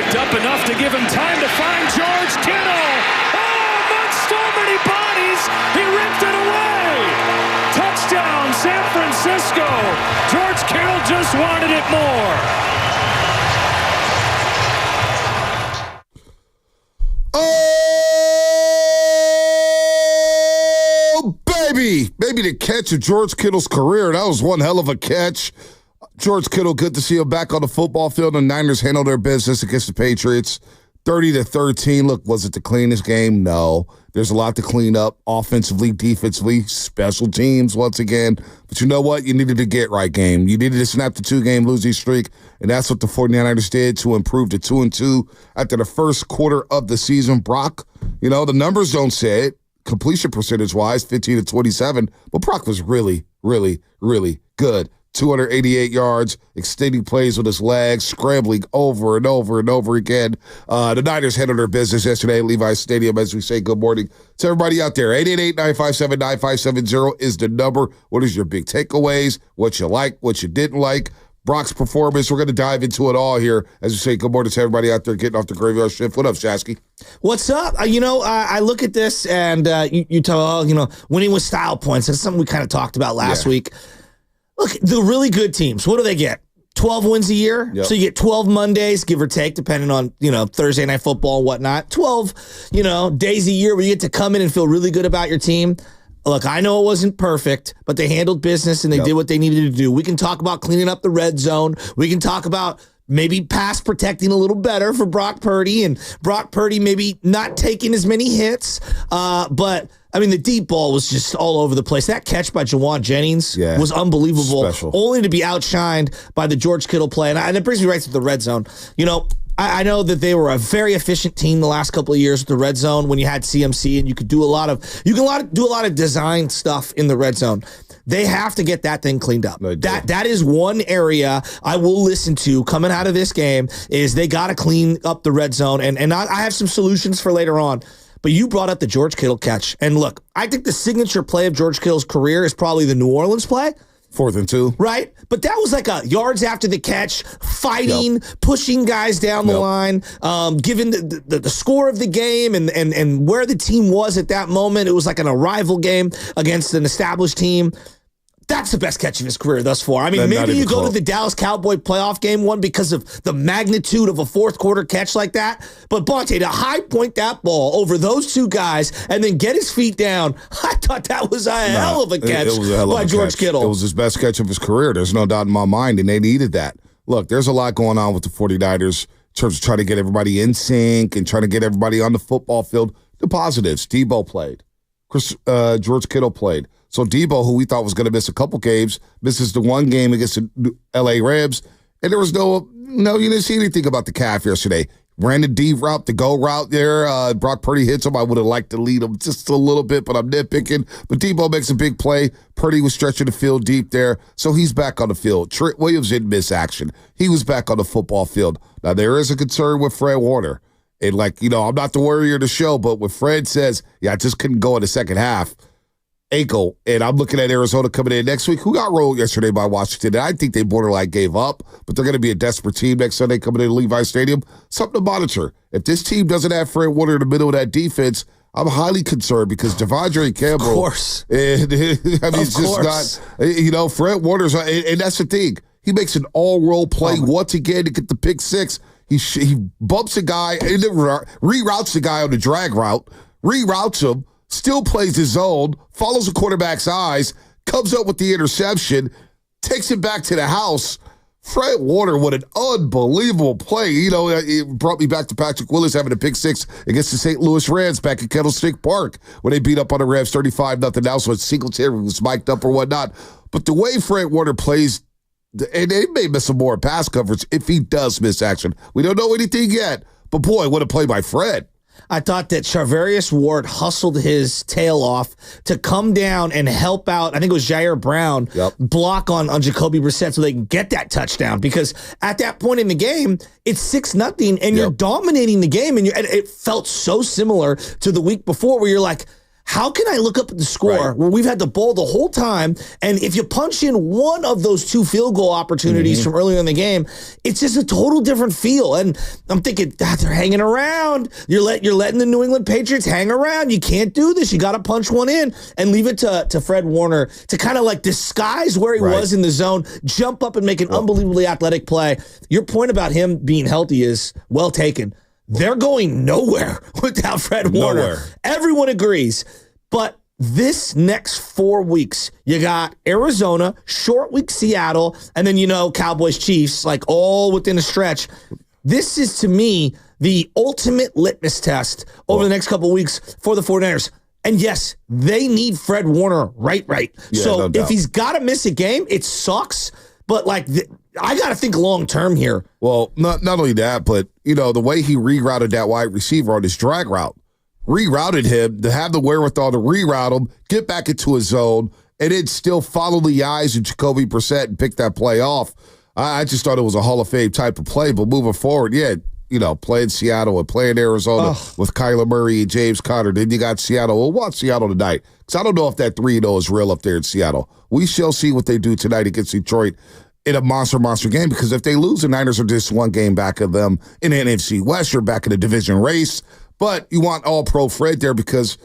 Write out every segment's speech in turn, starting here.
Picked up enough to give him time to find George Kittle. Oh, amongst so many bodies, he ripped it away. Touchdown, San Francisco. George Kittle just wanted it more. Oh, baby. Maybe the catch of George Kittle's career. That was one hell of a catch. George Kittle, good to see him back on the football field. The Niners handled their business against the Patriots. 30-13. Look, was it the cleanest game? No. There's a lot to clean up offensively, defensively, special teams once again. But you know what? You needed to get right game. You needed to snap the 2-game losing streak, and that's what the 49ers did to improve to 2-2 after the first quarter of the season. Brock, you know, the numbers don't say it, completion percentage-wise, 15-27, but Brock was really, really, really good. 288 yards, extending plays with his legs, scrambling over and over and over again. The Niners handled their business yesterday at Levi's Stadium as we say good morning to everybody out there. 888-957-9570 is the number. What is your big takeaways? What you like, what you didn't like? Brock's performance. We're going to dive into it all here as we say good morning to everybody out there getting off the graveyard shift. What up, Shasky? What's up? I look at this and you tell, winning with style points. That's something we kind of talked about last week. Look, the really good teams, what do they get? 12 wins a year? Yep. So you get 12 Mondays, give or take, depending on, Thursday Night Football and whatnot. 12, days a year where you get to come in and feel really good about your team. Look, I know it wasn't perfect, but they handled business and they did what they needed to do. We can talk about cleaning up the red zone. We can talk about maybe pass protecting a little better for Brock Purdy and Brock Purdy maybe not taking as many hits. But, the deep ball was just all over the place. That catch by Jawan Jennings was unbelievable. Special. Only to be outshined by the George Kittle play. And it brings me right to the red zone. I know that they were a very efficient team the last couple of years with the red zone when you had CMC and you could do a lot of design stuff in the red zone. They have to get that thing cleaned up. That is one area I will listen to coming out of this game is they got to clean up the red zone. And I have some solutions for later on. But you brought up the George Kittle catch. And look, I think the signature play of George Kittle's career is probably the New Orleans play. 4th and 2. Right? But that was like a yards after the catch, fighting, pushing guys down the line, given the score of the game and where the team was at that moment. It was like an arrival game against an established team. That's the best catch of his career thus far. Maybe you go to the Dallas Cowboy playoff game one because of the magnitude of a fourth quarter catch like that. But Bonte, to high point that ball over those two guys and then get his feet down, I thought that was a hell of a catch by George Kittle. It was his best catch of his career. There's no doubt in my mind, and they needed that. Look, there's a lot going on with the 49ers in terms of trying to get everybody in sync and trying to get everybody on the football field. The positives, Debo played. George Kittle played. So Debo, who we thought was going to miss a couple games, misses the one game against the L.A. Rams. And there was you didn't see anything about the calf yesterday. Ran the D route, the go route there. Brock Purdy hits him. I would have liked to lead him just a little bit, but I'm nitpicking. But Debo makes a big play. Purdy was stretching the field deep there, so he's back on the field. Trent Williams didn't miss action. He was back on the football field. Now, there is a concern with Fred Warner. And, I'm not the worrier of the show, but when Fred says, I just couldn't go in the second half, ankle, and I'm looking at Arizona coming in next week, who got rolled yesterday by Washington, and I think they borderline gave up, but they're going to be a desperate team next Sunday coming into Levi's Stadium. Something to monitor. If this team doesn't have Fred Warner in the middle of that defense, I'm highly concerned because Devondre Campbell. Of course. It's just not, Fred Warner's, and that's the thing. He makes an all-world play once again to get the pick six. He bumps a guy, and reroutes the guy on the drag route, reroutes him, still plays his zone, follows the quarterback's eyes, comes up with the interception, takes it back to the house. Fred Warner, what an unbelievable play. It brought me back to Patrick Willis having a pick six against the St. Louis Rams back at Candlestick Park when they beat up on the Rams 35-0. Now, so it's Singletary was mic'd up or whatnot. But the way Fred Warner plays, and they may miss some more pass coverage if he does miss action. We don't know anything yet, but boy, what a play by Fred. I thought that Charvarius Ward hustled his tail off to come down and help out, I think it was Jair Brown, block on Jacoby Brissett so they can get that touchdown. Because at that point in the game, it's 6-0, and you're dominating the game. And it felt so similar to the week before where you're like, how can I look up at the score where we've had the ball the whole time, and if you punch in one of those 2 field goal opportunities from earlier in the game, it's just a total different feel. And I'm thinking, they're hanging around. You're letting the New England Patriots hang around. You can't do this. You got to punch one in and leave it to Fred Warner to kind of like disguise where he was in the zone, jump up and make an unbelievably athletic play. Your point about him being healthy is well taken. They're going nowhere without Fred Warner. Everyone agrees. But this next 4 weeks, you got Arizona, short week Seattle, and then, Cowboys, Chiefs, like all within a stretch. This is, to me, the ultimate litmus test over the next couple of weeks for the 49ers. And yes, they need Fred Warner right. Yeah, so if he's got to miss a game, it sucks. But, I got to think long-term here. Well, not only that, but, the way he rerouted that wide receiver on his drag route, rerouted him to have the wherewithal to reroute him, get back into his zone, and then still follow the eyes of Jacoby Brissett and pick that play off. I just thought it was a Hall of Fame type of play, but moving forward, playing Seattle and playing Arizona with Kyler Murray and James Conner. Then you got Seattle. We'll watch Seattle tonight because I don't know if that 3-0 is real up there in Seattle. We shall see what they do tonight against Detroit in a monster game, because if they lose, the Niners are just one game back of them in the NFC West. You're back in the division race. But you want all-pro Fred there because,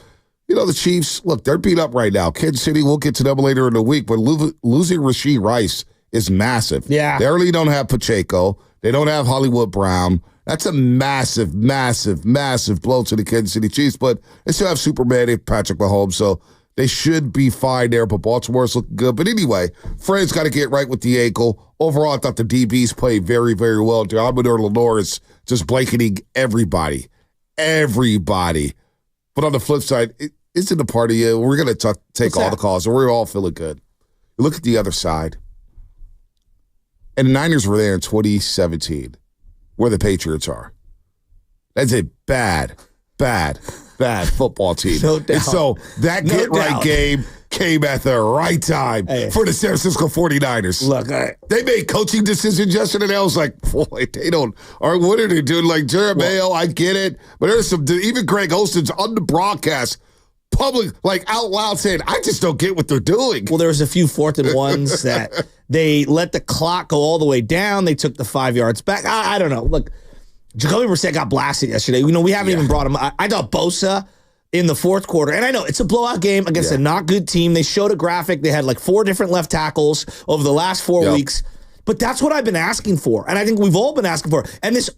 the Chiefs, look, they're beat up right now. Kansas City, we'll get to them later in the week, but losing Rashee Rice is massive. Yeah. They really don't have Pacheco. They don't have Hollywood Brown. That's a massive blow to the Kansas City Chiefs, but they still have Superman and Patrick Mahomes, so they should be fine there, but Baltimore's looking good. But anyway, Fred's got to get right with the ankle. Overall, I thought the DBs played very, very well. Amador Lenore is just blanketing everybody. But on the flip side, it's in the party. We're going to take all the calls, and we're all feeling good. Look at the other side. And the Niners were there in 2017, where the Patriots are. That's a bad football team. No doubt. And so that get-right game came at the right time for the San Francisco 49ers. Look, they made coaching decisions yesterday, and I was like, boy, what are they doing? Like, Jeremiah, I get it. But there's even Greg Olson's on the broadcast, public, out loud saying, I just don't get what they're doing. Well, there was a few 4th and 1s that they let the clock go all the way down. They took the 5 yards back. I don't know. Look, Jacoby Brissett got blasted yesterday. We haven't even brought him. I thought Bosa in the 4th quarter, and I know it's a blowout game against a not good team. They showed a graphic. They had 4 different left tackles over the last 4 weeks. But that's what I've been asking for, and I think we've all been asking for. And this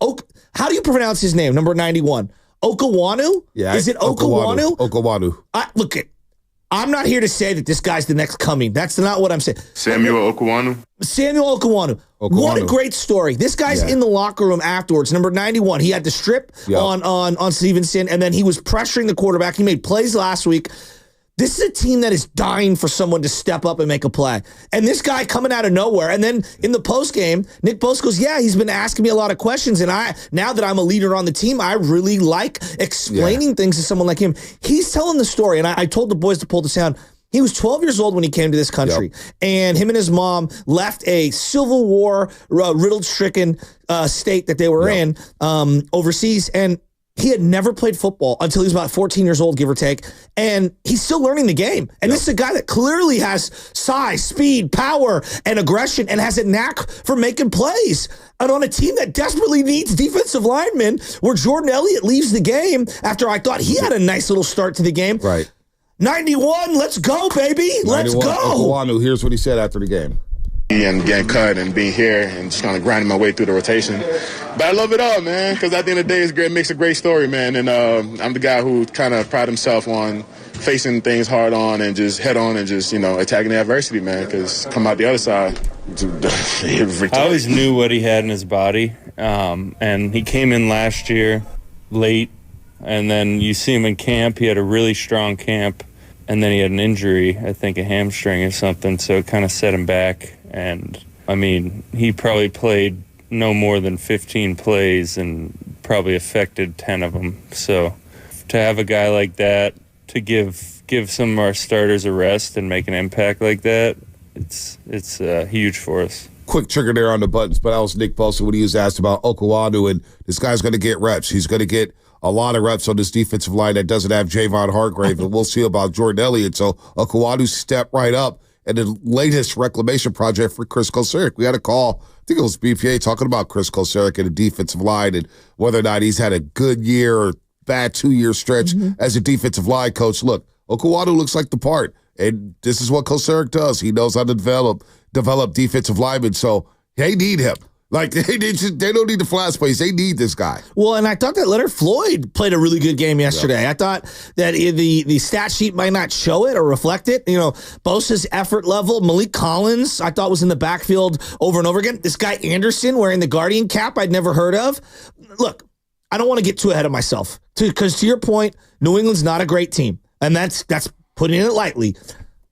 how do you pronounce his name? Number 91, Okawanu? Yeah, is it Okawanu? Okawanu. Look, I'm not here to say that this guy's the next coming. That's not what I'm saying. Samuel Okawanu. What a great story. This guy's in the locker room afterwards. Number 91. He had to strip on Stevenson, and then he was pressuring the quarterback. He made plays last week. This is a team that is dying for someone to step up and make a play. And this guy coming out of nowhere. And then in the postgame, Nick Bosa goes, he's been asking me a lot of questions. And now that I'm a leader on the team, I really like explaining things to someone like him. He's telling the story. And I told the boys to pull the sound. He was 12 years old when he came to this country. And him and his mom left a Civil War riddle-stricken state that they were in overseas. And he had never played football until he was about 14 years old, give or take. And he's still learning the game. And this is a guy that clearly has size, speed, power, and aggression and has a knack for making plays. And on a team that desperately needs defensive linemen, where Jordan Elliott leaves the game after I thought he had a nice little start to the game. Right. 91, let's go, baby. Let's go. Okawanu, here's what he said after the game. And getting cut and being here and just kind of grinding my way through the rotation. But I love it all, man, because at the end of the day, it makes a great story, man. And I'm the guy who kind of pride himself on facing things hard on and just head on and just, attacking the adversity, man, because come out the other side. I always knew what he had in his body, and he came in last year late, and then you see him in camp. He had a really strong camp, and then he had an injury, I think a hamstring or something, so it kind of set him back. And, he probably played no more than 15 plays and probably affected 10 of them. So to have a guy like that, to give some of our starters a rest and make an impact like that, it's huge for us. Quick trigger there on the buttons, but that was Nick Bosa when he was asked about Okawanu, and this guy's going to get reps. He's going to get a lot of reps on this defensive line that doesn't have Javon Hargrave, and we'll see about Jordan Elliott. So Okuwadu stepped right up. And the latest reclamation project for Chris Kosaric. We had a call, I think it was BPA, talking about Chris Kosaric and the defensive line and whether or not he's had a good year or bad 2-year stretch as a defensive line coach. Look, Okuwadu looks like the part, and this is what Kosaric does. He knows how to develop defensive linemen, so they need him. Like, they don't need the flash plays. They need this guy. Well, and I thought that Leonard Floyd played a really good game yesterday. Yep. I thought that the stat sheet might not show it or reflect it. You know, Bosa's effort level. Malik Collins, I thought, was in the backfield over and over again. This guy Anderson wearing the Guardian cap I'd never heard of. Look, I don't want to get too ahead of myself. Because to your point, New England's not a great team. And that's putting it lightly.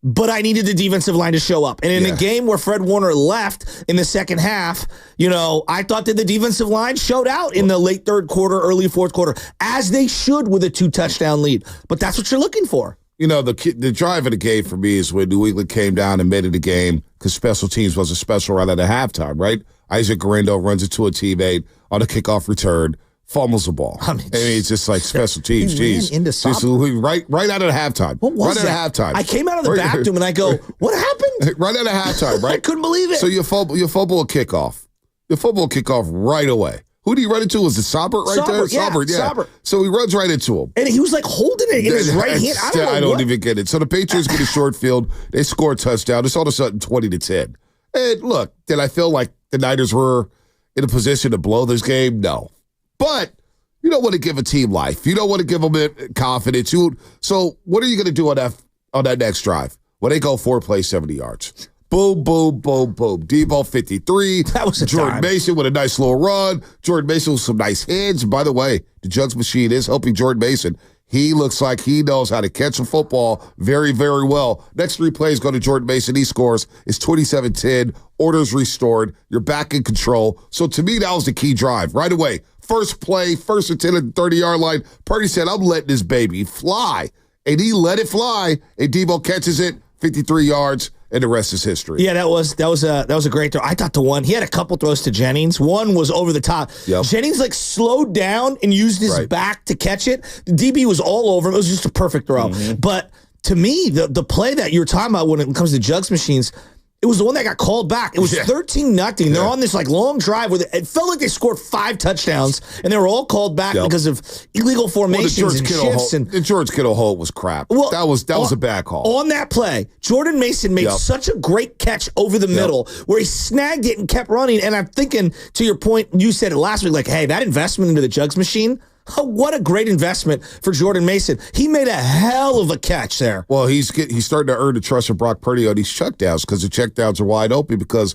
But I needed the defensive line to show up. And in a game where Fred Warner left in the second half, you know, I thought that the defensive line showed out in the late third quarter, early fourth quarter, as they should with a 2-touchdown lead. But that's what you're looking for. You know, the drive of the game for me is when New England came down and made it a game because special teams was a special right at the halftime, right? Isaac Garendo runs into a teammate on a kickoff return. Fumbles the ball. I mean, it's just like special teams. Jeez. Just right out of halftime. What was right that? Out of halftime. I came out of the bathroom and I go, what happened? Right out of halftime, right? I couldn't believe it. So you fumble a kickoff. You fumble a kickoff right away. Who did he run into? Was it Saubert there? Yeah, Saubert, yeah. Saubert. So he runs right into him. And he was like holding it in his right hand. I don't even get it. So the Patriots get a short field. They score a touchdown. It's all of a sudden 20-10. And look, did I feel like the Niners were in a position to blow this game? No. But you don't want to give a team life. You don't want to give them confidence. So what are you going to do on that next drive? Well, they go 4 plays, 70 yards. Boom, boom, boom, boom. Debo 53. That was a Jordan time. Mason with a nice little run. Jordan Mason with some nice hands. By the way, the Jugs machine is helping Jordan Mason. He looks like he knows how to catch a football very, very well. Next 3 plays go to Jordan Mason. He scores. It's 27-10. Orders restored. You're back in control. So to me, that was the key drive right away. First play, first and 10 at the 30-yard line. Purdy said, I'm letting this baby fly. And he let it fly. And Debo catches it, 53 yards, and the rest is history. Yeah, that was a great throw. I thought he had a couple throws to Jennings. One was over the top. Yep. Jennings like slowed down and used his back to catch it. The DB was all over him. It was just a perfect throw. Mm-hmm. But to me, the play that you were talking about when it comes to Jugs machines, it was the one that got called back. It was 13-0. They're on this like long drive where it felt like they scored 5 touchdowns, and they were all called back because of illegal formations and shifts. The George Kittle hold was crap. Well, that was a bad call. On that play, Jordan Mason made such a great catch over the middle where he snagged it and kept running. And I'm thinking, to your point, you said it last week, like, hey, that investment into the Jugs machine, what a great investment for Jordan Mason. He made a hell of a catch there. Well, he's starting to earn the trust of Brock Purdy on these checkdowns because the checkdowns are wide open because,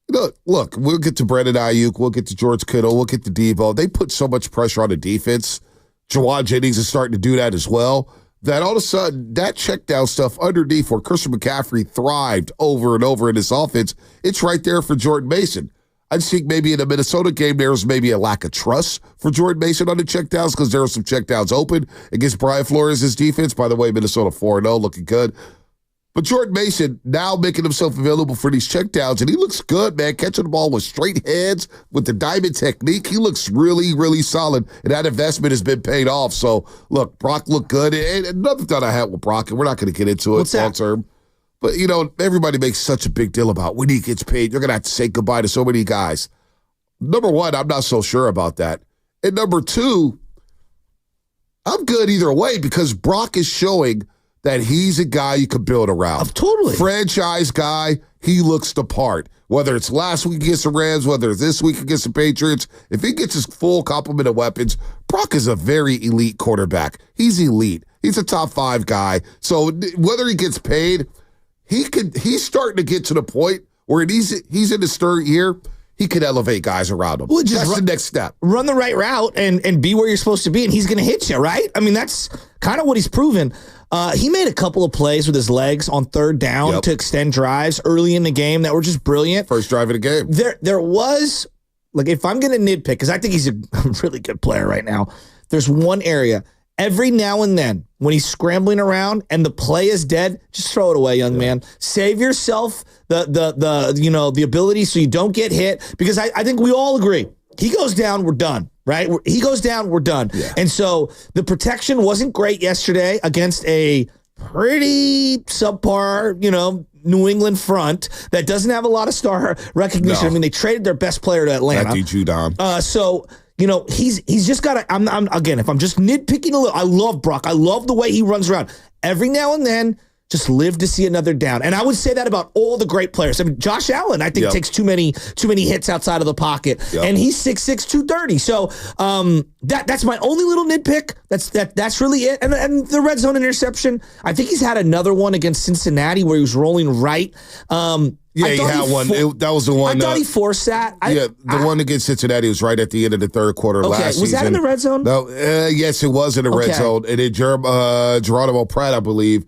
look, we'll get to Brandon Ayuk, we'll get to George Kittle, we'll get to Debo. They put so much pressure on the defense. Jawan Jennings is starting to do that as well. That all of a sudden, that checkdown stuff underneath where Christian McCaffrey thrived over and over in this offense, it's right there for Jordan Mason. I think maybe in the Minnesota game, there was maybe a lack of trust for Jordan Mason on the checkdowns because there were some checkdowns open against Brian Flores' defense. By the way, Minnesota 4-0, looking good. But Jordan Mason now making himself available for these checkdowns, and he looks good, man, catching the ball with straight heads, with the diamond technique. He looks really, really solid, and that investment has been paid off. So, look, Brock looked good. And another thought I had with Brock, and we're not going to get into it long term. But, everybody makes such a big deal about when he gets paid, you're going to have to say goodbye to so many guys. Number one, I'm not so sure about that. And number two, I'm good either way because Brock is showing that he's a guy you could build around. Totally. Franchise guy, he looks the part. Whether it's last week against the Rams, whether it's this week against the Patriots, if he gets his full complement of weapons, Brock is a very elite quarterback. He's elite. He's a top 5 guy. So whether he gets paid, he's starting to get to the point where he's in his third year, he could elevate guys around him. Well, that's the next step. Run the right route and be where you're supposed to be, and he's going to hit you, right? I mean, that's kind of what he's proven. He made a couple of plays with his legs on third down to extend drives early in the game that were just brilliant. First drive of the game. There was, like, if I'm going to nitpick, because I think he's a really good player right now, there's one area. Every now and then, when he's scrambling around and the play is dead, just throw it away, young man. Save yourself the ability so you don't get hit. Because I think we all agree, he goes down, we're done. right? He goes down, we're done. Yeah. And so the protection wasn't great yesterday against a pretty subpar, New England front that doesn't have a lot of star recognition. No. I mean, they traded their best player to Atlanta. Matthew Judon. So he's just got to. I'm again. If I'm just nitpicking a little, I love Brock. I love the way he runs around. Every now and then, just live to see another down. And I would say that about all the great players. I mean, Josh Allen, I think takes too many hits outside of the pocket, and he's 6'6", 230. So that's my only little nitpick. That's really it. And the red zone interception, I think he's had another one against Cincinnati where he was rolling right. Yeah, he had one. That was the one. I thought he forced that. The one against Cincinnati was right at the end of the third quarter last season. Was that in the red zone? No, yes, it was in the red zone. And then Geronimo Pratt, I believe,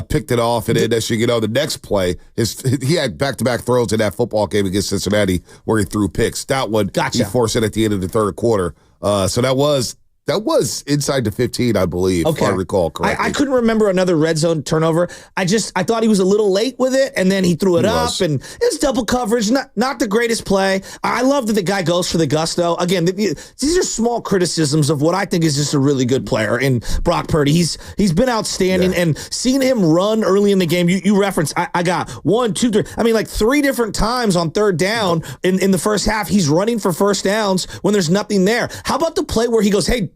picked it off. And then the next play, he had back-to-back throws in that football game against Cincinnati where he threw picks. That one, he forced it at the end of the third quarter. So that was inside the 15, I believe, if I recall correctly. I couldn't remember another red zone turnover. I thought he was a little late with it, and then he threw it up, and it was double coverage. Not the greatest play. I love that the guy goes for the gusto. Again, these are small criticisms of what I think is just a really good player in Brock Purdy. He's been outstanding, and seeing him run early in the game, you referenced, I got 1, 2, 3. I mean, like 3 different times on third down in the first half, he's running for first downs when there's nothing there. How about the play where he goes, hey,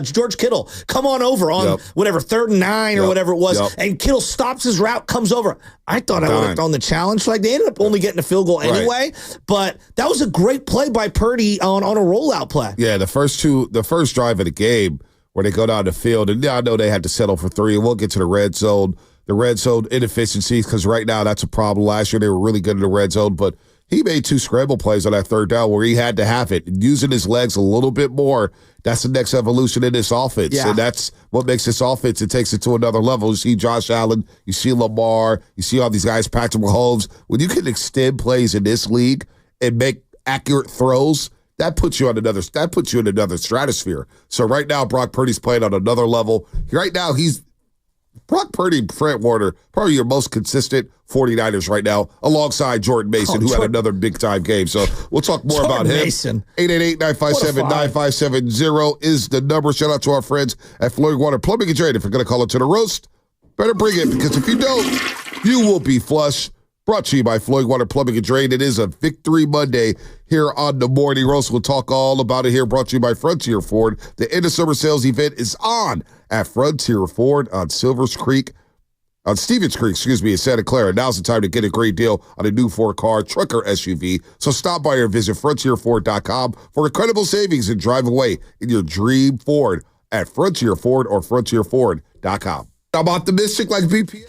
George Kittle, come on over on whatever, 3rd and 9 or whatever it was, and Kittle stops his route, comes over. I thought I would have thrown the challenge flag. They ended up only getting a field goal anyway, but that was a great play by Purdy on a rollout play. Yeah, the first drive of the game where they go down the field, and I know they had to settle for 3, and we'll get to the red zone inefficiencies, because right now that's a problem. Last year they were really good in the red zone, but he made 2 scramble plays on that third down where he had to have it. Using his legs a little bit more, that's the next evolution in this offense. Yeah. And that's what makes this offense, it takes it to another level. You see Josh Allen, you see Lamar, you see all these guys, Patrick Mahomes. When you can extend plays in this league and make accurate throws, that puts you in another stratosphere. So right now, Brock Purdy's playing on another level. Right now, Brock Purdy, Fred Warner, probably your most consistent 49ers right now, alongside Jordan Mason, who had another big-time game. So we'll talk more about him. Mason. 888-957-9570 is the number. Shout out to our friends at Flowing Water Plumbing and Drain. If you're going to call it to the roast, better bring it, because if you don't, you will be flush. Brought to you by Flowing Water Plumbing and Drain. It is a Victory Monday here on the Morning Roast. We'll talk all about it here. Brought to you by Frontier Ford. The end of summer sales event is on at Frontier Ford on Stevens Creek, in Santa Clara. Now's the time to get a great deal on a new 4-car truck or SUV. So stop by or visit frontierford.com for incredible savings and drive away in your dream Ford at Frontier Ford or frontierford.com. I'm optimistic like BPA.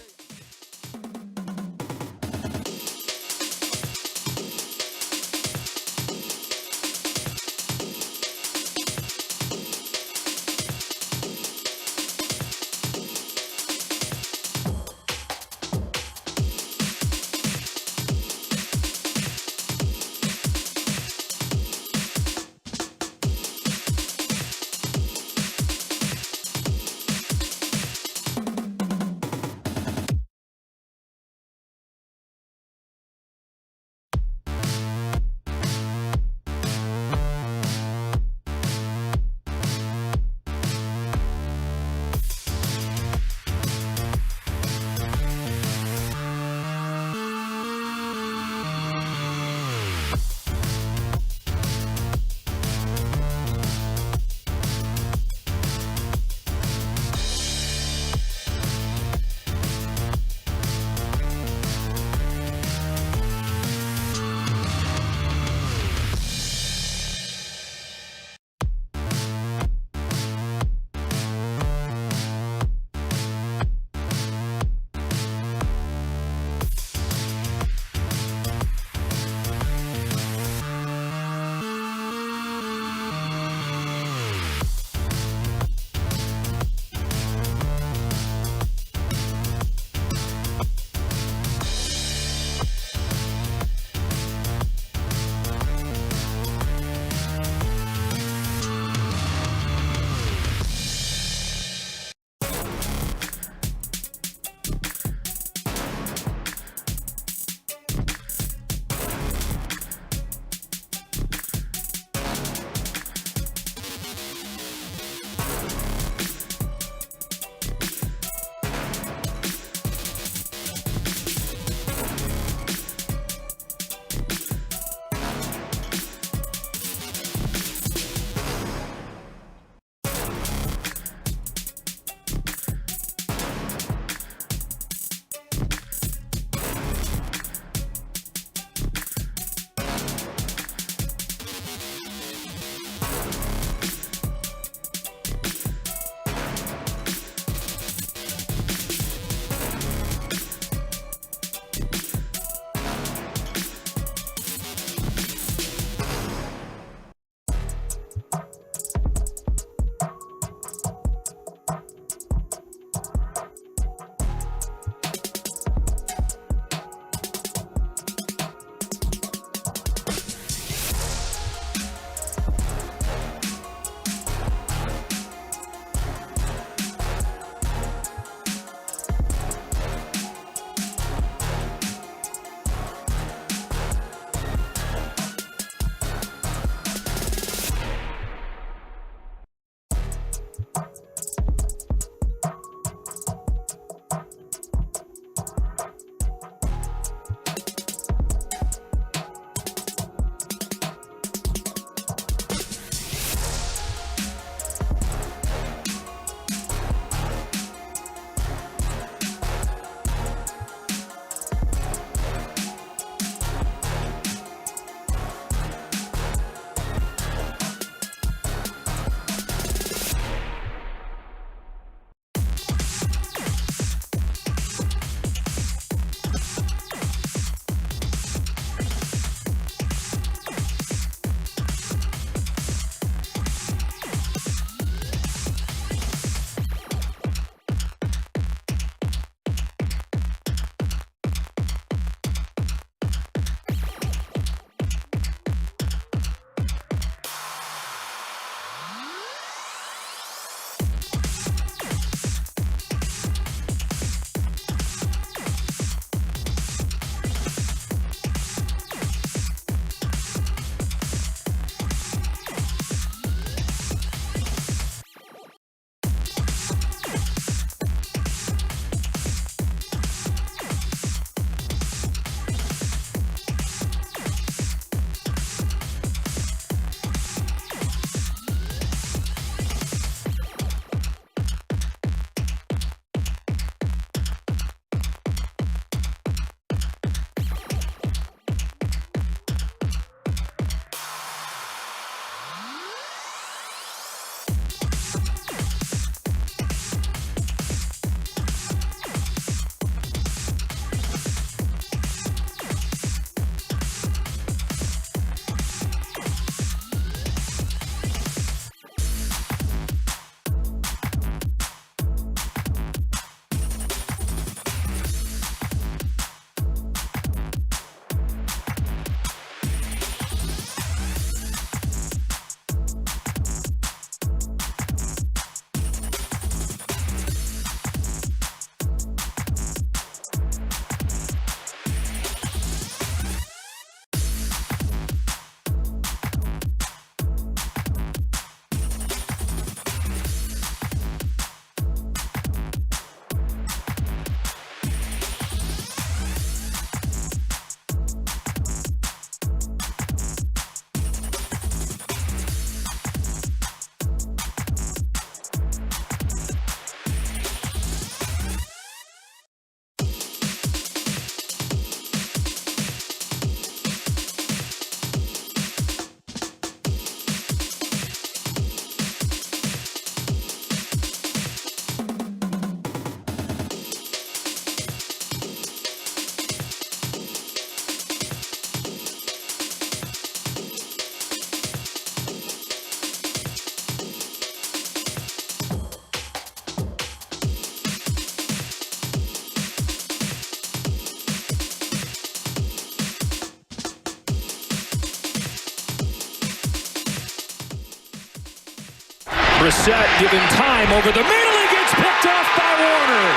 Brissett giving time over the middle. He gets picked off by Warner.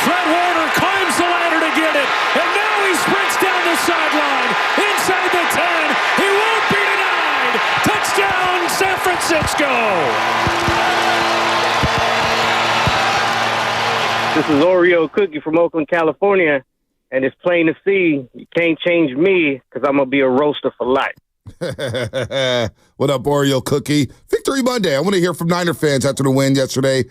Fred Warner climbs the ladder to get it. And now he sprints down the sideline. Inside the 10. He won't be denied. Touchdown, San Francisco. This is Oreo Cookie from Oakland, California. And it's plain to see, you can't change me because I'm going to be a roaster for life. What up, Oreo Cookie? Victory Monday. I want to hear from Niner fans after the win yesterday.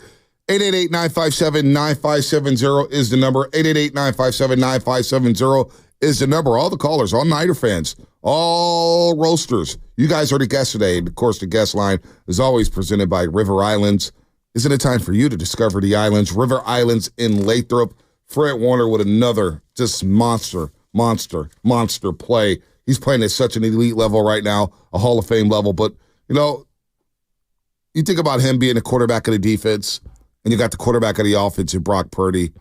888-957-9570 is the number. 888-957-9570 is the number. All the callers, all Niner fans, all roasters. You guys are the guests today. And, of course, the guest line is always presented by River Islands. Isn't it time for you to discover the islands? River Islands in Lathrop. Fred Warner with another just monster play. He's playing at such an elite level right now, a Hall of Fame level. But, you know, you think about him being the quarterback of the defense, and you got the quarterback of the offense in Brock Purdy.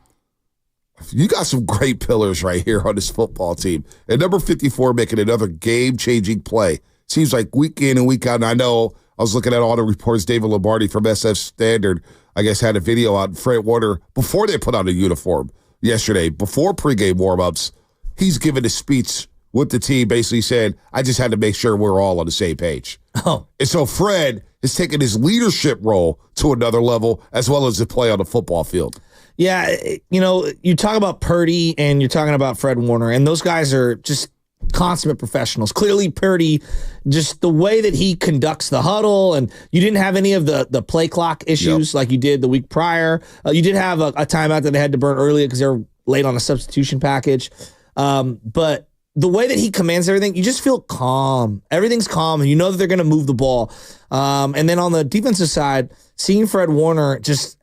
You got some great pillars right here on this football team. And number 54 making another game-changing play. Seems like week in and week out. And I know I was looking at all the reports. David Lombardi from SF Standard, I guess, had a video out. Fred Warner, before they put on a uniform yesterday, before pregame warmups, he's given a speech with the team basically said, I just had to make sure we're all on the same page. Oh. And so Fred has taken his leadership role to another level as well as the play on the football field. Yeah, you know, you talk about Purdy and you're talking about Fred Warner, and those guys are just consummate professionals. Clearly, Purdy, just the way that he conducts the huddle, and you didn't have any of the play clock issues like you did the week prior. You did have a timeout that they had to burn earlier because they were late on a substitution package. But the way that he commands everything, you just feel calm. Everything's calm, and you know that they're going to move the ball. And then on the defensive side, seeing Fred Warner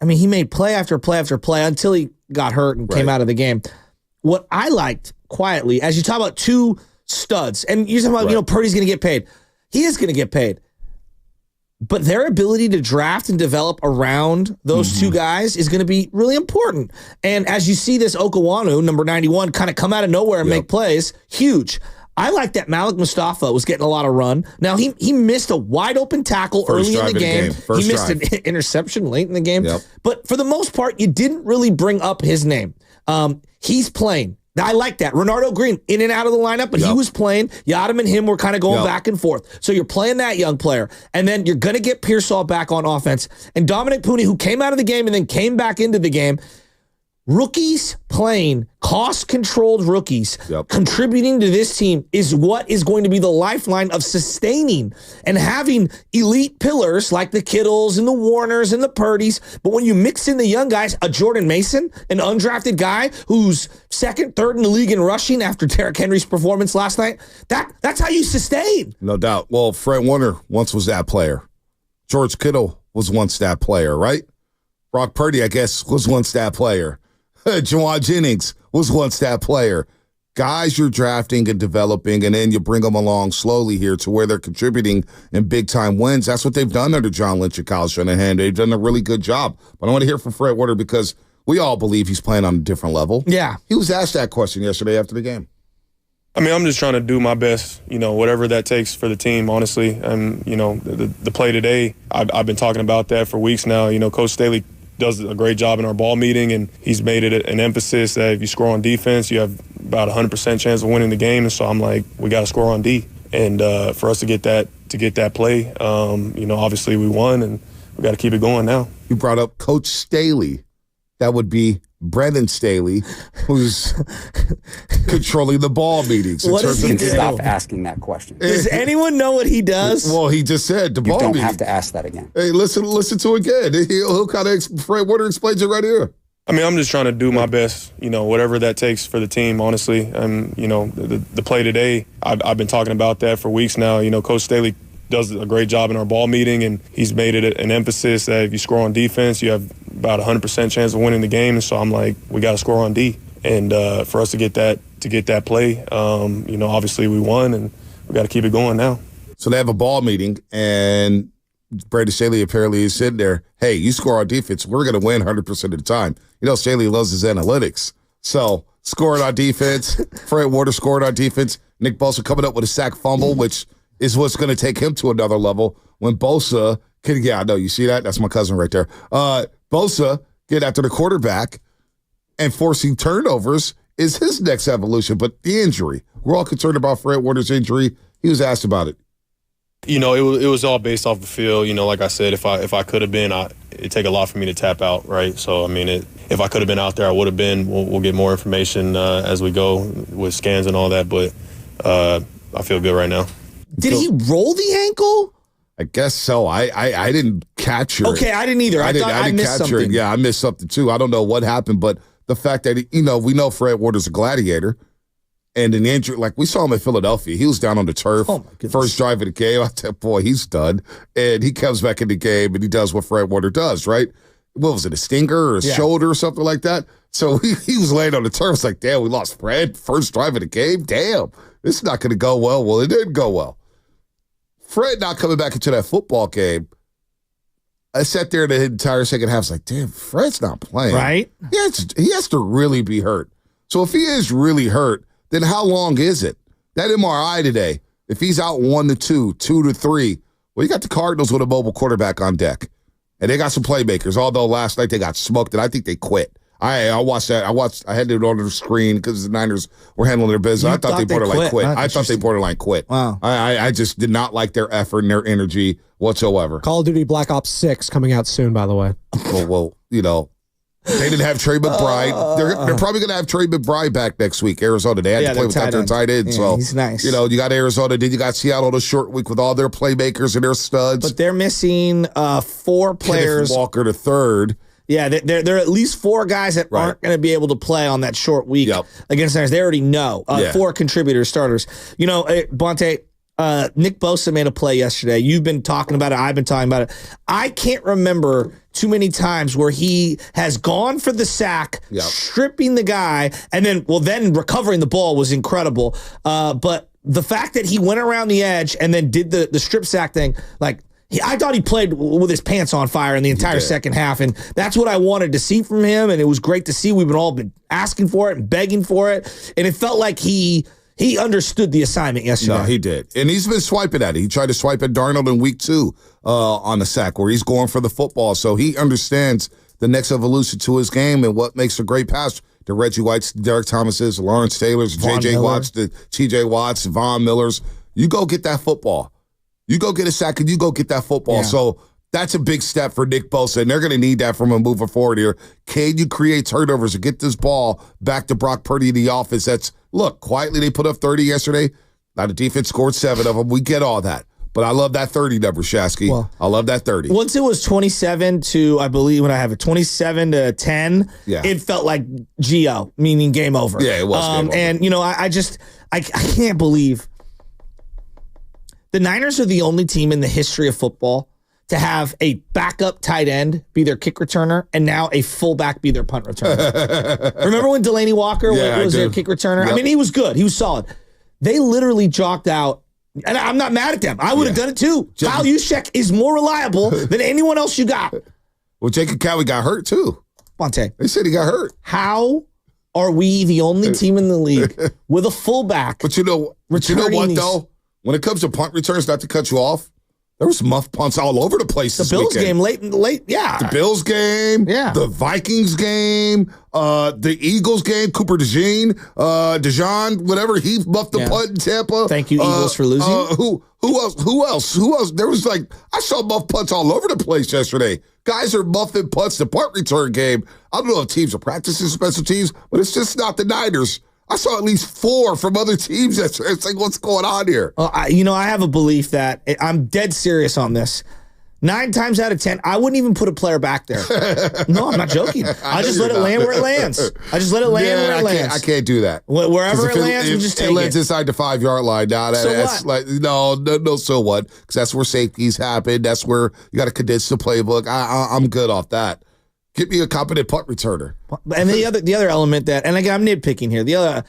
he made play after play after play until he got hurt and came out of the game. What I liked quietly, as you talk about two studs, and you're talking about, Purdy's going to get paid. He is going to get paid. But their ability to draft and develop around those two guys is going to be really important. And as you see this Okawanu, number 91, kind of come out of nowhere and make plays, huge. I like that Malik Mustafa was getting a lot of run. Now, he missed a wide-open tackle early in the game. He missed an interception late in the game. Yep. But for the most part, you didn't really bring up his name. He's playing. I like that. Renardo Green, in and out of the lineup, but he was playing. Yadam and him were kind of going back and forth. So you're playing that young player. And then you're going to get Pearsall back on offense. And Dominic Pooney, who came out of the game and then came back into the game. Rookies playing, cost-controlled rookies, contributing to this team is what is going to be the lifeline of sustaining and having elite pillars like the Kittles and the Warners and the Purdys. But when you mix in the young guys, a Jordan Mason, an undrafted guy who's second, third in the league in rushing after Derrick Henry's performance last night, that's how you sustain. No doubt. Well, Fred Warner once was that player. George Kittle was once that player, right? Brock Purdy, I guess, was once that player. Jawan Jennings was once that player. Guys you're drafting and developing, and then you bring them along slowly here to where they're contributing in big-time wins. That's what they've done under John Lynch and Kyle Shanahan. They've done a really good job. But I want to hear from Fred Warner because we all believe he's playing on a different level. Yeah. He was asked that question yesterday after the game. I mean, I'm just trying to do my best, whatever that takes for the team, honestly. And, the play today, I've been talking about that for weeks now. Coach Staley does a great job in our ball meeting, and he's made it an emphasis that if you score on defense, you have about 100% chance of winning the game. And so I'm like, we got to score on D. And for us to get that play, obviously we won, and we got to keep it going now. You brought up Coach Staley. That would be Brendan Staley, who's controlling the ball meetings. What does he do? Stop asking that question. Does anyone know what he does? Well, he just said the You ball don't meeting. have to ask that again. Hey, listen to it again. He'll kind of Fred Warner explains it right here. I mean, I'm just trying to do my best, whatever that takes for the team, honestly. And, the play today, I've been talking about that for weeks now. Coach Staley does a great job in our ball meeting, and he's made it an emphasis that if you score on defense, you have about 100% chance of winning the game. And so I'm like, we got to score on D. And for us to get that play, obviously we won, and we got to keep it going now. So they have a ball meeting, and Brandon Staley apparently is sitting there, hey, you score on defense, we're going to win 100% of the time. Staley loves his analytics. So scoring on defense, Fred Warner scored on defense, Nick Bosa coming up with a sack fumble, which is what's going to take him to another level when Bosa Yeah, I know. You see that? That's my cousin right there. Bosa get after the quarterback and forcing turnovers is his next evolution. But the injury, we're all concerned about Fred Warner's injury. He was asked about it. You know, it was all based off the field. You know, like I said, if I could have been, it'd take a lot for me to tap out, right? So, I mean, if I could have been out there, I would have been. We'll get more information as we go with scans and all that. But I feel good right now. Did he roll the ankle? I guess so. I didn't capture it. Okay, I didn't either. I thought I missed capture something. it. Yeah, I missed something too. I don't know what happened, but the fact that, we know Fred Warner's a gladiator. And an injury, like we saw him in Philadelphia. He was down on the turf. Oh, my goodness. First drive of the game. I said, boy, he's done. And he comes back in the game and he does what Fred Warner does, right? What was it, a stinger or a shoulder or something like that? So he was laying on the turf. It's like, damn, we lost Fred. First drive of the game. Damn, this is not going to go well. Well, it didn't go well. Fred not coming back into that football game. I sat there the entire second half. I was like, damn, Fred's not playing. Right? He has to really be hurt. So if he is really hurt, then how long is it? That MRI today, if he's out 1 to 2, 2 to 3, well, you got the Cardinals with a mobile quarterback on deck. And they got some playmakers, although last night they got smoked, and I think they quit. I watched that. I had it on the screen because the Niners were handling their business. I thought they borderline quit. I thought they borderline quit. Wow. I just did not like their effort and their energy whatsoever. Call of Duty Black Ops 6 coming out soon, by the way. Well, they didn't have Trey McBride. They're probably going to have Trey McBride back next week. Arizona. They had to play without their tight end. Yeah, so he's nice. You got Arizona. Then you got Seattle on a short week with all their playmakers and their studs. But they're missing 4 players. Kenneth Walker the third. Yeah, there are at least 4 guys that aren't going to be able to play on that short week against the Niners. They already know. 4 contributors, starters. Bonte, Nick Bosa made a play yesterday. You've been talking about it. I've been talking about it. I can't remember too many times where he has gone for the sack, stripping the guy, and then recovering the ball was incredible. But the fact that he went around the edge and then did the strip sack thing, I thought he played with his pants on fire in the entire second half, and that's what I wanted to see from him, and it was great to see. We've all been asking for it and begging for it, and it felt like he understood the assignment yesterday. No, he did. And he's been swiping at it. He tried to swipe at Darnold in week 2 on the sack where he's going for the football. So he understands the next evolution to his game and what makes a great pass. The Reggie Whites, Derek Thomases, Lawrence Taylors, J.J. Watts, the T.J. Watts, Von Millers. You go get that football. You go get a sack and you go get that football. Yeah. So that's a big step for Nick Bosa, and they're going to need that from him moving forward here. Can you create turnovers and get this ball back to Brock Purdy in the offense? Look, quietly they put up 30 yesterday. Now the defense scored 7 of them. We get all that. But I love that 30 number, Shasky. Well, I love that 30. Once it was 27 to, I believe when I have it, 27 to 10, it felt like GO, meaning game over. Yeah, it was game over. And, I can't believe the Niners are the only team in the history of football to have a backup tight end be their kick returner and now a fullback be their punt returner. Remember when Delaney Walker was their kick returner? Yep. I mean, he was good. He was solid. They literally jocked out, and I'm not mad at them. I would have done it too. Kyle Juszczyk is more reliable than anyone else you got. Well, Jacob Cowie got hurt too. Bonte. They said he got hurt. How are we the only team in the league with a fullback? But you know what, though? When it comes to punt returns, not to cut you off, there was muff punts all over the place this Bills weekend. Game late, yeah. The Bills game, the Vikings game, the Eagles game, Cooper DeJean, whatever, he muffed the punt in Tampa. Thank you, Eagles, for losing. Who else? There was I saw muff punts all over the place yesterday. Guys are muffing punts the punt return game. I don't know if teams are practicing special teams, but it's just not the Niners. I saw at least 4 from other teams. It's like, what's going on here? I have a belief that I'm dead serious on this. 9 times out of 10, I wouldn't even put a player back there. No, I'm not joking. I just let it land where it lands. I just let it land where it lands. I can't do that. Wherever it lands, we just take it. It lands inside the 5-yard line. Now, that's what? No, so what? Because that's where safeties happen. That's where you got to condense the playbook. I'm good off that. Get me a competent punt returner. And the other element and again, I'm nitpicking here.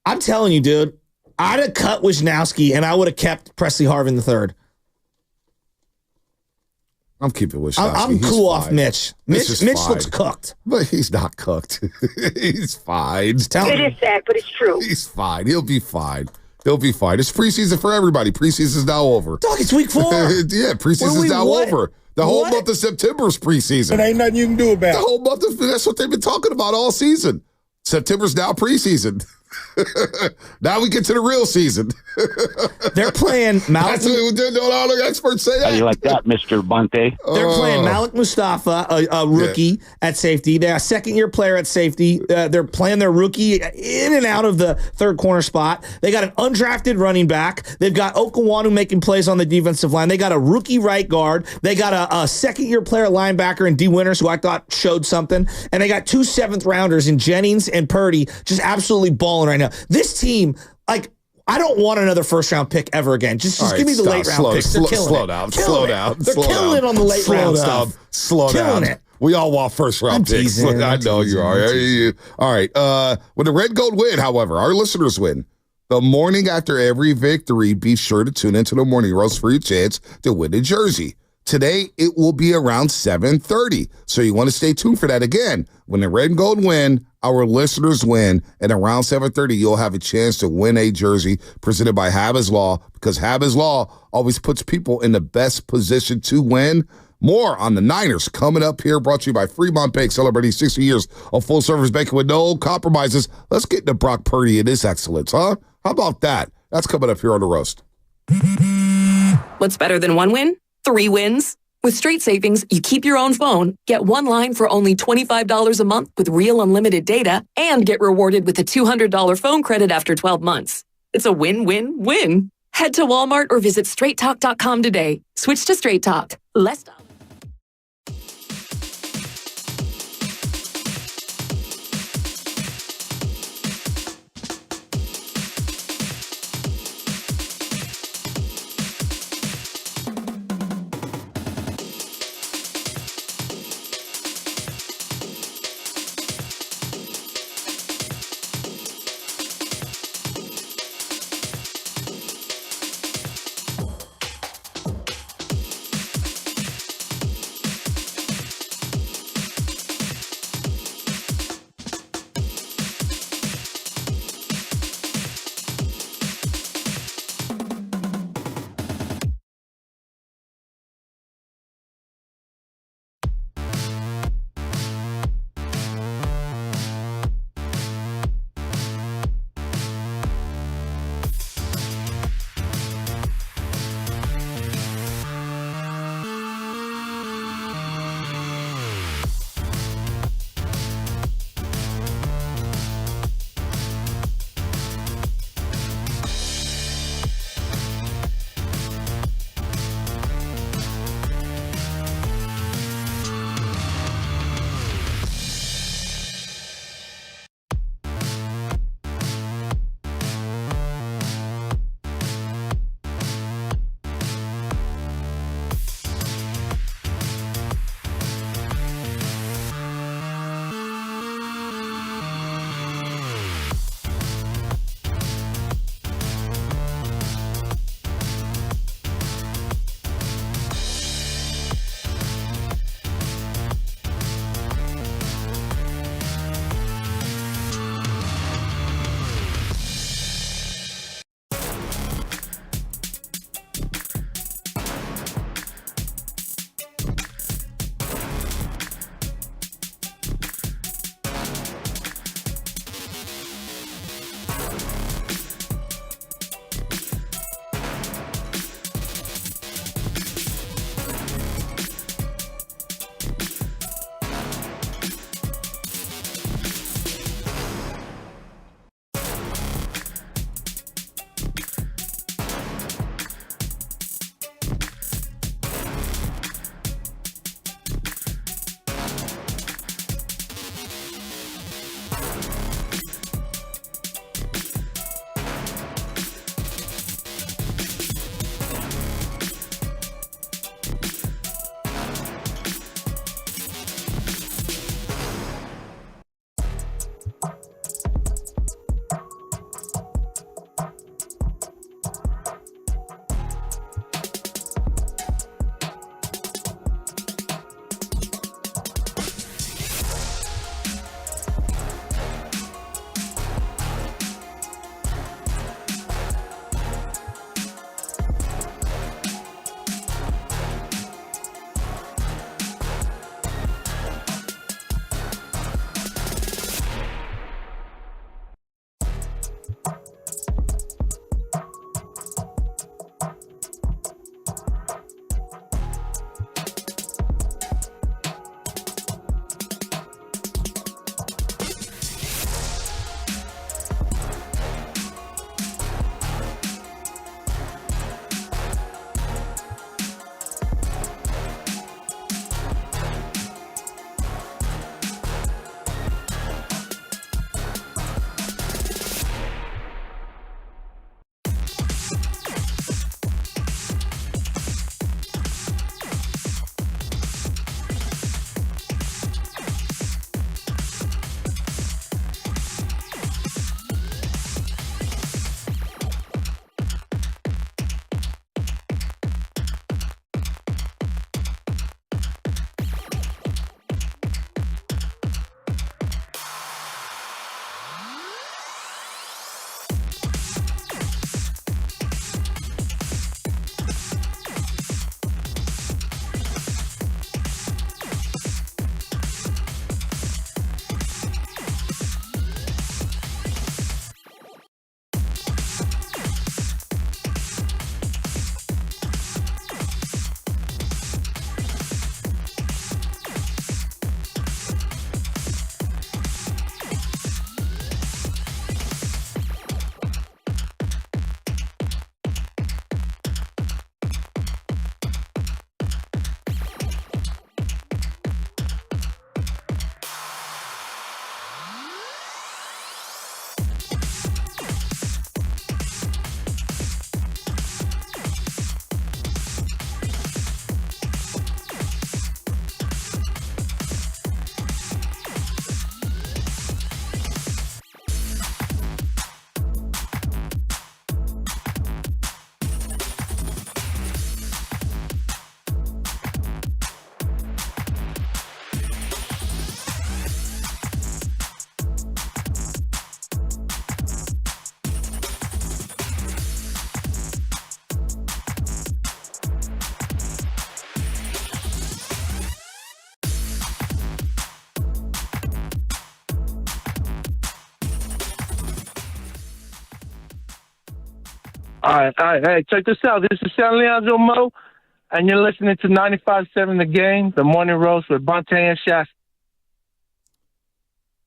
I'm telling you, dude, I'd have cut Wisnowski and I would have kept Presley Harvin III. I'm keeping Wisnowski. I'm cool off Mitch. Mitch looks cooked. But he's not cooked. He's fine. It is sad, but it's true. He's fine. He'll be fine. He'll be fine. It's preseason for everybody. Preseason's now over. Dog, it's week 4. Yeah, preseason's now over. The whole month of September is preseason. There ain't nothing you can do about it. The whole month of that's what they've been talking about all season. September's now preseason. Now we get to the real season. They're playing Malik. That's what all the experts say. How do you like that, Mr. Bunte? They're playing Malik Mustafa, a rookie at safety. They're a second-year player at safety. They're playing their rookie in and out of the third corner spot. They got an undrafted running back. They've got Okawanu making plays on the defensive line. They got a rookie right guard. They got a second-year player linebacker in D. Winters, who I thought showed something. And they got 2 7th-rounders in Jennings and Purdy, just absolutely balling right now. This team, like, I don't want another first-round pick ever again. Just give me the late-round picks. They're killing it. Slow down. They're killing it on the late-round stuff. Slow down. Killing it. We all want first-round picks. I know you are. All right. When the Red Gold win, however, our listeners win. The morning after every victory, be sure to tune into the Morning Roast for your chance to win a jersey. Today, it will be around 7:30, so you want to stay tuned for that. Again, when the Red and Gold win, our listeners win, and around 7:30, you'll have a chance to win a jersey presented by Habba's Law, because Habba's Law always puts people in the best position to win. More on the Niners coming up here, brought to you by Fremont Bank, celebrating 60 years of full-service banking with no compromises. Let's get into Brock Purdy and his excellence, huh? How about that? That's coming up here on The Roast. What's better than one win? 3 wins. With Straight Savings, you keep your own phone, get one line for only $25 a month with real unlimited data, and get rewarded with a $200 phone credit after 12 months. It's a win-win-win. Head to Walmart or visit straighttalk.com today. Switch to Straight Talk. Less talk. All right. Hey, check this out. This is San Leandro Mo, and you're listening to 95.7 The Game, the Morning Roast with Bonte and Shasta.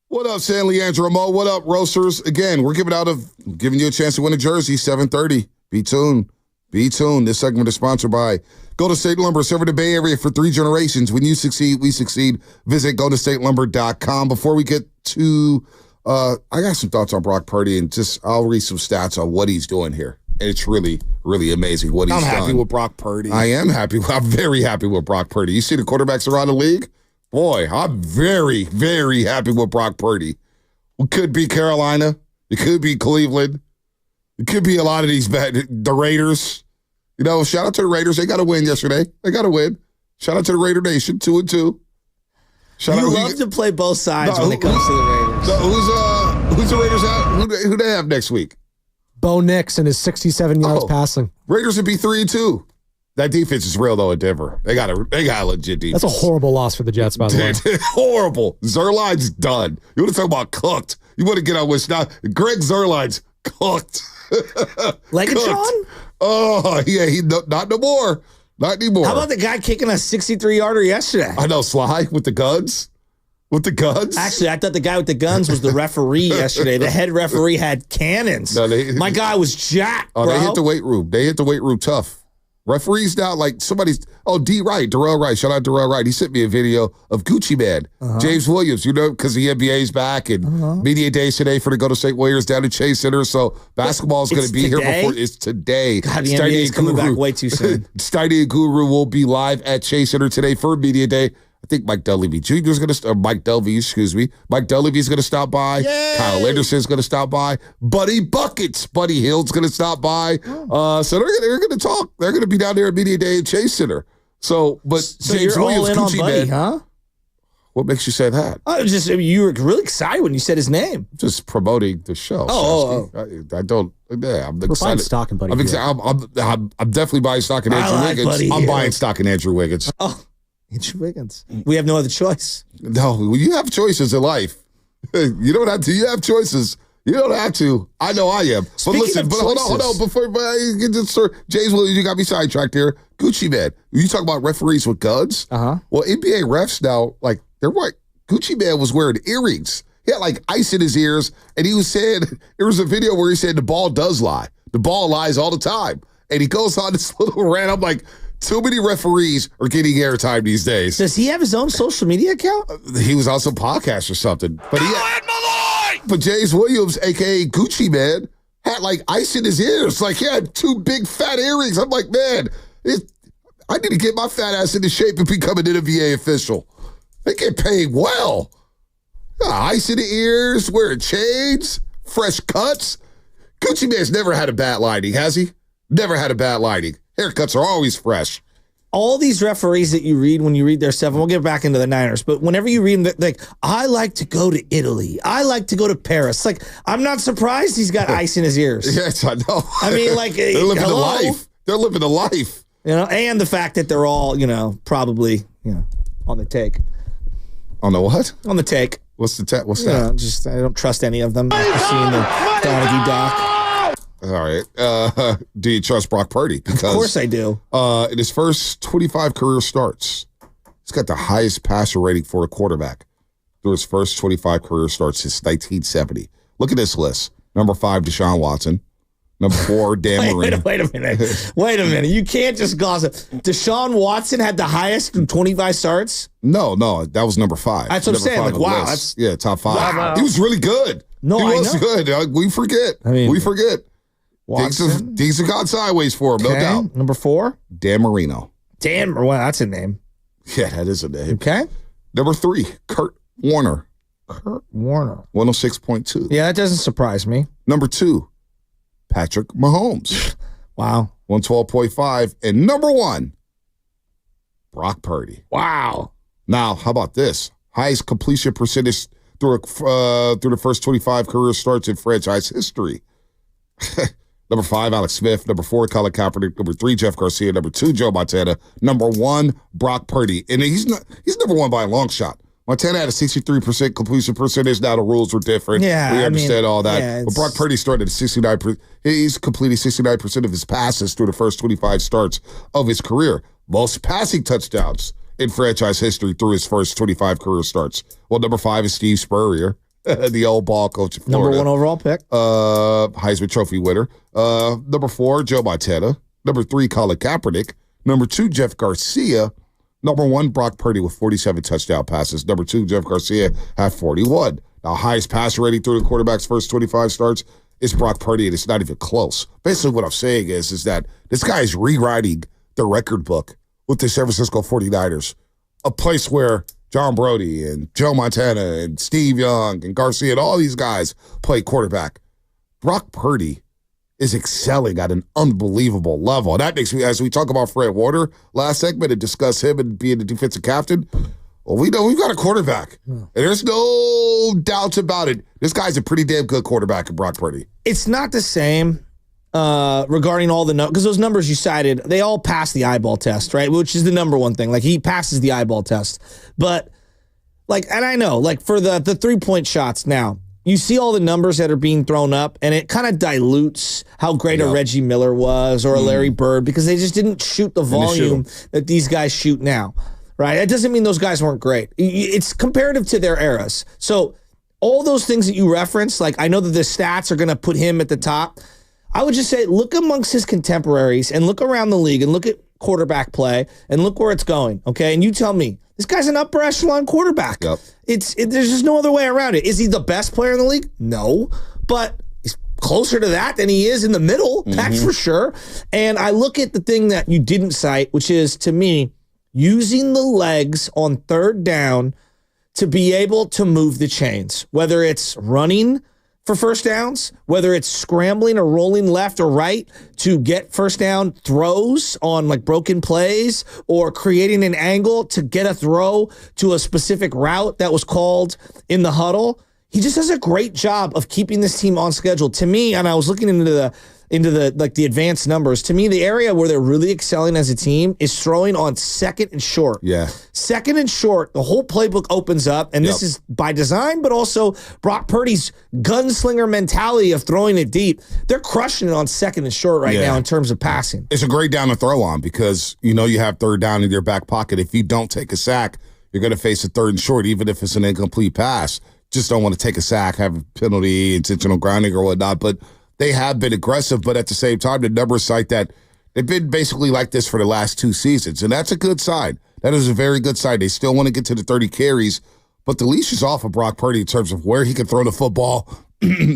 What up, San Leandro Mo? What up, Roasters? Again, we're giving you a chance to win a jersey, 7:30. Be tuned. Be tuned. This segment is sponsored by Golden State Lumber, serving the Bay Area for 3 generations. When you succeed, we succeed. Visit goldenstatelumber.com. Before we get to, I got some thoughts on Brock Purdy, and I'll read some stats on what he's doing here. And it's really, really amazing what he's done. I'm happy with Brock Purdy. I am happy. I'm very happy with Brock Purdy. You see the quarterbacks around the league? Boy, I'm very, very happy with Brock Purdy. It could be Carolina. It could be Cleveland. It could be a lot of these the Raiders. You know, shout out to the Raiders. They got to win yesterday. They got to win. Shout out to the Raider Nation, 2-2. You love to play both sides when it comes to the Raiders. Who's the Raiders out? Who they have next week? Bo Nix and his 67 yards passing. Raiders would be 3-2. That defense is real, though, at Denver. They got a legit defense. That's a horrible loss for the Jets, by the way. Horrible. Zerline's done. You want to talk about cooked? You want to get on with now? Greg Zerline's cooked. Legatron? Oh, yeah, not no more. Not anymore. How about the guy kicking a 63-yarder yesterday? I know, Sly with the guns. With the guns? Actually, I thought the guy with the guns was the referee yesterday. The head referee had cannons. No, my guy was jacked, bro. They hit the weight room. They hit the weight room tough. Referees now, like somebody's, Darrell Wright. Shout out Darrell Wright. He sent me a video of Gucci Man, James Williams, because the NBA's back and media days today for the Golden State Warriors down at Chase Center. So basketball is going to be here before it's today. God, the NBA's coming back way too soon. Steiny and Guru will be live at Chase Center today for media day. I think Mike Dunleavy Jr. is going to, Mike Dunleavy, excuse me. Mike Dunleavy is going to stop by. Yay! Kyle Anderson is going to stop by. Buddy Hill's going to stop by. So they're going to talk. They're going to be down there at media day at Chase Center. So James Williams, Gucci Man, huh? What makes you say that? You were really excited when you said his name. Just promoting the show. I don't. Yeah, I'm excited. We're buying stock in Buddy. I'm definitely buying stock in Andrew Wiggins. I'm buying stock in Andrew Wiggins. Oh. Andrew Wiggins. We have no other choice. No, you have choices in life. You don't have to. You have choices. You don't have to. I know I am. Speaking but listen, hold on. Before I get to start, James Williams, you got me sidetracked here. Gucci Man. You talk about referees with guns. Well, NBA refs now, like, they're right. Gucci Man was wearing earrings. He had like ice in his ears, and he was saying, there was a video where he said the ball does lie. The ball lies all the time. And he goes on this little rant. I'm like, too many referees are getting airtime these days. Does he have his own social media account? He was on some podcast or something. But James Williams, a.k.a. Gucci Man, had like ice in his ears. Like he had 2 big fat earrings. I'm like, man, I need to get my fat ass into shape and become an NBA official. They get paid well. Ice in the ears, wearing chains, fresh cuts. Gucci Man's never had a bad lighting, has he? Never had a bad lighting. Haircuts are always fresh. All these referees that you read when you read their stuff, and we'll get back into the Niners, but whenever you read them, like, I like to go to Italy. I like to go to Paris. Like, I'm not surprised he's got ice in his ears. Yes, I know. I mean, like, they're living the life. They're living the life. You know, and the fact that they're all, probably, on the take. On the what? On the take. What's the take? What's that? I don't trust any of them. I've seen the Donaghy doc. All right. Do you trust Brock Purdy? Because, of course I do. In his first 25 career starts, he's got the highest passer rating for a quarterback through his first 25 career starts since 1970. Look at this list. Number 5, Deshaun Watson. Number 4, Dan Marino. Wait a minute. You can't just gossip. Deshaun Watson had the highest in 25 starts? No. That was number 5. That's what I'm saying. Like, wow. Top 5. Wow. He was really good. No, he was good. We forget. We forget. Watson. Things have gone sideways for him, no doubt. Number 4? Dan Marino. Well, that's a name. Yeah, that is a name. Okay. Number 3, Kurt Warner. 106.2. Yeah, that doesn't surprise me. Number 2, Patrick Mahomes. Wow. 112.5. And number 1, Brock Purdy. Wow. Now, how about this? Highest completion percentage through the first 25 career starts in franchise history. Number 5, Alex Smith. Number 4, Colin Kaepernick. Number 3, Jeff Garcia. Number 2, Joe Montana. Number 1, Brock Purdy. And he's number 1 by a long shot. Montana had a 63% completion percentage. Now the rules were different. Yeah, we understand all that. yeah, but Brock Purdy started at 69%. He's completing 69% of his passes through the first 25 starts of his career. Most passing touchdowns in franchise history through his first 25 career starts. Well, number 5 is Steve Spurrier, the old ball coach of Florida. Number 1 overall pick. Heisman Trophy winner. Number 4, Joe Montana. Number 3, Colin Kaepernick. Number 2, Jeff Garcia. Number 1, Brock Purdy with 47 touchdown passes. Number 2, Jeff Garcia had 41. Now, highest passer rating through the quarterback's first 25 starts is Brock Purdy, and it's not even close. Basically, what I'm saying is that this guy is rewriting the record book with the San Francisco 49ers, a place where John Brody and Joe Montana and Steve Young and Garcia and all these guys play quarterback. Brock Purdy is excelling at an unbelievable level. And that makes me, as we talk about Fred Warner last segment and discuss him and being the defensive captain, well, we know we've got a quarterback. And there's no doubts about it. This guy's a pretty damn good quarterback in Brock Purdy. It's not the same regarding all the numbers, because those numbers you cited, they all pass the eyeball test, right? Which is the number one thing. Like, he passes the eyeball test. But, like, and I know, like, for the 3-point shots now, you see all the numbers that are being thrown up, and it kind of dilutes how great a Reggie Miller was or a Larry Bird, because they just didn't shoot the volume that these guys shoot now, right? It doesn't mean those guys weren't great. It's comparative to their eras. So all those things that you referenced, like, I know that the stats are going to put him at the top. I would just say look amongst his contemporaries and look around the league and look at quarterback play and look where it's going, okay? And you tell me, this guy's an upper echelon quarterback. Yep. There's just no other way around it. Is he the best player in the league? No. But he's closer to that than he is in the middle. That's for sure. And I look at the thing that you didn't cite, which is, to me, using the legs on third down to be able to move the chains, whether it's running for first downs, whether it's scrambling or rolling left or right to get first down throws on like broken plays, or creating an angle to get a throw to a specific route that was called in the huddle. He just does a great job of keeping this team on schedule. To me, and I was looking into the advanced numbers, to me, the area where they're really excelling as a team is throwing on second and short. Yeah. Second and short, the whole playbook opens up, and this is by design, but also Brock Purdy's gunslinger mentality of throwing it deep. They're crushing it on second and short right now in terms of passing. It's a great down to throw on, because you know you have third down in your back pocket. If you don't take a sack, you're going to face a third and short, even if it's an incomplete pass. Just don't want to take a sack, have a penalty, intentional grounding or whatnot, but they have been aggressive, but at the same time, the numbers cite that they've been basically like this for the last 2 seasons, and that's a good sign. That is a very good sign. They still want to get to the 30 carries, but the leash is off of Brock Purdy in terms of where he can throw the football,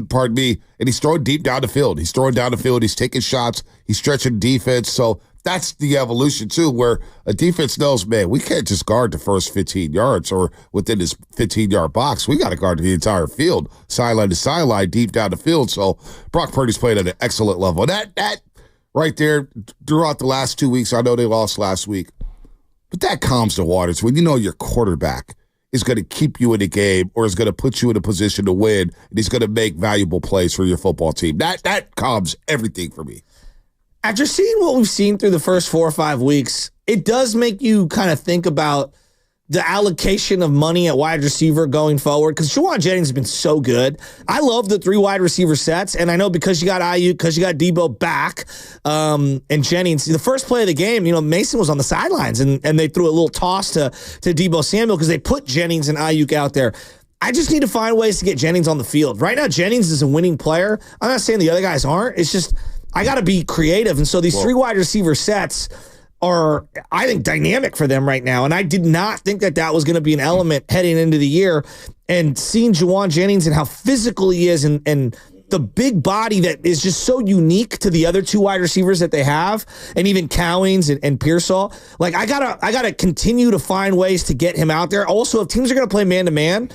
pardon me, and he's throwing deep down the field. He's throwing down the field. He's taking shots. He's stretching defense, so that's the evolution, too, where a defense knows, man, we can't just guard the first 15 yards or within this 15-yard box. We got to guard the entire field, sideline to sideline, deep down the field. So Brock Purdy's played at an excellent level. That right there, throughout the last 2 weeks, I know they lost last week, but that calms the waters when you know your quarterback is going to keep you in the game or is going to put you in a position to win, and he's going to make valuable plays for your football team. That calms everything for me. After seeing what we've seen through the first 4 or 5 weeks, it does make you kind of think about the allocation of money at wide receiver going forward, because Juwan Jennings has been so good. I love the 3 wide receiver sets, and I know because you got Ayuk, because you got Debo back, and Jennings, the first play of the game, you know, Mason was on the sidelines, and they threw a little toss to Debo Samuel because they put Jennings and Ayuk out there. I just need to find ways to get Jennings on the field. Right now, Jennings is a winning player. I'm not saying the other guys aren't. It's just I got to be creative. And so these 3 wide receiver sets are, I think, dynamic for them right now. And I did not think that was going to be an element heading into the year. And seeing Juwan Jennings and how physical he is, and the big body that is just so unique to the other 2 wide receivers that they have, and even Cowings and Pearsall. Like, I gotta continue to find ways to get him out there. Also, if teams are going to play man-to-man,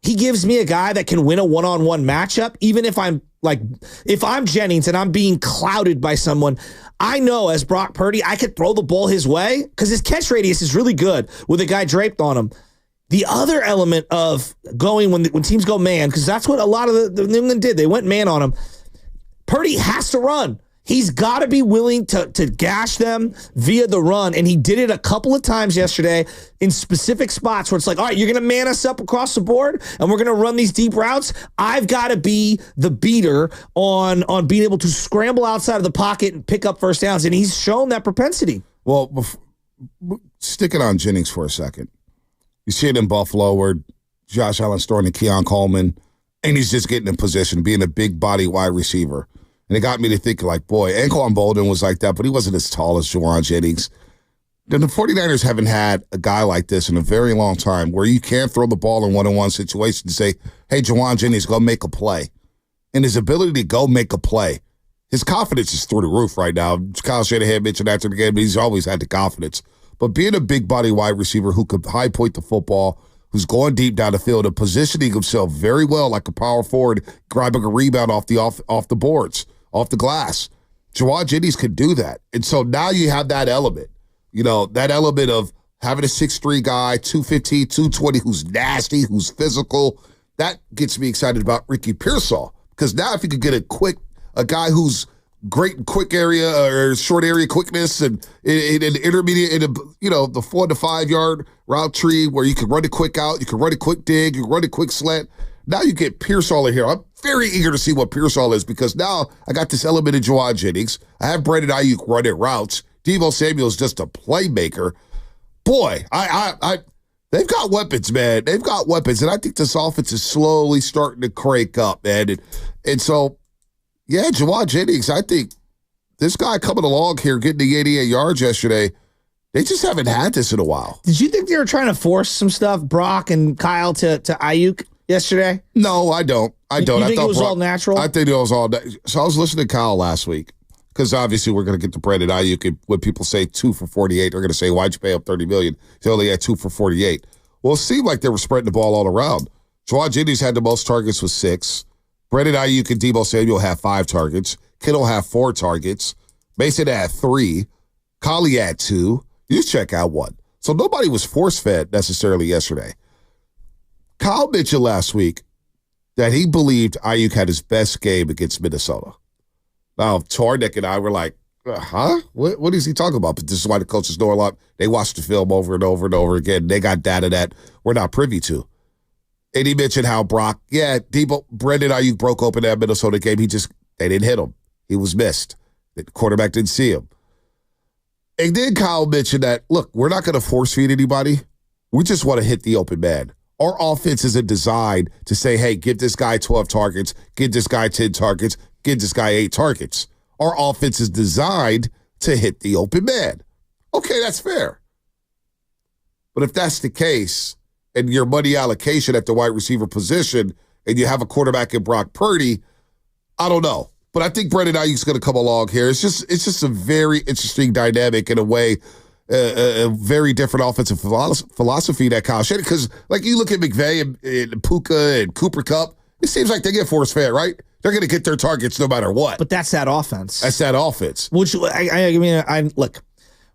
he gives me a guy that can win a one-on-one matchup, even if I'm Jennings and I'm being clouded by someone. I know as Brock Purdy, I could throw the ball his way because his catch radius is really good with a guy draped on him. The other element of going when teams go man, because that's what a lot of the New England did. They went man on him. Purdy has to run. He's got to be willing to gash them via the run, and he did it a couple of times yesterday in specific spots where it's like, all right, you're going to man us up across the board, and we're going to run these deep routes. I've got to be the beater on being able to scramble outside of the pocket and pick up first downs, and he's shown that propensity. Well, stick it on Jennings for a second. You see it in Buffalo where Josh Allen's throwing to Keon Coleman, and he's just getting in position, being a big body wide receiver. And it got me to think, like, boy, Anquan Bolden was like that, but he wasn't as tall as Juwan Jennings. Then the 49ers haven't had a guy like this in a very long time where you can't throw the ball in one-on-one situations and say, hey, Juwan Jennings, go make a play. And his ability to go make a play, his confidence is through the roof right now. Kyle Shanahan mentioned after the game, he's always had the confidence. But being a big body wide receiver who could high point the football, who's going deep down the field and positioning himself very well like a power forward, grabbing a rebound off the boards, off the glass. Juwan Jennings could do that. And so now you have that element. You know, that element of having a 6'3 guy, 215, 220, who's nasty, who's physical. That gets me excited about Ricky Pearsall. Because now if you could get a guy who's great in quick area or short area quickness and in intermediate, the 4 to 5 yard route tree where you can run a quick out, you can run a quick dig, you can run a quick slant. Now you get Pearsall in here. I'm very eager to see what Pearsall is because now I got this element of Juwan Jennings. I have Brandon Ayuk running routes. Deebo Samuel's just a playmaker. Boy, they've got weapons, man. They've got weapons, and I think this offense is slowly starting to crank up, man. And so, yeah, Juwan Jennings, I think this guy coming along here, getting the 88 yards yesterday, they just haven't had this in a while. Did you think they were trying to force some stuff, Brock and Kyle, to Ayuk yesterday? No, I don't. I thought it was all natural? I think it was all natural. So I was listening to Kyle last week because obviously we're going to get to Brandon Ayuk. And when people say 2 for 48, they're going to say, why'd you pay up $30 million? He only had 2 for 48. Well, it seemed like they were spreading the ball all around. Juwan Jennings had the most targets with 6. Brandon Ayuk and Deebo Samuel have 5 targets. Kittle have 4 targets. Mason had 3. Collie had 2. You check out 1. So nobody was force-fed necessarily yesterday. Kyle mentioned last week that he believed Ayuk had his best game against Minnesota. Now, Tornick and I were like, huh? What is he talking about? But this is why the coaches know a lot. They watched the film over and over and over again. They got data that we're not privy to. And he mentioned how Brandon Ayuk broke open that Minnesota game. They didn't hit him. He was missed. The quarterback didn't see him. And then Kyle mentioned that, look, we're not going to force feed anybody. We just want to hit the open man. Our offense isn't designed to say, hey, give this guy 12 targets, give this guy 10 targets, give this guy 8 targets. Our offense is designed to hit the open man. Okay, that's fair. But if that's the case, and your money allocation at the wide receiver position, and you have a quarterback in Brock Purdy, I don't know. But I think Brandon Ayuk's going to come along here. It's just a very interesting dynamic in a way, a very different offensive philosophy that Kyle Shanahan. Because like you look at McVay and Puka and Cooper Kupp, it seems like they get force-fed, right? They're going to get their targets no matter what. But that's that offense. That's that offense. Which I mean, look.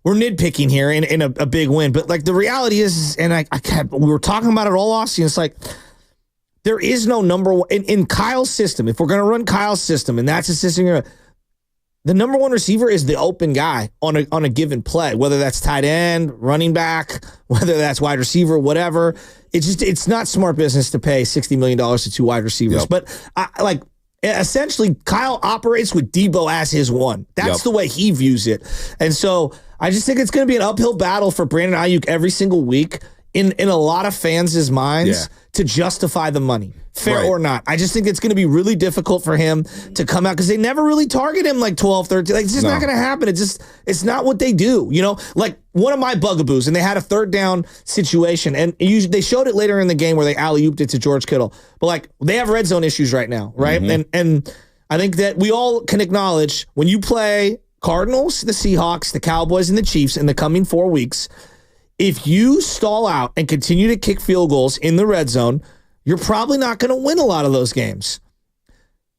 We're nitpicking here in a big win, but like the reality is, and we were talking about it all off season. It's like there is no number one in Kyle's system. If we're going to run Kyle's system, and that's a system, the number one receiver is the open guy on a given play, whether that's tight end, running back, whether that's wide receiver, whatever. It's not smart business to pay $60 million to 2 wide receivers, but essentially Kyle operates with Deebo as his one. That's the way he views it, and so. I just think it's going to be an uphill battle for Brandon Ayuk every single week in a lot of fans' minds to justify the money, fair or not. I just think it's going to be really difficult for him to come out because they never really target him like 12, 13. Like, it's just not going to happen. It's not what they do. You know, like one of my bugaboos, and they had a 3rd down situation, and they showed it later in the game where they alley-ooped it to George Kittle. But like they have red zone issues right now, right? Mm-hmm. And I think that we all can acknowledge when you play Cardinals, the Seahawks, the Cowboys, and the Chiefs in the coming 4 weeks, if you stall out and continue to kick field goals in the red zone, you're probably not going to win a lot of those games.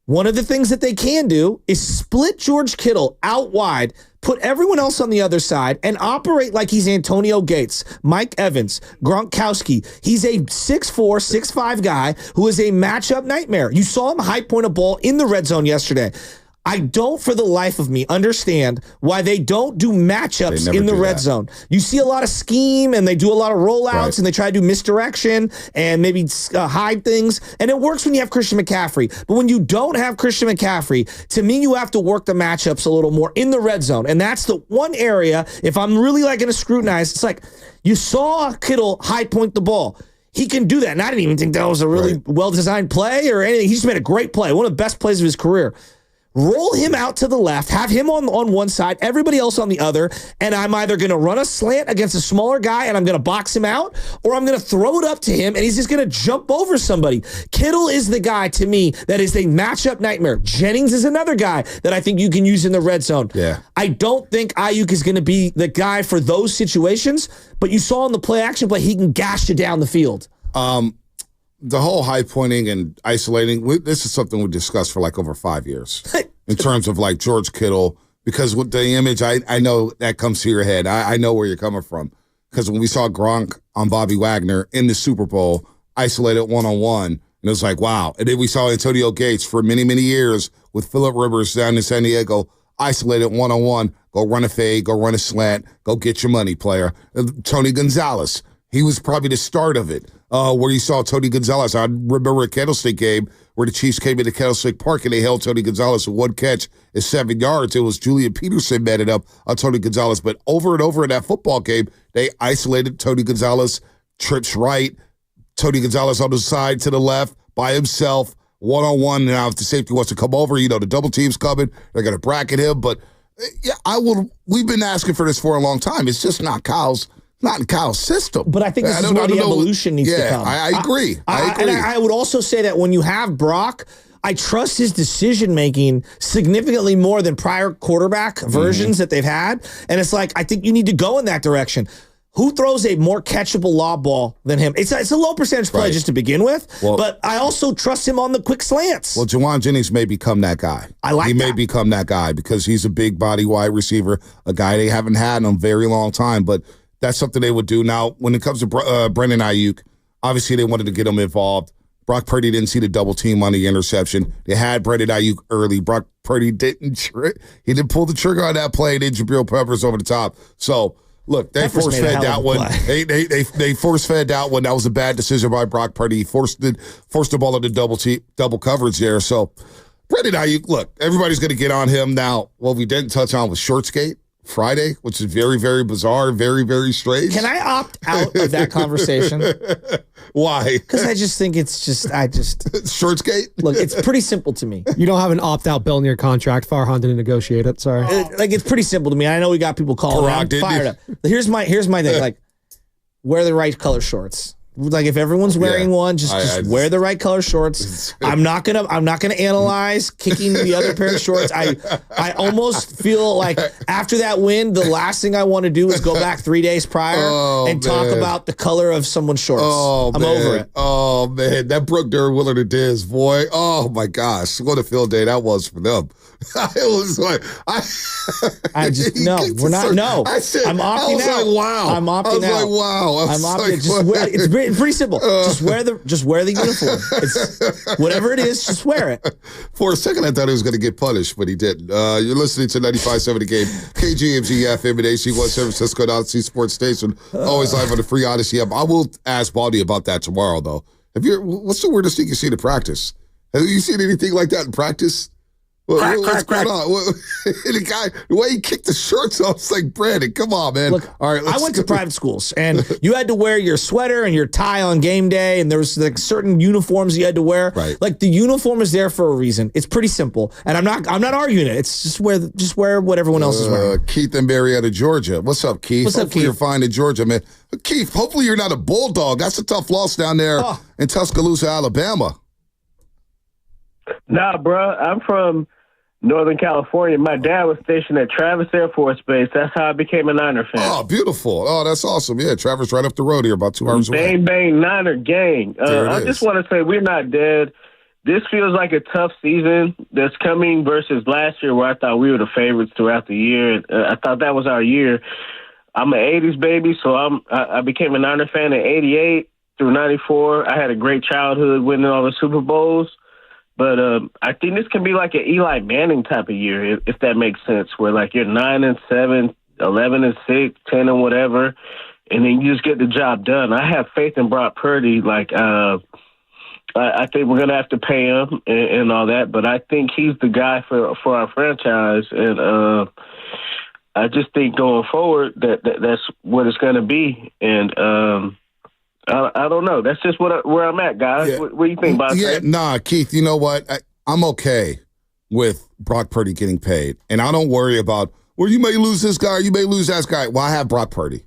One of the things that they can do is split George Kittle out wide, put everyone else on the other side, and operate like he's Antonio Gates, Mike Evans, Gronkowski. He's a 6'4", 6'5" guy who is a matchup nightmare. You saw him high point a ball in the red zone yesterday. I don't, for the life of me, understand why they don't do matchups in the red zone. You see a lot of scheme, and they do a lot of rollouts, and they try to do misdirection and maybe hide things, and it works when you have Christian McCaffrey. But when you don't have Christian McCaffrey, to me, you have to work the matchups a little more in the red zone, and that's the one area, if I'm really going to scrutinize, it's like you saw Kittle high point the ball. He can do that, and I didn't even think that was a really well-designed play or anything. He just made a great play, one of the best plays of his career. Roll him out to the left, have him on one side, everybody else on the other, and I'm either going to run a slant against a smaller guy and I'm going to box him out, or I'm going to throw it up to him and he's just going to jump over somebody. Kittle is the guy, to me, that is a matchup nightmare. Jennings is another guy that I think you can use in the red zone. Yeah. I don't think Ayuk is going to be the guy for those situations, but you saw in the play-action play, he can gash you down the field. The whole high pointing and isolating, this is something we discussed for like over 5 years in terms of like George Kittle, because with the image, I know that comes to your head. I know where you're coming from, because when we saw Gronk on Bobby Wagner in the Super Bowl, isolated one-on-one, and it was like, wow. And then we saw Antonio Gates for many, many years with Phillip Rivers down in San Diego, isolated one-on-one, go run a fade, go run a slant, go get your money, player. Tony Gonzalez, he was probably the start of it. Where you saw Tony Gonzalez. I remember a Candlestick game where the Chiefs came into Candlestick Park and they held Tony Gonzalez with one catch at 7 yards. It was Julian Peterson matted up on Tony Gonzalez. But over and over in that football game, they isolated Tony Gonzalez, trips right, Tony Gonzalez on the side to the left by himself, one-on-one. Now, if the safety wants to come over, the double team's coming. They're going to bracket him. But, yeah, we've been asking for this for a long time. It's just not in Kyle's system. But I think this is where the evolution needs to come. I agree. I agree. And I would also say that when you have Brock, I trust his decision-making significantly more than prior quarterback versions that they've had. And it's like, I think you need to go in that direction. Who throws a more catchable lob ball than him? It's a low percentage play just to begin with, but I also trust him on the quick slants. Well, Jawan Jennings may become that guy. He may become that guy because he's a big body wide receiver, a guy they haven't had in a very long time, but that's something they would do. Now, when it comes to Brandon Ayuk, obviously they wanted to get him involved. Brock Purdy didn't see the double team on the interception. They had Brandon Ayuk early. Brock Purdy didn't pull the trigger on that play. Then Jabril Peppers over the top. So, look, they force-fed that one. They force-fed that one. That was a bad decision by Brock Purdy. He forced the ball into double coverage there. So, Brandon Ayuk, look, everybody's going to get on him now. What we didn't touch on was short skate Friday, which is very, very bizarre, very, very strange. Can I opt out of that conversation? Why? Because I just think short skate? Look, it's pretty simple to me. You don't have an opt-out bill in your contract. Farhan didn't negotiate it. Sorry. It's pretty simple to me. I know we got people calling. I'm fired up. Here's my thing. Like, wear the right color shorts. Like, if everyone's wearing one, just wear the right color shorts. I'm not gonna analyze kicking the other pair of shorts. I almost feel like after that win, the last thing I want to do is go back 3 days prior and talk about the color of someone's shorts. I'm over it. Oh man, that Brooke Durr-Willard and Diz, boy. Oh my gosh, what a field day that was for them. It was like we're not. No, I said, I'm opting out. Like, wow. I'm opting out. I was like, wow. I'm opting. It's pretty simple. Just wear the uniform. It's whatever it is. Just wear it. For a second, I thought he was going to get punished, but he didn't. You're listening to 95.7 The Game, KGMG FM and AC1 San Francisco Odyssey Sports Station. Always live on the free Odyssey app. I will ask Baldy about that tomorrow, though. What's the weirdest thing you've seen in practice? Have you seen anything like that in practice? What's going on? The way he kicked the shorts off, it's like, Brandon, come on, man. Look, all right, I went to private schools, and you had to wear your sweater and your tie on game day, and there was like certain uniforms you had to wear. Right. Like, the uniform is there for a reason. It's pretty simple, and I'm not arguing it. It's just wear what everyone else is wearing. Keith and Barry out of Georgia. What's up, Keith? Hopefully you're fine in Georgia, man. Keith, hopefully you're not a Bulldog. That's a tough loss down there in Tuscaloosa, Alabama. Nah, bro. I'm from Northern California. My dad was stationed at Travis Air Force Base. That's how I became a Niner fan. Oh, beautiful. Oh, that's awesome. Yeah, Travis right up the road here, about 2 hours away. Bang, bang, Niner gang. I just want to say we're not dead. This feels like a tough season that's coming versus last year where I thought we were the favorites throughout the year. I thought that was our year. I'm an 80s baby, so I became a Niner fan in 88 through 94. I had a great childhood winning all the Super Bowls. But I think this can be like an Eli Manning type of year, if that makes sense, where like you're 9-7, 11-6, 10 and whatever, and then you just get the job done. I have faith in Brock Purdy. Like, I think we're going to have to pay him and all that, but I think he's the guy for our franchise. And I just think going forward that's what it's going to be. And I don't know. That's just where I'm at, guys. Yeah. What do you think, Bob? Yeah, nah, Keith, you know what? I'm okay with Brock Purdy getting paid. And I don't worry about, well, you may lose this guy, or you may lose that guy. Well, I have Brock Purdy.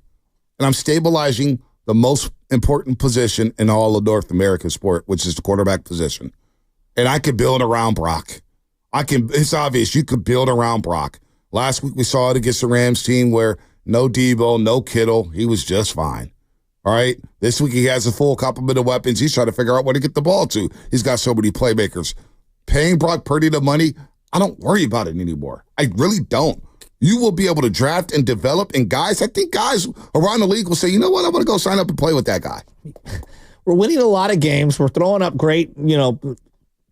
And I'm stabilizing the most important position in all of North American sport, which is the quarterback position. And I could build around Brock. It's obvious you could build around Brock. Last week we saw it against the Rams team where no Debo, no Kittle. He was just fine. All right? This week he has a full complement of weapons. He's trying to figure out where to get the ball to. He's got so many playmakers. Paying Brock Purdy the money, I don't worry about it anymore. I really don't. You will be able to draft and develop, and guys, I think guys around the league will say, you know what, I'm going to go sign up and play with that guy. We're winning a lot of games. We're throwing up great,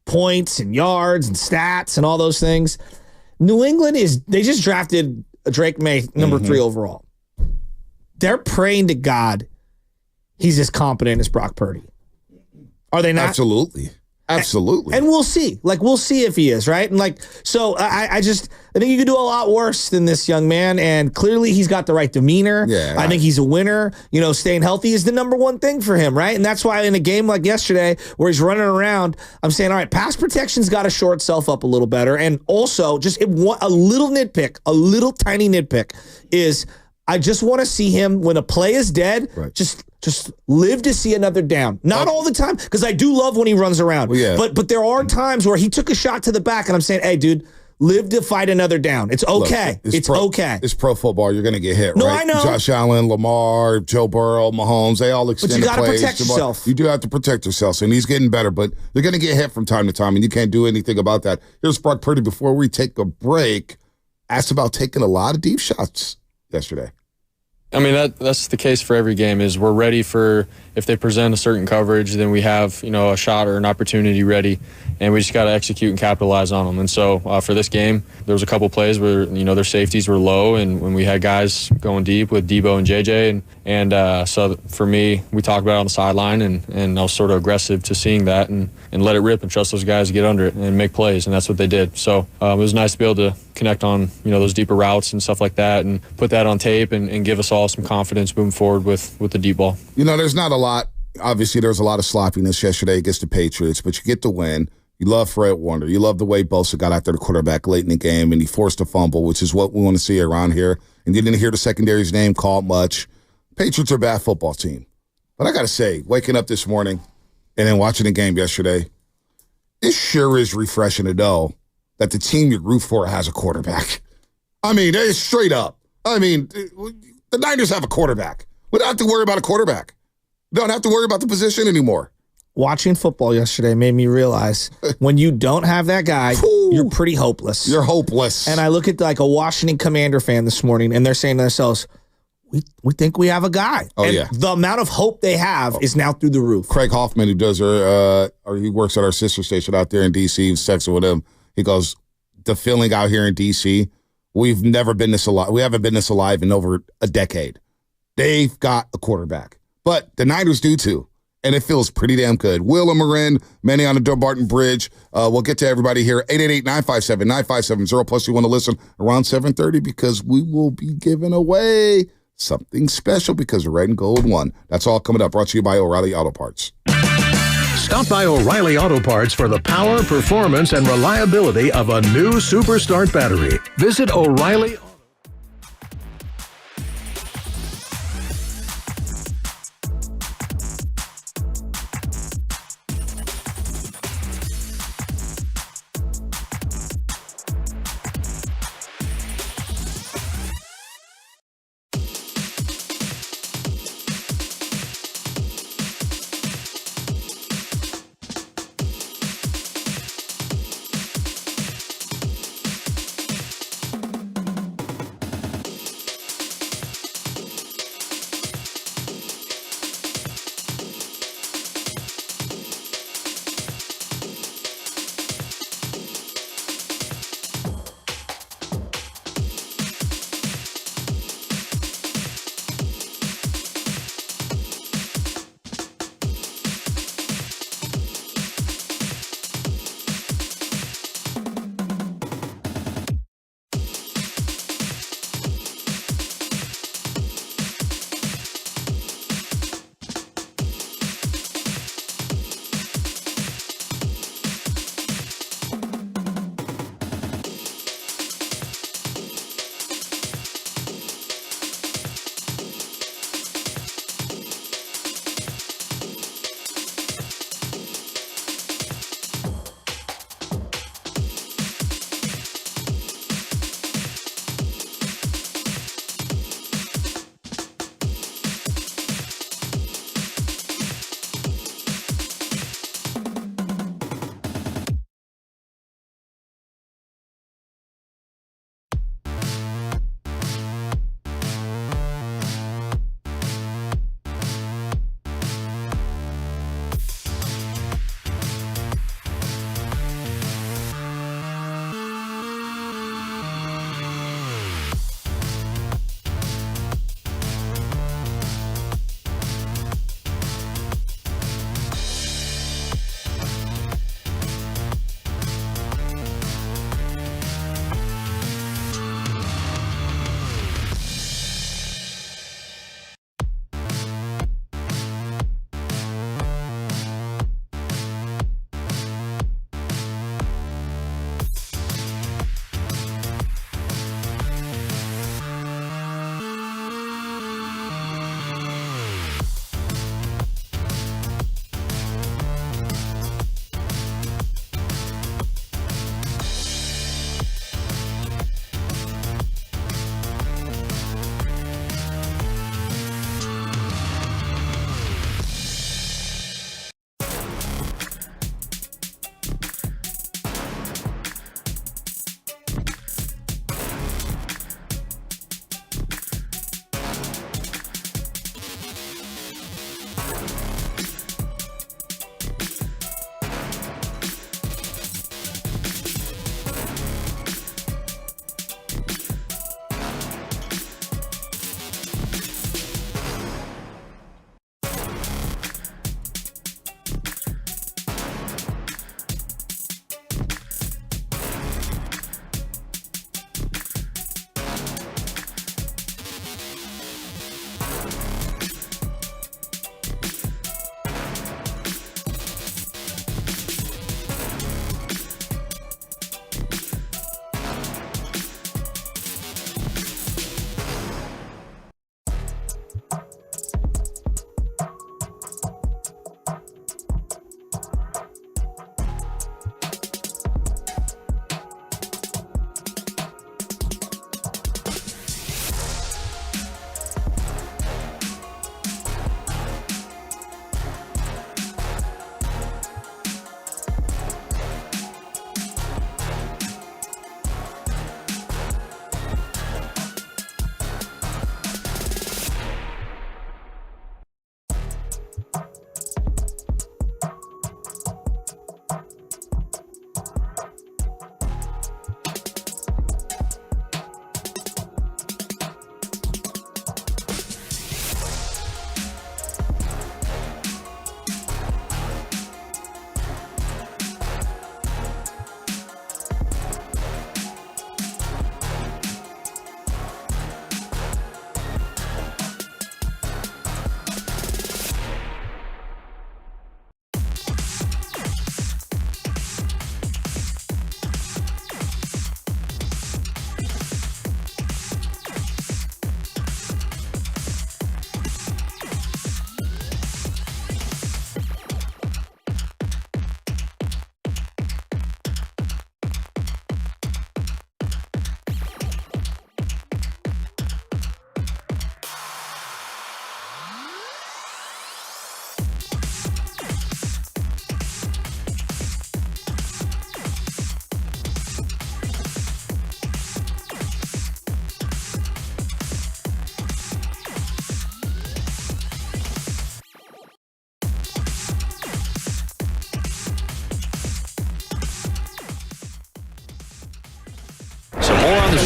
points and yards and stats and all those things. New England they just drafted Drake May, number 3 overall. They're praying to God he's as competent as Brock Purdy. Are they not? Absolutely. And we'll see. We'll see if he is, right? And I think you could do a lot worse than this young man, and clearly he's got the right demeanor. Yeah. I think he's a winner. Staying healthy is the number one thing for him, right? And that's why in a game like yesterday where he's running around, I'm saying, all right, pass protection's got to shore itself up a little better. And also, just a little nitpick, a little tiny nitpick is I just want to see him when a play is dead, right. just live to see another down. Not all the time, because I do love when he runs around. Well, yeah. But there are times where he took a shot to the back, and I'm saying, hey, dude, live to fight another down. It's okay. Look, it's okay. It's pro football. You're going to get hit, No, right? I know. Josh Allen, Lamar, Joe Burrow, Mahomes, they all extend But you got to plays. protect yourself. You do have to protect yourself, and he's getting better, but you're going to get hit from time to time, and you can't do anything about that. Here's Brock Purdy before we take a break, asked about taking a lot of deep shots yesterday. I mean, that's the case for every game is we're ready for if they present a certain coverage, then we have, a shot or an opportunity ready, and we just got to execute and capitalize on them. And so for this game, there was a couple plays where, their safeties were low, and when we had guys going deep with Debo and JJ, and so for me, we talked about it on the sideline, and I was sort of aggressive to seeing that and let it rip and trust those guys to get under it and make plays, and that's what they did. So it was nice to be able to connect on, those deeper routes and stuff like that and put that on tape and give us all some confidence moving forward with the deep ball. There's not a lot. Obviously, there's a lot of sloppiness yesterday against the Patriots, but you get the win. You love Fred Warner. You love the way Bosa got after the quarterback late in the game, and he forced a fumble, which is what we want to see around here. And you didn't hear the secondary's name called much. Patriots are a bad football team. But I got to say, waking up this morning and then watching the game yesterday, it sure is refreshing to know that the team you root for has a quarterback. I mean, it's straight up. I mean, the Niners have a quarterback. We don't have to worry about a quarterback. We don't have to worry about the position anymore. Watching football yesterday made me realize when you don't have that guy, you're pretty hopeless. You're hopeless. And I look at a Washington Commander fan this morning, and they're saying to themselves, we think we have a guy. Oh, and yeah. The amount of hope they have is now through the roof. Craig Hoffman, who does or he works at our sister station out there in D.C., was texting with him. He goes, the feeling out here in D.C., we've never been this alive. We haven't been this alive in over a decade. They've got a quarterback. But the Niners do too, and it feels pretty damn good. Will and Marin, Manny on the Dumbarton Bridge. We'll get to everybody here. 888-957-9570. Plus, you want to listen around 7:30 because we will be giving away something special because Red and Gold won. That's all coming up. Brought to you by O'Reilly Auto Parts. Stop by O'Reilly Auto Parts for the power, performance, and reliability of a new Superstart battery. Visit O'Reilly.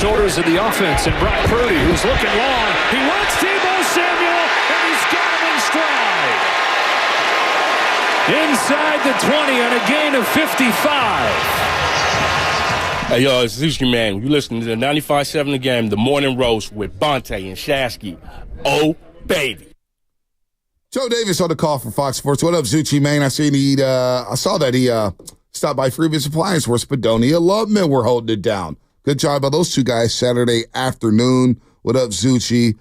shoulders of the offense, and Brock Purdy, who's looking long. He wants Deebo Samuel, and he's got him in stride. Inside the 20 on a gain of 55. Hey, yo, it's Zuchi, man. You listening to the 95.7 The Game, the Morning Roast with Bonte and Shasky. Oh, baby. Joe Davis on the call for Fox Sports. What up, Zuchi, man? I saw that he stopped by Freebies Appliance where Spadonia Loveman were holding it down. Good job by those two guys Saturday afternoon. What up, Zuchi?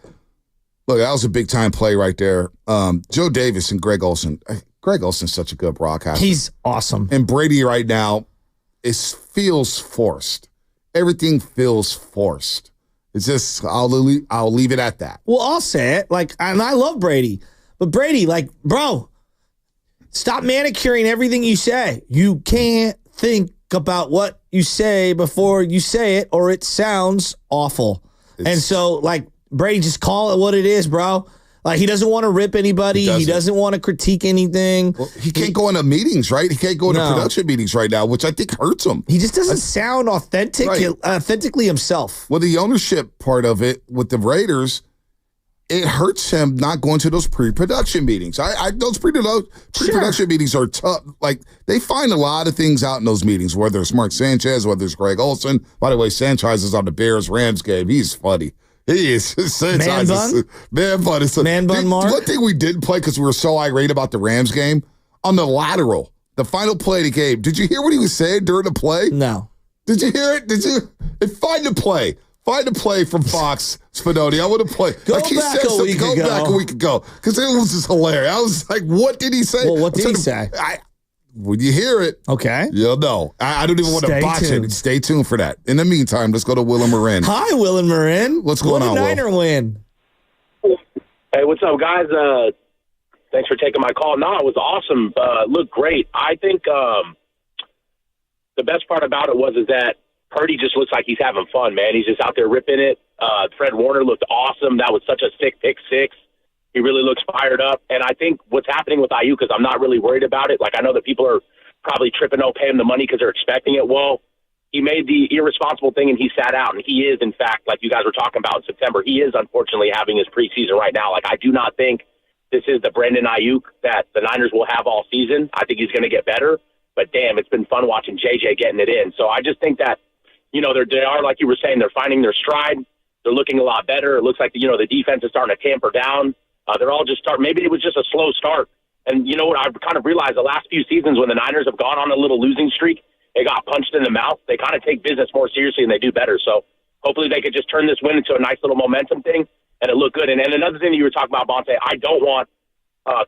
Look, that was a big-time play right there. Joe Davis and Greg Olsen. Greg Olsen's such a good broadcaster. He's awesome. And Brady right now, it feels forced. Everything feels forced. It's just, I'll leave it at that. Well, I'll say it. And I love Brady. But Brady, bro, stop manicuring everything you say. You can't think about what you say before you say it, or it sounds awful. And so, Brady, just call it what it is, bro. He doesn't want to rip anybody. He doesn't want to critique anything. Well, he can't go into meetings, right? He can't go into production meetings right now, which I think hurts him. He just doesn't sound authentically himself. Well, the ownership part of it with the Raiders, it hurts him not going to those pre-production meetings. Those pre-production meetings are tough. They find a lot of things out in those meetings, whether it's Mark Sanchez, whether it's Greg Olsen. By the way, Sanchez is on the Bears-Rams game. He's funny. He is. Man bun? Man bun. Man bun, Mark? One thing we didn't play because we were so irate about the Rams game, on the lateral, the final play of the game, did you hear what he was saying during the play? No. Did you hear it? Find the play. Find a play from Fox Spadoni. I want to play. Go back a week ago. Because it was just hilarious. I was like, what did he say? Well, what did he say? When you hear it, okay, you'll know. I don't even want to botch it. Stay tuned for that. In the meantime, let's go to Will and Marin. Hi, Will and Marin. What's going on, Will? Niner win. Hey, what's up, guys? Thanks for taking my call. No, it was awesome. Looked great. I think the best part about it is that Purdy just looks like he's having fun, man. He's just out there ripping it. Fred Warner looked awesome. That was such a sick pick six. He really looks fired up. And I think what's happening with Ayuk, because I'm not really worried about it. I know that people are probably tripping out, paying him the money because they're expecting it. Well, he made the irresponsible thing and he sat out. And he is, in fact, like you guys were talking about in September, he is unfortunately having his preseason right now. I do not think this is the Brandon Ayuk that the Niners will have all season. I think he's going to get better. But, damn, it's been fun watching JJ getting it in. So I just think that, they are, like you were saying, they're finding their stride. They're looking a lot better. It looks like, the defense is starting to tamper down. They're all just maybe it was just a slow start. And you know what? I've kind of realized the last few seasons when the Niners have gone on a little losing streak, they got punched in the mouth. They kind of take business more seriously and they do better. So hopefully they could just turn this win into a nice little momentum thing and it looked good. And another thing that you were talking about, Bonte, I don't want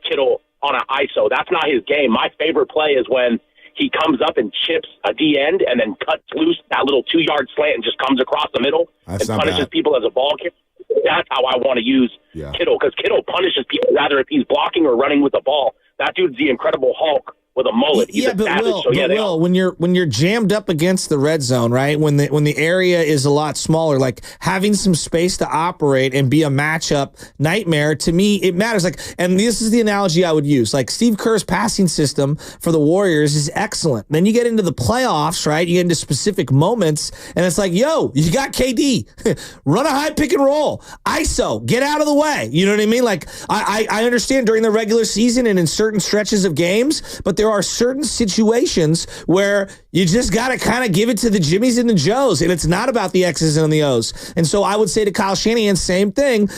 Kittle on an ISO. That's not his game. My favorite play is when he comes up and chips a D end and then cuts loose that little 2-yard slant and just comes across the middle and punishes people as a ball kicker. That's how I want to use Kittle, because Kittle punishes people rather if he's blocking or running with the ball. That dude's the Incredible Hulk with a mullet. He's a savage. Will, when you're jammed up against the red zone, right? When the area is a lot smaller, having some space to operate and be a matchup nightmare, to me it matters. And this is the analogy I would use. Steve Kerr's passing system for the Warriors is excellent. Then you get into the playoffs, right? You get into specific moments, and it's yo, you got KD, run a high pick and roll, ISO, get out of the way. You know what I mean? I understand during the regular season and in certain stretches of games, but there are certain situations where you just got to kind of give it to the Jimmies and the Joes, and it's not about the X's and the O's. And so I would say to Kyle Shanahan, same thing.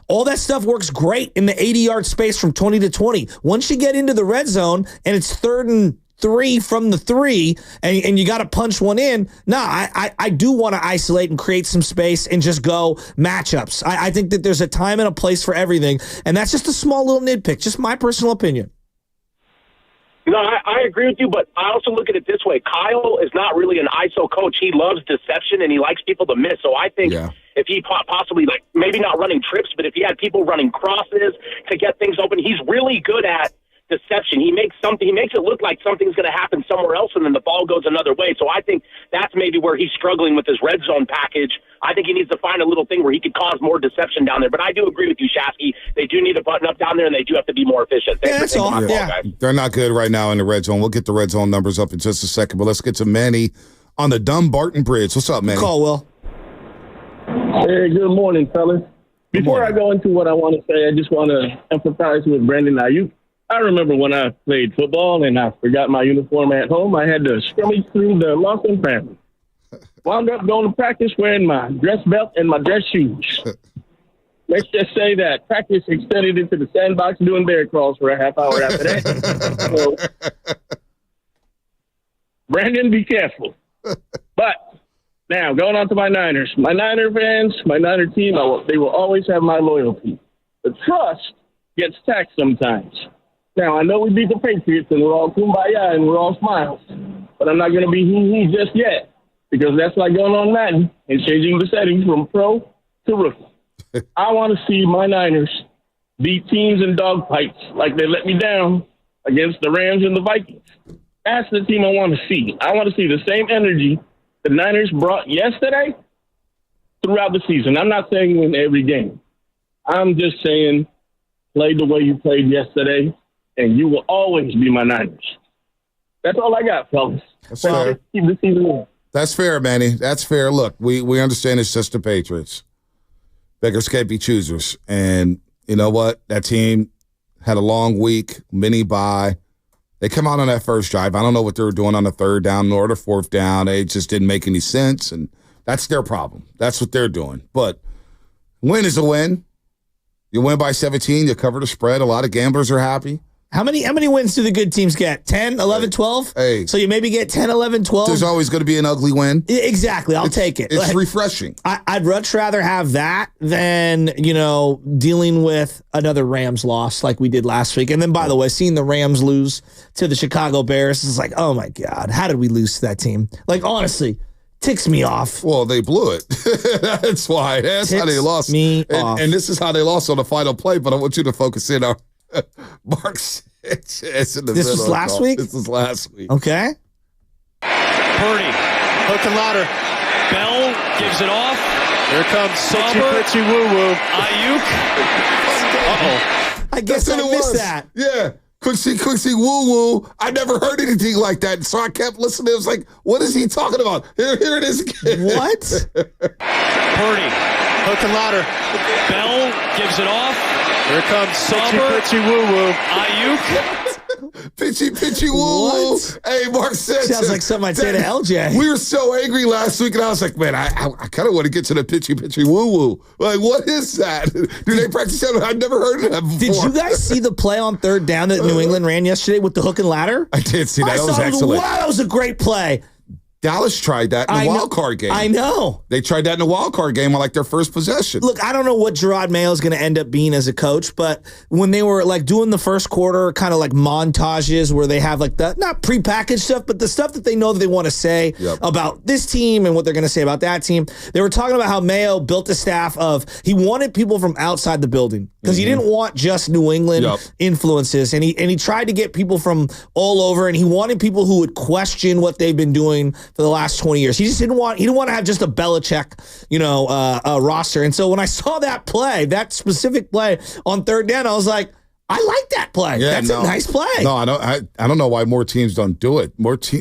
All that stuff works great in the 80-yard space from 20 to 20. Once you get into the red zone and it's 3rd and 3 from the 3 and you got to punch one in, I do want to isolate and create some space and just go matchups. I think that there's a time and a place for everything, and that's just a small little nitpick, just my personal opinion. No, I agree with you, but I also look at it this way. Kyle is not really an ISO coach. He loves deception, and he likes people to miss. So I think if he possibly, maybe not running trips, but if he had people running crosses to get things open, he's really good at deception. He makes it look like something's going to happen somewhere else, and then the ball goes another way. So I think that's maybe where he's struggling with his red zone package. I think he needs to find a little thing where he could cause more deception down there. But I do agree with you, Shasky. They do need to button up down there, and they do have to be more efficient. That's all. Guys. They're not good right now in the red zone. We'll get the red zone numbers up in just a second, but let's get to Manny on the Dumbarton Bridge. What's up, Manny? Call, Will. Hey, good morning, fellas. Before I go into what I want to say, I just want to empathize with Brandon Ayuk. I remember when I played football and I forgot my uniform at home. I had to scrummage through the Lawson family. Wound up going to practice wearing my dress belt and my dress shoes. Let's just say that practice extended into the sandbox doing bear crawls for a half hour after that. So, Brandon, be careful. But now, going on to my Niners. My Niner fans, my Niner team, they will always have my loyalty. The trust gets taxed sometimes. Now, I know we beat the Patriots and we're all kumbaya and we're all smiles, but I'm not going to be hee-hee just yet because that's like going on Madden and changing the settings from pro to rookie. I want to see my Niners beat teams in dogfights like they let me down against the Rams and the Vikings. That's the team I want to see. I want to see the same energy the Niners brought yesterday throughout the season. I'm not saying win every game. I'm just saying play the way you played yesterday, and you will always be my Niners. That's all I got, fellas. That's fair. Keep the season on. That's fair, Manny. That's fair. Look, we understand it's just the Patriots. Beggars can't be choosers. And you know what? That team had a long week, mini bye. They come out on that first drive. I don't know what they were doing on the third down nor the fourth down. It just didn't make any sense, and that's their problem. That's what they're doing. But win is a win. You win by 17. You cover the spread. A lot of gamblers are happy. How many wins do the good teams get? 10, 11, 12? Hey. So you maybe get 10, 11, 12? There's always going to be an ugly win. Exactly. I'll take it. It's refreshing. I'd much rather have that than, dealing with another Rams loss like we did last week. And then, by the way, seeing the Rams lose to the Chicago Bears is like, oh, my God, how did we lose to that team? Like, honestly, ticks me off. Well, they blew it. That's why. That's how they lost. Off. And this is how they lost on the final play, but I want you to focus in on Mark Sanchez in the This middle. was last week? This was last week. Okay. Purdy, hook and ladder. Bell gives it off. Here comes Somber. Pitchy woo-woo. Ayuk. Uh-oh. I guess I missed that. Yeah. Quixie, woo-woo. I never heard anything like that, so I kept listening. It was like, what is he talking about? Here it is again. What? Purdy, hook and ladder. Bell gives it off. Here comes Somber. Pitchy woo-woo. Ayuk. Pitchy woo-woo. What? Hey, Mark Sanchez. Sounds like something I'd say to LJ. We were so angry last week, and I was like, man, I kind of want to get to the pitchy woo-woo. Like, what is that? Do they practice that? I've never heard of that before. Did you guys see the play on third down that New England ran yesterday with the hook and ladder? I did see that. That was excellent. Wow, that was a great play. Dallas tried that in the wild card game. I know. They tried that in the wild card game on like their first possession. Look, I don't know what Gerard Mayo is going to end up being as a coach, but when they were like doing the first quarter kind of like montages where they have like the not prepackaged stuff, but the stuff that they know that they want to say about this team and what they're going to say about that team, they were talking about how Mayo built a staff of he wanted people from outside the building because he didn't want just New England influences, and he tried to get people from all over, and he wanted people who would question what they've been doing for the last 20 years. He just didn't want to have just a Belichick, roster. And so when I saw that play, that specific play on third down, I was like, I like that play. Yeah, That's a nice play. No, I don't know why more teams don't do it.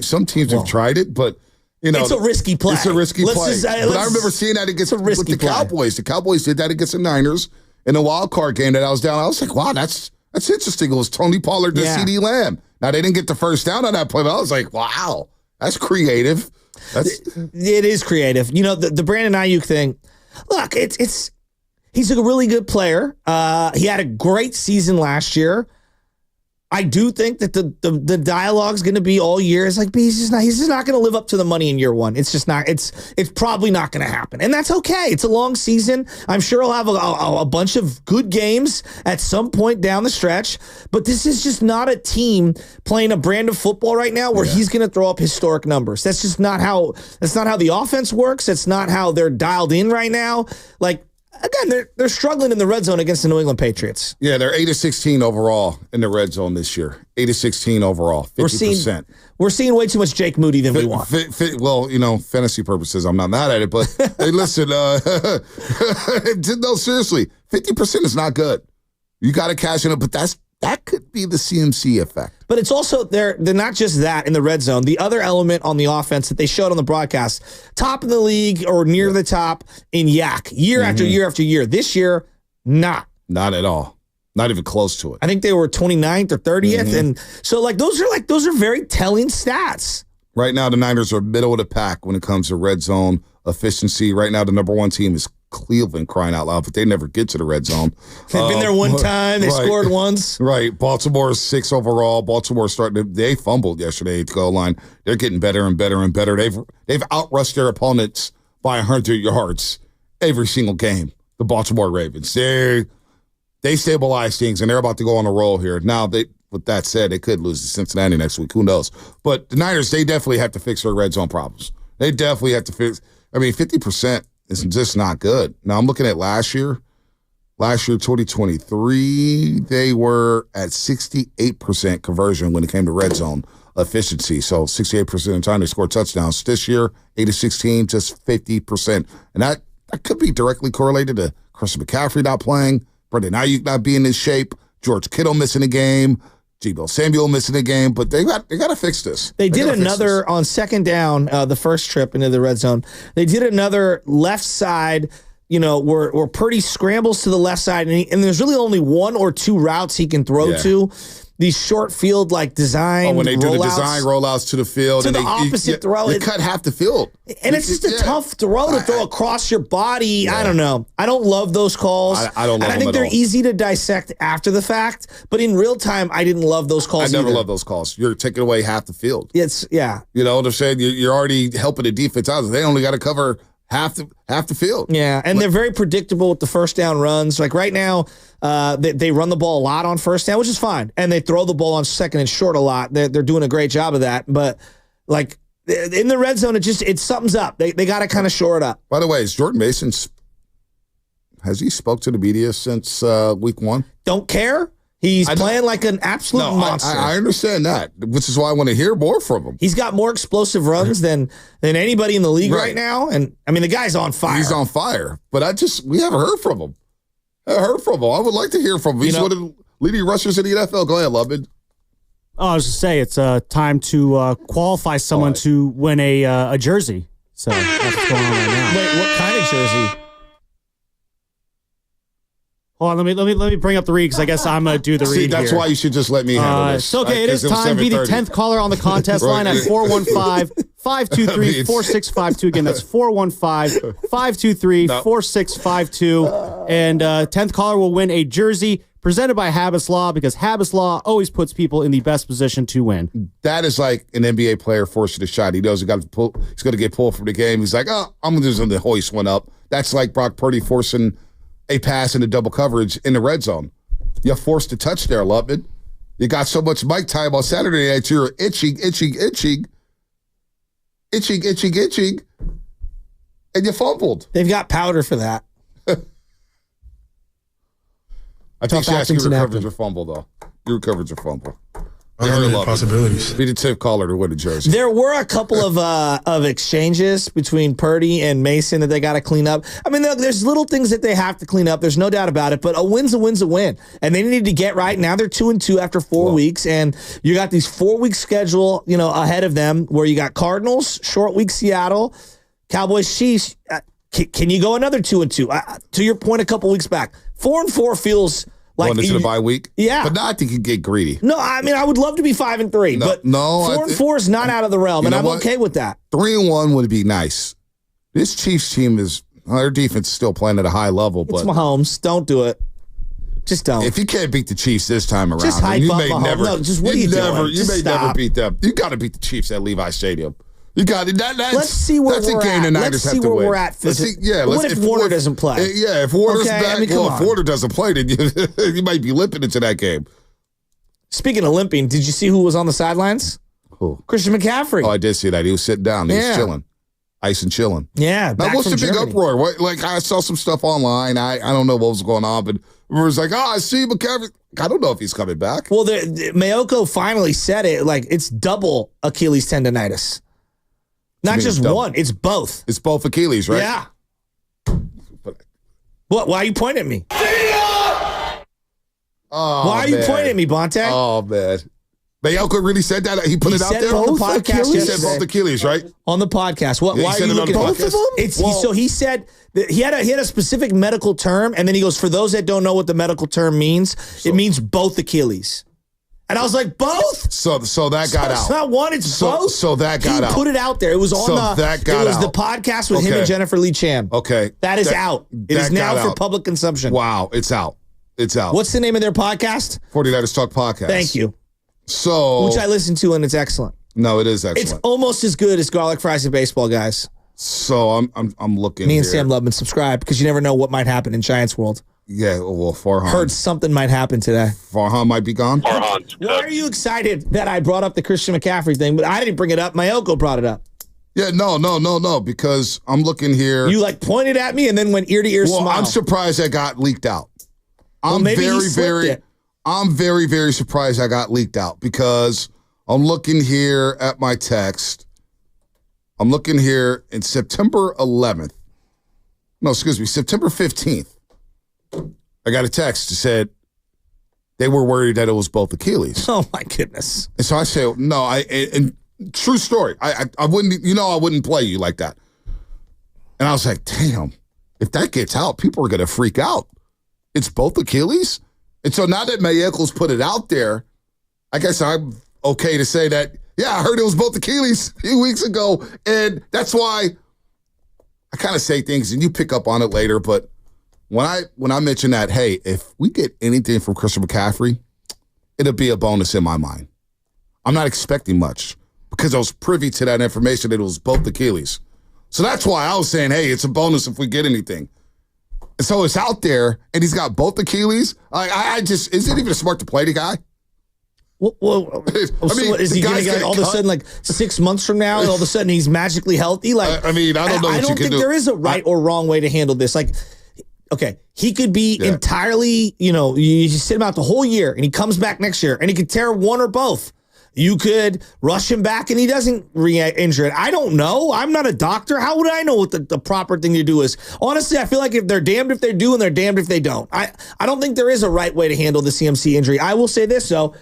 Some teams have tried it, but it's a risky play. It's a risky play. But I remember seeing that against with the Cowboys. The Cowboys did that against the Niners in a wild card game that I was down. I was like, wow, that's interesting. It was Tony Pollard to CeeDee Lamb. Now they didn't get the first down on that play, but I was like, wow. That's creative. It is creative. The Brandon Ayuk thing. Look, he's a really good player. He had a great season last year. I do think that the dialogue's going to be all year. It's like, but he's just not going to live up to the money in year one. It's just not. It's probably not going to happen, and that's okay. It's a long season. I'm sure he'll have a bunch of good games at some point down the stretch. But this is just not a team playing a brand of football right now where he's going to throw up historic numbers. That's just not how. That's not how the offense works. That's not how they're dialed in right now. Like. Again, they're struggling in the red zone against the New England Patriots. Yeah, they're 8-16 overall in the red zone this year. 8-16 overall, 50%. We're seeing way too much Jake Moody than we want. Well, fantasy purposes, I'm not mad at it, but hey, listen, no, seriously, 50% is not good. You got to cash in it, but that could be the CMC effect. But it's also, they're not just that in the red zone. The other element on the offense that they showed on the broadcast, top of the league or near the top in YAC, year after year after year. This year, not. Not at all. Not even close to it. I think they were 29th or 30th. And so those are very telling stats. Right now, the Niners are middle of the pack when it comes to red zone efficiency. Right now, the number one team is Cleveland, crying out loud, but they never get to the red zone. They've been there one time. They scored once. Right. Baltimore is 6 overall. Baltimore they fumbled yesterday at the goal line. They're getting better and better and better. They've outrushed their opponents by 100 yards every single game. The Baltimore Ravens. They stabilize things, and they're about to go on a roll here. Now, with that said, they could lose to Cincinnati next week. Who knows? But the Niners, they definitely have to fix their red zone problems. They definitely have to fix. 50% is just not good. Now, I'm looking at last year. Last year, 2023, they were at 68% conversion when it came to red zone efficiency. So 68% of the time they scored touchdowns. This year, 8-16, just 50%. And that could be directly correlated to Christian McCaffrey not playing, Brendan Ayuk not being in shape, George Kittle missing a game, Deebo Samuel missing a game, but they got to fix this. They did another on second down, the first trip into the red zone. They did another left side, where Purdy scrambles to the left side, and there's really only one or two routes he can throw to. These short field design. When they do the design rollouts to the field, to the opposite throw, they cut half the field, and it's just a tough throw to throw across your body. Yeah. I don't know. I don't love those calls. I don't love them. I think they're easy to dissect after the fact, but in real time, I didn't love those calls. I never love those calls. You're taking away half the field. You know what I'm saying? You're already helping the defense out. They only got to cover half the field. Yeah, and they're very predictable with the first down runs. Like right now, they run the ball a lot on first down, which is fine, and they throw the ball on second and short a lot. They're doing a great job of that. But in the red zone, it something's up. They got to kind of shore it up. By the way, is Jordan Mason? Has he spoke to the media since week 1? Don't care. He's playing like an absolute monster. I understand that, which is why I want to hear more from him. He's got more explosive runs than anybody in the league right now. And, the guy's on fire. He's on fire. But we haven't heard from him. I would like to hear from him. He's one of the leading rushers in the NFL. Go ahead, Lubman. Oh, I was just say it's time to qualify someone to win a jersey. So that's what's going on right now. Wait, what kind of jersey? Hold on, let me bring up the read because I guess I'm gonna do the read. See, that's why you should just let me handle this. So okay, it is time. Be the 10th caller on the contest line at 415-523-4652. Again, that's 415-523-4652. And 10th caller will win a jersey presented by Habas Law, because Habas Law always puts people in the best position to win. That is like an NBA player forcing a shot. He knows he's going to get pulled from the game. He's like, I'm just going to hoist one up. That's like Brock Purdy forcing a pass into double coverage in the red zone. You're forced to touch there, Lubman. You got so much mic time on Saturday that you're itching, and you fumbled. They've got powder for that. I think she asked you recovered your fumble, though. Your recovered your fumble. Possibilities. Be the 10th caller to win a jersey. There were a couple of exchanges between Purdy and Mason that they got to clean up. There's little things that they have to clean up. There's no doubt about it. But a win's a win's a win, and they need to get right. Now they're 2-2 after 4 weeks, and you got these 4-week schedule, ahead of them, where you got Cardinals, short week Seattle, Cowboys, Chiefs. Can you go another 2-2? To your point, a couple weeks back, 4-4 feels like going into the bye week. Yeah, but now I think you get greedy. No, I would love to be 5-3, but 4-4 is not out of the realm, and I'm okay with that. 3-1 would be nice. This Chiefs team their defense is still playing at a high level, but it's Mahomes. Don't do it. Just don't. If you can't beat the Chiefs this time around, just hype up Mahomes. What are you doing? You may never beat them. You got to beat the Chiefs at Levi Stadium. You got it. Let's see where we're at. Let's see where we're at. What if Warner doesn't play? If Warner's back, if Warner doesn't play, then you might be limping into that game. Speaking of limping, did you see who was on the sidelines? Who? Christian McCaffrey. Oh, I did see that. He was sitting down. He was chilling. Ice and chilling. Yeah. Now, what's the big uproar? I saw some stuff online. I don't know what was going on, but it was like, I see McCaffrey. I don't know if he's coming back. Well, Mayoko finally said it. It's double Achilles tendonitis. Not just one, it's both. It's both Achilles, right? Yeah. What? Why are you pointing at me? Oh, Why are you pointing at me, Bonte? Oh, man. Mayelko really said that? He put it out there? On the podcast He said both Achilles, right? On the podcast. Why are you looking at both of them? So he said that he had a specific medical term, and then he goes, for those that don't know what the medical term means, it means both Achilles. And I was like, both? So that got out. It's not one, it's both. So that got out. He put it out there. It was on the podcast with him and Jennifer Lee Chan. Okay. That is out. It is now for public consumption. Wow, it's out. It's out. What's the name of their podcast? 49ers Talk Podcast. Thank you. So, which I listen to, and it's excellent. No, it is excellent. It's almost as good as Garlic Fries and Baseball, guys. So I'm looking. Me and Sam Lubman subscribe because you never know what might happen in Giants world. Yeah, well, Farhan. Heard something might happen today. Farhan might be gone. Why are you excited that I brought up the Christian McCaffrey thing? But I didn't bring it up. Mayelko brought it up. Yeah, no, because I'm looking here. You pointed at me and then went ear to ear smile. I'm surprised that got leaked out. I'm very, very surprised I got leaked out because I'm looking here at my text. I'm looking here in September 11th. No, excuse me, September 15th. I got a text that said they were worried that it was both Achilles. Oh, my goodness. And so I said, no, and true story. I wouldn't, I wouldn't play you like that. And I was like, damn, if that gets out, people are going to freak out. It's both Achilles? And so now that Mayelko's put it out there, I guess I'm okay to say that, yeah, I heard it was both Achilles a few weeks ago. And that's why I kind of say things and you pick up on it later. But when I mention that, hey, if we get anything from Christian McCaffrey, it'll be a bonus in my mind. I'm not expecting much because I was privy to that information that it was both Achilles. So that's why I was saying, hey, it's a bonus if we get anything. And so it's out there, and he's got both Achilles. I just, is it even smart to play the guy? Well, is he going to all of a sudden, 6 months from now, and all of a sudden he's magically healthy? I don't know what you can do. I don't think there is a right or wrong way to handle this. Okay, he could be entirely, you sit him out the whole year, and he comes back next year, and he could tear one or both. You could rush him back and he doesn't re-injure it. I don't know. I'm not a doctor. How would I know what the proper thing to do is? Honestly, I feel like if they're damned if they do and they're damned if they don't. I don't think there is a right way to handle the CMC injury. I will say this, though.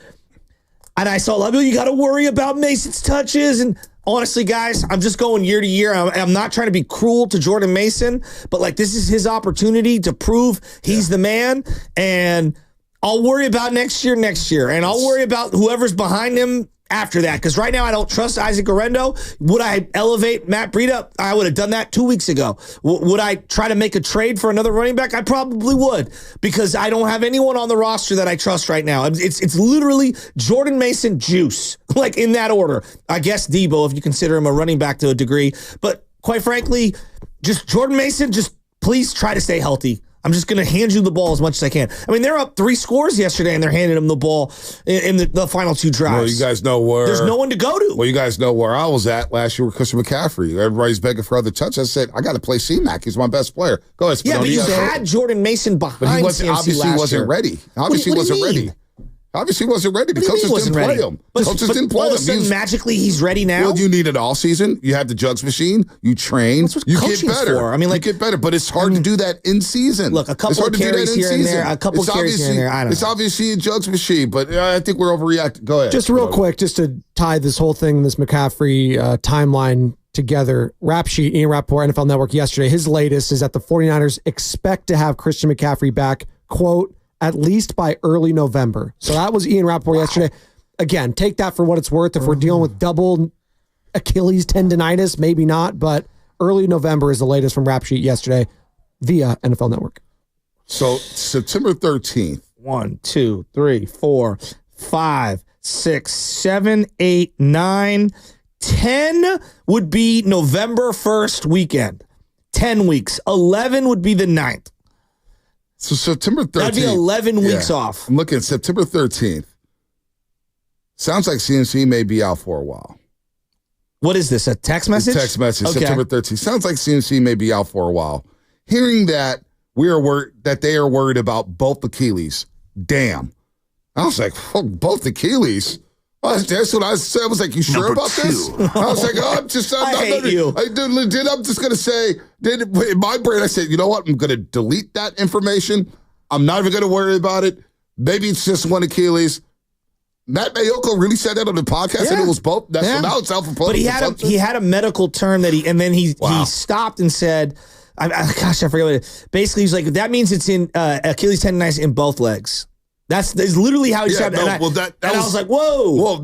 And I saw a lot of people, you got to worry about Mason's touches. And honestly, guys, I'm just going year to year. I'm not trying to be cruel to Jordan Mason, but this is his opportunity to prove he's the man. And I'll worry about next year, and I'll worry about whoever's behind him after that. Because right now I don't trust Isaac Orendo. Would I elevate Matt Breida? I would have done that 2 weeks ago. Would I try to make a trade for another running back? I probably would, because I don't have anyone on the roster that I trust right now. It's literally Jordan Mason juice, in that order. I guess Debo, if you consider him a running back to a degree. But quite frankly, just Jordan Mason, just please try to stay healthy. I'm just going to hand you the ball as much as I can. I mean, they're up 3 scores yesterday, and they're handing him the ball in the final 2 drives. Well, you guys know where. There's no one to go to. Well, you guys know where I was at last year with Christian McCaffrey. Everybody's begging for other touch. I said, I got to play C-Mac. He's my best player. Go ahead, Spinoni. Yeah, but you had Jordan Mason behind but he wasn't, CMC obviously last wasn't year. ready. Obviously wasn't ready. Obviously wasn't ready. The coaches didn't play him. Coaches didn't play him. All of a sudden, magically, he's ready now? Well, you need it all season. You have the jugs machine. You train. You get better. For. I mean, you get better, but it's hard to do that in season. Look, a couple of carries here and there. I don't know. It's obviously a jugs machine, but I think we're overreacting. Go ahead. Just real quick, just to tie this whole thing, this McCaffrey timeline together. Rap Sheet, Ian Rappaport, NFL Network yesterday, his latest is that the 49ers expect to have Christian McCaffrey back, quote, at least by early November. So that was Ian Rappaport yesterday. Again, take that for what it's worth. If we're dealing with double Achilles tendonitis, maybe not, but early November is the latest from Rap Sheet yesterday via NFL Network. So September 13th. 1, 2, 3, 4, 5, 6, 7, 8, 9, 10 would be November 1st weekend. 10 weeks. 11 would be the 9th. So September 13th. That'd be 11 weeks off. I'm looking at September 13th. Sounds like CMC may be out for a while. What is this, a text message? Text message, okay. September 13th. Sounds like CMC may be out for a while. Hearing that they are worried about both Achilles. Damn. I was like, oh, both Achilles? That's what I said. I was like, you sure about this? I was like, oh, I'm just... I hate you. I'm just going to say... In my brain, I said, you know what? I'm going to delete that information. I'm not even going to worry about it. Maybe it's just one Achilles. Matt Mayoko really said that on the podcast, and it was both. So now it's self-imposed. But he had a medical term that he stopped and said, I forget what it. Basically, he's like, that means it's in Achilles tendonitis in both legs. That's literally how he said it. And I was like, whoa.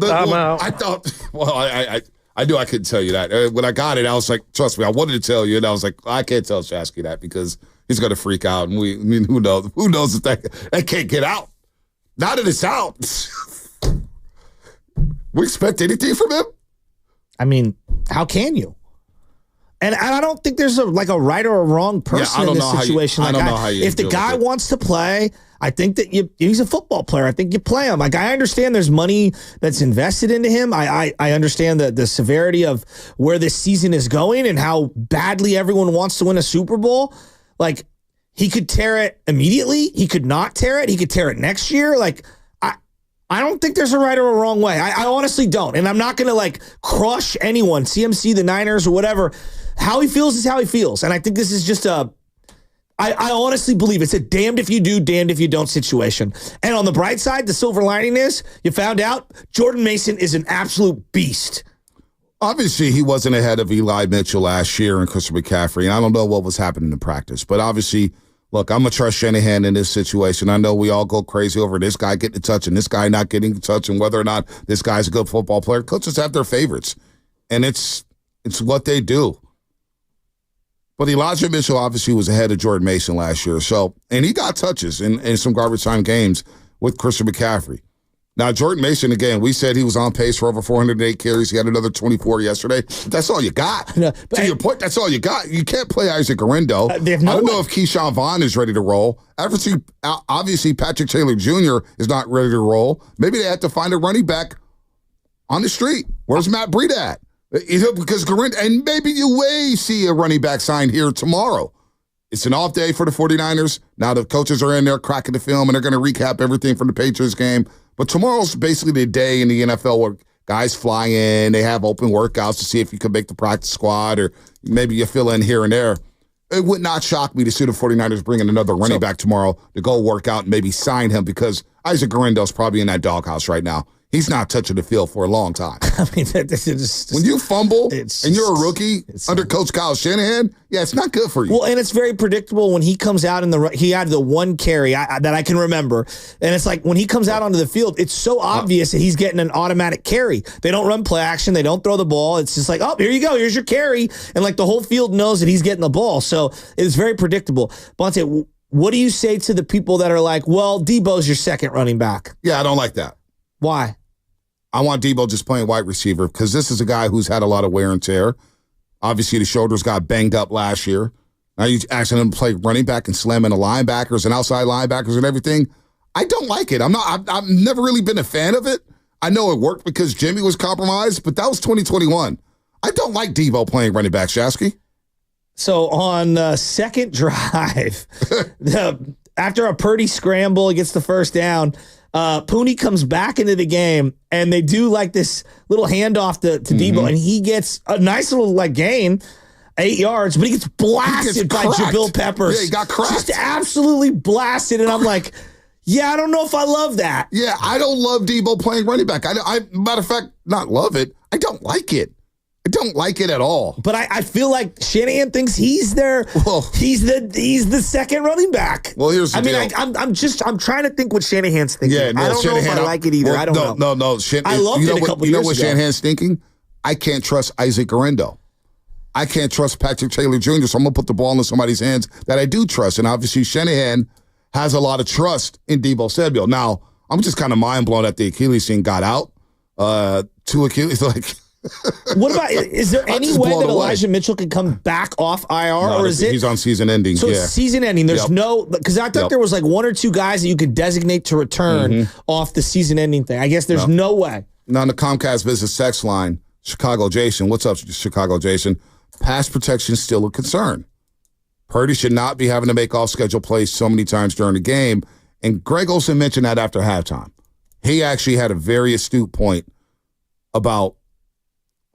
I thought, I knew I couldn't tell you that. When I got it, I was like, trust me, I wanted to tell you, and I was like, I can't tell Shasky that because he's going to freak out, and who knows? Who knows if that can't get out? Now that it's out. We expect anything from him? I mean, how can you? And I don't think there's a right or a wrong person in this situation. I don't know how you if the guy wants to play, I think that he's a football player. I think you play him. Like, I understand there's money that's invested into him. I understand the severity of where this season is going and how badly everyone wants to win a Super Bowl. Like, he could tear it immediately. He could not tear it. He could tear it next year. Like, I don't think there's a right or a wrong way. I honestly don't. And I'm not going to crush anyone, CMC, the Niners, or whatever. How he feels is how he feels. And I think this is just I honestly believe it's a damned if you do, damned if you don't situation. And on the bright side, the silver lining is you found out Jordan Mason is an absolute beast. Obviously, he wasn't ahead of Eli Mitchell last year and Christian McCaffrey. And I don't know what was happening in practice. But obviously, look, I'm going to trust Shanahan in this situation. I know we all go crazy over this guy getting a touch and this guy not getting a touch and whether or not this guy's a good football player. Coaches have their favorites, and it's what they do. But Elijah Mitchell obviously was ahead of Jordan Mason last year. And he got touches in some garbage time games with Christian McCaffrey. Now, Jordan Mason, again, we said he was on pace for over 408 carries. He had another 24 yesterday. That's all you got. No, to your point, that's all you got. You can't play Isaac Guerrero. I don't know if Keyshawn Vaughn is ready to roll. Obviously, Patrick Taylor Jr. is not ready to roll. Maybe they have to find a running back on the street. Where's Matt Breida at? Because Guerrero, and maybe you see a running back signed here tomorrow. It's an off day for the 49ers. Now the coaches are in there cracking the film, and they're going to recap everything from the Patriots game. But tomorrow's basically the day in the NFL where guys fly in, they have open workouts to see if you can make the practice squad, or maybe you fill in here and there. It would not shock me to see the 49ers bring in another running back tomorrow to go work out and maybe sign him, because Isaac Guerendo's probably in that doghouse right now. He's not touching the field for a long time. I mean, this is when you fumble and you're a rookie under Coach Kyle Shanahan, it's not good for you. Well, and it's very predictable when he comes out he had the one carry that I can remember. And it's like when he comes out onto the field, it's so obvious that he's getting an automatic carry. They don't run play action. They don't throw the ball. It's just like, oh, here you go. Here's your carry. And the whole field knows that he's getting the ball. So it's very predictable. Bonte, what do you say to the people that are like, well, Debo's your second running back? Yeah, I don't like that. Why? I want Debo just playing wide receiver because this is a guy who's had a lot of wear and tear. Obviously, the shoulders got banged up last year. Now you're asking him to play running back and slamming the linebackers and outside linebackers and everything. I don't like it. I've never really been a fan of it. I know it worked because Jimmy was compromised, but that was 2021. I don't like Debo playing running back, Shasky. So on the second drive, after a Purdy scramble, he gets the first down. Pooney comes back into the game, and they do this little handoff to Debo, and he gets a nice little gain, 8 yards, but he gets blasted by Jabril Peppers. Yeah, he got cracked. Just absolutely blasted, and I'm like, I don't know if I love that. Yeah, I don't love Debo playing running back. I matter of fact, not love it. I don't like it. I don't like it at all. But I feel like Shanahan thinks he's he's the second running back. Well, here's the deal. I'm trying to think what Shanahan's thinking. Yeah, no, I don't know if I like it either. I don't know. No. I loved it a couple years ago. You know what Shanahan's thinking? I can't trust Isaac Guerendo. I can't trust Patrick Taylor Jr., so I'm going to put the ball in somebody's hands that I do trust. And obviously Shanahan has a lot of trust in Debo Samuel. Now, I'm just kind of mind blown that the Achilles thing got out. Two Achilles, What about, is there any way that Elijah Mitchell can come back off IR, or is it? He's on season ending. So it's season ending. There's no, because I thought there was one or two guys that you could designate to return off the season ending thing. I guess there's no way. Now, on the Comcast Business Text line, Chicago Jason, what's up, Chicago Jason? Pass protection is still a concern. Purdy should not be having to make off-schedule plays so many times during the game. And Greg Olsen mentioned that after halftime. He actually had a very astute point about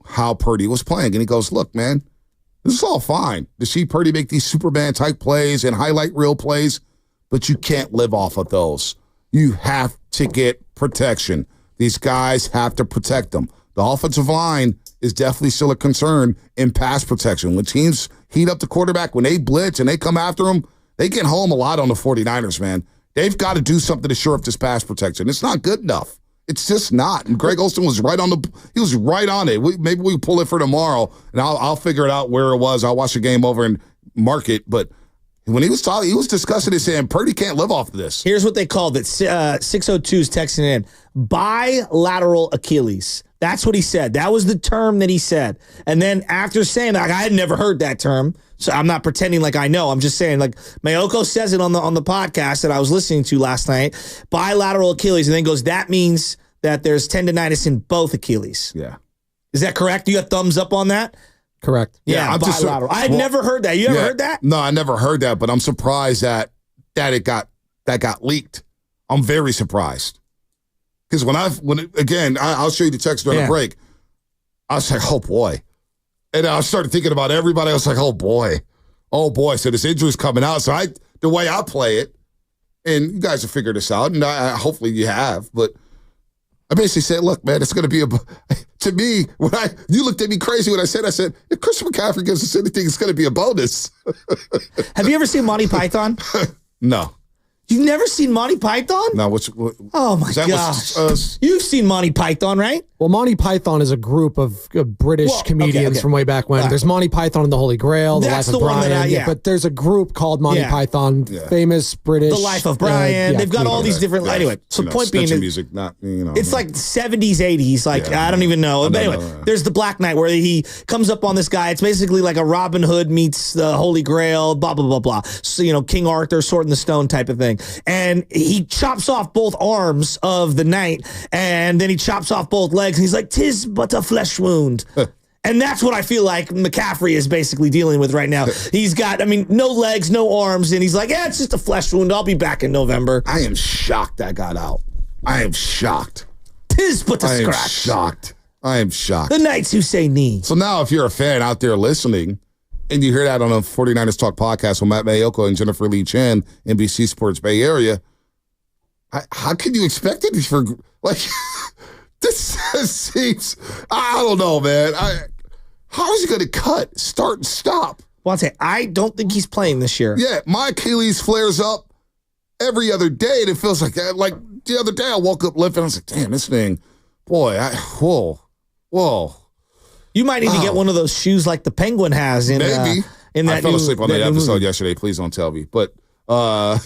how Purdy was playing. And he goes, look, man, this is all fine to see Purdy make these Superman-type plays and highlight reel plays, but you can't live off of those. You have to get protection. These guys have to protect them. The offensive line is definitely still a concern in pass protection. When teams heat up the quarterback, when they blitz and they come after him, they get home a lot on the 49ers, man. They've got to do something to shore up this pass protection. It's not good enough. It's just not. And Greg Olsen was right on it. Maybe we pull it for tomorrow, and I'll figure it out where it was. I'll watch the game over and mark it. But when he was talking, he was discussing it, saying Purdy can't live off of this. Here's what they called it. 602 is texting in. Bilateral Achilles. That's what he said. That was the term that he said. And then after saying that, I had never heard that term, so I'm not pretending like I know. I'm just saying, like, Mayoko says it on the podcast that I was listening to last night. Bilateral Achilles, and then goes, that means that there's tendonitis in both Achilles. Yeah. Is that correct? Do you have thumbs up on that? Correct. Yeah, I'm bilateral. I had never heard that. You ever heard that? No, I never heard that, but I'm surprised that it got leaked. I'm very surprised. Because I'll show you the text during the break. I was like, oh boy. And I started thinking about everybody. I was like, oh boy. So this injury's coming out. So the way I play it, and you guys have figured this out, and hopefully you have, but I basically said, look, man, it's going to be to me, you looked at me crazy when I said, if Christian McCaffrey gives us anything, it's going to be a bonus. Have you ever seen Monty Python? No. You've never seen Monty Python? No. Oh, my gosh. You've seen Monty Python, right? Well, Monty Python is a group of British comedians from way back when. There's Monty Python and the Holy Grail, The Life of Brian. But there's a group called Monty Python, famous British. The Life of Brian. They've got all these different. Anyway, so the point being, music, not it's like 70s, 80s. Like I don't even know. But anyway, there's the Black Knight where he comes up on this guy. It's basically like a Robin Hood meets the Holy Grail. Blah blah blah blah. So King Arthur, Sword in the Stone type of thing. And he chops off both arms of the knight, and then he chops off both legs, and he's like, "'Tis but a flesh wound." And that's what I feel like McCaffrey is basically dealing with right now. He's got, no legs, no arms, and he's like, yeah, it's just a flesh wound. I'll be back in November. I am shocked that got out. I am shocked. 'Tis but a scratch. I am shocked. The Knights who say knee. So now if you're a fan out there listening, and you hear that on the 49ers Talk podcast with Matt Mayoko and Jennifer Lee Chan, NBC Sports Bay Area, how can you expect it for, this seems, I don't know, man. How is he going to cut, start, and stop? Well, I'll say, I don't think he's playing this year. Yeah, my Achilles flares up every other day, and it feels like that. Like the other day, I woke up limping, I was like, damn, this thing, boy, whoa. You might need to get one of those shoes like the Penguin has in maybe. In that I fell asleep on that episode yesterday. Please don't tell me. But I'm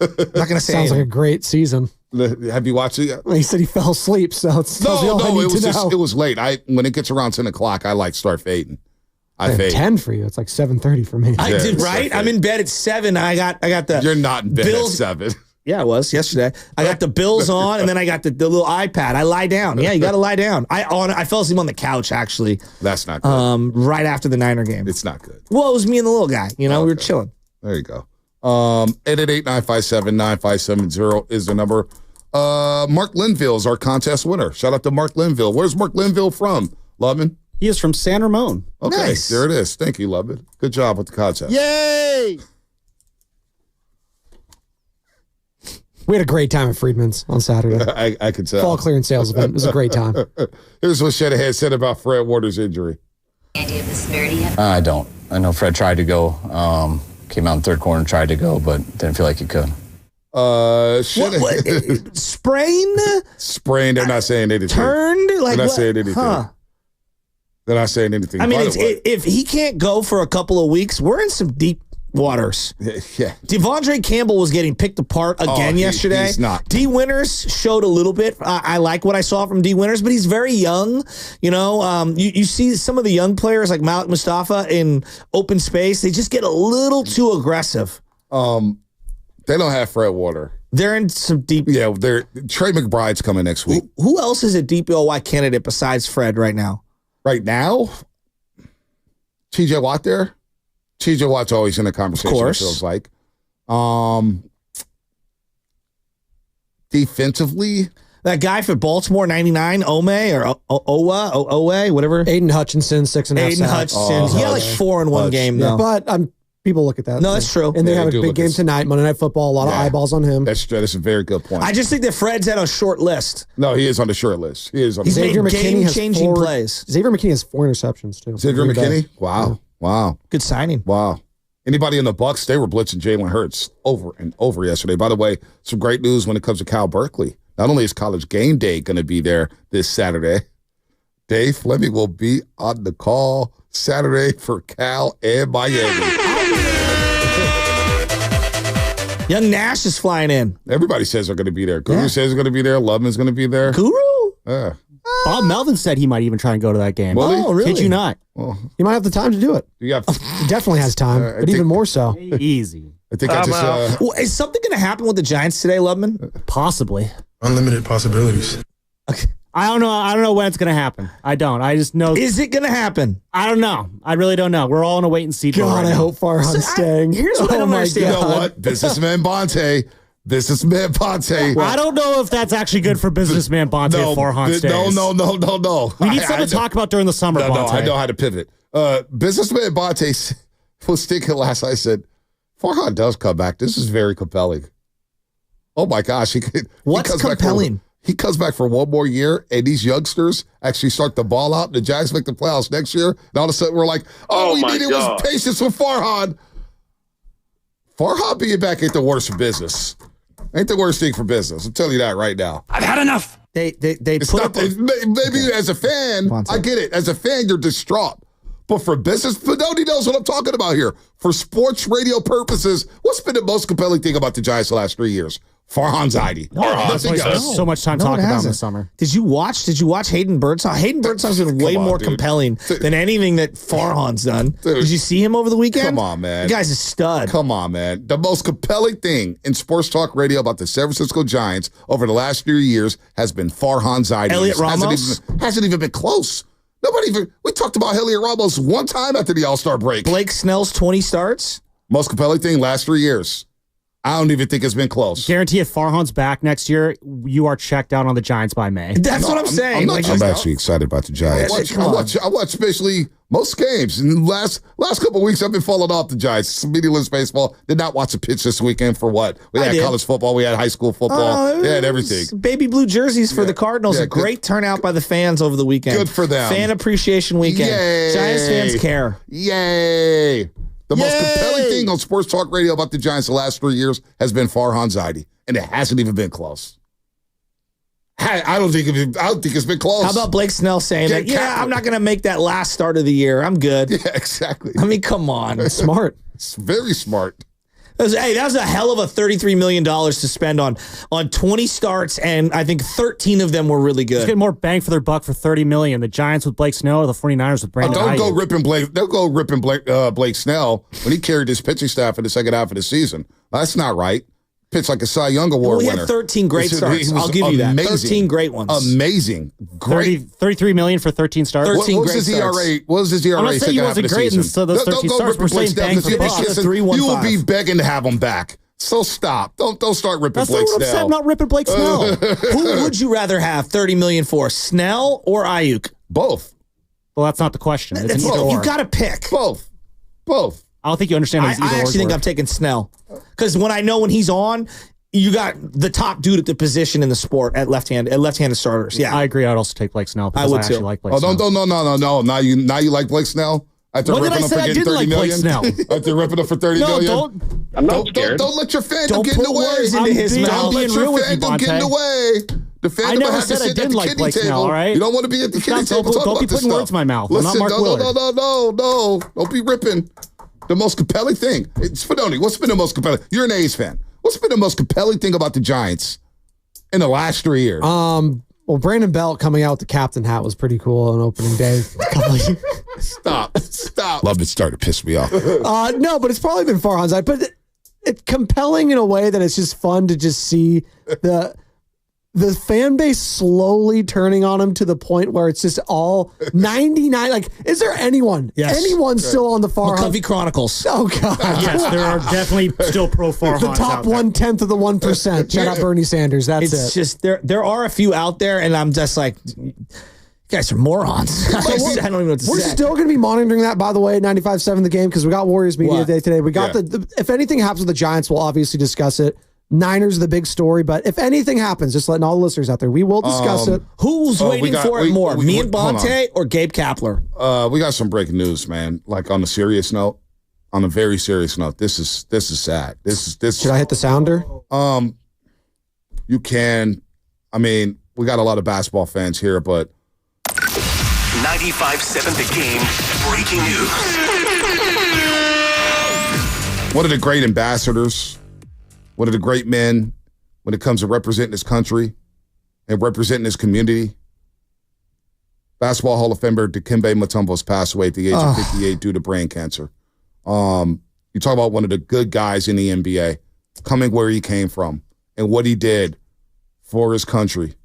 not going to say sounds like a great season. Have you watched it? Well, he said he fell asleep, so it's it was late. When it gets around 10 o'clock, I start fading. I fade. 10 for you. It's like 7:30 for me. I did, right? I'm in bed at 7. I got the. You're not in bed Bills. at 7. Yeah, I was yesterday. I got the Bills on, and then I got the little iPad. I lie down. Yeah, you got to lie down. I fell asleep on the couch, actually. That's not good. Right after the Niner game. It's not good. Well, it was me and the little guy. We were chilling. There you go. 888-957-9570 is the number. Mark Linville is our contest winner. Shout out to Mark Linville. Where's Mark Linville from, Lubman? He is from San Ramon. Okay, nice. There it is. Thank you, Lubman. Good job with the contest. Yay! We had a great time at Friedman's on Saturday. I could tell. Fall clearance sales event. It was a great time. Here's what Shanahan said about Fred Warner's injury. I don't. I know Fred tried to go. Came out in third quarter and tried to go, but didn't feel like he could. Sprain? Sprain. They're not saying anything. Turned? They're not saying anything. Huh. They're not saying anything. I mean, if he can't go for a couple of weeks, we're in some deep waters. Yeah. Devondre Campbell was getting picked apart again yesterday. He's not. D. Winters showed a little bit. I like what I saw from D. Winters, but he's very young. You see some of the young players like Malik Mustafa in open space. They just get a little too aggressive. They don't have Fred Warner. They're in some deep. Yeah, Trey McBride's coming next week. Who else is a DPOY candidate besides Fred right now? Right now? TJ Watt there? TJ Watt's always in the conversation, it feels like. Defensively? That guy for Baltimore, 99, Ome or Owe, whatever. Aiden Hutchinson, 6.5 Aiden sacks. Hutchinson. He had like 4 in one game, though. But People look at that. No, that's true. And they Yeah, have a they do big look game at- tonight, Monday Night Football. A lot of eyeballs on him. That's a very good point. I just think that Fred's had a short list. No, he is on the short list. He is on the He's short made list. game-changing plays. Xavier McKinney has 4 interceptions, too. Xavier Green Bay. McKinney? Wow. Wow. Good signing. Wow. Anybody in the Bucs, they were blitzing Jalen Hurts over and over yesterday. By the way, some great news when it comes to Cal Berkeley. Not only is College Game Day going to be there this Saturday, Dave Fleming will be on the call Saturday for Cal and Miami. Young Nash is flying in. Everybody says they're going to be there. Guru says they're going to be there. Loveman's going to be there. Guru? Yeah. Bob Melvin said he might even try and go to that game. Will he? Oh, really? Kid you not. Well, He might have the time to do it. you got. He definitely has time, I but even think- more so. Easy. I think I just. Well, is something going to happen with the Giants today, Loveman? Possibly. Unlimited possibilities. I don't know. I don't know when it's going to happen. I don't. I just know. Is it going to happen? I don't know. I really don't know. We're all in a wait and see. God, right I now. hope Farhan's staying. Here's what I Oh don't my understand. You know what? Businessman Bonte. I don't know if that's actually good for businessman Bonte No, Farhan stays. no. We need something to talk about during the summer, No, Bonte. I know how to pivot. Businessman Bonte was thinking last night, said, Farhan does come back. This is very compelling. Oh my gosh. What's compelling? He comes back for one more year, and these youngsters actually start the ball out, and the Giants make the playoffs next year. And all of a sudden, we're like, all we needed was patience with Farhan. Farhan being back ain't the worst for business. Ain't the worst thing for business. I'm telling you that right now. I've had enough. They It's put not, up. maybe as a fan, I get it. As a fan, you're distraught. But for business, nobody knows what I'm talking about here. For sports radio purposes, what's been the most compelling thing about the Giants the last 3 years? Farhan Zaidi. Nothing else. So much time talking about in the summer. Did you watch Hayden Birdsong? Hayden Birdsong's been way more compelling than anything that Farhan's done. Did you see him over the weekend? Come on, man. The guy's a stud. Come on, man. The most compelling thing in sports talk radio about the San Francisco Giants over the last 3 years has been Farhan Zaidi. Elliot Ramos? Hasn't even been close. We talked about Elliot Ramos one time after the All-Star break. Blake Snell's 20 starts. Most compelling thing last 3 years. I don't even think it's been close. Guarantee if Farhan's back next year, you are checked out on the Giants by May. That's what I'm saying. I'm actually excited about the Giants. I watch basically most games. In the last couple of weeks, I've been falling off the Giants. Meaningless baseball. Did not watch a pitch this weekend for what? We had college football. We had high school football. We had everything. Baby blue jerseys for the Cardinals. Yeah, a great turnout by the fans over the weekend. Good for them. Fan appreciation weekend. Yay. Giants fans care. Yay. The most compelling thing on sports talk radio about the Giants the last 3 years has been Farhan Zaidi, and it hasn't even been close. I don't think it's been close. How about Blake Snell saying that? Yeah, I'm not going to make that last start of the year. I'm good. Yeah, exactly. I mean, come on. Smart. It's very smart. That was a hell of a $33 million to spend on 20 starts, and I think 13 of them were really good. Let's get more bang for their buck for $30 million. The Giants with Blake Snell, or the 49ers with Brandon Don't Ayuk. go ripping Blake. Don't go ripping Blake Snell when he carried his pitching staff in the second half of the season. That's not right. Pitched like a Cy Young Award winner. He had 13 great starts. I'll give you that. 13 great ones. Amazing. Great. $33 million for 13 starts. What was his ERA? What was his ERA? I'm not saying he wasn't great in those 13 starts. We're saying bang for buck. You will be begging to have him back. So stop. Don't start ripping Blake Snell. That's what I'm saying. I'm not ripping Blake Snell. Who would you rather have $30 million for, Snell or Ayuk? Both. Well, that's not the question. It's an either or. You got to pick. Both. I don't think you understand. I actually think I'm taking Snell because when he's on, you got the top dude at the position in the sport at left-handed starters. Yeah, I agree. I'd also take Blake Snell. I would actually too. like Blake Snell. No. Now you like Blake Snell? After When did ripping I him say for I getting didn't 30 like Blake Snell? million? After ripping him for $30 million? I'm not scared. Don't let your fandom Don't get in put the way. words into his mouth. Don't let being your real with you, fandom get in the way. The fandom I never has to said I sit at didn't the like kiddie Blake table. Snell, all right? You don't want to be at the kiddie table talking Don't be about this putting words stuff. in my mouth. I'm not Mark Willard. No. Don't be ripping. The most compelling thing. Spadoni, what's been the most compelling? You're an A's fan. What's been the most compelling thing about the Giants in the last 3 years? Well, Brandon Belt coming out with the captain hat was pretty cool on opening day. Stop. Love it starting to piss me off. No, but it's probably been Farhan's side. But it's compelling in a way that it's just fun to just see the fan base slowly turning on him to the point where it's just all 99. Like, is there anyone still on the Farhan? McCovey Chronicles. Oh, God. Yes, there are definitely still pro Farhan. The top 1/10 of the 1%. Shout out Bernie Sanders. That's It's just there are a few out there, and I'm just like, You guys are morons. I don't even know what to We're say. still going to be monitoring that, by the way, 95.7 the game, because we got Warriors Media Day today. We got if anything happens with the Giants, we'll obviously discuss it. Niners are the big story, but if anything happens, just letting all the listeners out there, we will discuss it. Who's waiting for it more, me and Bonte or Gabe Kapler? We got some breaking news, man. Like on a serious note, on a very serious note, this is sad. This. Should I hit the sounder? You can. I mean, we got a lot of basketball fans here, but 95.7 The Game breaking news. One of the great ambassadors, one of the great men when it comes to representing his country and representing his community. Basketball Hall of Famer Dikembe Mutombo has passed away at the age of 58 due to brain cancer. You talk about one of the good guys in the NBA, coming where he came from and what he did for his country.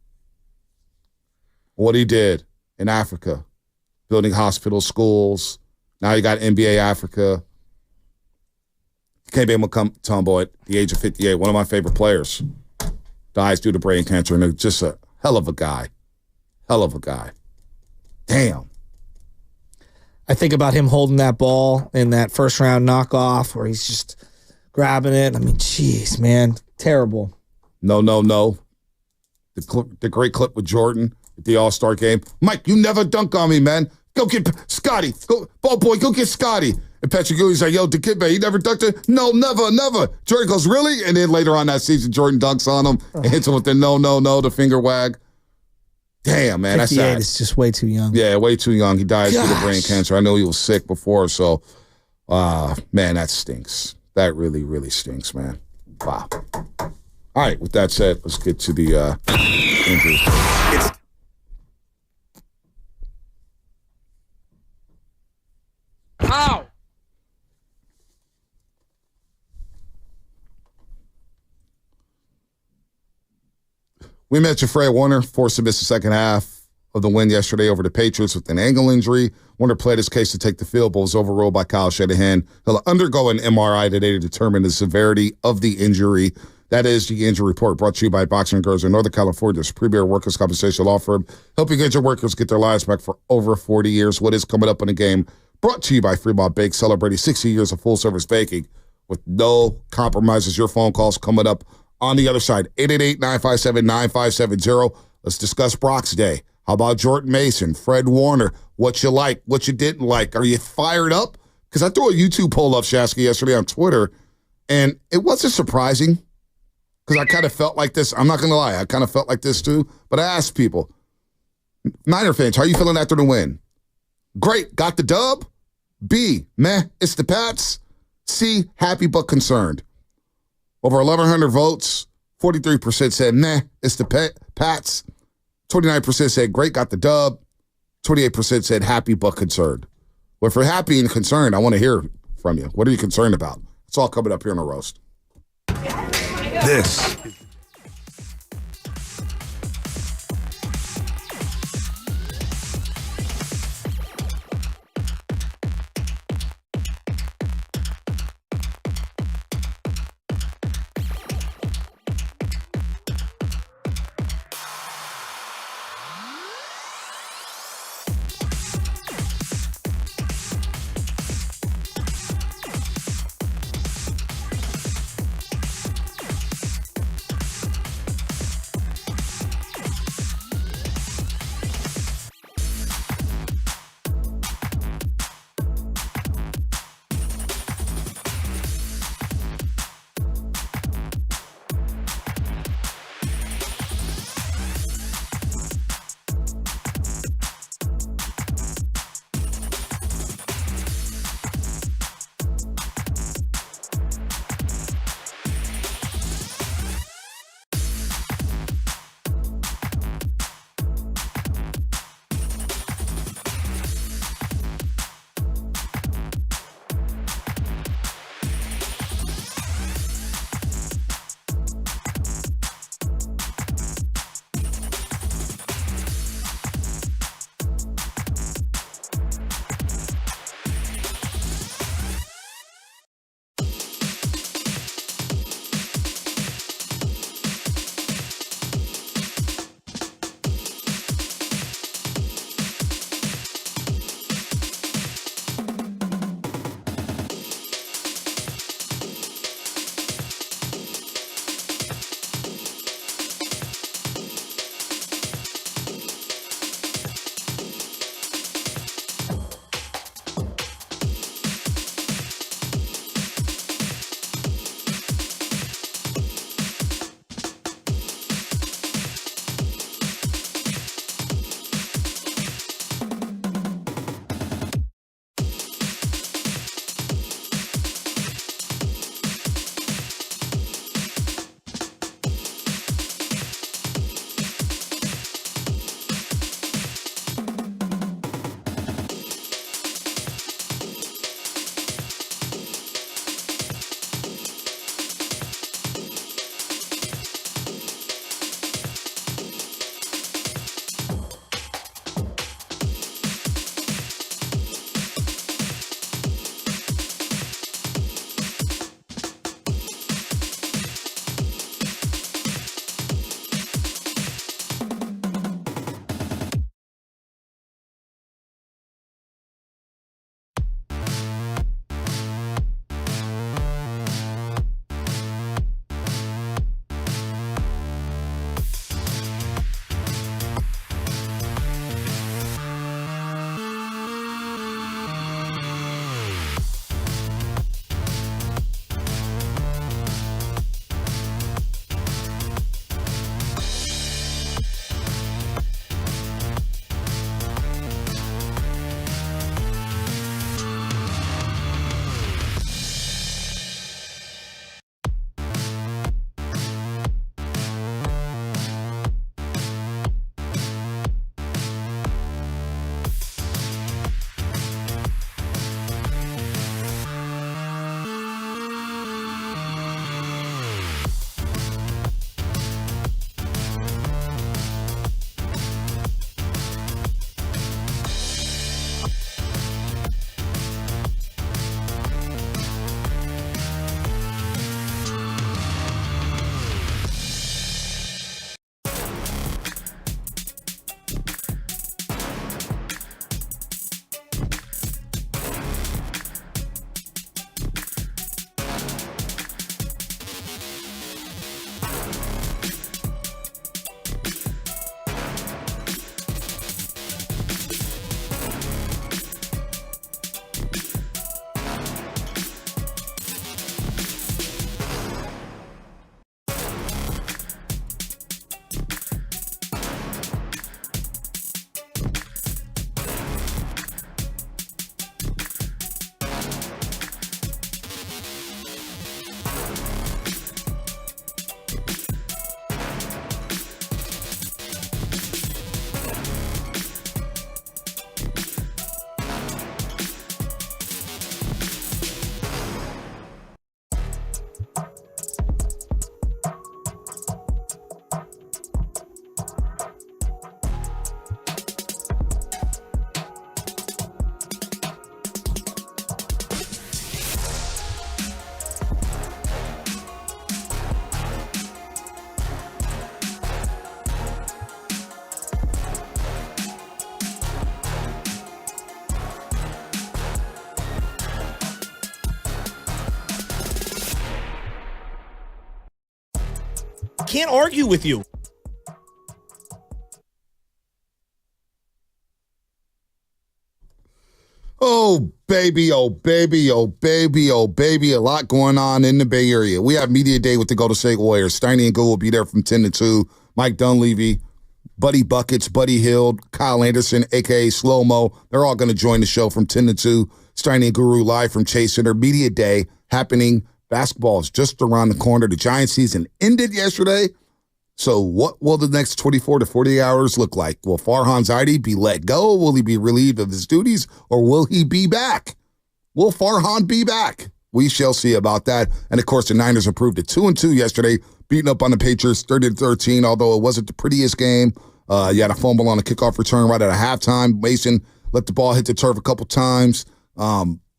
What he did in Africa, building hospitals, schools. Now you got NBA Africa. Dikembe Mutombo at the age of 58, one of my favorite players, dies due to brain cancer, and just a hell of a guy. Hell of a guy. Damn. I think about him holding that ball in that first round knockoff where he's just grabbing it. I mean, jeez, man. Terrible. No. The great clip with Jordan at the All-Star game. Mike, you never dunk on me, man. Go get Scotty. Go, ball boy, go get Scotty. And Patrick Ewing's like, yo, Dikembe, he never dunked it? No, never. Jordan goes, really? And then later on that season, Jordan dunks on him and hits him with the no, the finger wag. Damn, man, that's sad. Is just way too young. Yeah, way too young. He died due to brain cancer. I know he was sick before, so, man, that stinks. That really, really stinks, man. Wow. All right, with that said, let's get to the injuries. Ow! We met Fred Warner, forced to miss the second half of the win yesterday over the Patriots with an ankle injury. Warner played his case to take the field, but was overruled by Kyle Shanahan. He'll undergo an MRI today to determine the severity of the injury. That is the injury report brought to you by Boxing Girls in Northern California's premier workers' compensation law firm, helping injured workers get their lives back for over 40 years. What is coming up in the game? Brought to you by Fremont Bake, celebrating 60 years of full-service baking with no compromises. Your phone calls coming up on the other side. 888-957-9570. Let's discuss Brock's Day. How about Jordan Mason, Fred Warner? What you like, what you didn't like. Are you fired up? Because I threw a YouTube poll up, Shasky, yesterday on Twitter, and it wasn't surprising because I kind of felt like this. I'm not going to lie. I kind of felt like this too. But I asked people, Niner fans, how are you feeling after the win? Great, got the dub. B, meh, it's the Pats. C, happy but concerned. Over 1,100 votes, 43% said meh, it's the Pats. 29% said great, got the dub. 28% said happy but concerned. Well, if you're happy and concerned, I want to hear from you. What are you concerned about? It's all coming up here on the roast. This can't argue with you. Oh, baby, oh, baby, oh, baby, oh, baby. A lot going on in the Bay Area. We have Media Day with the Golden State Warriors. Steiny and Go will be there from 10 to 2. Mike Dunleavy, Buddy Buckets, Buddy Hill, Kyle Anderson, a.k.a. Slow-Mo. They're all going to join the show from 10 to 2. Steiny and Guru live from Chase Center. Media Day happening. Basketball is just around the corner. The Giants season ended yesterday. So what will the next 24 to 48 hours look like? Will Farhan Zaidi be let go? Will he be relieved of his duties? Or will he be back? Will Farhan be back? We shall see about that. And, of course, the Niners improved to 2-2 yesterday, beating up on the Patriots 30-13, although it wasn't the prettiest game. You had a fumble on a kickoff return right at a halftime. Mason let the ball hit the turf a couple times.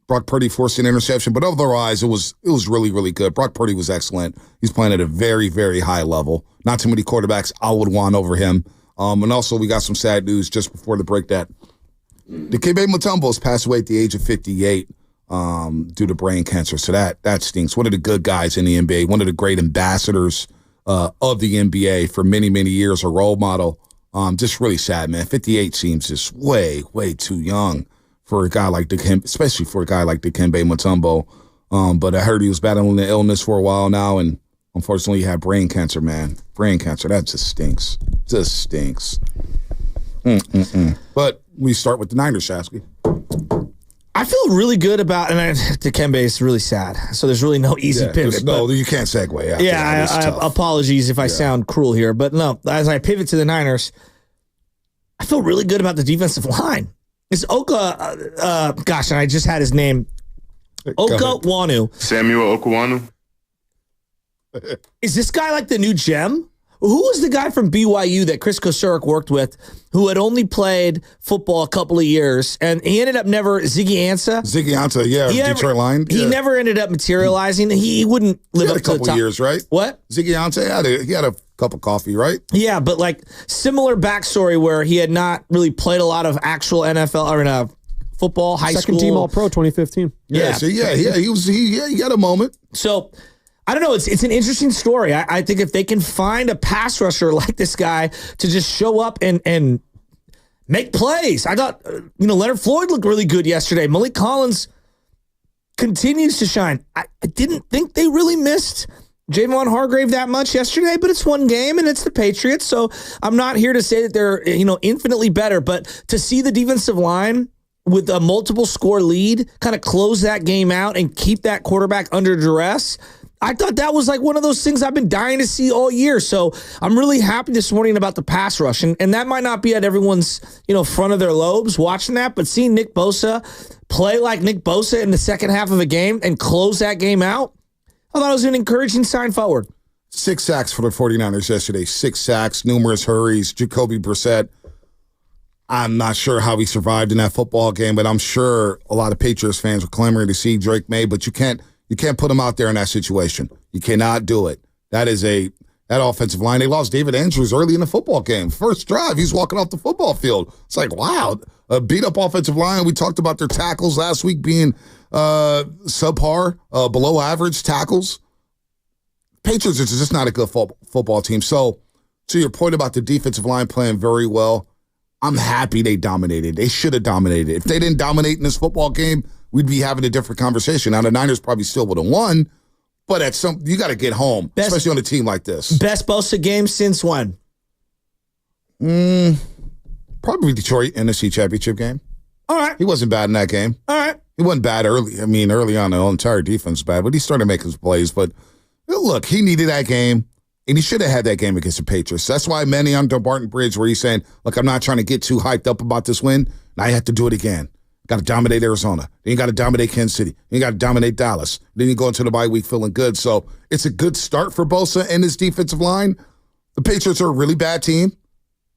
Brock Purdy forced an interception, but otherwise it was really, really good. Brock Purdy was excellent. He's playing at a very, very high level. Not too many quarterbacks I would want over him. And also we got some sad news just before the break that Dikembe Mutombo has passed away at the age of 58 due to brain cancer. So that stinks. One of the good guys in the NBA, one of the great ambassadors of the NBA for many, many years, a role model. Just really sad, man. 58 seems just way, way too young for a guy like Dikembe, especially for a guy like Dikembe Mutombo. But I heard he was battling the illness for a while now, and unfortunately he had brain cancer, man. Brain cancer, that just stinks. Just stinks. But we start with the Niners, Shasky. I feel really good about, and Dikembe is really sad, so there's really no easy pivot. No, you can't segue after yeah, that. Apologies if I sound cruel here, but no, as I pivot to the Niners, I feel really good about the defensive line. It's Oka, gosh, and I just had his name. Okwanu. Samuel Okwanu. Is this guy like the new gem? Who was the guy from BYU that Chris Kosurik worked with who had only played football a couple of years, and he ended up never, Ziggy Ansah? Ziggy Ansah, yeah, Detroit Lions. He never ended up materializing. He wouldn't live up to the top. A couple years, right? What? Ziggy Ansah, he had a cup of coffee, right? Yeah, but like similar backstory where he had not really played a lot of actual NFL or in football, high school. Second team All-Pro 2015. Yeah, so he got a moment. So I don't know. It's an interesting story. I think if they can find a pass rusher like this guy to just show up and make plays. I thought, Leonard Floyd looked really good yesterday. Malik Collins continues to shine. I didn't think they really missed Javon Hargrave that much yesterday, but it's one game and it's the Patriots. So I'm not here to say that they're, infinitely better, but to see the defensive line with a multiple score lead kind of close that game out and keep that quarterback under duress, I thought that was like one of those things I've been dying to see all year. So I'm really happy this morning about the pass rush. And that might not be at everyone's, front of their lobes watching that, but seeing Nick Bosa play like Nick Bosa in the second half of a game and close that game out, I thought it was an encouraging sign forward. 6 sacks for the 49ers yesterday. 6 sacks, numerous hurries. Jacoby Brissett, I'm not sure how he survived in that football game, but I'm sure a lot of Patriots fans were clamoring to see Drake May, but you can't put him out there in that situation. You cannot do it. That offensive line, they lost David Andrews early in the football game. First drive, he's walking off the football field. It's like, wow, a beat-up offensive line. We talked about their tackles last week being subpar, below average tackles. Patriots are just not a good football team. So to your point about the defensive line playing very well, I'm happy they dominated. They should have dominated. If they didn't dominate in this football game, we'd be having a different conversation. Now, the Niners probably still would have won, but you got to get home, especially on a team like this. Best Bosa game since when? Probably Detroit NFC Championship game. All right. He wasn't bad in that game. All right. He wasn't bad early. I mean, early on, the whole entire defense was bad, but he started making his plays. But look, he needed that game, and he should have had that game against the Patriots. That's why many on Barton Bridge where he's saying, look, I'm not trying to get too hyped up about this win. Now you have to do it again. Got to dominate Arizona. Then you got to dominate Kansas City. Then you got to dominate Dallas. Then you go into the bye week feeling good. So it's a good start for Bosa and his defensive line. The Patriots are a really bad team.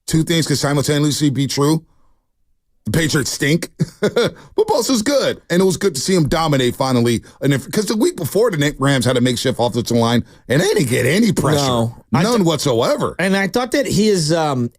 Two things can simultaneously be true. The Patriots stink, but Bosa's good. And it was good to see him dominate finally. And because the week before, the Rams had a makeshift offensive line, and they didn't get any pressure. None whatsoever. And I thought that his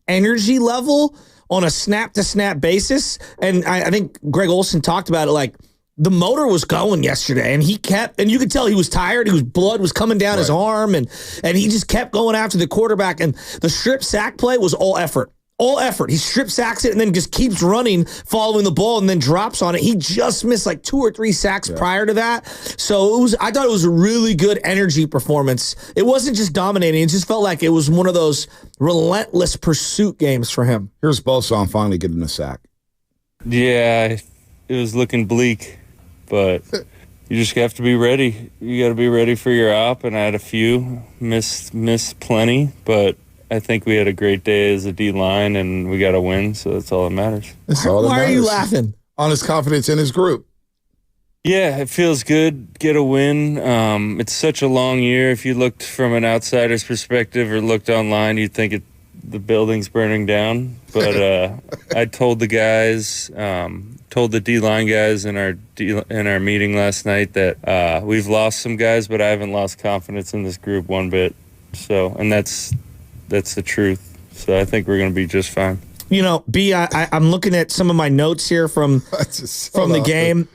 energy level on a snap-to-snap basis, and I think Greg Olsen talked about it, like the motor was going yesterday, and and you could tell he was tired. Blood was coming down his arm, and he just kept going after the quarterback. And the strip sack play was all effort. All effort. He strip sacks it and then just keeps running, following the ball, and then drops on it. He just missed like 2 or 3 sacks prior to that. So I thought it was a really good energy performance. It wasn't just dominating. It just felt like it was one of those relentless pursuit games for him. Here's Bosa finally getting a sack. Yeah, it was looking bleak, but you just have to be ready. You got to be ready for your op, and I had a few, missed plenty, but I think we had a great day as a D-line, and we got a win, so that's all that matters. Why are you laughing? On his confidence in his group. Yeah, it feels good. Get a win. It's such a long year. If you looked from an outsider's perspective or looked online, you'd think the building's burning down. But I told the guys, told the D-line guys in our meeting last night that we've lost some guys, but I haven't lost confidence in this group one bit. So, and that's the truth. So I think we're going to be just fine. You know, B, I'm looking at some of my notes here from the game.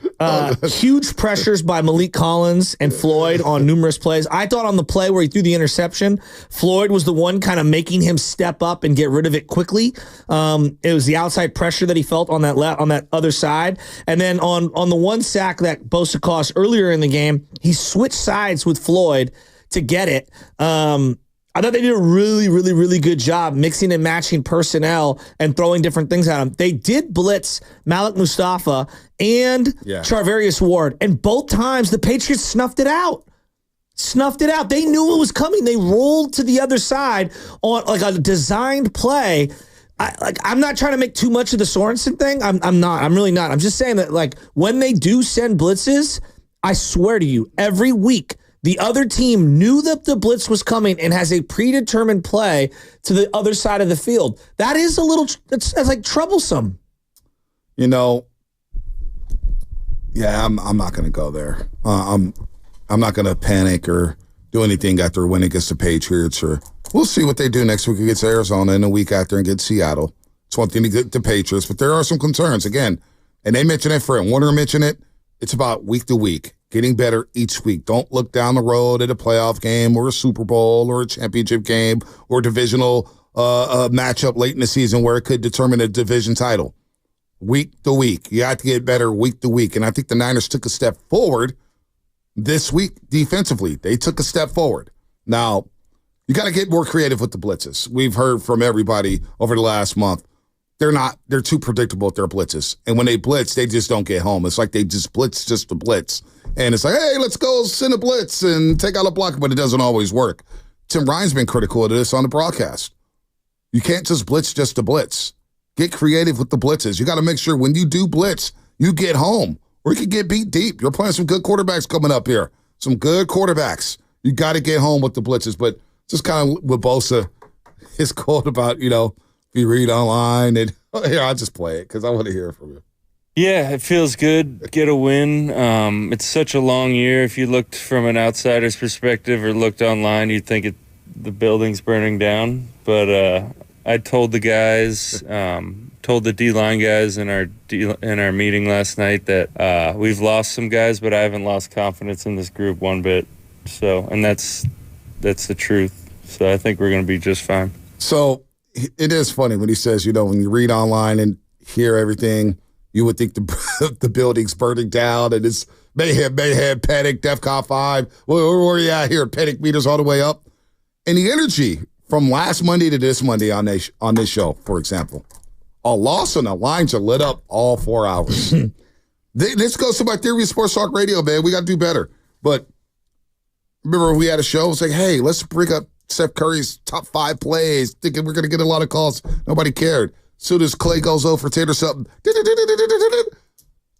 Huge pressures by Malik Collins and Floyd on numerous plays. I thought on the play where he threw the interception, Floyd was the one kind of making him step up and get rid of it quickly. It was the outside pressure that he felt on that other side. And then on the one sack that Bosa caused earlier in the game, he switched sides with Floyd to get it. I thought they did a really, really, really good job mixing and matching personnel and throwing different things at him. They did blitz Malik Mustafa and Charvarius Ward, and both times the Patriots snuffed it out. They knew it was coming. They rolled to the other side on like a designed play. I'm not trying to make too much of the Sorensen thing. I'm not. I'm really not. I'm just saying that like when they do send blitzes, I swear to you, every week, the other team knew that the blitz was coming and has a predetermined play to the other side of the field. That is it's like troublesome. You know, I'm not going to go there. I'm not going to panic or do anything after a win against the Patriots. Or we'll see what they do next week against Arizona and a week after against Seattle. It's one thing to get the Patriots, but there are some concerns again. And they mentioned it, Fred Warner mentioned it. It's about week to week. Getting better each week. Don't look down the road at a playoff game or a Super Bowl or a championship game or a divisional matchup late in the season where it could determine a division title. Week to week. You have to get better week to week. And I think the Niners took a step forward this week defensively. They took a step forward. Now, you got to get more creative with the blitzes. We've heard from everybody over the last month. They're too predictable at their blitzes. And when they blitz, they just don't get home. It's like they just blitz just to blitz. And it's like, hey, let's go send a blitz and take out a block, but it doesn't always work. Tim Ryan's been critical of this on the broadcast. You can't just blitz just to blitz. Get creative with the blitzes. You got to make sure when you do blitz, you get home or you can get beat deep. You're playing some good quarterbacks coming up here. Some good quarterbacks. You got to get home with the blitzes. But just kind of with Bosa, his quote about, if you read online, and here, I'll just play it because I want to hear it from you. Yeah, it feels good. Get a win. It's such a long year. If you looked from an outsider's perspective or looked online, you'd think the building's burning down. But I told the guys, told the D-line guys in our meeting last night that we've lost some guys, but I haven't lost confidence in this group one bit. So, and that's the truth. So I think we're going to be just fine. So it is funny when he says, when you read online and hear everything, you would think the building's burning down and it's mayhem, panic, DEFCON 5. Where are you at here? Panic meters all the way up. And the energy from last Monday to this Monday on this show, for example, a loss and the lines are lit up all 4 hours. This goes to my theory of sports talk radio, man. We got to do better. But remember we had a show, it's like, hey, let's bring up Steph Curry's top 5 plays, thinking we're going to get a lot of calls. Nobody cared. Soon as Clay goes 0 for 10 or something,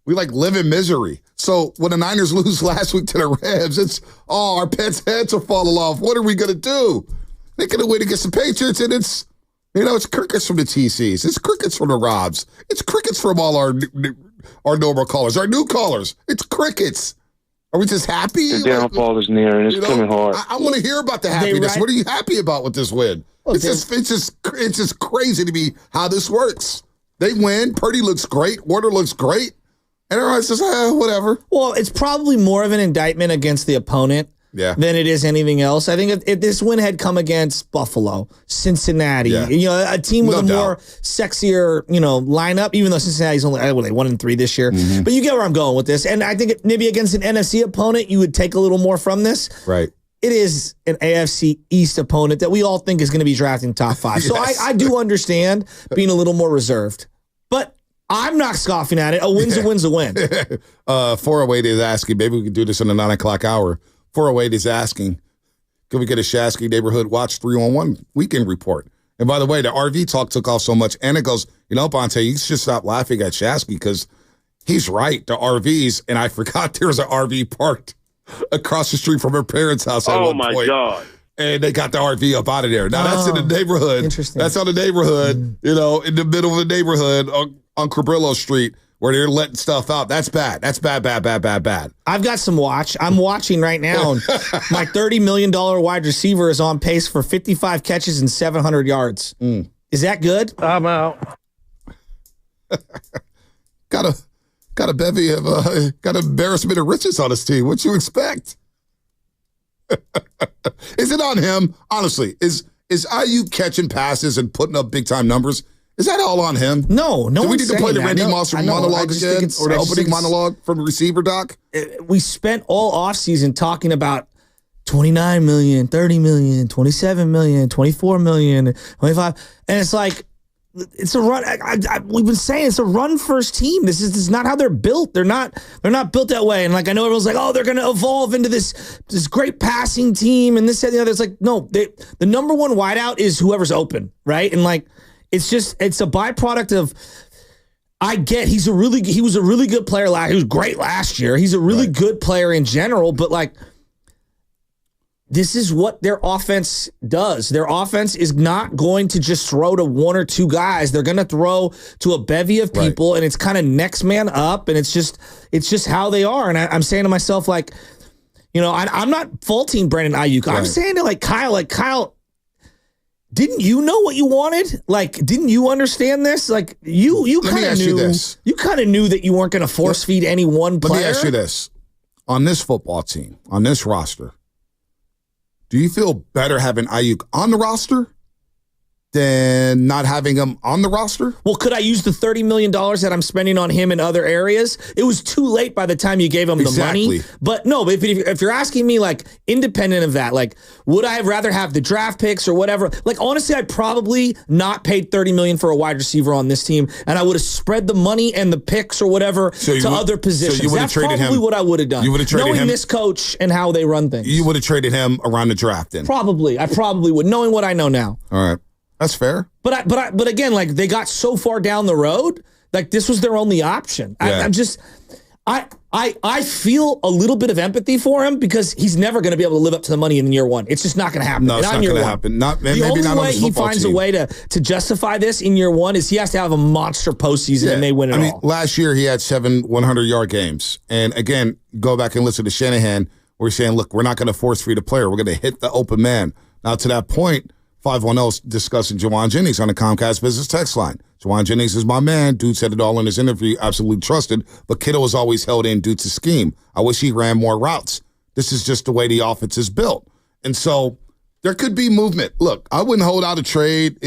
we live in misery. So when the Niners lose last week to the Rams, it's, our pets' heads are falling off. What are we going to do? They're going to win against the Patriots, and it's crickets from the TCs. It's crickets from the Robs. It's crickets from all our normal callers, our new callers. It's crickets. Are we just happy? The downfall is near, and it's coming hard. I want to hear about the happiness. What are you happy about with this win? It's just crazy to me how this works. They win. Purdy looks great. Warner looks great. And everyone says, whatever. Well, it's probably more of an indictment against the opponent than it is anything else. I think if this win had come against Buffalo, Cincinnati, a team with more sexier, lineup, even though Cincinnati's only 1-3 this year. Mm-hmm. But you get where I'm going with this. And I think maybe against an NFC opponent, you would take a little more from this. Right. It is an AFC East opponent that we all think is going to be drafting top 5. So I do understand being a little more reserved. But I'm not scoffing at it. A win's a win's a win. 408 is asking, maybe we can do this in the 9 o'clock hour. 408 is asking, can we get a Shasky Neighborhood Watch 3-on-1 weekend report? And by the way, the RV talk took off so much. Anna goes, Bonte, you should stop laughing at Shasky because he's right. The RVs, and I forgot there was an RV parked across the street from her parents' house at one point. Oh, my God. And they got the RV up out of there. Now, that's in the neighborhood. Interesting. That's on the neighborhood, in the middle of the neighborhood on Cabrillo Street where they're letting stuff out. That's bad. That's bad. I've got some watch. I'm watching right now. My $30 million wide receiver is on pace for 55 catches and 700 yards. Is that good? I'm out. Got a bevy of got embarrassment of riches on his team. What you expect? Is it on him? Honestly, is IU catching passes and putting up big time numbers? Is that all on him? No. Do we need to play the that. Randy Moss monologue again, or the opening monologue from the receiver, Doc? We spent all offseason talking about 29 million, 30 million, 27 million, 24 million, 25, and it's like. It's a run. We've been saying it's a run first team. This is not how they're built. They're not built that way. And like I know everyone's like, oh, they're going to evolve into this great passing team and this and the other. It's like no, the number one wideout is whoever's open, right? And like it's a byproduct of. I get he was a really good player last. He was great last year. He's a really good player in general, but like. This is what their offense does. Their offense is not going to just throw to one or two guys. They're going to throw to a bevy of people, and it's kind of next man up, and it's just how they are. And I'm saying to myself, like, I'm not faulting Brandon Ayuk. I'm saying to Kyle, didn't you know what you wanted? Like, didn't you understand this? Like, you kind of knew. You kind of knew that you weren't going to force feed any one player. Let me ask you this: on this football team, on this roster. Do you feel better having Ayuk on the roster than not having him on the roster? Well, could I use the $30 million that I'm spending on him in other areas? It was too late by the time you gave him the money. But no, if you're asking me, like, independent of that, like, would I have rather have the draft picks or whatever? Like, honestly, I'd probably not paid $30 million for a wide receiver on this team, and I would have spread the money and the picks or whatever to other positions. So that's probably what I would have done. You would have traded knowing this coach and how they run things. You would have traded him around the draft then? Probably. I probably would, knowing what I know now. All right. That's fair. But again, like they got so far down the road, like this was their only option. Yeah. I feel a little bit of empathy for him because he's never going to be able to live up to the money in year one. It's just not going to happen. No, it's not going to happen. The only way he finds a way to justify this in year one is he has to have a monster postseason and they win it all. Last year he had 7 100-yard games. And again, go back and listen to Shanahan where he's saying, look, we're not going to force feed a player. We're going to hit the open man. Now, to that point, 510 discussing Jawan Jennings on the Comcast Business text line. Jawan Jennings is my man. Dude said it all in his interview. Absolutely trusted. But Kittle was always held in due to scheme. I wish he ran more routes. This is just the way the offense is built. And so there could be movement. Look, I wouldn't hold out a trade.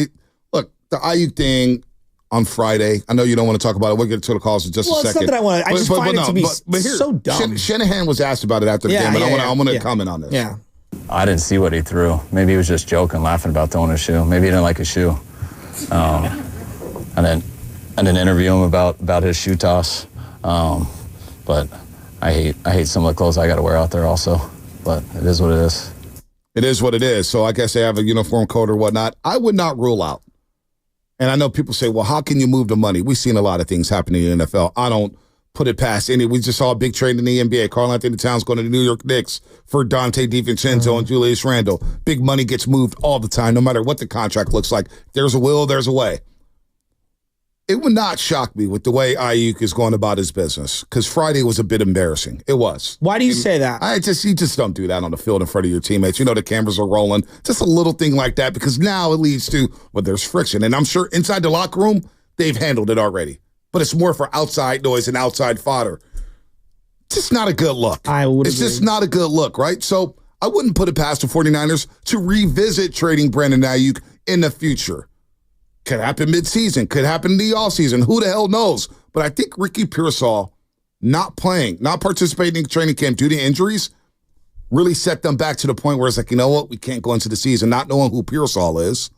Look, the Ayuk thing on Friday. I know you don't want to talk about it. We'll get to the calls in just a second. Well, it's not that I want to. I just find it to be so dumb. Shanahan was asked about it after the game, and I want to comment on this. Yeah. I didn't see what he threw. Maybe he was just joking, laughing about throwing a shoe. Maybe he didn't like his shoe. I didn't interview him about his shoe toss. But I hate some of the clothes I got to wear out there also. But it is what it is. It is what it is. So I guess they have a uniform code or whatnot. I would not rule out. And I know people say, well, how can you move the money? We've seen a lot of things happening in the NFL. I don't put it past any. We just saw a big trade in the NBA. Karl-Anthony Towns going to the New York Knicks for Dante DiVincenzo and Julius Randle. Big money gets moved all the time, no matter what the contract looks like. There's a will, there's a way. It would not shock me with the way Ayuk is going about his business because Friday was a bit embarrassing. It was. Why do you say that? You just don't do that on the field in front of your teammates. You know the cameras are rolling. Just a little thing like that because now it leads to, there's friction. And I'm sure inside the locker room, they've handled it already. but it's more for outside noise and outside fodder. Just not a good look. It's just not a good look, right? So I wouldn't put it past the 49ers to revisit trading Brandon Ayuk in the future. Could happen midseason, could happen in the offseason. Who the hell knows? But I think Ricky Pearsall not playing, not participating in training camp due to injuries really set them back to the point where it's like, you know what? We can't go into the season not knowing who Pearsall is.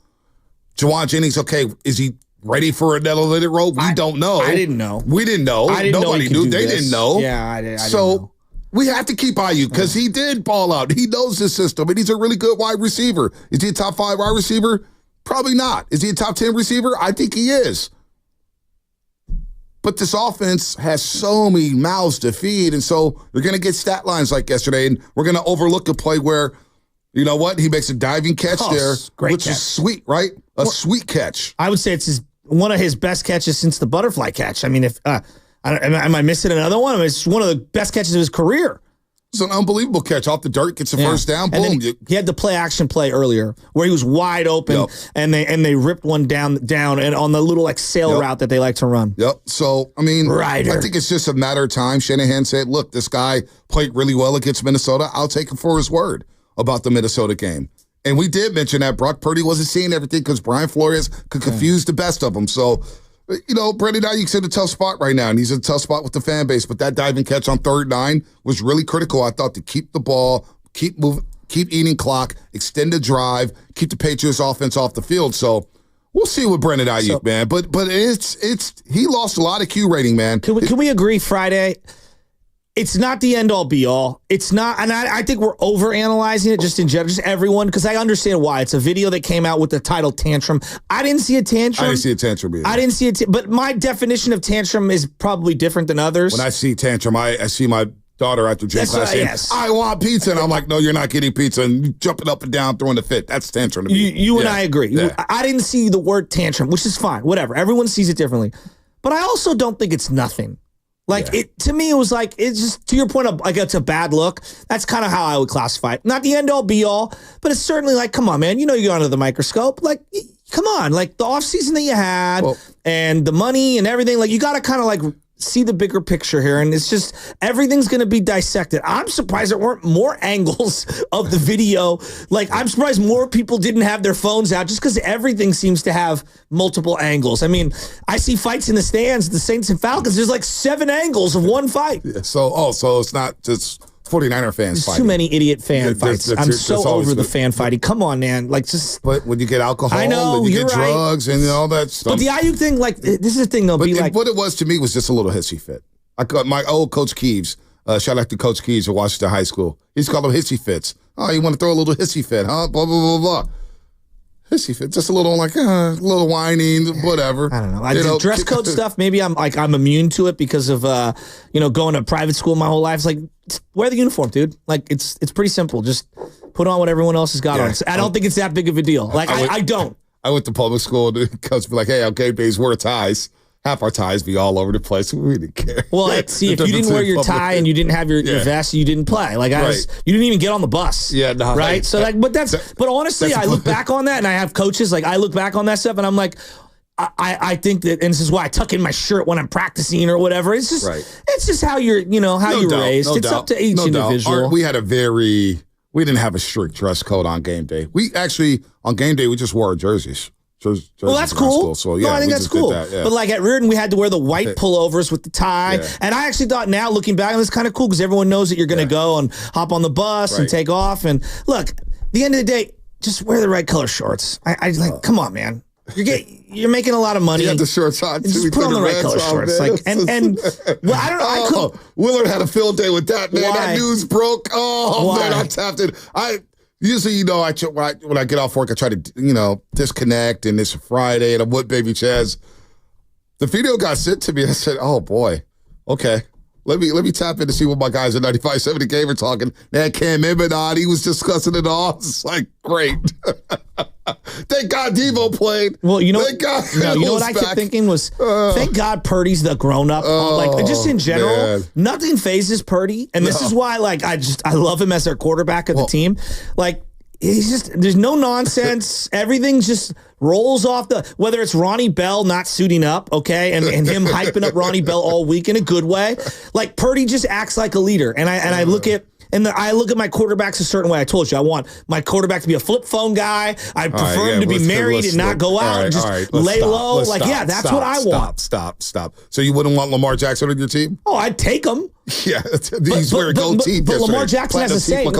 Jawan Jennings, okay, is he ready for another little role? We don't know. I didn't know. We didn't know. Nobody knew. They didn't know. Yeah, I didn't So know. we have to keep Ayuk because he did ball out. He knows the system, and he's a really good wide receiver. Is he a top 5 wide receiver? Probably not. Is he a top 10 receiver? I think he is. But this offense has so many mouths to feed, and so you're going to get stat lines like yesterday, and we're going to overlook a play where, you know what, he makes a diving catch there, which is sweet, right? A sweet catch. I would say it's one of his best catches since the butterfly catch. I mean, if am I missing another one? I mean, it's one of the best catches of his career. It's an unbelievable catch off the dirt, gets the first down, boom. And then he had the play-action play earlier where he was wide open, and they ripped one down and on the little sail route that they like to run. Yep. So, I mean, I think it's just a matter of time. Shanahan said, look, this guy played really well against Minnesota. I'll take him for his word about the Minnesota game. And we did mention that Brock Purdy wasn't seeing everything because Brian Flores could confuse the best of them. So, you know, Brandon Ayuk's in a tough spot right now, and he's in a tough spot with the fan base. But that diving catch on 3rd and 9 was really critical, I thought, to keep the ball, keep moving, keep eating clock, extend the drive, keep the Patriots offense off the field. So we'll see with Brandon Ayuk, man. But it's he lost a lot of Q rating, man. Can we agree Friday? It's not the end all be all. It's not, and I think we're overanalyzing it just in general, just everyone, because I understand why. It's a video that came out with the title Tantrum. I didn't see a tantrum. I didn't see a tantrum either. I didn't see it, but my definition of tantrum is probably different than others. When I see tantrum, I see my daughter after gym class saying, I want pizza. And I'm like, no, you're not getting pizza. And you jumping up and down, throwing a fit. That's tantrum to me. You and I agree. Yeah. I didn't see the word tantrum, which is fine. Whatever. Everyone sees it differently. But I also don't think it's nothing. To me, it was like, it's just, to your point of, like, it's a bad look. That's kind of how I would classify it. Not the end all be all, but it's certainly like, come on, man. You know, you go under the microscope. Like, come on. Like, the offseason that you had and the money and everything, like, you got to kind of, like, see the bigger picture here, and it's just everything's going to be dissected. I'm surprised there weren't more angles of the video. Like, I'm surprised more people didn't have their phones out just because everything seems to have multiple angles. I mean, I see fights in the stands, the Saints and Falcons, there's like 7 angles of one fight. Yeah, so it's not just 49er fans There's fighting. too many idiot fan fights. I'm so over the fan fighting. Come on, man. Like, just. But when you get alcohol, I know, and you you're get right. drugs and all that stuff. But the Ayuk thing, like, this is the thing, though. What it was to me was just a little hissy fit. I got my old Coach Keeves. Shout out to Coach Keeves at Washington High School. He's called them hissy fits. Oh, you want to throw a little hissy fit, huh? Blah, blah, blah, blah. Hissy fit. Just a little, like, a little whining, whatever. I don't know. Dress code stuff, maybe I'm immune to it because of, going to private school my whole life. It's like, wear the uniform, dude. Like, it's pretty simple. Just put on what everyone else has got on. I don't think it's that big of a deal. Like, I don't. I went to public school and the coach would be like, hey, on game days, wear ties. Half our ties be all over the place. We didn't care. Well, see, if you didn't wear your tie and you didn't have your vest, you didn't play. Like, you didn't even get on the bus. Yeah, no. Right? So, like, but honestly, I look back on that and I have coaches, like, I look back on that stuff and I'm like, I think that, and this is why I tuck in my shirt when I'm practicing or whatever. It's just, it's just how you're, how you're raised. It's up to each individual. We didn't have a strict dress code on game day. On game day, we just wore our jerseys. Well, that's cool. So, yeah, I think that's cool. But like at Reardon, we had to wear the white pullovers with the tie. Yeah. And I actually thought now, looking back, it's kind of cool because everyone knows that you're going to go and hop on the bus and take off. And look, at the end of the day, just wear the right color shorts. I like, come on, man. You're making a lot of money. You have the shorts on. Just put on the right color shorts. Like, and well, I don't know. I could. Willard had a field day with that, man. Why? That news broke. Oh, Why? man, I tapped it. Usually, when I get off work, I try to, disconnect, and it's Friday, and I'm with Baby Chaz. The video got sent to me, and I said, oh, boy, okay. Let me tap in to see what my guys at 95.7 The Game are talking. Man, Cam Emmett, he was discussing it all. It's like, great. Thank God Devo played. Well, thank God what I kept thinking was, thank God Purdy's the grown-up. Like, just in general, man. Nothing phases Purdy. And this is why, like, I love him as their quarterback of the team. Like, there's no nonsense. Everything's just rolls off whether it's Ronnie Bell not suiting up, okay, and him hyping up Ronnie Bell all week in a good way. Like Purdy just acts like a leader, and I look at my quarterbacks a certain way. I told you I want my quarterback to be a flip phone guy. I prefer him to be married and not go out and just lay low. That's what I want. Stop. So you wouldn't want Lamar Jackson on your team? Oh, I'd take him. Yeah, he's wearing gold teeth. But Lamar Jackson has a saying.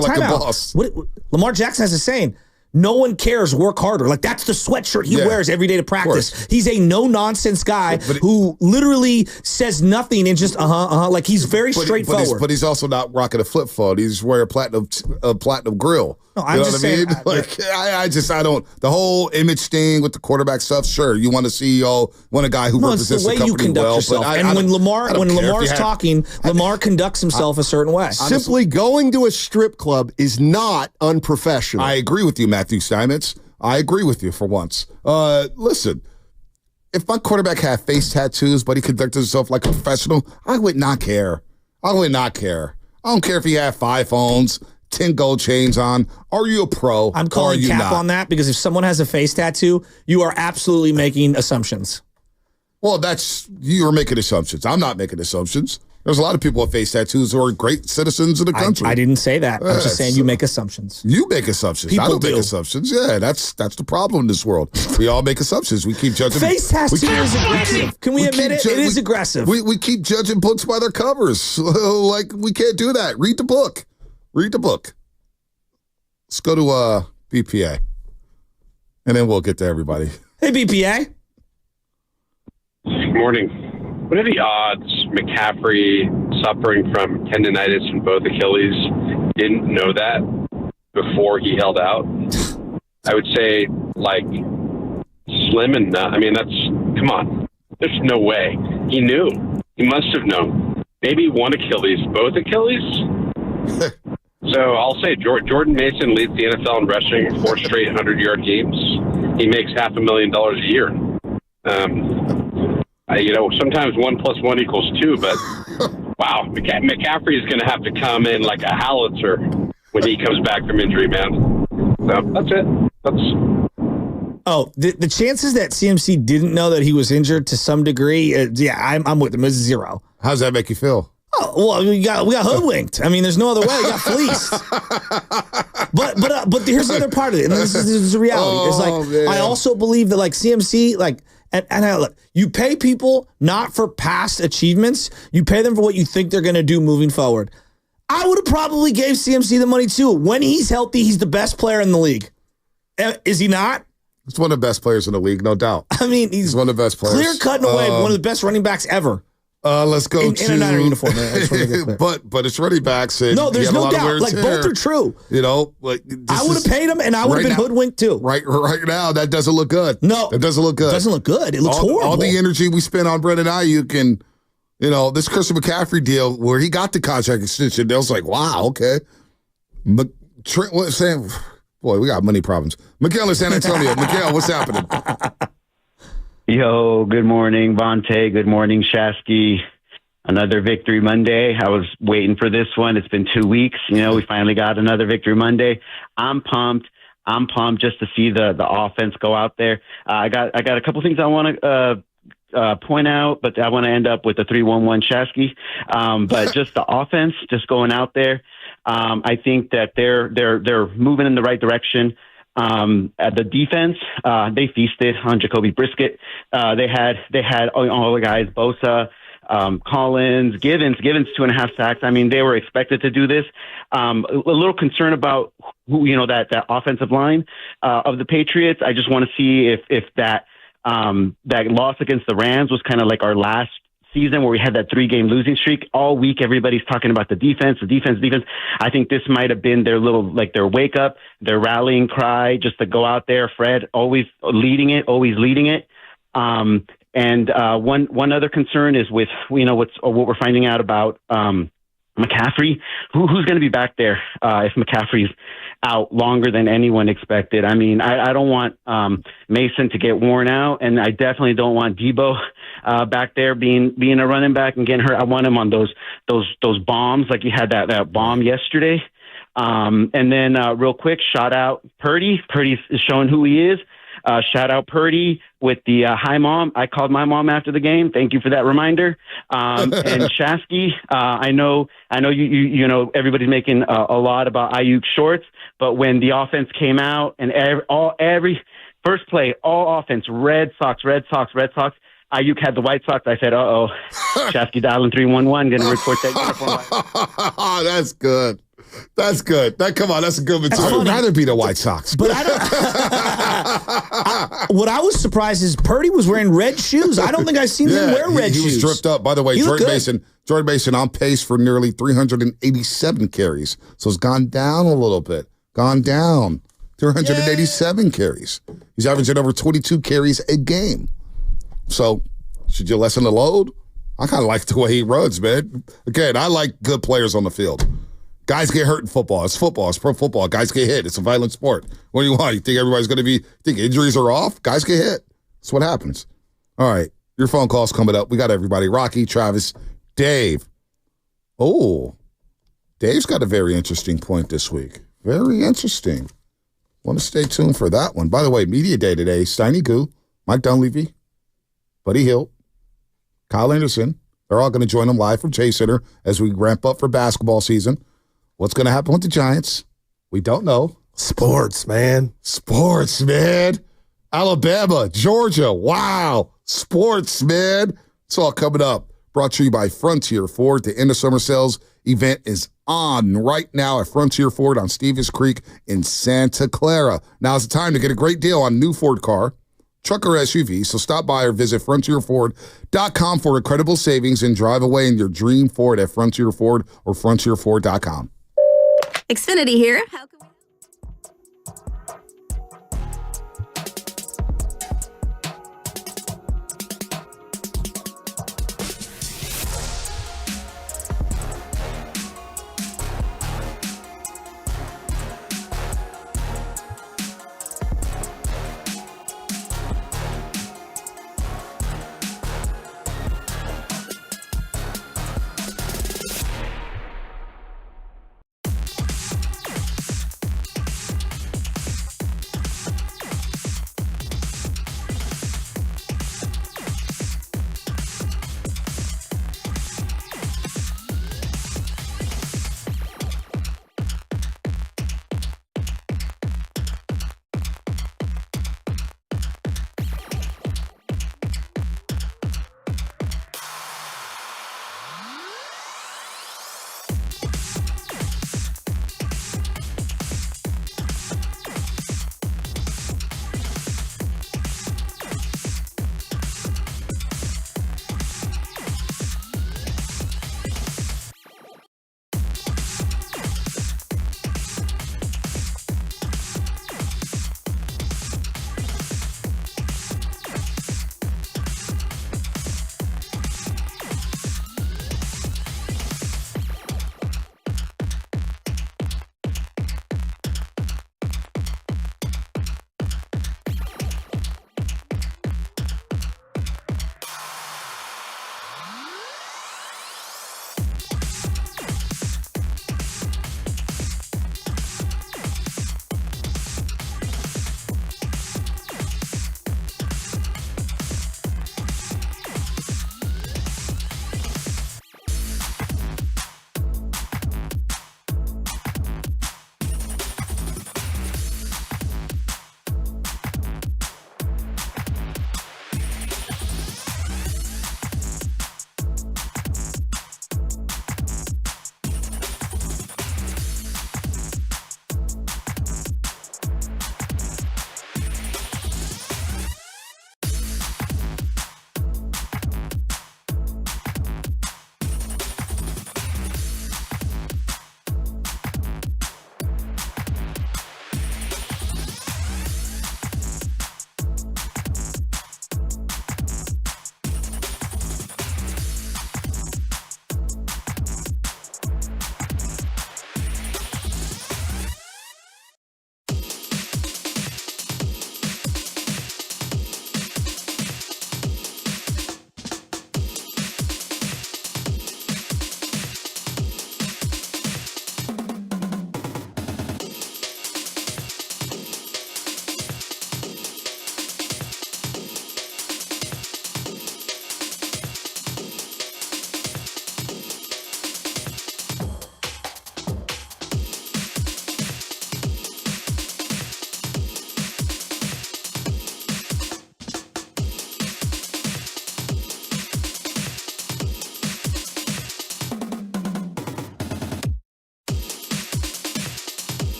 Lamar Jackson has a saying. No one cares, work harder. Like, that's the sweatshirt he wears every day to practice. He's a no-nonsense guy who literally says nothing and just, like, he's very straightforward. But he's also not rocking a flip phone. He's wearing a platinum grill. No, I'm just saying. I don't, the whole image thing with the quarterback stuff, sure, you want a CEO, want a guy who represents the company well. It's the way you conduct yourself. And when Lamar's talking, Lamar conducts himself a certain way. Simply going to a strip club is not unprofessional. I agree with you, Matthew Steinmetz. I agree with you for once. Listen, if my quarterback had face tattoos, but he conducted himself like a professional, I would not care. I don't care if he had 5 phones, 10 gold chains on. Are you a pro? I'm calling cap on that because if someone has a face tattoo, you are absolutely making assumptions. Well, you are making assumptions. I'm not making assumptions. There's a lot of people with face tattoos who are great citizens of the country. I didn't say that. I'm just saying you make assumptions. You make assumptions. I don't make assumptions. Yeah, that's the problem in this world. We all make assumptions. We keep judging. Face tattoo is aggressive. Can we admit it? It is aggressive. We keep judging books by their covers. Like, we can't do that. Read the book. Let's go to BPA. And then we'll get to everybody. Hey, BPA. Good morning. What are the odds McCaffrey, suffering from tendonitis in both Achilles, didn't know that before he held out? I would say, like, slim and not. I mean, come on. There's no way. He knew. He must have known. Maybe one Achilles, both Achilles? So I'll say Jordan Mason leads the NFL in rushing 4 straight 100-yard games. He makes $500,000 a year. Sometimes 1 + 1 = 2, but wow, McCaffrey is going to have to come in like a howitzer when he comes back from injury, man. So that's it. The chances that CMC didn't know that he was injured to some degree, I'm with him. It's 0. How does that make you feel? Oh, well, we got hoodwinked. I mean, there's no other way. We got fleeced. But here's the other part of it, and this is the reality. It's like, man. I also believe that, like, CMC, like, and look, you pay people not for past achievements. You pay them for what you think they're going to do moving forward. I would have probably gave CMC the money too. When he's healthy, he's the best player in the league. Is he not? He's one of the best players in the league, no doubt. I mean, he's one of the best players. Clear cutting away, one of the best running backs ever. Let's go in a Niner uniform. But it's running backs. And no, there's no doubt. Like, both are true. Like, I would have paid him, and I would have been hoodwinked too. Right now, that doesn't look good. No, it doesn't look good. It doesn't look good. It looks horrible. All the energy we spent on Brandon Ayuk and this Christian McCaffrey deal where he got the contract extension. They was like, wow, okay. Trent was saying, boy, we got money problems. Miguel in San Antonio. Miguel, what's happening? Yo, good morning, Vontae. Good morning, Shasky. Another Victory Monday. I was waiting for this one. It's been 2 weeks. We finally got another Victory Monday. I'm pumped just to see the offense go out there. I got a couple things I want to point out, but I want to end up with the 3-1-1 Shasky. But just the offense, just going out there. I think that they're moving in the right direction. At the defense, they feasted on Jacoby Brissett. They had all the guys, Bosa, Collins, Givens 2.5 sacks. I mean, they were expected to do this. A little concern about that offensive line of the Patriots. I just want to see if that loss against the Rams was kind of like our last season where we had that 3-game losing streak. All week, everybody's talking about the defense. I think this might have been their their wake up, their rallying cry, just to go out there. Fred always leading it. And one other concern is with what we're finding out about McCaffrey. Who's going to be back there if McCaffrey's out longer than anyone expected? I mean, I don't want Mason to get worn out, and I definitely don't want Debo back there being a running back and getting hurt. I want him on those bombs, like he had that bomb yesterday. And then real quick, shout out Purdy. Purdy is showing who he is. Shout out Purdy with the hi mom. I called my mom after the game. Thank you for that reminder. And Shasky, I know you know everybody's making a lot about Ayuk shorts, but when the offense came out and every first play, all offense, Red Sox. Ayuk had the White Sox. I said, uh-oh, Shasky dialing 311, going to report that uniform. That's good. That's good. Come on, that's a good one. I would rather be the White Sox. But I don't. What I was surprised is Purdy was wearing red shoes. I don't think I've seen him wear red shoes. He was stripped up. By the way, Jordan Mason on pace for nearly 387 carries. So it's gone down a little bit. Gone down. 387 carries. He's averaging over 22 carries a game. So, should you lessen the load? I kind of like the way he runs, man. Again, I like good players on the field. Guys get hurt in football. It's football. It's pro football. Guys get hit. It's a violent sport. What do you want? You think everybody's going to be, think injuries are off? Guys get hit. That's what happens. All right. Your phone call's coming up. We got everybody. Rocky, Travis, Dave. Oh, Dave's got a very interesting point this week. Very interesting. Want to stay tuned for that one. By the way, media day today, Steiny Goo, Mike Dunleavy, Buddy Hill, Kyle Anderson. They're all going to join them live from Chase Center as we ramp up for basketball season. What's going to happen with the Giants? We don't know. Sports, man. Alabama, Georgia. Wow. Sports, man. It's all coming up. Brought to you by Frontier Ford. The end of summer sales event is on right now at Frontier Ford on Stevens Creek in Santa Clara. Now's the time to get a great deal on new Ford car, truck, or SUV. So stop by or visit FrontierFord.com for incredible savings and drive away in your dream Ford at Frontier Ford or FrontierFord.com. Xfinity here. How can we...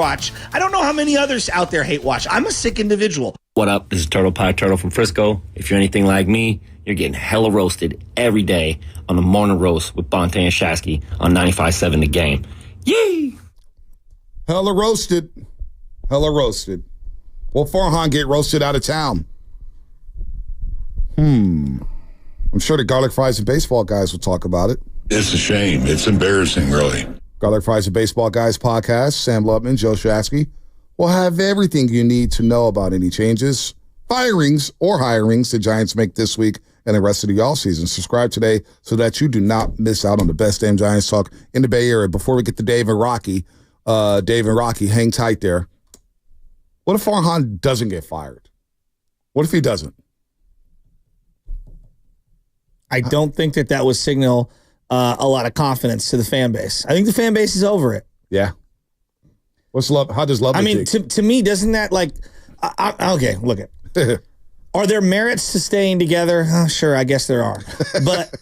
watch. I don't know how many others out there hate watch. I'm a sick individual. What up? This is Turtle Pie Turtle from Frisco. If you're anything like me, you're getting hella roasted every day on the morning roast with Bonte and Shasky on 95.7 The Game. Yee! Hella roasted. Hella roasted. Will Farhan get roasted out of town? I'm sure the garlic fries and baseball guys will talk about it. It's a shame. It's embarrassing, really. Garlic Fries and Baseball Guys podcast, Sam Lubman, Joe Shasky, will have everything you need to know about any changes, firings, or hirings the Giants make this week and the rest of the offseason. Subscribe today so that you do not miss out on the best damn Giants talk in the Bay Area. Before we get to Dave and Rocky, hang tight there. What if Farhan doesn't get fired? What if he doesn't? I don't think that would signal a lot of confidence to the fan base. I think the fan base is over it. Yeah. What's love? How does love? I mean, to me, doesn't that like? Okay, look at. Are there merits to staying together? Sure, I guess there are, but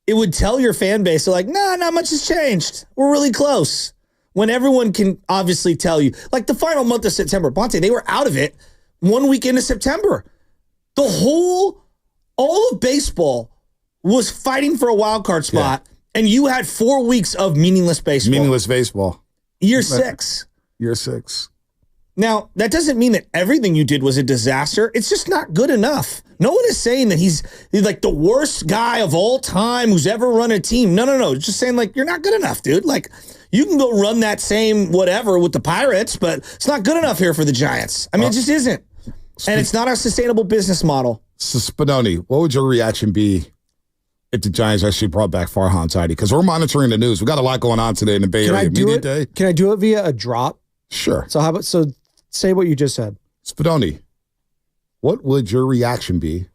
it would tell your fan base, like, nah, not much has changed. We're really close. When everyone can obviously tell you, like the final month of September, Bonte, they were out of it 1 week into September. All of baseball was fighting for a wild card spot, and you had 4 weeks of meaningless baseball. Meaningless baseball. Year 6. Year 6. Now, that doesn't mean that everything you did was a disaster. It's just not good enough. No one is saying that he's like the worst guy of all time who's ever run a team. No. It's just saying, like, you're not good enough, dude. Like, you can go run that same whatever with the Pirates, but it's not good enough here for the Giants. I mean, it just isn't. And it's not a sustainable business model. So, Spinoni, what would your reaction be if the Giants actually brought back Farhan Zaidi? Because we're monitoring the news. We got a lot going on today in the Bay Area Media Day. Can I do it via a drop? Sure. So say what you just said. Spinoni, what would your reaction be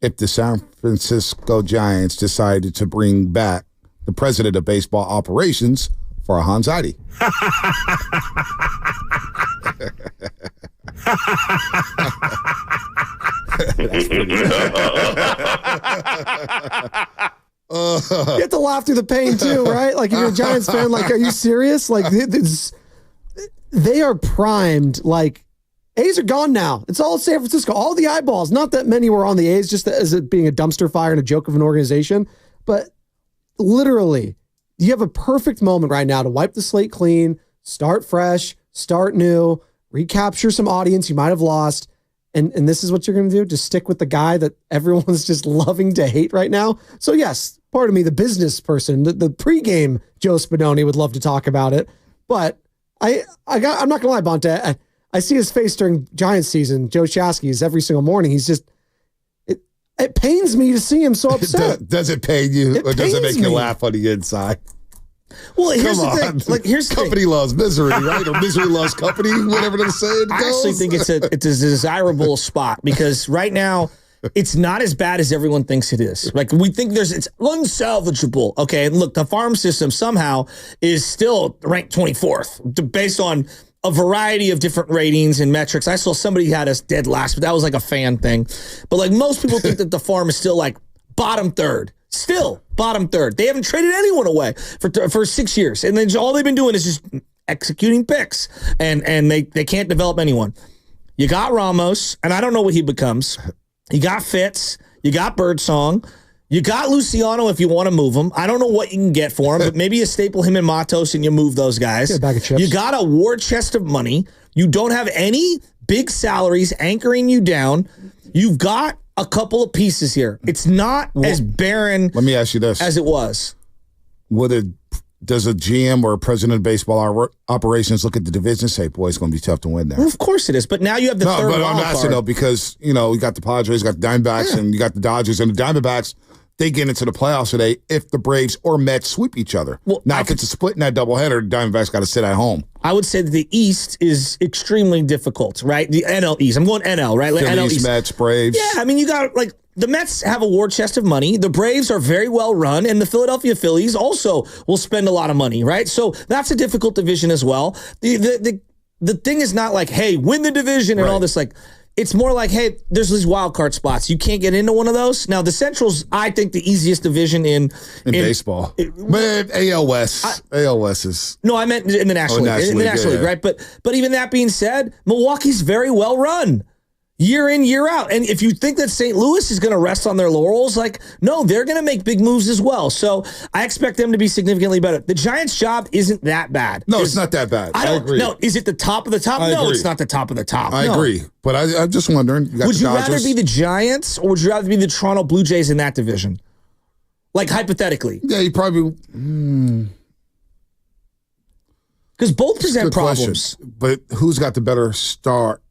if the San Francisco Giants decided to bring back the president of baseball operations, Farhan Zaidi? You have to laugh through the pain too, right? Like if you're a Giants fan, like, are you serious? Like they are primed. Like A's are gone now. It's all San Francisco. All the eyeballs. Not that many were on the A's, just as it being a dumpster fire and a joke of an organization, but literally, you have a perfect moment right now to wipe the slate clean, start fresh, start new, recapture some audience you might have lost. And this is what you're going to do? Just stick with the guy that everyone's just loving to hate right now? So yes, part of me, the business person, the pregame Joe Spinoni would love to talk about it. But I'm not going to lie, Bonte. I see his face during Giants season, Joe Shasky's, every single morning. He's just, it pains me to see him so upset. Does it pain you, or does it make you laugh on the inside? Well, here's the thing. Like, here's the company loves misery, right? Or misery loves company, whatever the saying goes. I actually think it's a desirable spot because right now it's not as bad as everyone thinks it is. Like we think it's unsalvageable. Okay, and look, the farm system somehow is still ranked 24th based on a variety of different ratings and metrics. I saw somebody had us dead last, but that was like a fan thing. But like most people think that the farm is still like bottom third. Still bottom third. They haven't traded anyone away for 6 years. And then all they've been doing is just executing picks. And they can't develop anyone. You got Ramos, and I don't know what he becomes. You got Fitz. You got Birdsong. You got Luciano if you want to move him. I don't know what you can get for him, but maybe you staple him in Matos and you move those guys. Get a bag of chips. You got a war chest of money. You don't have any big salaries anchoring you down. You've got a couple of pieces here. It's not as barren. Let me ask you this: as it was. Does a GM or a president of baseball operations look at the division and say, "Boy, it's going to be tough to win there"? Well, of course it is. But now you have the third but I'm wild asking card. though because you got the Padres, you got the Diamondbacks, and you got the Dodgers, and the Diamondbacks. They get into the playoffs today if the Braves or Mets sweep each other. Well, now, if it's a split in that doubleheader, the Diamondbacks got to sit at home. I would say that the East is extremely difficult, right? The NL East. I'm going NL, right? Like Phillies, NL East. Mets, Braves. Yeah, I mean, you got like the Mets have a war chest of money. The Braves are very well run, and the Philadelphia Phillies also will spend a lot of money, right? So that's a difficult division as well. The thing is not like, hey, win the division and all this. Like, it's more like, hey, there's these wild card spots. You can't get into one of those. Now, the Central's, I think, the easiest division in baseball. Man, AL West. AL West is... No, I meant in the National League. In the National League, right? But even that being said, Milwaukee's very well run. Year in, year out. And if you think that St. Louis is going to rest on their laurels, like, no, they're going to make big moves as well. So I expect them to be significantly better. The Giants' job isn't that bad. No, it's not that bad. I agree. No, is it the top of the top? No, it's not the top of the top. I agree. But I'm just wondering. Would you rather be the Giants or would you rather be the Toronto Blue Jays in that division? Like, hypothetically. Yeah, you probably... Because both present problems. Question. But who's got the better start?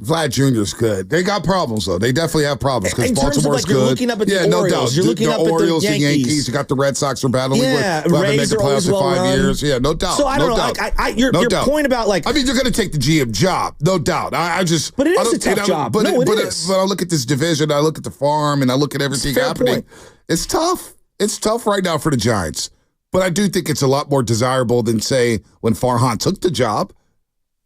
Vlad Jr.'s good. They got problems, though. They definitely have problems because Baltimore's good. You're looking up at the Orioles. No doubt. You're looking up Orioles, at the Yankees. You got the Red Sox are battling with. Rays haven't made the playoffs in 5 years. Yeah, no doubt. So I don't know. Your point about like. I mean, you're going to take the GM job, no doubt. I just. But it is a tough job. But it is. But I look at this division. I look at the farm, and I look at everything happening. It's tough. It's tough right now for the Giants. But I do think it's a lot more desirable than, say, when Farhan took the job.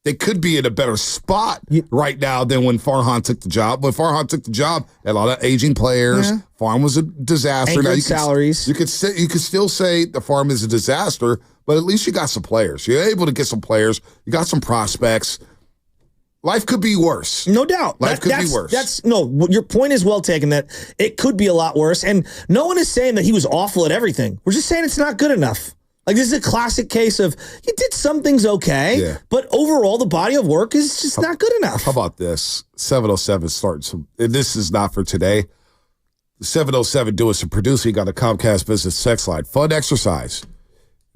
They could be in a better spot right now than when Farhan took the job. When Farhan took the job, a lot of aging players. Yeah. Farm was a disaster. Now salaries. You could still say the farm is a disaster, but at least you got some players. You're able to get some players. You got some prospects. Life could be worse. No doubt. Life could be worse. Your point is well taken that it could be a lot worse. And no one is saying that he was awful at everything. We're just saying it's not good enough. Like, this is a classic case of he did some things okay, but overall the body of work is just not good enough. How about this? 707 starting this is not for today. 707 doing some producing. Got a Comcast Business sex line. Fun exercise.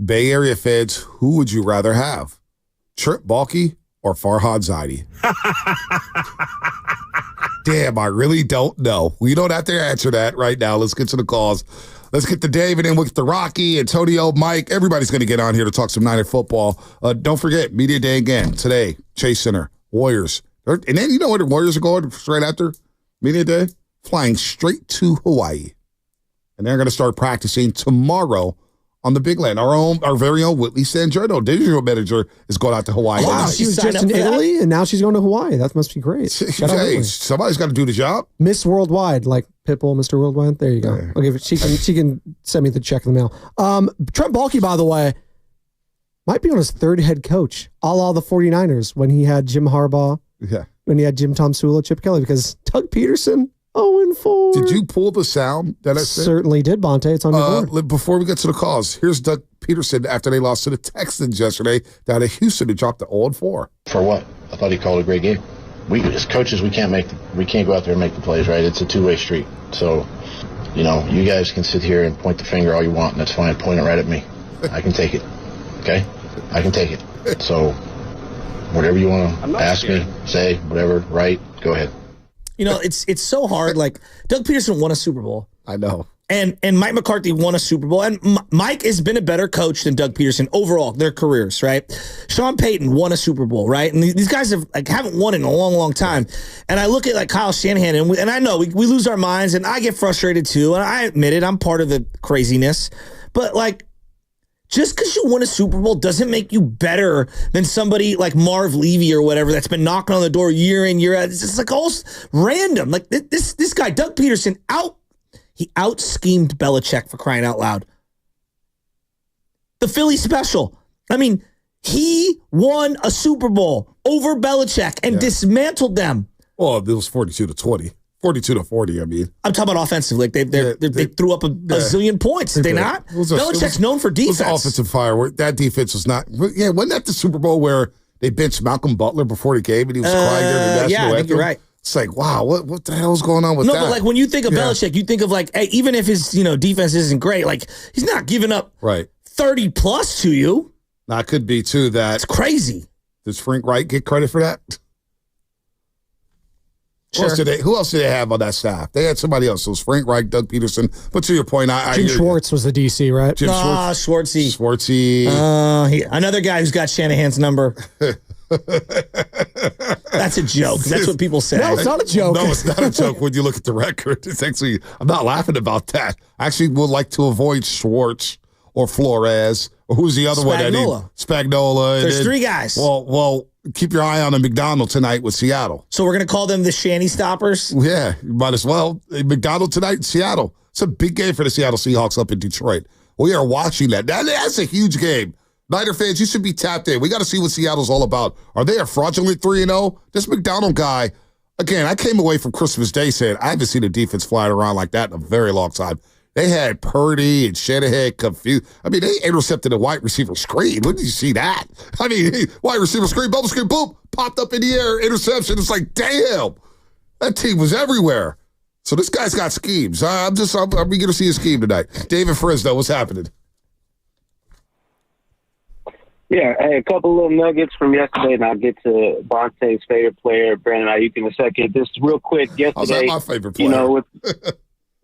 Bay Area fans, who would you rather have? Trip Balky or Farhan Zaidi? Damn, I really don't know. We don't have to answer that right now. Let's get to the calls. Let's get to David in with the Rocky, Antonio, Mike. Everybody's going to get on here to talk some Niner football. Don't forget, Media Day again today. Chase Center, Warriors. And then you know where the Warriors are going straight after Media Day? Flying straight to Hawaii. And they're going to start practicing tomorrow on the big land. Our very own Whitley Sangiorno, digital manager, is going out to Hawaii. Wow, she was just in Italy, and now she's going to Hawaii. That must be great. Hey, somebody's got to do the job. Miss Worldwide, like Pitbull, Mr. Worldwide. There you go. Yeah. Okay, she can send me the check in the mail. Trent Baalke, by the way, might be on his third head coach, a la the 49ers, when he had Jim Harbaugh, when he had Jim Tomsula, Chip Kelly, because Doug Peterson, 0-4. Did you pull the sound that I said? Certainly did, Bonte. It's on your board. Before we get to the calls, here's Doug Peterson after they lost to the Texans yesterday down at Houston who dropped the 0-4. For what? I thought he called a great game. We as coaches, we can't go out there and make the plays, right? It's a two-way street. So, you guys can sit here and point the finger all you want, and that's fine. Point it right at me. I can take it. Okay? I can take it. So, whatever you want to ask me, say, whatever, right? Go ahead. It's so hard. Like, Doug Peterson won a Super Bowl. I know. And Mike McCarthy won a Super Bowl. And Mike has been a better coach than Doug Peterson overall, their careers, right? Sean Payton won a Super Bowl, right? And these guys haven't won in a long, long time. And I look at Kyle Shanahan, and I know we lose our minds, and I get frustrated too. And I admit it, I'm part of the craziness. But just because you won a Super Bowl doesn't make you better than somebody like Marv Levy or whatever that's been knocking on the door year in, year out. It's just all random. Like this guy, Doug Peterson, he out-schemed Belichick, for crying out loud. The Philly special. I mean, he won a Super Bowl over Belichick and dismantled them. Well, it was 42-20. 42-40, I mean. I'm talking about offensively. They threw up a zillion points, did they not? Belichick's known for defense. It was offensive firework. That defense was not. Yeah, wasn't that the Super Bowl where they benched Malcolm Butler before the game and he was crying during the national anthem? I think you're right. It's like, wow, what the hell is going on with that? No, but when you think of Belichick, you think of hey, even if his defense isn't great, he's not giving up 30 plus to you. That could be too. It's crazy. Does Frank Reich get credit for that? Sure. Who else did they have on that staff? They had somebody else. It was Frank Reich, Doug Peterson. But to your point, Jim Schwartz was the DC, right? Jim Schwartzy. Schwartzy. Another guy who's got Shanahan's number. That's a joke. That's what people say. No, it's not a joke. No, it's not a joke when you look at the record. It's actually, I'm not laughing about that. I actually would like to avoid Schwartz or Flores Who's the other one? Spagnuolo. There's 3 guys. Well, keep your eye on the McDonald tonight with Seattle. So we're going to call them the Shanny Stoppers? Yeah, you might as well. McDonald tonight in Seattle. It's a big game for the Seattle Seahawks up in Detroit. We are watching that. That's a huge game. Niner fans, you should be tapped in. We got to see what Seattle's all about. Are they a fraudulent 3-0? This McDonald guy, again, I came away from Christmas Day saying I haven't seen a defense flying around like that in a very long time. They had Purdy and Shanahan confused. I mean, they intercepted a wide receiver screen. When did you see that? I mean, wide receiver screen, bubble screen, boom, popped up in the air, interception. It's like, damn, that team was everywhere. So this guy's got schemes. I'm eager to see his scheme tonight. David Frisno, what's happening? Yeah, hey, a couple little nuggets from yesterday, and I'll get to Bonte's favorite player, Brandon Ayuk, in a second. Just real quick, yesterday, how's that my favorite player? You know,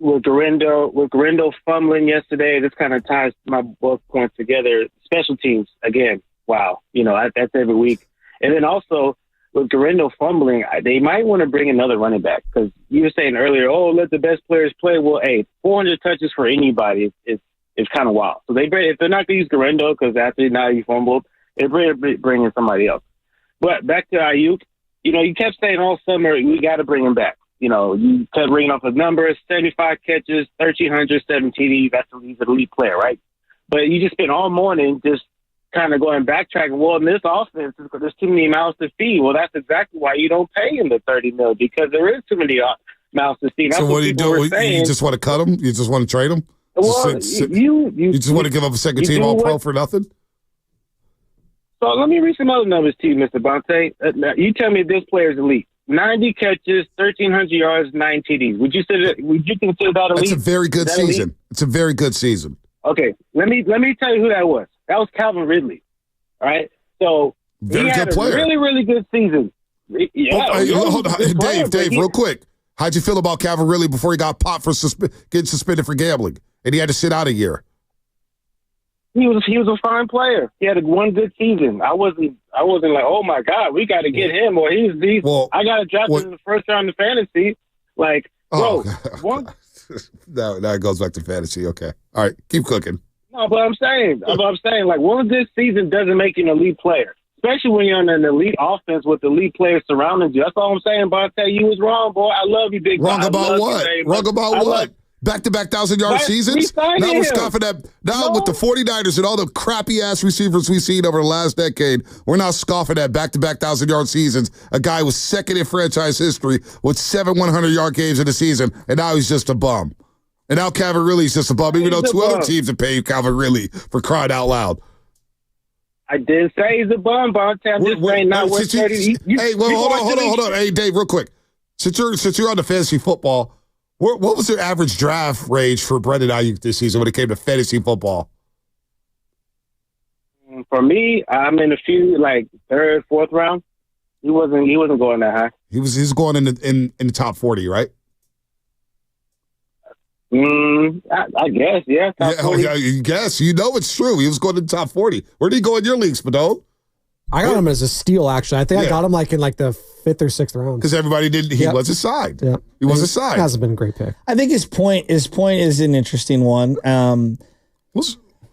with Garindo fumbling yesterday, this kind of ties my both points together. Special teams, again, wow, you know, that's every week. And then also with Garindo fumbling, they might want to bring another running back because you were saying earlier, let the best players play. Well, 400 touches for anybody is kind of wild. So if they're not going to use Garindo because after now you fumbled, they're bringing somebody else. But back to Ayuk, you know, you kept saying all summer, we got to bring him back. You know, you kept bringing off his numbers, 75 catches, 1,300, 7 TDs. He's an elite player, right? But you just spent all morning just kind of going backtracking. Well, in this offense, there's too many mouths to feed. Well, that's exactly why you don't pay him the $30 million because there is too many mouths to feed. That's so what do you do? You just want to cut him? You just want to trade him? Well, you just want to give up a second team All-Pro for nothing? So let me read some other numbers to you, Mr. Bonte. You tell me if this player is elite. 90 catches, 1,300 yards, 9 TDs. Would you consider that elite? It's a very good season. Elite? It's a very good season. Okay, let me tell you who that was. That was Calvin Ridley. All right, so very good player. Really, really good season. Yeah, hold on. Dave, real quick. How'd you feel about Calvin Ridley before he got popped for getting suspended for gambling and he had to sit out a year? He was a fine player. He had one good season. I wasn't like, oh my God, we got to get him, or I got to draft him in the first round of fantasy. Like, bro, now it goes back to fantasy. Okay, all right, keep cooking. No, but I'm saying, like, one good season doesn't make you an elite player, especially when you're in an elite offense with elite players surrounding you. That's all I'm saying, Bonte. You was wrong, boy. I love you, big. Wrong about what? Wrong about what? Back-to-back 1,000-yard seasons? Now we're scoffing at with the 49ers and all the crappy-ass receivers we've seen over the last decade, we're now scoffing at back-to-back 1,000-yard seasons. A guy was second in franchise history with 7 100-yard games in the season, and now he's just a bum. And now Calvin Ridley's just a bum, even though 2 other teams have paid Calvin Ridley for crying out loud. I didn't say he's a bum, Bonte. I'm just saying not worth 30. Hold on. Hey, Dave, real quick. Since you're on the fantasy football, what was their average draft range for Brandon Ayuk this season when it came to fantasy football? For me, I'm in a few like 3rd, 4th round. He wasn't going that high. He was going in the top 40, right? I guess, yeah. I guess. You know it's true. He was going in the top 40. Where did he go in your leagues, Spadone? I got him as a steal, actually. I think I got him like in like the 5th or 6th round. Because everybody didn't. He wasn't signed. Yeah. He wasn't signed. It hasn't been a great pick. I think his point is an interesting one.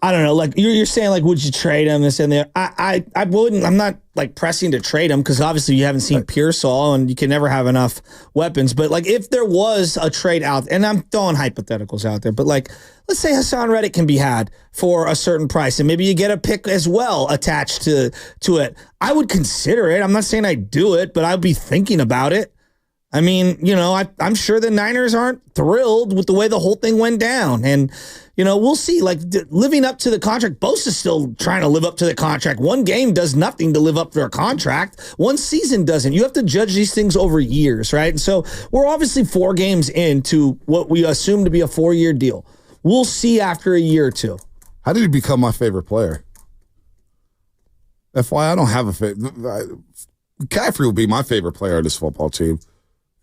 I don't know. Like you're saying, like, would you trade him? This and there. I wouldn't. I'm not like pressing to trade him because obviously you haven't seen Pearsall and you can never have enough weapons. But like if there was a trade out, and I'm throwing hypotheticals out there, but like let's say Hassan Reddick can be had for a certain price, and maybe you get a pick as well attached to it. I would consider it. I'm not saying I'd do it, but I'd be thinking about it. I mean, you know, I'm sure the Niners aren't thrilled with the way the whole thing went down. And, you know, we'll see. Like, living up to the contract, Bosa's still trying to live up to the contract. One game does nothing to live up to a contract. One season doesn't. You have to judge these things over years, right? And so we're obviously 4 games into what we assume to be a 4-year deal. We'll see after a year or two. How did he become my favorite player? FYI, I don't have a favorite. McCaffrey would be my favorite player on this football team.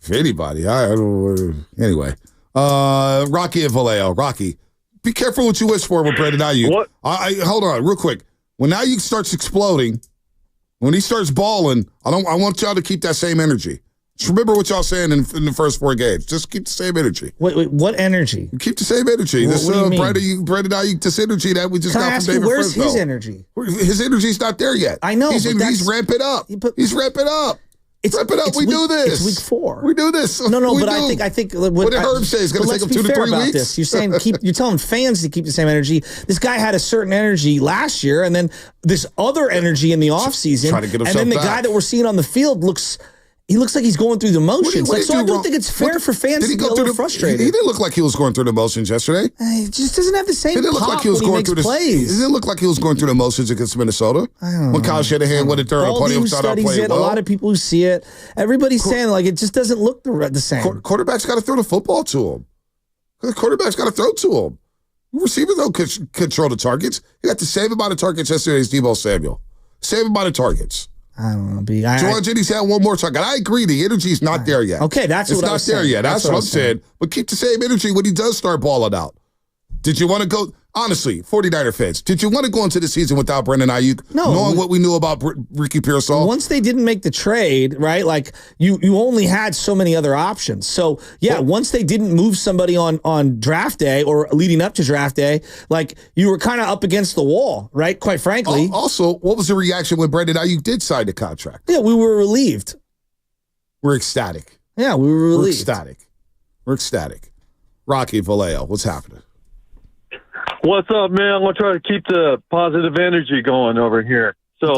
If anybody, I don't. Anyway, Rocky and Vallejo. Rocky, be careful what you wish for with Brandon Ayuk. What? Hold on, real quick. When Ayuk starts exploding, when he starts balling, I want y'all to keep that same energy. Just remember what y'all saying in the first 4 games. Just keep the same energy. Wait, what energy? Keep the same energy. What This do you mean? Brandon Ayuk, this energy that we just Can I got ask from you, David where's Frisco. his energy? His energy's not there yet. I know. He's ramping up. He's ramping up. Ramp it up. We do this. It's week 4. We do this. No, we but do. I think what did Herb say? It's going to take him 2 to 3 weeks. This. You're saying you're telling fans to keep the same energy. This guy had a certain energy last year, and then this other energy in the offseason. Trying to get himself and then the back. guy that we're seeing on the field looks like he's going through the motions. I don't think it's fair for fans to get a little frustrated. He didn't look like he was going through the motions yesterday. He just doesn't have the same He didn't look like he was going through plays. He didn't look like he was going through the motions against Minnesota. When Kyle Shanahan went in there on the podium, started out playing well. A lot of people who see it, everybody's saying like it just doesn't look the same. Quarterback's got to throw the football to him. The quarterback's got to throw to him. Receivers don't control the targets. He got the same amount of targets yesterday as Deebo Samuel. Same amount of targets. I don't know, B. George Jennings had one more target. I agree. The energy's not there yet. Okay, it's not there yet. That's what I'm saying. But keep the same energy when he does start balling out. Did you want to go? Honestly, 49er fans, did you want to go into the season without Brandon Ayuk? No. Knowing what we knew about Ricky Pearsall? Once they didn't make the trade, right? Like you only had so many other options. So yeah, once they didn't move somebody on draft day or leading up to draft day, like you were kind of up against the wall, right? Quite frankly. Also, what was the reaction when Brandon Ayuk did sign the contract? Yeah, we were relieved. We're ecstatic. Yeah, we were relieved. We're ecstatic. Rocky Vallejo, what's happening? What's up, man? I'm going to try to keep the positive energy going over here. So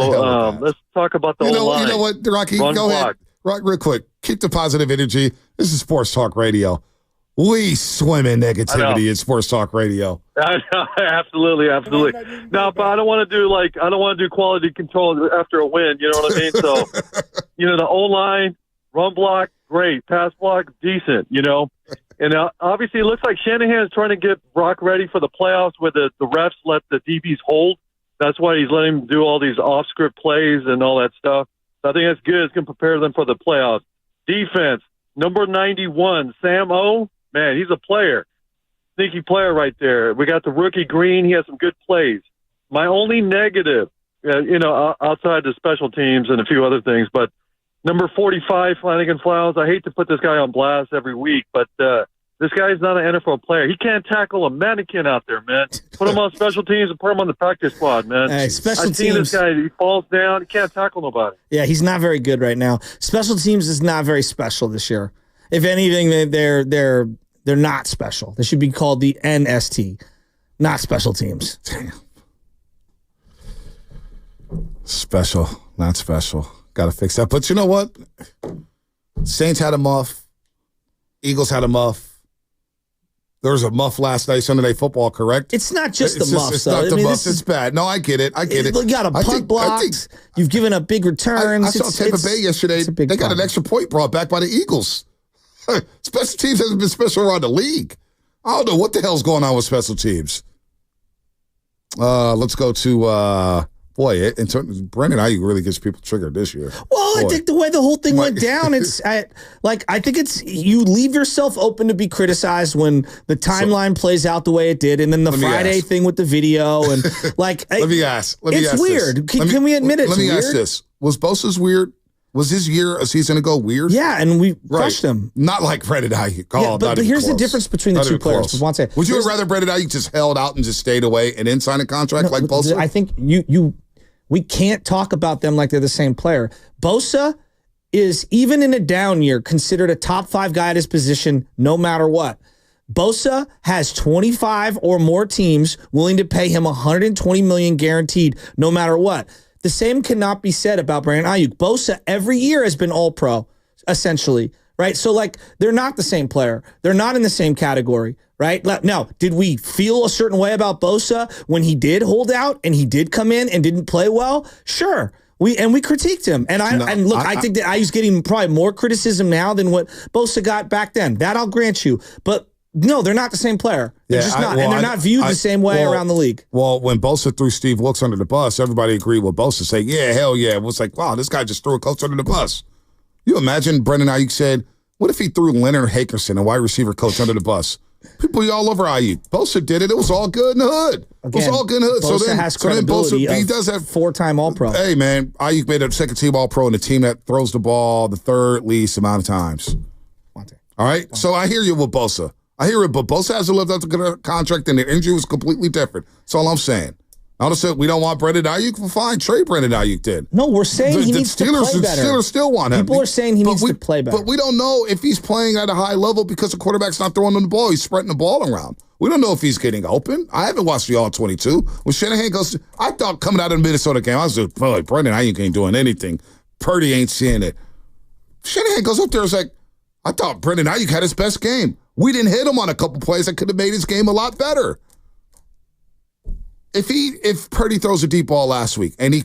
let's talk about the O-line. You know what, Rocky? Go ahead. Rock, real quick. Keep the positive energy. This is Sports Talk Radio. We swim in negativity in Sports Talk Radio. Absolutely. No, but I don't want to do quality control after a win. You know what I mean? So, the O-line, run block, great. Pass block, decent, And obviously, it looks like Shanahan is trying to get Brock ready for the playoffs where the refs let the DBs hold. That's why he's letting him do all these off-script plays and all that stuff. So I think that's good. It's going to prepare them for the playoffs. Defense, number 91, Sam O. Man, he's a player. Sneaky player right there. We got the rookie Green. He has some good plays. My only negative, outside the special teams and a few other things, but number 45, Flanagan Flowers. I hate to put this guy on blast every week, but this guy's not an NFL player. He can't tackle a mannequin out there, man. Put him on special teams and put him on the practice squad, man. Hey, I've seen this guy. He falls down. He can't tackle nobody. Yeah, he's not very good right now. Special teams is not very special this year. If anything, they're not special. They should be called the NST, not special teams. Damn. Special, not special. Got to fix that. But you know what? Saints had a muff. Eagles had a muff. There was a muff last night, Sunday Night Football, correct? It's not just the muff. It's not the muff. It's bad. No, I get it. You got a punt blocked. You've given up big returns. I saw Tampa Bay yesterday. They got an extra point brought back by the Eagles. Special teams hasn't been special around the league. I don't know what the hell's going on with special teams. Let's go to Brandon Ayuk really gets people triggered this year. Well, I think the way the whole thing went down, I think it's you leave yourself open to be criticized when the timeline plays out the way it did, and then the Friday thing with the video and let me ask. It's weird. Can we admit it's weird? Let me ask this: was Bosa's weird? Was his year a season ago weird? Yeah, and we crushed him. Not like Brandon Ayuk. But here's the difference between the two players. Would you have rather Brandon Ayuk just held out and just stayed away and then signed a contract like Bosa? I think we can't talk about them like they're the same player. Bosa is, even in a down year, considered a top 5 guy at his position no matter what. Bosa has 25 or more teams willing to pay him $120 million guaranteed no matter what. The same cannot be said about Brandon Ayuk. Bosa every year has been all-pro, essentially, right? So, they're not the same player. They're not in the same category, right? Now, did we feel a certain way about Bosa when he did hold out and he did come in and didn't play well? Sure. We critiqued him. I think that Ayuk's getting probably more criticism now than what Bosa got back then. That I'll grant you. But no, they're not the same player. They're just not. And they're not viewed the same way around the league. Well, when Bosa threw Steve Wilkes under the bus, everybody agreed with Bosa saying, yeah, hell yeah. It was like, wow, this guy just threw a coach under the bus. You imagine Brendan Ayuk said, what if he threw Leonard Hakerson, a wide receiver coach, under the bus? People all over Ayuk. Bosa did it. It was all good in the hood. Again, it was all good in the hood. Bosa has credibility he does have 4-time All-Pro. Hey, man, Ayuk made a second-team All-Pro and a team that throws the ball the third least amount of times. All right? So I hear you with Bosa. I hear it, but Bosa hasn't lived up to the contract, and their injury was completely different. That's all I'm saying. Notice that we don't want Brandon Ayuk. Well, fine, trade Brandon Ayuk did. No, we're saying he needs to play better. The Steelers still want him. People are saying he needs to play better. But we don't know if he's playing at a high level because the quarterback's not throwing him the ball. He's spreading the ball around. We don't know if he's getting open. I haven't watched the All-22. When Shanahan goes, I thought coming out of the Minnesota game, I was just, boy, Brandon Ayuk ain't doing anything. Purdy ain't seeing it. Shanahan goes up there and is like, I thought Brandon Ayuk had his best game. We didn't hit him on a couple plays that could have made his game a lot better. If Purdy throws a deep ball last week and he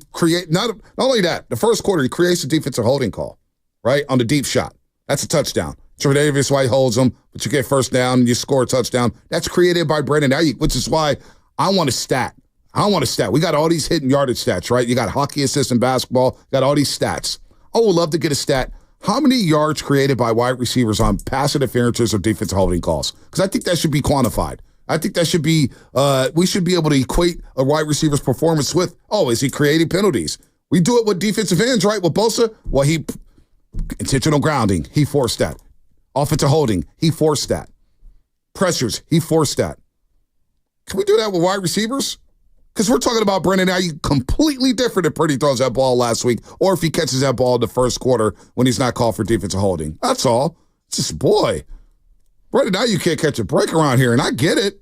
not only that, the first quarter he creates a defensive holding call, right, on the deep shot. That's a touchdown. Tre'Davious White holds him, but you get first down and you score a touchdown. That's created by Brandon Ayuk, which is why I want a stat. We got all these hidden yardage stats, right? You got hockey assists in basketball. You got all these stats. I would love to get a stat. How many yards created by wide receivers on pass interferences or defensive holding calls? Because I think that should be quantified. I think that should be, we should be able to equate a wide receiver's performance with, is he creating penalties? We do it with defensive ends, right? With Bosa, intentional grounding, he forced that. Offensive holding, he forced that. Pressures, he forced that. Can we do that with wide receivers? Because we're talking about Brandon Ayuk completely different if Purdy throws that ball last week or if he catches that ball in the first quarter when he's not called for defensive holding. That's all. It's just, boy, Brandon Ayuk can't catch a break around here, and I get it.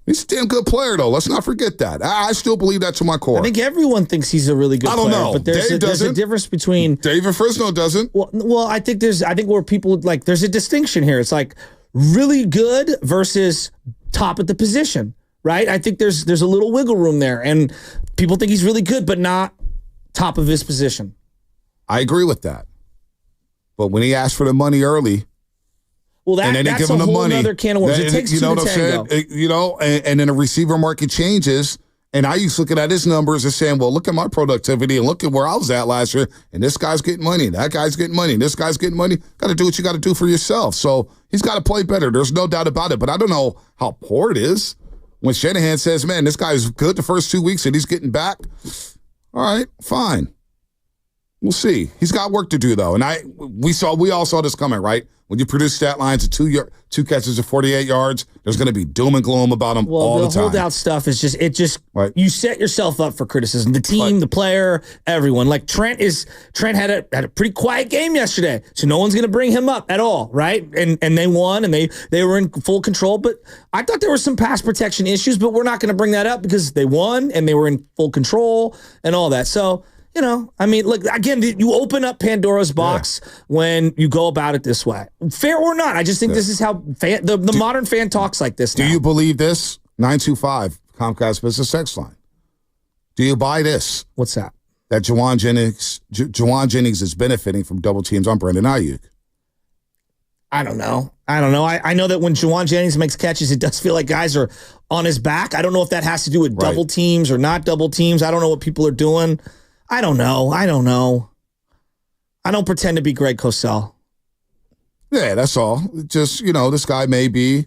He's a damn good player, though. Let's not forget that. I still believe that to my core. I think everyone thinks he's a really good player. I don't know. But there's a difference between... David Frisno doesn't. Well, I think where people, like, there's a distinction here. It's like really good versus top at the position, right? I think there's a little wiggle room there, and people think he's really good, but not top of his position. I agree with that. But when he asked for the money early... Well, that's a whole other can of worms. It takes two to tango. And then the receiver market changes, and I used to looking at his numbers and saying, well, look at my productivity and look at where I was at last year, and this guy's getting money, and that guy's getting money, and this guy's getting money. Got to do what you got to do for yourself. So he's got to play better. There's no doubt about it. But I don't know how poor it is when Shanahan says, man, this guy's good the first 2 weeks and he's getting back. All right, fine. We'll see. He's got work to do, though. And we all saw this coming, right? When you produce stat lines of two catches of 48 yards, there's going to be doom and gloom about him all the time. The holdout stuff is right. You set yourself up for criticism. The team, the player, everyone. Like Trent had a pretty quiet game yesterday, so no one's going to bring him up at all, right? And they won, and they were in full control. But I thought there were some pass protection issues, but we're not going to bring that up because they won and they were in full control and all that. So. Look, again, you open up Pandora's box when you go about it this way. Fair or not, I just think this is how the modern fan talks like this now. Do you believe this? 925 Comcast Business Text Line. Do you buy this? What's that? That Juwan Jennings is benefiting from double teams on Brandon Ayuk. I don't know. I know that when Juwan Jennings makes catches, it does feel like guys are on his back. I don't know if that has to do with double teams or not double teams. I don't know what people are doing. I don't know. I don't pretend to be Greg Cosell. Yeah, that's all. Just, this guy may be,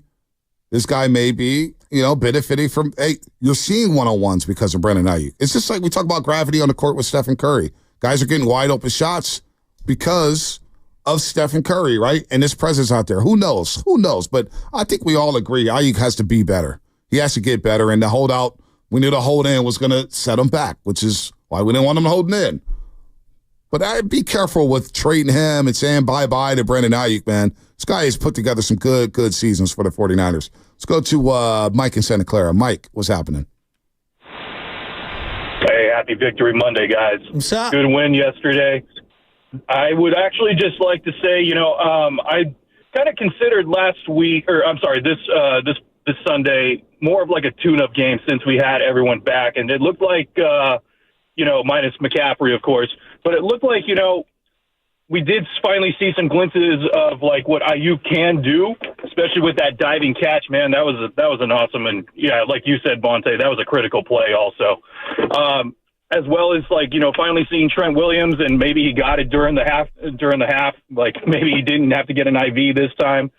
benefiting from, you're seeing one-on-ones because of Brandon Ayuk. It's just like we talk about gravity on the court with Stephen Curry. Guys are getting wide open shots because of Stephen Curry, right? And his presence out there. Who knows? But I think we all agree Ayuk has to be better. He has to get better, and the holdout, we knew the hold in was going to set him back, which is why we didn't want him holding in. But I'd be careful with trading him and saying bye-bye to Brandon Ayuk, man. This guy has put together some good seasons for the 49ers. Let's go to Mike in Santa Clara. Mike, what's happening? Hey, happy Victory Monday, guys. What's up? Good win yesterday. I would actually just like to say, I kind of considered this Sunday more of like a tune-up game since we had everyone back. And it looked like minus McCaffrey, of course. But it looked like, we did finally see some glimpses of like what Ayuk can do, especially with that diving catch, man. That was an awesome, and yeah, like you said, Bonte, that was a critical play also. As well as like, finally seeing Trent Williams, and maybe he got it during the half, like maybe he didn't have to get an IV this time.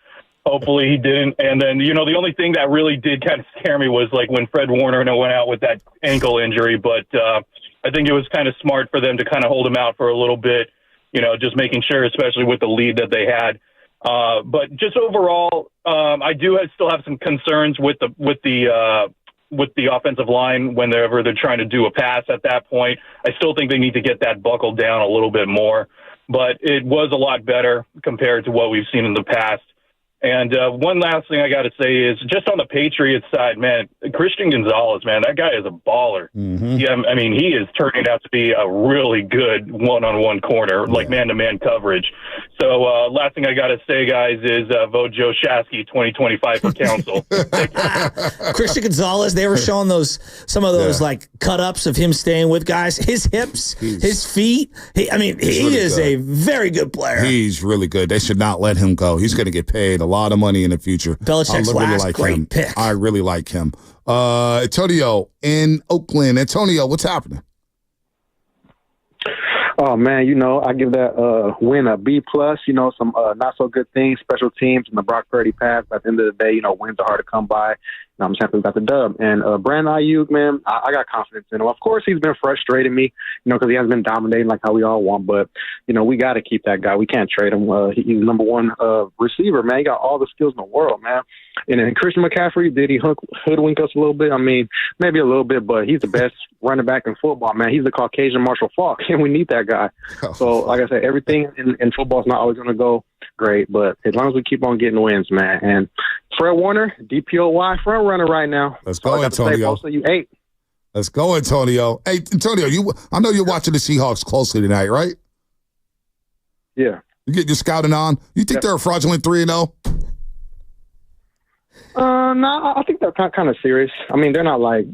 Hopefully he didn't. And then, the only thing that really did kind of scare me was like when Fred Warner went out with that ankle injury. But I think it was kind of smart for them to kind of hold him out for a little bit, just making sure, especially with the lead that they had. But just overall, I do still have some concerns with the offensive line whenever they're trying to do a pass at that point. I still think they need to get that buckled down a little bit more. But it was a lot better compared to what we've seen in the past. And one last thing I got to say is just on the Patriots side, man, Christian Gonzalez, man, that guy is a baller. Mm-hmm. Yeah, I mean, he is turning out to be a really good one-on-one corner, like man-to-man coverage. So last thing I got to say, guys, is vote Joe Shasky 2025 for council. Christian Gonzalez, they were showing some of those like cut-ups of him staying with guys. His hips, his feet. He really is good. a very good player. He's really good. They should not let him go. He's going to get paid a lot of money in the future. Belichick's great pick. I really like him. Antonio in Oakland. Antonio, what's happening? Oh man, I give that win a B+. Some not so good things, special teams, and the Brock Purdy pass. But at the end of the day, wins are hard to come by. And I'm just happy we got the dub. And Brandon Ayuk, man, I got confidence in him. Of course, he's been frustrating me, because he hasn't been dominating like how we all want. But we got to keep that guy. We can't trade him. He's the number one receiver, man. He got all the skills in the world, man. And then Christian McCaffrey, did he hoodwink us a little bit? I mean, maybe a little bit, but he's the best running back in football, man. He's the Caucasian Marshall Faulk, and we need that guy. So, like I said, everything in football is not always going to go great, but as long as we keep on getting wins, man. And Fred Warner, DPOY front runner right now. Let's go, Antonio. You 8. Let's go, Antonio. Hey, Antonio, I know you're watching the Seahawks closely tonight, right? Yeah. You get your scouting on. You think they're a fraudulent 3-0? No, I think they're kind of serious. I mean, they're not like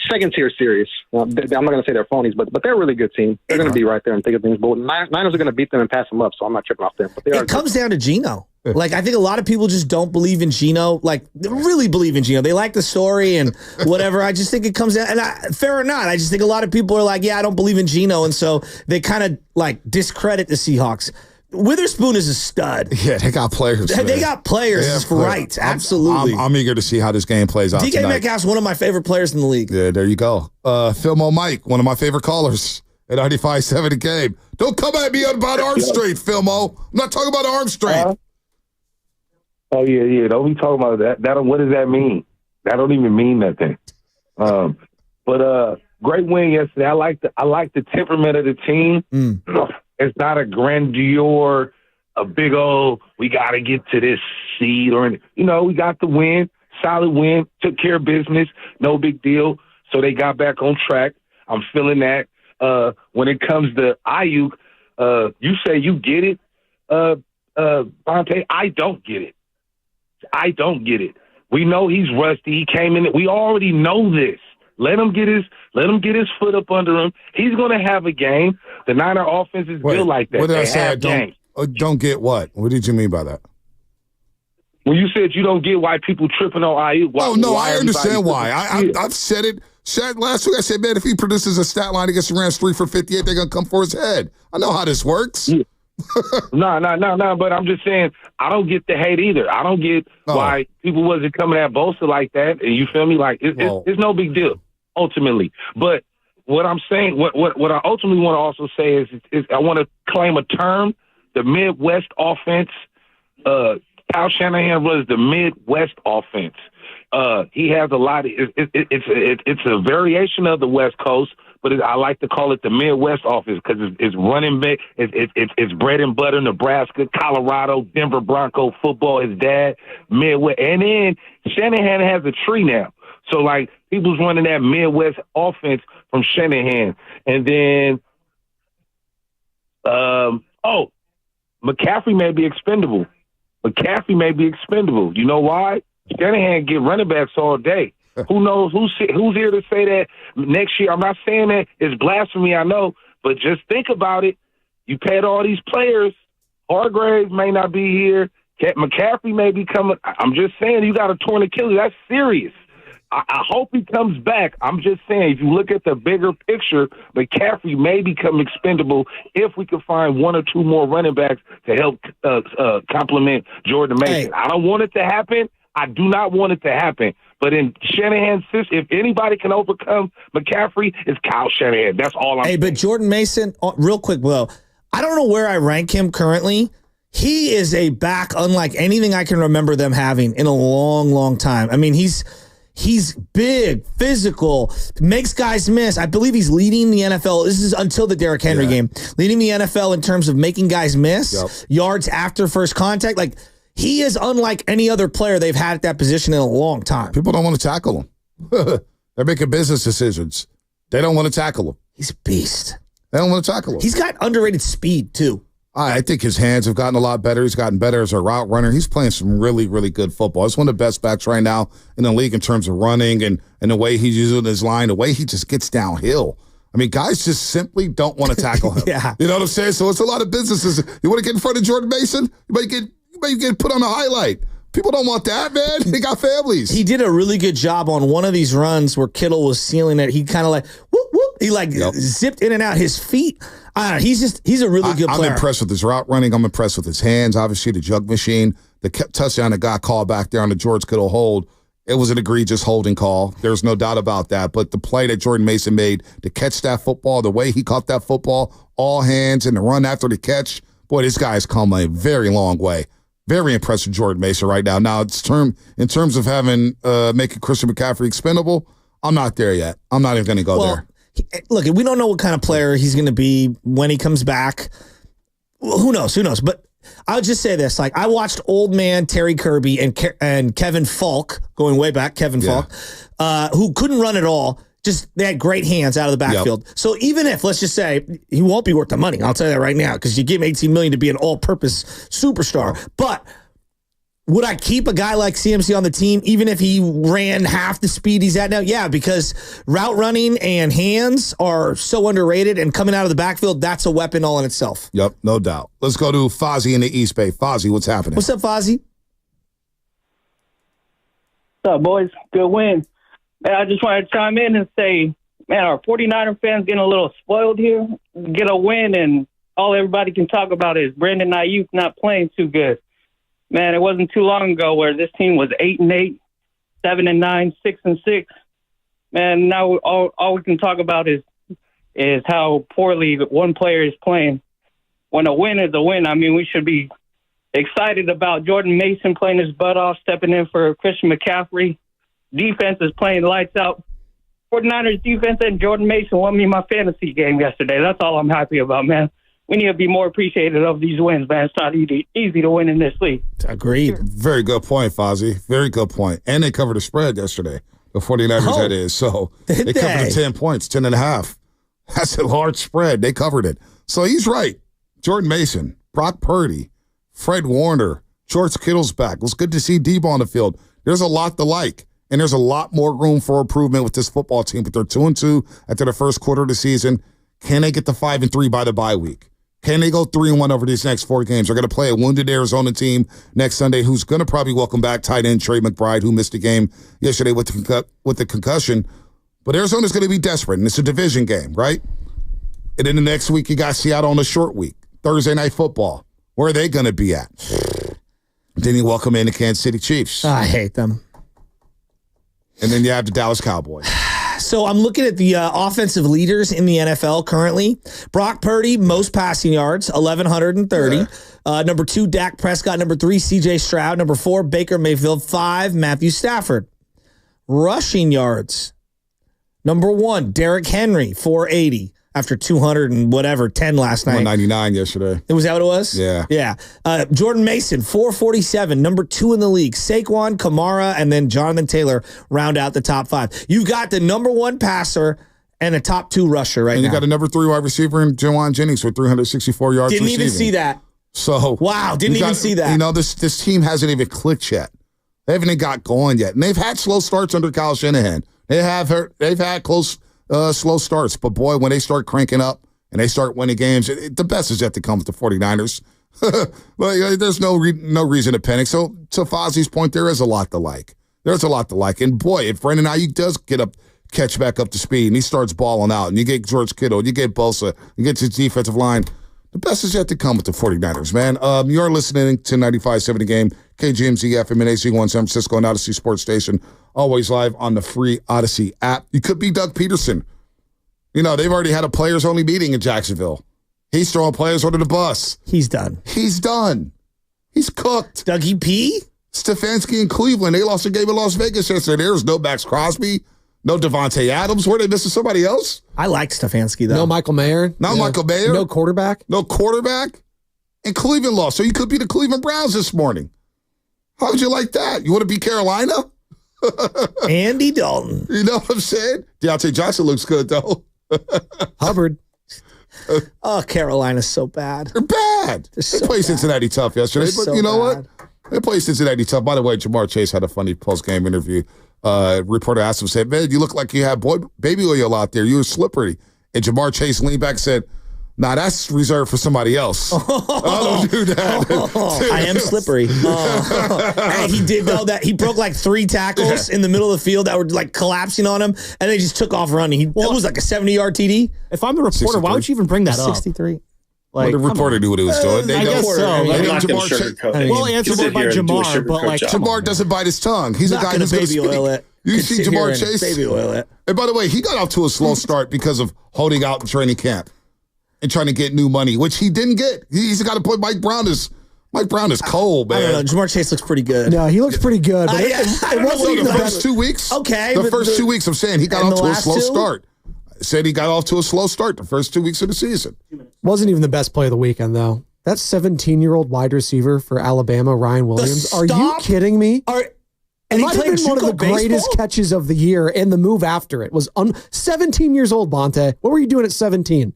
second-tier serious. I'm not going to say they're phonies, but they're a really good team. They're going to be right there and think of things. But Niners are going to beat them and pass them up, so I'm not tripping off them. But it comes down to Geno. Like, I think a lot of people just don't believe in Geno. Like, they really believe in Geno. They like the story and whatever. I just think it comes down, and fair or not, I just think a lot of people are like, yeah, I don't believe in Geno, and so they kind of, like, discredit the Seahawks. Witherspoon is a stud. Yeah, they got players. They got players. It's right. Absolutely. I'm eager to see how this game plays out DK tonight. Metcalf's one of my favorite players in the league. Yeah, there you go. Philmo Mike, one of my favorite callers at 95.7 The Game. Don't come at me about arm strength, Philmo. I'm not talking about arm strength. Oh, yeah. Don't be talking about that. What does that mean? That don't even mean nothing. But great win yesterday. I like the temperament of the team. It's not a grandeur, a big old, we got to get to this seed or anything. We got the win, solid win, took care of business, no big deal. So they got back on track. I'm feeling that. When it comes to Ayuk, you say you get it, Bonte. I don't get it. We know he's rusty. He came in. We already know this. Let him get his foot up under him. He's going to have a game. The Niner offense is built like that. What did I say? Don't get what? What did you mean by that? When you said you don't get why people tripping on Ayuk. I understand why. I've said it. Said last week, I said, man, if he produces a stat line against the Rams 3 for 58, they're going to come for his head. I know how this works. Yeah. No. But I'm just saying, I don't get the hate either. I don't get why people wasn't coming at Bosa like that. And you feel me? Like, it's no big deal, ultimately. But what I'm saying, what I ultimately want to also say is I want to claim a term, the Midwest offense. Kyle Shanahan runs the Midwest offense. He has a lot of it's a variation of the West Coast, but I like to call it the Midwest offense because it's running back. It's bread and butter. Nebraska, Colorado, Denver Bronco football. His dad, Midwest, and then Shanahan has a tree now. So like people's running that Midwest offense from Shanahan, and then McCaffrey may be expendable. You know why? Shanahan get running backs all day. Who knows? Who's here to say that next year? I'm not saying that it's blasphemy, I know, but just think about it. You paid all these players. Hargraves may not be here. McCaffrey may be coming. I'm just saying you got a torn Achilles. That's serious. I hope he comes back. I'm just saying, if you look at the bigger picture, McCaffrey may become expendable if we can find one or two more running backs to help complement Jordan Mason. I don't want it to happen. I do not want it to happen. But in Shanahan's system, if anybody can overcome McCaffrey, it's Kyle Shanahan. That's all I'm saying. But Jordan Mason, real quick, Will, I don't know where I rank him currently. He is a back unlike anything I can remember them having in a long, long time. I mean, he's big, physical, makes guys miss. I believe he's leading the NFL. This is until the Derrick Henry game. Leading the NFL in terms of making guys miss, yards after first contact. Like, he is unlike any other player they've had at that position in a long time. People don't want to tackle him. They're making business decisions. They don't want to tackle him. He's a beast. They don't want to tackle him. He's got underrated speed, too. I think his hands have gotten a lot better. He's gotten better as a route runner. He's playing some really, really good football. He's one of the best backs right now in the league in terms of running and the way he's using his line, the way he just gets downhill. I mean, guys just simply don't want to tackle him. You know what I'm saying? So it's a lot of businesses. You want to get in front of Jordan Mason? You might get put on a highlight. People don't want that, man. They got families. He did a really good job on one of these runs where Kittle was sealing it. He kind of like, whoop, whoop. He zipped in and out. His feet. I don't know. He's a really good player. I'm impressed with his route running. I'm impressed with his hands. Obviously, the jug machine. The touchdown that got called back there on the George Kittle hold, it was an egregious holding call. There's no doubt about that. But the play that Jordan Mason made to catch that football, the way he caught that football, all hands, and the run after the catch, boy, this guy's come a very long way. Very impressed with Jordan Mason right now. Now, in terms of having making Christian McCaffrey expendable, I'm not there yet. I'm not even going to go there. Look, we don't know what kind of player he's going to be when he comes back. Who knows? But I'll just say this. Like, I watched old man Terry Kirby and Kevin Falk, going way back, Falk, who couldn't run at all. Just they had great hands out of the backfield. So even if, let's just say, he won't be worth the money, I'll tell you that right now, because you give him $18 million to be an all-purpose superstar. But would I keep a guy like CMC on the team even if he ran half the speed he's at now? Yeah, because route running and hands are so underrated, and coming out of the backfield, that's a weapon all in itself. Yep, no doubt. Let's go to Fozzie in the East Bay. Fozzie, what's happening? What's up, Fozzie? What's up, boys? Good win. Man, I just wanted to chime in and say, man, our 49er fans getting a little spoiled here. Get a win, and all everybody can talk about is Brandon Ayuk not playing too good. Man, it wasn't too long ago where this team was 8-8, 7-9, 6-6. Man, now all we can talk about is how poorly one player is playing. When a win is a win, I mean, we should be excited about Jordan Mason playing his butt off, stepping in for Christian McCaffrey. Defense is playing lights out. 49ers defense and Jordan Mason won me my fantasy game yesterday. That's all I'm happy about, man. We need to be more appreciative of these wins, man. It's not easy to win in this league. Agreed. Very good point, Fozzie. Very good point. And they covered the spread yesterday. The 49ers, that is. So they covered the 10 points, 10.5. That's a large spread. They covered it. So he's right. Jordan Mason, Brock Purdy, Fred Warner, George Kittle's back. It was good to see Debo on the field. There's a lot to like. And there's a lot more room for improvement with this football team. But they're 2-2 after the first quarter of the season. Can they get to 5-3 by the bye week? Can they go 3-1 over these next 4 games? They're going to play a wounded Arizona team next Sunday who's going to probably welcome back tight end Trey McBride, who missed the game yesterday with the concussion. But Arizona's going to be desperate, and it's a division game, right? And then the next week, you got Seattle on a short week, Thursday Night Football. Where are they going to be at? Then you welcome in the Kansas City Chiefs. I hate them. And then you have the Dallas Cowboys. So I'm looking at the offensive leaders in the NFL currently. Brock Purdy, most passing yards, 1,130. Number 2, Dak Prescott. Number 3, C.J. Stroud. Number 4, Baker Mayfield. 5, Matthew Stafford. Rushing yards. Number 1, Derrick Henry, 480. After 200 and whatever, 10 last night. 199 yesterday. Was that what it was? Yeah. Yeah. Jordan Mason, 447, number 2 in the league. Saquon, Kamara, and then Jonathan Taylor round out the top 5. You've got the number 1 passer and a top 2 rusher right now. And you got a number 3 wide receiver in Jawan Jennings with 364 yards Didn't receiving. even see that. So wow, didn't even see that. You know, this team hasn't even clicked yet. They haven't even got going yet. And they've had slow starts under Kyle Shanahan. They've had slow starts, but boy, when they start cranking up and they start winning games, the best is yet to come with the 49ers. But there's no reason to panic. So to Fozzie's point, there is a lot to like. There's a lot to like. And, boy, if Brandon Ayuk does catch back up to speed and he starts balling out and you get George Kittle, you get Bosa, you get his defensive line, the best is yet to come with the 49ers, man. You're listening to 95.7 The Game, KGMZ FM and AC1 San Francisco and Odyssey Sports Station, always live on the free Odyssey app. You could be Doug Peterson. You know, they've already had a players-only meeting in Jacksonville. He's throwing players under the bus. He's done. He's cooked. Dougie P? Stefanski in Cleveland. They lost a game in Las Vegas yesterday. There's no Max Crosby, no Devontae Adams. Were they missing somebody else? I like Stefanski, though. No Michael Mayer. Michael Mayer. No quarterback. And Cleveland lost. So you could be the Cleveland Browns this morning. How would you like that? You want to be Carolina? Andy Dalton. You know what I'm saying? Deontay Johnson looks good, though. Hubbard. Carolina's so bad. They're bad. They played Cincinnati tough yesterday, but you know what? They played Cincinnati tough. By the way, Jamar Chase had a funny post-game interview. Reporter asked him, said, man, you look like you have baby oil out there. You were slippery. And Jamar Chase leaned back and said, nah, that's reserved for somebody else. I don't do that. I am slippery. And he did know that. He broke like 3 tackles in the middle of the field that were like collapsing on him, and they just took off running. That was like a 70-yard TD. If I'm the reporter, 63. Why would you even bring that up? 63. Like, the reporter knew what he was doing. I guess so. Well, answered by Jamar, but like Jamar doesn't bite his tongue. He's a guy who's going to speak. Oil it. You see Jamar Chase? Baby oil it. And by the way, he got off to a slow start because of holding out in training camp and trying to get new money, which he didn't get. He's got to put Mike Brown is cold, man. I don't know. Jamar Chase looks pretty good. No, he looks pretty good. But it wasn't the first 2 weeks. Okay. The first 2 weeks, I'm saying he got off to a slow start. Said he got off to a slow start the first 2 weeks of the season. Wasn't even the best play of the weekend, though. That 17-year-old wide receiver for Alabama, Ryan Williams. Are you kidding me? It might have been one of the greatest catches of the year, and the move after it was 17 years old, Bonte. What were you doing at 17?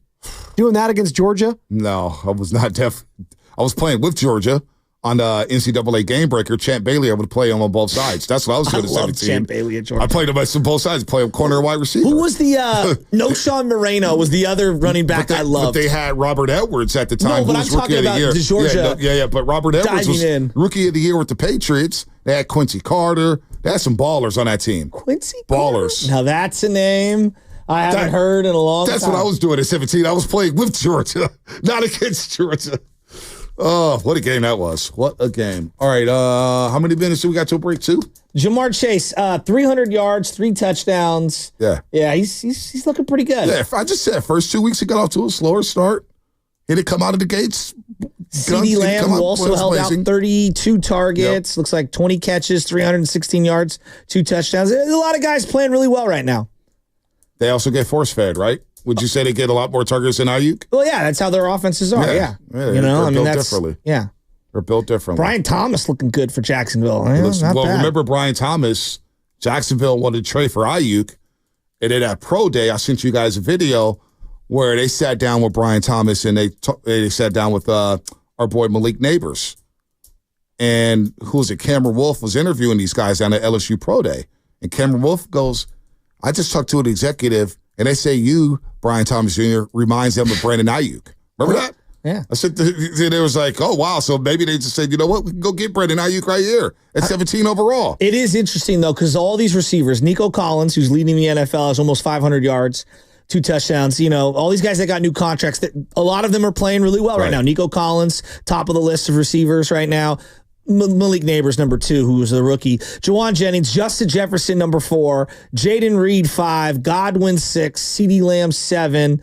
Doing that against Georgia? No, I was not deaf. I was playing with Georgia on the NCAA Game Breaker. Champ Bailey, I would play him on both sides. That's what I was doing at 17. Champ Bailey at Georgia. I played him on both sides. Play him corner and wide receiver. Who was the no Sean Moreno was the other running back I loved. But they had Robert Edwards at the time, who was rookie of the year. Georgia. But Robert Edwards was rookie of the year with the Patriots. They had Quincy Carter. They had some ballers on that team. Quincy Ballers. Carter? Now that's a name I haven't heard in a long time. That's what I was doing at 17. I was playing with Georgia, not against Georgia. Oh, what a game that was. What a game. All right, how many minutes do we got to a break, 2? Jamar Chase, 300 yards, 3 touchdowns. Yeah. Yeah, he's looking pretty good. Yeah, I just said, first 2 weeks he got off to a slower start. He didn't come out of the gates. CeeDee Lamb also held out 32 targets. Yep. Looks like 20 catches, 316 yards, 2 touchdowns. There's a lot of guys playing really well right now. They also get force-fed, right? Would you say they get a lot more targets than Ayuk? Well, yeah, that's how their offenses are. Yeah. You know, I mean, that's differently. Yeah. They're built differently. Brian Thomas looking good for Jacksonville. Remember Brian Thomas, Jacksonville wanted to trade for Ayuk, and at that pro day, I sent you guys a video where they sat down with Brian Thomas and they sat down with our boy Malik Neighbors. And who was it? Cameron Wolf was interviewing these guys down at LSU Pro Day. And Cameron Wolf goes, I just talked to an executive, and they say you, Brian Thomas Jr., reminds them of Brandon Ayuk. Remember that? Yeah. I said, they was like, oh, wow. So maybe they just said, you know what? We can go get Brandon Ayuk right here at 17 overall. It is interesting, though, because all these receivers, Nico Collins, who's leading the NFL, has almost 500 yards, 2 touchdowns. You know, all these guys that got new contracts, that a lot of them are playing really well right now. Nico Collins, top of the list of receivers right now. Malik Neighbors, number 2, who was a rookie. Jawan Jennings, Justin Jefferson, number 4. Jaden Reed, 5. Godwin, 6. CeeDee Lamb, 7.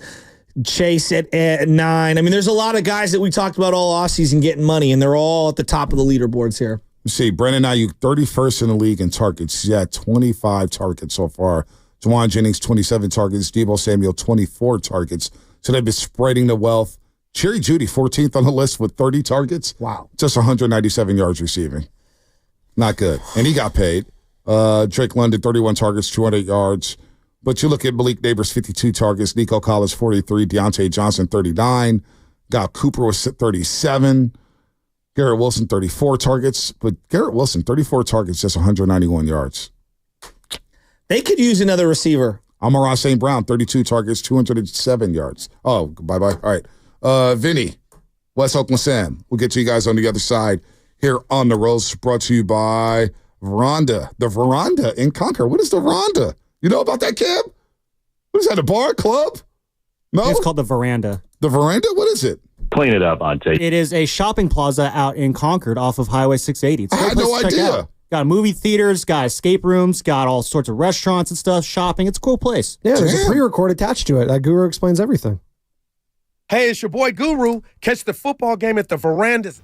Chase at 9. I mean, there's a lot of guys that we talked about all offseason getting money, and they're all at the top of the leaderboards here. You see, Brandon Ayuk, 31st in the league in targets. He's had 25 targets so far. Jawan Jennings, 27 targets. Deebo Samuel, 24 targets. So they've been spreading the wealth. Cherry Jeudy, 14th on the list with 30 targets. Wow. Just 197 yards receiving. Not good. And he got paid. Drake London, 31 targets, 200 yards. But you look at Malik Neighbors, 52 targets. Nico Collins, 43. Deontay Johnson, 39. Got Cooper was 37. Garrett Wilson, 34 targets. But Garrett Wilson, 34 targets, just 191 yards. They could use another receiver. Amon-Ra St. Brown, 32 targets, 207 yards. Oh, bye-bye. All right. Vinny, West Oakland Sam. We'll get to you guys on the other side here on The Roast, brought to you by Veranda. The Veranda in Concord. What is the Veranda? You know about that, Cam? What is that, a bar, club? No? It's called the Veranda. The Veranda? What is it? Clean it up, Ante. It is a shopping plaza out in Concord off of Highway 680. It's a I great had place no to check idea. out. Got movie theaters, got escape rooms, got all sorts of restaurants and stuff, shopping. It's a cool place. Yeah, there's a pre-record attached to it. That Guru explains everything. Hey, it's your boy Guru. Catch the football game at the Verandas.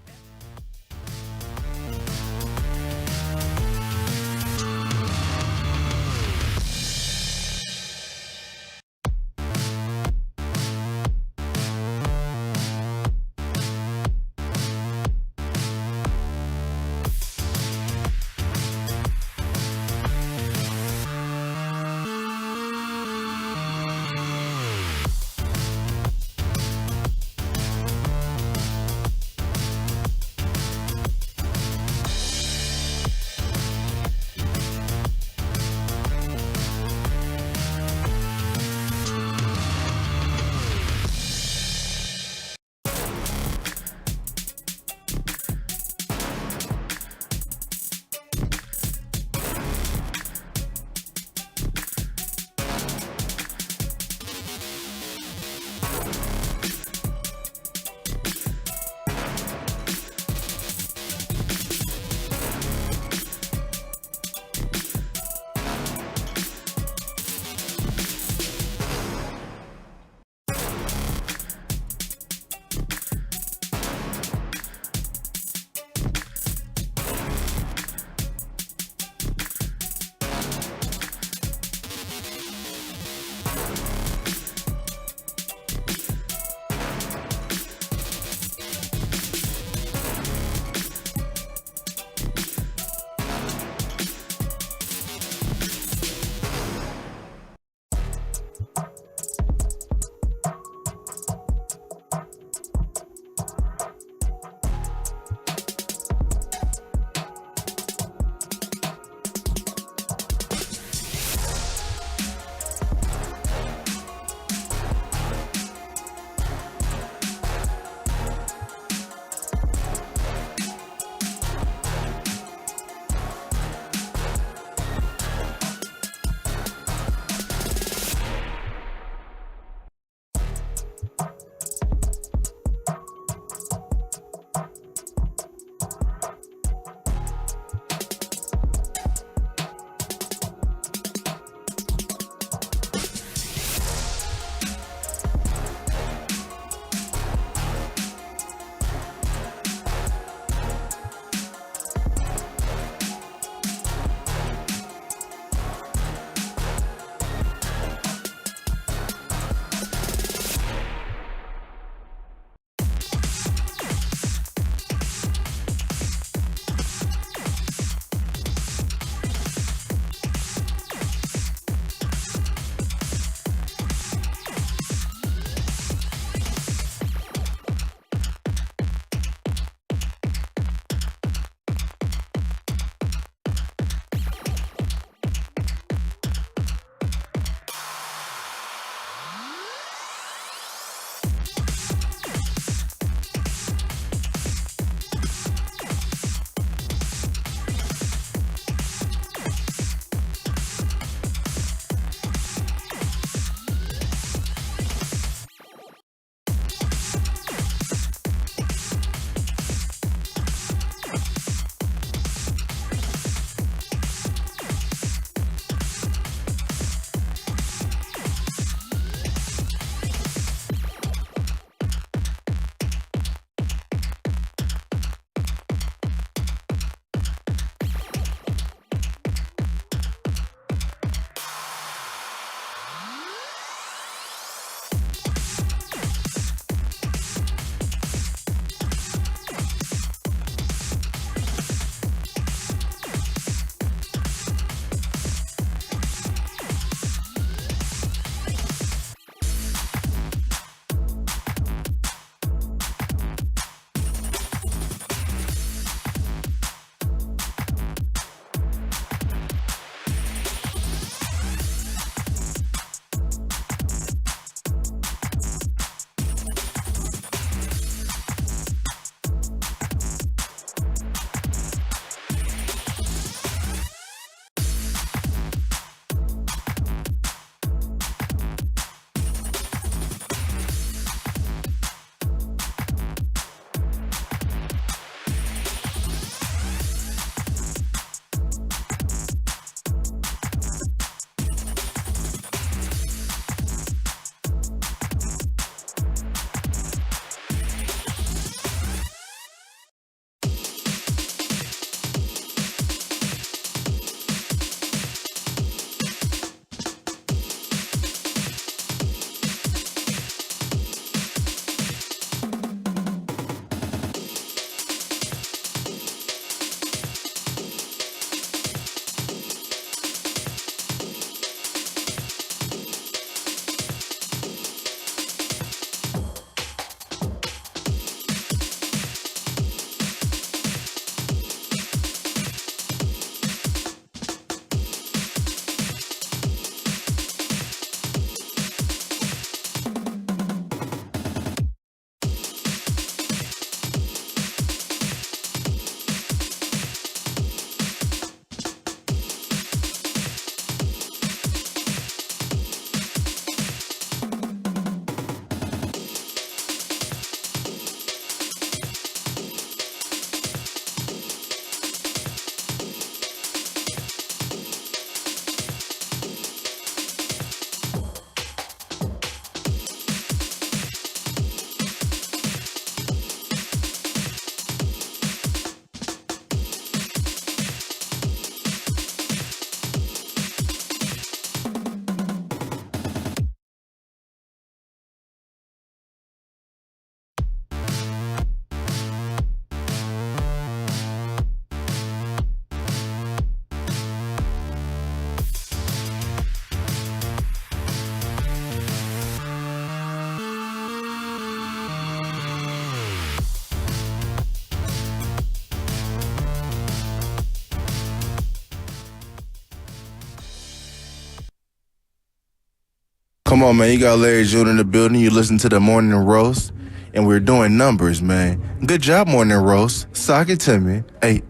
Come on, man. You got Larry June in the building. You listen to the Morning Roast, and we're doing numbers, man. Good job, Morning Roast. Sock it to me. Hey.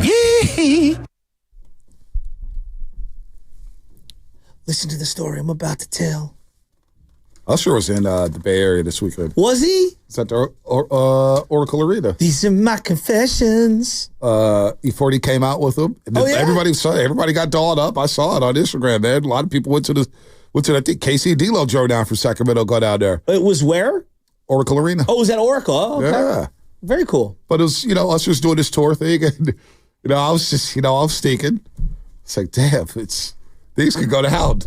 Yee! Listen to the story I'm about to tell. Usher was in the Bay Area this weekend. Was he? It's at the Oracle Arena. These are my confessions. E40 came out with him. And everybody got dolled up. I saw it on Instagram, man. A lot of people went to I think Casey and D-Lo drove down from Sacramento, got out there. It was where? Oracle Arena. Oh, it was at Oracle. Oh, okay. Yeah. Very cool. But it was, Usher's doing this tour thing, and I was just, I was thinking, it's like, damn, things could go down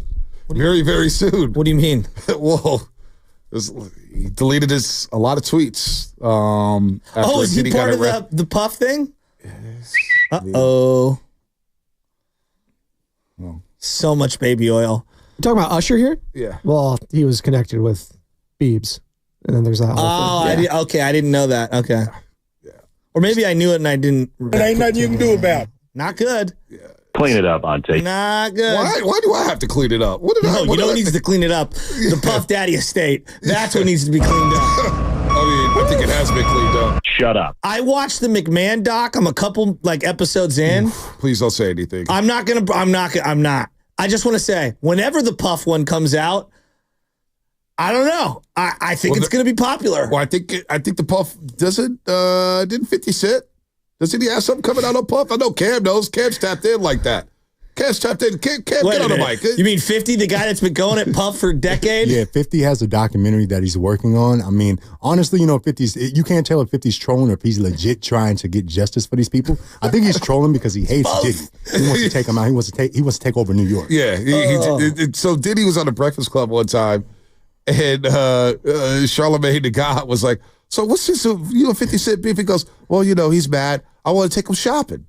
very, very soon. What do you mean? Well, he deleted a lot of tweets. Is he part of the Puff thing? Yes. Uh-oh. Well. So much baby oil. You talking about Usher here? Yeah. Well, he was connected with Biebs. And then there's that whole thing. I didn't know that. Okay. Yeah. Or maybe I knew it and I didn't. There ain't nothing you can do about it. Not good. Yeah. Clean it up, Auntie. Not good. Why do I have to clean it up? You know what needs to clean it up? The Puff Daddy estate. That's what needs to be cleaned up. I think it has been cleaned up. Shut up. I watched the McMahon doc. I'm a couple episodes in. Please don't say anything. I'm not. I just want to say, whenever the Puff one comes out, I don't know. I think it's going to be popular. Well, I think the Puff didn't 50 Cent? Doesn't he have something coming out on Puff? I know Cam knows. Cam's tapped in like that. Cam's tapped in. Cam get on the mic. You mean 50, the guy that's been going at Puff for decades? Yeah, 50 has a documentary that he's working on. I mean, honestly, 50's, you can't tell if 50's trolling or if he's legit trying to get justice for these people. I think he's trolling because he hates Diddy. He wants to take him out. He wants to take over New York. Yeah. So Diddy was on the Breakfast Club one time, and Charlamagne the God was like, so what's this, 50 Cent beef? He goes, well, he's mad. I want to take him shopping.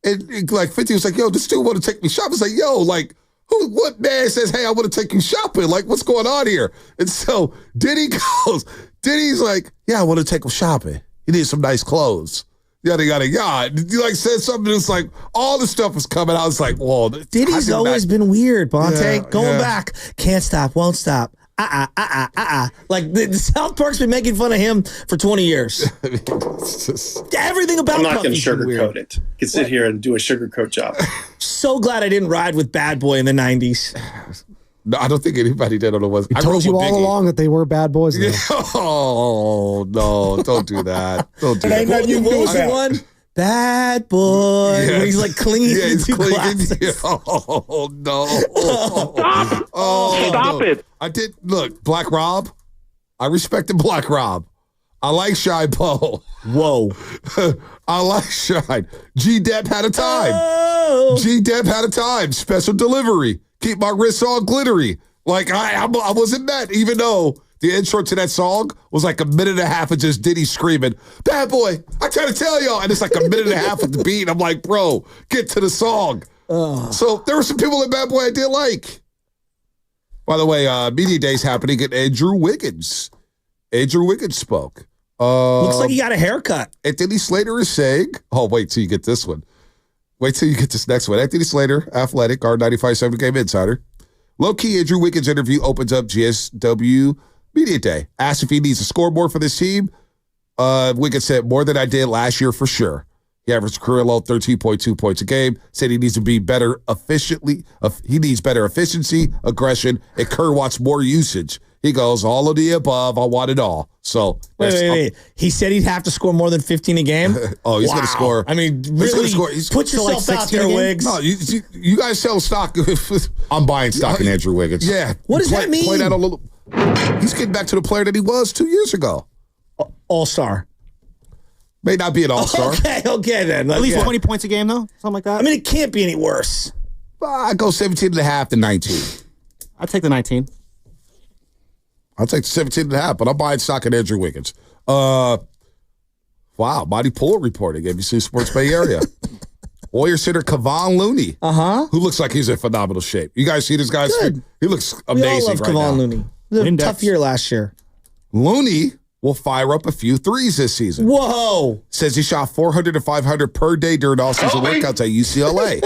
And 50 was like, yo, this dude want to take me shopping. It's like, yo, what man says, hey, I want to take you shopping? What's going on here? And so Diddy's like, yeah, I want to take him shopping. He needs some nice clothes. Yada, yada, yada. He said something that's all the stuff was coming out. It's like, whoa. Diddy's always been weird, Bonte. Going back. Can't stop, won't stop. The South Park's been making fun of him for 20 years. Everything about I'm not going to Puffy's sugarcoat it. You can sit here and do a sugarcoat job. So glad I didn't ride with Bad Boy in the 90s. No, I don't think anybody did. I don't know what. I told you all along that they were bad boys. Oh, no, don't do that. Don't do that. What was the one? Bad Boy. Yes. When he's cleaning the two glasses. Oh, no. Stop it. I did. Look, Black Rob. I respected Black Rob. I like Shy Bo. Whoa. I like Shine. G-Dep had a time. Oh. G-Dep had a time. Special delivery. Keep my wrists all glittery. I wasn't mad, even though the intro to that song was a minute and a half of just Diddy screaming, Bad Boy, I try to tell y'all. And it's a minute and a half of the beat. I'm like, bro, get to the song. So there were some people in Bad Boy I did like. By the way, Media Day's happening at Andrew Wiggins. Andrew Wiggins spoke. Looks like he got a haircut. Anthony Slater is saying, wait till you get this one. Wait till you get this next one. Anthony Slater, Athletic, our 95.7 Game Insider. Low-key Andrew Wiggins interview opens up GSW Media Day. Asked if he needs a scoreboard for this team. Wiggins said, more than I did last year for sure. He averaged career low 13.2 points a game. Said he needs to be better efficiently. He needs better efficiency, aggression, and Kerr wants more usage. He goes, all of the above. I want it all. So wait. He said he'd have to score more than 15 a game? Oh, he's going to score. I mean, really, put yourself out there, Wiggs. No, you guys sell stock. I'm buying stock in Andrew Wiggins. Yeah. What does that mean? Play that a little. He's getting back to the player that he was 2 years ago. All-star. May not be an all-star. Okay then. At least 20 points a game, though? Something like that? I mean, it can't be any worse. I go 17.5 to 19. I'd take the 19. I'll take 17.5, but I'm buying stock in Andrew Wiggins. Wow, Mighty Pool reporting, ABC Sports Bay Area. Warrior center Kevon Looney, who looks like he's in phenomenal shape. You guys see this guy? Good. He looks amazing we all love right Kevon now. Looney. It was a tough year last year. Looney will fire up a few threes this season. Whoa. Says he shot 400 to 500 per day during all-season workouts at UCLA.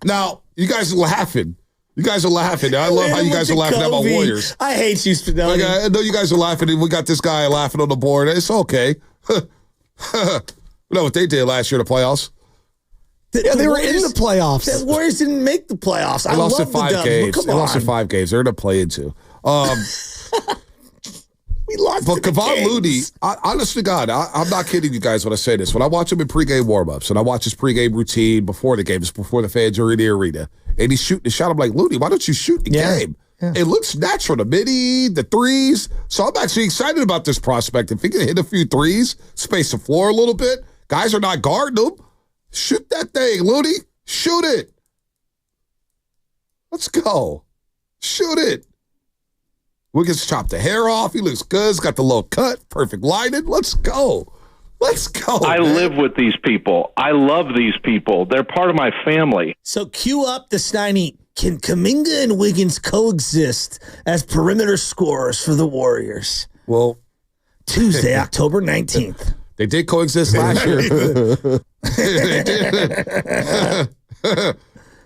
Now, you guys are laughing. You guys are laughing. I love how you guys are laughing at my Warriors. I hate you, Spinelli. Like, I know you guys are laughing, and we got this guy laughing on the board. It's okay. You know what they did last year in the playoffs? They were in the playoffs. The Warriors didn't make the playoffs. They lost in 5 games. They lost in 5 games. They're in the play-in too. We lost. But Kevon Looney, honest to God, I'm not kidding you guys when I say this. When I watch him in pregame warmups and I watch his pregame routine before the games, before the fans are in the arena, and he's shooting the shot, I'm like, Looney, why don't you shoot the game? Yeah. It looks natural, the midi, the threes. So I'm actually excited about this prospect. If he can hit a few threes, space the floor a little bit, guys are not guarding him. Shoot that thing, Looney. Shoot it. Let's go. Shoot it. Wiggins chopped the hair off. He looks good. He's got the little cut. Perfect lighting. Let's go. Let's go. I live with these people. I love these people. They're part of my family. So cue up the Steiny. Can Kuminga and Wiggins coexist as perimeter scorers for the Warriors? Well, Tuesday, October 19th. They did coexist last year. They did.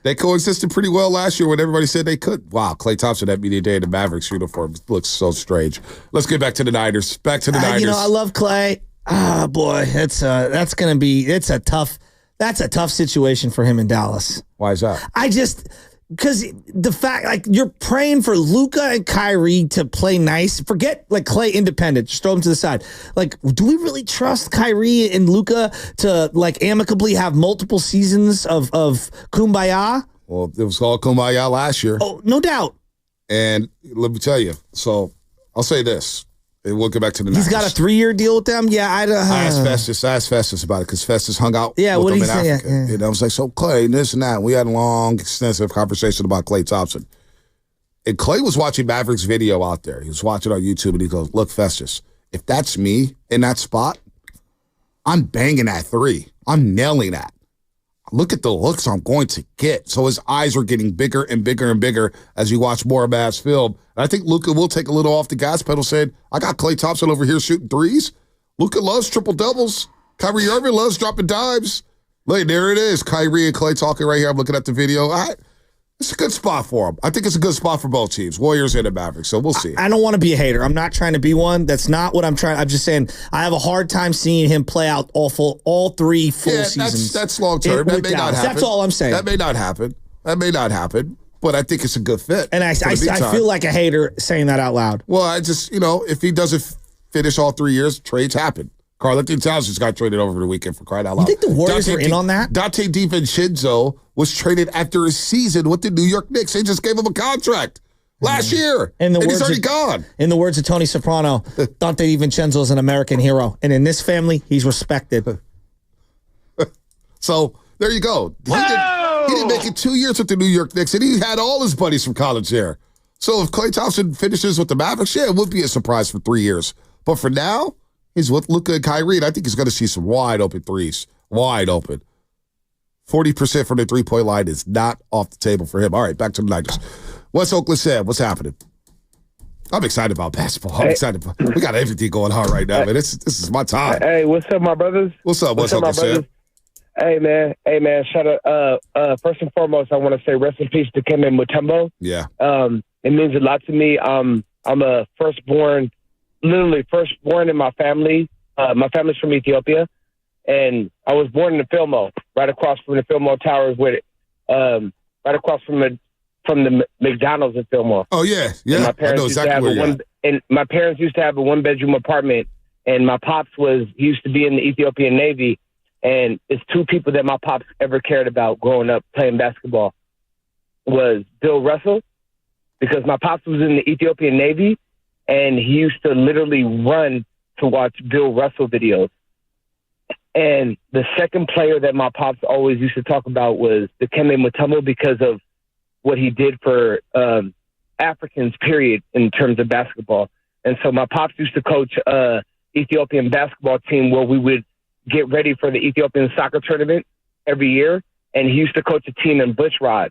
They coexisted pretty well last year when everybody said they could. Wow, Klay Thompson that media day in the Mavericks uniform looks so strange. Let's get back to the Niners. Back to the Niners. You know, I love Klay. Ah, boy, that's a tough situation for him in Dallas. Why is that? Because the fact, like, you're praying for Luka and Kyrie to play nice. Forget, like, Klay independent. Just throw them to the side. Like, do we really trust Kyrie and Luka to, like, amicably have multiple seasons of kumbaya? Well, it was all kumbaya last year. Oh, no doubt. And let me tell you. So I'll say this. And we'll get back to the Niners. He's got a 3-year deal with them? Yeah, I asked Festus about it because Festus hung out with what him did in he say? Africa. Yeah. And I was like, so Klay, this and that. We had a long, extensive conversation about Klay Thompson. And Klay was watching Maverick's video out there. He was watching on YouTube, and he goes, look, Festus, if that's me in that spot, I'm banging that 3. I'm nailing that. Look at the looks I'm going to get. So his eyes are getting bigger and bigger and bigger as you watch more of Mavs film. And I think Luka will take a little off the gas pedal saying, I got Klay Thompson over here shooting threes. Luka loves triple-doubles. Kyrie Irving loves dropping dimes. Look, there it is. Kyrie and Klay talking right here. I'm looking at the video. It's a good spot for them. I think it's a good spot for both teams, Warriors and the Mavericks. So we'll see. I don't want to be a hater. I'm not trying to be one. That's not what I'm trying. I'm just saying I have a hard time seeing him play out all 3 full seasons. That's long term. That may not happen. That's all I'm saying. That may not happen. But I think it's a good fit. And I feel like a hater saying that out loud. Well, I just, if he doesn't finish all 3 years, trades happen. Karl-Anthony Towns just got traded over the weekend for crying out loud. You think the Warriors are in on that? Dante DiVincenzo was traded after a season with the New York Knicks. They just gave him a contract last year, and he's already gone. In the words of Tony Soprano, Dante DiVincenzo is an American hero, and in this family, he's respected. So there you go. He didn't make it 2 years with the New York Knicks, and he had all his buddies from college there. So if Klay Thompson finishes with the Mavericks, it would be a surprise for 3 years. But for now, he's with Luka and Kyrie, and I think he's going to see some wide open threes. Wide open. 40% from the three-point line is not off the table for him. All right, back to the Niners. What's Oakland said? What's happening? I'm excited about basketball. We got everything going on right now, man. This is my time. Hey, what's up, my brothers? What's up? What's Uncle Sam? Hey, man. Shout out. First and foremost, I want to say rest in peace to Dikembe and Mutombo. Yeah. It means a lot to me. I'm a firstborn in my family. My family's from Ethiopia, and I was born in the Fillmore, right across from the Fillmore Towers, right across from the McDonald's in Fillmore. Oh yeah. And my parents used to have my parents used to have a 1-bedroom apartment, and my pops used to be in the Ethiopian Navy, and it's 2 people that my pops ever cared about growing up playing basketball was Bill Russell, because my pops was in the Ethiopian Navy, and he used to literally run to watch Bill Russell videos. And the second player that my pops always used to talk about was Dikembe Mutombo, because of what he did for Africans, period, in terms of basketball. And so my pops used to coach Ethiopian basketball team where we would get ready for the Ethiopian soccer tournament every year. And he used to coach a team in Bushrod,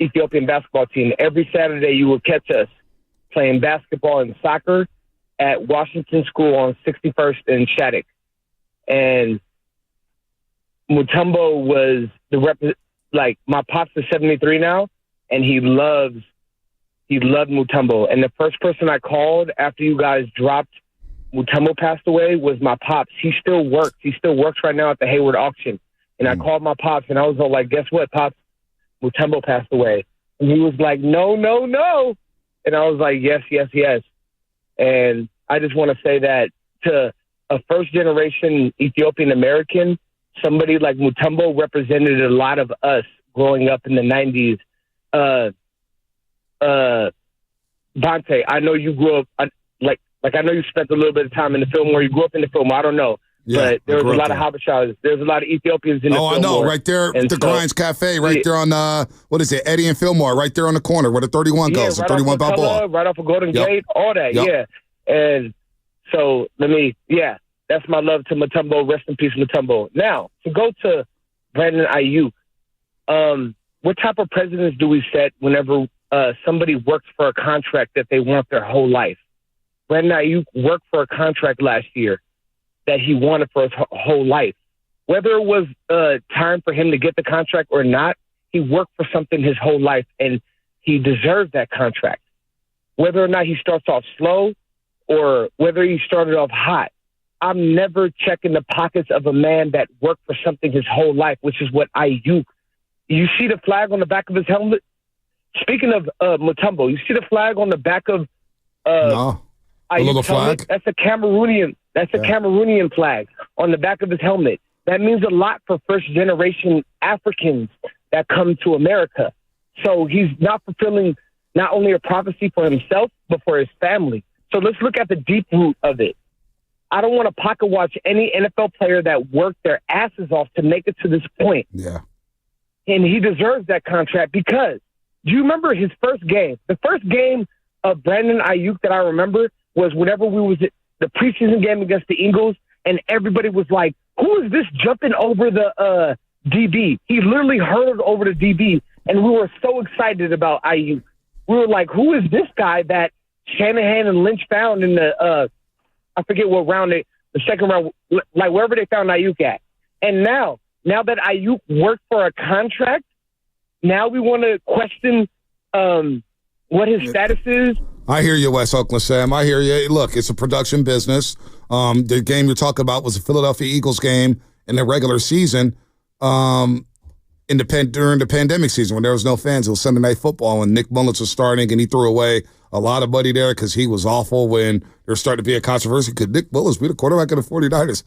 Ethiopian basketball team. Every Saturday you would catch us playing basketball and soccer at Washington School on 61st and Shattuck. And Mutombo was my pops is 73 now, and he loved Mutombo. And the first person I called after you guys dropped Mutombo passed away was my pops. He still works. He still works right now at the Hayward auction. And I called my pops, and I was all like, guess what, Pops? Mutombo passed away. And he was like, no, no, no. And I was like, yes, yes, yes. And I just want to say that to a first-generation Ethiopian American, somebody like Mutombo represented a lot of us growing up in the 90s. Bonte, I know you grew up, like I know you spent a little bit of time in the Fillmore. You grew up in the Fillmore. I don't know. Yeah, but there was a lot of Habashas. There's a lot of Ethiopians in the Fillmore. I know. Right there at the Grinds Cafe, right there on, what is it, Eddie and Fillmore, right there on the corner where the 31 goes, right the 31 Balboa. Right off of Golden Gate, all that, yeah. And so, that's my love to Mutombo. Rest in peace, Mutombo. Now, to go to Brandon Ayuk, what type of precedents do we set whenever somebody works for a contract that they want their whole life? Brandon Ayuk worked for a contract last year that he wanted for his whole life. Whether it was time for him to get the contract or not, he worked for something his whole life, and he deserved that contract. Whether or not he starts off slow or whether he started off hot, I'm never checking the pockets of a man that worked for something his whole life, which is what Ayuk. You see the flag on the back of his helmet? Speaking of Mutombo, you see the flag on the back of no. A little flag? That's a Cameroonian. That's a Cameroonian flag on the back of his helmet. That means a lot for first-generation Africans that come to America. So he's not fulfilling not only a prophecy for himself, but for his family. So let's look at the deep root of it. I don't want to pocket watch any NFL player that worked their asses off to make it to this point. Yeah. And he deserves that contract because, do you remember his first game? The first game of Brandon Ayuk that I remember was whenever we was at the preseason game against the Eagles, and everybody was like, who is this jumping over the DB? He literally hurtled over the DB, and we were so excited about Ayuk. We were like, who is this guy that Shanahan and Lynch found in the I forget what round, the second round, like wherever they found Ayuk at. And now that Ayuk worked for a contract, now we want to question what his status is. I hear you, West Oakland Sam. I hear you. Look, it's a production business. The game you're talking about was the Philadelphia Eagles game in the regular season during the pandemic season when there was no fans. It was Sunday Night Football and Nick Mullins was starting, and he threw away a lot of money there because he was awful when there started to be a controversy. Could Nick Mullins be the quarterback of the 49ers?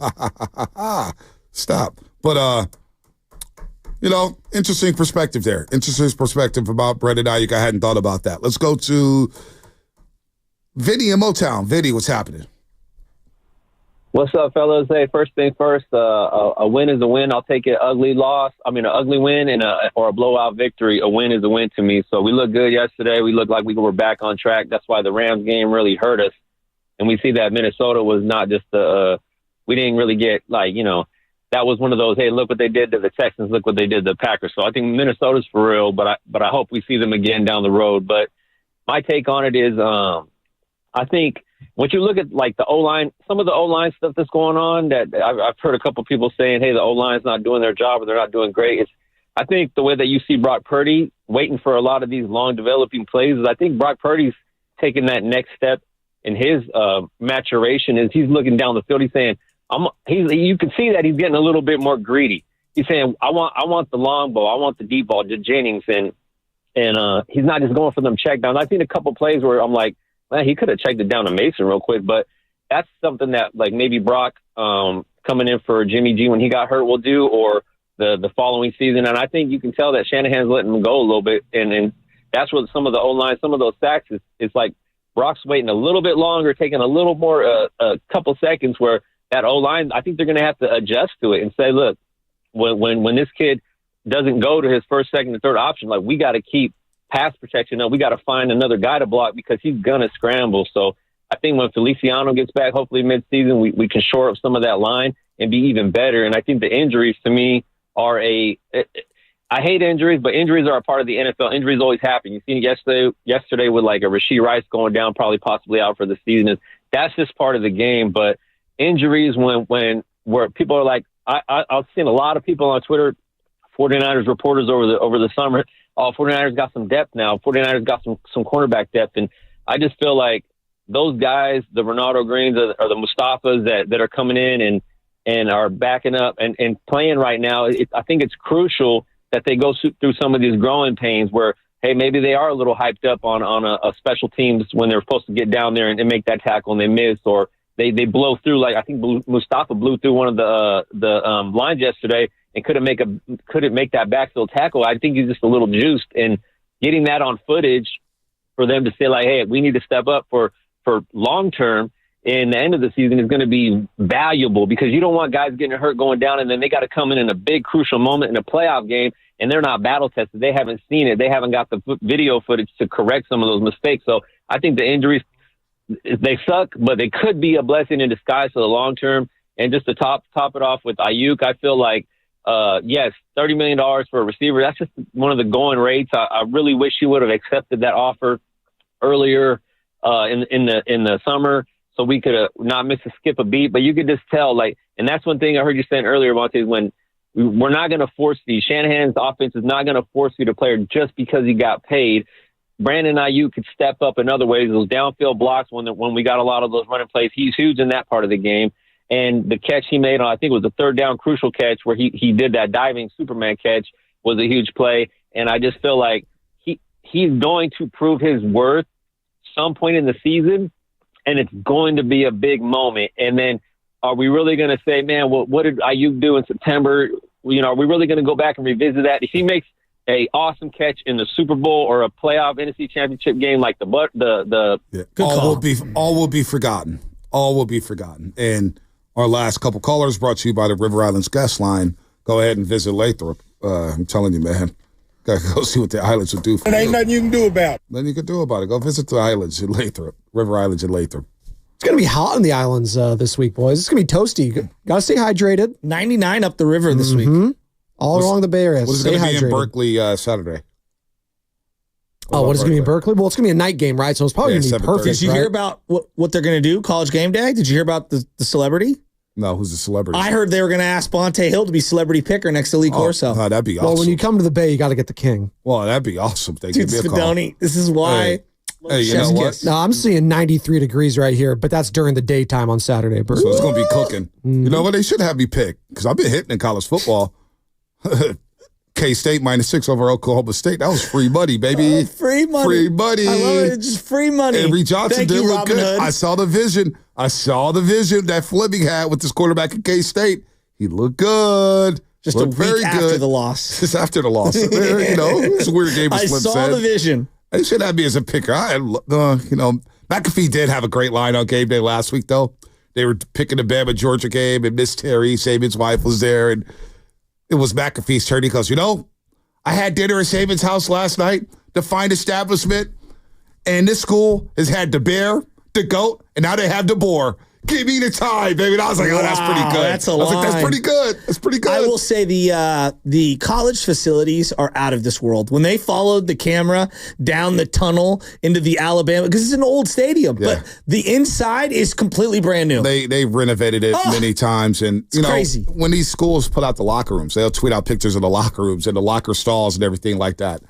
Stop. But, interesting perspective there. Interesting perspective about Brandon Ayuk. I hadn't thought about that. Let's go to Vinny in Motown. Vinny, what's happening? What's up, fellas? Hey, first thing first, a win is a win. I'll take an ugly win or a blowout victory. A win is a win to me. So we looked good yesterday. We looked like we were back on track. That's why the Rams game really hurt us. And we see that Minnesota was not just we didn't really get that was one of those, hey, look what they did to the Texans, look what they did to the Packers. So I think Minnesota's for real, but I hope we see them again down the road. But my take on it is I think when you look at the O-line, some of the O-line stuff that's going on that I've heard a couple people saying, hey, the O-line's not doing their job or they're not doing great. I think the way that you see Brock Purdy waiting for a lot of these long developing plays is I think Brock Purdy's taking that next step in his maturation is he's looking down the field. He's saying, you can see that he's getting a little bit more greedy. He's saying, I want the long ball. I want the deep ball to Jennings. And he's not just going for them check downs. I've seen a couple plays where I'm like, man, he could have checked it down to Mason real quick, but that's something that maybe Brock coming in for Jimmy G when he got hurt will do, or the following season. And I think you can tell that Shanahan's letting him go a little bit, and that's what some of the O-line, some of those sacks is like Brock's waiting a little bit longer, taking a little more a couple seconds where that O-line, I think they're going to have to adjust to it and say, look, when this kid doesn't go to his first, second, and third option, we got to keep pass protection. No, we got to find another guy to block because he's going to scramble. So I think when Feliciano gets back, hopefully mid-season, we can shore up some of that line and be even better. And I think the injuries to me are I hate injuries, but injuries are a part of the NFL. Injuries always happen. You seen it yesterday with a Rashee Rice going down, probably possibly out for the season. That's just part of the game. But injuries where people are I've seen a lot of people on Twitter, 49ers reporters over the summer, 49ers got some depth now. 49ers got some cornerback depth. And I just feel like those guys, the Ronaldo Greens or the Mustafas that are coming in and are backing up and playing right now, I think it's crucial that they go through some of these growing pains where, hey, maybe they are a little hyped up on a special teams when they're supposed to get down there and make that tackle and they miss, or they blow through. Like I think Mustafa blew through one of the lines yesterday and couldn't make that backfield tackle. I think he's just a little juiced, and getting that on footage for them to say like, hey, we need to step up for long term in the end of the season is going to be valuable, because you don't want guys getting hurt going down and then they got to come in a big crucial moment in a playoff game and they're not battle tested. They haven't seen it. They haven't got the video footage to correct some of those mistakes. So I think the injuries, they suck, but they could be a blessing in disguise for the long term. And just to top it off with Ayuk, I feel like, yes, $30 million for a receiver. That's just one of the going rates. I really wish he would have accepted that offer earlier in the summer, so we could not miss skip a beat. But you could just tell, like, and that's one thing I heard you saying earlier, Monte, is when we're not going to force these. Shanahan's offense is not going to force you to play just because he got paid. Brandon Ayuk could step up in other ways. Those downfield blocks when we got a lot of those running plays, he's huge in that part of the game. And the catch he made on, I think it was the third down crucial catch where he did that diving Superman catch, was a huge play. And I just feel like he's going to prove his worth some point in the season, and it's going to be a big moment. And then are we really going to say, man, what did Ayuk do in September? You know, are we really going to go back and revisit that? If he makes a awesome catch in the Super Bowl or a playoff NFC Championship game like all will be forgotten. All will be forgotten. And our last couple callers brought to you by the River Islands Guest Line. Go ahead and visit Lathrop. I'm telling you, man. Gotta go see what the islands will do for you. There ain't nothing you can do about it. Nothing you can do about it. Go visit the islands in Lathrop. River Islands in Lathrop. It's going to be hot on the islands this week, boys. It's going to be toasty. Got to stay hydrated. 99 up the river this week. All along the Bay Area. What is going to be in Berkeley Saturday? What is going to be in Berkeley? Well, it's going to be a night game, right? So it's probably going to be perfect. Did you hear about what they're going to do, College Game Day? Did you hear about the celebrity? No, who's the celebrity? I heard they were going to ask Bonte Hill to be celebrity picker next to Lee Corso. Oh, that'd be awesome. Well, when you come to the Bay, you got to get the king. Well, that'd be awesome. They Dude, give me a call. This is why. Hey, you know what? No, I'm seeing 93 degrees right here, but that's during the daytime on Saturday. So it's going to be cooking. You know what? They should have me pick, because I've been hitting in college football. K-State -6 over Oklahoma State. That was free money, baby. Free money. Free money. I love it. Just free money. Avery Johnson did look good. Hood. I saw the vision that Fleming had with this quarterback at K-State. He looked good. Just looked a week after the loss. Just after the loss. You know, it's a weird game. I saw the vision. They should have me as a picker. McAfee did have a great line on game day last week, though. They were picking the Bama Georgia game, and Miss Terry, Saban's wife, was there, and it was McAfee's turn. He goes, I had dinner at Saban's house last night, the fine establishment, and this school has had the bear, the goat, and now they have the boar. Give me the time, baby. And I was like, that's pretty good. That's a line. That's pretty good. That's pretty good. I will say the college facilities are out of this world. When they followed the camera down the tunnel into the Alabama, because it's an old stadium, but the inside is completely brand new. They renovated it many times, and it's crazy. When these schools put out the locker rooms, they'll tweet out pictures of the locker rooms and the locker stalls and everything like that.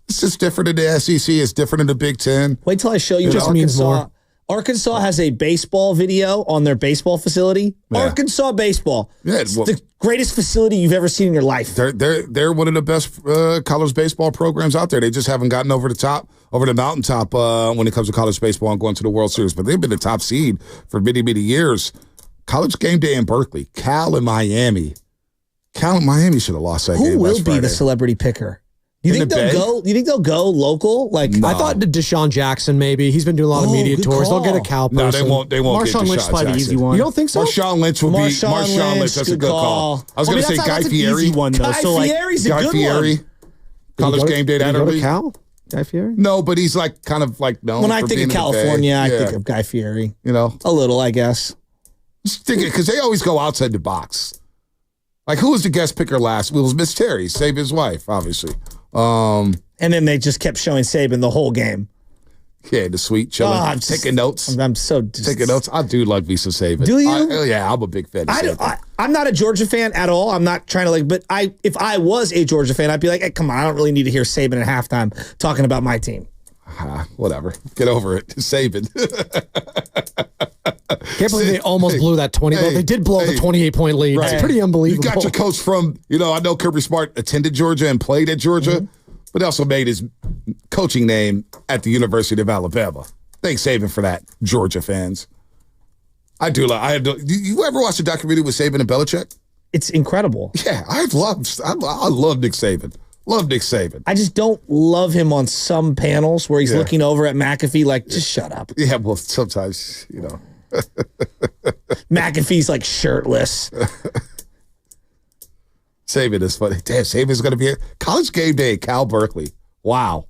It's just different in the SEC. It's different in the Big Ten. Wait till I show you. It just means more. Arkansas has a baseball video on their baseball facility. Yeah. Arkansas baseball. Yeah, it's the greatest facility you've ever seen in your life. They're one of the best college baseball programs out there. They just haven't gotten over the mountaintop when it comes to college baseball and going to the World Series. But they've been the top seed for many, many years. College Game Day in Berkeley, Cal and Miami. Cal and Miami should have lost that game. Who will be the celebrity picker? You think they'll go local? Like I thought Deshaun Jackson maybe. He's been doing a lot of media tours. They'll get a Cal person. No, they won't. Marshawn get Lynch probably the easy one. You don't think so? Marshawn Lynch will be Marshawn Lynch. That's a good call. I was going to say Guy Fieri. Guy Fieri's a good Fieri. one. College Game Day that early. Cal? Guy Fieri? No, but he's kind of known. When I think of California, I think of Guy Fieri. A little, I guess. Just thinking because they always go outside the box. Like who was the guest picker last? It was Miss Terry, Saban's wife, obviously. And then they just kept showing Saban the whole game. Yeah, the sweet chilling, taking notes. I'm so taking notes. I do like Visa Saban. Do you? Yeah, I'm a big fan. I'm not a Georgia fan at all. I'm not trying to but if I was a Georgia fan, I'd be like, hey, come on, I don't really need to hear Saban at halftime talking about my team. Whatever, get over it. Saban. Can't believe they almost blew that 20. Well, they did blow the 28-point lead. Right. It's pretty unbelievable. You got your coach from, I know Kirby Smart attended Georgia and played at Georgia, but also made his coaching name at the University of Alabama. Thanks, Saban, for that, Georgia fans. I do. You ever watch a documentary with Saban and Belichick? It's incredible. Yeah, I love Nick Saban. Love Nick Saban. I just don't love him on some panels where he's looking over at McAfee like, just shut up. Yeah, well, sometimes, McAfee's like shirtless. Saban is funny. Damn, Saban's going to be a college game day at Cal Berkeley. Wow.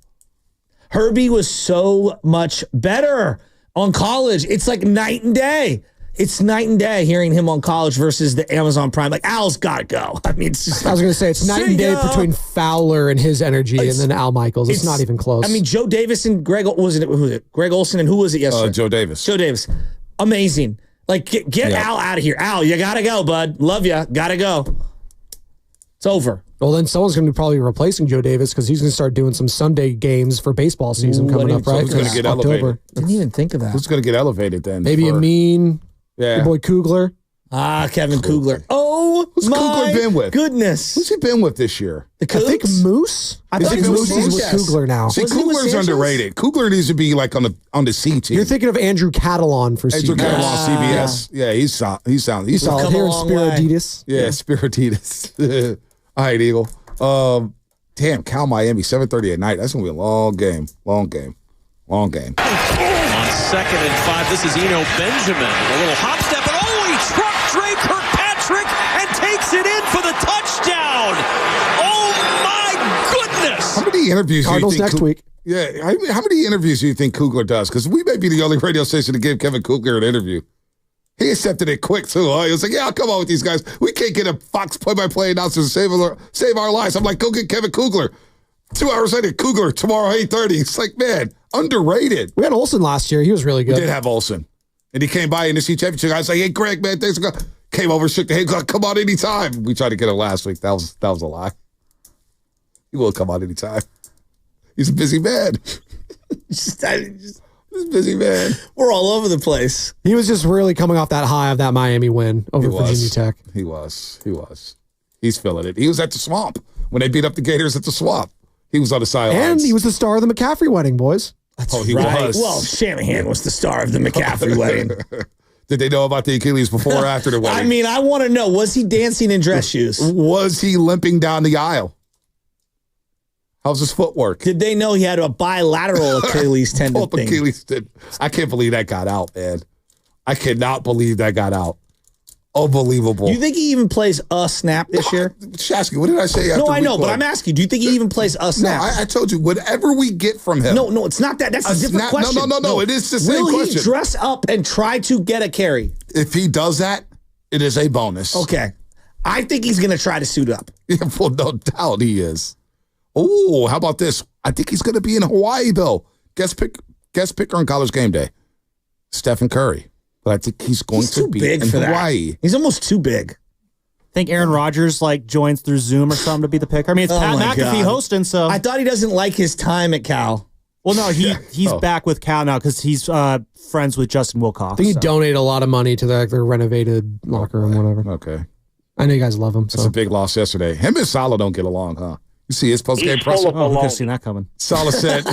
Herbie was so much better on college. It's like night and day. It's night and day hearing him on college versus the Amazon Prime. Like, Al's got to go. I mean, it's just, I was going to say, it's night and day between Fowler and his energy and then Al Michaels. It's not even close. I mean, Joe Davis and Greg Olson, and who was it yesterday? Joe Davis. Joe Davis. Amazing. Like, get Al out of here. Al, you got to go, bud. Love you. Got to go. It's over. Well, then someone's going to be probably replacing Joe Davis because he's going to start doing some Sunday games for baseball season coming up, right? Who's going to get elevated? Didn't even think of that. Who's going to get elevated then? Maybe your boy Kugler. Kevin Kugler. Oh, who's Kugler been with? Goodness. Who's he been with this year? I think Moose. I think Moose is with Kugler now. See, Kugler's underrated. Kugler needs to be like on the C team. You're thinking of Andrew Catalon for Andrew CBS. Catalon, CBS. Yeah, he's solid. He's solid. Here in Spiriditas. Yeah, Spiriditas. All right, Eagle. Damn, Cal Miami, 7:30 at night. That's gonna be a long game. Long game. On 2nd and 5, this is Eno Benjamin. A little hop step, and he struck Drake Kirkpatrick and takes it in for the touchdown. Oh my goodness! How many interviews? Cardinals next week. Yeah, how many interviews do you think Kugler does? Because we may be the only radio station to give Kevin Kugler an interview. He accepted it quick too. He was like, "Yeah, I'll come on with these guys. We can't get a Fox play-by-play announcer to save our lives." I'm like, "Go get Kevin Kugler." 2 hours later, Kugler tomorrow 8:30. It's like, man, underrated. We had Olsen last year. He was really good. We did have Olsen, and he came by in the C championship. I was like, "Hey, Greg, man, thanks for coming." Came over, shook the hand, like, "Come on anytime." We tried to get him last week. That was a lie. He will come on anytime. He's a busy man. He's a busy man. We're all over the place. He was just really coming off that high of that Miami win over Virginia Tech. He was. He's feeling it. He was at the Swamp when they beat up the Gators at the Swamp. He was on the sidelines. And he was the star of the McCaffrey wedding, boys. He was. Well, Shanahan was the star of the McCaffrey wedding. Did they know about the Achilles before or after the wedding? I mean, I want to know, was he dancing in dress shoes? Was he limping down the aisle? How's his footwork? Did they know he had a bilateral Achilles tendon thing? Achilles tendon. I can't believe that got out, man. I cannot believe that got out. Unbelievable. Do you think he even plays a snap this year? Shasky, what did I say? No, I know, but I'm asking. Do you think he even plays a snap? No, I told you, whatever we get from him. No, it's not that. That's a different question. No. It is the same question. Will he dress up and try to get a carry? If he does that, it is a bonus. Okay. I think he's going to try to suit up. Yeah, well, no doubt he is. Oh, how about this? I think he's going to be in Hawaii, though. Guest picker on College Game Day. Stephen Curry. But I think he's going to be in Hawaii. He's almost too big. Think Aaron Rodgers joins through Zoom or something to be the picker. I mean, it's Pat McAfee hosting, so I thought he doesn't like his time at Cal. Well, no, he's back with Cal now because he's friends with Justin Wilcox. I think he donated a lot of money to their renovated locker room, whatever. Okay. I know you guys love him. It's a big loss yesterday. Him and Salah don't get along, huh? You see his post-game press? Oh, who could have seen that coming? Salah said...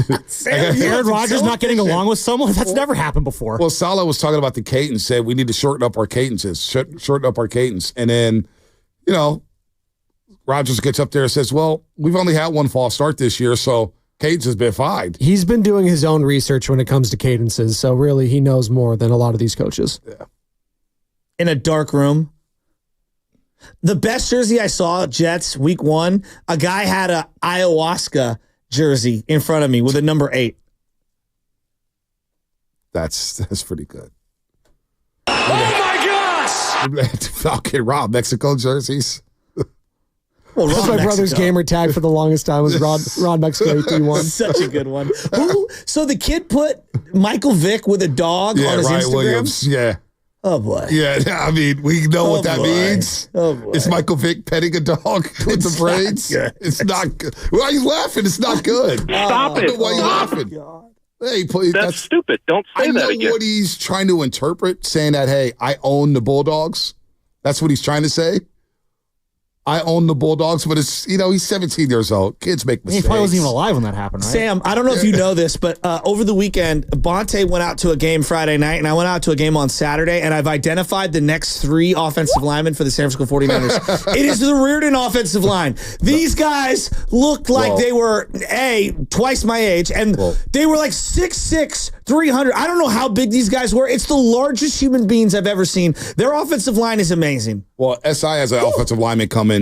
Aaron Rodgers not getting along with someone? That's never happened before. Well, Salah was talking about the cadence, said we need to shorten up our cadences. Shorten up our cadence. And then, Rodgers gets up there and says, well, we've only had one false start this year, so cadence has been fine. He's been doing his own research when it comes to cadences, so really he knows more than a lot of these coaches. Yeah. In a dark room. The best jersey I saw, Jets, week 1, a guy had a ayahuasca jersey in front of me with a number 8. That's pretty good. Oh, my gosh! Falcon Rob, Mexico jerseys. Well, That's my brother's gamer tag for the longest time was Ron Mexico 831. Such a good one. So the kid put Michael Vick with a dog on his Ryan Instagram? Williams. Yeah. Oh, boy. Yeah, I mean, we know what that means. Oh, boy. It's Michael Vick petting a dog with the braids. It's not good. Why are you laughing? It's not good. Stop it. Why are you laughing? Hey, please. That's stupid. Don't say that again. I know what he's trying to interpret, saying that, hey, I own the Bulldogs. That's what he's trying to say. I own the Bulldogs, but it's, he's 17 years old. Kids make mistakes. He probably wasn't even alive when that happened, right? Sam, I don't know if you know this, but over the weekend, Bonte went out to a game Friday night, and I went out to a game on Saturday, and I've identified the next 3 offensive linemen for the San Francisco 49ers. It is the Reardon offensive line. These guys looked like they were, twice my age, and they were like 6'6", 300. I don't know how big these guys were. It's the largest human beings I've ever seen. Their offensive line is amazing. Well, SI has an offensive lineman coming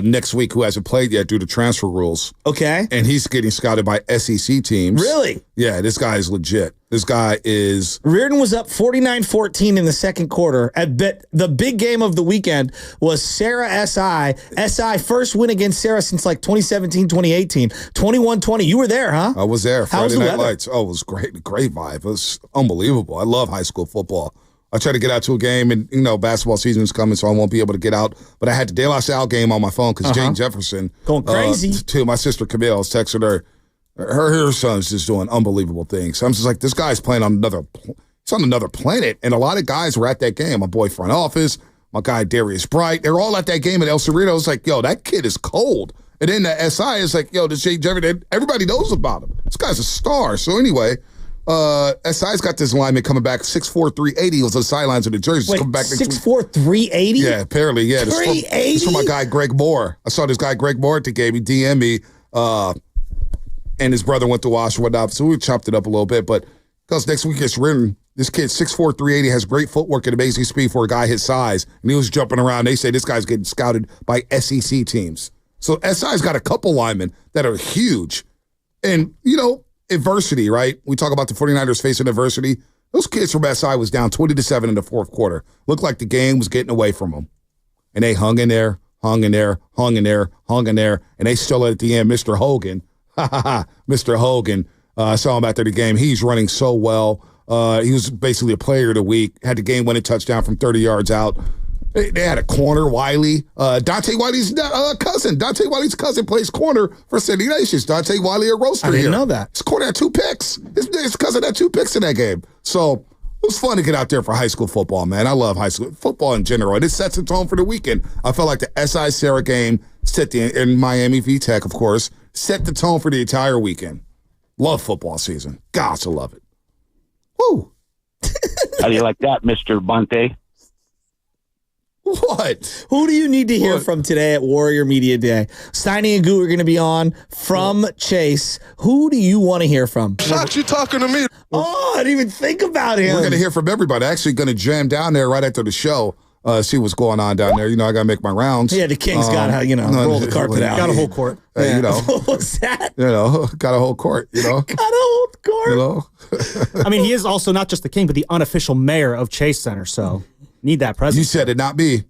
next week who hasn't played yet due to transfer rules. Okay. And he's getting scouted by SEC teams. Really? Yeah, this guy is legit. This guy is... Reardon was up 49-14 in the second quarter. The big game of the weekend was Sarah SI. SI first win against Sarah since like 2017, 2018. 21-20. You were there, huh? I was there. How was Friday the Night weather? Lights. Oh, it was great. Great vibe. It was unbelievable. I love high school football. I try to get out to a game, and basketball season is coming, so I won't be able to get out. But I had the De La Salle game on my phone because Jane Jefferson going crazy. To my sister Camille, I was texting her. Her son's just doing unbelievable things. So I'm just like, this guy's playing on another planet, and a lot of guys were at that game. My boy front office, my guy Darius Bright, they're all at that game at El Cerrito. It's like, yo, that kid is cold. And then the SI is like, yo, this Jane Jefferson, everybody knows about him. This guy's a star. So anyway. SI's got this lineman coming back 6'4", 380. He was on the sidelines of the Jersey. Wait, coming back 6'4", 380? Yeah, apparently, yeah. 380? This from my guy Greg Moore. I saw this guy Greg Moore at the game. He DM'd me, and his brother went to Wash and whatnot, so we chopped it up a little bit. But because next week it's written, this kid 6'4", 380 has great footwork and amazing speed for a guy his size, and he was jumping around. They say this guy's getting scouted by SEC teams. So SI's got a couple linemen that are huge, and adversity, right? We talk about the 49ers facing adversity. Those kids from SI was down 20-7 in the fourth quarter. Looked like the game was getting away from them. And they hung in there, and they still at the end. Mr. Hogan, Mr. Hogan, I saw him after the game. He's running so well. He was basically a player of the week. Had the game-winning touchdown from 30 yards out. They had a corner, Wiley. Dante Wiley's cousin. Dante Wiley's cousin plays corner for City Nations. Dante Wiley, a roaster here. I didn't know that. His corner had 2 picks. His cousin had 2 picks in that game. So it was fun to get out there for high school football, man. I love high school football in general. And it sets the tone for the weekend. I felt like the SI Sarah game in Miami v Tech, of course, set the tone for the entire weekend. Love football season. Gosh, I love it. Woo. How do you like that, Mr. Bonte? What? Who do you need to hear from today at Warrior Media Day? Steiny and Goo are going to be on from Chase. Who do you want to hear from? Shot, you talking to me? Oh, I didn't even think about him. We're going to hear from everybody. Actually going to jam down there right after the show. See what's going on down there. I got to make my rounds. Yeah, the Kings got to, roll the carpet out. Got a whole court. What was that? Got a whole court, Got a whole court. I mean, he is also not just the king, but the unofficial mayor of Chase Center, so need that presence. You said it, not me.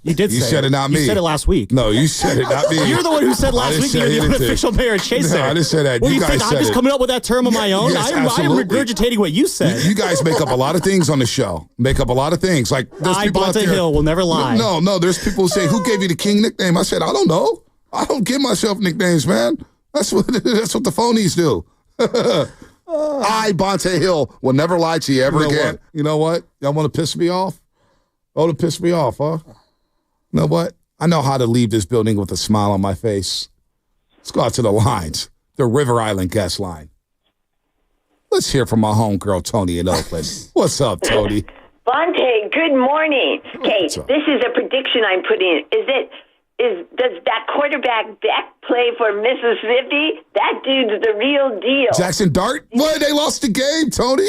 You did say You said it, not me. You said it last week. No, you said it, not me. You're the one who said last week that you're the unofficial mayor of Chase Center. No, I didn't say that. What You do you guys think? said I'm just coming up with that term on my own? Yes, I am regurgitating what you said. You guys make up a lot of things on the show. Make up a lot of things. Like there's people out Bonte there. Hill will never lie. No. There's people who say, "Who gave you the king nickname?" I said, "I don't know. I don't give myself nicknames, man. That's what the phonies do." Bonte Hill will never lie to you ever again. You know what? Y'all want to piss me off? Oh, to piss me off, huh? You know what? I know how to leave this building with a smile on my face. Let's go out to the lines. The River Island guest line. Let's hear from my homegirl, Tony in Oakland. What's up, Tony? Bonte, good morning. Okay, this is a prediction I'm putting in. Does that quarterback Beck play for Mississippi? That dude's the real deal. Jackson Dart? What? They lost the game, Tony.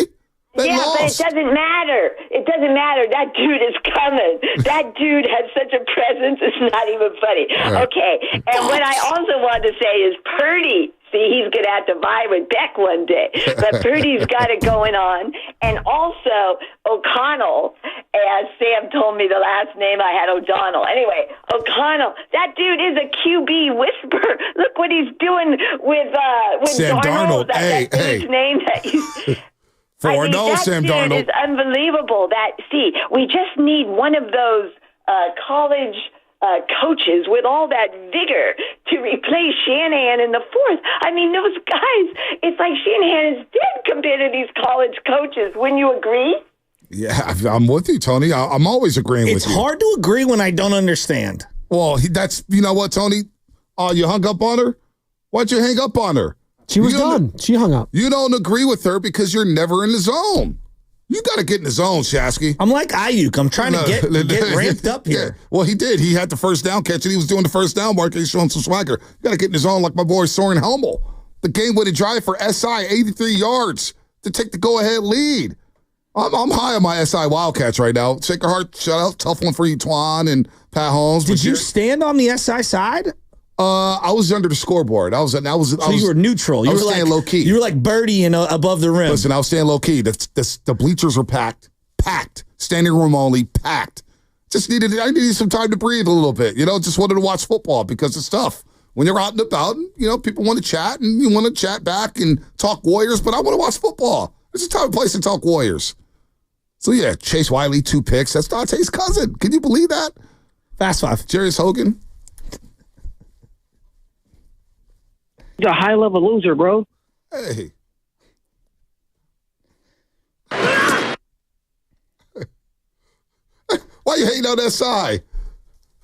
They lost. But it doesn't matter. It doesn't matter. That dude is coming. That dude has such a presence, it's not even funny. Right. Okay, and what I also want to say is Purdy. See, he's going to have to vie with Beck one day. But Purdy's got it going on. And also, O'Connell, as Sam told me the last name, I had O'Donnell. Anyway, O'Connell, that dude is a QB whisperer. Look what he's doing with Sam Darnold. That dude's name that Sam Darnold is unbelievable. We just need one of those college coaches with all that vigor to replace Shanahan in the fourth. I mean, those guys, it's like Shanahan is dead compared to these college coaches. Wouldn't you agree? Yeah, I'm with you, Tony. I'm always agreeing with you. It's hard to agree when I don't understand. Well, you know what, Tony? You hung up on her? Why'd you hang up on her? She was done. She hung up. You don't agree with her because you're never in the zone. You got to get in the zone, Shasky. I'm like Ayuk. I'm trying to get ramped up here. Yeah. Well, he did. He had the first down catch, and he was doing the first down mark, and he's showing some swagger. You got to get in the zone like my boy Soren Helmel. The game-winning drive for SI, 83 yards to take the go-ahead lead. I'm high on my SI Wildcats right now. Sacred Heart, shout out. Tough one for you, Twan and Pat Holmes. Did you stand on the SI side? I was under the scoreboard. I was you were neutral. I was staying low key. You were like Birdie above the rim. Listen, I was staying low key. The bleachers were packed. Standing room only, packed. I needed some time to breathe a little bit. Just wanted to watch football because it's tough. When you're out and about, people want to chat and you want to chat back and talk Warriors, but I want to watch football. It's a time and place to talk Warriors. So yeah, Chase Wiley, 2 picks. That's Dante's cousin. Can you believe that? Fast 5. Jarius Hogan. You're a high-level loser, bro. Hey. Why you hating on SI?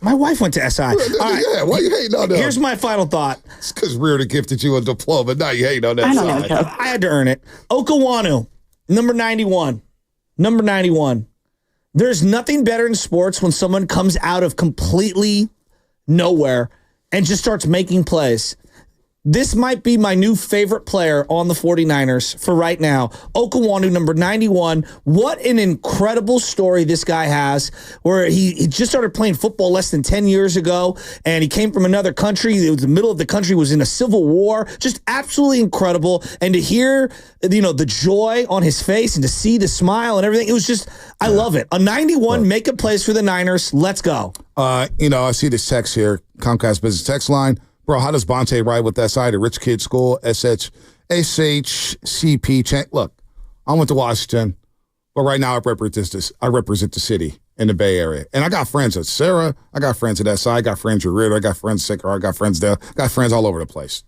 My wife went to SI. Yeah, why you hating on that? Here's my final thought. It's because Reardon gifted you a diploma. Now you hating on SI. I had to earn it. Okawanu, number 91. Number 91. There's nothing better in sports when someone comes out of completely nowhere and just starts making plays. This might be my new favorite player on the 49ers for right now. Okawanu, number 91. What an incredible story this guy has, where he just started playing football less than 10 years ago, and he came from another country. It was the middle of the country, was in a civil war. Just absolutely incredible. And to hear, the joy on his face and to see the smile and everything, it was just, I love it. A 91, making plays for the Niners. Let's go. I see this text here, Comcast Business Text Line. Bro, how does Bonte ride with that side? A rich kid school, SHCP. Look, I went to Washington, but right now I represent the city in the Bay Area. And I got friends at Sarah. I got friends at SI. I got friends at Ritter. I got friends at Sicker. I got friends there. I got friends all over the place.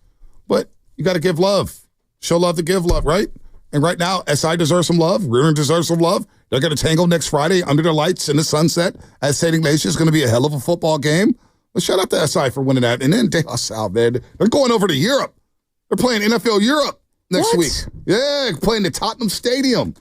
But you got to give love. Show love to give love, right? And right now, SI deserves some love. Ritter deserves some love. They're going to tangle next Friday under the lights in the sunset at St. Ignatius. It's going to be a hell of a football game. Well, shout out to SI for winning that. And then De La Salle, man. They're going over to Europe. They're playing NFL Europe next week. Yeah, playing the Tottenham Stadium.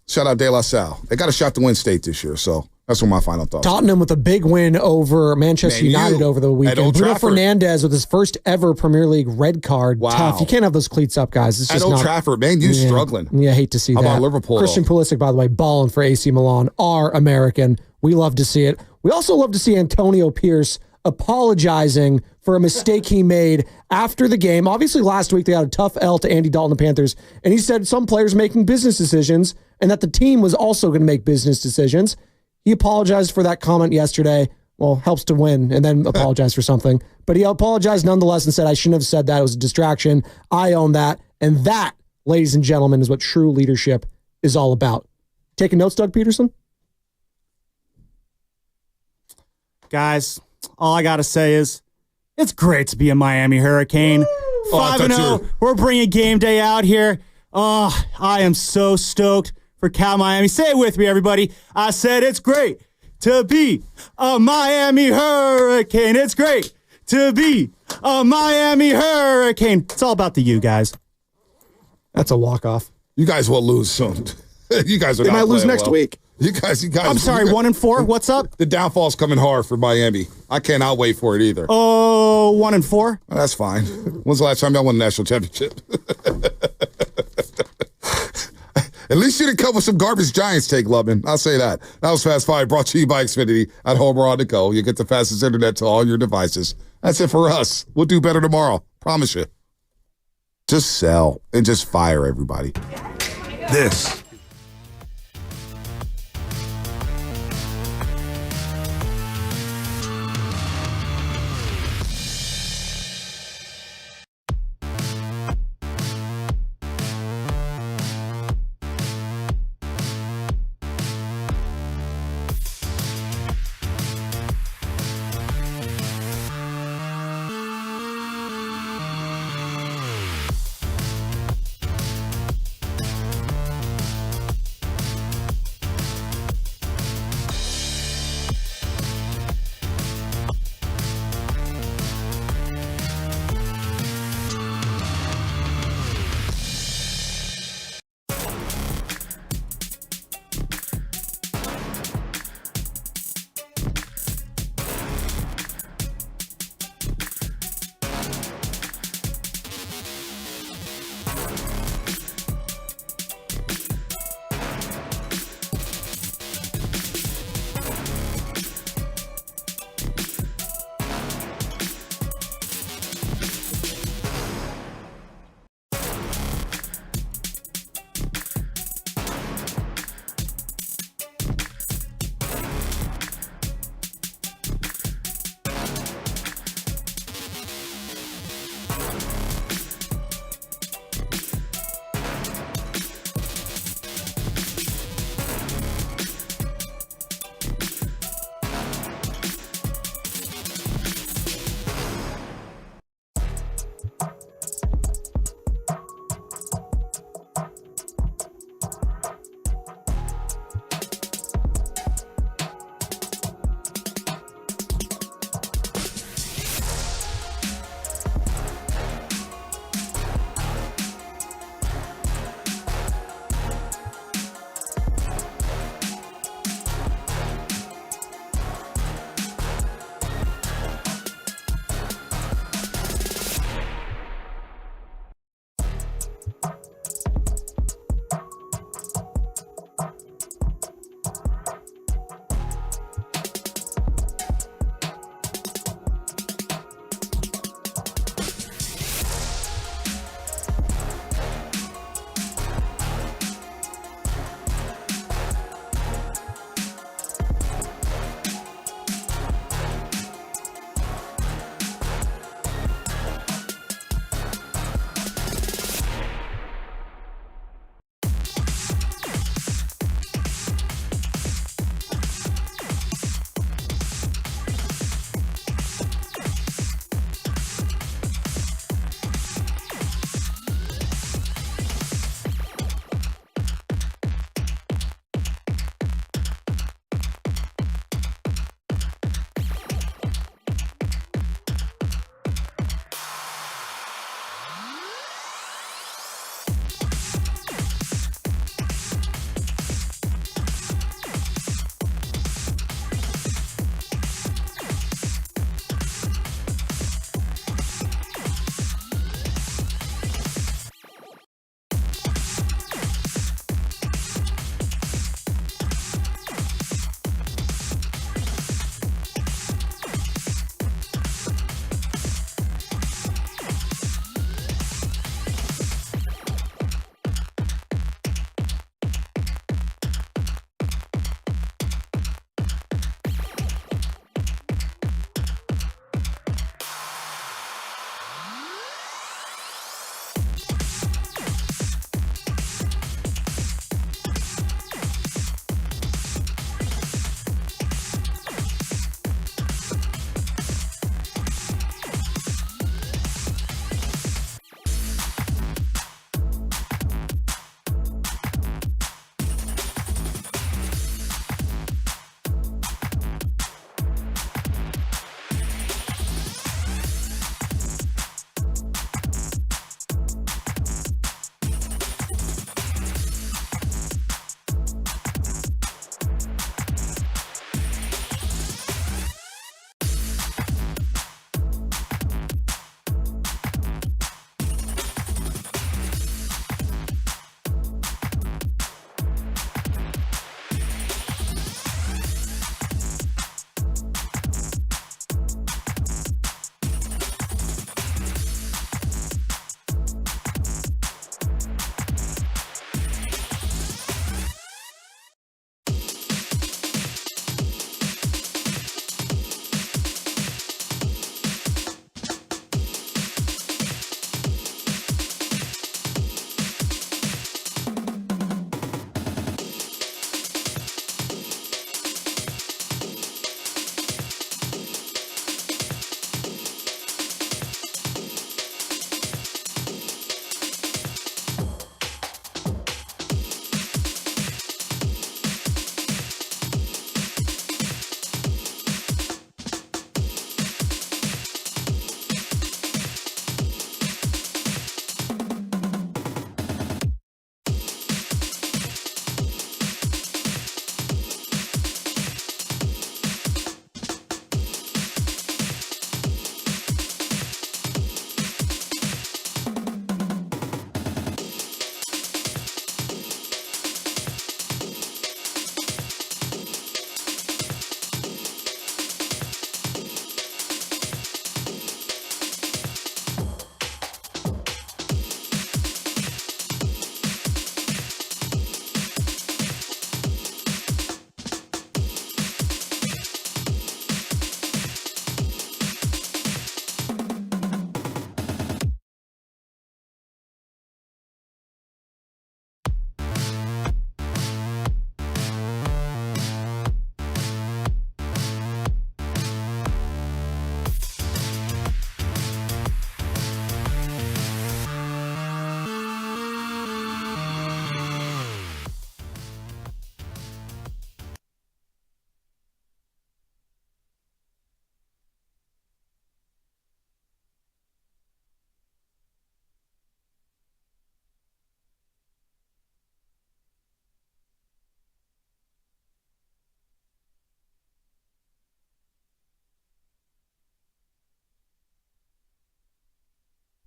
Shout out De La Salle. They got a shot to win state this year, so that's what my final thoughts. Tottenham with a big win over Manchester United over the weekend. Bruno Fernandes with his first ever Premier League red card. Wow. Tough. You can't have those cleats up, guys. It's just Old Trafford, man, struggling. Yeah, I hate to see that. How about Liverpool? Christian Pulisic, by the way, balling for AC Milan, are American. We love to see it. We also love to see Antonio Pierce apologizing for a mistake he made after the game. Obviously, last week they had a tough L to Andy Dalton, the Panthers, and he said some players making business decisions and that the team was also going to make business decisions. He apologized for that comment yesterday. Well, helps to win and then apologize for something. But he apologized nonetheless and said, I shouldn't have said that. It was a distraction. I own that. And that, ladies and gentlemen, is what true leadership is all about. Taking notes, Doug Peterson? Guys, all I got to say is it's great to be a Miami Hurricane. 5-0. We're bringing game day out here. Oh, I am so stoked for Cal Miami. Say it with me, everybody. I said it's great to be a Miami Hurricane. It's great to be a Miami Hurricane. It's all about the U, guys. That's a walk-off. You guys will lose soon. You guys are. They might lose next week. You guys. I'm sorry, 1-4. What's up? The downfall's coming hard for Miami. I cannot wait for it either. Oh, 1-4. Well, that's fine. When's the last time y'all won a national championship? At least you didn't come with some garbage Giants take, Lubman. I'll say that. That was Fast 5, brought to you by Xfinity at home or on the go. You get the fastest internet to all your devices. That's it for us. We'll do better tomorrow. Promise you. Just sell and just fire everybody. This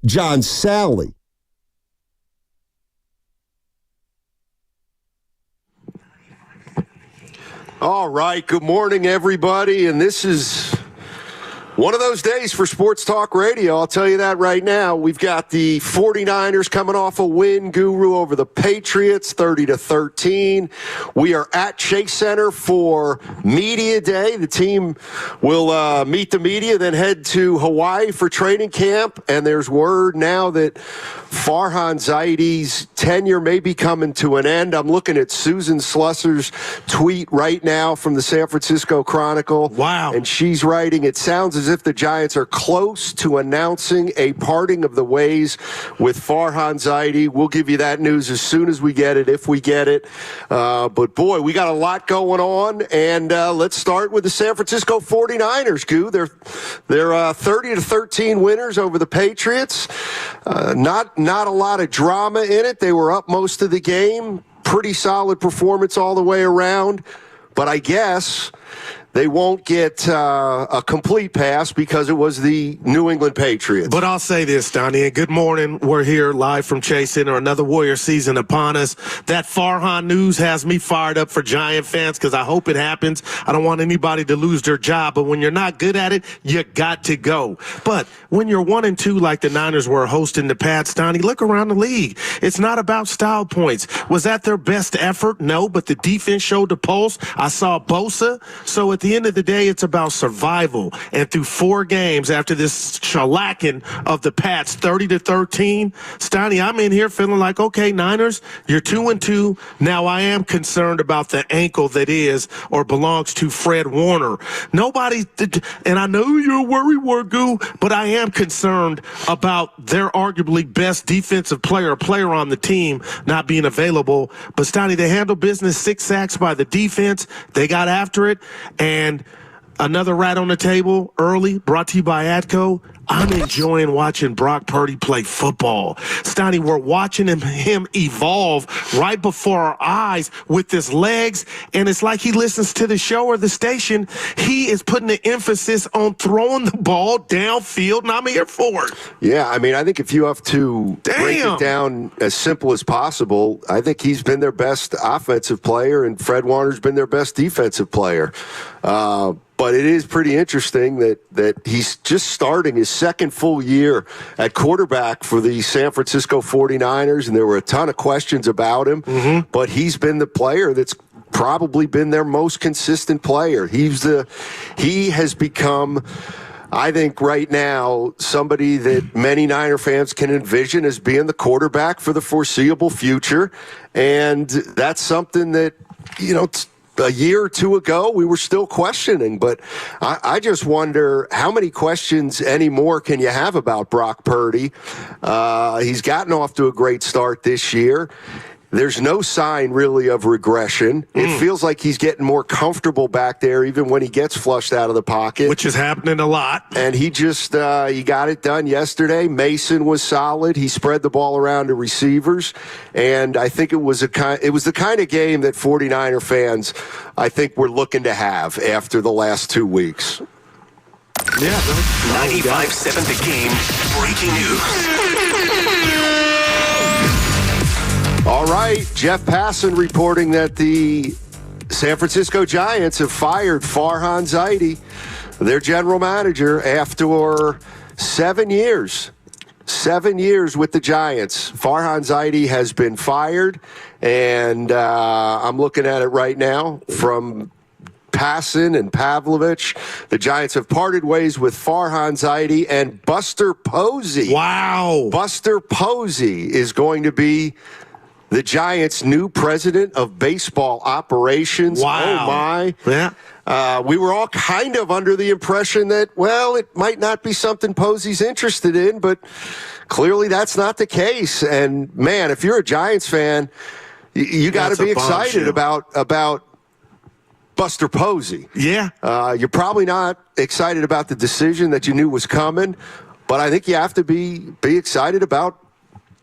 John Sally. All right, good morning, everybody, and this is one of those days for Sports Talk Radio. I'll tell you that right now. We've got the 49ers coming off a win, Guru, over the Patriots, 30-13. We are at Chase Center for Media Day. The team will meet the media, then head to Hawaii for training camp, and there's word now that Farhan Zaidi's tenure may be coming to an end. I'm looking at Susan Slusser's tweet right now from the San Francisco Chronicle. Wow. And she's writing, it sounds as if the Giants are close to announcing a parting of the ways with Farhan Zaidi. We'll give you that news as soon as we get it, if we get it. But, boy, we got a lot going on. And let's start with the San Francisco 49ers, Goo. They're 30-13 winners over the Patriots. Not a lot of drama in it. They were up most of the game. Pretty solid performance all the way around. But I guess they won't get a complete pass because it was the New England Patriots. But I'll say this, Donnie, and good morning. We're here live from Chase Center, another Warrior season upon us. That Farhan news has me fired up for Giant fans because I hope it happens. I don't want anybody to lose their job, but when you're not good at it, you got to go. But when you're 1-2 like the Niners were hosting the Pats, Donnie, look around the league. It's not about style points. Was that their best effort? No, but the defense showed the pulse. I saw Bosa. So at the end of the day, it's about survival. And through 4 games after this shellacking of the Pats, 30-13, Stoney, I'm in here feeling like, okay, Niners, you're 2-2. Now I am concerned about the ankle that is or belongs to Fred Warner. Nobody, and I know you're a worry Wargoo, but I am concerned about their arguably best defensive player on the team not being available. But Stoney, they handled business, 6 sacks by the defense. They got after it, and another rat on the table early, brought to you by Atco. I'm enjoying watching Brock Purdy play football. Stoney, we're watching him evolve right before our eyes with his legs, and it's like he listens to the show or the station. He is putting the emphasis on throwing the ball downfield, and I'm here for it. Yeah, I mean, I think if you have to break it down as simple as possible, I think he's been their best offensive player, and Fred Warner's been their best defensive player. But it is pretty interesting that he's just starting his second full year at quarterback for the San Francisco 49ers, and there were a ton of questions about him. Mm-hmm. But he's been the player that's probably been their most consistent player. He has become, I think right now, somebody that many Niner fans can envision as being the quarterback for the foreseeable future. And that's something that, a year or two ago, we were still questioning, but I just wonder how many questions anymore can you have about Brock Purdy? He's gotten off to a great start this year. There's no sign really of regression. It feels like he's getting more comfortable back there even when he gets flushed out of the pocket. Which is happening a lot. And he just he got it done yesterday. Mason was solid. He spread the ball around to receivers. And I think it was the kind of game that 49er fans, I think, were looking to have after the last 2 weeks. Yeah. 95.7 The Game. Breaking news. All right, Jeff Passan reporting that the San Francisco Giants have fired Farhan Zaidi, their general manager, after 7 years. 7 years with the Giants. Farhan Zaidi has been fired, and I'm looking at it right now from Passan and Pavlovich. The Giants have parted ways with Farhan Zaidi and Buster Posey. Wow. Buster Posey is going to be the Giants' new president of baseball operations. Wow. Oh, my. Yeah. We were all kind of under the impression that, well, it might not be something Posey's interested in, but clearly that's not the case. And, man, if you're a Giants fan, you got to be excited about Buster Posey. Yeah. You're probably not excited about the decision that you knew was coming, but I think you have to be excited about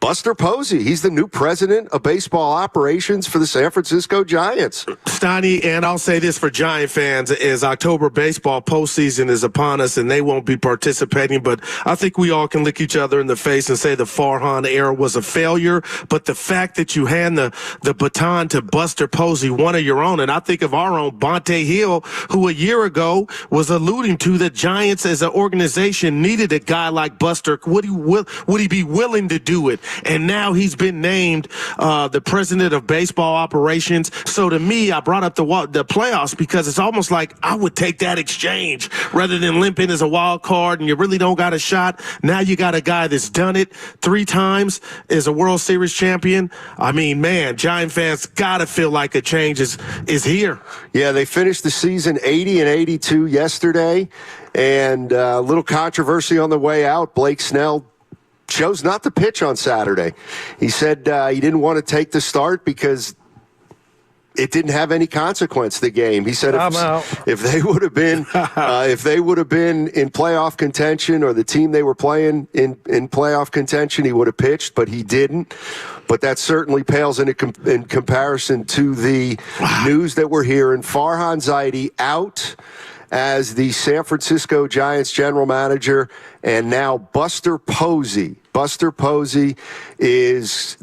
Buster Posey. He's the new president of baseball operations for the San Francisco Giants. Steiny, and I'll say this for Giant fans, is October baseball postseason is upon us, and they won't be participating, but I think we all can look each other in the face and say the Farhan era was a failure, but the fact that you hand the baton to Buster Posey, one of your own, and I think of our own Bonte Hill, who a year ago was alluding to the Giants as an organization needed a guy like Buster. Would he be willing to do it? And now he's been named the president of baseball operations. So to me, I brought up the playoffs because it's almost like I would take that exchange rather than limp in as a wild card and you really don't got a shot. Now you got a guy that's done it 3 times, is a World Series champion. I mean, man, Giant fans got to feel like a change is here. Yeah, they finished the season 80-82 yesterday, and a little controversy on the way out. Blake Snell chose not to pitch on Saturday. He said he didn't want to take the start because it didn't have any consequence, the game. He said if they would have been in playoff contention, or the team they were playing in playoff contention, he would have pitched, but he didn't. But that certainly pales in comparison to the news that we're hearing. Farhan Zaidi out as the San Francisco Giants general manager, and now Buster Posey. Buster Posey is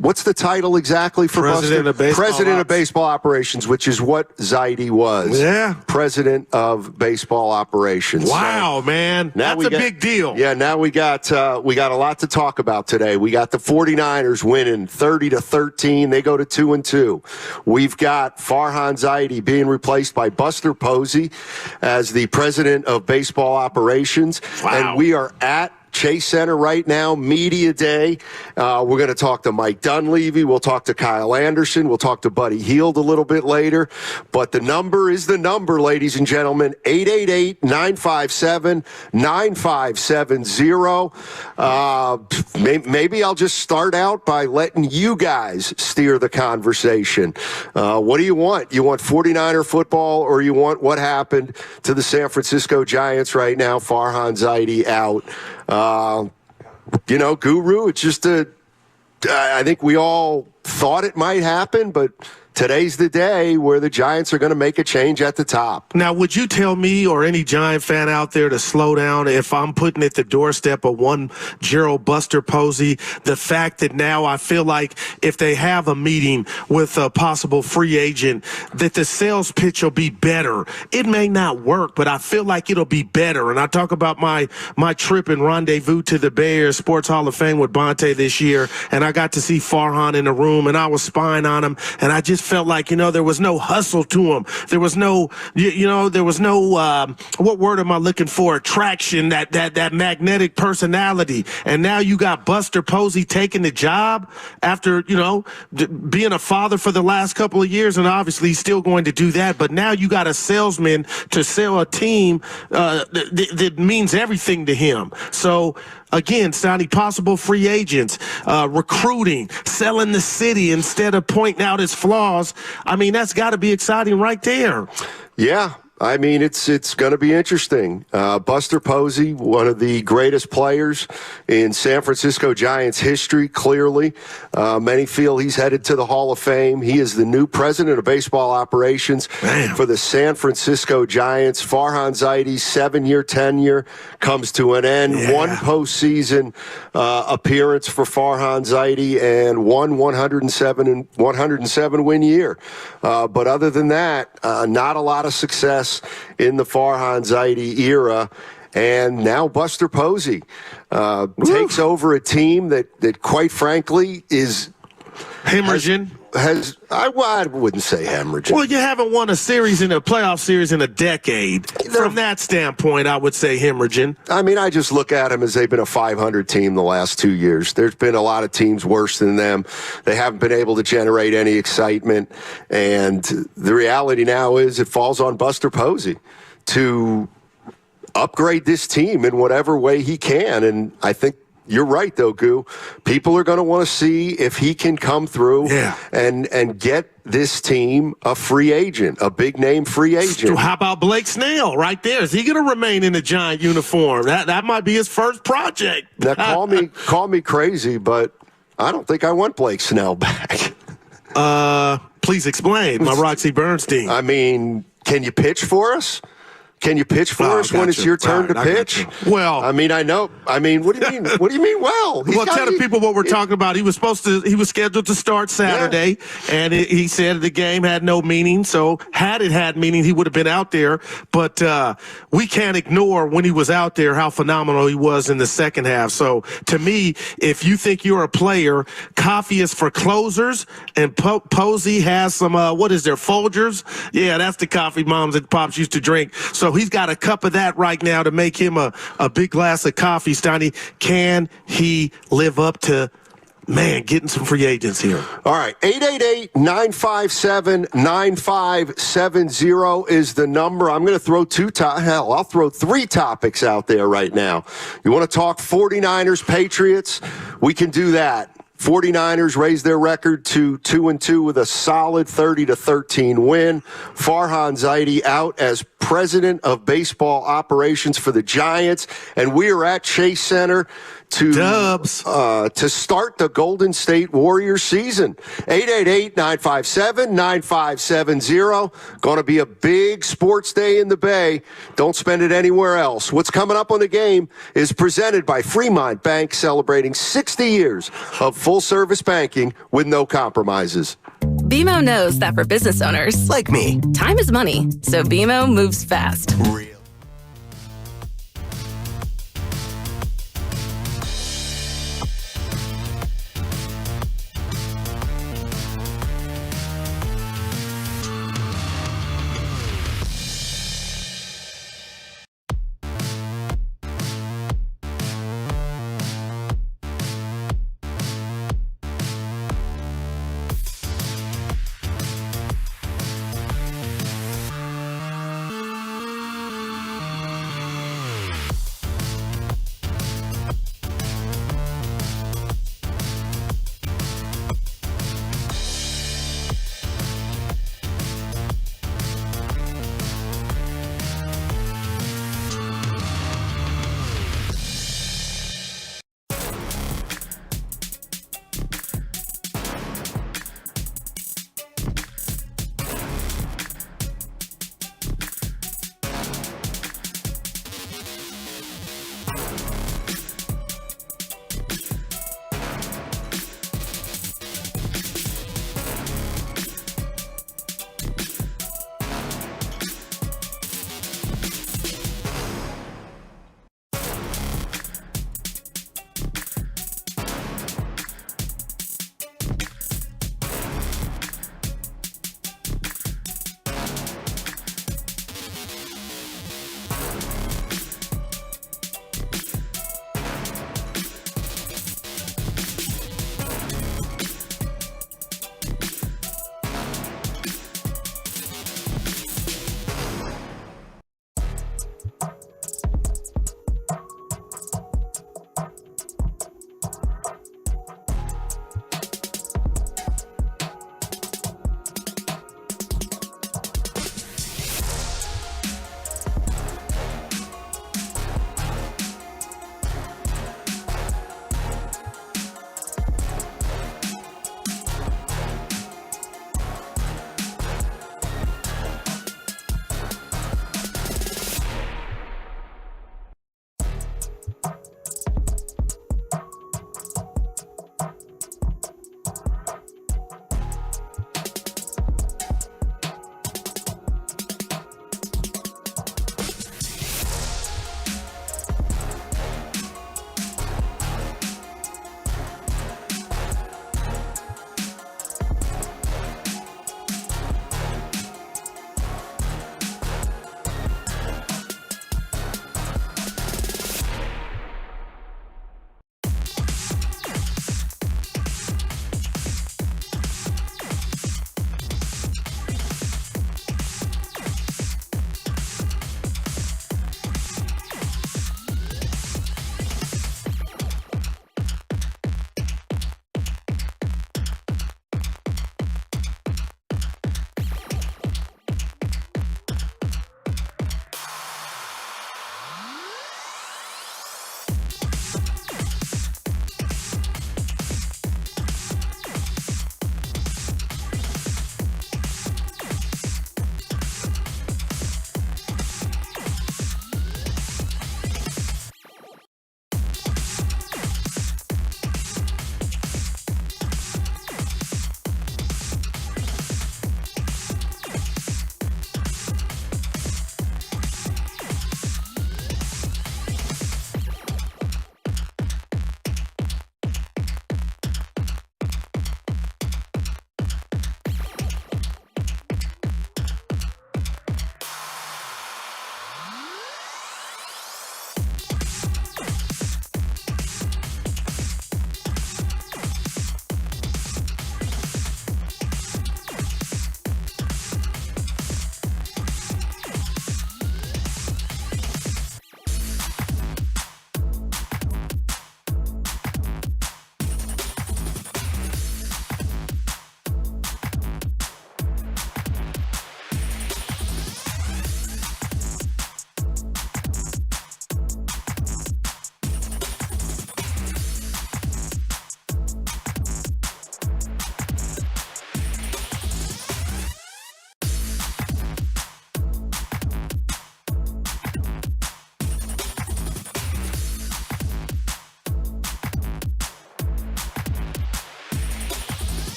what's the title exactly for President Buster? President of Baseball Operations, which is what Zaidi was. Yeah. President of Baseball Operations. Wow, so man. That's a big deal. Yeah, now we got a lot to talk about today. We got the 49ers winning 30-13. They go to 2-2. We've got Farhan Zaidi being replaced by Buster Posey as the President of Baseball Operations. Wow. And we are at Chase Center right now, Media Day. We're going to talk to Mike Dunleavy. We'll talk to Kyle Anderson. We'll talk to Buddy Hield a little bit later. But the number is the number, ladies and gentlemen, 888-957-9570. Maybe I'll just start out by letting you guys steer the conversation. What do you want? You want 49er football, or you want what happened to the San Francisco Giants right now? Farhan Zaidi out. Guru, it's just I think we all thought it might happen, but today's the day where the Giants are going to make a change at the top. Now, would you tell me or any Giant fan out there to slow down if I'm putting at the doorstep of one Gerald Buster Posey? The fact that now I feel like if they have a meeting with a possible free agent, that the sales pitch will be better. It may not work, but I feel like it'll be better. And I talk about my trip and rendezvous to the Bay Area Sports Hall of Fame with Bonte this year, and I got to see Farhan in the room, and I was spying on him, and I just felt like, there was no hustle to him. There was no, there was no, what word am I looking for? Attraction, that magnetic personality. And now you got Buster Posey taking the job after, being a father for the last couple of years. And obviously he's still going to do that. But now you got a salesman to sell a team that means everything to him. So, again, signing possible free agents, recruiting, selling the city instead of pointing out his flaws. I mean, that's got to be exciting right there. Yeah. I mean, it's going to be interesting. Buster Posey, one of the greatest players in San Francisco Giants history, clearly. Many feel he's headed to the Hall of Fame. He is the new president of baseball operations for the San Francisco Giants. Farhan Zaidi's 7-year tenure comes to an end. Yeah. One postseason appearance for Farhan Zaidi and one 107 win year. But other than that, not a lot of success in the Farhan Zaidi era. And now Buster Posey takes over a team that quite frankly is hemorrhaging. I wouldn't say hemorrhaging. Well, you haven't won a playoff series in a decade. From that standpoint, I would say hemorrhaging. I mean, I just look at them as they've been a 500 team the last 2 years. There's been a lot of teams worse than them. They haven't been able to generate any excitement. And the reality now is it falls on Buster Posey to upgrade this team in whatever way he can. And I think you're right, though, Goo. People are going to want to see if he can come through and get this team a free agent, a big-name free agent. How about Blake Snell right there? Is he going to remain in the Giant uniform? That might be his first project. Now, call me crazy, but I don't think I want Blake Snell back. Please explain, my Roxy Bernstein. I mean, can you pitch for us? Can you pitch for us when it's your turn to pitch? Well, I mean, I know. I mean, what do you mean? What do you mean? Well, tell the people what we're talking about. He was scheduled to start Saturday, and he said the game had no meaning. So had it had meaning, he would have been out there. But we can't ignore when he was out there how phenomenal he was in the second half. So to me, if you think you're a player, coffee is for closers, and Posey has some what is there, Folgers? Yeah, that's the coffee moms and pops used to drink. So he's got a cup of that right now to make him a big glass of coffee, Steiny. Can he live up to, getting some free agents here? All right, 888-957-9570 is the number. I'm going to throw I'll throw 3 topics out there right now. You want to talk 49ers, Patriots? We can do that. 49ers raised their record to 2-2 with a solid 30-13 win. Farhan Zaidi out as president of baseball operations for the Giants, and we are at Chase Center to start the Golden State Warriors season. 888-957-9570. Going to be a big sports day in the Bay. Don't spend it anywhere else. What's coming up on the game is presented by Fremont Bank, celebrating 60 years of full-service banking with no compromises. BMO knows that for business owners like me, time is money, so BMO moves fast.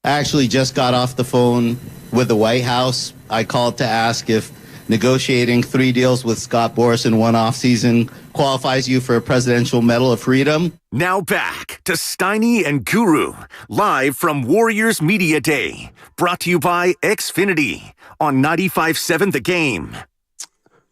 I actually just got off the phone with the White House. I called to ask if negotiating 3 deals with Scott Boras in one offseason qualifies you for a Presidential Medal of Freedom. Now back to Steiny and Guru, live from Warriors Media Day. Brought to you by Xfinity on 95.7 The Game.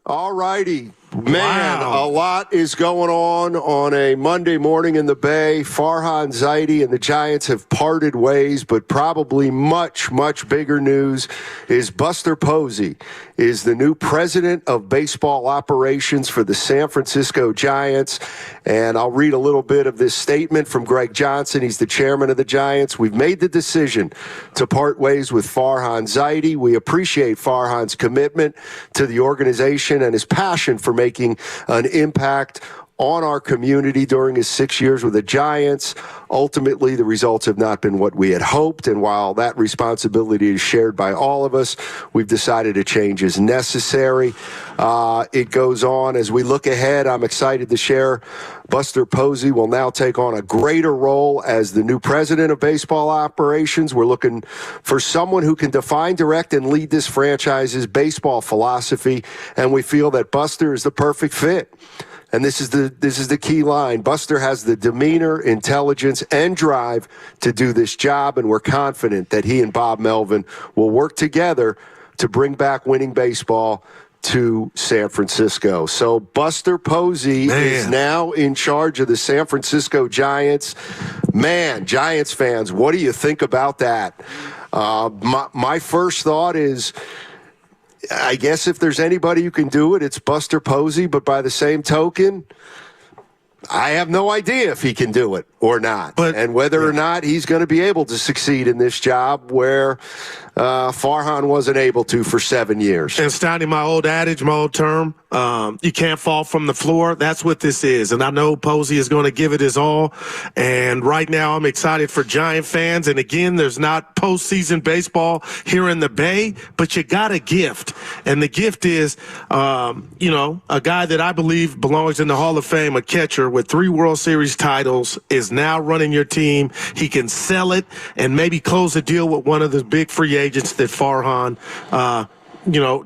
All righty. Man, a lot is going on a Monday morning in the Bay. Farhan Zaidi and the Giants have parted ways, but probably much, much bigger news is Buster Posey is the new president of baseball operations for the San Francisco Giants. And I'll read a little bit of this statement from Greg Johnson. He's the chairman of the Giants. We've made the decision to part ways with Farhan Zaidi. We appreciate Farhan's commitment to the organization and his passion for making an impact on our community during his 6 years with the Giants. Ultimately, the results have not been what we had hoped, and while that responsibility is shared by all of us, we've decided a change is necessary. It goes on. As we look ahead, I'm excited to share Buster Posey will now take on a greater role as the new president of baseball operations. We're looking for someone who can define, direct, and lead this franchise's baseball philosophy, and we feel that Buster is the perfect fit. And this is the key line. Buster has the demeanor, intelligence, and drive to do this job, and we're confident that he and Bob Melvin will work together to bring back winning baseball to San Francisco. So Buster Posey is now in charge of the San Francisco Giants. Man, Giants fans, what do you think about that? My first thought is, I guess if there's anybody who can do it, it's Buster Posey. But by the same token, I have no idea if he can do it or not, and whether or not he's going to be able to succeed in this job where Farhan wasn't able to for 7 years. And Steiny, my old adage, my old term, you can't fall from the floor. That's what this is. And I know Posey is going to give it his all. And right now I'm excited for Giant fans. And again, there's not postseason baseball here in the Bay, but you got a gift. And the gift is, a guy that I believe belongs in the Hall of Fame, a catcher with 3 World Series titles, is now running your team. He can sell it and maybe close a deal with one of the big free agents that Farhan,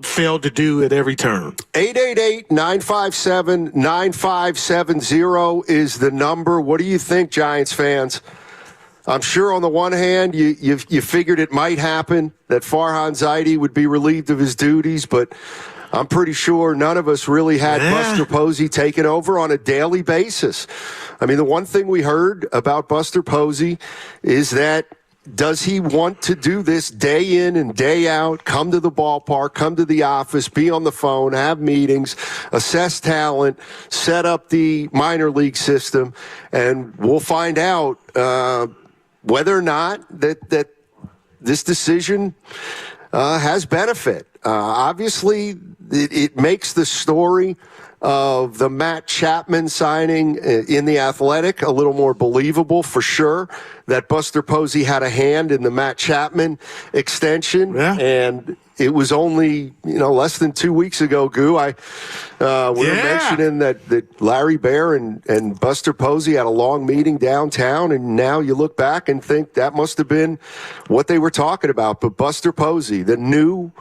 failed to do at every turn. 888-957-9570 is the number. What do you think, Giants fans? I'm sure on the one hand, you figured it might happen, that Farhan Zaidi would be relieved of his duties, but I'm pretty sure none of us really had Buster Posey taken over on a daily basis. I mean, the one thing we heard about Buster Posey is that, does he want to do this day in and day out, come to the ballpark, come to the office, be on the phone, have meetings, assess talent, set up the minor league system, and we'll find out whether or not that this decision has benefit. Obviously, it makes the story of the Matt Chapman signing in The Athletic a little more believable, for sure, that Buster Posey had a hand in the Matt Chapman extension. Yeah. And it was only, less than 2 weeks ago, Goo, we were mentioning that Larry Baer and Buster Posey had a long meeting downtown, and now you look back and think that must have been what they were talking about. But Buster Posey, the new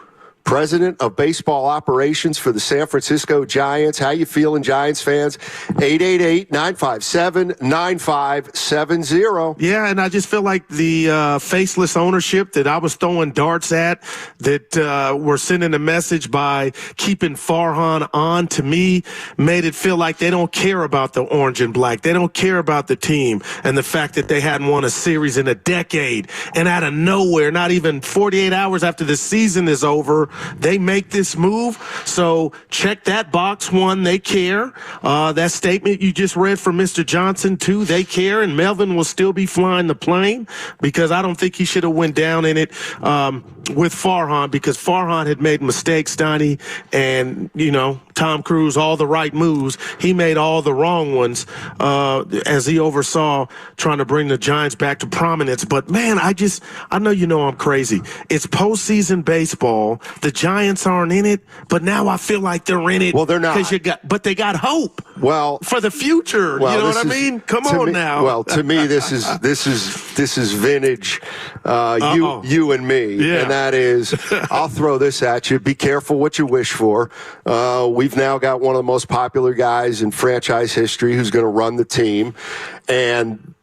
president of baseball operations for the San Francisco Giants. How you feeling, Giants fans? 888-957-9570. Yeah, and I just feel like the faceless ownership that I was throwing darts at, that were sending a message by keeping Farhan on, to me, made it feel like they don't care about the orange and black. They don't care about the team and the fact that they hadn't won a series in a decade. And out of nowhere, not even 48 hours after the season is over, they make this move. So check that box. 1, they care. That statement you just read from Mr. Johnson, 2, they care. And Melvin will still be flying the plane, because I don't think he should have went down in it with Farhan, because Farhan had made mistakes, Donnie, and, Tom Cruise, all the right moves. He made all the wrong ones as he oversaw trying to bring the Giants back to prominence. But, man, I know I'm crazy. It's postseason baseball. The Giants aren't in it, but now I feel like they're in it. Well, they're not. But they got hope. Well, for the future, you know what I mean? Come on now. Well, to me, this is vintage. You and me, and that is, I'll throw this at you. Be careful what you wish for. We've now got one of the most popular guys in franchise history who's going to run the team, and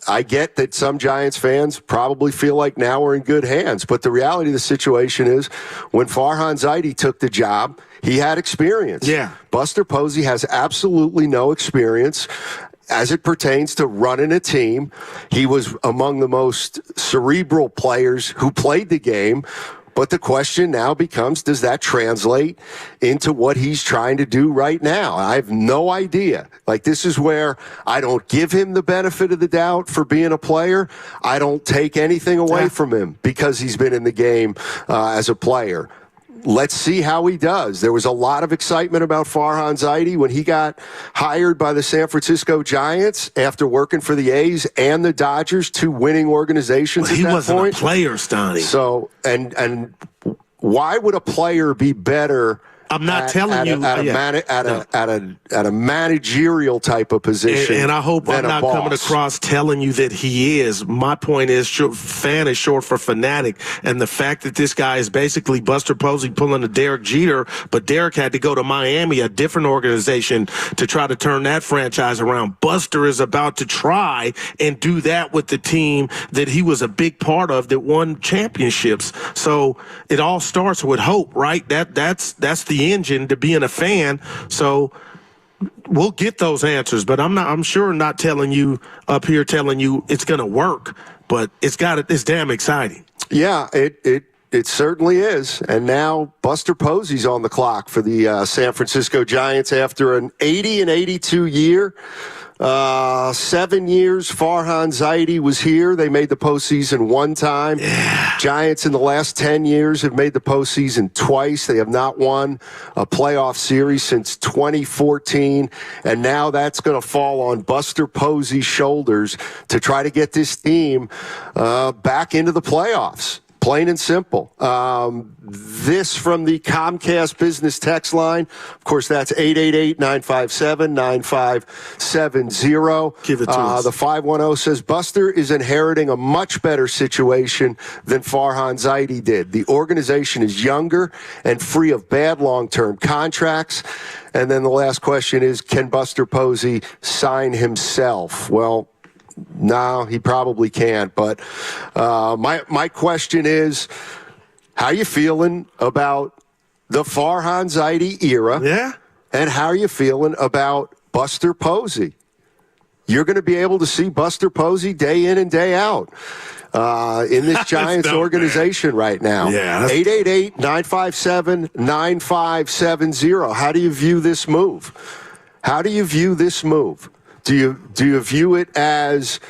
I get that some Giants fans probably feel like now we're in good hands, but the reality of the situation is when Farhan Zaidi took the job, he had experience. Yeah. Buster Posey has absolutely no experience as it pertains to running a team. He was among the most cerebral players who played the game. But the question now becomes, does that translate into what he's trying to do right now? I have no idea. Like, this is where I don't give him the benefit of the doubt for being a player. I don't take anything away from him because he's been in the game as a player. Let's see how he does. There was a lot of excitement about Farhan Zaidi when he got hired by the San Francisco Giants after working for the A's and the Dodgers, two winning organizations at that point. He wasn't a player, Stoney. So, and why would a player be better? I'm not telling you at a managerial type of position. And I hope I'm not coming across telling you that he is. My point is, fan is short for fanatic, and the fact that this guy is basically Buster Posey pulling a Derek Jeter, but Derek had to go to Miami, a different organization, to try to turn that franchise around. Buster is about to try and do that with the team that he was a big part of that won championships. So it all starts with hope, right? That's the engine to being a fan. So we'll get those answers, but I'm sure not telling you up here it's going to work, but it's damn exciting. Yeah, it certainly is. And now Buster Posey's on the clock for the San Francisco Giants after an 80-82 year. 7 years Farhan Zaidi was here. They made the postseason one time. Yeah. Giants in the last 10 years have made the postseason twice. They have not won a playoff series since 2014. And now that's going to fall on Buster Posey's shoulders to try to get this team back into the playoffs. Plain and simple. This from the Comcast business text line. Of course, that's 888-957-9570. Give it to us. The 510 says, Buster is inheriting a much better situation than Farhan Zaidi did. The organization is younger and free of bad long-term contracts. And then the last question is, can Buster Posey sign himself? Well, no, he probably can't. But my question is, how you feeling about the Farhan Zaidi era? Yeah. And how are you feeling about Buster Posey? You're going to be able to see Buster Posey day in and day out in this Giants organization right now. Yeah. 888-957-9570. How do you view this move? How do you view this move? Do you view it as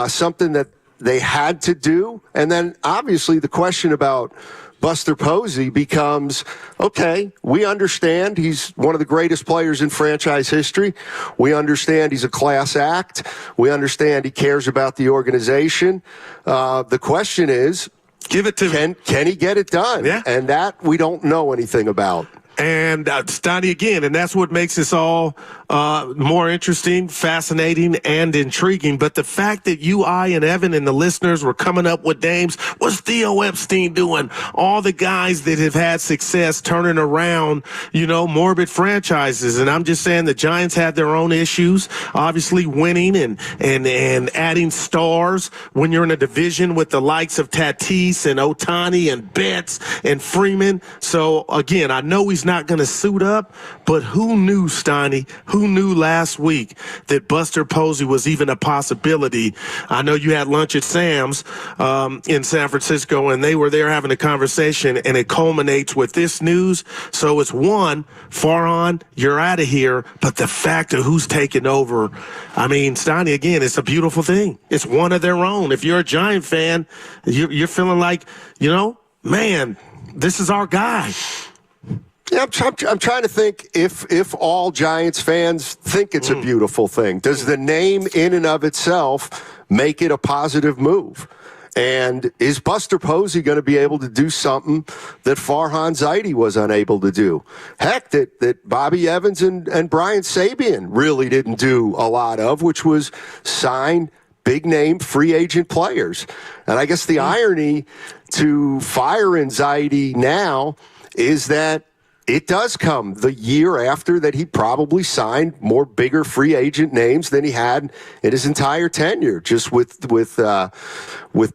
something that they had to do? And then obviously the question about Buster Posey becomes, okay, we understand he's one of the greatest players in franchise history. We understand he's a class act. We understand he cares about the organization. The question is, give it to can he get it done? Yeah. And that we don't know anything about. And Stoney again, and that's what makes this all more interesting, fascinating, and intriguing. But the fact that you, I, and Evan and the listeners were coming up with names, what's Theo Epstein doing? All the guys that have had success turning around, morbid franchises. And I'm just saying the Giants had their own issues, obviously winning and adding stars when you're in a division with the likes of Tatis and Ohtani and Betts and Freeman. So, again, I know he's not going to suit up, but who knew, Stoney? Who knew last week that Buster Posey was even a possibility? I know you had lunch at Sam's in San Francisco, and they were there having a conversation, and it culminates with this news. So it's one, Farhan, you're out of here, but the fact of who's taking over, I mean, Stoney, again, it's a beautiful thing. It's one of their own. If you're a Giant fan, you're feeling like, man, this is our guy. Yeah, I'm trying to think if all Giants fans think it's a beautiful thing. Does the name in and of itself make it a positive move? And is Buster Posey going to be able to do something that Farhan Zaidi was unable to do? Heck, that Bobby Evans and Brian Sabian really didn't do a lot of, which was sign big-name free agent players. And I guess the irony to firing Zaidi now is that it does come the year after that he probably signed more bigger free agent names than he had in his entire tenure, just with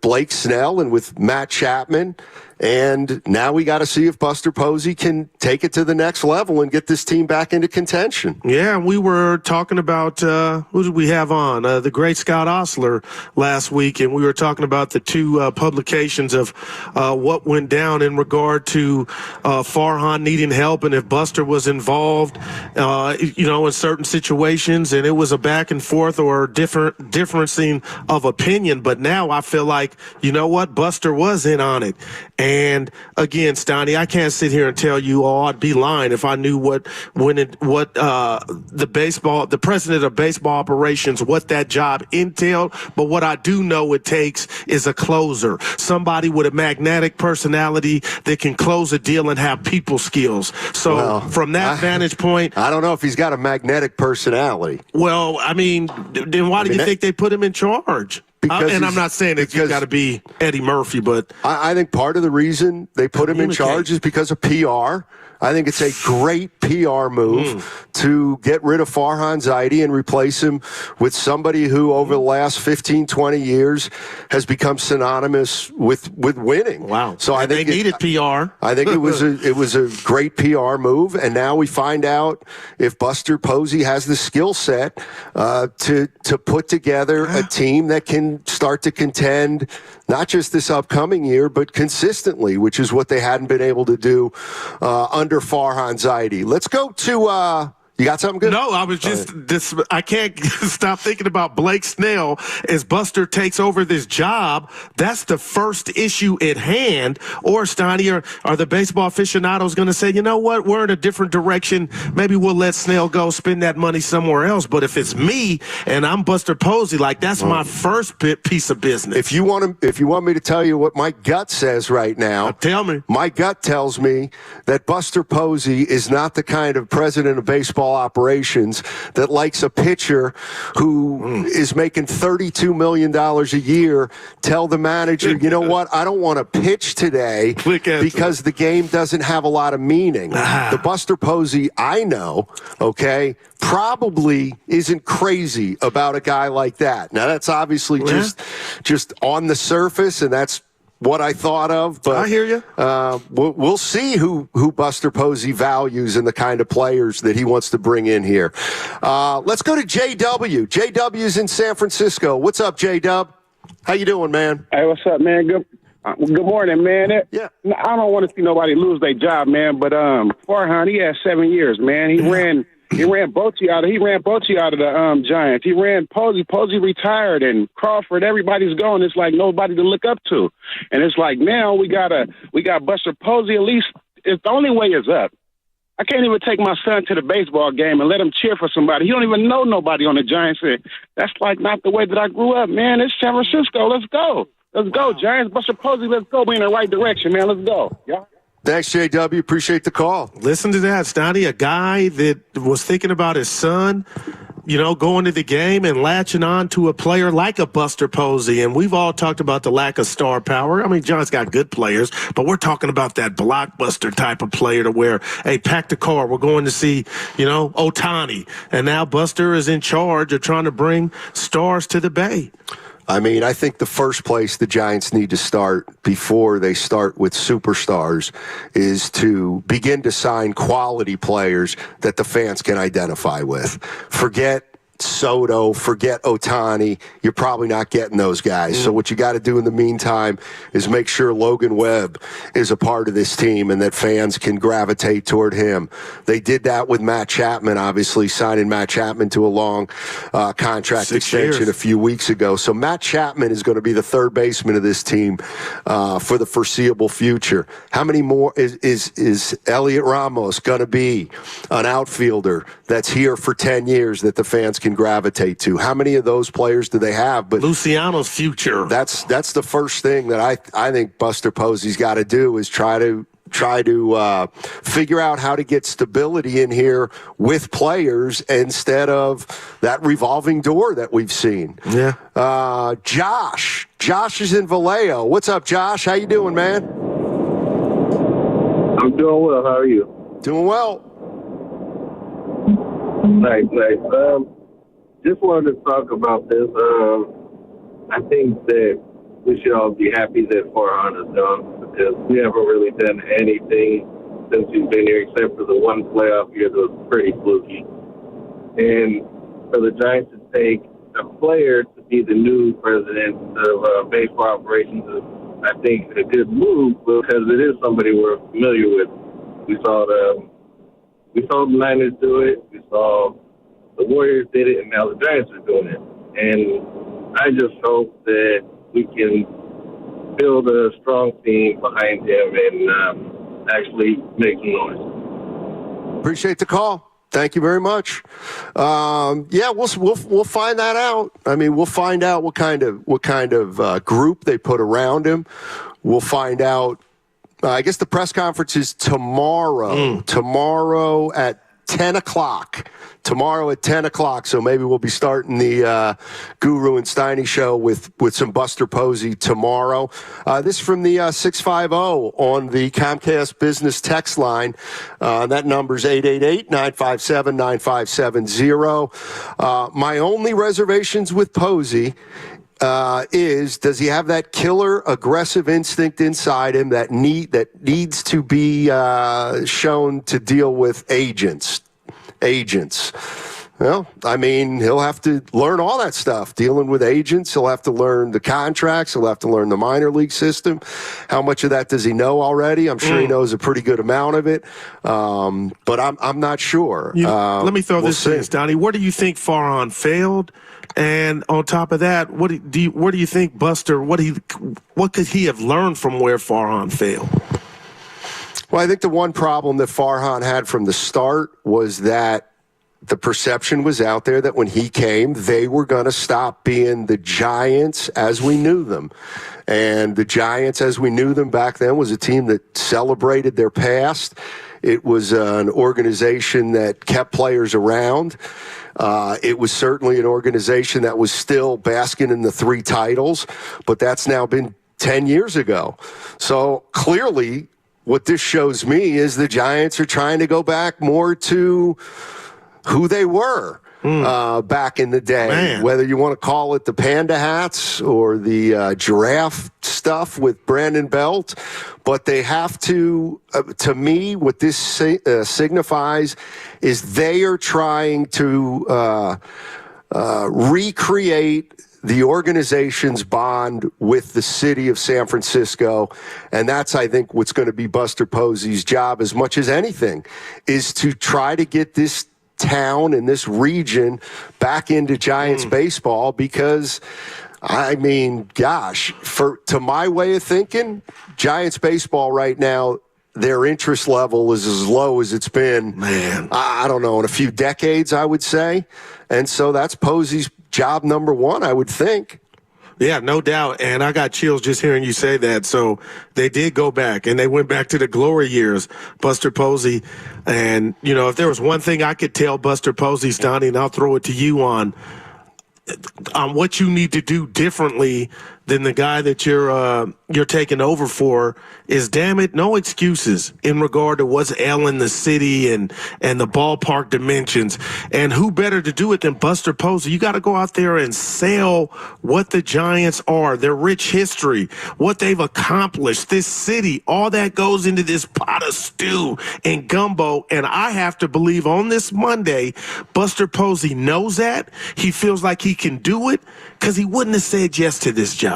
Blake Snell and with Matt Chapman. And now we got to see if Buster Posey can take it to the next level and get this team back into contention. Yeah, we were talking about, who did we have on? The great Scott Osler last week, and we were talking about the two publications of what went down in regard to Farhan needing help and if Buster was involved, in certain situations, and it was a back and forth or differencing of opinion. But now I feel like, you know what, Buster was in on it. And again, Steiny, I can't sit here and tell you, I'd be lying if I knew the president of baseball operations, what that job entailed. But what I do know it takes is a closer, somebody with a magnetic personality that can close a deal and have people skills. So from that vantage point, I don't know if he's got a magnetic personality. Well, I mean, then why do you think they put him in charge? And I'm not saying that you've got to be Eddie Murphy, but I think part of the reason they put him in charge is because of PR. I think it's a great PR move to get rid of Farhan Zaidi and replace him with somebody who over the last 15, 20 years has become synonymous with winning. Wow. So I think they needed PR. I think it was a great PR move, and now we find out if Buster Posey has the skill set to put together a team that can start to contend not just this upcoming year, but consistently, which is what they hadn't been able to do under Farhan Zaidi. Let's go to you got something good? No, I was I can't stop thinking about Blake Snell as Buster takes over this job. That's the first issue at hand. Or, Steiny, are the baseball aficionados going to say, you know what, we're in a different direction. Maybe we'll let Snell go spend that money somewhere else. But if it's me and I'm Buster Posey, that's my first piece of business. If you want me to tell you what my gut says right now, tell me. My gut tells me that Buster Posey is not the kind of president of baseball operations that likes a pitcher who is making $32 million a year tell the manager, you know what, I don't want to pitch today because the game doesn't have a lot of meaning. The Buster Posey I know, probably isn't crazy about a guy like that. Now, that's obviously just on the surface, and that's what I thought of, but I hear you. We'll see who Buster Posey values and the kind of players that he wants to bring in here. Let's go to JW. JW's in San Francisco. What's up, JW? How you doing, man? Hey, what's up, man? Good morning, man. I don't want to see nobody lose their job, man. But Farhan, he had 7 years, man. He ran Bochy out of the Giants. He ran Posey. Posey retired, and Crawford. Everybody's going. It's like nobody to look up to, and it's like now we got Buster Posey. At least it's the only way is up. I can't even take my son to the baseball game and let him cheer for somebody. He don't even know nobody on the Giants. That's not the way that I grew up, man. It's San Francisco. Let's go. Let's go, Giants. Buster Posey. Let's go. We're in the right direction, man. Let's go. Yeah. Thanks, JW. Appreciate the call. Listen to that, Stoney, a guy that was thinking about his son, going to the game and latching on to a player like a Buster Posey. And we've all talked about the lack of star power. I mean, John's got good players, but we're talking about that blockbuster type of player to where, hey, pack the car. We're going to see, Ohtani. And now Buster is in charge of trying to bring stars to the Bay. I mean, I think the first place the Giants need to start before they start with superstars is to begin to sign quality players that the fans can identify with. Forget Soto, forget Ohtani. You're probably not getting those guys. So what you got to do in the meantime is make sure Logan Webb is a part of this team and that fans can gravitate toward him. They did that with Matt Chapman, obviously signing Matt Chapman to a long contract extension a few weeks ago. So Matt Chapman is going to be the third baseman of this team for the foreseeable future. How many more is Elliot Ramos going to be an outfielder that's here for 10 years that the fans can gravitate to. How many of those players do they have? But Luciano's future. That's the first thing that I think Buster Posey's got to do is try to figure out how to get stability in here with players instead of that revolving door that we've seen. Yeah. Josh is in Vallejo. What's up, Josh? How you doing, man? I'm doing well. How are you? Doing well. Nice. Just wanted to talk about this. I think that we should all be happy that Farhan is gone because we haven't really done anything since he's been here except for the one playoff year that was pretty fluky. And for the Giants to take a player to be the new president of baseball operations is, I think, a good move because it is somebody we're familiar with. We saw the Niners do it. We saw the Warriors did it, and now the Giants are doing it. And I just hope that we can build a strong team behind him and actually make some noise. Appreciate the call. Thank you very much. We'll find that out. I mean, we'll find out what kind of group they put around him. We'll find out. I guess the press conference is tomorrow. Tomorrow at 10 o'clock. So maybe we'll be starting the Guru and Steiny show with some Buster Posey tomorrow. This from the 650 on the Comcast Business text line. That number's 888-957-9570. My only reservations with Posey is, does he have that killer aggressive instinct inside him that needs to be shown to deal with agents? Well, I mean, he'll have to learn all that stuff, dealing with agents. He'll have to learn the contracts. He'll have to learn the minor league system. How much of that does he know already? I'm sure he knows a pretty good amount of it, but I'm not sure. Let me throw this in, Donnie. Where do you think Farhan failed? And on top of that, where do you think Buster? What could he have learned from where Farhan failed? Well, I think the one problem that Farhan had from the start was that the perception was out there that when he came, they were going to stop being the Giants as we knew them. And the Giants as we knew them back then was a team that celebrated their past. It was an organization that kept players around. It was certainly an organization that was still basking in the 3 titles, but that's now been 10 years ago. So clearly, what this shows me is the Giants are trying to go back more to who they were back in the day. Man. Whether you want to call it the panda hats or the giraffe stuff with Brandon Belt, but they have to me, what this signifies is they are trying to recreate the organization's bond with the city of San Francisco. And that's, I think, what's going to be Buster Posey's job as much as anything, is to try to get this town and this region back into Giants baseball because, I mean, gosh, to my way of thinking, Giants baseball right now, their interest level is as low as it's been, I don't know, in a few decades, I would say. And so that's Posey's job number one, I would think. Yeah, no doubt. And I got chills just hearing you say that. So they did go back, and they went back to the glory years, Buster Posey. And, you know, if there was one thing I could tell Buster Posey, Donnie, and I'll throw it to you on what you need to do differently than the guy that you're taking over for is, damn it, no excuses in regard to what's ailing the city and the ballpark dimensions. And who better to do it than Buster Posey? You got to go out there and sell what the Giants are, their rich history, what they've accomplished, this city. All that goes into this pot of stew and gumbo. And I have to believe on this Monday, Buster Posey knows that. He feels like he can do it because he wouldn't have said yes to this job.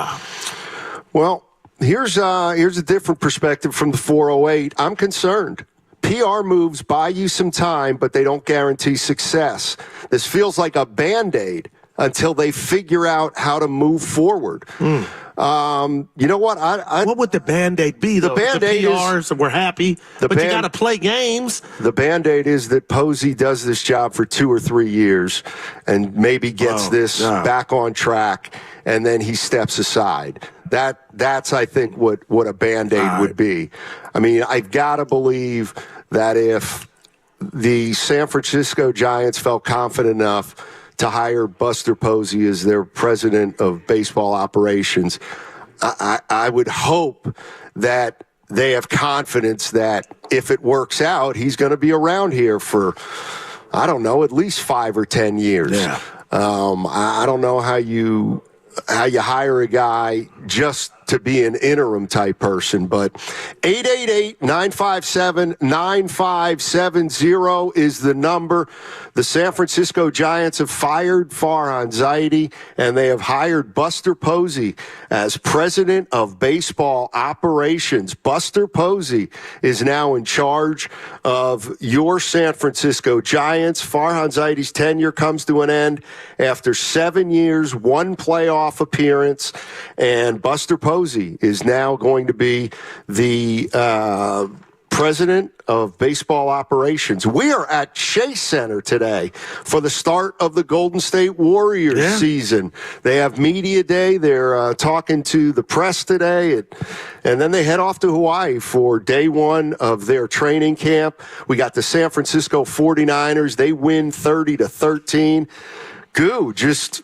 Well, here's a different perspective from the 408. I'm concerned. PR moves buy you some time, but they don't guarantee success. This feels like a Band-Aid. until they figure out how to move forward. You know what? What would the Band-Aid be, though? The Band-Aid the PRs, we're happy, but you got to play games. The Band-Aid is that Posey does this job for 2 or 3 years and maybe gets this back on track, and then he steps aside. That's I think, what a Band-Aid would be. I mean, I've got to believe that if the San Francisco Giants felt confident enough to hire Buster Posey as their president of baseball operations, I would hope that they have confidence that if it works out, he's going to be around here for, I don't know, at least 5 or 10 years. Yeah. I don't know how you hire a guy just to be an interim type person, but 888-957-9570 is the number. The San Francisco Giants have fired Farhan Zaidi, and they have hired Buster Posey as president of baseball operations. Buster Posey is now in charge of your San Francisco Giants. Farhan Zaidi's tenure comes to an end after 7 years, 1 playoff appearance, and Buster Posey is now going to be the president of baseball operations. We are at Chase Center today for the start of the Golden State Warriors season. They have media day. They're talking to the press today, and then they head off to Hawaii for day 1 of their training camp. We got the San Francisco 49ers. They win 30-13. Just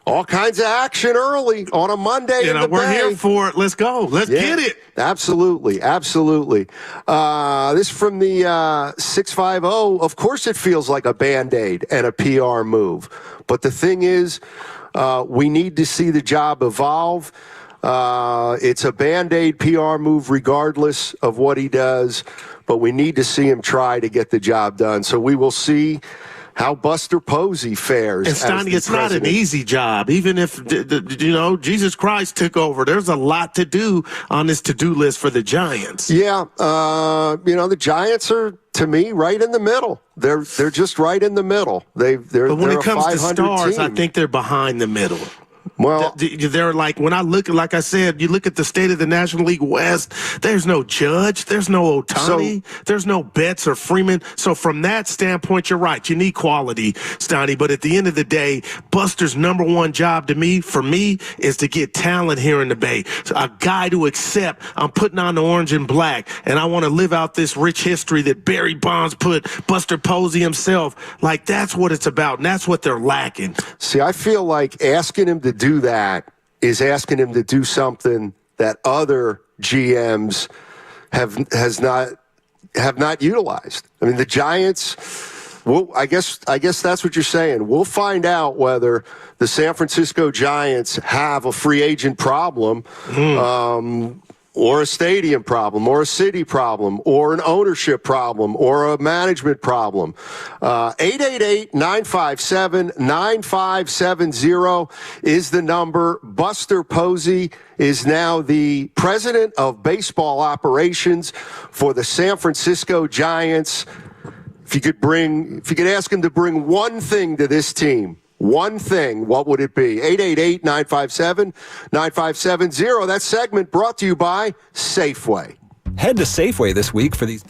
all kinds of action early on a Monday in the we're Bay. here for it. Let's go. Let's get it. Absolutely. This from the 650. Of course it feels like a Band-Aid and a PR move. But the thing is, we need to see the job evolve. It's a Band-Aid PR move regardless of what he does. But we need to see him try to get the job done. So we will see how Buster Posey fares. And Steiny, it's not an easy job. Even if, Jesus Christ took over, there's a lot to do on this to-do list for the Giants. Yeah. The Giants are, to me, right in the middle. They're just right in the middle. But when it comes to stars, team. I think they're behind the middle. Well, they're like, when I look, like I said, you look at the state of the National League West, there's no Judge, there's no Ohtani, there's no Betts or Freeman. So from that standpoint, you're right. You need quality, Steiny. But at the end of the day, Buster's number one job for me, is to get talent here in the Bay. So a guy to accept, I'm putting on the orange and black, and I want to live out this rich history that Barry Bonds put, Buster Posey himself. Like, that's what it's about, and that's what they're lacking. See, I feel like asking him to do that is asking him to do something that other GMs have not utilized. I mean, the Giants, I guess that's what you're saying. We'll find out whether the San Francisco Giants have a free agent problem, or a stadium problem, or a city problem, or an ownership problem, or a management problem. 888-957-9570 is the number. Buster Posey is now the president of baseball operations for the San Francisco Giants. If you could ask him to bring one thing to this team, one thing, what would it be? 888-957-9570. That segment brought to you by Safeway. Head to Safeway this week for these...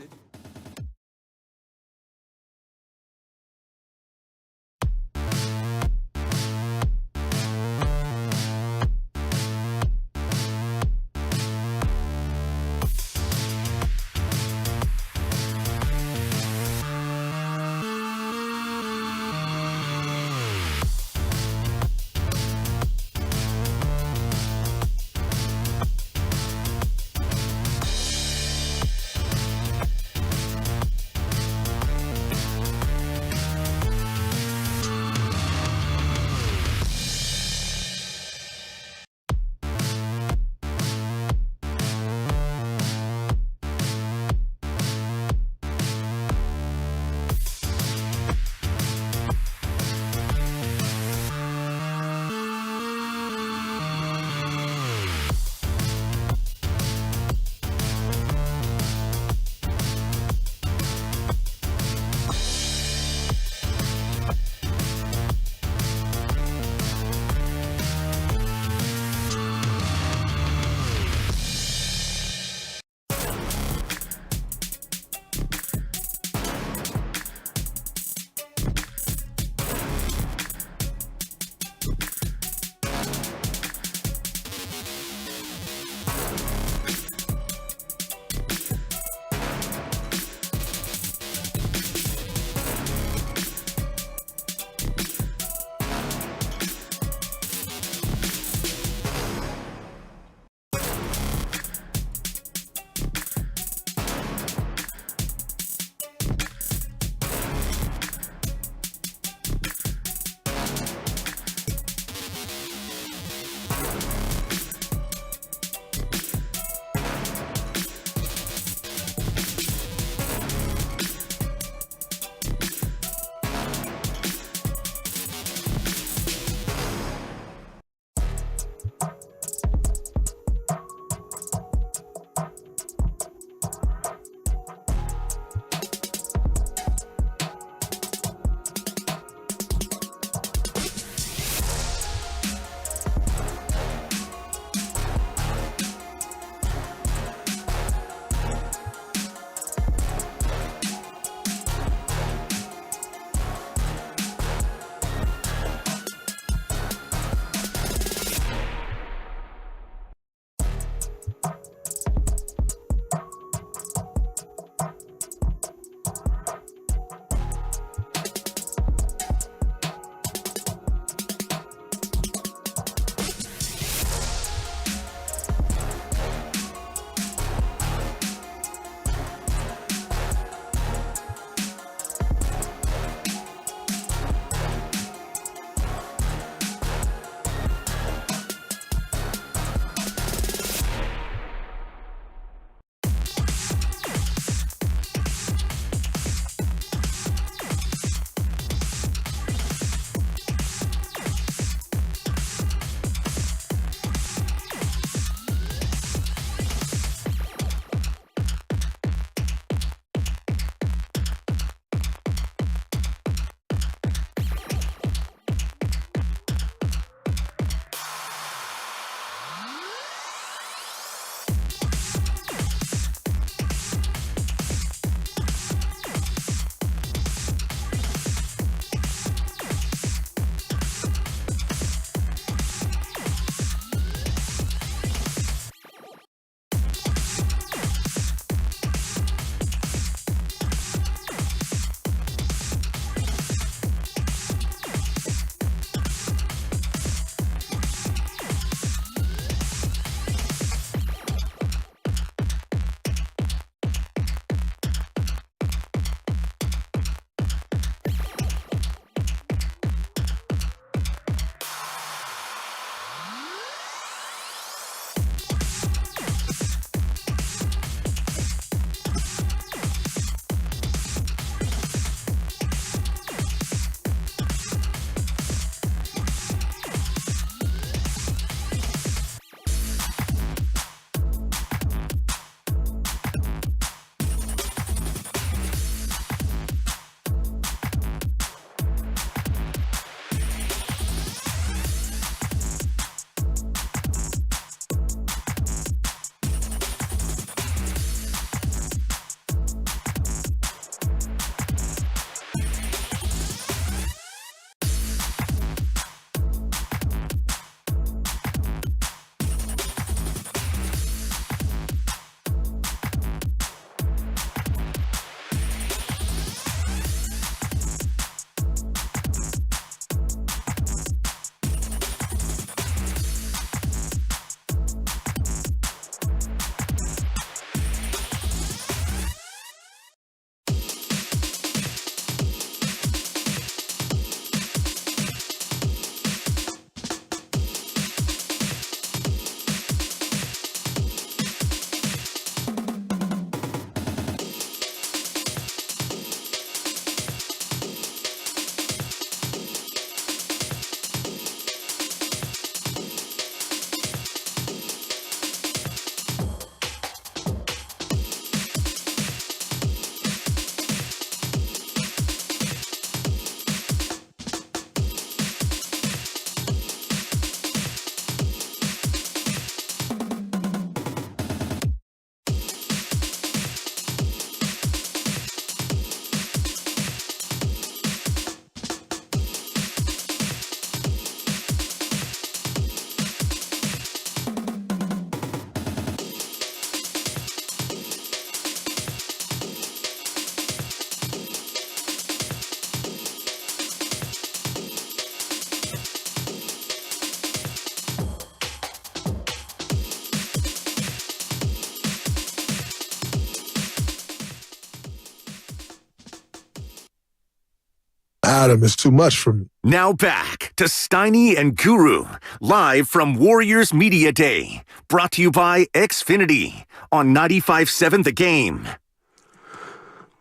without him is too much for me. Now back to Steiny and Guru, live from Warriors Media Day. Brought to you by Xfinity on 95.7 The Game.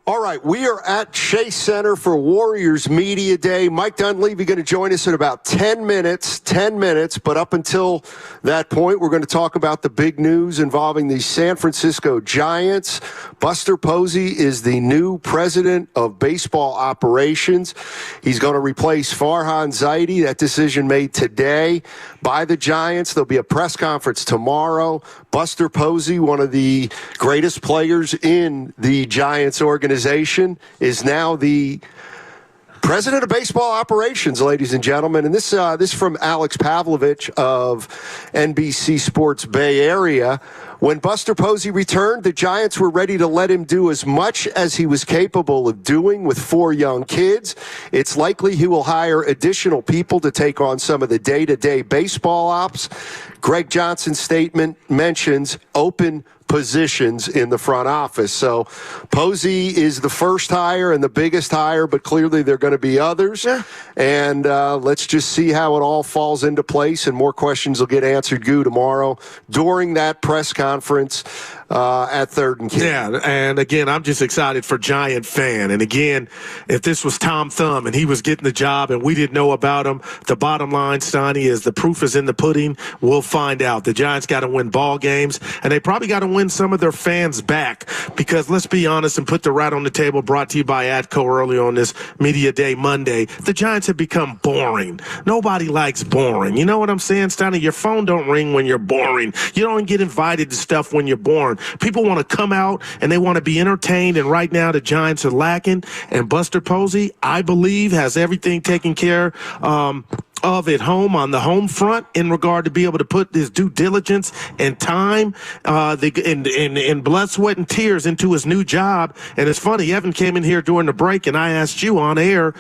All right, we are at Chase Center for Warriors Media Day. Mike Dunleavy going to join us in about 10 minutes, but up until that point, we're going to talk about the big news involving the San Francisco Giants. Buster Posey is the new president of baseball operations. He's going to replace Farhan Zaidi. That decision made today by the Giants. There'll be a press conference tomorrow. Buster Posey, one of the greatest players in the Giants organization, is now the president of baseball operations, ladies and gentlemen. And this from Alex Pavlovich of NBC Sports Bay Area. When Buster Posey returned, the Giants were ready to let him do as much as he was capable of doing with 4 young kids. It's likely he will hire additional people to take on some of the day-to-day baseball ops. Greg Johnson's statement mentions open positions in the front office. So Posey is the first hire and the biggest hire, but clearly there are going to be others. Yeah. And let's just see how it all falls into place, and more questions will get answered, tomorrow during that press conference at 3rd and King. Yeah, and again, I'm just excited for Giant fan. And again, if this was Tom Thumb and he was getting the job and we didn't know about him, the bottom line, Steiny, is the proof is in the pudding. We'll find out. The Giants got to win ball games, and they probably got to win some of their fans back, because let's be honest and put the rat on the table, brought to you by ATCO early on this Media Day Monday. The Giants have become boring. Nobody likes boring. You know what I'm saying, Steiny? Your phone don't ring when you're boring. You don't get invited to stuff when you're boring. People want to come out and they want to be entertained, and right now the Giants are lacking. And Buster Posey, I believe, has everything taken care of at home on the home front in regard to be able to put this due diligence and time and blood, sweat, and tears into his new job. And it's funny, Evan came in here during the break and I asked you on air,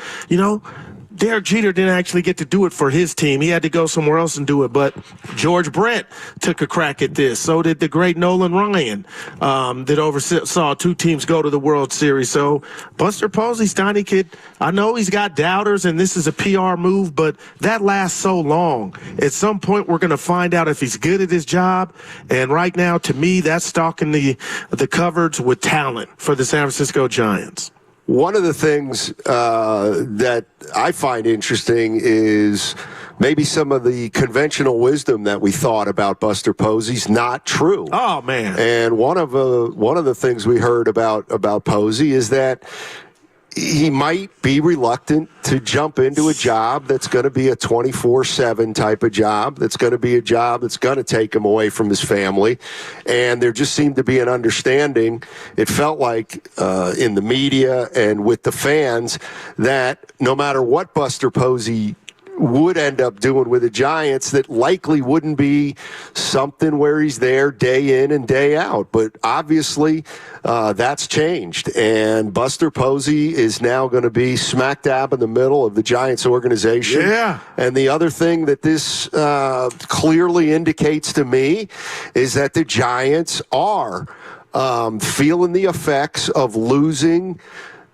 Derek Jeter didn't actually get to do it for his team. He had to go somewhere else and do it. But George Brett took a crack at this. So did the great Nolan Ryan that oversaw 2 teams go to the World Series. So Buster Posey, Steiny, kid, I know he's got doubters and this is a PR move, but that lasts so long. At some point, we're going to find out if he's good at his job. And right now, to me, that's stocking the cupboards with talent for the San Francisco Giants. One of the things that I find interesting is maybe some of the conventional wisdom that we thought about Buster Posey's not true. Oh, man. And one of the things we heard about Posey is that he might be reluctant to jump into a job that's going to be a 24/7 type of job, that's going to be a job that's going to take him away from his family. And there just seemed to be an understanding, it felt like, in the media and with the fans, that no matter what Buster Posey would end up doing with the Giants, that likely wouldn't be something where he's there day in and day out. But obviously, that's changed. And Buster Posey is now going to be smack dab in the middle of the Giants organization. Yeah. And the other thing that this clearly indicates to me is that the Giants are feeling the effects of losing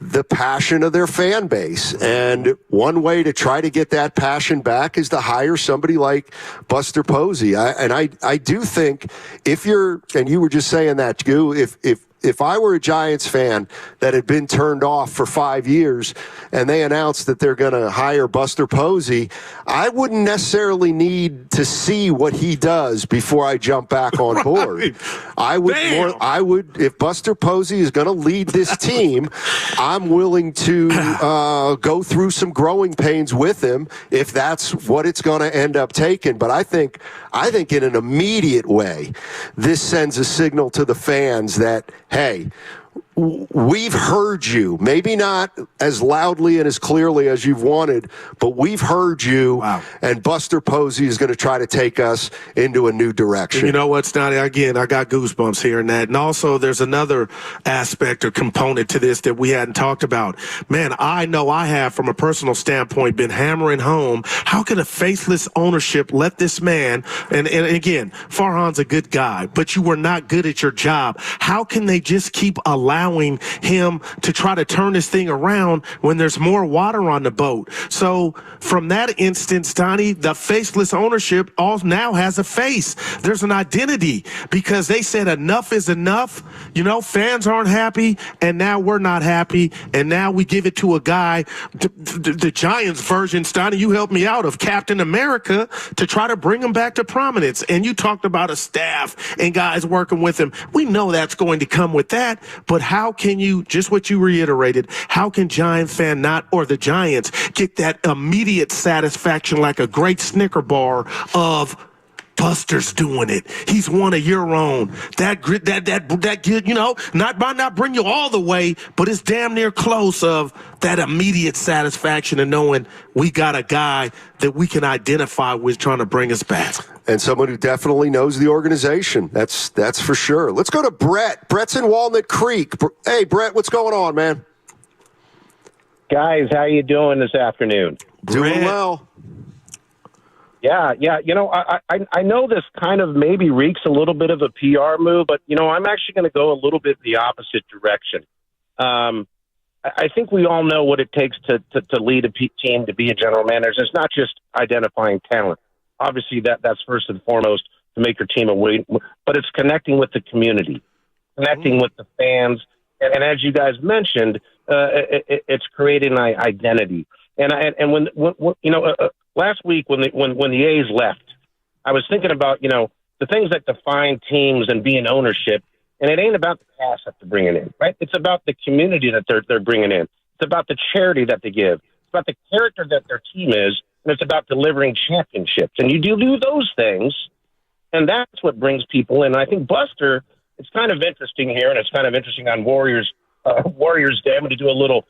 the passion of their fan base. And one way to try to get that passion back is to hire somebody like Buster Posey. I do think if you're, and you were just saying that, Goo, if I were a Giants fan that had been turned off for 5 years and they announced that they're going to hire Buster Posey, I wouldn't necessarily need to see what he does before I jump back on board. I would, if Buster Posey is going to lead this team, I'm willing to go through some growing pains with him if that's what it's going to end up taking. But I think in an immediate way, this sends a signal to the fans that, hey, we've heard you. Maybe not as loudly and as clearly as you've wanted, but we've heard you. Wow. And Buster Posey is going to try to take us into a new direction. You know what, Stoney? Again, I got goosebumps hearing that. And also, there's another aspect or component to this that we hadn't talked about. Man, I know I have, from a personal standpoint, been hammering home, how could a faithless ownership let this man, and again, Farhan's a good guy, but you were not good at your job. How can they just keep allowing allowing him to try to turn this thing around when there's more water on the boat. So from that instance, Donnie, the faceless ownership now has a face. There's an identity because they said enough is enough. You know, fans aren't happy, and now we're not happy, and now we give it to a guy, the Giants version, Donnie, you helped me out, of Captain America, to try to bring him back to prominence. And you talked about a staff and guys working with him. We know that's going to come with that, but how can you, just what you reiterated, how can Giant fan or the Giants get that immediate satisfaction like a great Snicker bar of Buster's doing it. He's one of your own. That you know, might not bring you all the way, but it's damn near close of that immediate satisfaction of knowing we got a guy that we can identify with trying to bring us back. And someone who definitely knows the organization. That's for sure. Let's go to Brett. Brett's in Walnut Creek. Hey, Brett, what's going on, man? Guys, how you doing this afternoon? Doing well. Yeah. You know, I know this kind of maybe reeks a little bit of a PR move, but, you know, I'm actually going to go a little bit the opposite direction. I think we all know what it takes to lead a team, to be a general manager. It's not just identifying talent. Obviously, that's first and foremost to make your team a win, but it's connecting with the community, connecting with the fans. And as you guys mentioned, it's creating an identity. And when you know, last week when the A's left, I was thinking about, you know, the things that define teams and being ownership. And it ain't about the cash that they're bringing in, right? It's about the community that they're bringing in. It's about the charity that they give. It's about the character that their team is, and it's about delivering championships. And you do those things, and that's what brings people in. And I think Buster, it's kind of interesting here, and it's kind of interesting on Warriors Day. I'm going to do a little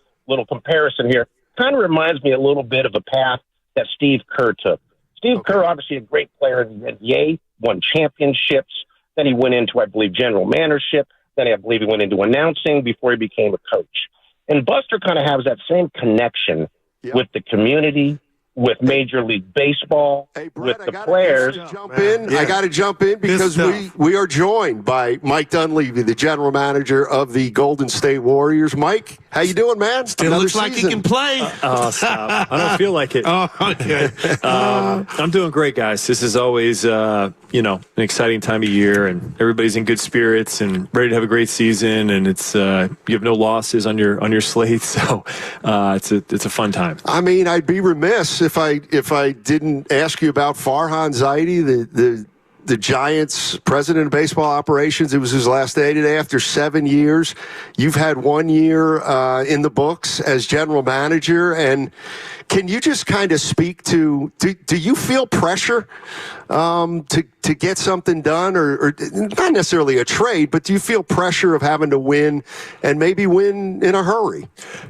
comparison here. Kind of reminds me a little bit of a path that Steve Kerr took. Steve Kerr, obviously a great player in the NBA, won championships. Then he went into, I believe, general managership. Then I believe he went into announcing before he became a coach. And Buster kind of has that same connection with the community, with Major League Baseball, with the players. I got to jump in because we are joined by Mike Dunleavy, the general manager of the Golden State Warriors. Mike, how you doing, man? Still looks like he can play. Oh, stop. I don't feel like it. Oh, okay. I'm doing great, guys. This is always, you know, an exciting time of year, and everybody's in good spirits and ready to have a great season. And it's you have no losses on your slate, so it's a fun time. I mean, I'd be remiss if I didn't ask you about Farhan Zaidi, the Giants president of baseball operations. It was his last day today after 7 years. You've had 1 year in the books as general manager. And can you just kind of speak to, do you feel pressure to get something done, or not necessarily a trade, but do you feel pressure of having to win and maybe win in a hurry?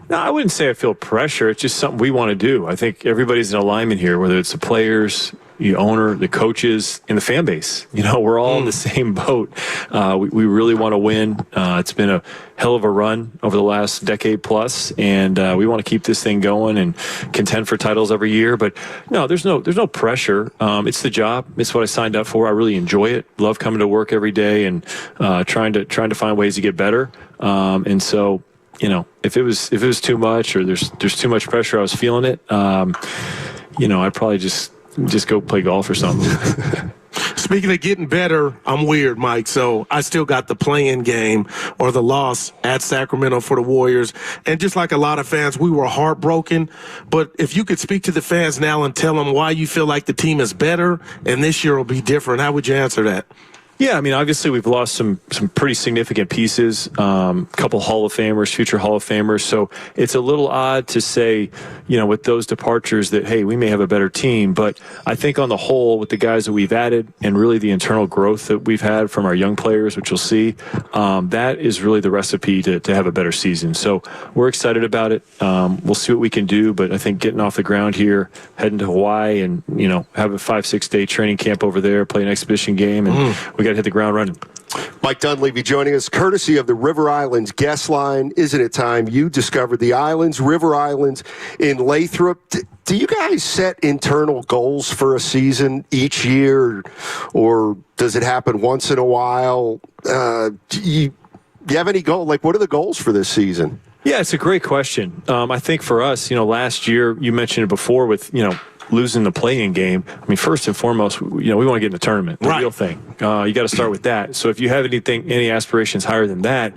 No, I wouldn't say I feel pressure. It's just something we want to do. I think everybody's in alignment here, whether it's the players, the owner, the coaches, and the fan base. You know, we're all in the same boat. We really want to win. It's been a hell of a run over the last decade plus, and we want to keep this thing going and contend for titles every year. But no, there's no pressure. It's the job. It's what I signed up for. I really enjoy it. Love coming to work every day and trying to find ways to get better. And so, you know, if it was too much, or there's too much pressure, I was feeling it. You know, I'd probably just go play golf or something. Speaking of getting better, I'm weird, Mike. So I still got the play-in game or the loss at Sacramento for the Warriors. And just like a lot of fans, we were heartbroken. But if you could speak to the fans now and tell them why you feel like the team is better and this year will be different, how would you answer that? Yeah, I mean, obviously we've lost some pretty significant pieces, couple Hall of Famers, future Hall of Famers. So it's a little odd to say, you know, with those departures that, hey, we may have a better team. But I think on the whole, with the guys that we've added and really the internal growth that we've had from our young players, which you'll see, that is really the recipe to have a better season. So we're excited about it. We'll see what we can do. But I think getting off the ground here, heading to Hawaii and, you know, have a 5-6 day training camp over there, play an exhibition game, and we got to hit the ground running. Mike Dunleavy joining us, courtesy of the River Islands guest line. Isn't it time you discovered the islands, River Islands in Lathrop? Do you guys set internal goals for a season each year, or does it happen once in a while? you have any goal? Like, what are the goals for this season? Yeah, it's a great question. I think for us, last year, you mentioned it before with, losing the play-in game. I mean, first and foremost, we want to get in the tournament, the real thing. You got to start with that. So if you have any aspirations higher than that,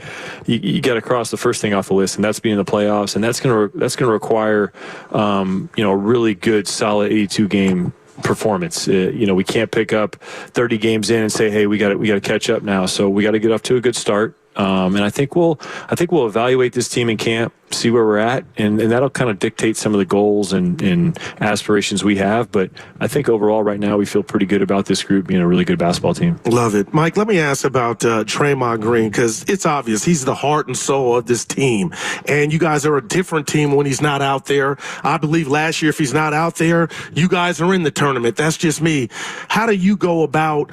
you got to cross the first thing off the list, and that's being in the playoffs, and that's going to require, a really good, solid 82-game performance. We can't pick up 30 games in and say, hey, we got to catch up now. So we got to get off to a good start. And I think we'll evaluate this team in camp, see where we're at, and that'll kind of dictate some of the goals and aspirations we have. But I think overall right now we feel pretty good about this group being a really good basketball team. Love it. Mike, let me ask about Draymond Green, because it's obvious he's the heart and soul of this team. And you guys are a different team when he's not out there. I believe last year, if he's not out there, you guys are in the tournament. That's just me. How do you go about,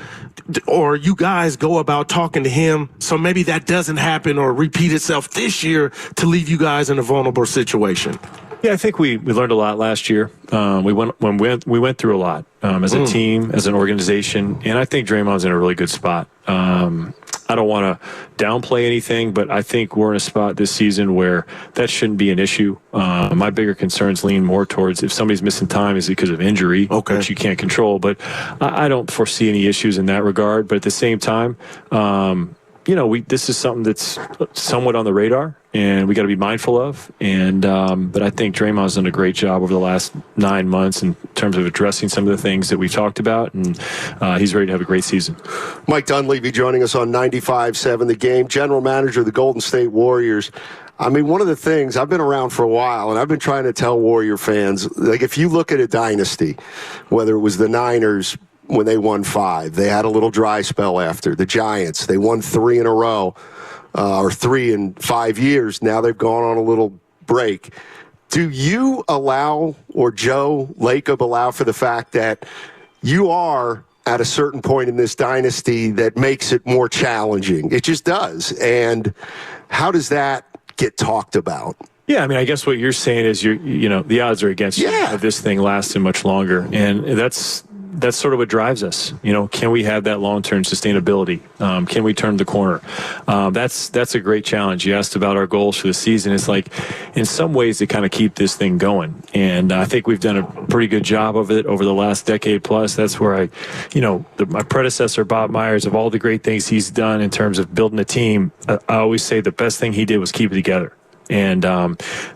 or you guys go about talking to him so maybe that doesn't happen or repeat itself this year to leave you guys in a vulnerable situation? Yeah, I think we learned a lot last year. We went through a lot as a team, as an organization, and I think Draymond's in a really good spot. I don't want to downplay anything, but I think we're in a spot this season where that shouldn't be an issue. My bigger concerns lean more towards if somebody's missing time is because of injury, which you can't control. But I don't foresee any issues in that regard. But at the same time, this is something that's somewhat on the radar, and we got to be mindful of. And but I think Draymond's done a great job over the last 9 months in terms of addressing some of the things that we've talked about, and he's ready to have a great season. Mike Dunleavy joining us on 95.7 The Game, general manager of the Golden State Warriors. I mean, one of the things, I've been around for a while, and I've been trying to tell Warrior fans, like, if you look at a dynasty, whether it was the Niners when they won 5, they had a little dry spell after. The Giants, they won 3 in a row, or 3 in 5 years. Now they've gone on a little break. Do you allow, or Joe Lacob allow, for the fact that you are at a certain point in this dynasty that makes it more challenging? It just does. And how does that get talked about? Yeah, I mean, I guess what you're saying is the odds are against you of this thing lasting much longer, and that's sort of what drives us. Can we have that long-term sustainability? Can we turn the corner? That's a great challenge. You asked about our goals for the season. It's like, in some ways, to kind of keep this thing going, and I think we've done a pretty good job of it over the last decade plus. That's where my predecessor Bob Myers, of all the great things he's done in terms of building a team, I always say the best thing he did was keep it together. And,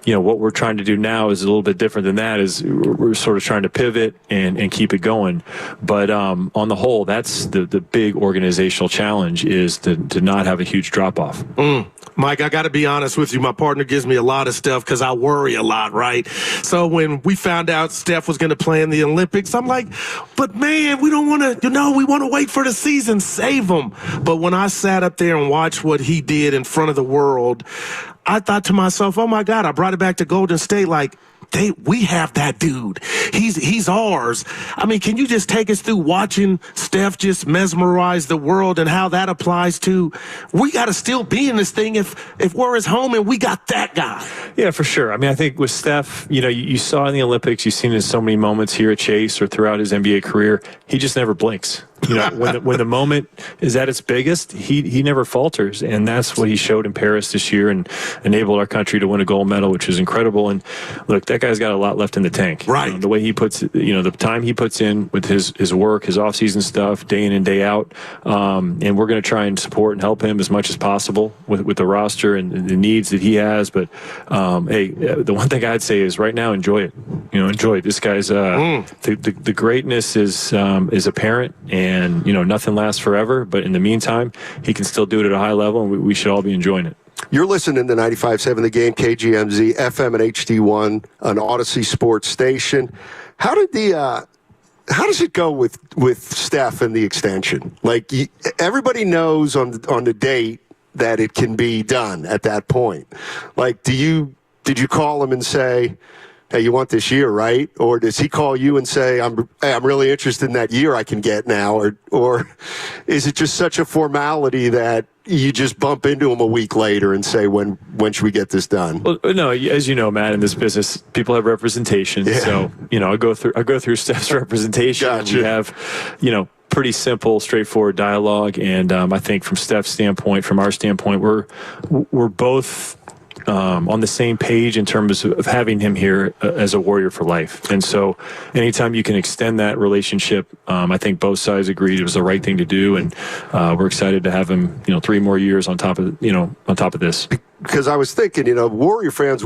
what we're trying to do now is a little bit different than that. Is we're sort of trying to pivot and keep it going. But on the whole, that's the big organizational challenge, is to not have a huge drop-off. Mike, I got to be honest with you. My partner gives me a lot of stuff because I worry a lot, right? So when we found out Steph was going to play in the Olympics, I'm like, but man, we don't want to, we want to wait for the season, save him. But when I sat up there and watched what he did in front of the world, I thought to myself, oh my God, I brought it back to Golden State, like, we have that dude. He's ours. I mean, can you just take us through watching Steph just mesmerize the world and how that applies to, we got to still be in this thing if we're his home and we got that guy. Yeah, for sure. I mean, I think with Steph, you saw in the Olympics, you've seen in so many moments here at Chase or throughout his NBA career, he just never blinks. When the moment is at its biggest, he never falters, and that's what he showed in Paris this year and enabled our country to win a gold medal, which is incredible. And look, that guy's got a lot left in the tank. Right. The way he puts, the time he puts in with his work, his off-season stuff, day in and day out, and we're going to try and support and help him as much as possible with the roster and the needs that he has. But hey, the one thing I'd say is right now, enjoy it. Enjoy it. This guy's the greatness is apparent. And, nothing lasts forever. But in the meantime, he can still do it at a high level, and we should all be enjoying it. You're listening to 95.7 The Game, KGMZ, FM and HD1, an Odyssey sports station. How does it go with Steph and the extension? Like, everybody knows on the date that it can be done at that point. Like, did you call him and say, hey, you want this year, right? Or does he call you and say, I'm really interested in that year I can get now? Or is it just such a formality that you just bump into him a week later and say, when should we get this done? Well, no, as you know, Matt, in this business, people have representation. Yeah. So, I go through Steph's representation. Gotcha. We have, pretty simple, straightforward dialogue. And I think from Steph's standpoint, from our standpoint, we're both on the same page in terms of having him here as a Warrior for life. And so anytime you can extend that relationship, I think both sides agreed it was the right thing to do. And we're excited to have him, 3 more years on top of this. Because I was thinking, Warrior fans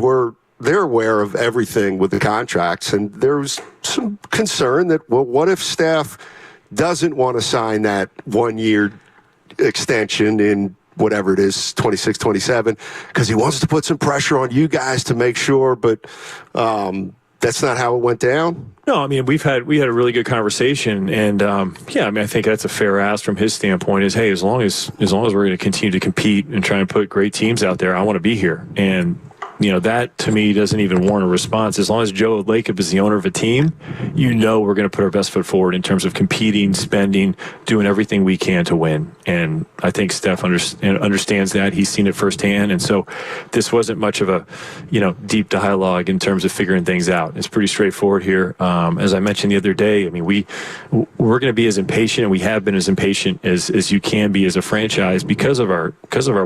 they're aware of everything with the contracts, and there was some concern that, well, what if Steph doesn't want to sign that 1-year extension in whatever it is, 26, 27, because he wants to put some pressure on you guys to make sure, but that's not how it went down? No, I mean, we had a really good conversation, and I think that's a fair ask from his standpoint is, hey, as long as we're going to continue to compete and try and put great teams out there, I want to be here. And that to me doesn't even warrant a response. As long as Joe Lacob is the owner of a team, we're going to put our best foot forward in terms of competing, spending, doing everything we can to win. And I think Steph understands that. He's seen it firsthand. And so this wasn't much of a, deep dialogue in terms of figuring things out. It's pretty straightforward here. As I mentioned the other day, I mean, we're going to be as impatient, and we have been as impatient as you can be as a franchise because of our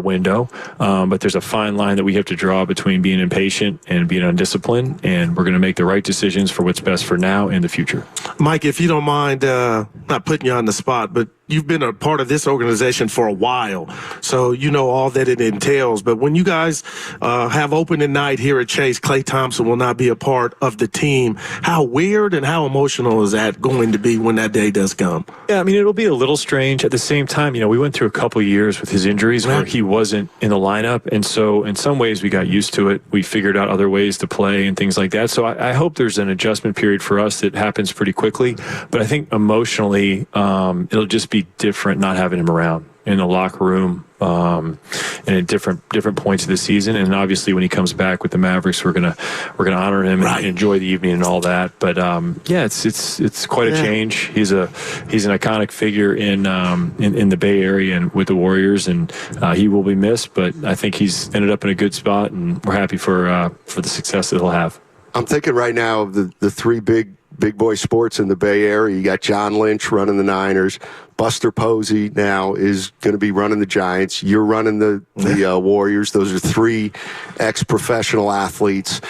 window. But there's a fine line that we have to draw between being impatient and being undisciplined, and we're going to make the right decisions for what's best for now and the future. Mike, if you don't mind, not putting you on the spot, but you've been a part of this organization for a while, so you know all that it entails. But when you guys have opening night here at Chase, Klay Thompson will not be a part of the team. How weird and how emotional is that going to be when that day does come? Yeah, I mean, it'll be a little strange. At the same time, we went through a couple of years with his injuries where he wasn't in the lineup, and so in some ways we got used to it. We figured out other ways to play and things like that. So I hope there's an adjustment period for us that happens pretty quickly. But I think emotionally, it'll just be different not having him around in the locker room and at different points of the season. And obviously when he comes back with the Mavericks, we're gonna honor him and enjoy the evening and all that. But it's quite a change. He's an iconic figure in the Bay Area and with the Warriors, and he will be missed, but I think he's ended up in a good spot, and we're happy for the success that he'll have. I'm thinking right now of the 3 big boy sports in the Bay Area. You got John Lynch running the Niners. Buster Posey now is going to be running the Giants. You're running the Warriors. Those are 3 ex-professional athletes.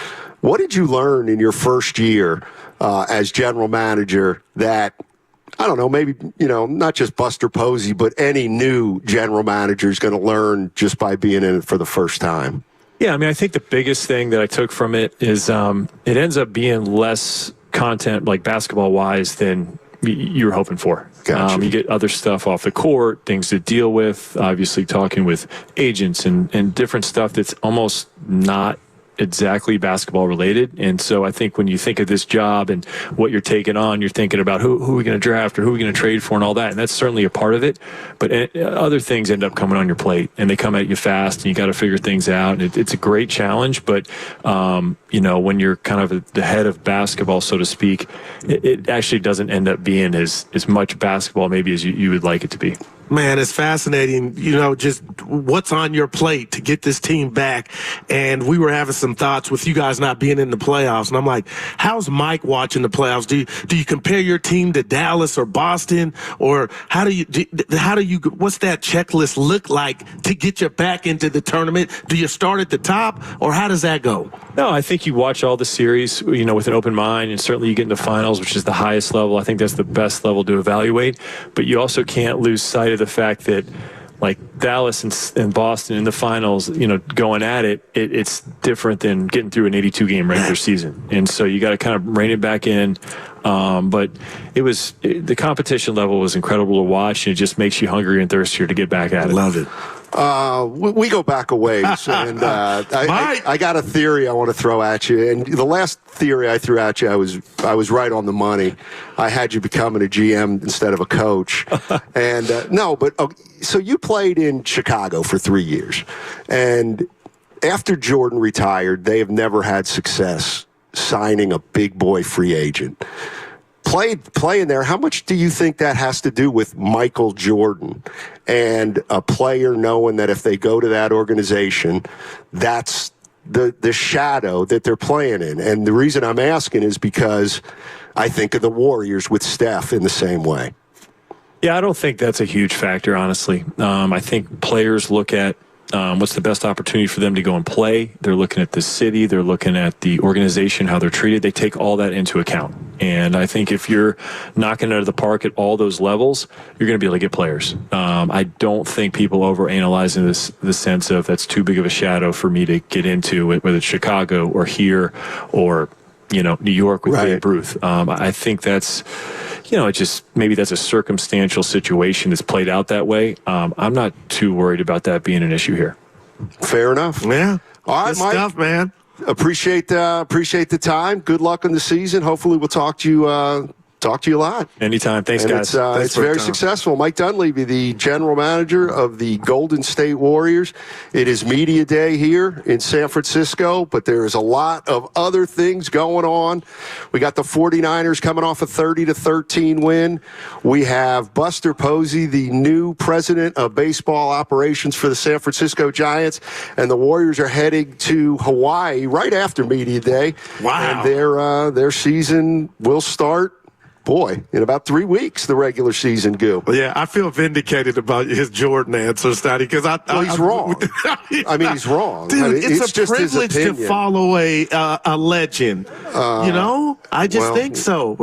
What did you learn in your first year as general manager that, I don't know, maybe, not just Buster Posey, but any new general manager is going to learn just by being in it for the first time? Yeah, I mean, I think the biggest thing that I took from it is it ends up being less content, like basketball-wise, than you were hoping for. Gotcha. You get other stuff off the court, things to deal with, obviously talking with agents and different stuff that's almost not exactly basketball related. And so I think when you think of this job and what you're taking on, you're thinking about who are we going to draft or who are we going to trade for and all that. And that's certainly a part of it. But other things end up coming on your plate, and they come at you fast, and you got to figure things out. And it's a great challenge. But, when you're kind of the head of basketball, so to speak, it actually doesn't end up being as much basketball maybe as you would like it to be. Man, it's fascinating, just what's on your plate to get this team back. And we were having some thoughts with you guys not being in the playoffs. And I'm like, how's Mike watching the playoffs? Do you compare your team to Dallas or Boston? Or how do you, what's that checklist look like to get you back into the tournament? Do you start at the top, or how does that go? No, I think you watch all the series, with an open mind, and certainly you get into finals, which is the highest level. I think that's the best level to evaluate. But you also can't lose sight of the fact that, like Dallas and Boston in the finals, going at it, it's different than getting through an 82-game regular season. And so you got to kind of rein it back in. But the competition level was incredible to watch, and it just makes you hungrier and thirstier to get back at it. Love it. We go back a ways, and I got a theory I want to throw at you. And the last theory I threw at you, I was right on the money. I had you becoming a GM instead of a coach. And so you played in Chicago for 3 years, and after Jordan retired, they have never had success signing a big boy free agent. Playing there, how much do you think that has to do with Michael Jordan and a player knowing that if they go to that organization, that's the shadow that they're playing in? And the reason I'm asking is because I think of the Warriors with Steph in the same way. Yeah, I don't think that's a huge factor, honestly. I think players look at what's the best opportunity for them to go and play. They're looking at the city. They're looking at the organization, how they're treated. They take all that into account. And I think if you're knocking it out of the park at all those levels, you're going to be able to get players. I don't think people overanalyzing the sense of that's too big of a shadow for me to get into, whether it's Chicago or here or, New York with Babe Ruth. I think that's, it just maybe that's a circumstantial situation that's played out that way. I'm not too worried about that being an issue here. Fair enough. Yeah. All right, Good Mike. stuff, man. Appreciate the time. Good luck in the season. Hopefully, we'll talk to you a lot. Anytime. Thanks, and guys. It's very successful. Mike Dunleavy, the general manager of the Golden State Warriors. It is media day here in San Francisco, but there is a lot of other things going on. We got the 49ers coming off a 30-13 win. We have Buster Posey, the new president of baseball operations for the San Francisco Giants, and the Warriors are heading to Hawaii right after media day. Wow. And their season will start. Boy, in about 3 weeks, the regular season go. Yeah, I feel vindicated about his Jordan answer, Stotty, because he's wrong. I mean, he's wrong. Dude, it's a just privilege to follow a legend. I just think so.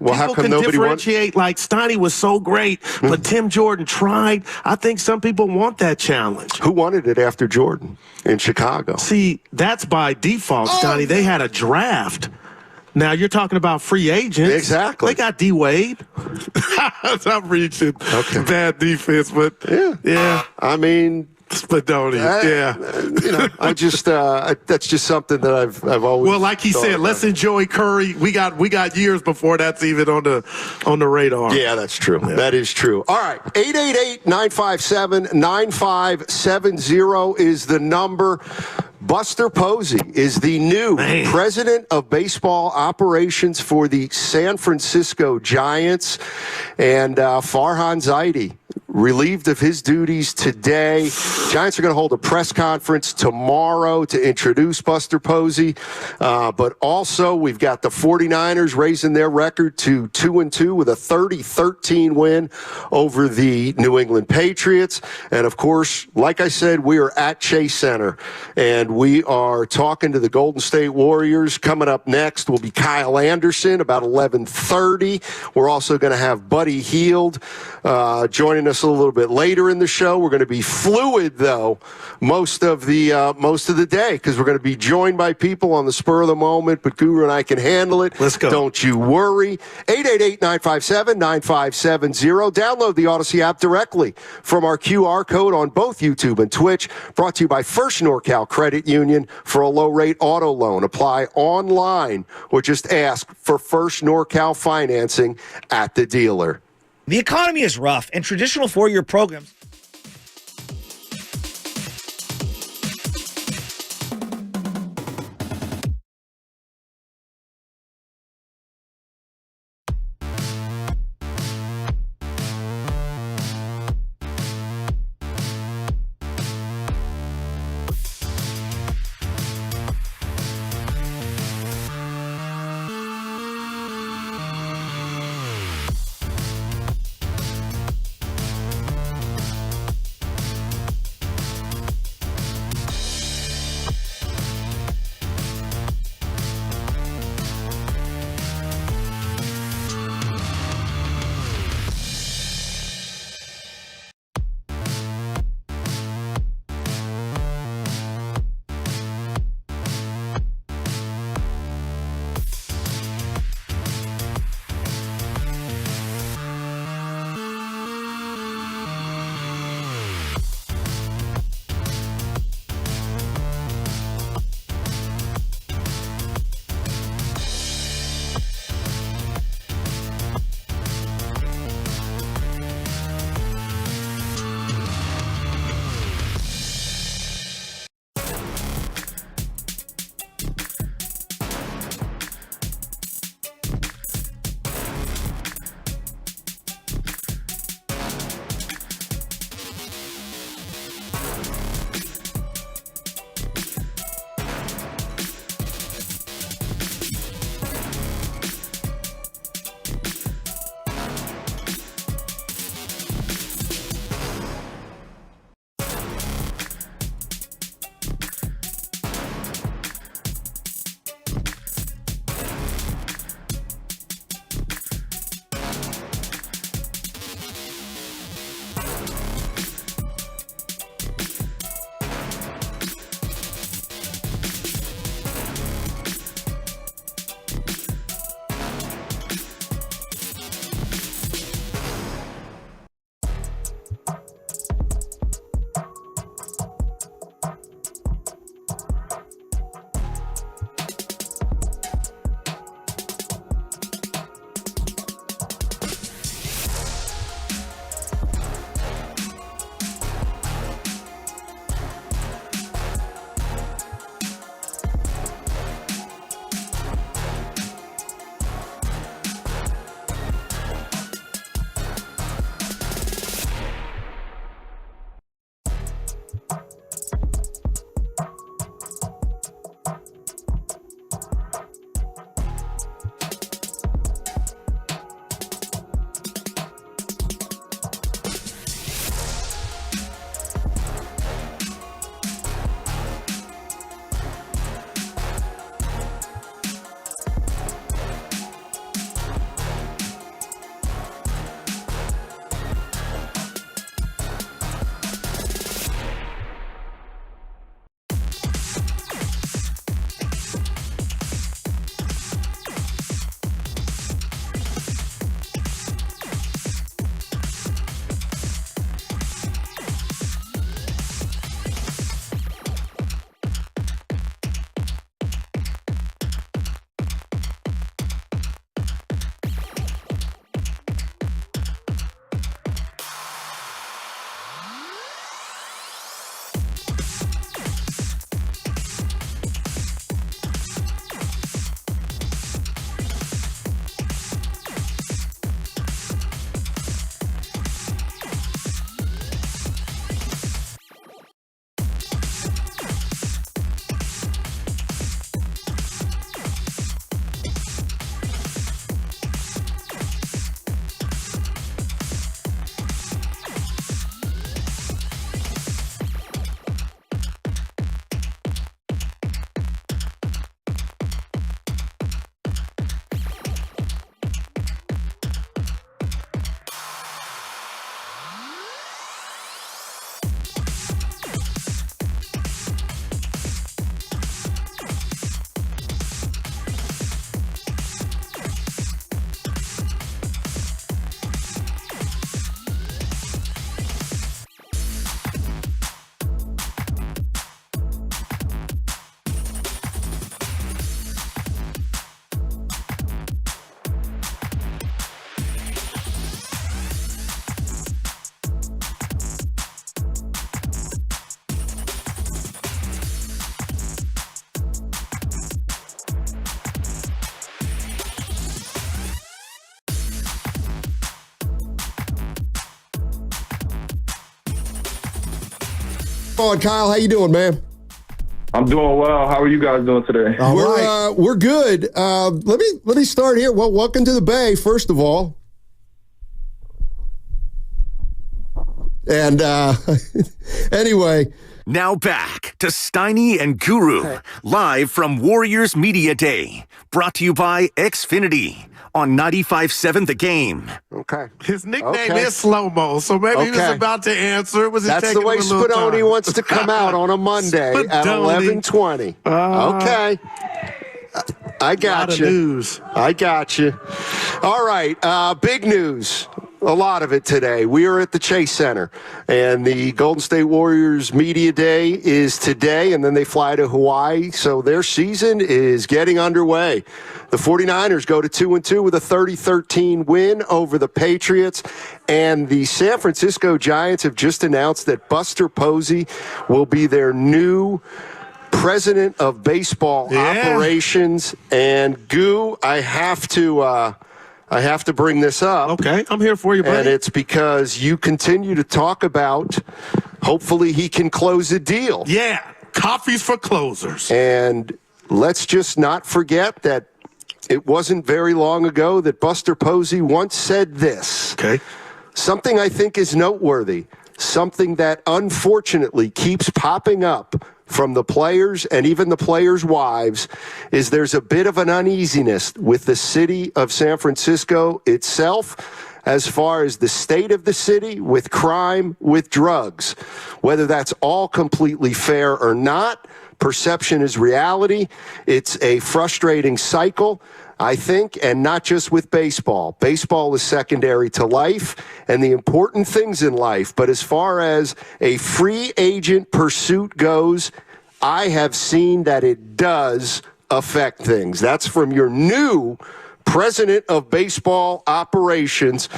Well, how come can nobody differentiate? Like Stotty was so great, but Tim Jordan tried. I think some people want that challenge. Who wanted it after Jordan in Chicago? See, that's by default, Stotty. They had a draft. Now you're talking about free agents. Exactly. They got D-Wade. I'm reaching. Okay. Bad defense, but yeah. I mean, Spadoni. I just that's just something that I've always. Well, like he said, let's enjoy Curry. We got years before that's even on the radar. Yeah, that's true. Yeah. That is true. All right, 888-957-9570 is the number. Buster Posey is the new president of baseball operations for the San Francisco Giants, and Farhan Zaidi relieved of his duties today. Giants are going to hold a press conference tomorrow to introduce Buster Posey, but also we've got the 49ers raising their record to 2-2 with a 30-13 win over the New England Patriots. And of course, like I said, we are at Chase Center, and we are talking to the Golden State Warriors. Coming up next will be Kyle Anderson about 11:30. We're also going to have Buddy Hield joining us a little bit later in the show. We're going to be fluid, though, most of the day, because we're going to be joined by people on the spur of the moment, but Guru and I can handle it. Let's go. Don't you worry. 888-957-9570. Download the Odyssey app directly from our QR code on both YouTube and Twitch. Brought to you by First NorCal Credit Union for a low-rate auto loan. Apply online or just ask for First NorCal financing at the dealer. The economy is rough, and traditional four-year programs on, Kyle. How you doing, man? I'm doing well. How are you guys doing today? We're good. Let me start here. Well, welcome to the Bay, first of all. And anyway. Now back to Steiny and Guru, live from Warriors Media Day, brought to you by Xfinity on 95.7 The Game. Okay. His nickname is Slow-Mo, so maybe he was about to answer. That's the way Spadoni wants to come out on a Monday at 11:20. Okay. I got you. I got you. All right. Big news. A lot of it today. We are at the Chase Center, and the Golden State Warriors Media Day is today, and then they fly to Hawaii, so their season is getting underway. The 49ers go to 2-2 with a 30-13 win over the Patriots, and the San Francisco Giants have just announced that Buster Posey will be their new president of baseball operations. And Goo, I have to bring this up. Okay, I'm here for you, buddy. And it's because you continue to talk about hopefully he can close a deal. Yeah, coffees for closers. And let's just not forget that it wasn't very long ago that Buster Posey once said this. Okay. Something I think is noteworthy, something that unfortunately keeps popping up from the players and even the players' wives, is there's a bit of an uneasiness with the city of San Francisco itself as far as the state of the city with crime, with drugs. Whether that's all completely fair or not, perception is reality. It's a frustrating cycle, I think, and not just with baseball. Baseball is secondary to life and the important things in life. But as far as a free agent pursuit goes, I have seen that it does affect things. That's from your new president of baseball operations.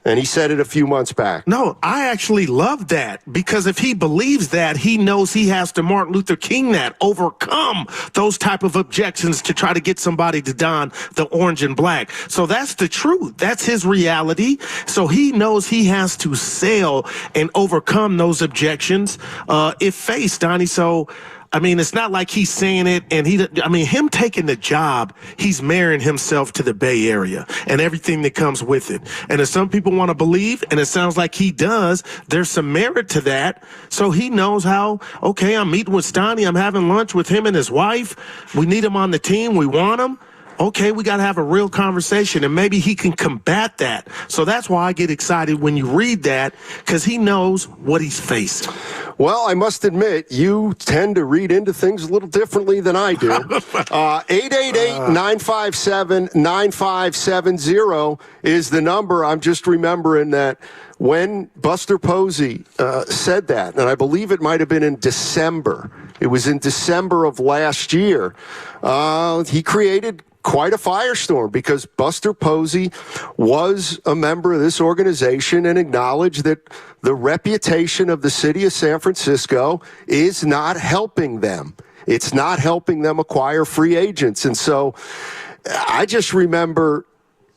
And he said it a few months back. No, I actually love that, because if he believes that, he knows he has to Martin Luther King that, overcome those type of objections to try to get somebody to don the orange and black. So that's the truth. That's his reality. So he knows he has to sail and overcome those objections if faced, Donnie. So I mean, it's not like he's saying it, and him taking the job, he's marrying himself to the Bay Area and everything that comes with it. And if some people want to believe, and it sounds like he does, there's some merit to that. So he knows how, okay, I'm meeting with Stoney, I'm having lunch with him and his wife. We need him on the team. We want him. Okay, we got to have a real conversation, and maybe he can combat that. So that's why I get excited when you read that, because he knows what he's facing. Well, I must admit, you tend to read into things a little differently than I do. 888-957-9570 is the number. I'm just remembering that when Buster Posey said that, and I believe it might have been in December. It was in December of last year. He created quite a firestorm, because Buster Posey was a member of this organization and acknowledged that the reputation of the city of San Francisco is not helping them. It's not helping them acquire free agents. And so I just remember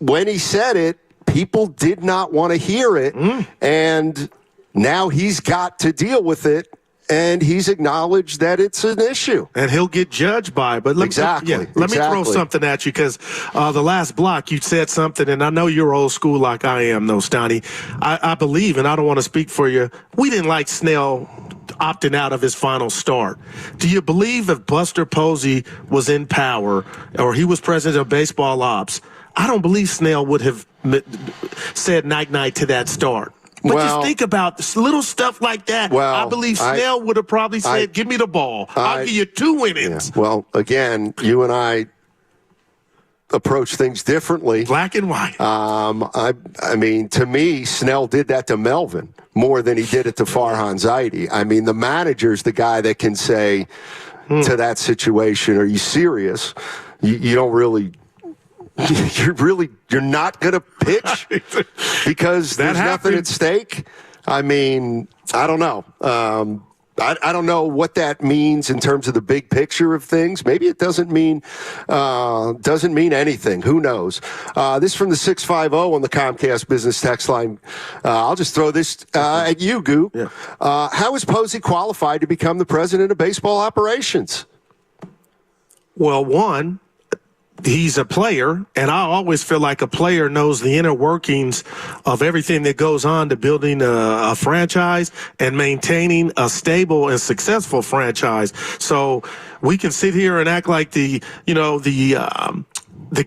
when he said it, people did not want to hear it. And now he's got to deal with it. And he's acknowledged that it's an issue. And he'll get judged by it. But let me throw something at you, because the last block you said something, and I know you're old school like I am, though, Stoney. I believe, and I don't want to speak for you, we didn't like Snell opting out of his final start. Do you believe if Buster Posey was in power, or he was president of baseball ops, I don't believe Snell would have said night-night to that start. But just think about this little stuff like that. I believe Snell would have probably said, give me the ball. I'll give you 2 innings. Yeah. Well, again, you and I approach things differently. Black and white. I mean, to me, Snell did that to Melvin more than he did it to Farhan Zaidi. I mean, the manager's the guy that can say to that situation, are you serious? You don't really... You're not going to pitch because there's nothing at stake. I mean, I don't know. I don't know what that means in terms of the big picture of things. Maybe it doesn't mean anything. Who knows? This from the 650 on the Comcast Business Text line. I'll just throw this at you, Goo. Yeah. How is Posey qualified to become the president of baseball operations? Well, one, he's a player, and I always feel like a player knows the inner workings of everything that goes on to building a franchise and maintaining a stable and successful franchise. So we can sit here and act like the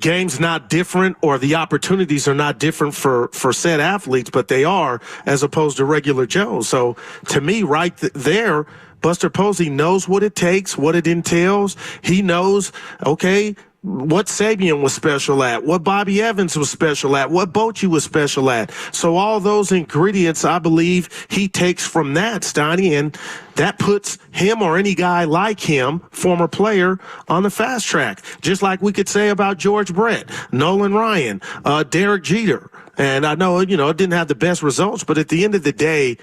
game's not different or the opportunities are not different for said athletes, but they are, as opposed to regular Joe. So to me, right there, Buster Posey knows what it takes, what it entails. He knows, okay, what Sabian was special at, what Bobby Evans was special at, what Bochy was special at. So all those ingredients, I believe, he takes from that, Steiny, and that puts him or any guy like him, former player, on the fast track. Just like we could say about George Brett, Nolan Ryan, Derek Jeter. And I know, it didn't have the best results, but at the end of the day,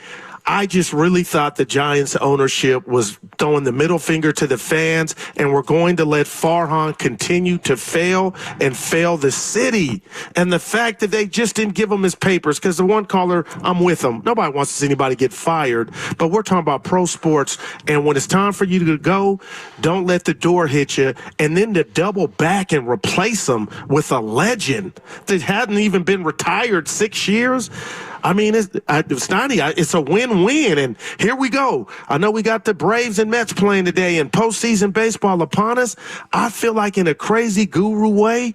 I just really thought the Giants ownership was throwing the middle finger to the fans, and we're going to let Farhan continue to fail and fail the city. And the fact that they just didn't give him his papers, because the one caller, I'm with him. Nobody wants to see anybody get fired, but we're talking about pro sports, and when it's time for you to go, don't let the door hit you. And then to double back and replace him with a legend that hadn't even been retired 6 years. I mean, it's a win-win, and here we go. I know we got the Braves and Mets playing today, and postseason baseball upon us. I feel like in a crazy guru way,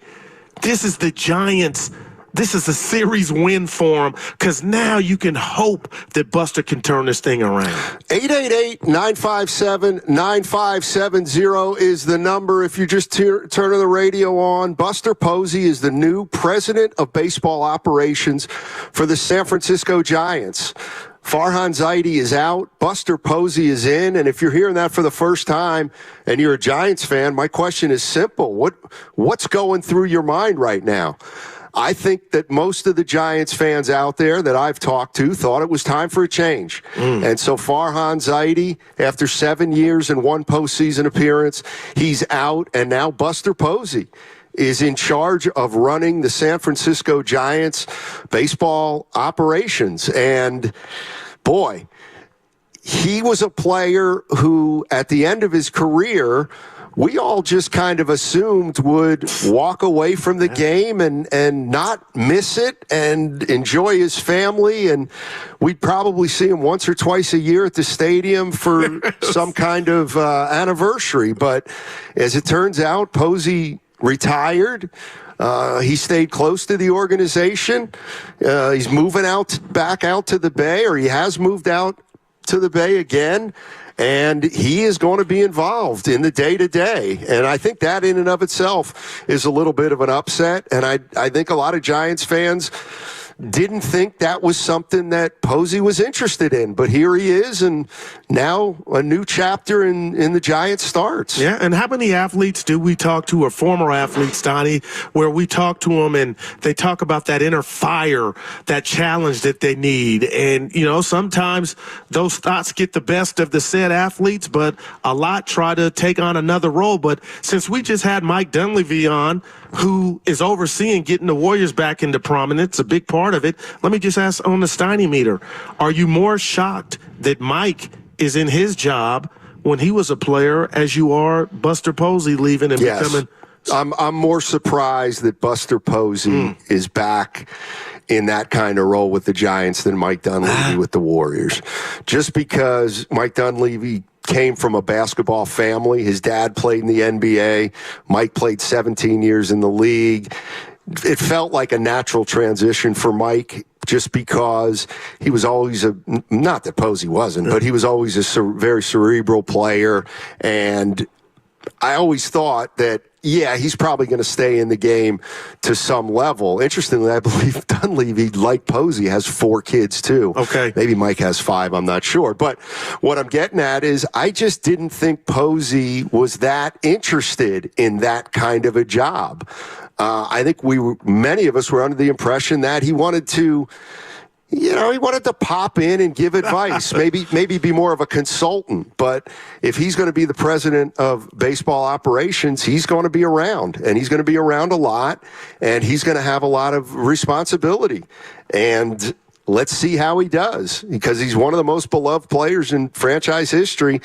this is the Giants. This is a series win for them, because now you can hope that Buster can turn this thing around. 888-957-9570 is the number. If you're just turning the radio on, Buster Posey is the new president of baseball operations for the San Francisco Giants. Farhan Zaidi is out. Buster Posey is in. And if you're hearing that for the first time and you're a Giants fan, my question is simple. What's going through your mind right now? I think that most of the Giants fans out there that I've talked to thought it was time for a change. And so Farhan Zaidi, after 7 years and 1 postseason appearance, he's out. And now Buster Posey is in charge of running the San Francisco Giants baseball operations. And boy, he was a player who, at the end of his career, we all just kind of assumed would walk away from the game and not miss it and enjoy his family. And we'd probably see him once or twice a year at the stadium for some kind of anniversary. But as it turns out, Posey retired. He stayed close to the organization. He's moving back out to the Bay, or he has moved out to the Bay again. And he is going to be involved in the day-to-day. And I think that in and of itself is a little bit of an upset. And I think a lot of Giants fans didn't think that was something that Posey was interested in. But here he is, and now a new chapter in the Giants starts. Yeah, and how many athletes do we talk to, or former athletes, Donnie, where we talk to them and they talk about that inner fire, that challenge that they need? And, sometimes those thoughts get the best of the said athletes, but a lot try to take on another role. But since we just had Mike Dunleavy on, who is overseeing getting the Warriors back into prominence, a big part of it, let me just ask on the Steiny meter, are you more shocked that Mike is in his job when he was a player as you are Buster Posey leaving and becoming? I'm more surprised that Buster Posey is back in that kind of role with the Giants than Mike Dunleavy with the Warriors. Just because Mike Dunleavy came from a basketball family. His dad played in the NBA. Mike played 17 years in the league. It felt like a natural transition for Mike, just because he was always not that Posey wasn't, but he was always a very cerebral player. And I always thought that, he's probably going to stay in the game to some level. Interestingly, I believe Dunleavy, like Posey, has 4 kids too. Okay. Maybe Mike has 5, I'm not sure. But what I'm getting at is I just didn't think Posey was that interested in that kind of a job. I think many of us were under the impression that he wanted to he wanted to pop in and give advice, maybe be more of a consultant. But if he's going to be the president of baseball operations, he's going to be around, and he's going to be around a lot, and he's going to have a lot of responsibility. And let's see how he does, because he's one of the most beloved players in franchise history.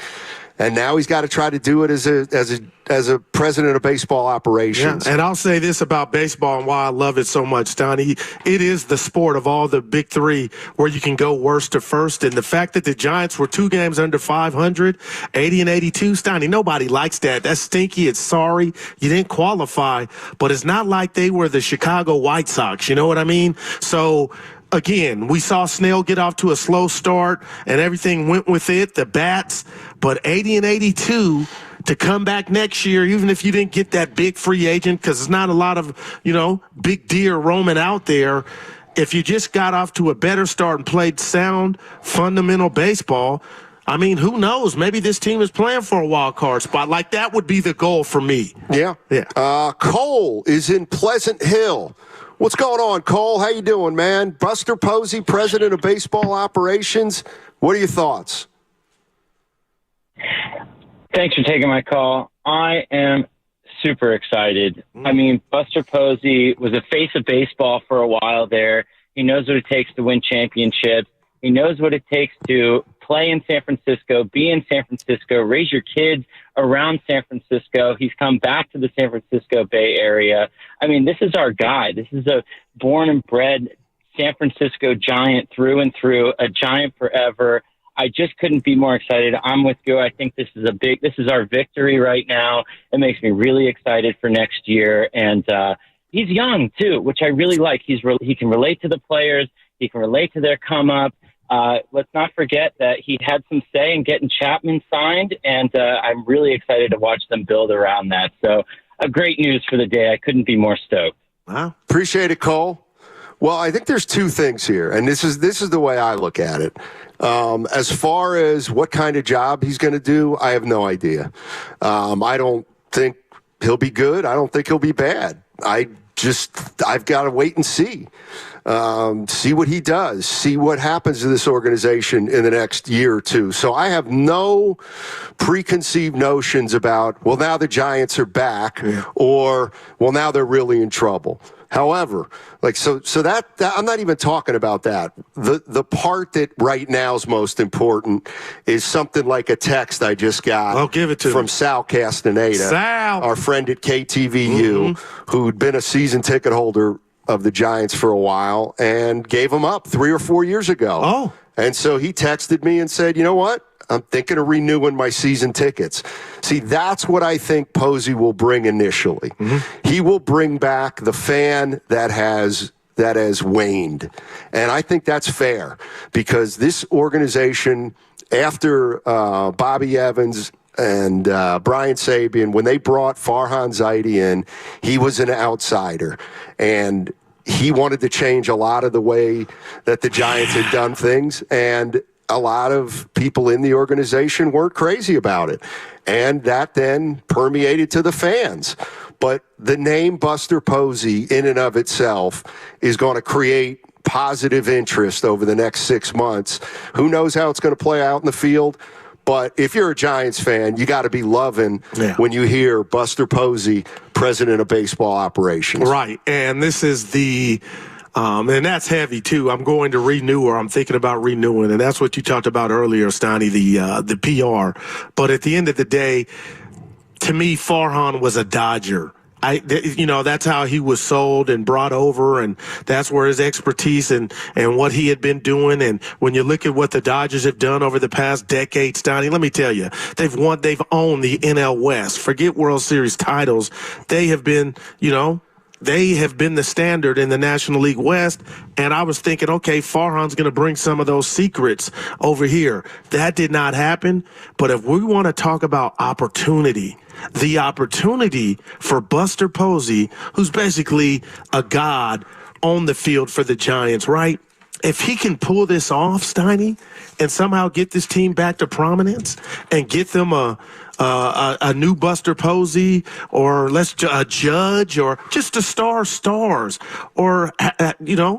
And now he's got to try to do it as a president of baseball operations. Yeah, and I'll say this about baseball and why I love it so much, Donnie. It is the sport of all the big three where you can go worst to first. And the fact that the Giants were 2 games under 500, 80 and 82, Steiny, nobody likes that. That's stinky. It's sorry. You didn't qualify. But it's not like they were the Chicago White Sox. You know what I mean? So, again, we saw Snell get off to a slow start, and everything went with it, the bats. But 80 and 82 to come back next year, even if you didn't get that big free agent, because there's not a lot of, big deer roaming out there. If you just got off to a better start and played sound, fundamental baseball, I mean, who knows? Maybe this team is playing for a wild card spot. Like, that would be the goal for me. Yeah. Cole is in Pleasant Hill. What's going on, Cole? How you doing, man? Buster Posey, president of baseball operations. What are your thoughts? Thanks for taking my call. I am super excited. I mean, Buster Posey was a face of baseball for a while there. He knows what it takes to win championships. He knows what it takes to play in San Francisco, be in San Francisco, raise your kids around San Francisco. He's come back to the San Francisco Bay Area. I mean, this is our guy. This is a born and bred San Francisco Giant through and through, a Giant forever. I just couldn't be more excited. I'm with you. I think this is our victory right now. It makes me really excited for next year. And he's young too, which I really like. He can relate to the players. He can relate to their come up. Let's not forget that he had some say in getting Chapman signed, and I'm really excited to watch them build around that. So great news for the day. I couldn't be more stoked. Wow. Appreciate it, Cole. Well, I think there's 2 things here, and this is the way I look at it. As far as what kind of job he's going to do, I have no idea. I don't think he'll be good. I don't think he'll be bad. I've got to wait and see. See what he does, see what happens to this organization in the next year or 2. So I have no preconceived notions about, well, now the Giants are back, or, well, now they're really in trouble. However, so that I'm not even talking about that. The part that right now is most important is something like a text I just got. I'll give it to from Sal Castaneda, our friend at KTVU, who'd been a season ticket holder of the Giants for a while and gave them up 3 or 4 years ago. Oh. And so he texted me and said, you know what? I'm thinking of renewing my season tickets. See, that's what I think Posey will bring initially. He will bring back the fan that has waned. And I think that's fair, because this organization, after Bobby Evans and Brian Sabian, when they brought Farhan Zaidi in, he was an outsider. And he wanted to change a lot of the way that the Giants had done things. And a lot of people in the organization weren't crazy about it. And that then permeated to the fans. But the name Buster Posey in and of itself is going to create positive interest over the next 6 months. Who knows how it's going to play out in the field? But if you're a Giants fan, you got to be loving when you hear Buster Posey, president of baseball operations. Right. And this is and that's heavy too. I'm going to renew, or I'm thinking about renewing. And that's what you talked about earlier, Steiny, the PR. But at the end of the day, to me, Farhan was a Dodger. That's how he was sold and brought over, and that's where his expertise and what he had been doing. And when you look at what the Dodgers have done over the past decade, Steiny, let me tell you, they've owned the NL West. Forget World Series titles. They have been, they have been the standard in the National League West. And I was thinking, okay, Farhan's going to bring some of those secrets over here. That did not happen. But if we want to talk about opportunity, the opportunity for Buster Posey, who's basically a god on the field for the Giants, right? If he can pull this off, Steiny, and somehow get this team back to prominence and get them a new Buster Posey, or a Judge, or just a stars, or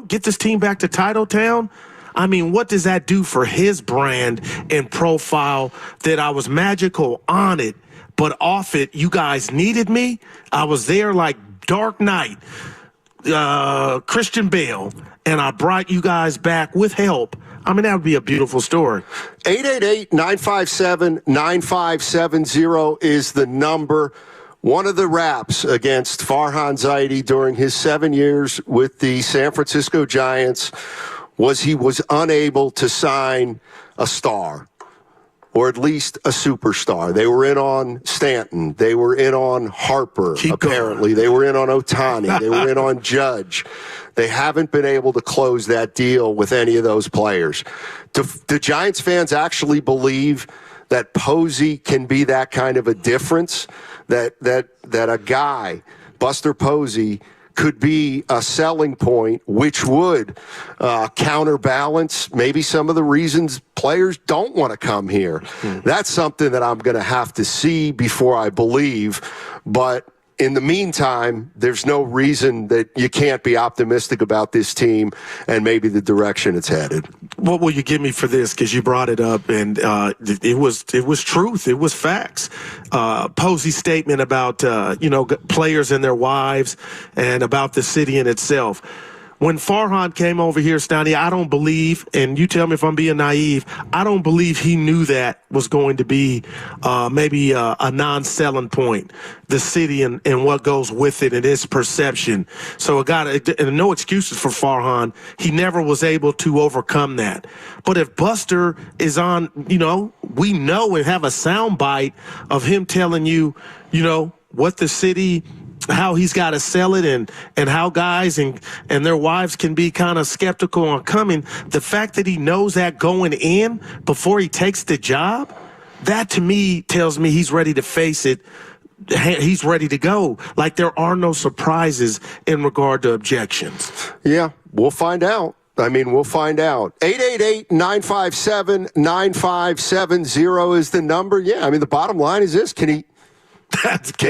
get this team back to Title Town, I mean, what does that do for his brand and profile that I was magical on it, but off it, you guys needed me? I was there like Dark Knight, Christian Bale, and I brought you guys back with help. I mean, that would be a beautiful story. 888-957-9570 is the number. One of the raps against Farhan Zaidi during his 7 years with the San Francisco Giants was he was unable to sign a star, or at least a superstar. They were in on Stanton. They were in on Harper, apparently. They were in on Ohtani. They were in on Judge. They haven't been able to close that deal with any of those players. Do Giants fans actually believe that Posey can be that kind of a difference? That a guy, Buster Posey, could be a selling point, which would counterbalance maybe some of the reasons players don't want to come here. That's something that I'm going to have to see before I believe. But in the meantime, there's no reason that you can't be optimistic about this team and maybe the direction it's headed. What will you give me for this? Because you brought it up, and it was truth. It was facts. Posey's statement about players and their wives, and about the city in itself. When Farhan came over here, Steiny, I don't believe, and you tell me if I'm being naive, I don't believe he knew that was going to be maybe a non-selling point, the city and what goes with it and its perception. So and no excuses for Farhan. He never was able to overcome that. But if Buster is on, we know and have a sound bite of him telling you, what the city, how he's got to sell it, and how guys and their wives can be kind of skeptical on coming. The fact that he knows that going in before he takes the job, that to me tells me he's ready to face it. He's ready to go. Like there are no surprises in regard to objections. Yeah, we'll find out. We'll find out. 888-957-9570 is the number. Yeah, the bottom line is this. Can he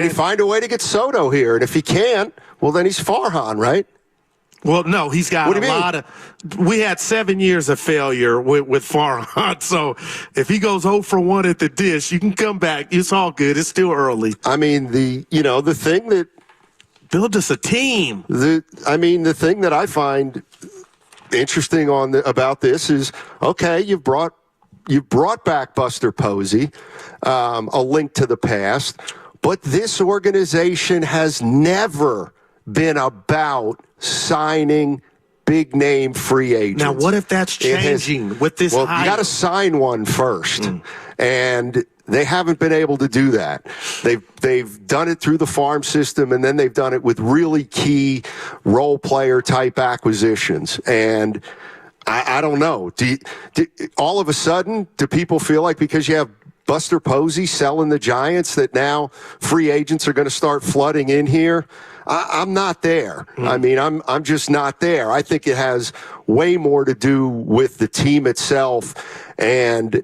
find a way to get Soto here? And if he can't, well, then he's Farhan, right? Well, no, he's got a lot of. We had 7 years of failure with Farhan. So if he goes 0 for 1 at the dish, you can come back. It's all good. It's still early. The thing that build us a team. The thing that I find interesting about this is, okay, you brought back Buster Posey, a link to the past. But this organization has never been about signing big-name free agents. Now, what if that's changing with this hire? You got to sign one first. And they haven't been able to do that. They've done it through the farm system, and then they've done it with really key role player type acquisitions. And I don't know. All of a sudden, do people feel like because you have Buster Posey selling the Giants that now free agents are going to start flooding in here? I'm not there. I'm just not there. I think it has way more to do with the team itself. And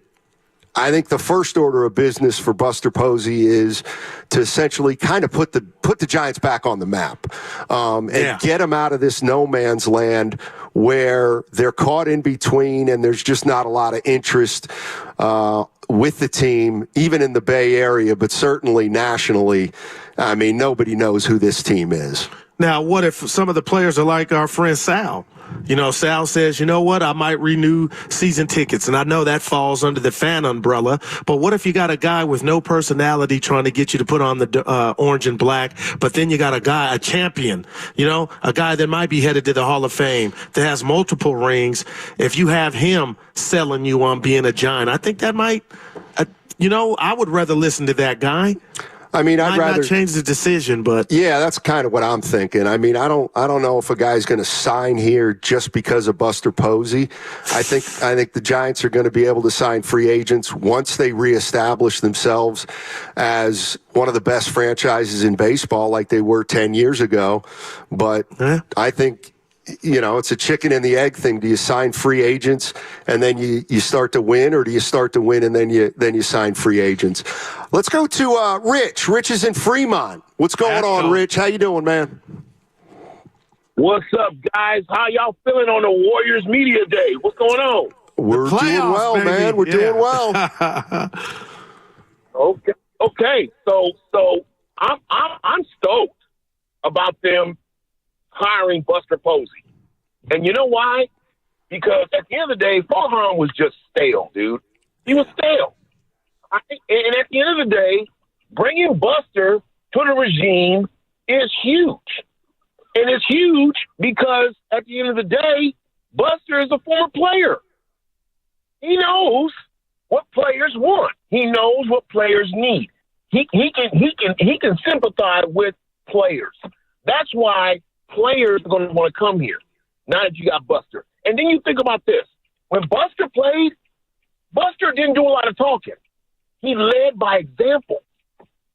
I think the first order of business for Buster Posey is to essentially kind of put the Giants back on the map, and get them out of this no man's land where they're caught in between and there's just not a lot of interest with the team, even in the Bay Area, but certainly nationally. Nobody knows who this team is. Now, what if some of the players are like our friend Sal? Sal says, you know what, I might renew season tickets. And I know that falls under the fan umbrella. But what if you got a guy with no personality trying to get you to put on the orange and black, but then you got a champion, a guy that might be headed to the Hall of Fame, that has multiple rings. If you have him selling you on being a Giant, I think that might, I would rather listen to that guy. I'd rather not change the decision, but yeah, that's kind of what I'm thinking. I don't know if a guy's going to sign here just because of Buster Posey. I think the Giants are going to be able to sign free agents once they reestablish themselves as one of the best franchises in baseball, like they were 10 years ago. But I think, it's a chicken and the egg thing. Do you sign free agents and then you start to win, or do you start to win and then you sign free agents? Let's go to Rich. Rich is in Fremont. What's going on, Rich? How you doing, man? What's up, guys? How y'all feeling on the Warriors Media Day? What's going on? We're doing well, baby. Man. We're doing well. Okay. So I'm stoked about them hiring Buster Posey, and you know why? Because at the end of the day, Farhan was just stale, dude. He was stale, and at the end of the day, bringing Buster to the regime is huge. And it's huge because at the end of the day, Buster is a former player. He knows what players want. He knows what players need. He can sympathize with players. That's why players are going to want to come here. Now that you got Buster. And then you think about this. When Buster played, Buster didn't do a lot of talking. He led by example.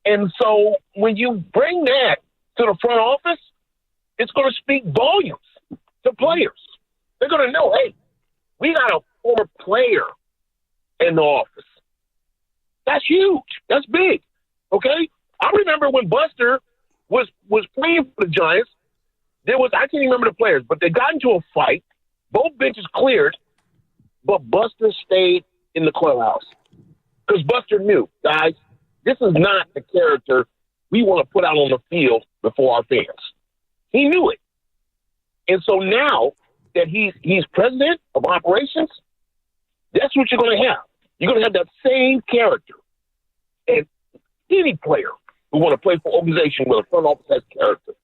And so when you bring that to the front office, it's going to speak volumes to players. They're going to know, hey, we got a former player in the office. That's huge. That's big. Okay? I remember when Buster was playing for the Giants, I can't even remember the players, but they got into a fight. Both benches cleared, but Buster stayed in the clubhouse. Because Buster knew, guys, this is not the character we want to put out on the field before our fans. He knew it. And so now that he's president of operations, that's what you're going to have. You're going to have that same character. And any player who want to play for an organization where the front office has character.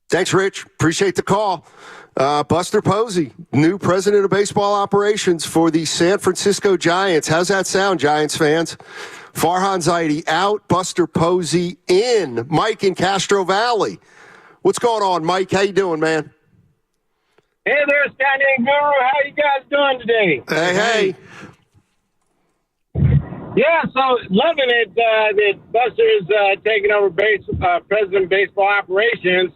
Thanks, Rich. Appreciate the call. Buster Posey, new president of baseball operations for the San Francisco Giants. How's that sound, Giants fans? Farhan Zaidi out, Buster Posey in. Mike in Castro Valley. What's going on, Mike? How you doing, man? Hey there, Stanley and Guru. How you guys doing today? Hey. Yeah, so loving it that Buster's taking over president of baseball operations.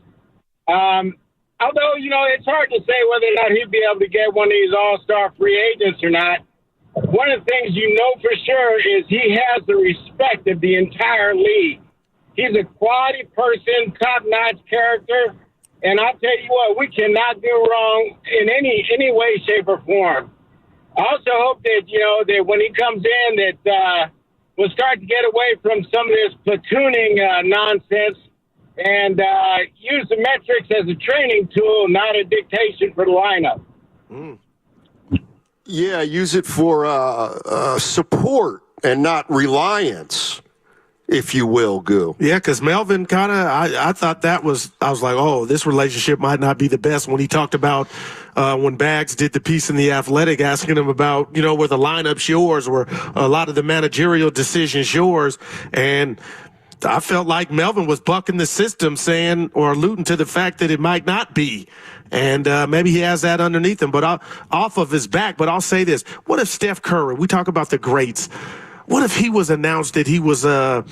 Although, it's hard to say whether or not he'd be able to get one of these all-star free agents or not. One of the things you know for sure is he has the respect of the entire league. He's a quality person, top-notch character, and I'll tell you what, we cannot do wrong in any way, shape, or form. I also hope that, that when he comes in that we'll start to get away from some of this platooning nonsense and use the metrics as a training tool, not a dictation for the lineup. Yeah, use it for support and not reliance, if you will, Goo. Yeah, because Melvin kind of, I thought I was like, oh, this relationship might not be the best when he talked about when Bags did the piece in The Athletic, asking him about, were the lineups yours, were a lot of the managerial decisions yours, and I felt like Melvin was bucking the system, saying or alluding to the fact that it might not be. And maybe he has that underneath him, but off of his back. But I'll say this. What if Steph Curry, we talk about the greats, what if he was announced that he was the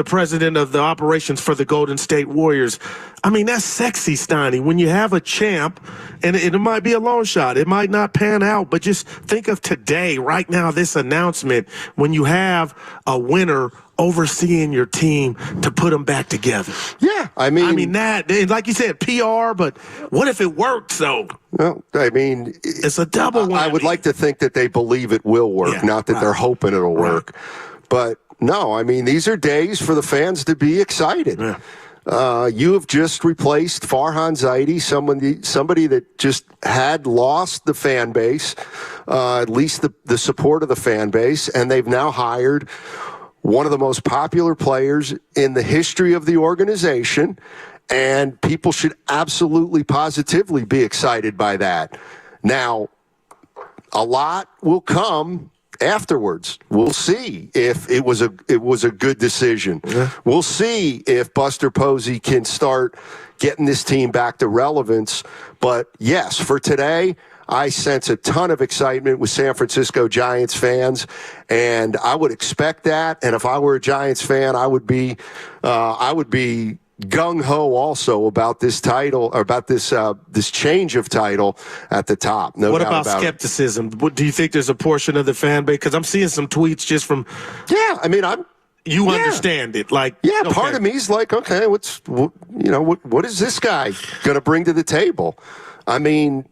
president of the operations for the Golden State Warriors? I mean, that's sexy, Steiny. When you have a champ, and it might be a long shot. It might not pan out, but just think of today, right now, this announcement, when you have a winner overseeing your team to put them back together. Yeah, I mean that, like you said, PR, but what if it works, though? Well, I mean, it's a double whammy. I would like to think that they believe it will work, not that they're hoping it'll work. But no, I mean, these are days for the fans to be excited. Yeah. You have just replaced Farhan Zaidi, somebody that just had lost the fan base, at least the support of the fan base, and they've now hired one of the most popular players in the history of the organization, and people should absolutely positively be excited by that. Now, a lot will come afterwards. We'll see if it was a good decision. Yeah. We'll see if Buster Posey can start getting this team back to relevance. But yes, for today, I sense a ton of excitement with San Francisco Giants fans, and I would expect that. And if I were a Giants fan, I would be gung-ho also about this title, or about this change of title at the top. No what doubt about skepticism? Do you think there's a portion of the fan base? Because I'm seeing some tweets just from. Yeah, I mean, you understand it. Like, yeah, part of me is like, okay, what is this guy going to bring to the table? I mean,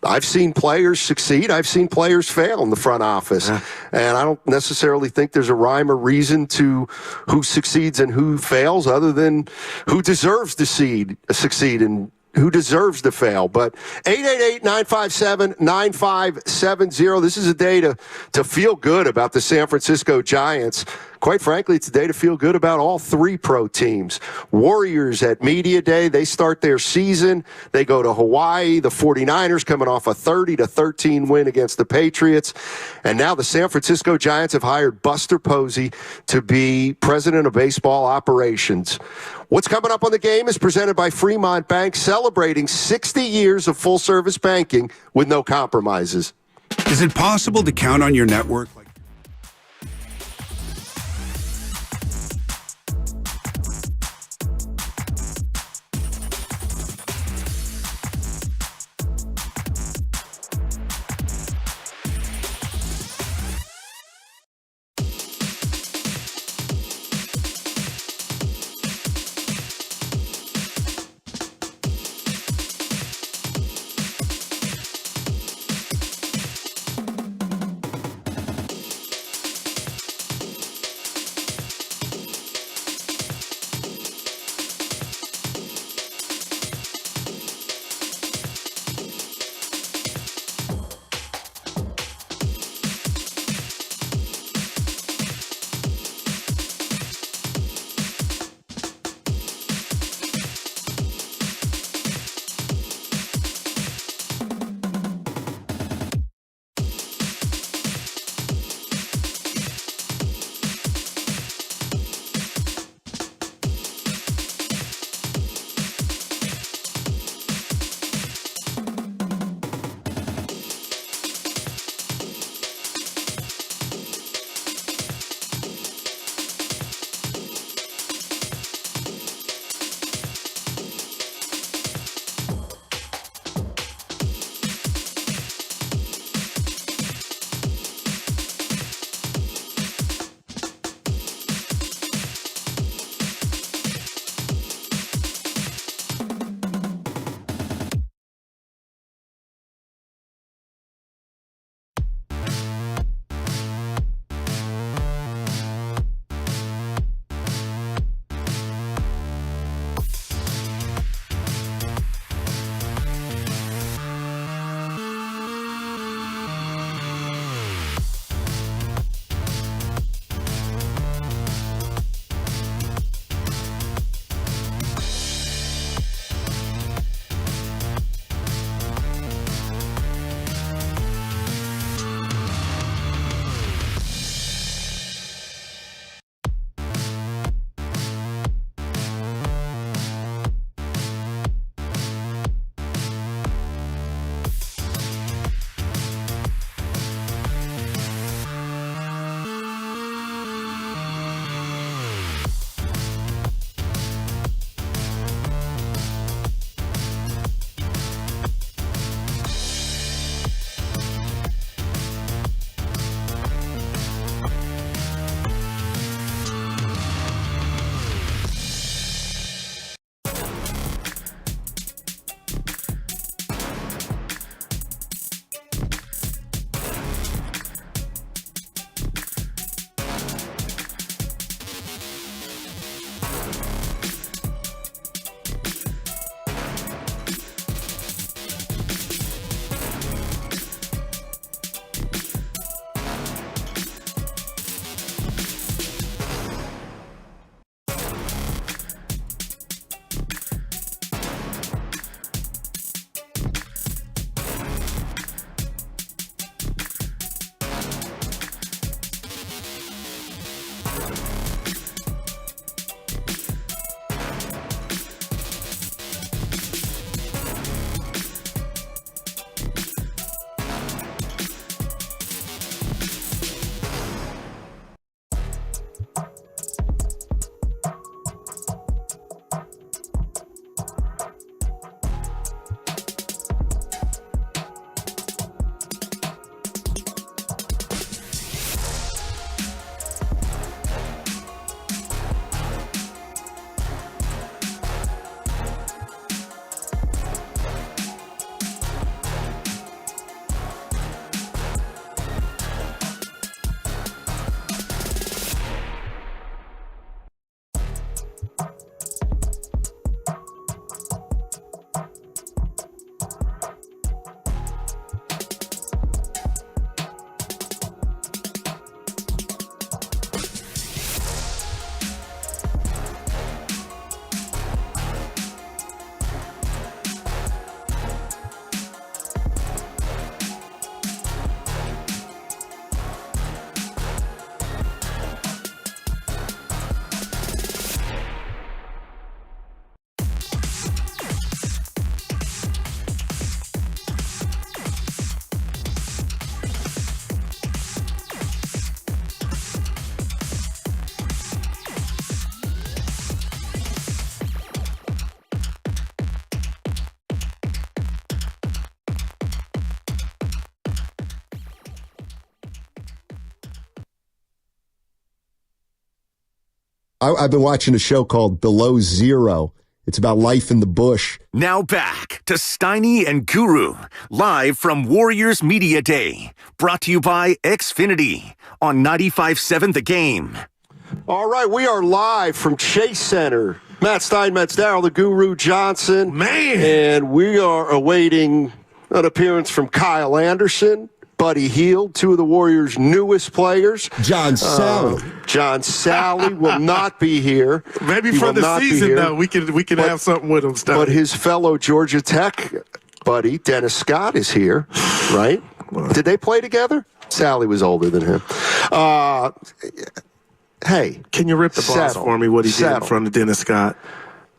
I've seen players succeed. I've seen players fail in the front office. And I don't necessarily think there's a rhyme or reason to who succeeds and who fails other than who deserves to succeed and who deserves to fail. But 888-957-9570. This is a day to feel good about the San Francisco Giants. Quite frankly, it's a day to feel good about all three pro teams. Warriors at Media Day, they start their season. They go to Hawaii. The 49ers coming off a 30-13 win against the Patriots. And now the San Francisco Giants have hired Buster Posey to be president of baseball operations. What's coming up on the game is presented by Fremont Bank, celebrating 60 years of full-service banking with no compromises. Is it possible to count on your network? I've been watching a show called Below Zero. It's about life in the bush. Now back to Steiny and Guru, live from Warriors Media Day. Brought to you by Xfinity on 95.7 The Game. All right, we are live from Chase Center. Matt Stein, Matt Darrell, the Guru Johnson. Man. And we are awaiting an appearance from Kyle Anderson, Buddy Hield, two of the Warriors' newest players. John Sally. John Sally will not be here. Maybe for the season, though, we can have something with him. But his fellow Georgia Tech buddy, Dennis Scott, is here, right? Did they play together? Sally was older than him. Hey. Can you rip the boss for me, what he did in front of Dennis Scott?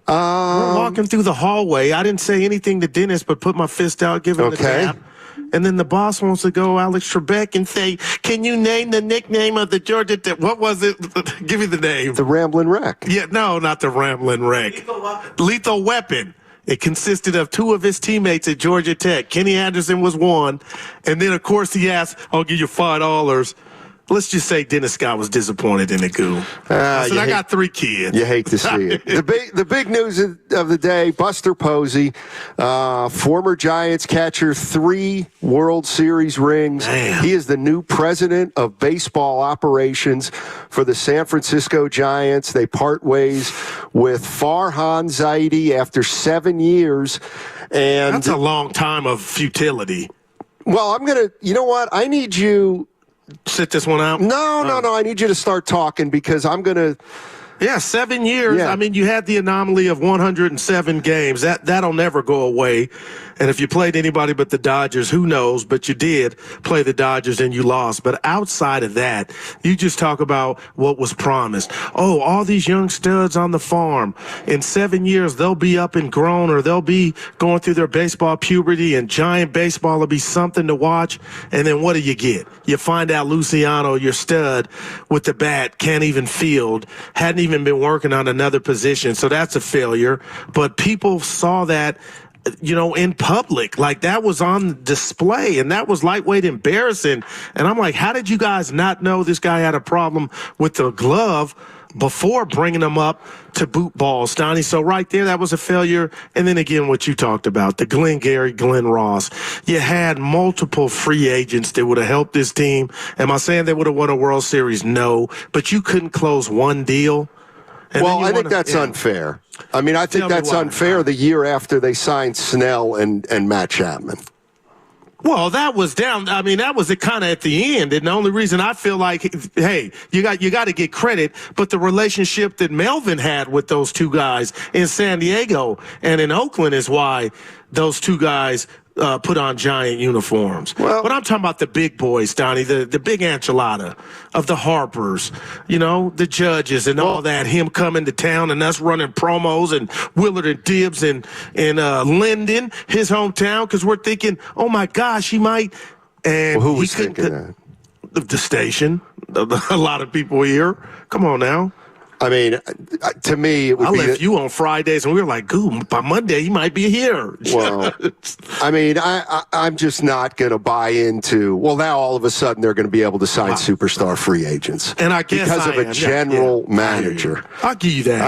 We're walking through the hallway. I didn't say anything to Dennis, but put my fist out, give him the tap. And then the boss wants to go Alex Trebek and say, can you name the nickname of the Georgia Tech? What was it? Give me the name. The Ramblin' Wreck. Yeah, no, not the Ramblin' Wreck. Lethal Weapon. It consisted of two of his teammates at Georgia Tech. Kenny Anderson was one. And then, of course, he asked, I'll give you $5. Let's just say Dennis Scott was disappointed in the goo. I got 3 kids. You hate to see it. The big news of the day, Buster Posey, former Giants catcher, 3 World Series rings. Damn. He is the new president of baseball operations for the San Francisco Giants. They part ways with Farhan Zaidi after 7 years. And that's a long time of futility. Well, you know what? I need you... Sit this one out? No. I need you to start talking because I'm going to... Yeah, 7 years. Yeah. I mean, you had the anomaly of 107 games. That'll never go away. And if you played anybody but the Dodgers, who knows? But you did play the Dodgers and you lost. But outside of that, you just talk about what was promised. Oh, all these young studs on the farm. In 7 years, they'll be up and grown, or they'll be going through their baseball puberty, and Giant baseball will be something to watch. And then what do you get? You find out Luciano, your stud with the bat, can't even field, hadn't even been working on another position. So that's a failure. But people saw that, in public, like that was on display, and that was lightweight embarrassing. And I'm like, how did you guys not know this guy had a problem with the glove before bringing him up to boot balls, Donnie? So right there, that was a failure. And then again, what you talked about, the Glenn Ross. You had multiple free agents that would have helped this team. Am I saying they would have won a World Series? No, but you couldn't close one deal. Well, I think that's unfair. I mean, I think that's unfair the year after they signed Snell and Matt Chapman. Well, that was down. I mean, that was kind of at the end. And the only reason I feel like, hey, you got to get credit, but the relationship that Melvin had with those two guys in San Diego and in Oakland is why those two guys put on Giant uniforms. Well, but I'm talking about the big boys, Donnie, the big enchilada of the Harpers, the Judges and all that, him coming to town and us running promos, and Willard and Dibbs and Linden, his hometown, because we're thinking, oh my gosh, he might. And who was thinking that? The station, a lot of people here. Come on now. I mean, to me, it would be... I left you on Fridays, and we were like, "Goo, by Monday, he might be here." Well, I mean, I'm just not going to buy into... Well, now all of a sudden, they're going to be able to sign superstar free agents. And I guess because of a general manager. I'll give you that.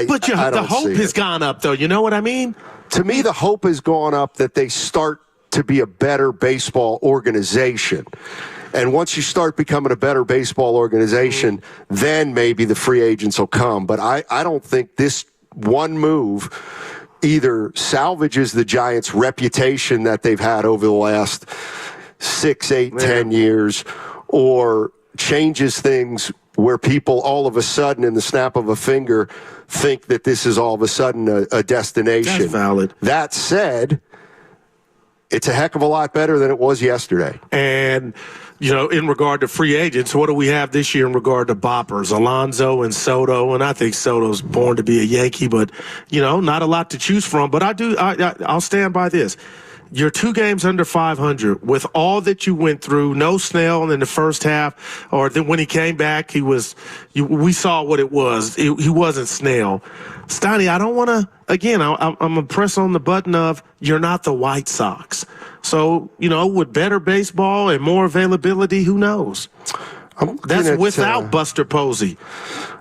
But the hope has gone up, though. You know what I mean? To me, the hope has gone up that they start to be a better baseball organization. And once you start becoming a better baseball organization, then maybe the free agents will come. But I don't think this one move either salvages the Giants' reputation that they've had over the last 6, 8, 10 years, or changes things where people all of a sudden, in the snap of a finger, think that this is all of a sudden a destination. That's valid. That said, it's a heck of a lot better than it was yesterday. And... in regard to free agents, what do we have this year in regard to boppers? Alonso and Soto, and I think Soto's born to be a Yankee, but, not a lot to choose from. But I'll stand by this. You're 2 games under 500 with all that you went through. No Snell in the first half, or then when he came back, we saw what it was. He wasn't Snell. Steiny, I don't want to, again, I'm going to press on the button of you're not the White Sox. So, with better baseball and more availability, who knows? That's without Buster Posey.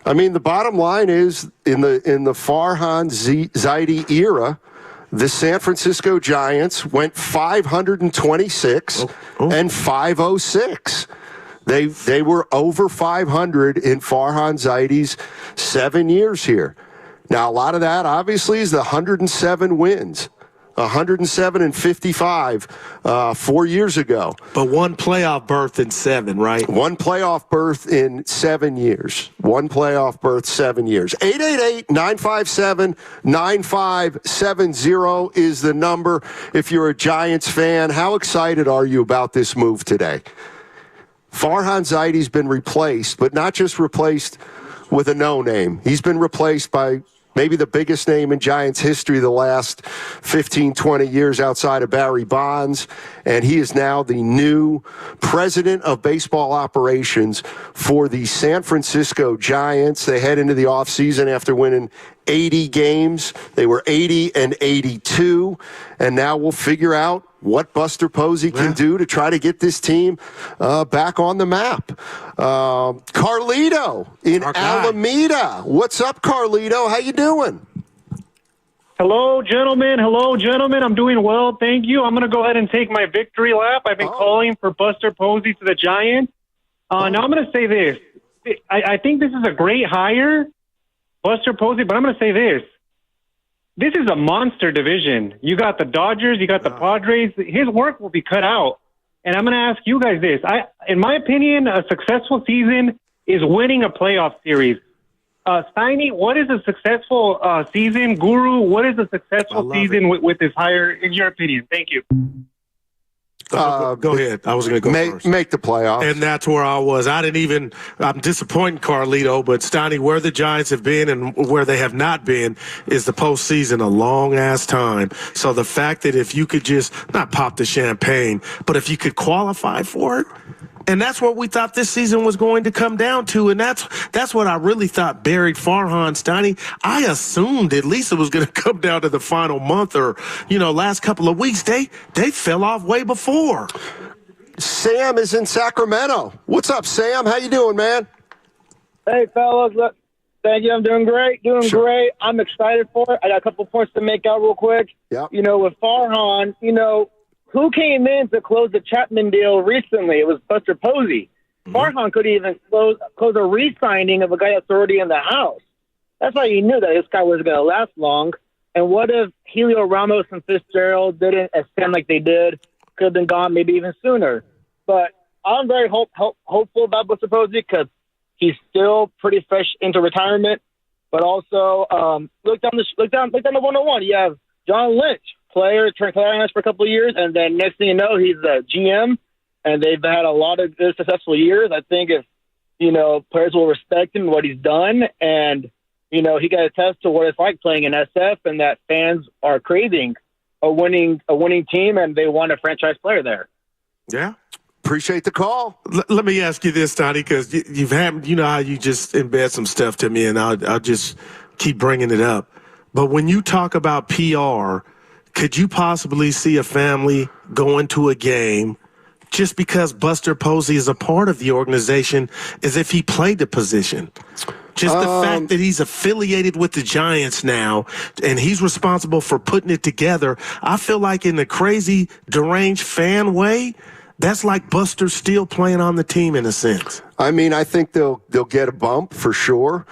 I mean, the bottom line is in the Farhan Zaidi era, the San Francisco Giants went 526 and 506. They were over 500 in Farhan Zaidi's 7 years here. Now, a lot of that, obviously, is the 107 wins. 107 and 55 4 years ago. But one playoff berth in 7, right? One playoff berth in 7 years. One playoff berth, 7 years. 888-957-9570 is the number. If you're a Giants fan, how excited are you about this move today? Farhan Zaidi's been replaced, but not just replaced with a no-name. He's been replaced by maybe the biggest name in Giants history the last 15, 20 years outside of Barry Bonds, and he is now the new president of baseball operations for the San Francisco Giants. They head into the offseason after winning 80 games. They were 80 and 82, and now we'll figure out what Buster Posey can do to try to get this team back on the map. Carlito in Alameda. What's up, Carlito? How you doing? Hello, gentlemen. I'm doing well, thank you. I'm going to go ahead and take my victory lap. I've been calling for Buster Posey to the Giants. Now I'm going to say this. I think this is a great hire, Buster Posey, but I'm going to say this. This is a monster division. You got the Dodgers, you got the Padres. His work will be cut out. And I'm going to ask you guys this. In my opinion, a successful season is winning a playoff series. Steiny, what is a successful season? Guru, what is a successful season with this hire, in your opinion? Thank you. Go ahead. I was going to go first. Make the playoffs. And that's where I was. I'm disappointed, Carlito, but Steiny, where the Giants have been and where they have not been is the postseason a long-ass time. So the fact that if you could just, not pop the champagne, but if you could qualify for it, and that's what we thought this season was going to come down to, and that's what I really thought buried Farhan, Steiny. I assumed at least it was going to come down to the final month or, last couple of weeks. They fell off way before. Sam is in Sacramento. What's up, Sam? How you doing, man? Hey, fellas. Look, thank you. I'm doing great. Great. I'm excited for it. I got a couple points to make out real quick. Yeah. With Farhan, who came in to close the Chapman deal recently? It was Buster Posey. Farhan could even close a re-signing of a guy that's already in the house. That's how you knew that this guy wasn't going to last long. And what if Helio Ramos and Fitzgerald didn't ascend like they did? Could have been gone maybe even sooner. But I'm very hopeful about Buster Posey because he's still pretty fresh into retirement. But also, look down the 101. You have John Lynch. Player turned clarinet for a couple of years, and then next thing you know, he's the GM, and they've had a lot of good, successful years. I think if, players will respect him and what he's done, and, he got to attest to what it's like playing in SF, and that fans are craving a winning team, and they want a franchise player there. Yeah. Appreciate the call. Let me ask you this, Tony, because you've had, how you just embed some stuff to me, and I'll just keep bringing it up. But when you talk about PR, could you possibly see a family going to a game just because Buster Posey is a part of the organization as if he played the position? Just the fact that he's affiliated with the Giants now and he's responsible for putting it together, I feel like in the crazy, deranged fan way, that's like Buster still playing on the team in a sense. I mean, I think they'll get a bump for sure,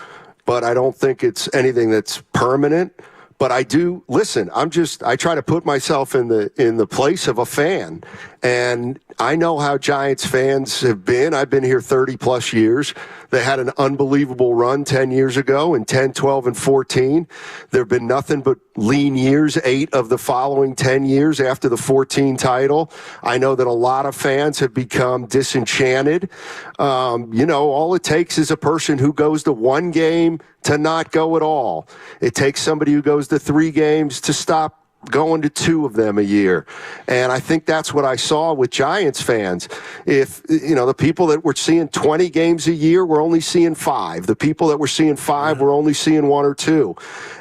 but I don't think it's anything that's permanent. But I do listen. I try to put myself in the place of a fan, and I know how Giants fans have been. I've been here 30 plus years. They had an unbelievable run 10 years ago in 10, 12, and 14. There have been nothing but lean years, 8 of the following 10 years after the 14 title. I know that a lot of fans have become disenchanted. All it takes is a person who goes to one game to not go at all. It takes somebody who goes to 3 games to stop going to 2 of them a year. And I think that's what I saw with Giants fans. If, the people that were seeing 20 games a year were only seeing 5. The people that were seeing 5 were only seeing 1 or 2.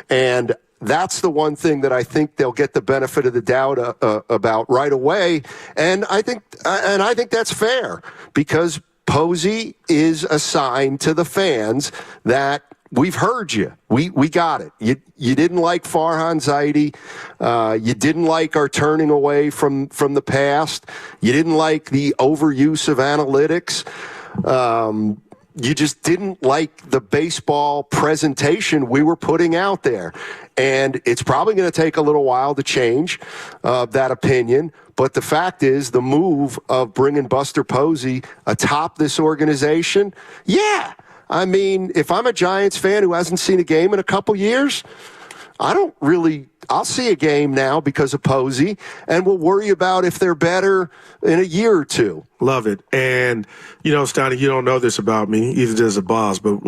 And that's the one thing that I think they'll get the benefit of the doubt about right away. And I think that's fair because Posey is a sign to the fans that we've heard you. We got it. You didn't like Farhan Zaidi. You didn't like our turning away from the past. You didn't like the overuse of analytics. You just didn't like the baseball presentation we were putting out there. And it's probably going to take a little while to change that opinion. But the fact is, the move of bringing Buster Posey atop this organization, yeah. I mean, if I'm a Giants fan who hasn't seen a game in a couple years, I'll see a game now because of Posey, and we'll worry about if they're better in a year or two. Love it. And, Steiny, you don't know this about me, either does a boss, but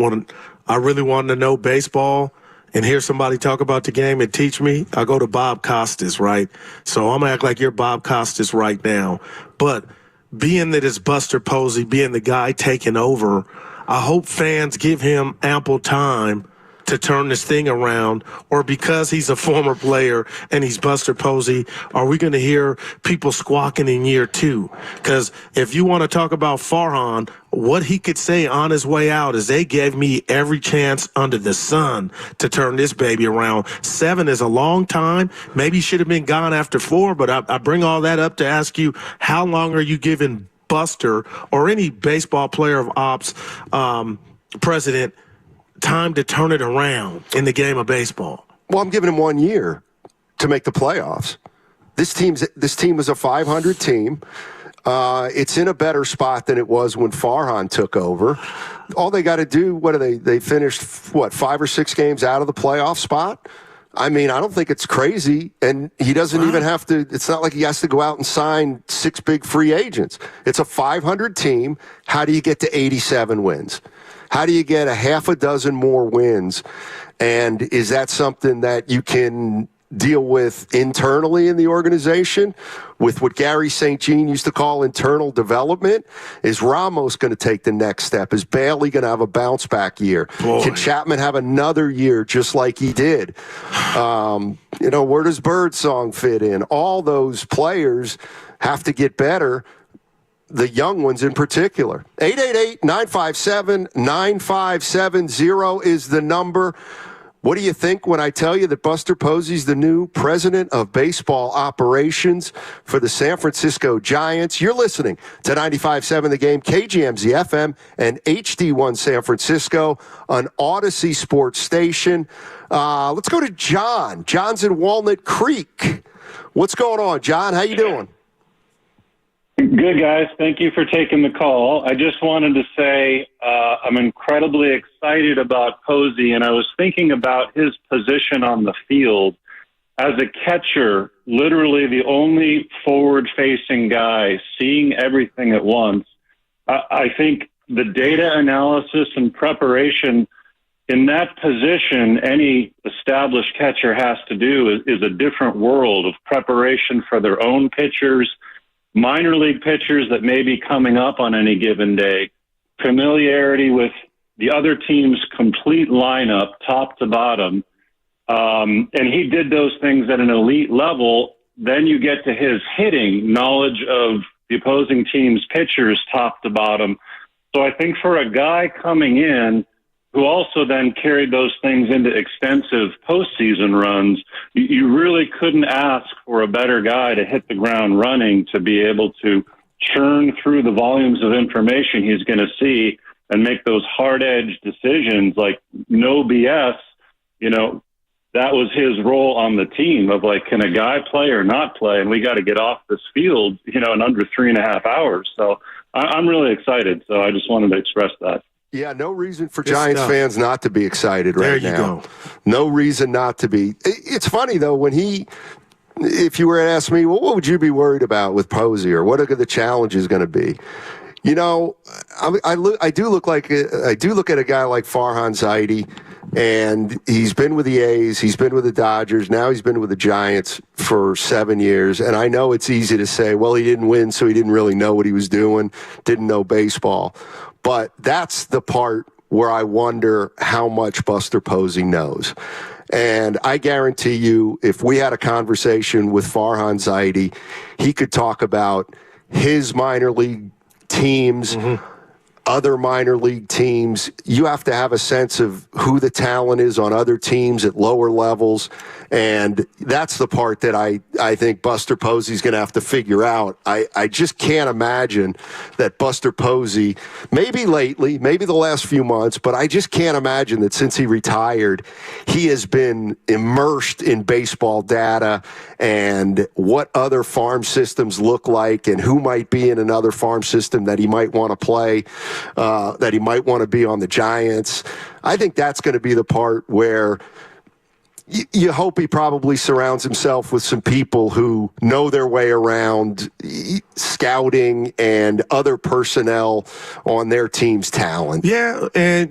I really wanted to know baseball and hear somebody talk about the game and teach me, I go to Bob Costas, right? So I'm going to act like you're Bob Costas right now. But being that it's Buster Posey, being the guy taking over, I hope fans give him ample time to turn this thing around, or because he's a former player and he's Buster Posey, are we going to hear people squawking in year 2? Because if you want to talk about Farhan, what he could say on his way out is they gave me every chance under the sun to turn this baby around. 7 is a long time. Maybe he should have been gone after 4, but I bring all that up to ask you, how long are you giving Buster or any baseball player of ops president time to turn it around in the game of baseball? Well, I'm giving him 1 year to make the playoffs. This team is a 500 team. It's in a better spot than it was when Farhan took over. All they got to do, what are they? They finished 5 or 6 games out of the playoff spot. I mean, I don't think it's crazy, and he doesn't even have to. It's not like he has to go out and sign 6 big free agents. It's a 500 team. How do you get to 87 wins? How do you get a half a dozen more wins? And is that something that you can deal with internally in the organization with what Gary St. Jean used to call internal development? Is Ramos going to take the next step? Is Bailey going to have a bounce back year? Boy. Can Chapman have another year just like he did? Where does Birdsong fit in? All those players have to get better. The young ones in particular. 888-957-9570 is the number. What do you think when I tell you that Buster Posey's the new president of baseball operations for the San Francisco Giants? You're listening to 95.7 The Game, KGMZ FM, and HD1 San Francisco, an Odyssey sports station. Let's go to John. John's in Walnut Creek. What's going on, John? How you doing? Good, guys. Thank you for taking the call. I just wanted to say I'm incredibly excited about Posey, and I was thinking about his position on the field. As a catcher, literally the only forward-facing guy, seeing everything at once, I think the data analysis and preparation in that position any established catcher has to do is a different world of preparation for their own pitchers, minor league pitchers that may be coming up on any given day, familiarity with the other team's complete lineup, top to bottom. And he did those things at an elite level. Then you get to his hitting, knowledge of the opposing team's pitchers, top to bottom. So I think for a guy coming in who also then carried those things into extensive postseason runs, you really couldn't ask for a better guy to hit the ground running, to be able to churn through the volumes of information he's going to see and make those hard-edged decisions like no BS. That was his role on the team of like, can a guy play or not play? And we got to get off this field, in under 3.5 hours. So I'm really excited. So I just wanted to express that. Yeah, no reason for Giants fans not to be excited right now. There you go. No reason not to be. It's funny, though, if you were to ask me, well, what would you be worried about with Posey, or what are the challenges going to be? I do look at a guy like Farhan Zaidi, and he's been with the A's, he's been with the Dodgers, now he's been with the Giants for 7 years. And I know it's easy to say, well, he didn't win, so he didn't really know what he was doing, didn't know baseball. But that's the part where I wonder how much Buster Posey knows. And I guarantee you, if we had a conversation with Farhan Zaidi, he could talk about his minor league teams other minor league teams. You have to have a sense of who the talent is on other teams at lower levels. And that's the part that I think Buster Posey's going to have to figure out. I just can't imagine that Buster Posey, maybe lately, maybe the last few months, but I just can't imagine that since he retired, he has been immersed in baseball data and what other farm systems look like and who might be in another farm system that he might want to play, that he might want to be on the Giants. I think that's going to be the part where you hope he probably surrounds himself with some people who know their way around scouting and other personnel on their team's talent. Yeah, and,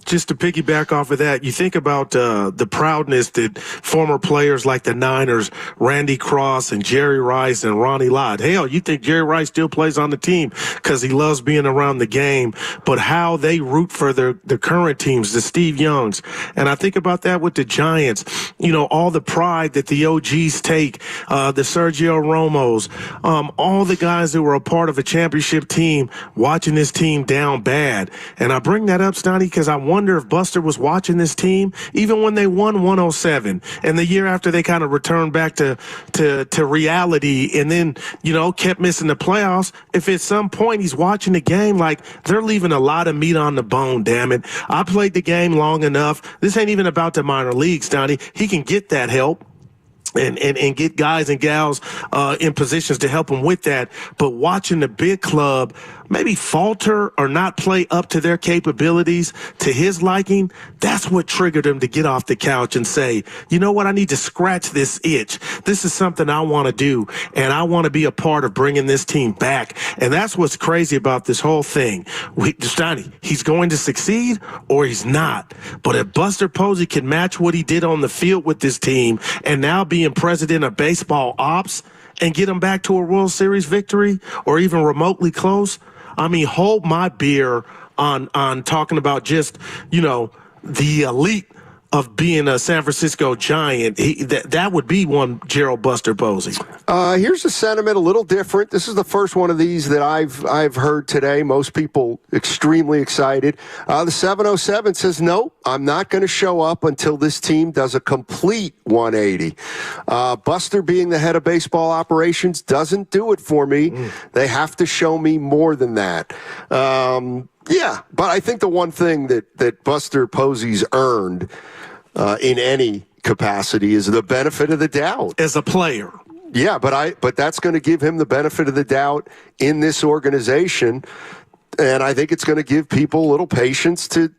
just to piggyback off of that, you think about the proudness that former players like the Niners, Randy Cross and Jerry Rice and Ronnie Lott. Hell, you think Jerry Rice still plays on the team because he loves being around the game, but how they root for the current teams, the Steve Youngs. And I think about that with the Giants. All the pride that the OGs take, the Sergio Romos, all the guys that were a part of a championship team watching this team down bad. And I bring that up, Stoney, because I wonder if Buster was watching this team even when they won 107 and the year after they kind of returned back to reality and then, kept missing the playoffs. If at some point he's watching the game, like they're leaving a lot of meat on the bone, damn it. I played the game long enough. This ain't even about the minor leagues, Stoney. He can get that help and get guys and gals in positions to help him with that. But watching the big club maybe falter or not play up to their capabilities to his liking, that's what triggered him to get off the couch and say, you know what, I need to scratch this itch. This is something I want to do, and I want to be a part of bringing this team back. And that's what's crazy about this whole thing. Stoney, he's going to succeed or he's not. But if Buster Posey can match what he did on the field with this team and now being president of baseball ops and get him back to a World Series victory or even remotely close, I mean, hold my beer on talking about just, the elite of being a San Francisco Giant. That would be one Gerald Buster Posey. Here's a sentiment a little different. This is the first one of these that I've heard today. Most people extremely excited. The 707 says, nope, I'm not going to show up until this team does a complete 180. Buster being the head of baseball operations doesn't do it for me. They have to show me more than that. Yeah, but I think the one thing that Buster Posey's earned in any capacity is the benefit of the doubt as a player. Yeah, but that's going to give him the benefit of the doubt in this organization, and I think it's going to give people a little patience to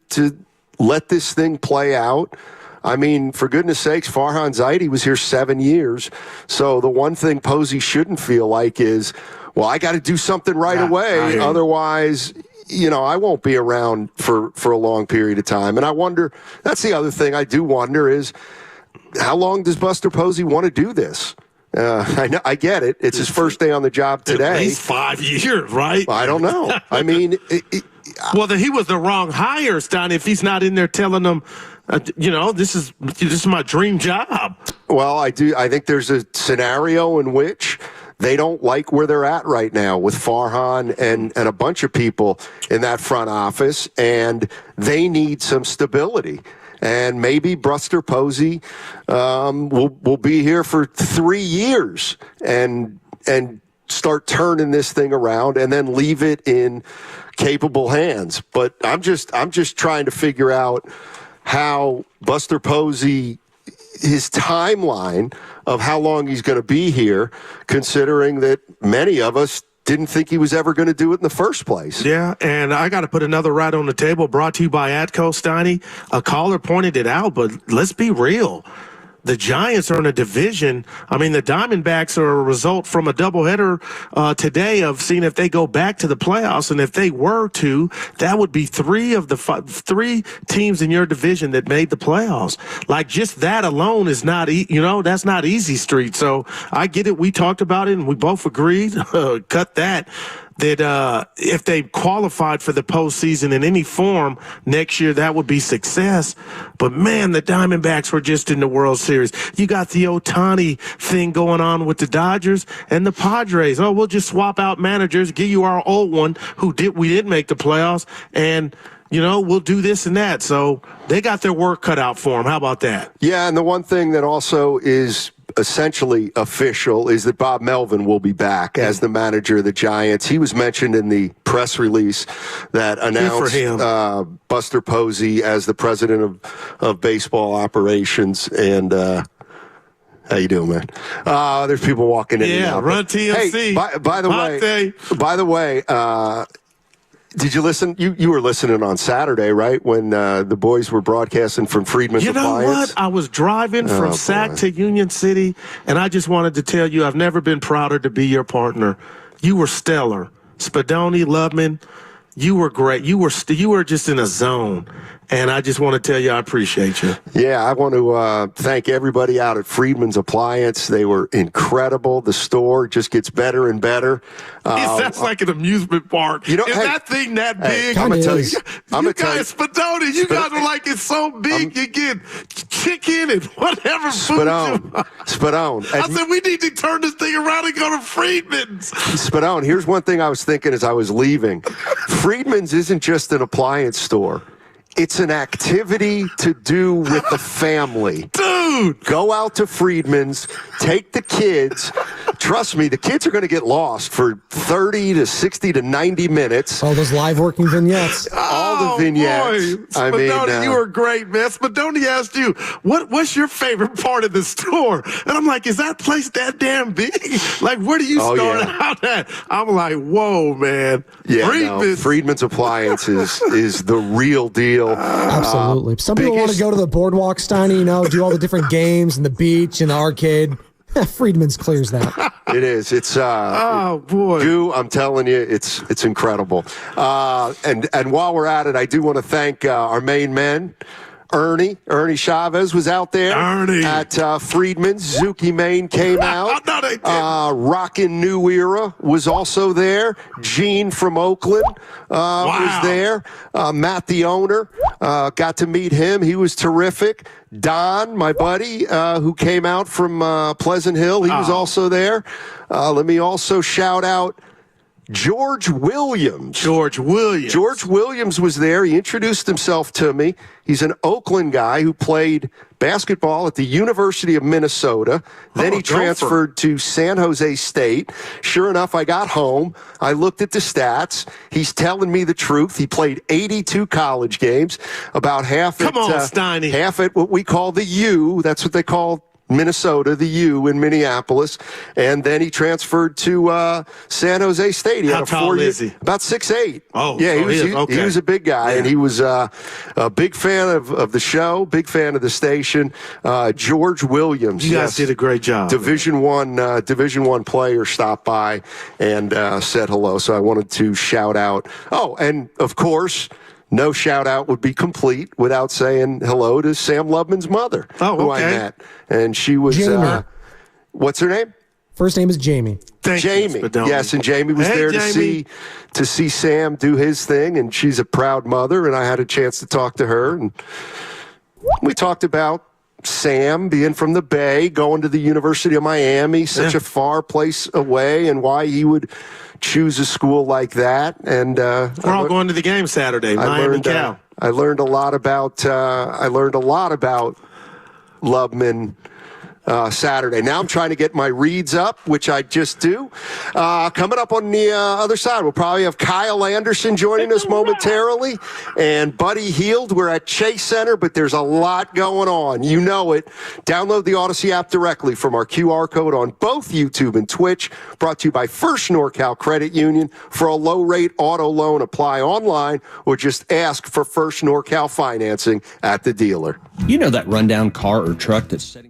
let this thing play out. I mean, for goodness sakes, Farhan Zaidi was here 7 years, so the one thing Posey shouldn't feel like is, well, I got to do something right away, otherwise I won't be around for a long period of time. And I wonder, that's the other thing I do wonder is, how long does Buster Posey want to do this? I get it. It's his first day on the job today. At least 5 years, right? I don't know. I mean, well, then he was the wrong hire, Stan, if he's not in there telling them, this is my dream job. Well, I think there's a scenario in which they don't like where they're at right now with Farhan and a bunch of people in that front office, and they need some stability. And maybe Buster Posey will be here for 3 years and start turning this thing around and then leave it in capable hands. But I'm just trying to figure out how Buster Posey, his timeline of how long he's going to be here, considering that many of us didn't think he was ever going to do it in the first place. Yeah, and I got to put another right on the table, brought to you by Atco, Steiny. A caller pointed it out, but let's be real. The Giants are in a division. I mean, the Diamondbacks are a result from a doubleheader today of seeing if they go back to the playoffs. And if they were to, that would be three teams in your division that made the playoffs. Like, just that alone is not, that's not easy street. So I get it. We talked about it and we both agreed. Cut that. that if they qualified for the postseason in any form next year, that would be success. But, man, the Diamondbacks were just in the World Series. You got the Ohtani thing going on with the Dodgers and the Padres. Oh, we'll just swap out managers, give you our old one we didn't make the playoffs, and we'll do this and that. So they got their work cut out for them. How about that? Yeah, and the one thing that also is essentially official is that Bob Melvin will be back as the manager of the Giants. He was mentioned in the press release that announced Buster Posey as the president of baseball operations. And how you doing, man? There's people walking in. Yeah, run TMC. Hey, by the way, did you listen? You were listening on Saturday, right? When the boys were broadcasting from Freedman's Appliance? You know what? I was driving from Sac to Union City, and I just wanted to tell you I've never been prouder to be your partner. You were stellar. Spadoni, Lubman, you were great. You were just in a zone. And I just want to tell you I appreciate you. Yeah, I want to thank everybody out at Freedman's Appliance. They were incredible. The store just gets better and better. It sounds like an amusement park. Is that thing that big? I'm going to tell you. Spadoni, you guys are like, it's so big you get chicken and whatever food. Spadone. I said, we need to turn this thing around and go to Freedman's. Spadone, here's one thing I was thinking as I was leaving. Freedman's isn't just an appliance store. It's an activity to do with the family. Dude! Go out to Freedman's, take the kids. Trust me, the kids are going to get lost for 30 to 60 to 90 minutes. All those live working vignettes. All the vignettes. Boy. Spadoni, you were great, man. Spadoni asked you, what's your favorite part of the store? And I'm like, is that place that damn big? Like, where do you start out at? I'm like, whoa, man. Yeah, Freedman's Appliance is the real deal. Absolutely. Some people want to go to the boardwalk, Steiny, do all the different games and the beach and the arcade. Freedman's clears that. It is. It's oh boy, Goo, I'm telling you, it's incredible. And while we're at it, I do want to thank our main men. Ernie Chavez was out there at Freedman's. Zuki Main came out. Rockin' New Era was also there. Gene from Oakland was there. Matt, the owner, got to meet him. He was terrific. Don, my buddy, who came out from Pleasant Hill, he was also there. Let me also shout out George Williams. George Williams was there. He introduced himself to me. He's an Oakland guy who played basketball at the University of Minnesota. Then he transferred to San Jose State. Sure enough, I got home. I looked at the stats. He's telling me the truth. He played 82 college games, about half half at what we call the U. That's what they call Minnesota, the U in Minneapolis, and then he transferred to San Jose State. He How tall is he? About 6'8". Oh, yeah, so he was a big guy, and he was a big fan of the show, big fan of the station. George Williams, you guys did a great job. Division I player stopped by and said hello. So I wanted to shout out. Oh, and of course, no shout out would be complete without saying hello to Sam Lubman's mother, who I met. And she was, what's her name? First name is Jamie. Jamie. Yes, and Jamie was there to see Sam do his thing, and she's a proud mother, and I had a chance to talk to her. And we talked about Sam being from the Bay, going to the University of Miami, such a far place away, and why he would choose a school like that. And we're all going to the game Saturday, Miami Cal. I learned a lot about Lubman Saturday. Now I'm trying to get my reads up, which I just do. Coming up on the other side, we'll probably have Kyle Anderson joining us momentarily, and Buddy Hield. We're at Chase Center, but there's a lot going on. You know it. Download the Odyssey app directly from our QR code on both YouTube and Twitch. Brought to you by First NorCal Credit Union. For a low-rate auto loan, apply online or just ask for First NorCal financing at the dealer. You know that rundown car or truck that's setting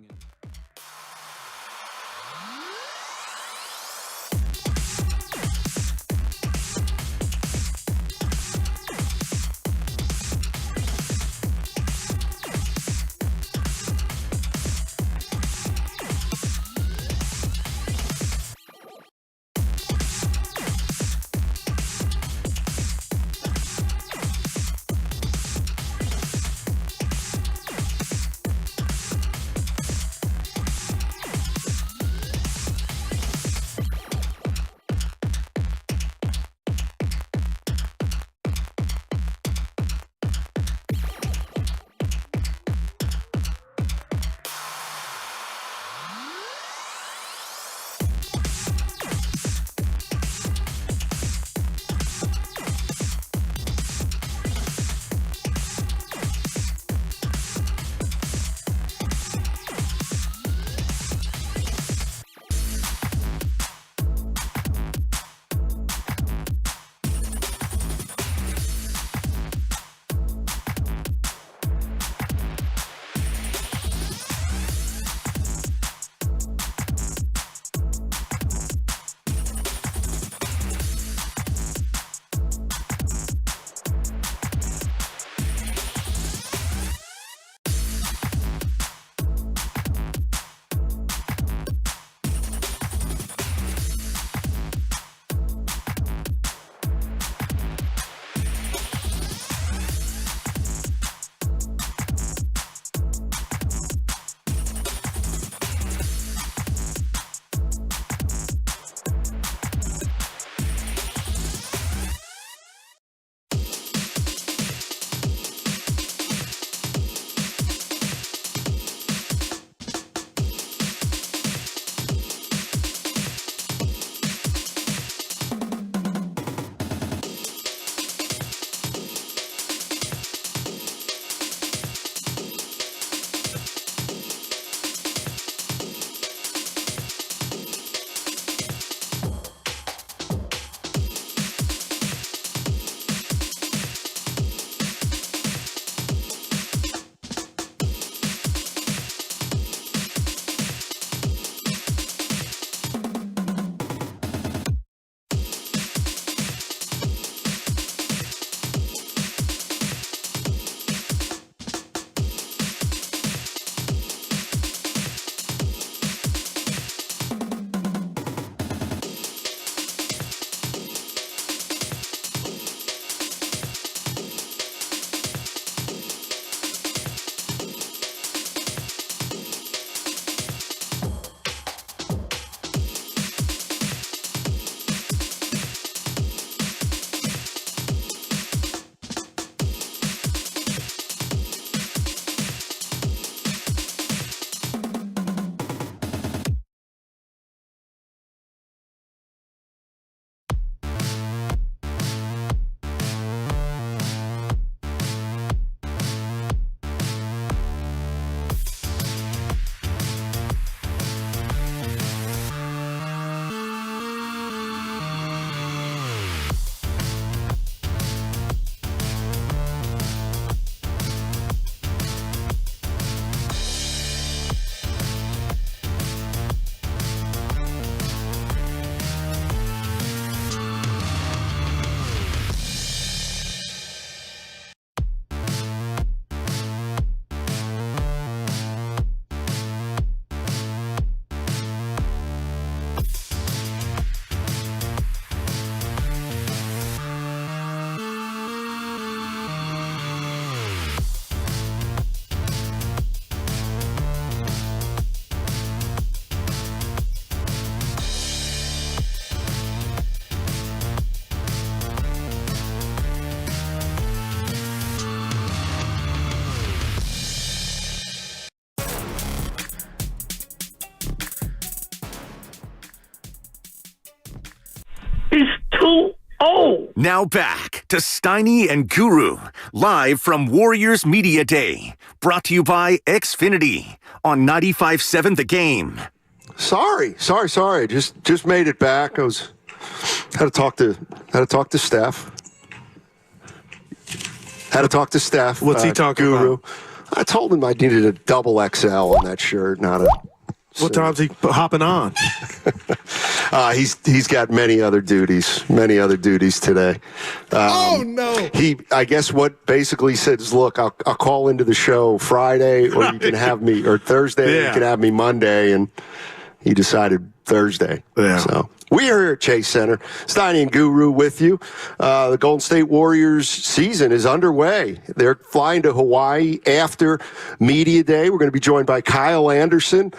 Now back to Steiny and Guru, live from Warriors Media Day. Brought to you by Xfinity on 95.7 The Game. Sorry. Just made it back. Had to talk to Steph. What's he talking Guru. about? I told him I needed a double XL on that shirt, not a. What time's he hopping on? He's got many other duties today. Oh no! I guess what basically said is, look, I'll call into the show Friday, or you can have me, or Thursday, or you can have me Monday, and he decided Thursday. Yeah. So we are here at Chase Center. Steiny and Guru with you. The Golden State Warriors season is underway. They're flying to Hawaii after Media Day. We're going to be joined by Kyle Anderson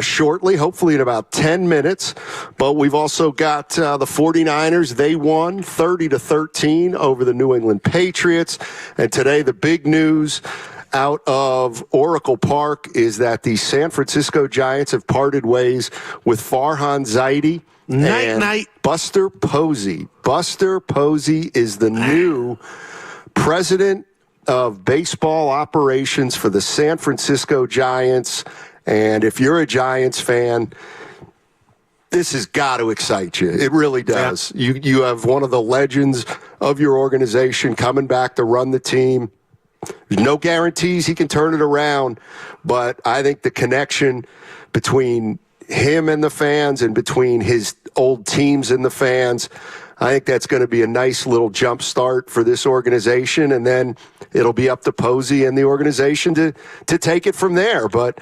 shortly, hopefully in about 10 minutes. But we've also got the 49ers. They won 30-13 over the New England Patriots. And today the big news out of Oracle Park is that the San Francisco Giants have parted ways with Farhan Zaidi and Buster Posey. Buster Posey is the new president of baseball operations for the San Francisco Giants. And if you're a Giants fan, this has got to excite you. It really does. Yeah. You have one of the legends of your organization coming back to run the team. There's no guarantees he can turn it around, but I think the connection between him and the fans and between his old teams and the fans, I think that's going to be a nice little jump start for this organization, and then it'll be up to Posey and the organization to take it from there. But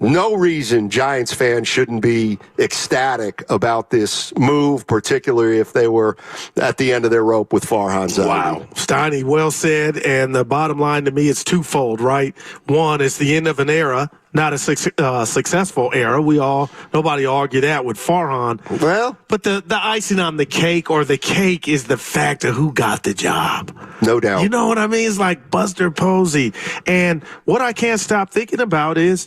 no reason Giants fans shouldn't be ecstatic about this move, particularly if they were at the end of their rope with Farhan Zaidi. Wow. Steiny, well said. And the bottom line to me is twofold, right? One, it's the end of an era, not a successful era. Nobody argue that with Farhan. Well, but the icing on the cake, or the cake, is the fact of who got the job. No doubt. You know what I mean? It's like Buster Posey. And what I can't stop thinking about is,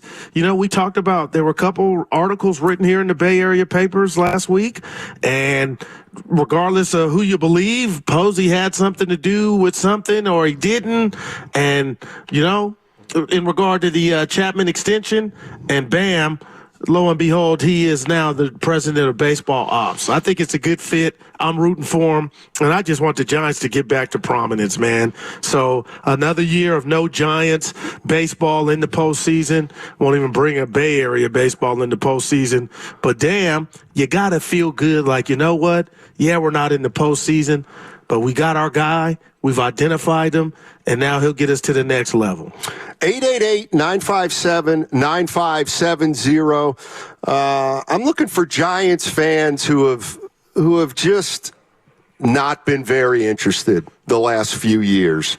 we talked about, there were a couple articles written here in the Bay Area papers last week, and regardless of who you believe, Posey had something to do with something or he didn't. And, in regard to the Chapman extension, and bam, lo and behold, he is now the president of baseball ops. I think it's a good fit. I'm rooting for him, and I just want the Giants to get back to prominence, man. So another year of no Giants baseball in the postseason. Won't even bring a Bay Area baseball in the postseason. But damn, you got to feel good like, you know what? Yeah, we're not in the postseason, but we got our guy. We've identified him, and now he'll get us to the next level. 888-957-9570. I'm looking for Giants fans who have just not been very interested the last few years.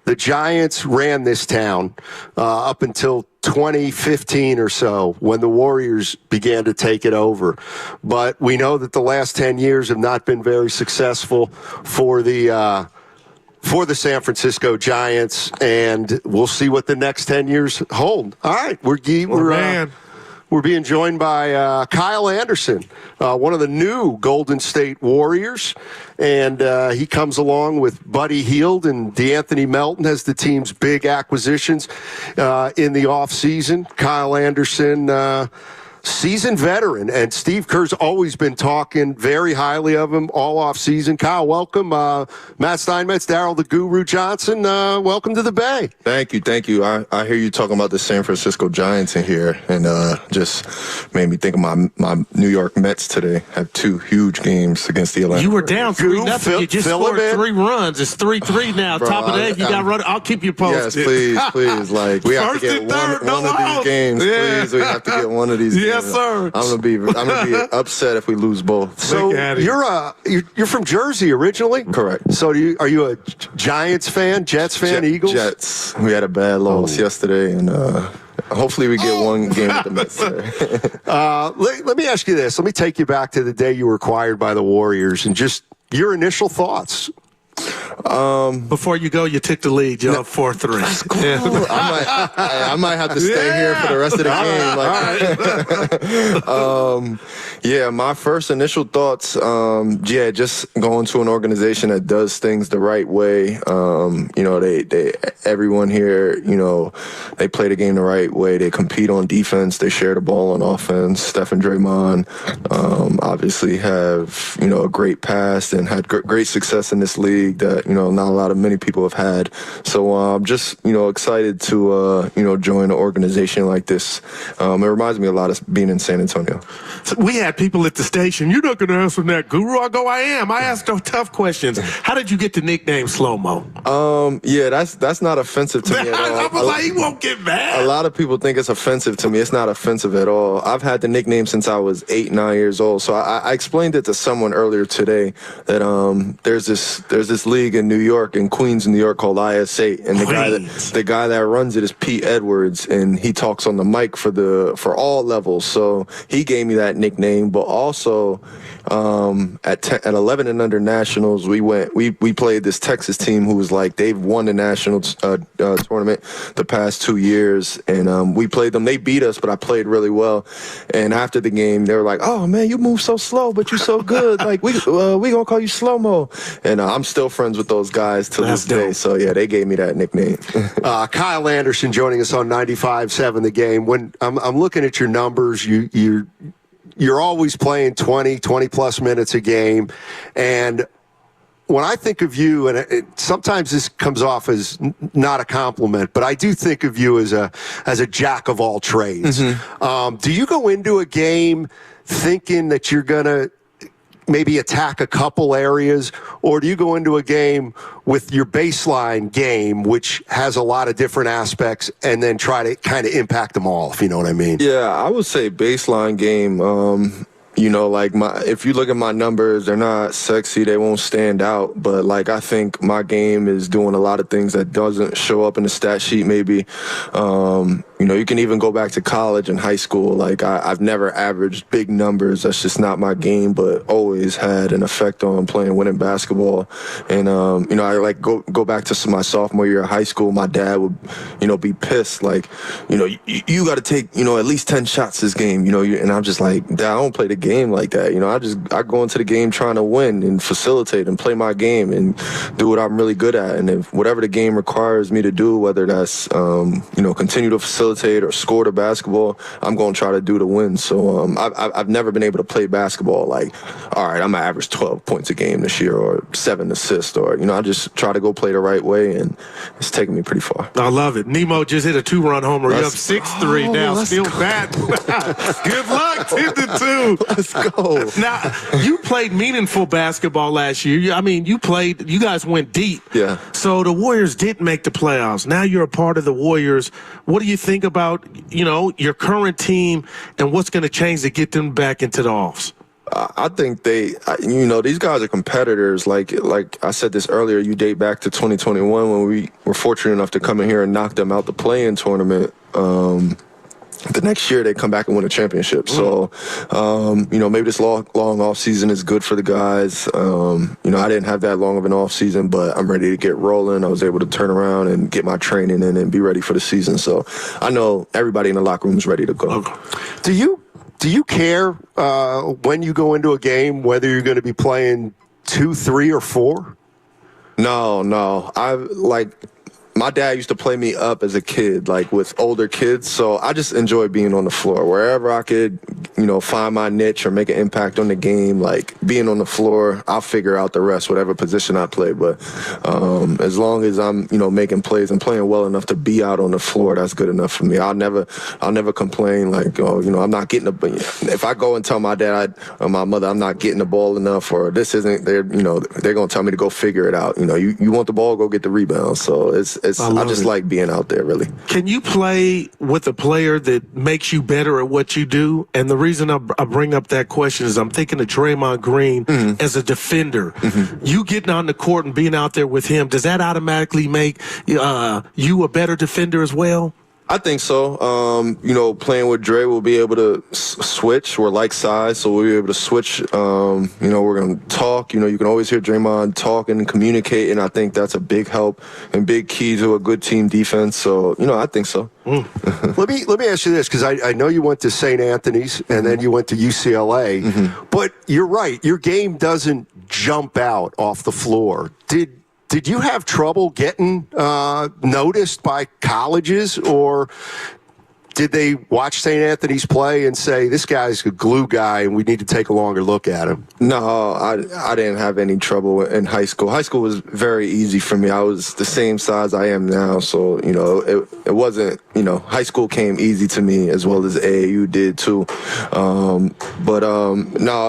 The Giants ran this town up until 2015 or so, when the Warriors began to take it over. But we know that the last 10 years have not been very successful for the San Francisco Giants, and we'll see what the next 10 years hold. All right, we're being joined by Kyle Anderson, one of the new Golden State Warriors, and he comes along with Buddy Hield and DeAnthony Melton as the team's big acquisitions in the offseason. Kyle Anderson, seasoned veteran, and Steve Kerr's always been talking very highly of him all offseason. Kyle, welcome. Matt Steinmetz, Darryl the Guru Johnson, welcome to the Bay. Thank you. I hear you talking about the San Francisco Giants in here, and just made me think of my New York Mets today. Had two huge games against the Atlanta. You were down 3-0. You just scored 3 runs. It's 3-3 now. Bro, top of the 8th. You got run. I'll keep you posted. Yes, please. Like, we have to get one of these games. Yeah. Please, we have to get one of these games. Yes, sir. I'm gonna be upset if we lose both. So you're from Jersey originally? Correct. So are you a Giants fan, Jets fan, Eagles? Jets. We had a bad loss yesterday, and hopefully we get one game with the Mets today. Let me ask you this. Let me take you back to the day you were acquired by the Warriors, and just your initial thoughts. Before you go, you took the lead. You're up 4-3. That's cool. Yeah. I might have to stay here for the rest of the game. Yeah, my first initial thoughts, just going to an organization that does things the right way. They everyone here, they play the game the right way. They compete on defense. They share the ball on offense. Steph and Draymond obviously have, a great past and had great success in this league that, not many people have had. So I'm just, excited to, join an organization like this. It reminds me a lot of being in San Antonio. So we had people at the station. You're not going to answer that, Guru. I go, I am. I ask those tough questions. How did you get the nickname Slow-Mo? That's not offensive to me at all. I was like, he won't get mad. A lot of people think it's offensive to me. It's not offensive at all. I've had the nickname since I was 8, 9 years old. So I explained it to someone earlier today that there's this league in New York, in Queens, New York, called IS8, and the guy that runs it is Pete Edwards, and he talks on the mic for all levels. So he gave me that nickname, but also at 11 and under nationals, we played this Texas team who was like, they've won the national tournament the past 2 years, and we played them. They beat us, but I played really well. And after the game, they were like, "Oh man, you move so slow, but you're so good. Like we gonna call you Slow-Mo." And I'm still friends with those guys to this day. So yeah, they gave me that nickname. Kyle Anderson joining us on 95.7 The Game. When I'm looking at your numbers, you're always playing 20 plus minutes a game, and when I think of you, and sometimes this comes off as not a compliment, but I do think of you as a jack of all trades. Mm-hmm. Do you go into a game thinking that you're going to maybe attack a couple areas, or do you go into a game with your baseline game, which has a lot of different aspects, and then try to kind of impact them all, if you know what I mean? Yeah, I would say baseline game. If you look at my numbers, they're not sexy, they won't stand out, but I think my game is doing a lot of things that doesn't show up in the stat sheet maybe. You can even go back to college and high school. I've never averaged big numbers. That's just not my game, but always had an effect on playing winning basketball. And, I go back to my sophomore year of high school. My dad would, be pissed. You got to take, at least 10 shots this game, and I'm just like, Dad, I don't play the game like that. I go into the game trying to win and facilitate and play my game and do what I'm really good at. And if whatever the game requires me to do, whether that's, continue to facilitate or score the basketball, I'm going to try to do to win. So I've never been able to play basketball all right, I'm going to average 12 points a game this year or 7 assists, or, I just try to go play the right way, and it's taken me pretty far. I love it. Nemo just hit a 2-run homer. You're up 6-3 now. Still bad. Good luck. 10-2. Let's go. Now, you played meaningful basketball last year. You guys went deep. Yeah. So the Warriors didn't make the playoffs. Now you're a part of the Warriors. What do you think about, your current team and what's going to change to get them back into the offs? I think these guys are competitors. Like I said this earlier, you date back to 2021 when we were fortunate enough to come in here and knock them out the play-in tournament. The next year they come back and win a championship. So, maybe this long off season is good for the guys. I didn't have that long of an off season, but I'm ready to get rolling. I was able to turn around and get my training in and be ready for the season. So I know everybody in the locker room is ready to go. Okay. Do you care when you go into a game whether you're going to be playing 2, 3, or 4? No. My dad used to play me up as a kid, with older kids. So I just enjoy being on the floor. Wherever I could, find my niche or make an impact on the game, being on the floor, I'll figure out the rest, whatever position I play. But as long as I'm, making plays and playing well enough to be out on the floor, that's good enough for me. I'll never complain I'm not getting if I go and tell my dad or my mother I'm not getting the ball enough, or this isn't, they're going to tell me to go figure it out. You want the ball, go get the rebound. So I just like being out there, really. Can you play with a player that makes you better at what you do? And the reason I bring up that question is I'm thinking of Draymond Green as a defender. Mm-hmm. You getting on the court and being out there with him, does that automatically make you a better defender as well? I think so. You know, playing with Dre, we'll be able to switch. We're like size, so we'll be able to switch. You know, we're going to talk. You know, you can always hear Draymond talking and communicating. I think that's a big help and big key to a good team defense. So, you know, I think so. Let me ask you this, because I know you went to St. Anthony's and then you went to UCLA, but you're right. Your game doesn't jump out off the floor. Did you have trouble getting noticed by colleges, or did they watch St. Anthony's play and say, this guy's a glue guy and we need to take a longer look at him? No, I didn't have any trouble in high school. High school was very easy for me. I was the same size I am now, so, you know, it wasn't, you know, high school came easy to me as well as AAU did too. No,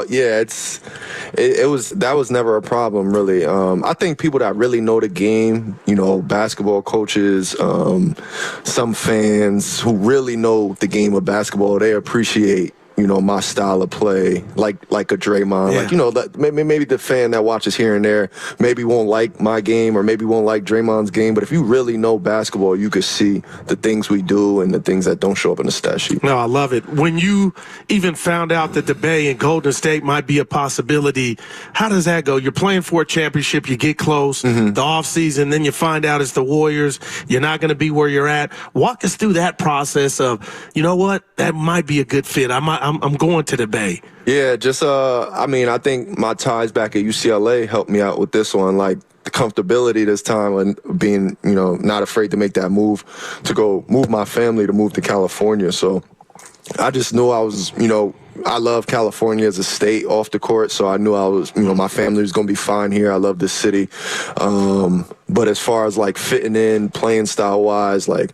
yeah, that was never a problem, really. I think people that really know the game, you know, basketball coaches, some fans who really know the game of basketball, they appreciate, you know, my style of play, like a Draymond. Yeah. Like, you know, maybe the fan that watches here and there maybe won't like my game or maybe won't like Draymond's game, but if you really know basketball, you could see the things we do and the things that don't show up in the stat sheet. No, I love it. When you even found out that the Bay and Golden State might be a possibility, how does that go? You're playing for a championship, you get close, the offseason, then you find out it's the Warriors, you're not going to be where you're at. Walk us through that process of, you know what, that might be a good fit. I'm going to the Bay. Yeah, just I mean, I think my ties back at UCLA helped me out with this one. Like the comfortability this time and being, you know, not afraid to make that move to go move my family to move to California. So I just knew I was, you know, I love California as a state off the court, so I knew I was, you know, my family was going to be fine here. I love this city. But as far as like fitting in, playing style wise, like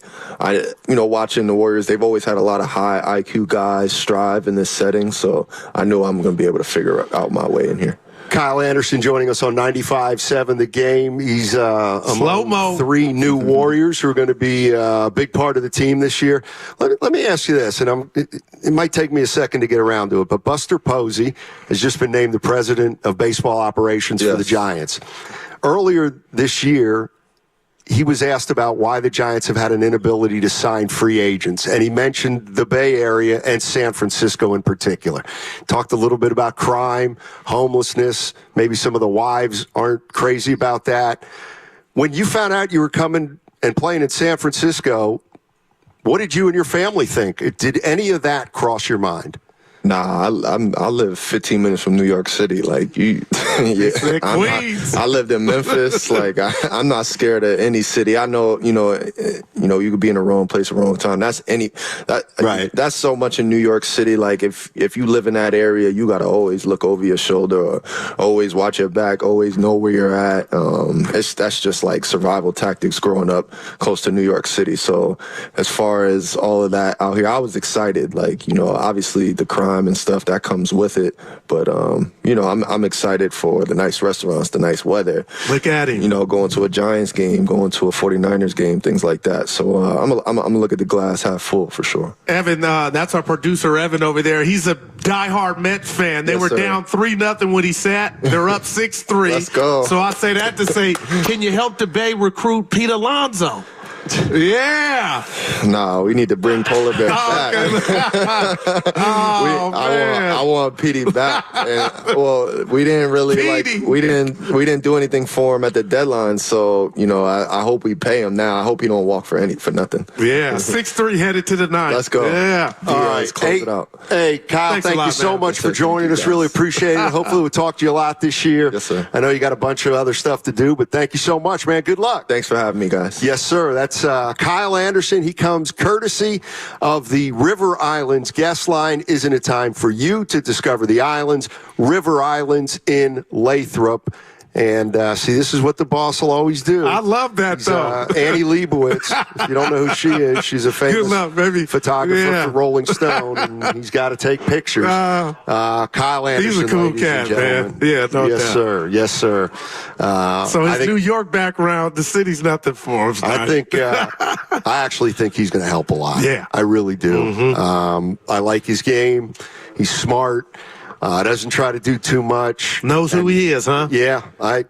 you know, watching the Warriors, they've always had a lot of high IQ guys strive in this setting. So I knew I'm going to be able to figure out my way in here. Kyle Anderson joining us on 95.7 The Game. He's among 3 new Warriors who are going to be a big part of the team this year. Let me ask you this, and it might take me a second to get around to it, but Buster Posey has just been named the president of baseball operations for the Giants. Earlier this year, he was asked about why the Giants have had an inability to sign free agents, and he mentioned the Bay Area and San Francisco in particular. Talked a little bit about crime, homelessness. Maybe some of the wives aren't crazy about that. When you found out you were coming and playing in San Francisco, what did you and your family think? Did any of that cross your mind? Nah, I live 15 minutes from New York City. Like you, yeah, I lived in Memphis. Like I'm not scared of any city. I know, you could be in the wrong place at the wrong time. Right. That's so much in New York City. Like if you live in that area, you gotta always look over your shoulder, or always watch your back, always know where you're at. That's just like survival tactics growing up close to New York City. So as far as all of that out here, I was excited. Like, you know, obviously the crime and stuff that comes with it, but I'm excited for the nice restaurants, the nice weather. Look at him. You know, going to a Giants game, going to a 49ers game, things like that. So I'm gonna look at the glass half full for sure. Evan, that's our producer Evan over there. He's a diehard Mets fan. They were down 3-0 when he sat. They're up 6-3. Let's go. So I say that to say, can you help the Bay recruit Pete Alonso? Yeah. No, we need to bring Polar Bear back. I want Petey back. And, we didn't really we didn't do anything for him at the deadline. So I hope we pay him now. I hope he don't walk for nothing. Yeah, 6-3 headed to the 9th. Let's go. Yeah. All right. Close it out. Hey, Kyle, thank you so much for joining us. Really appreciate it. Hopefully we'll talk to you a lot this year. Yes, sir. I know you got a bunch of other stuff to do, but thank you so much, man. Good luck. Thanks for having me, guys. Yes, sir. That's Kyle Anderson. He comes courtesy of the River Islands guest line. Isn't it time for you to discover the islands? River Islands in Lathrop. And see, this is what the boss will always do. I love that, though. Annie Leibovitz. If you don't know who she is, she's a famous photographer for Rolling Stone, and he's got to take pictures. Kyle Anderson. He's a cool cat, man. Yeah, no yes, doubt. sir. Yes, sir. So his New York background, the city's nothing for him. I actually think he's going to help a lot. Yeah. I really do. Mm-hmm. I like his game. He's smart. Doesn't try to do too much. Knows who he is, huh? Yeah, I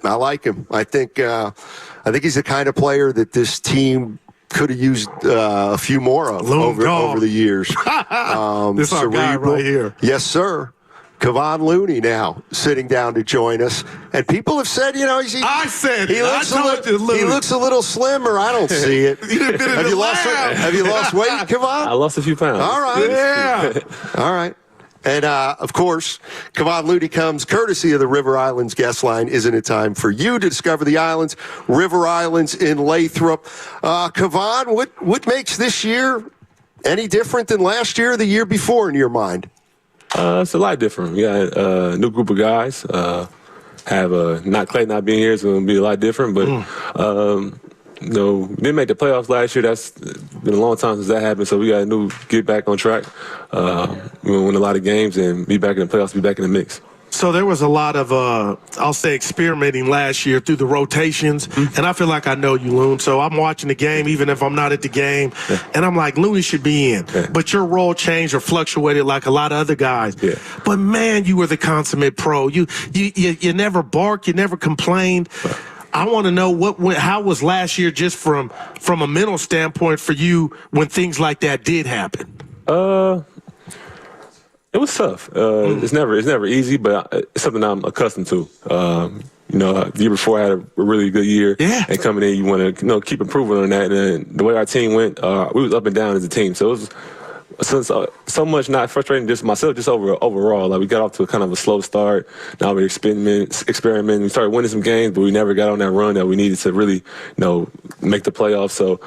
like him. I think he's the kind of player that this team could have used a few more of over the years. This our guy right here. Yes, sir. Kevon Looney now sitting down to join us. And people have said, he looks a little slimmer. I don't see it. Have you lost weight, Kevon? I lost a few pounds. All right. Yeah. All right. And, of course, Kevon Looney comes courtesy of the River Islands guest line. Isn't it time for you to discover the islands? River Islands in Lathrop. Kevon, what makes this year any different than last year or the year before in your mind? It's a lot different. We got a new group of guys. Clay not being here is going to be a lot different. But, we didn't make the playoffs last year. That's been a long time since that happened. So we got to get back on track. We're going to win a lot of games and be back in the playoffs, be back in the mix. So there was a lot of, I'll say, experimenting last year through the rotations, and I feel like I know you, Loon. So I'm watching the game, even if I'm not at the game, and I'm like, Looney should be in. But your role changed or fluctuated like a lot of other guys. But, man, you were the consummate pro. You never barked. You never complained. I want to know how was last year just from a mental standpoint for you when things like that did happen? It was tough. It's never easy, but it's something I'm accustomed to. The year before I had a really good year. Yeah. And coming in, you want to keep improving on that. And the way our team went, we was up and down as a team. So it was so much not frustrating just myself, just overall. Like we got off to a kind of a slow start. Now we're experimenting. We started winning some games, but we never got on that run that we needed to really, make the playoffs. So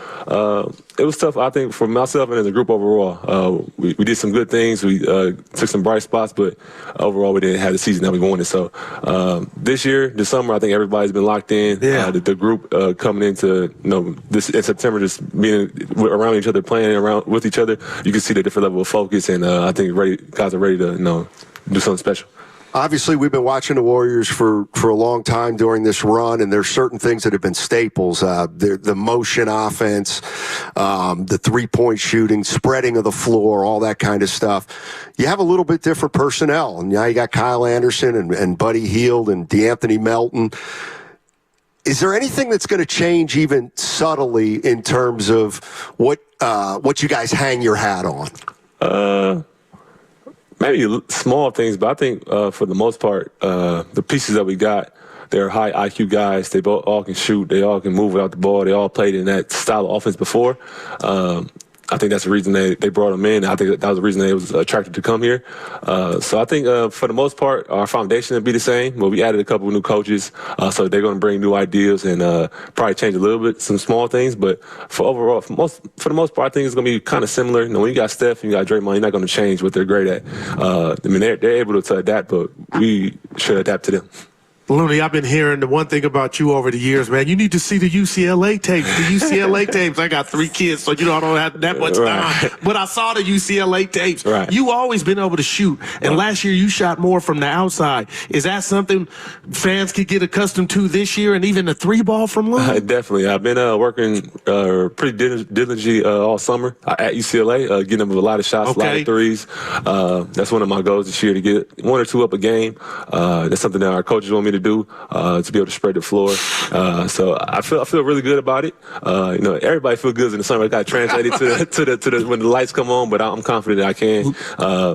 it was tough, I think, for myself and as a group overall. We did some good things. We took some bright spots, but overall we didn't have the season that we wanted. So this summer, I think everybody's been locked in. The group coming into this in September, just being around each other, playing around with each other, you can see the different level of focus, and I think guys are ready to do something special. Obviously, we've been watching the Warriors for a long time during this run, and there's certain things that have been staples. The motion offense, the three-point shooting, spreading of the floor, all that kind of stuff. You have a little bit different personnel, and now you got Kyle Anderson and Buddy Hield and DeAnthony Melton. Is there anything that's going to change even subtly in terms of what you guys hang your hat on? Maybe small things, but I think for the most part, the pieces that we got, they're high IQ guys. They all can shoot. They all can move without the ball. They all played in that style of offense before. I think that's the reason they brought them in. I think that was the reason they was attracted to come here. So I think for the most part, our foundation will be the same. But we added a couple of new coaches, so they're going to bring new ideas and probably change a little bit, some small things. But for the most part, I think it's going to be kind of similar. When you got Steph and you got Draymond, you're not going to change what they're great at. They're able to adapt, but we should adapt to them. Looney, I've been hearing the one thing about you over the years, man. You need to see the UCLA tapes. I got 3 kids, so I don't have that much time. But I saw the UCLA tapes. Right. You always been able to shoot, and last year you shot more from the outside. Is that something fans could get accustomed to this year, and even the 3-ball from Looney? Definitely. I've been working pretty diligently all summer at UCLA, getting them a lot of shots, a lot of threes. That's one of my goals this year, to get 1 or 2 up a game. That's something that our coaches want me to do, to be able to spread the floor. So I feel really good about it. Everybody feels good in the summer. I got translated to the when the lights come on, but I'm confident that I can. I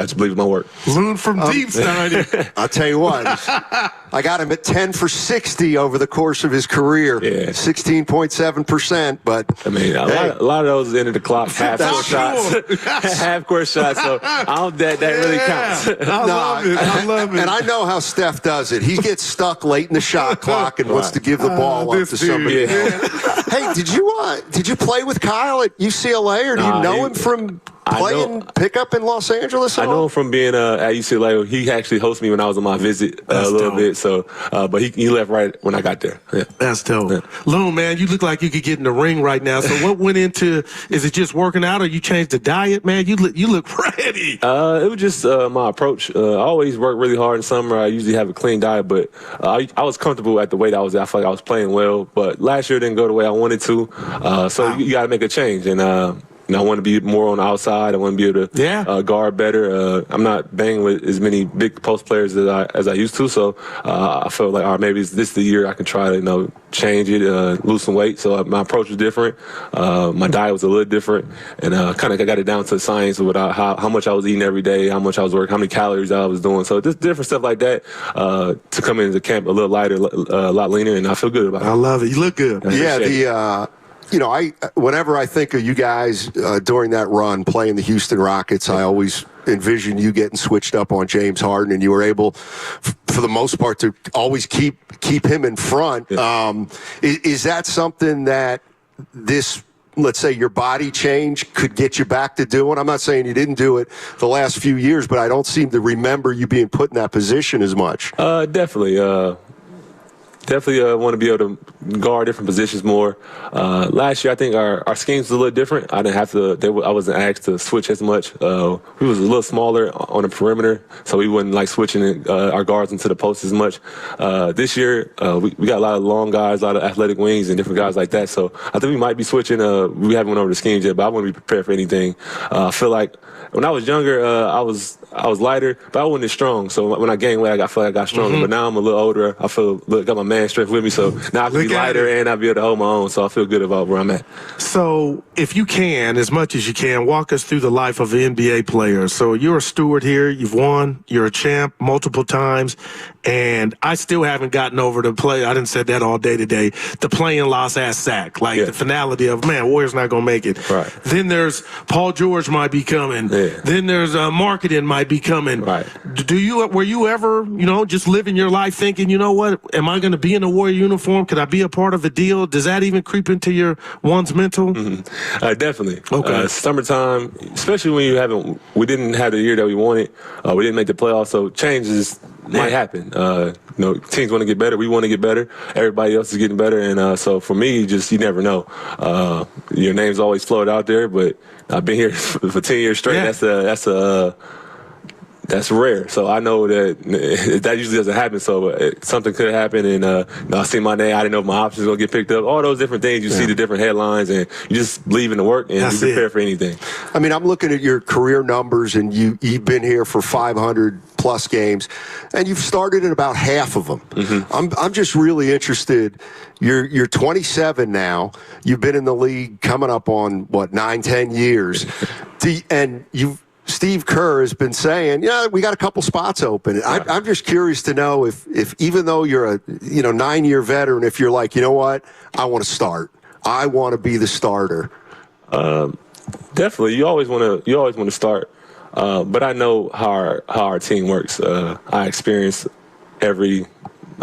just believe in my work. Loon from Deep Stein. I'll tell you what, I got him at 10 for 60 over the course of his career. 16.7%. But I mean, a lot of those end of the clock, half-court shots. Half-court shots. So that really counts. I love it. And I know how Steph does it. He gets stuck late in the shot clock and wants to give the ball up to somebody else. Hey, did you play with Kyle at UCLA, or do you know him from playing pickup in Los Angeles? I know him from being at UCLA. He actually hosted me when I was on my visit a little bit. So, but he left right when I got there. Yeah. That's dope. Yeah. Loon, man, you look like you could get in the ring right now. So what went into? Is it just working out, or you changed the diet, man? You look ready. It was just my approach. I always work really hard in summer. I usually have a clean diet, but I was comfortable at the weight I was at. I felt like I was playing well. But last year didn't go the way I wanted to. So you got to make a change. And I want to be more on the outside. I want to be able to guard better. I'm not banging with as many big post players as I used to. So I felt like, all right, maybe this is the year I can try to, change it, lose some weight. So my approach was different. My diet was a little different, and kind of got it down to the science of how much I was eating every day, how much I was working, how many calories I was doing. So just different stuff like that to come into camp a little lighter, a lot leaner, and I feel good about it. I love it. You look good. Yeah, whenever I think of you guys during that run playing the Houston Rockets, I always envision you getting switched up on James Harden, and you were able, for the most part, to always keep him in front. Yeah. Is that something that this, let's say, your body change could get you back to doing? I'm not saying you didn't do it the last few years, but I don't seem to remember you being put in that position as much. Definitely. Definitely want to be able to guard different positions more. Last year, I think our schemes was a little different. I didn't have to. I wasn't asked to switch as much. We was a little smaller on the perimeter, so we wasn't switching our guards into the post as much. This year, we got a lot of long guys, a lot of athletic wings, and different guys like that. So I think we might be switching. We haven't went over the schemes yet, but I want to be prepared for anything. I feel like when I was younger, I was lighter, but I wasn't as strong. So when I gained weight, I feel like I got stronger. But now I'm a little older. I feel got my man strength with me, so now I can be lighter and I'll be able to hold my own. So I feel good about where I'm at. So if you can, as much as you can, walk us through the life of an NBA player. So you're a steward here. You've won. You're a champ multiple times. And I still haven't gotten over the play. I didn't say that all day today. The playing lost ass sack, the finality of, man, Warriors not going to make it. Right. Then there's Paul George might be coming. Yeah. Then there's marketing might be coming. Right. Were you ever, just living your life thinking, you know what, am I going to be in a Warrior uniform? Could I be a part of a deal? Does that even creep into one's mental? Mm-hmm. Definitely. Okay. Summertime, especially when we didn't have the year that we wanted. We didn't make the playoffs, so changes might happen. Teams want to get better. We want to get better. Everybody else is getting better. And so for me, you never know. Your name's always floated out there, but I've been here for 10 years straight. Yeah. That's rare. So I know that usually doesn't happen. So something could happen, and I see my name. I didn't know if my options going to get picked up. All those different things. You see the different headlines, and you just believe in the work and be prepared for anything. I mean, I'm looking at your career numbers, and you've been here for 500+ games, and you've started in about half of them. Mm-hmm. I'm just really interested. You're 27 now. You've been in the league coming up on 9-10 years, and Steve Kerr has been saying, we got a couple spots open. I'm just curious to know if even though you're a 9-year veteran, if you're like, you know what, I want to start. I want to be the starter. Definitely, you always want to start. But I know how our team works. I experience every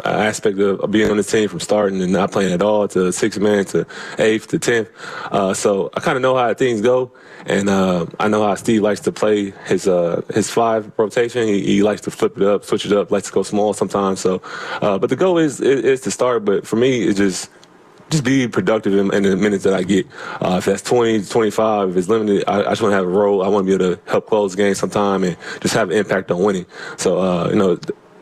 aspect of being on the team, from starting and not playing at all to sixth man to eighth to 10th. So I kind of know how things go, and I know how Steve likes to play his 5 rotation. He likes to flip it up, switch it up, likes to go small sometimes. So, but the goal is to start. But for me, it's just be productive in the minutes that I get. If that's 20, 25, if it's limited, I just want to have a role. I want to be able to help close games sometime and just have an impact on winning. So,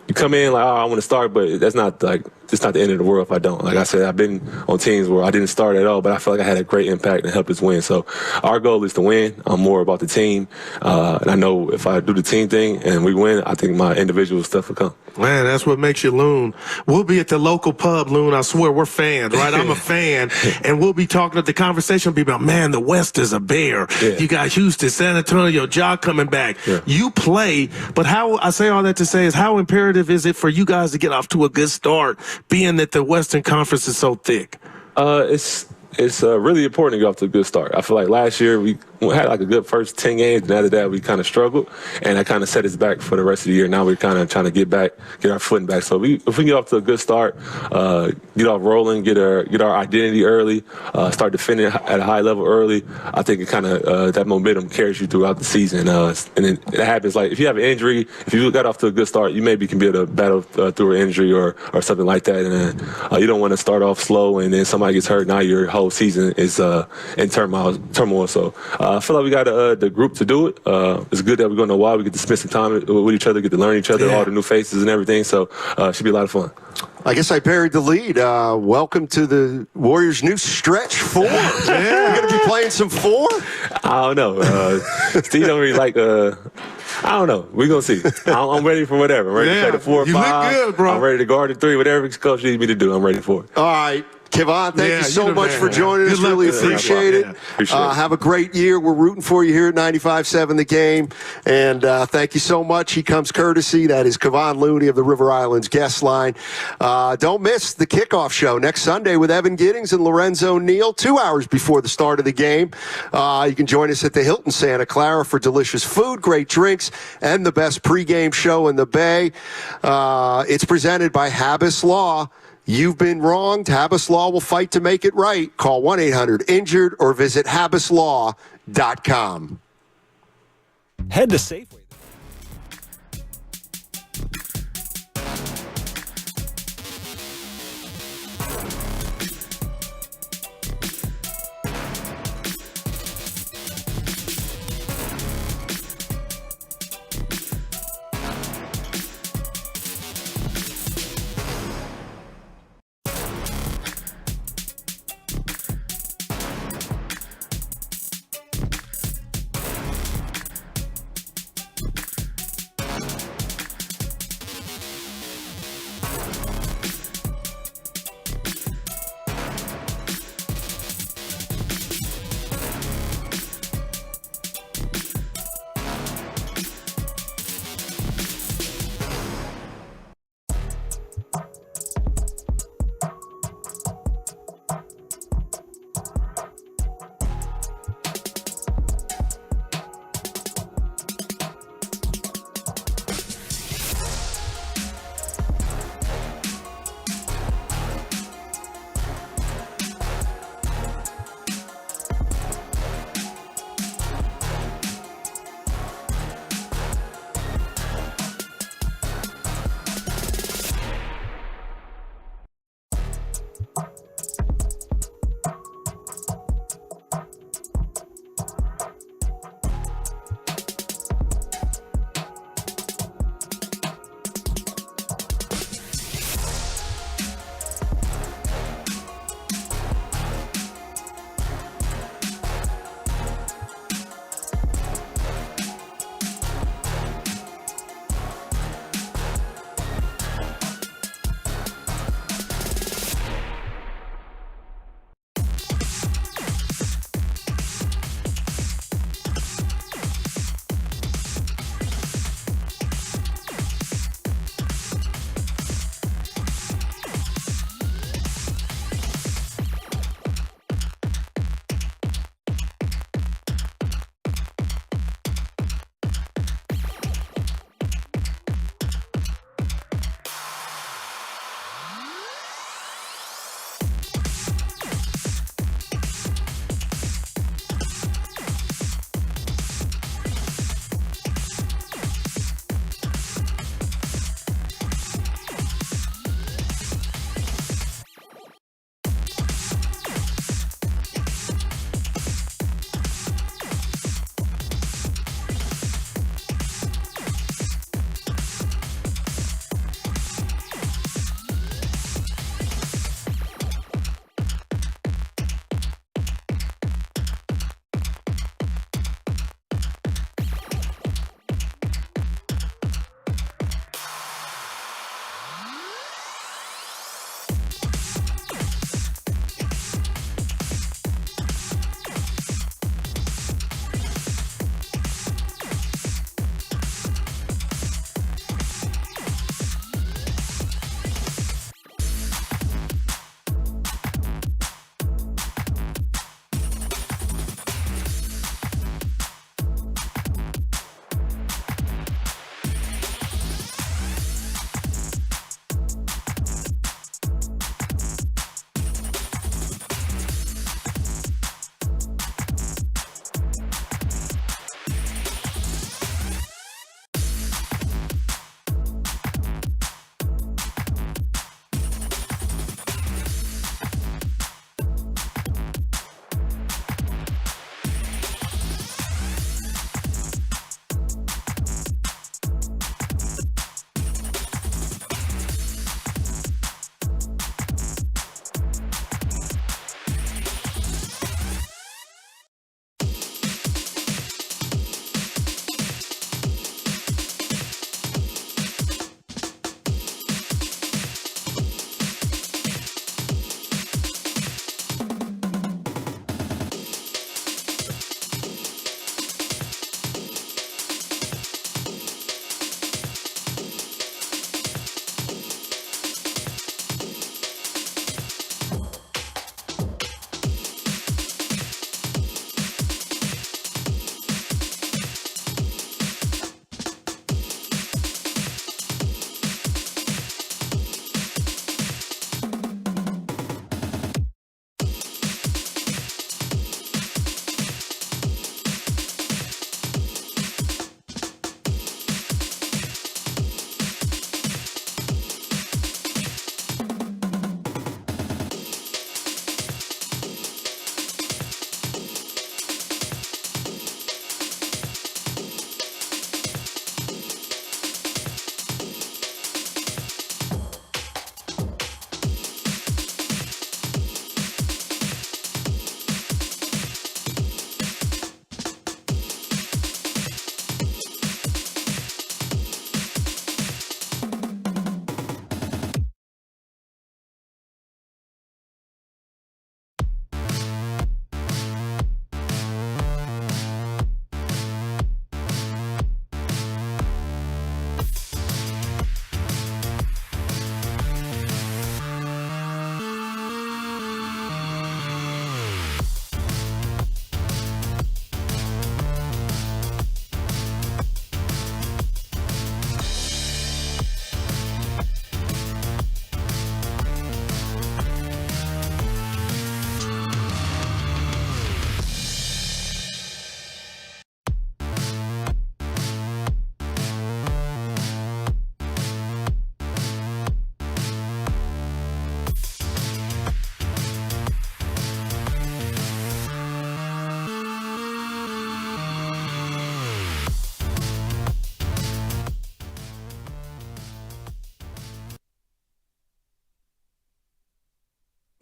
you come in like, I want to start, but that's not it's not the end of the world if I don't. Like I said, I've been on teams where I didn't start at all, but I feel like I had a great impact and helped us win. So our goal is to win. I'm more about the team. And I know if I do the team thing and we win, I think my individual stuff will come. Man, that's what makes you Loon. We'll be at the local pub, Loon. I swear, we're fans, right? I'm a fan. And we'll be talking at the conversation will be about, man, the West is a bear. Yeah. You got Houston, San Antonio, Ja coming back. Yeah. You play, but I say all that to say is how imperative is it for you guys to get off to a good start, being that the Western Conference is so thick? It's really important to get off to a good start. I feel like last year we had a good first 10 games, and after that we kind of struggled, and that kind of set us back for the rest of the year. Now we're kind of trying to get our footing back. So if we get off to a good start, get off rolling, get our identity early, start defending at a high level early, I think it kind of that momentum carries you throughout the season. And then it happens like if you have an injury, if you got off to a good start, you maybe can be able to battle through an injury or something like that. And you don't want to start off slow and then somebody gets hurt. Now your whole season is in turmoil. So I feel like we got the group to do it. It's good that we're going to know why. We get to spend some time with each other, get to learn each other, all the new faces and everything. So it should be a lot of fun. I guess I buried the lead. Welcome to the Warriors' new stretch 4. You're going to be playing playing some 4? I don't know. Steve don't really like. I don't know. We're going to see. I'm ready for whatever. I'm ready to play the 4 or 5. You look good, bro. I'm ready to guard the 3. Whatever coach needs me to do, I'm ready for it. All right. Kevon, thank you so much for joining us. Really appreciate it. Have a great year. We're rooting for you here at 95.7 The Game. And thank you so much. He comes courtesy. That is Kevon Looney of the River Islands Guest Line. Don't miss the kickoff show next Sunday with Evan Giddings and Lorenzo Neal, 2 hours before the start of the game. You can join us at the Hilton Santa Clara for delicious food, great drinks, and the best pregame show in the Bay. It's presented by Habas Law. You've been wronged. Habas Law will fight to make it right. Call 1-800-INJURED or visit habaslaw.com. Head to Safeway.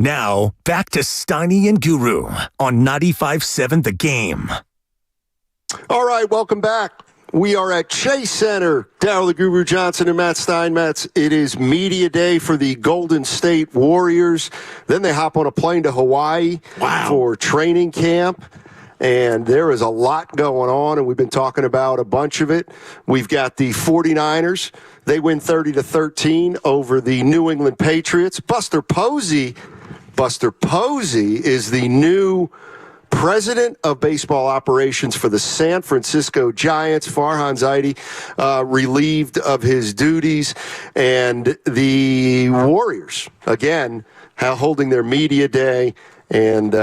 Now, back to Steiny and Guru on 95.7 The Game. All right, welcome back. We are at Chase Center. Darryl the Guru Johnson and Matt Steinmetz. It is media day for the Golden State Warriors. Then they hop on a plane to Hawaii for training camp. And there is a lot going on, and we've been talking about a bunch of it. We've got the 49ers. They win 30-13 over the New England Patriots. Buster Posey is the new president of baseball operations for the San Francisco Giants. Farhan Zaidi relieved of his duties. And the Warriors, again, holding their media day. And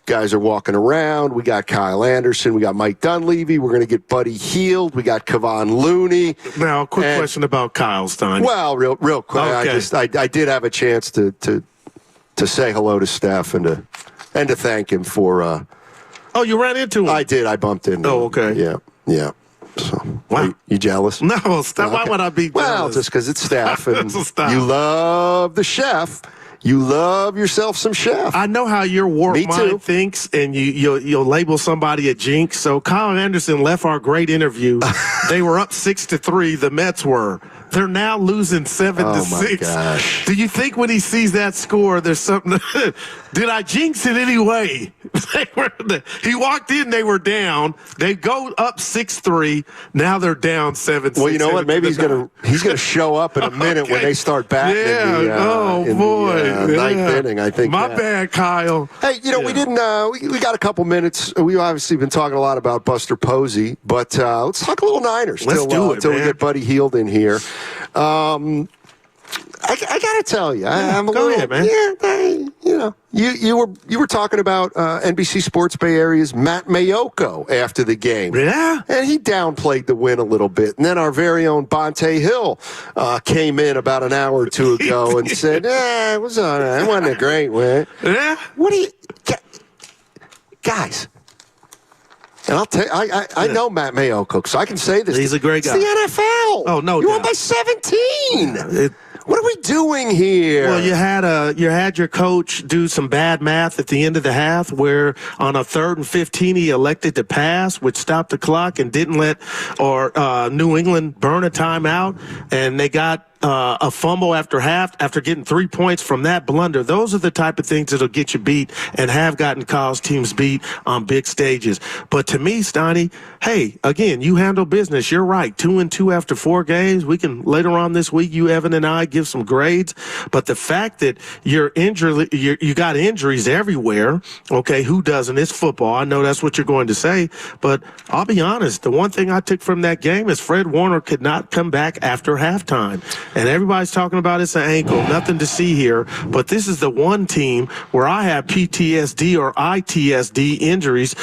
guys are walking around. We got Kyle Anderson. We got Mike Dunleavy. We're going to get Buddy Hield. We got Kevon Looney. Now, a quick question about Kyle Stein. Well, real quick. Okay. I did have a chance to say hello to Steph and to thank him for. Oh, you ran into him? I did. I bumped into him. Oh, okay. Yeah. So, wow. You jealous? No, Steph. Okay. Why would I be jealous? Well, just because it's Steph and you love the chef. You love yourself some chef. I know how your warped mind thinks, and you'll label somebody a jinx. So Kyle Anderson left our great interview. They were up 6-3. The Mets were. They're now losing 7-6. Oh my gosh. Do you think when he sees that score, there's something? Did I jinx it anyway? He walked in, they were down. They go up 6-3. Now they're down 7-6. Well, you know what? Maybe he's gonna show up in a minute when they start batting. Yeah. In the ninth inning. I think. My bad, Kyle. Hey, we didn't. We got a couple minutes. We've obviously been talking a lot about Buster Posey, but let's talk a little Niners. Let's do it, until we get Buddy Hield in here. I gotta tell you, go ahead, man. Yeah, you were talking about NBC Sports Bay Area's Matt Mayoko after the game. Yeah, and he downplayed the win a little bit. And then our very own Bonte Hill came in about an hour or two ago and said, "Yeah, it was all right. It wasn't a great win." Yeah, what do you guys? And I'll tell you, I know Matt Mayoko, so I can say this. He's a great guy. It's the NFL. Oh, no You doubt. won by 17. What are we doing here? Well, you had your coach do some bad math at the end of the half where on a 3rd and 15 he elected to pass, which stopped the clock and didn't let New England burn a timeout, and they got a fumble after half after getting 3 points from that blunder. Those are the type of things that'll get you beat and have gotten college teams beat on big stages. But to me, Steiny, hey, again, you handle business. You're right. 2-2 after 4 games. We can later on this week, you, Evan, and I give some grades. But the fact that you got injuries everywhere, okay, who doesn't? It's football. I know that's what you're going to say. But I'll be honest, the one thing I took from that game is Fred Warner could not come back after halftime. And everybody's talking about it's an ankle, nothing to see here. But this is the one team where I have PTSD or ITSD injuries,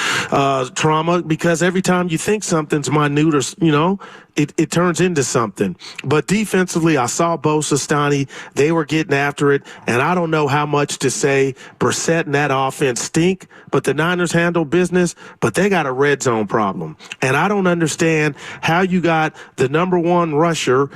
trauma, because every time you think something's minute or, it turns into something. But defensively, I saw Bosa, Steiny. They were getting after it. And I don't know how much to say. Brissett and that offense stink, but the Niners handle business, but they got a red zone problem. And I don't understand how you got the number 1 rusher,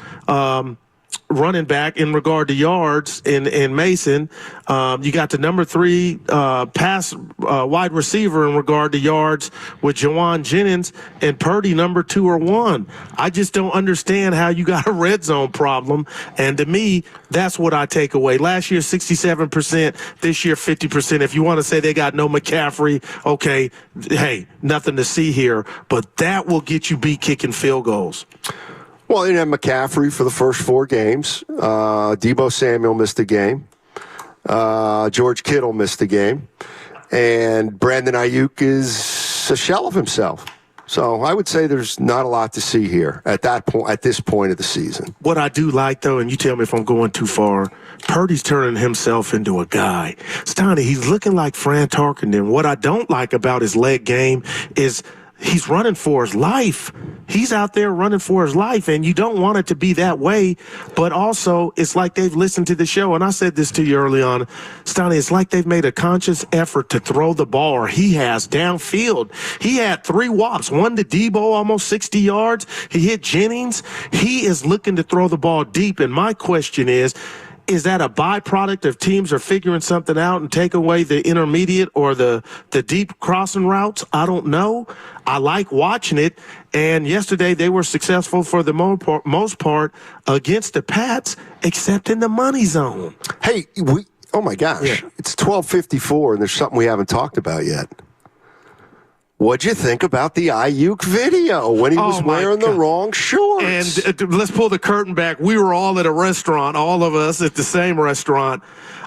running back in regard to yards in Mason. You got the number 3 pass wide receiver in regard to yards with Jawan Jennings, and Purdy number 2 or 1. I just don't understand how you got a red zone problem. And to me, that's what I take away. Last year, 67%. This year, 50%. If you want to say they got no McCaffrey, okay, hey, nothing to see here. But that will get you beat kicking field goals. Well, they didn't have McCaffrey for the first 4 games. Deebo Samuel missed a game. George Kittle missed a game. And Brandon Ayuk is a shell of himself. So I would say there's not a lot to see here at this point of the season. What I do like, though, and you tell me if I'm going too far, Purdy's turning himself into a guy. Steiny, he's looking like Fran Tarkenton. What I don't like about his leg game is he's running for his life. He's out there running for his life, and you don't want it to be that way. But also, it's like they've listened to the show, and I said this to you early on, Steiny, it's like they've made a conscious effort to throw the ball, or he has, downfield. He had 3 whops, 1 to Deebo, almost 60 yards. He hit Jennings. He is looking to throw the ball deep, and my question is is that a byproduct of teams are figuring something out and take away the intermediate or the deep crossing routes? I don't know. I like watching it. And yesterday they were successful for the most part against the Pats, except in the money zone. Hey, oh my gosh, It's 12:54 and there's something we haven't talked about yet. What'd you think about the Ayuk video when he was wearing the wrong shorts? And let's pull the curtain back. We were all at a restaurant, all of us at the same restaurant.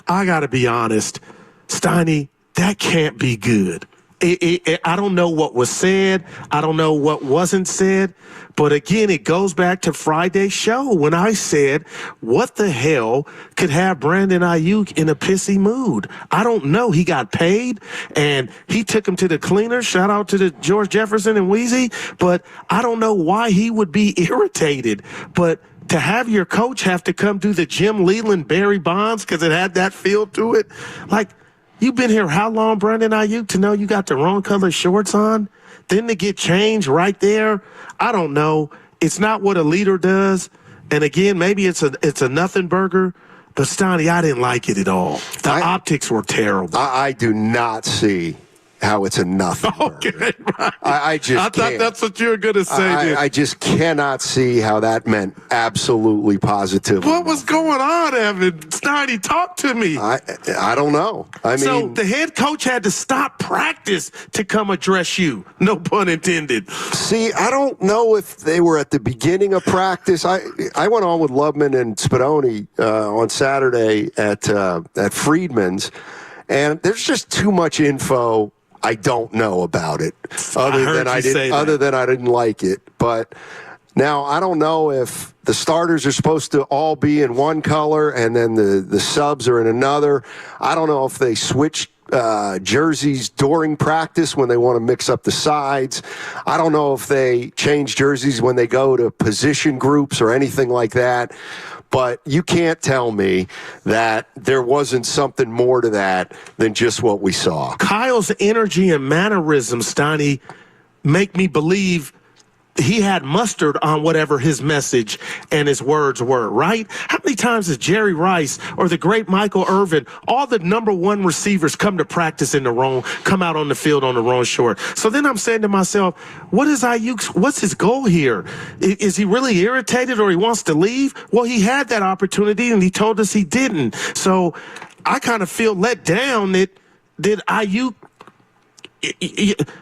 I got to be honest, Steiny, that can't be good. I don't know what was said. I don't know what wasn't said. But again, it goes back to Friday's show when I said, what the hell could have Brandon Ayuk in a pissy mood? I don't know. He got paid, and he took him to the cleaners. Shout out to the George Jefferson and Wheezy. But I don't know why he would be irritated. But to have your coach have to come do the Jim Leland, Barry Bonds, because it had that feel to it, like, you've been here how long, Brandon Ayuk, to know you got the wrong color shorts on? Then to get changed right there, I don't know. It's not what a leader does. And again, maybe it's a nothing burger. But Stoney, I didn't like it at all. The optics were terrible. I do not see how it's a nothing burger. Okay, right. I thought that's what you were going to say. I just cannot see how that meant absolutely positively. What was going on, Evan? Stoney, talk to me. I don't know. I mean, so the head coach had to stop practice to come address you. No pun intended. See, I don't know if they were at the beginning of practice. I went on with Loveman and Spadoni on Saturday at Friedman's, and there's just too much info I don't know about it, other than I didn't like it. But now I don't know if the starters are supposed to all be in one color and then the subs are in another. I don't know if they switch jerseys during practice when they want to mix up the sides. I don't know if they change jerseys when they go to position groups or anything like that. But you can't tell me that there wasn't something more to that than just what we saw. Kyle's energy and mannerisms, Stoney, make me believe he had mustard on whatever his message and his words were, right? How many times has Jerry Rice or the great Michael Irvin, all the number one receivers come to practice come out on the field on the wrong short? So then I'm saying to myself, what's his goal here? Is he really irritated or he wants to leave? Well, he had that opportunity and he told us he didn't. So I kind of feel let down that Ayuk,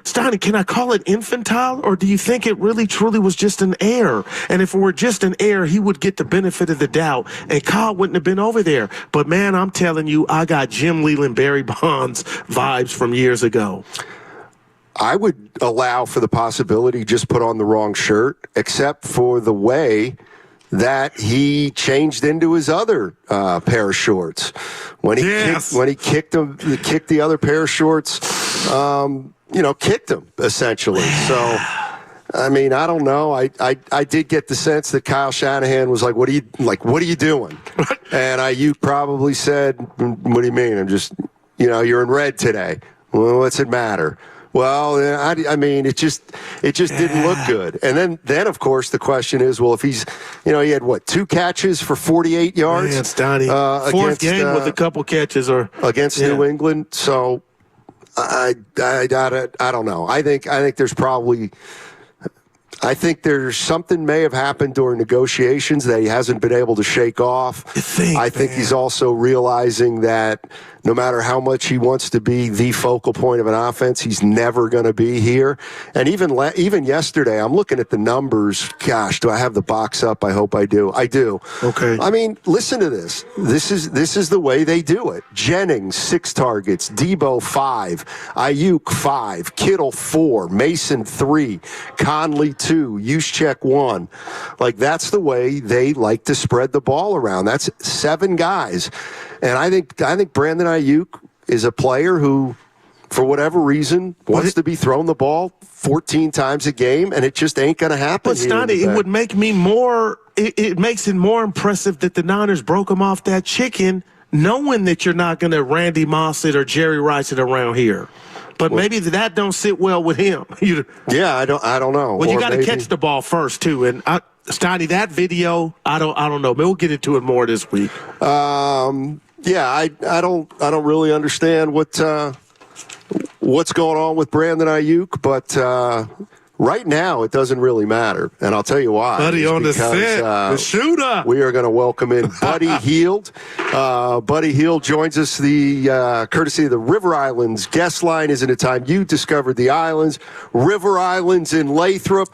Stoney, can I call it infantile, or do you think it really truly was just an error? And if it were just an error, he would get the benefit of the doubt, and Kyle wouldn't have been over there. But, man, I'm telling you, I got Jim Leland, Barry Bonds vibes from years ago. I would allow for the possibility just put on the wrong shirt, except for the way that he changed into his other pair of shorts when he kicked the other pair of shorts. Kicked him essentially. So, I mean, I don't know. I did get the sense that Kyle Shanahan was like, "What are you doing?" And Ayuk probably said, "What do you mean? I'm just, you're in red today. Well, what's it matter?" Well, I mean, it just didn't look good. And then of course the question is, well, if he's, he had 2 catches for 48 yards. Yeah, it's Donnie. Fourth game with a couple catches against New England. So I don't know. I think there's something may have happened during negotiations that he hasn't been able to shake off. I think he's also realizing that no matter how much he wants to be the focal point of an offense, he's never going to be here. And even yesterday, I'm looking at the numbers. Gosh, do I have the box up? I hope I do. I do. Okay. I mean, listen to this. This is the way they do it. Jennings, 6 targets. Debo, 5. Ayuk, 5. Kittle, 4. Mason, 3. Conley, 2. Juszczyk, 1. Like, that's the way they like to spread the ball around. That's 7 guys. And I think Brandon Ayuk is a player who, for whatever reason, wants to be thrown the ball 14 times a game, and it just ain't going to happen. But, Stoney, it would make me more – it makes it more impressive that the Niners broke him off that chicken, knowing that you're not going to Randy Moss it or Jerry Rice it around here. But maybe that don't sit well with him. Yeah, I don't know. Well, you got to catch the ball first, too, and Steiny, that video, I don't know. Maybe we'll get into it more this week. Yeah, I don't really understand what's going on with Brandon Ayuk, but right now it doesn't really matter, and I'll tell you why. Buddy on the set, the shooter. We are going to welcome in Buddy Hield. Buddy Hield joins us courtesy of the River Islands guest line. Isn't it time you discovered the islands? River Islands in Lathrop.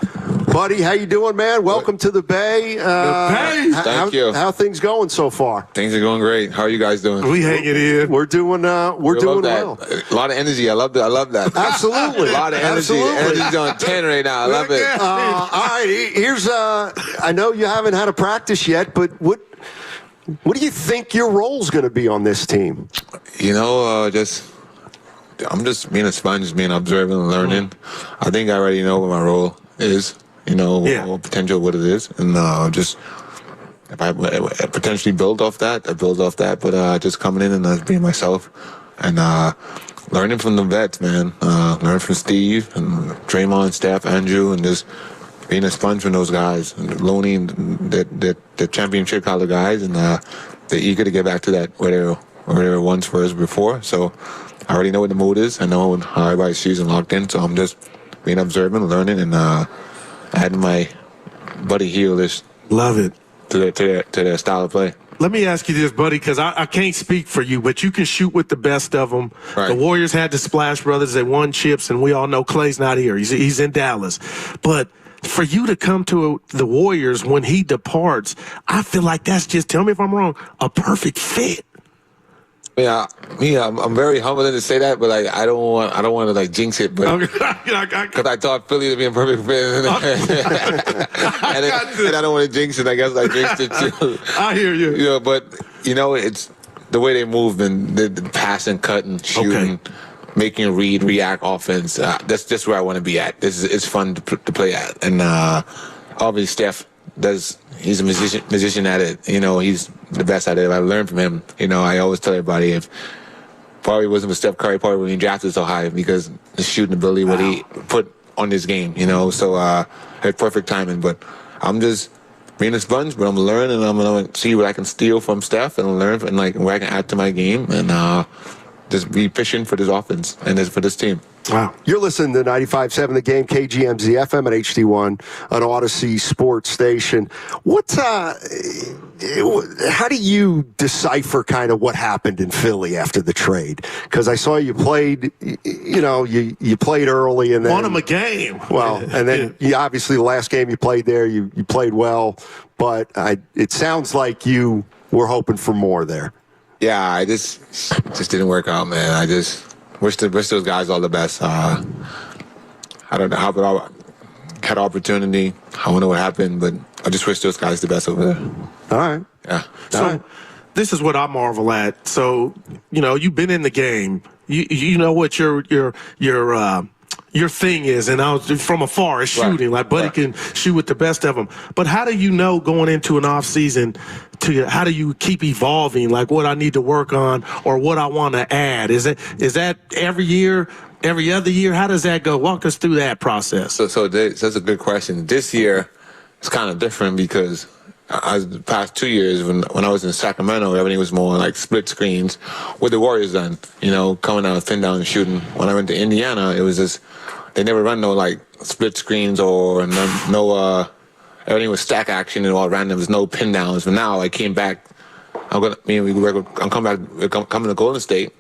Buddy, how you doing, man? Welcome to the Bay. Thank you. How things going so far? Things are going great. How are you guys doing? We hanging in. We're doing well. A lot of energy. I love that. Absolutely. A lot of energy. Absolutely. Energy's on 10 right now. I love it. All right, here's I know you haven't had a practice yet, but what do you think your role's going to be on this team? You know, I'm just being a sponge, being observant and learning. I think I already know what my role is. You know, what potential, what it is, and just if I potentially build off that, I build off that. But just coming in and being myself and learning from the vets, man. Learn from Steve and Draymond, Steph, Andrew, and just being a sponge from those guys. And Loney, the championship caliber guys, and they're eager to get back to that where they were once for us before. So I already know what the mood is. I know how everybody's season locked in. So I'm just being observant, learning, and adding my Buddy Hield love it to their style of play. Let me ask you this, buddy, because I can't speak for you, but you can shoot with the best of them. Right. The Warriors had the Splash Brothers. They won chips, and we all know Klay's not here. He's in Dallas. But for you to come to the Warriors when he departs, I feel like that's just, tell me if I'm wrong, a perfect fit. Yeah, I'm very humbled to say that, but I don't want to jinx it, but because I thought Philly would be a perfect fit, and I don't want to jinx it. I guess I jinxed it too. I hear you. You know, but it's the way they move and the passing, cutting, shooting, making a react offense. That's just where I want to be at. It's fun to play at, and obviously Steph he's a musician at it. You know, he's the best at it. I learned from him. You know, I always tell everybody if probably wasn't for Steph Curry, probably wouldn't drafted so high because the shooting ability, what he put on this game, you know. So had perfect timing. But I'm just being a sponge, but I'm learning, and I'm gonna see what I can steal from Steph and learn and where I can add to my game, and just be fishing for this offense and for this team. Wow. You're listening to 95.7 The Game, KGMZ FM at HD1, an Odyssey sports station. How do you decipher kind of what happened in Philly after the trade? Because I saw you played, you played early and then won him a game. Well, and then obviously the last game you played there, you played well, but it sounds like you were hoping for more there. Yeah, I just didn't work out, man. I just wish those guys all the best. I don't know how, but I had opportunity. I don't know what happened, but I just wish those guys the best over there. All right. Yeah. So this is what I marvel at. So, you've been in the game. You know what your thing is, and I was from afar is shooting. Like Buddy can shoot with the best of them. But how do you know going into an off season? How do you keep evolving? Like what I need to work on or what I want to add? Is that every year, every other year? How does that go? Walk us through that process. So that's a good question. This year it's kind of different because the past 2 years when I was in Sacramento, everything was more like split screens. What the Warriors done, coming out, thin down and shooting. When I went to Indiana, it was just they never run no split screens or no everything was stack action and all random. There's no pin downs. But now I came back. I'm coming to Golden State.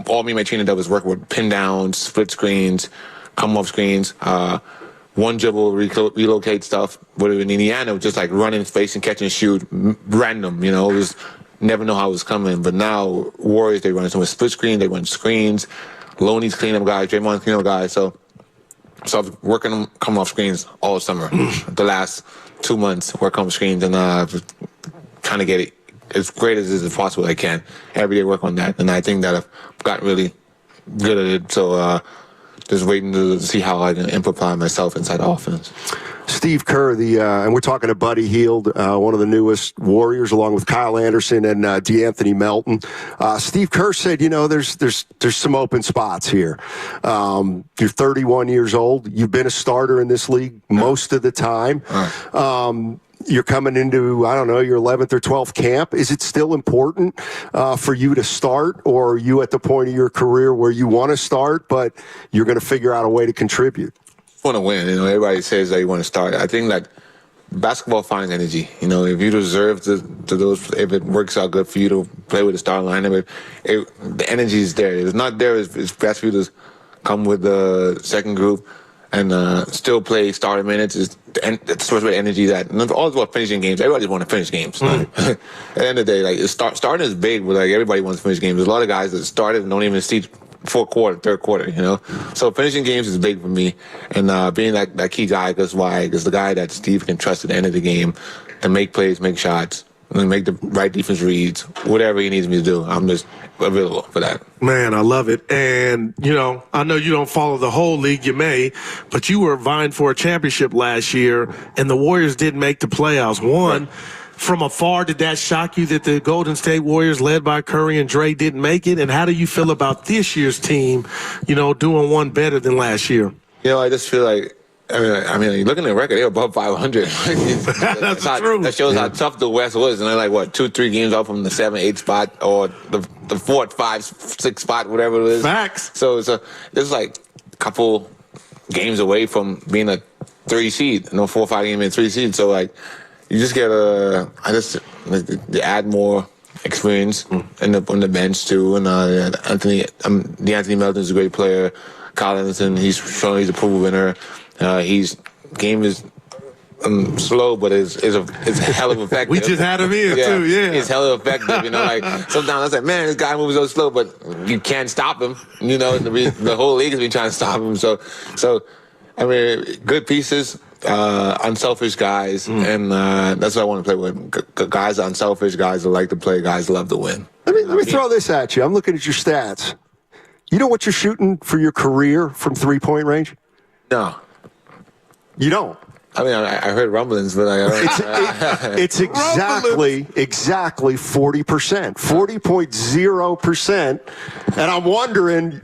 All me and my training did was work with pin downs, split screens, come off screens, one dribble, relocate stuff. But in Indiana, it was just like running space and catch and shoot, random. It was never know how it was coming. But now Warriors, they run some split screen, they run screens. Loney's cleanup guys, Draymond's cleanup guys. So I was working them coming off screens all summer. The last 2 months, work on screens and trying to get it as great as possible I can. Every day work on that. And I think that I've gotten really good at it. So just waiting to see how I can implement myself inside the offense. Steve Kerr, and we're talking to Buddy Hield, one of the newest Warriors, along with Kyle Anderson and DeAnthony Melton. Steve Kerr said, there's some open spots here. You're 31 years old. You've been a starter in this league most of the time. you're coming into, I don't know, your 11th or 12th camp. Is it still important for you to start, or are you at the point of your career where you want to start, but you're going to figure out a way to contribute? Want to win. Everybody says that you want to start. I think that basketball finds energy. If you deserve to those, if it works out good for you to play with the starting lineup, the energy is there. If it's not there, it's best for you to come with the second group and still play starter minutes. It's the source of energy that all about finishing games. Everybody want to finish games. At the end of the day, starting is big, but everybody wants to finish games. There's a lot of guys that started and don't even see third quarter, So finishing games is big for me, and being that key guy, because the guy that Steve can trust at the end of the game to make plays, make shots, and make the right defense reads, whatever he needs me to do. I'm just available for that. Man, I love it. And, I know you don't follow the whole league, you may, but you were vying for a championship last year, and the Warriors didn't make the playoffs. Right. From afar, did that shock you that the Golden State Warriors, led by Curry and Dre, didn't make it? And how do you feel about this year's team, doing one better than last year? I just feel like, I mean, you look at the record, they're above 500. That's true. That shows how tough the West was. And they're like, 2-3 games off from the 7-8 spot or the 4th, 5, 6 spot, whatever it is. Facts. So it's like a couple games away from being a 3 seed, 4 or 5 game in 3 seed. So, you just get to add more experience on the bench too. And Anthony Melton's a great player. Kyle Anderson, he's shown he's a Pro Bowl winner. His game is slow, but it's hell of effective. We just had him here too, yeah. It's hell of effective. Sometimes I was like, man, this guy moves so slow, but you can't stop him. The whole league has been trying to stop him. So I mean, good pieces. Unselfish guys, and that's what I want to play with. Guys, unselfish guys that like to play, guys that love to win. Let me throw this at you. I'm looking at your stats. You know what you're shooting for your career from 3-point range? No. You don't? I mean, I heard rumblings, but it's exactly 40%, 40.0%, and I'm wondering,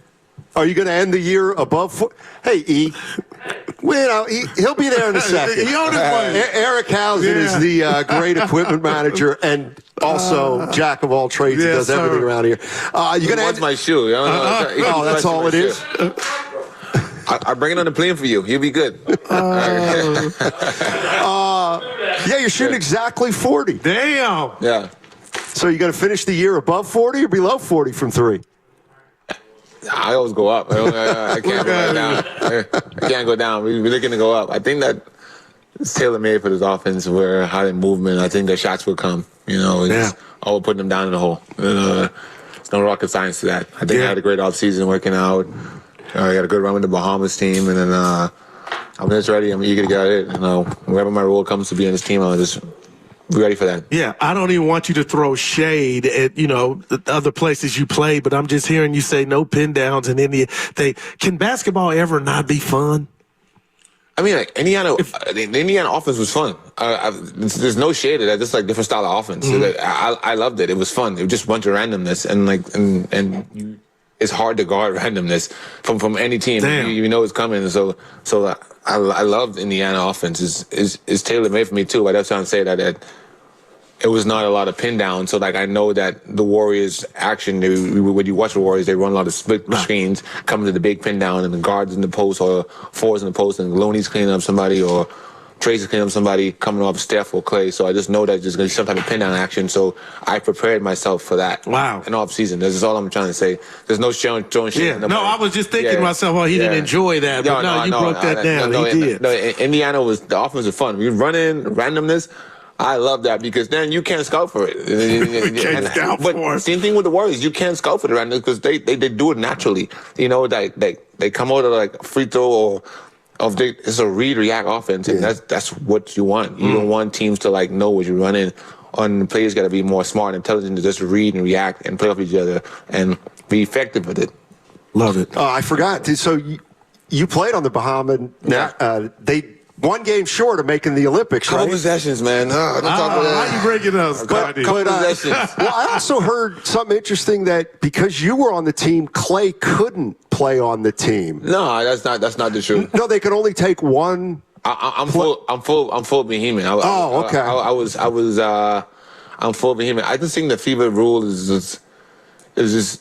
are you going to end the year above? Hey, E. Well, he'll be there in a second. Eric Housen is the great equipment manager and also jack of all trades. He does everything around here. You gonna my shoe? Oh, that's all it is. I'll bring it on the plane for you. You'll be good. You're shooting exactly 40. Damn. Yeah. So you're going to finish the year above 40 or below 40 from 3? I always go up. I can't go down. I can't go down. We're looking to go up. I think that it's tailor-made for this offense, where how they movement. I think their shots will come. All putting them down in the hole. It's no rocket science to that. I think I had a great offseason working out. I got a good run with the Bahamas team, and then I'm just ready. I'm eager to get it. Wherever my role comes to be on this team, I'll just be ready for that. Yeah, I don't even want you to throw shade at, the other places you play, but I'm just hearing you say no pin downs in India. Can basketball ever not be fun? I mean, the Indiana offense was fun. There's no shade of that. Just different style of offense. I loved it. It was fun. It was just a bunch of randomness, and it's hard to guard randomness from any team. You know it's coming. So I loved Indiana offense. Is tailor made for me too. But that's trying to say that it was not a lot of pin down. So I know that the Warriors action, when you watch the Warriors, they run a lot of split screens, coming to the big pin down, and the guards in the post or forwards in the post, and Loney's cleaning up somebody or Tracy's cleaning up somebody coming off Steph or Clay. So I just know that there's going to be some type of pin down action. So I prepared myself for that. Wow. In off season. This is all I'm trying to say. There's no throwing shit. Yeah. No, I was just thinking to myself, he didn't enjoy that. But you broke that down. He did. No, Indiana the offense was fun. We run in randomness. I love that because then you can't scout for it. But same thing with the Warriors. You can't scout for the randomness because they do it naturally. They come out of free throw it's a read-react offense, and that's what you want. You don't want teams to know what you're running. The players got to be more smart and intelligent to just read and react and play off each other and be effective with it. Love it. I forgot. So you played on the Bahamas. They one game short of making the Olympics, right? Couple possessions, man. Don't talk about that. How you breaking us, Couple possessions. Well, I also heard something interesting that because you were on the team, Clay couldn't play on the team. No, that's not the truth. No, they could only take one I'm full Bohemian. Okay. I'm full Bohemian. I just think the FIBA rule is just there's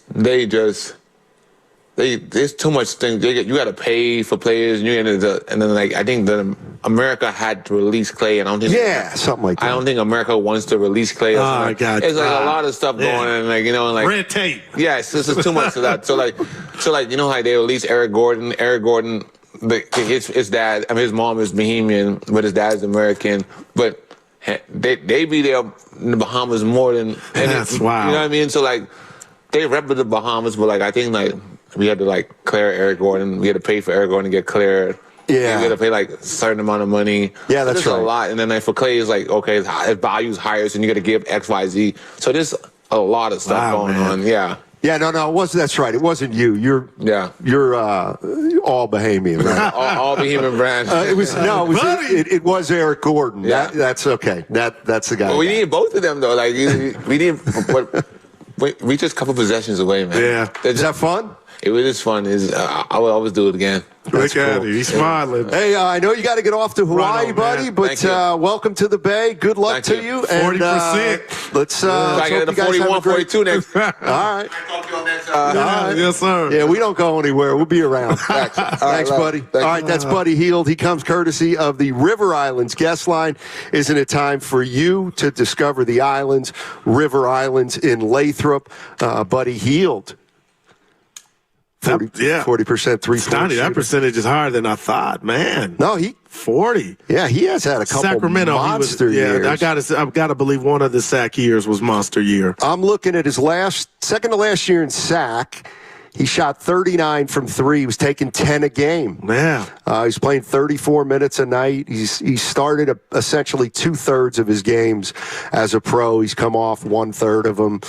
too much things. You got to pay for players, and then like I think that America had to release Clay, and I don't think something like that. I don't think America wants to release Clay. Oh God! It's like a lot of stuff going on, like red tape. Yes, this is too much of that. So like you know how they release Eric Gordon. Eric Gordon, his dad. I mean, his mom is Bohemian, but his dad is American. But they be there in the Bahamas more than that's wow. You know what I mean? So like they rep the Bahamas, but like I think like. We had to like clear Eric Gordon. We had to pay for Eric Gordon to get cleared. Yeah. We had to pay like a certain amount of money. Yeah, that's right. right. A lot. And then like for Clay, it's like, okay, his value's higher, so you got to give X, Y, Z. So there's a lot of stuff going on. Yeah. Yeah, no, it wasn't. That's right. It wasn't you. You're all Bohemian, right? all Bohemian brand. It was Eric Gordon. Yeah. That's okay. That's the guy. Well, we need both of them though. Like we need. We just a couple possessions away, man. Yeah. Is that fun? It was fun. I would always do it again. Look at him. He's smiling. Hey, I know you got to get off to Hawaii, buddy, but welcome to the Bay. Good luck to you. 40%. And, let's I get it to 41, 42 next. All right. All right. Yes, sir. Yeah, we don't go anywhere. We'll be around. Thanks, buddy. All right, that's Buddy Hield. He comes courtesy of the River Islands guest line. Isn't it time for you to discover the islands, River Islands in Lathrop? Buddy Hield. 40% 3-point Stoney, that percentage is higher than I thought, man. No, 40. Yeah, he has had a couple Sacramento, monster years. I've got to believe one of the sack years was monster year. I'm looking at his second to last year in sack. He shot 39 from 3. He was taking 10 a game. Yeah. He's playing 34 minutes a night. He started essentially 2/3 of his games as a pro. He's come off 1/3 of them,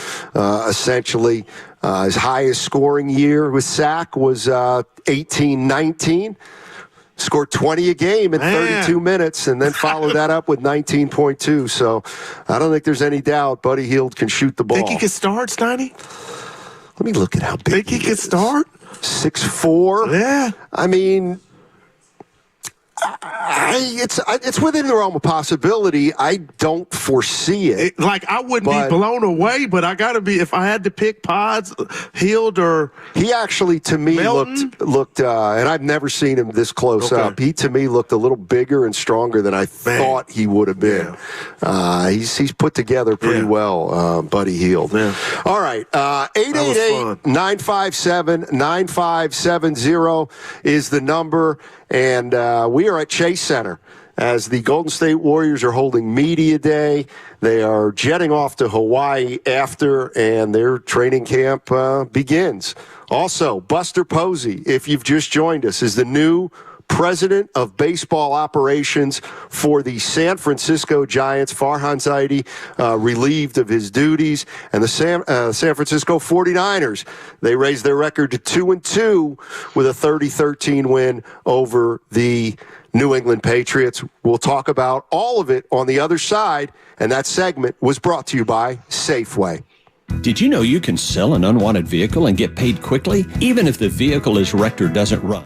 essentially. His highest scoring year with sack was 18-19. Scored 20 a game in 32 minutes and then followed that up with 19.2. So I don't think there's any doubt Buddy Hield can shoot the ball. Think he could start, Stoney? Let me look at how big Think he could start? 6'4". Yeah. I mean, it's within the realm of possibility. I don't foresee it. I wouldn't be blown away, but I got to be. If I had to pick Pods, Hield, or he actually to me Melton? looked, and I've never seen him this close up. He to me looked a little bigger and stronger than I thought he would have been. Yeah. He's put together pretty well, Buddy Hield. Yeah. All right, 888-957-9570 is the number. And we are at Chase Center as the Golden State Warriors are holding Media Day. They are jetting off to Hawaii after, and their training camp begins. Also, Buster Posey, if you've just joined us, is the new president of baseball operations for the San Francisco Giants. Farhan Zaidi relieved of his duties, and the San Francisco 49ers, they raised their record to 2-2 with a 30-13 win over the New England Patriots. We'll talk about all of it on the other side, and that segment was brought to you by Safeway. Did you know you can sell an unwanted vehicle and get paid quickly, even if the vehicle is wrecked or doesn't run?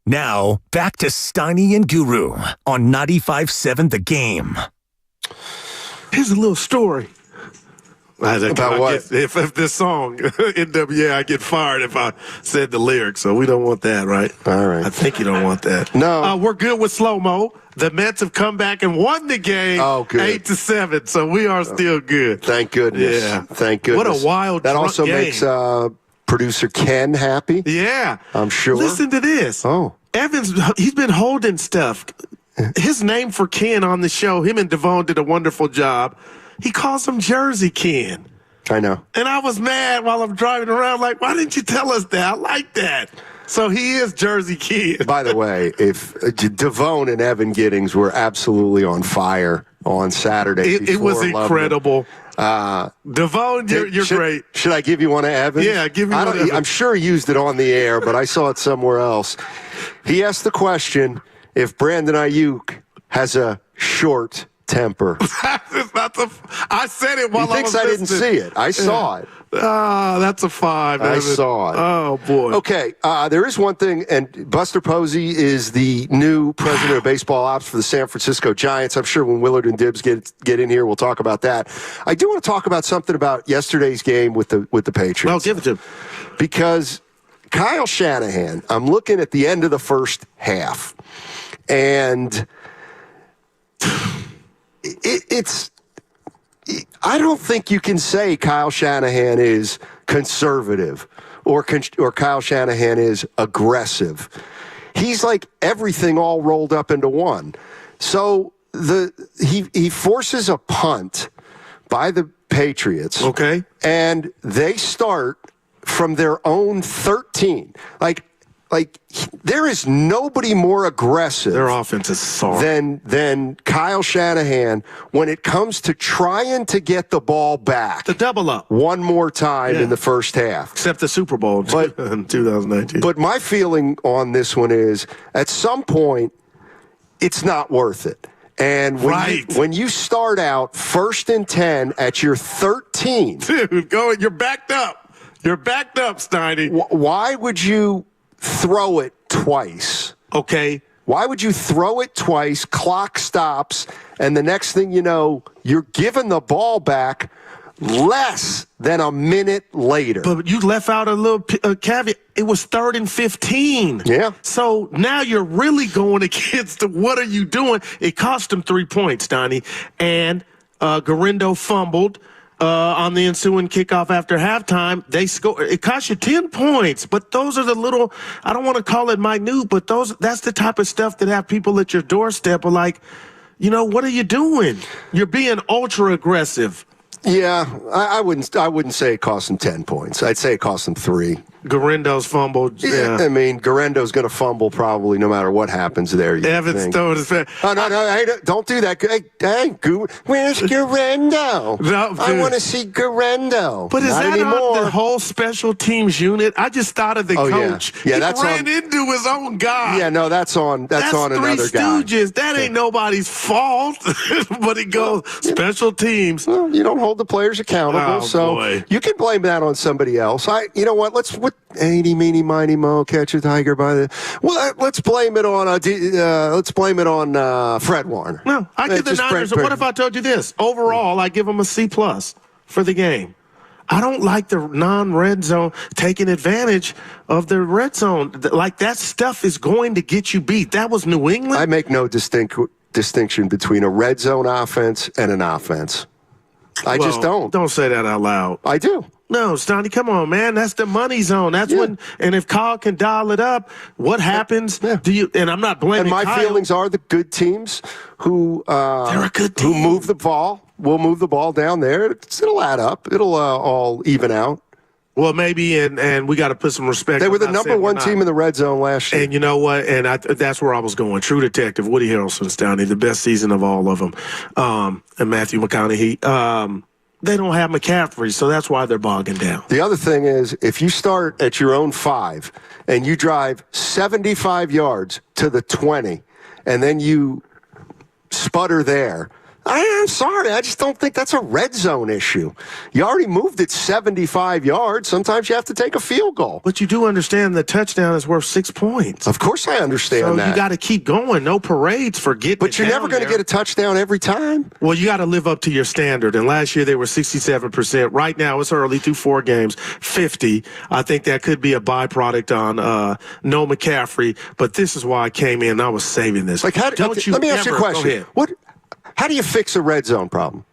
Now, back to Steiny and Guru on 95.7 The Game. Here's a little story. About what? If this song, NWA, I get fired if I said the lyrics. So we don't want that, right? All right. I think you don't want that. No. We're good with slow-mo. The Mets have come back and won the game 8-7. So we are still good. Thank goodness. Yeah. Thank goodness. What a wild That also game. makes producer Ken happy. Yeah. I'm sure. Listen to this. Oh. Evans, he's been holding stuff. His name for Ken on the show, him and Devon did a wonderful job. He calls him Jersey Ken. I know. And I was mad while I'm driving around, like, why didn't you tell us that? I like that. So he is Jersey Ken. By the way, if Devon and Evan Giddings were absolutely on fire on Saturday. It was incredible. Devon, you're great. Should I give you one of Evans? Yeah, give me one of Evans. I'm sure he used it on the air, but I saw it somewhere else. He asked the question if Brandon Ayuk has a short temper. I said it while I was listening. He thinks I didn't see it. I saw it. That's a 5. I saw it. Oh, boy. Okay, there is one thing, and Buster Posey is the new president of baseball ops for the San Francisco Giants. I'm sure when Willard and Dibbs get in here, we'll talk about that. I do want to talk about something about yesterday's game with the Patriots. Well, give it to him. Because Kyle Shanahan, I'm looking at the end of the first half, and I don't think you can say Kyle Shanahan is conservative or Kyle Shanahan is aggressive. He's like everything all rolled up into one. So he forces a punt by the Patriots. Okay. And they start from their own 13. Like there is nobody more aggressive. Their offense is sorry. than Kyle Shanahan when it comes to trying to get the ball back. The double up. One more time in the first half. Except the Super Bowl in 2019. But my feeling on this one is at some point it's not worth it. And when you start out 1st and 10 at your 13. Dude, you're backed up. You're backed up, Steiny. Why would you throw it twice? Okay. Why would you throw it twice, clock stops, and the next thing you know, you're giving the ball back less than a minute later? But you left out a little caveat. It was 3rd and 15. Yeah. So now you're really going against what are you doing? It cost them 3 points, Donnie. And Garendo fumbled. On the ensuing kickoff after halftime, they scored. It cost you 10 points, but those are the little, I don't want to call it minute, but that's the type of stuff that have people at your doorstep are like, what are you doing? You're being ultra aggressive. Yeah, I wouldn't say it cost them 10 points. I'd say it cost them 3. Garendo's fumbled. Yeah. I mean, Garendo's going to fumble probably no matter what happens there. Evans throwing his face. Oh, no, hey, don't do that. Hey, where's Garendo? No, I want to see Garendo. But is Not that anymore. on the whole special teams unit? I just thought of the coach. Yeah, he that's ran into his own guy. Yeah, no, that's on another guy. Three Stooges. That ain't nobody's fault. But he goes, special teams. Well, you don't hold the players accountable, you can blame that on somebody else. You know what? Let's 80 meeny miny mo catch a tiger by the. Well, let's blame it on Fred Warner. No, I give the Niners. What if I told you this? Overall, I give them a C+ for the game. I don't like the non-red zone taking advantage of the red zone. Like that stuff is going to get you beat. That was New England. I make no distinction between a red zone offense and an offense. I just don't. Don't say that out loud. I do. No, Stoney, come on, man. That's the money zone. That's when, and if Kyle can dial it up, what happens? Do you? And I'm not blaming. And my Kyle. feelings are the good teams who they're a good team. who move the ball will move the ball down there. It'll add up. It'll all even out. Well, maybe, and we got to put some respect. They were the number one team in the red zone last year. And you know what? And that's where I was going. True Detective, Woody Harrelson's down there, the best season of all of them. And Matthew McConaughey. They don't have McCaffrey, so that's why they're bogging down. The other thing is, if you start at your own 5 and you drive 75 yards to the 20 and then you sputter there, I'm sorry. I just don't think that's a red zone issue. You already moved it 75 yards. Sometimes you have to take a field goal. But you do understand the touchdown is worth 6 points. Of course I understand that. So you got to keep going. No parades for getting But you're never going to get a touchdown every time. Well, you got to live up to your standard. And last year they were 67%. Right now it's early through 4 games, 50. I think that could be a byproduct on no McCaffrey. But this is why I came in. I was saving this. Let me ask you a question. How do you fix a red zone problem?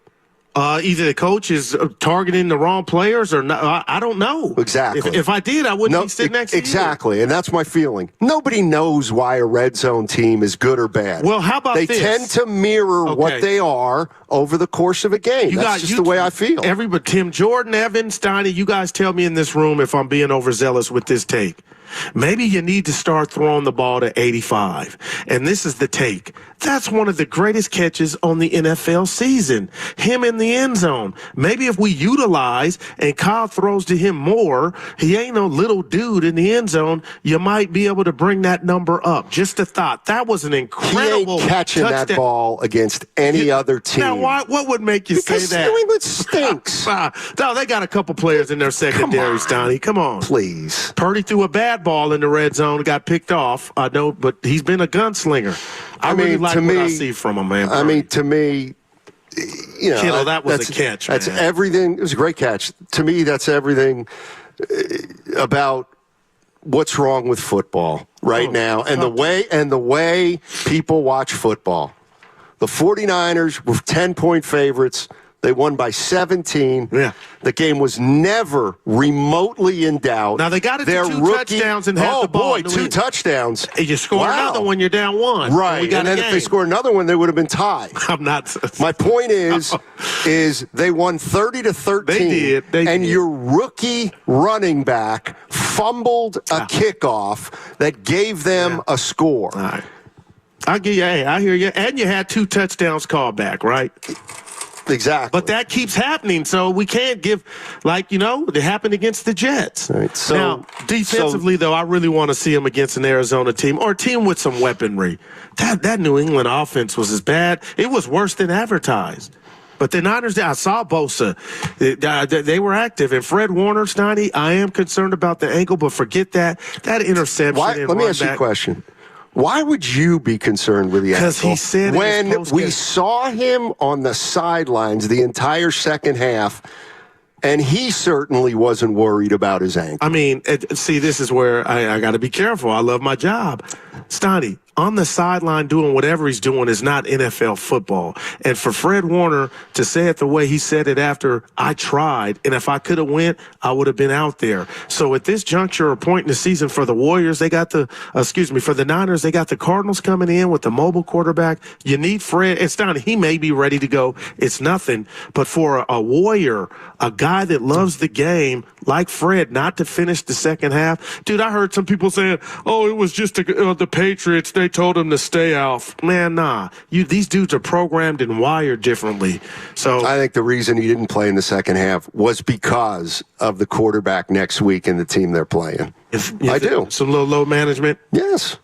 Either the coach is targeting the wrong players or not. I don't know. Exactly. If I did, I wouldn't be sitting next to you. Exactly, and that's my feeling. Nobody knows why a red zone team is good or bad. Well, how about this? They tend to mirror what they are over the course of a game. That's just the way I feel. Everybody, Tim, Jordan, Evan, Steiny, you guys tell me in this room if I'm being overzealous with this take. Maybe you need to start throwing the ball to 85. And this is the take. That's one of the greatest catches on the NFL season. Him in the end zone. Maybe if we utilize and Kyle throws to him more, he ain't no little dude in the end zone, you might be able to bring that number up. Just a thought. That was an incredible He ain't catching touchdown. That ball against any other team. Now, what would make you say that? New England stinks. No, they got a couple players in their secondary, Stoney. Come on. Please. Purdy threw a bad ball in the red zone, got picked off. I know, but he's been a gunslinger. I really like what I see from him, man. To me, Kittle, that was a catch, That's man. everything. It was a great catch. To me, that's everything about what's wrong with football right now and the way people watch football. The 49ers were 10-point favorites. They won by 17. Yeah. The game was never remotely in doubt. Now, they got it to 2 touchdowns and had the ball. Oh, boy, 2 touchdowns. You score another one, you're down 1. Right, and then if they score another one, they would have been tied. I'm not. My point is they won 30-13. They did. They did. Your rookie running back fumbled a kickoff that gave them a score. All right. I hear you. And you had 2 touchdowns called back, right? Exactly. But that keeps happening, so we can't give, it happened against the Jets. Right. So, now, defensively, though, I really want to see him against an Arizona team or a team with some weaponry. That New England offense was as bad. It was worse than advertised. But the Niners, I saw Bosa. They were active. And Fred Warner, Steiny, I am concerned about the ankle, but forget that. That interception. Let me ask you a question. Why would you be concerned with the ankle? Because he said when we saw him on the sidelines the entire second half, and he certainly wasn't worried about his ankle. I mean, see, this is where I got to be careful. I love my job. Steiny, on the sideline doing whatever he's doing is not NFL football. And for Fred Warner to say it the way he said it after I tried, and if I could have went, I would have been out there. So at this juncture or point in the season for the Warriors, for the Niners, they got the Cardinals coming in with the mobile quarterback. You need Fred. It's not, he may be ready to go. It's nothing. But for a Warrior, a guy that loves the game like Fred, not to finish the second half. Dude, I heard some people saying, oh, it was just the Patriots. They told him to stay off. Man, nah. These dudes are programmed and wired differently. So I think the reason he didn't play in the second half was because of the quarterback next week and the team they're playing. I do. Some little low management? Yes,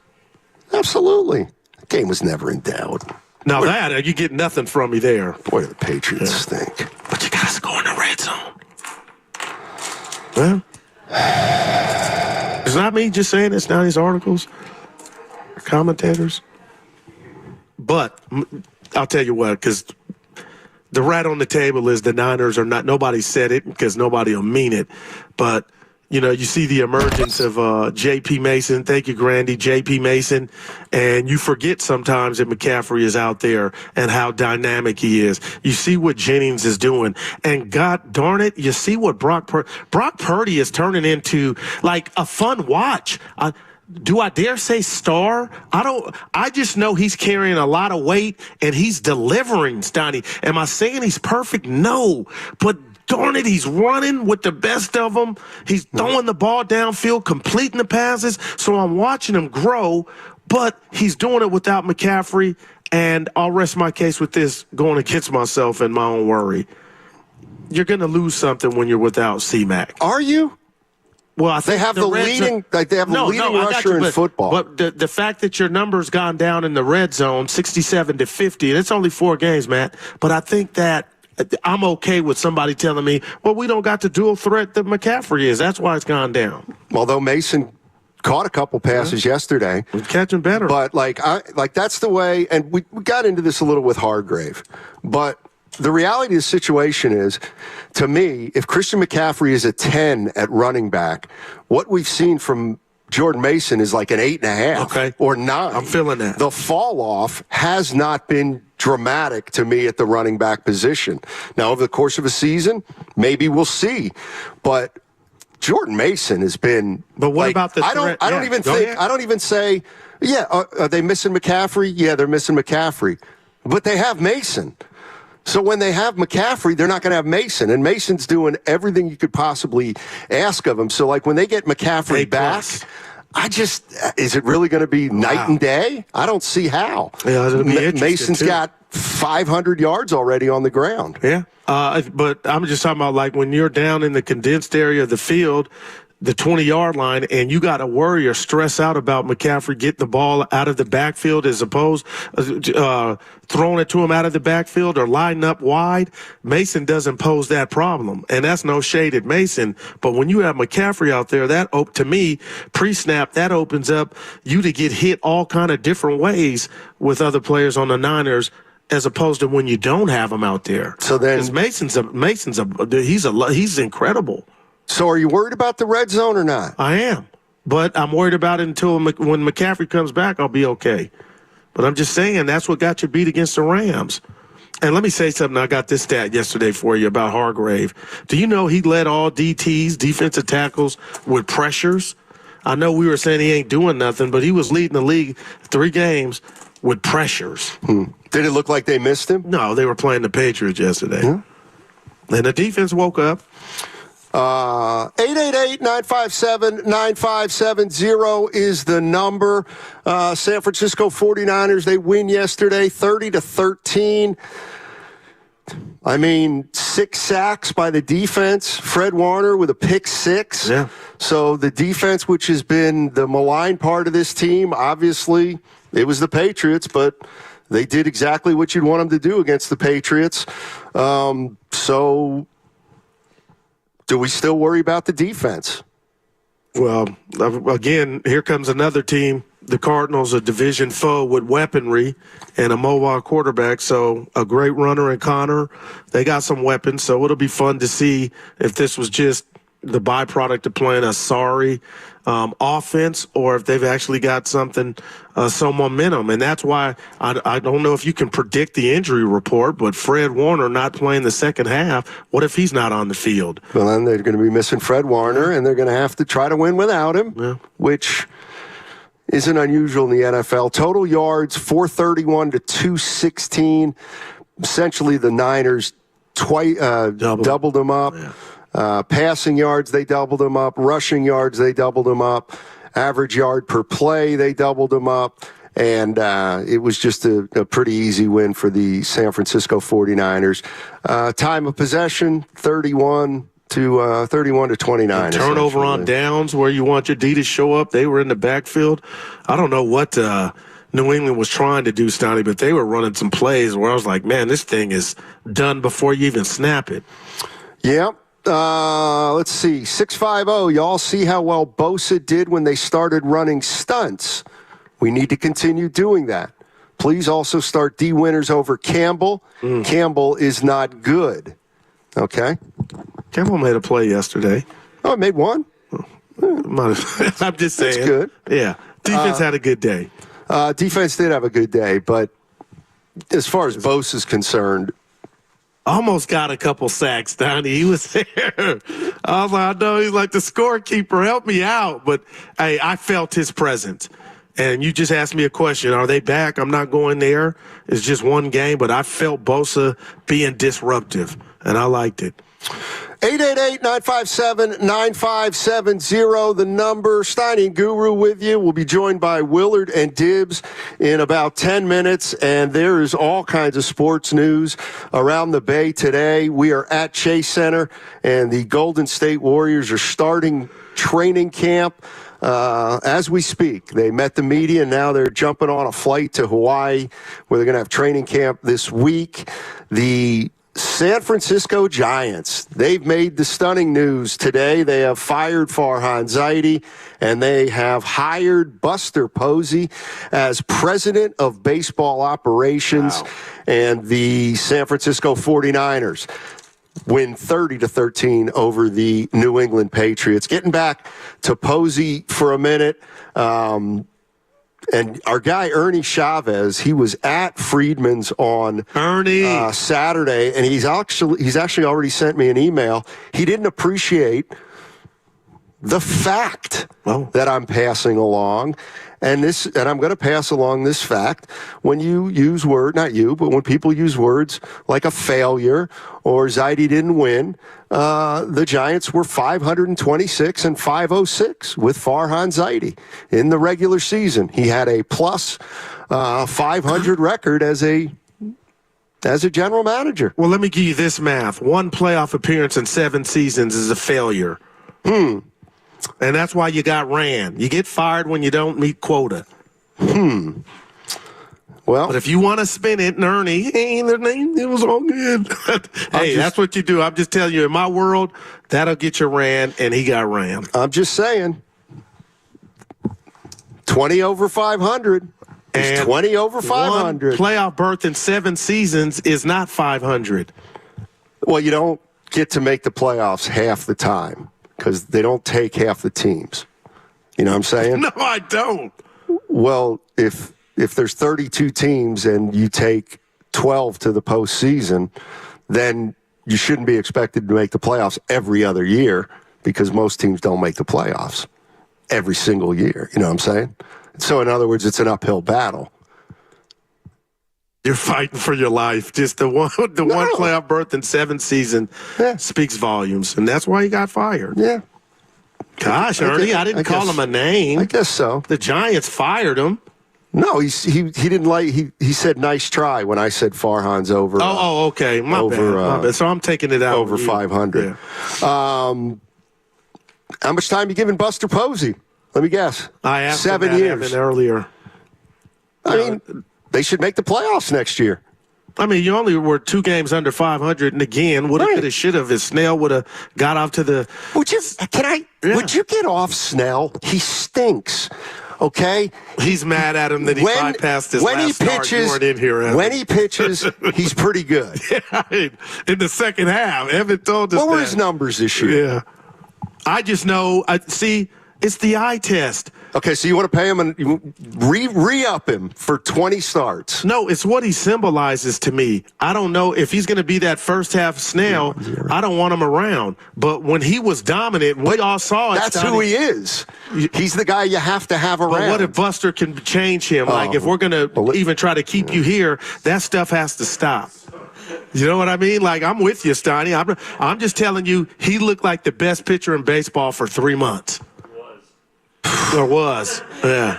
absolutely. The game was never in doubt. Now you get nothing from me there. Boy, the Patriots stink. But you got to score in the red zone. Well, it's not me just saying it's not these articles or commentators. But I'll tell you what, because the rat on the table is the Niners are not, nobody said it because nobody will mean it. But, you see the emergence of J.P. Mason. Thank you, Grandy. J.P. Mason. And you forget sometimes that McCaffrey is out there and how dynamic he is. You see what Jennings is doing. And God darn it, you see what Brock Purdy is turning into like a fun watch. Do I dare say star? I just know he's carrying a lot of weight and he's delivering, Stoney. Am I saying he's perfect? No. But darn it, he's running with the best of them. He's throwing the ball downfield, completing the passes. So I'm watching him grow, but he's doing it without McCaffrey. And I'll rest my case with this, going against myself and my own worry. You're going to lose something when you're without C-Mac. Are you? Well, I think they have the leading rusher in football. But the fact that your number's gone down in the red zone, 67 to 50, and it's only 4 games, Matt. But I think that I'm okay with somebody telling me, well, we don't got the dual threat that McCaffrey is. That's why it's gone down. Although Mason caught a couple passes yesterday. We're catching better. But, that's the way, and we got into this a little with Hargrave. But the reality of the situation is, to me, if Christian McCaffrey is a 10 at running back, what we've seen from Jordan Mason is like an 8.5 or 9. I'm feeling that. The fall off has not been dramatic to me at the running back position. Now, over the course of a season, maybe we'll see. But Jordan Mason has been. But what about the threat? I don't even say, are they missing McCaffrey? Yeah, they're missing McCaffrey. But they have Mason. So when they have McCaffrey, they're not going to have Mason. And Mason's doing everything you could possibly ask of him. So, when they get McCaffrey back, is it really going to be night and day? I don't see how. Yeah, it'll be interesting Mason's got 500 yards already on the ground. Yeah. But I'm just talking about, when you're down in the condensed area of the field, the 20-yard line, and you got to worry or stress out about McCaffrey getting the ball out of the backfield as opposed throwing it to him out of the backfield or lining up wide. Mason doesn't pose that problem, and that's no shade at Mason. But when you have McCaffrey out there, to me, pre-snap, that opens up you to get hit all kind of different ways with other players on the Niners, as opposed to when you don't have him out there. So then, he's incredible. So are you worried about the red zone or not? I am, but I'm worried about it until when McCaffrey comes back, I'll be okay. But I'm just saying that's what got you beat against the Rams. And let me say something. I got this stat yesterday for you about Hargrave. Do you know he led all DTs, defensive tackles, with pressures? I know we were saying he ain't doing nothing, but he was leading the league 3 games with pressures. Did it look like they missed him? No, they were playing the Patriots yesterday. And the defense woke up. 888-957-9570 is the number. San Francisco 49ers, they win yesterday 30-13. 6 sacks by the defense. Fred Warner with a pick 6. Yeah. So the defense, which has been the malign part of this team, obviously it was the Patriots, but they did exactly what you'd want them to do against the Patriots. So do we still worry about the defense? Well, again, here comes another team, the Cardinals, a division foe with weaponry and a mobile quarterback. So a great runner in Connor. They got some weapons, so it'll be fun to see if this was just the byproduct of playing a sorry offense or if they've actually got some momentum. And that's why I don't know if you can predict the injury report, but Fred Warner not playing the second half, what if he's not on the field? Well, then they're going to be missing Fred Warner, and they're going to have to try to win without him, which isn't unusual in the NFL. Total yards, 431 to 216. Essentially, the Niners doubled them up. Yeah. Passing yards, they doubled them up. Rushing yards, they doubled them up. Average yard per play, they doubled them up. And it was just a pretty easy win for the San Francisco 49ers. Time of possession, 31 to 29. Turnover on downs where you want your D to show up. They were in the backfield. I don't know what New England was trying to do, Stoney, but they were running some plays where I was like, man, this thing is done before you even snap it. Yep. Let's see. 650. Y'all see how well Bosa did when they started running stunts. We need to continue doing that. Please also start D Winters over Campbell. Campbell is not good. Okay. Campbell made a play yesterday. Oh, made one? I'm just saying. That's good. Yeah. Defense had a good day. Defense did have a good day, but as far as Bosa's concerned, almost got a couple sacks, Donnie. He was there. I was like, I know he's like the scorekeeper. Help me out. But, hey, I felt his presence. And you just asked me a question. Are they back? I'm not going there. It's just one game. But I felt Bosa being disruptive, and I liked it. 888-957-9570, the number. Steiny and Guru with you. We'll be joined by Willard and Dibbs in about 10 minutes, and there is all kinds of sports news around the Bay today. We are at Chase Center, and the Golden State Warriors are starting training camp as we speak. They met the media, and now they're jumping on a flight to Hawaii, where they're going to have training camp this week. The San Francisco Giants, they've made the stunning news today. They have fired Farhan Zaidi, and they have hired Buster Posey as president of baseball operations. Wow. And the San Francisco 49ers win 30-13 over the New England Patriots. Getting back to Posey for a minute. And our guy, Ernie Chavez, he was at Friedman's on Saturday, and he's actually already sent me an email. He didn't appreciate the fact that I'm passing along. And I'm going to pass along this fact. When you use not you, but when people use words like a failure or Zaidi didn't win, the Giants were 526 and 506 with Farhan Zaidi in the regular season. He had a plus 500 record as a general manager. Well, let me give you this math. 1 playoff appearance in 7 seasons is a failure. And that's why you got ran. You get fired when you don't meet quota. Well, but if you want to spin it, and Ernie, it was all good. Hey, that's what you do. I'm just telling you, in my world, that'll get you ran, and he got ran. I'm just saying, 20 over 500 is 20 over 500. One playoff berth in 7 seasons is not 500. Well, you don't get to make the playoffs half the time, because they don't take half the teams. You know what I'm saying? No, I don't. Well, if there's 32 teams and you take 12 to the postseason, then you shouldn't be expected to make the playoffs every other year, because most teams don't make the playoffs every single year. You know what I'm saying? So, in other words, it's an uphill battle. You're fighting for your life. Just the one playoff berth in 7 seasons speaks volumes, and that's why he got fired. Yeah. Gosh, Ernie, I didn't call him a name. I guess so. The Giants fired him. No, he didn't like. He said nice try when I said Farhan's over. Okay, my bad. So I'm taking it out over 500. Yeah. How much time you giving Buster Posey? Let me guess. I asked 7 years earlier. I mean, they should make the playoffs next year. I mean, you only were 2 games under 500, and again, woulda, coulda, shoulda. If Snell would have got off to the. Would you get off Snell? He stinks. Okay, he's mad at him that he bypassed his last start. You weren't in here. When he pitches, he's pretty good. In the second half, Evan told us. What were his numbers this year? Yeah, I just know. See, it's the eye test. Okay, so you want to pay him and re-up him for 20 starts? No, it's what he symbolizes to me. I don't know if he's going to be that first half Snell. I don't want him around. But when he was dominant, we all saw it. That's who he is. He's the guy you have to have around. But what if Buster can change him? Like, if we're going to even try to keep you here, that stuff has to stop. You know what I mean? Like, I'm with you, Steiny. I'm just telling you, he looked like the best pitcher in baseball for 3 months. There was, yeah.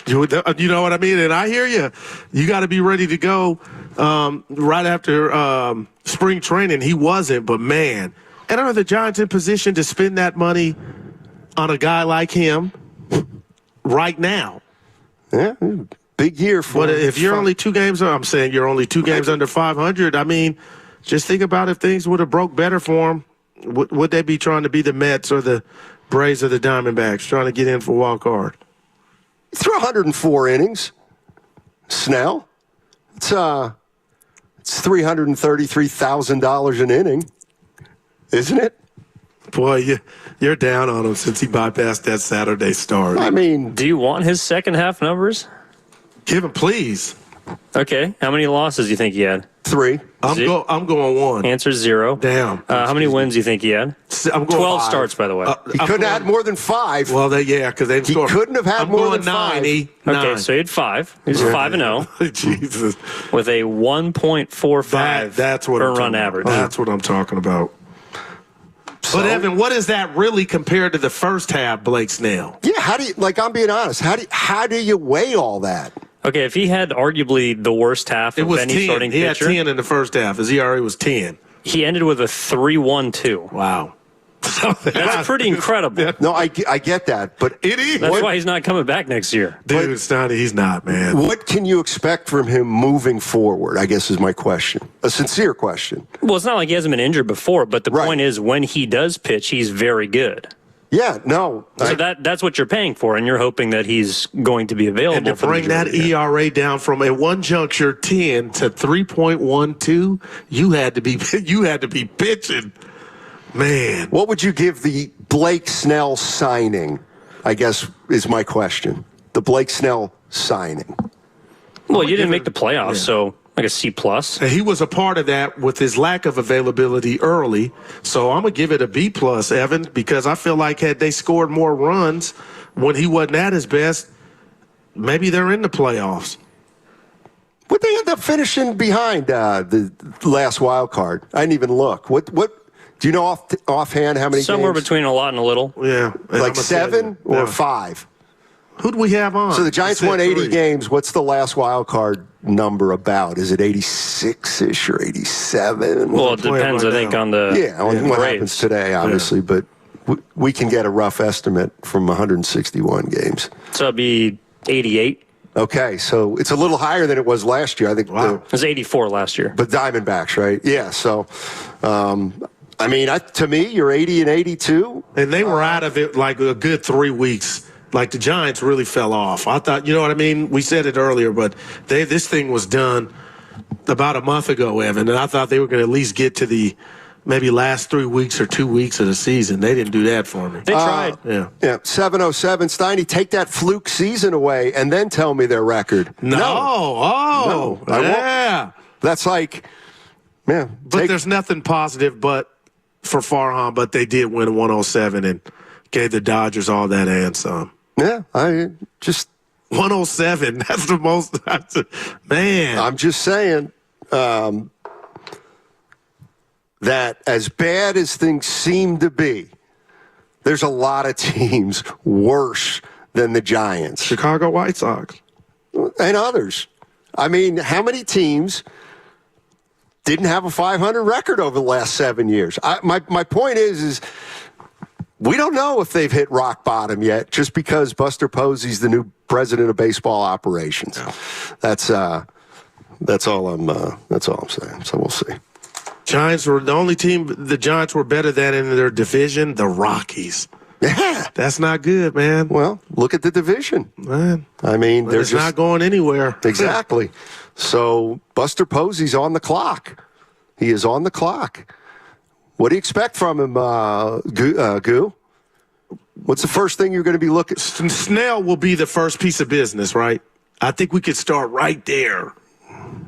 You know what I mean? And I hear you. You got to be ready to go right after spring training. He wasn't, but man. And are the Giants in position to spend that money on a guy like him right now? Yeah, big year for him. But if you're only 2 games, I'm saying you're only 2 games under 500. I mean, just think about if things would have broke better for him. Would they be trying to be the Mets or the Braves or the Diamondbacks trying to get in for wild card? Through 104 innings, Snell. It's $333,000 an inning, isn't it? Boy, you're down on him since he bypassed that Saturday start. I mean, do you want his second half numbers? Give him, please. Okay. How many losses do you think he had? 3. I'm going 1. Answer 0. Damn. How many wins do you think he had? I'm going 12 5. starts, by the way. He couldn't have had more than 5. Well, because they've scored. He couldn't have had more than 5. Okay, so he had 5. He's 5-0. Jesus. With a 1.45 that's what per run average. That's what I'm talking about. But Evan, what is that really compared to the first half, Blake Snell? Yeah, how do you, I'm being honest, how do you weigh all that? Okay, if he had arguably the worst half of any 10. starting pitcher. He had 10 in the first half. His ERA was 10. He ended with a 3.12. Wow. That's pretty incredible. No, I get that, but it is. That's why he's not coming back next year. Dude, he's not, man. What can you expect from him moving forward, I guess is my question. A sincere question. Well, it's not like he hasn't been injured before, but the point is when he does pitch, he's very good. Yeah, no. So that's what you're paying for, and you're hoping that he's going to be available. And to bring that ERA down from at one juncture 10 to 3.12, you had to be pitching. Man. What would you give the Blake Snell signing, I guess is my question. The Blake Snell signing. Well, you didn't make the playoffs, so like a C+. He was a part of that with his lack of availability early. So I'm going to give it a B+, Evan, because I feel like had they scored more runs when he wasn't at his best, maybe they're in the playoffs. Would they end up finishing behind the last wild card? I didn't even look. What do you know offhand how many Somewhere games? between a lot and a little. Yeah. Like 7 or 5? Who do we have on? So the Giants won 80 games. What's the last wild card number about? Is it 86-ish or 87? Well, it depends, I think, on the on what happens today, obviously. But we can get a rough estimate from 161 games. So it'd be 88. Okay, so it's a little higher than it was last year. I think it was 84 last year. But Diamondbacks, right? Yeah, so... I mean, to me, you're 80 and 82. And they were out of it like a good 3 weeks. Like the Giants really fell off. I thought, you know what I mean? We said it earlier, but this thing was done about a month ago, Evan, and I thought they were going to at least get to the maybe last 3 weeks or 2 weeks of the season. They didn't do that for me. They tried. Yeah. 707. Steiny, take that fluke season away and then tell me their record. No. Yeah. That's like, man. But there's nothing positive for Farhan, but they did win 107 and gave the Dodgers all that and some. Yeah, I just 107. That's the most. Man, I'm just saying that as bad as things seem to be, there's a lot of teams worse than the Giants. Chicago White Sox and others. I mean, how many teams didn't have a 500 record over the last 7 years? My point is we don't know if they've hit rock bottom yet, just because Buster Posey's the new president of baseball operations. That's all I'm saying. So we'll see. Giants were the only team the Giants were better than in their division, the Rockies. Yeah. That's not good, man. Well, look at the division. Man. I mean, they're just not going anywhere. Exactly. So Buster Posey's on the clock. He is on the clock. What do you expect from him, Goo? What's the first thing you're going to be looking? Snell will be the first piece of business, right? I think we could start right there.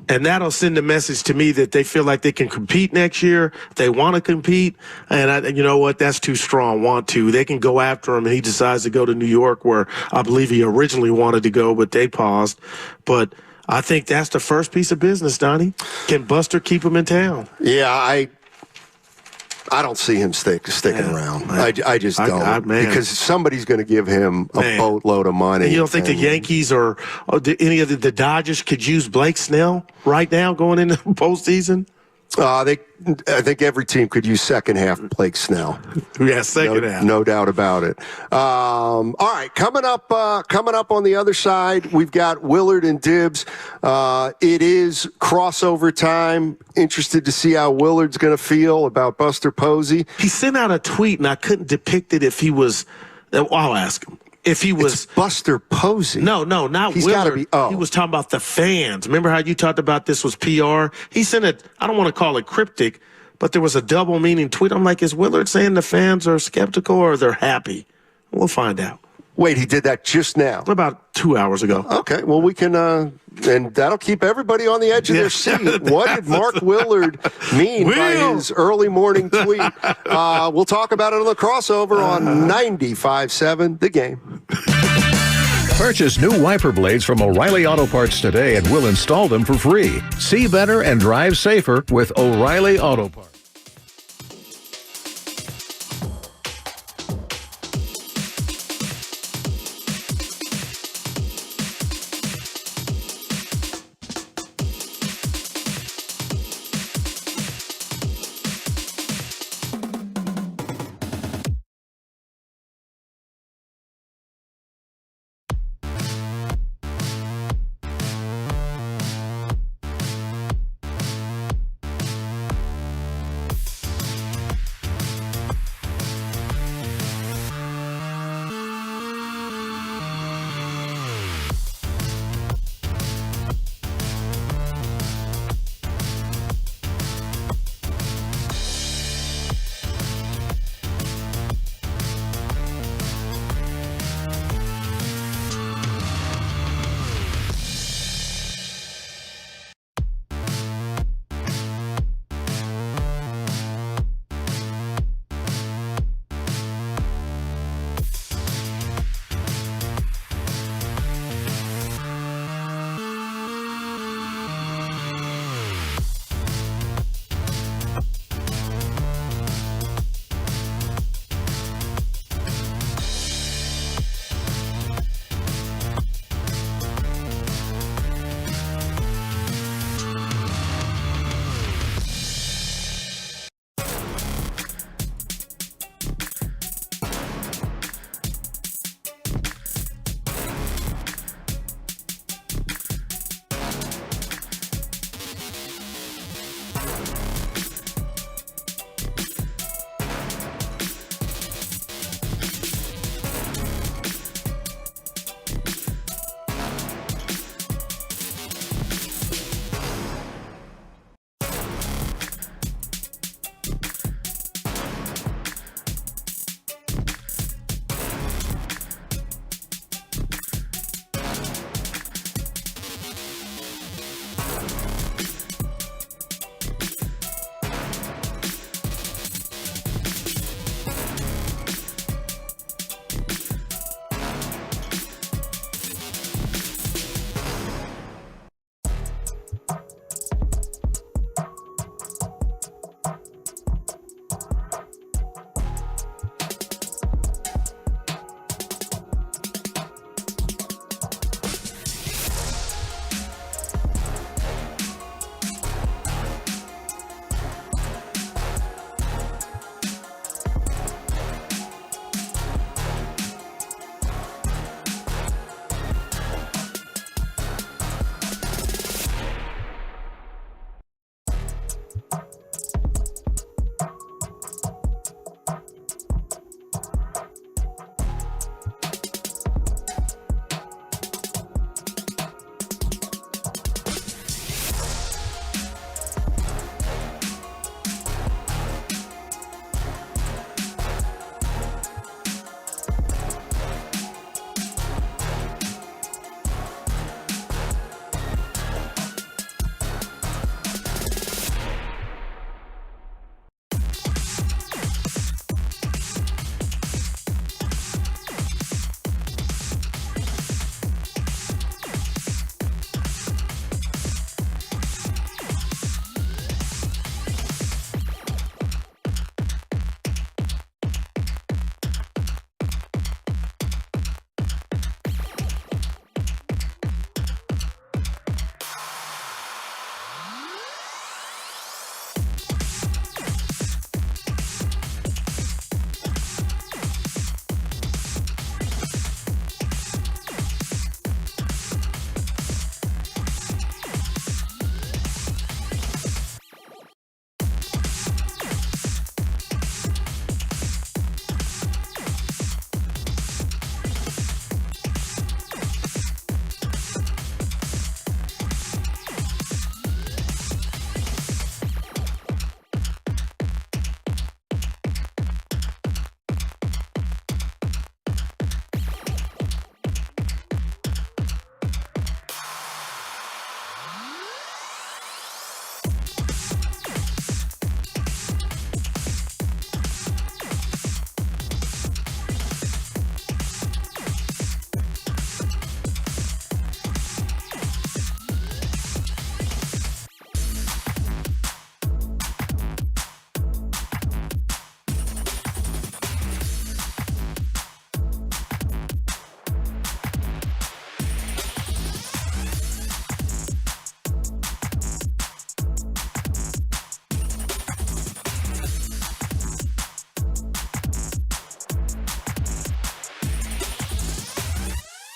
And that'll send a message to me that they feel like they can compete next year. They want to compete. And you know what? That's too strong. Want to. They can go after him, and he decides to go to New York, where I believe he originally wanted to go, but they paused. But I think that's the first piece of business, Donnie. Can Buster keep him in town? Yeah, I don't see him sticking around. I just don't. Because somebody's going to give him a boatload of money. And you don't think the Yankees or any of the Dodgers could use Blake Snell right now going into postseason? I think every team could use second half Blake Snell. Yeah, second half. No doubt about it. All right, coming up on the other side, we've got Willard and Dibbs. It is crossover time. Interested to see how Willard's going to feel about Buster Posey. He sent out a tweet, and I couldn't depict it if he was. I'll ask him. If he was Buster Posey. No, not He's Willard. Gotta be, He was talking about the fans. Remember how you talked about this was PR? He sent it, I don't want to call it cryptic, but there was a double meaning tweet. I'm like, is Willard saying the fans are skeptical or they're happy? We'll find out. Wait, he did that just now? About 2 hours ago. Okay, well, we can, and that'll keep everybody on the edge of their seat. What did Mark Willard mean by his early morning tweet? We'll talk about it on the crossover on 95.7 The Game. Purchase new wiper blades from O'Reilly Auto Parts today and we'll install them for free. See better and drive safer with O'Reilly Auto Parts.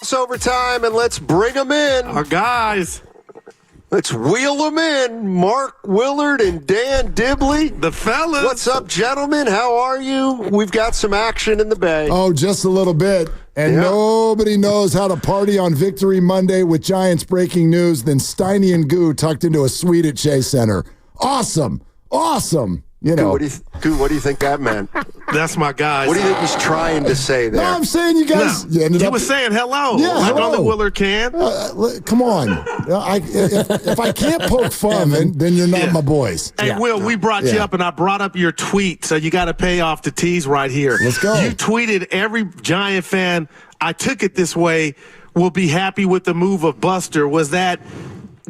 crossover time, and let's bring them in. Our guys. Let's wheel them in. Mark Willard and Dan Dibley. The fellas. What's up, gentlemen? How are you? We've got some action in the Bay. Oh, just a little bit. And nobody knows how to party on Victory Monday with Giants breaking news than Steiny and Goo tucked into a suite at Chase Center. Awesome. Awesome. You know. Goo, what do you think that meant? That's my guy. What do you think he's trying to say there? No, I'm saying you guys. No, he was saying hello. Yeah, like hello. only Willard can. Come on. If I can't poke fun, then you're not my boys. Hey, Will, we brought you up, and I brought up your tweet, so you got to pay off the tease right here. Let's go. You tweeted, every Giant fan, I took it this way, will be happy with the move of Buster. Was that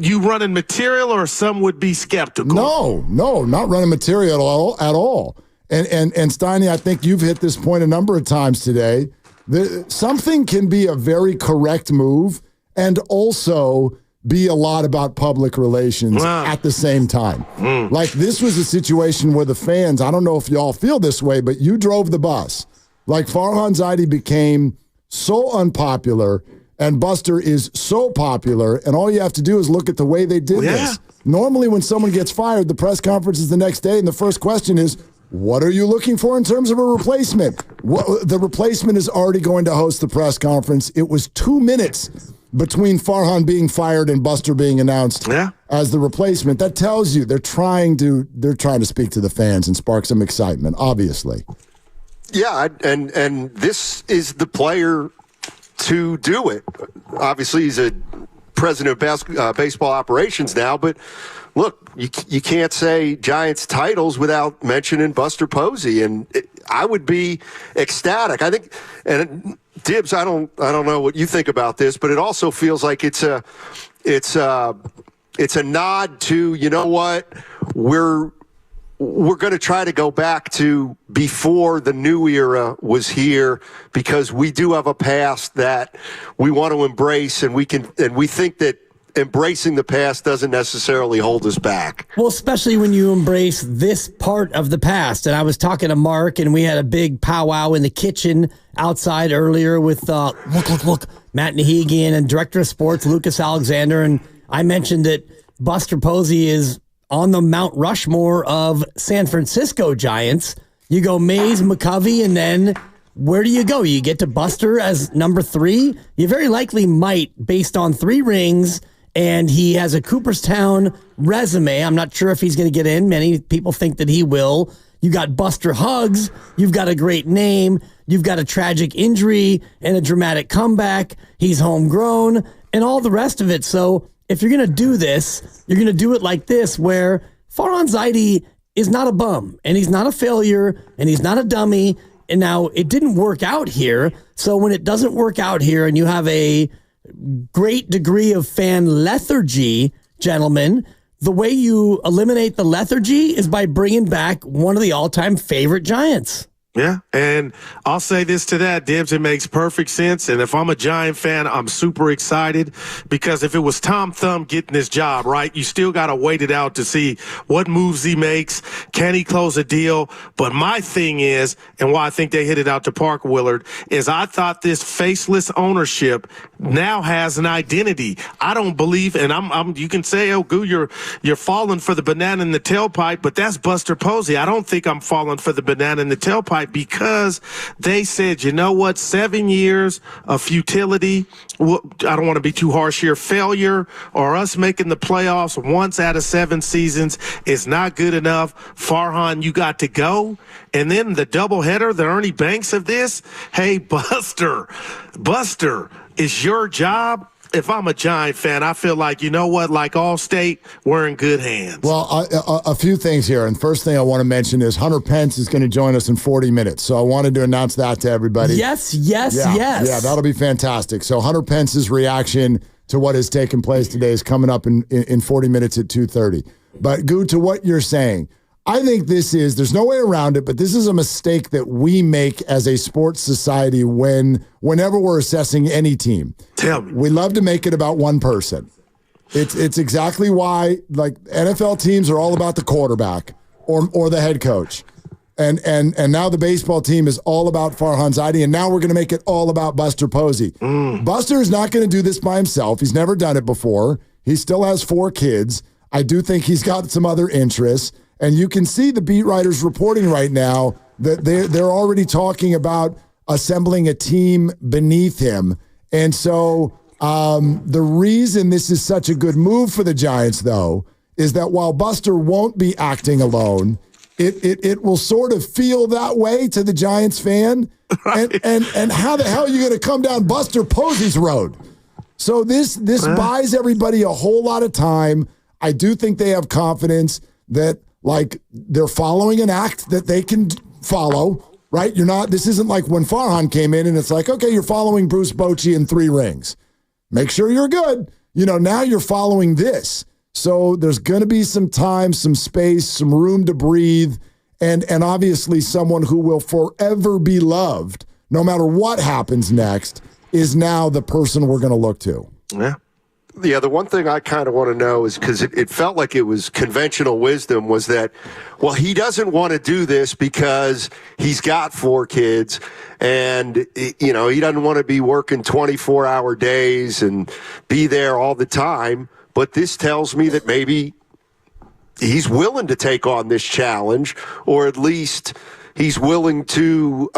you running material, or some would be skeptical? No, not running material at all. And Steiny, I think you've hit this point a number of times today. Something can be a very correct move and also be a lot about public relations at the same time. Like, this was a situation where the fans, I don't know if y'all feel this way, but you drove the bus. Like, Farhan Zaidi became so unpopular, and Buster is so popular, and all you have to do is look at the way they did this. Normally, when someone gets fired, the press conference is the next day, and the first question is, what are you looking for in terms of a replacement? The replacement is already going to host the press conference. It was 2 minutes between Farhan being fired and Buster being announced as the replacement. That tells you they're trying to speak to the fans and spark some excitement, obviously. Yeah, and this is the player to do it. Obviously, he's a president of baseball operations now, but look, you can't say Giants titles without mentioning Buster Posey, and I would be ecstatic. I think, and Dibs, I don't know what you think about this, but it also feels like it's a nod to, you know what, we're going to try to go back to before the new era was here, because we do have a past that we want to embrace, and we think that embracing the past doesn't necessarily hold us back. Well, especially when you embrace this part of the past. And I was talking to Mark, and we had a big powwow in the kitchen outside earlier with look, Matt Nahigian and Director of Sports Lucas Alexander, and I mentioned that Buster Posey is on the Mount Rushmore of San Francisco Giants. You go Mays, McCovey, and then where do you go? You get to Buster as number 3? You very likely might, based on 3 rings, and he has a Cooperstown resume. I'm not sure if he's going to get in. Many people think that he will. You got Buster Hugs. You've got a great name. You've got a tragic injury and a dramatic comeback. He's homegrown and all the rest of it. So if you're going to do this, you're going to do it like this, where Farhan Zaidi is not a bum, and he's not a failure, and he's not a dummy. And now it didn't work out here. So when it doesn't work out here and you have a great degree of fan lethargy, gentlemen, the way you eliminate the lethargy is by bringing back one of the all-time favorite Giants. Yeah, and I'll say this to that, Dibs, it makes perfect sense. And if I'm a Giant fan, I'm super excited, because if it was Tom Thumb getting this job, right, you still got to wait it out to see what moves he makes. Can he close a deal? But my thing is, and why I think they hit it out to Park, Willard, is I thought this faceless ownership now has an identity. I don't believe, and I'm you can say, oh, Goo, you're falling for the banana in the tailpipe, but that's Buster Posey. I don't think I'm falling for the banana in the tailpipe, because they said, you know what, 7 years of futility, I don't want to be too harsh here, failure, or us making the playoffs once out of 7 seasons is not good enough. Farhan, you got to go. And then the doubleheader, the Ernie Banks of this, hey, Buster, it's your job. If I'm a Giant fan, I feel like, you know what, like Allstate, we're in good hands. Well, a few things here. And first thing I want to mention is Hunter Pence is going to join us in 40 minutes. So I wanted to announce that to everybody. Yes. Yeah, that'll be fantastic. So Hunter Pence's reaction to what has taken place today is coming up in 40 minutes at 2:30. But, Goo, to what you're saying, I think there's no way around it, but this is a mistake that we make as a sports society whenever we're assessing any team. Tell me. We love to make it about one person. It's exactly why, like, NFL teams are all about the quarterback or the head coach. And now the baseball team is all about Farhan Zaidi, and now we're going to make it all about Buster Posey. Buster is not going to do this by himself. He's never done it before. He still has 4 kids. I do think he's got some other interests. And you can see the beat writers reporting right now that they're already talking about assembling a team beneath him. And so the reason this is such a good move for the Giants, though, is that while Buster won't be acting alone, it will sort of feel that way to the Giants fan. Right. And how the hell are you going to come down Buster Posey's road? So this buys everybody a whole lot of time. I do think they have confidence that they're following an act that they can follow, right? This isn't like when Farhan came in and it's like, okay, you're following Bruce Bochy in 3 rings. Make sure you're good. Now you're following this. So there's going to be some time, some space, some room to breathe, and obviously someone who will forever be loved, no matter what happens next, is now the person we're going to look to. Yeah. Yeah, the one thing I kind of want to know is, because it felt like it was conventional wisdom, was that, well, he doesn't want to do this because he's got 4 kids and, he doesn't want to be working 24-hour days and be there all the time. But this tells me that maybe he's willing to take on this challenge, or at least he's willing to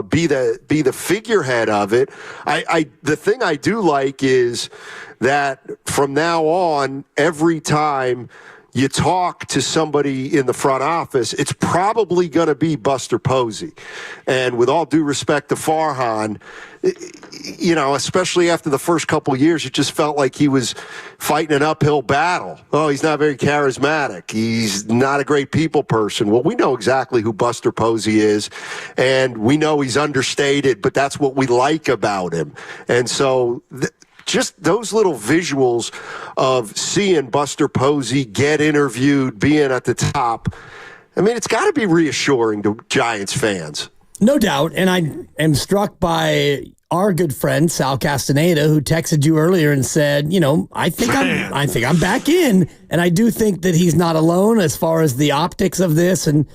be the figurehead of it. The thing I do like is that from now on, every time you talk to somebody in the front office, it's probably going to be Buster Posey. And with all due respect to Farhan, especially after the first couple of years, it just felt like he was fighting an uphill battle. Oh, he's not very charismatic. He's not a great people person. Well, we know exactly who Buster Posey is, and we know he's understated, but that's what we like about him. And so just those little visuals of seeing Buster Posey get interviewed, being at the top, I mean, it's got to be reassuring to Giants fans. No doubt. And I am struck by our good friend, Sal Castaneda, who texted you earlier and said, I think I'm back in. And I do think that he's not alone as far as the optics of this. And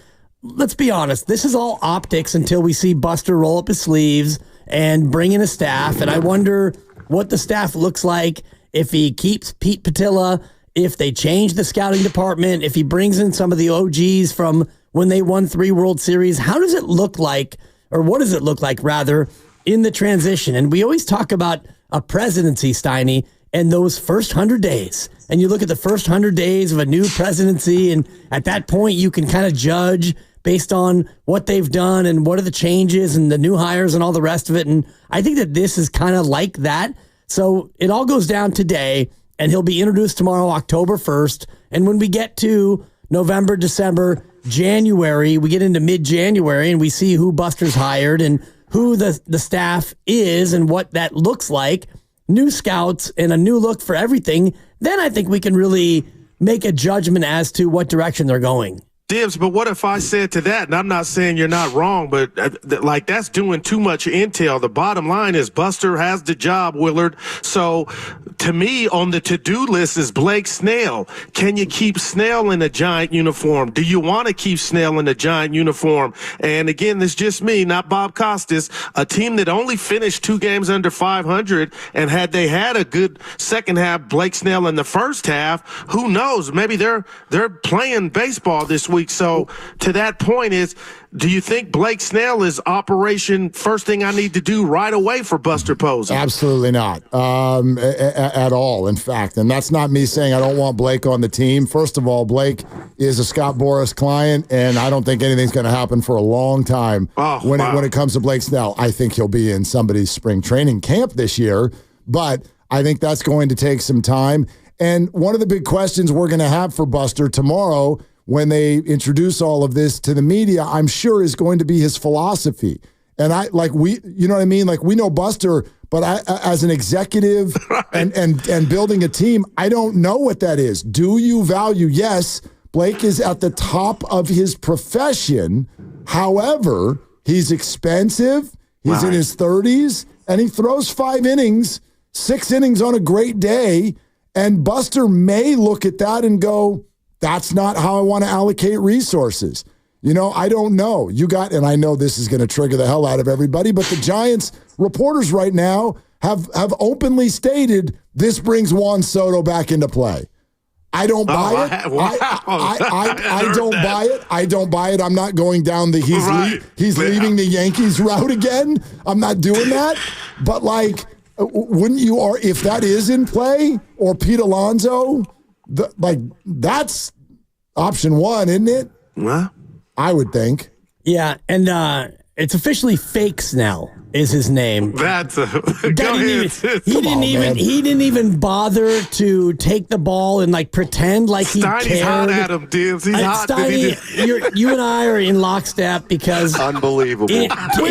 let's be honest, this is all optics until we see Buster roll up his sleeves and bring in a staff. And I wonder what the staff looks like if he keeps Pete Patilla, if they change the scouting department, if he brings in some of the OGs from when they won 3 World Series. How does it look like, or what does it look like, rather, in the transition? And we always talk about a presidency, Steiny, and those first 100 days. And you look at the first 100 days of a new presidency, and at that point you can kind of judge based on what they've done and what are the changes and the new hires and all the rest of it. And I think that this is kind of like that. So it all goes down today, and he'll be introduced tomorrow, October 1st. And when we get to November, December, January, we get into mid-January, and we see who Buster's hired and who the staff is and what that looks like, new scouts and a new look for everything, then I think we can really make a judgment as to what direction they're going. Dibs, but what if I said to that, and I'm not saying you're not wrong, but that's doing too much intel. The bottom line is Buster has the job, Willard. So to me, on the to-do list is Blake Snell. Can you keep Snell in a Giant uniform? Do you want to keep Snell in a Giant uniform? And again, this is just me, not Bob Costas, a team that only finished 2 games under 500, and had they had a good second half, Blake Snell in the first half, who knows? Maybe they're playing baseball this week. So to that point is, do you think Blake Snell is operation first thing I need to do right away for Buster Posey? Absolutely not, at all, in fact. And that's not me saying I don't want Blake on the team. First of all, Blake is a Scott Boras client, and I don't think anything's going to happen for a long time when it comes to Blake Snell. I think he'll be in somebody's spring training camp this year, but I think that's going to take some time. And one of the big questions we're going to have for Buster tomorrow when they introduce all of this to the media, I'm sure is going to be his philosophy. And you know what I mean? Like, we know Buster, but as an executive and building a team, I don't know what that is. Do you value? Yes, Blake is at the top of his profession. However, he's expensive. He's in his 30s, and he throws 5 innings, 6 innings on a great day. And Buster may look at that and go, that's not how I want to allocate resources. I don't know. And I know this is going to trigger the hell out of everybody, but the Giants reporters right now have openly stated this brings Juan Soto back into play. I don't buy it. I don't buy it. I don't buy it. I'm not going down the he's leaving the Yankees route again. I'm not doing that. But wouldn't you? Or if that is in play, or Pete Alonso, that's option one, isn't it? Well, I would think. Yeah, and it's officially Fakes now. Is his name? That's a he didn't even bother to take the ball and pretend like he cared. Steiny's hot at him, Dibbs. He's hot. Steiny, you and I are in lockstep because unbelievable. Wait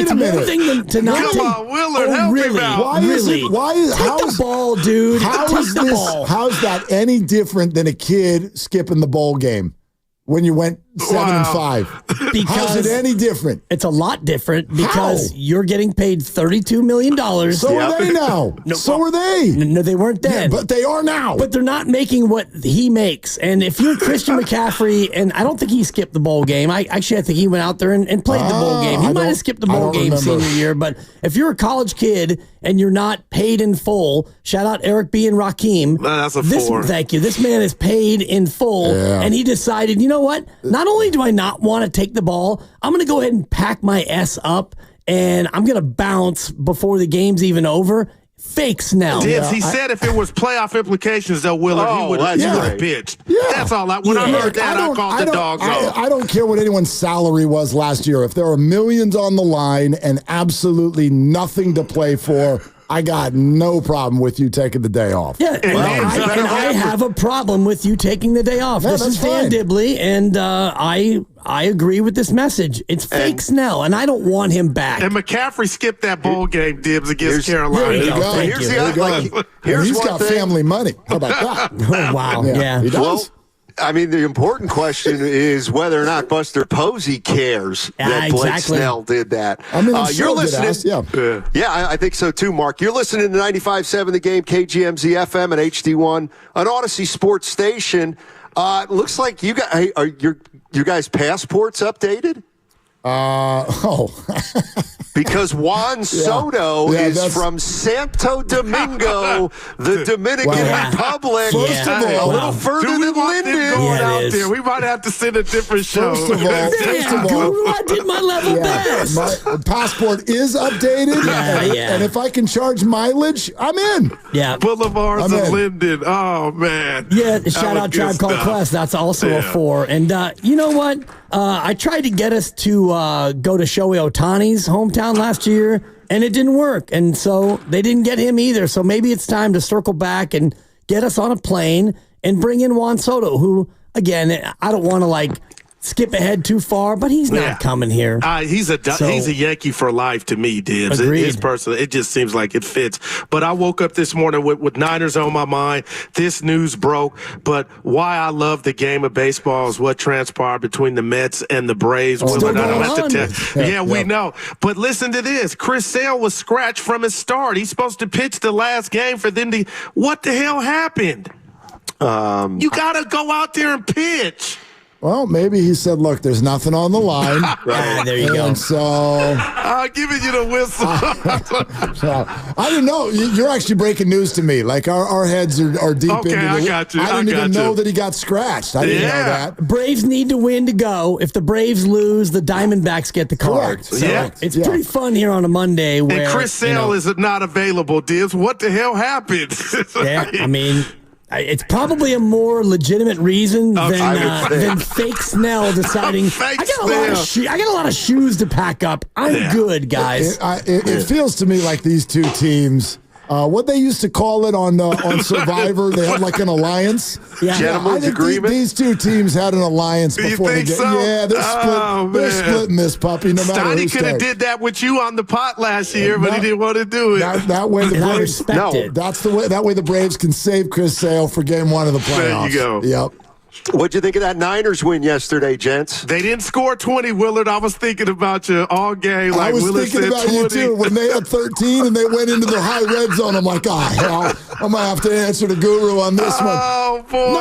a minute. One thing to not Come on, Willard, help really, him out. Take the ball, dude. Take the ball. How's that any different than a kid skipping the bowl game when you went 7-5? How's it any different? It's a lot different because you're getting paid $32 million. So are they now. So are they. No, they weren't then. Yeah, but they are now. But they're not making what he makes. And if you're Christian McCaffrey, and I don't think he skipped the bowl game. I think he went out there and played the bowl game. He might have skipped the bowl game senior year. But if you're a college kid and you're not paid in full, shout out Eric B. and Raheem. That's a 4. Thank you. This man is paid in full. Yeah. And he decided, you know what? Not only do I not want to take the ball, I'm going to go ahead and pack my S up, and I'm going to bounce before the game's even over. Fakes now. Dibbs, he said if it was playoff implications, though, Willard, he would have pitched. Yeah. That's all. When I heard that, I called the dogs off. I don't care what anyone's salary was last year. If there are millions on the line and absolutely nothing to play for, I got no problem with you taking the day off. Yeah, and I have a problem with you taking the day off. Yeah, this is Dan Dibley, and I agree with this message. It's fake Snell, and I don't want him back. And McCaffrey skipped that bowl game, Dibbs, against Carolina. There you go. He's got family money. How about that? Oh, wow. Yeah. He does. Well, I mean, the important question is whether or not Buster Posey cares that Blake Snell did that. I mean, you're listening. I think so too, Mark. You're listening to 95.7 The Game, KGMZ FM and HD1, an Odyssey sports station. Looks like you got are your guys' passports updated? Because Juan Soto is from Santo Domingo, the Dominican Republic. First of all, a little further than Linden. Out there. We might have to send a different show. First of all, I did my level best. My passport is updated. And if I can charge mileage, I'm in. Yeah. Boulevards of Linden. Oh, man. Yeah, shout out Tribe Called Quest. That's also a 4. And you know what? I tried to get us to go to Shohei Ohtani's hometown last year, and it didn't work. And so they didn't get him either. So maybe it's time to circle back and get us on a plane and bring in Juan Soto, who, again, I don't want to skip ahead too far, but he's not coming here. He's a Yankee for life to me, Dibbs. His person, it just seems like it fits. But I woke up this morning with Niners on my mind. This news broke, but why I love the game of baseball is what transpired between the Mets and the Braves. We know. But listen to this. Chris Sale was scratched from his start. He's supposed to pitch the last game for them to. What the hell happened? You got to go out there and pitch. Well, maybe he said, look, there's nothing on the line. There you go. And so I'm giving you the whistle. I don't know. You're actually breaking news to me. Our heads are deep into it. I got you. I didn't even know that he got scratched. I didn't know that. Braves need to win to go. If the Braves lose, the Diamondbacks get the card. So it's pretty fun here on a Monday. Where, and Chris Sale is not available, Dibbs. What the hell happened? I mean, it's probably a more legitimate reason than fake Snell deciding. I got a lot of shoes to pack up. I'm good, guys. It feels to me like these two teams. What they used to call it on Survivor, they had an alliance. Yeah. Gentlemen's agreement. These two teams had an alliance before they get. So? Yeah, they're splitting this puppy. No matter who Steiny could have did that with you on the pot last year, but he didn't want to do it. That way the Braves. That's the way. That way the Braves can save Chris Sale for Game 1 of the playoffs. There you go. Yep. What'd you think of that Niners win yesterday, gents? They didn't score 20, Willard. I was thinking about you all game. Like I was Willard thinking about 20. you, too. When they had 13 and they went into the high red zone, I'm like, hell, I'm going to have to answer the guru on this one. Oh, boy.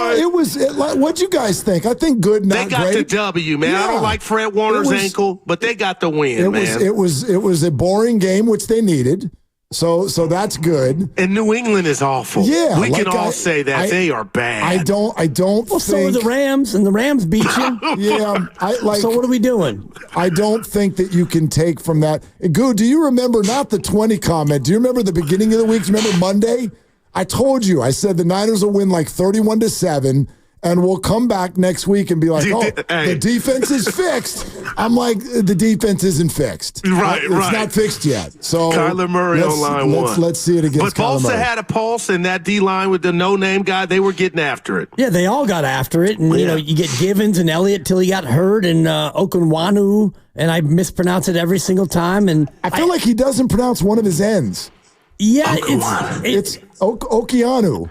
No, what'd you guys think? I think good, not great. They got the W, man. Yeah. I don't like Fred Warner's ankle, but they got the win, man. It was a boring game, which they needed. So that's good. And New England is awful. Yeah, we can all say that they are bad. I don't. Well, think, so are the Rams, and the Rams beat you. Yeah, So what are we doing? I don't think that you can take from that. Goo, do you remember not the 20 comment? Do you remember the beginning of the week? Do you remember Monday? I told you. I said the Niners will win like 31-7. And we'll come back next week and be like, the defense is fixed. I'm like, the defense isn't fixed. Right. It's not fixed yet. So Kyler Murray on line one. Let's see it against But Kyler Bosa Murray. had a pulse, and that D-line with the no-name guy, they were getting after it. Yeah, they all got after it. And, you get Givens and Elliott till he got hurt, and Okunwanu, and I mispronounce it every single time. And I feel like he doesn't pronounce one of his N's. Yeah, it's Okeanu.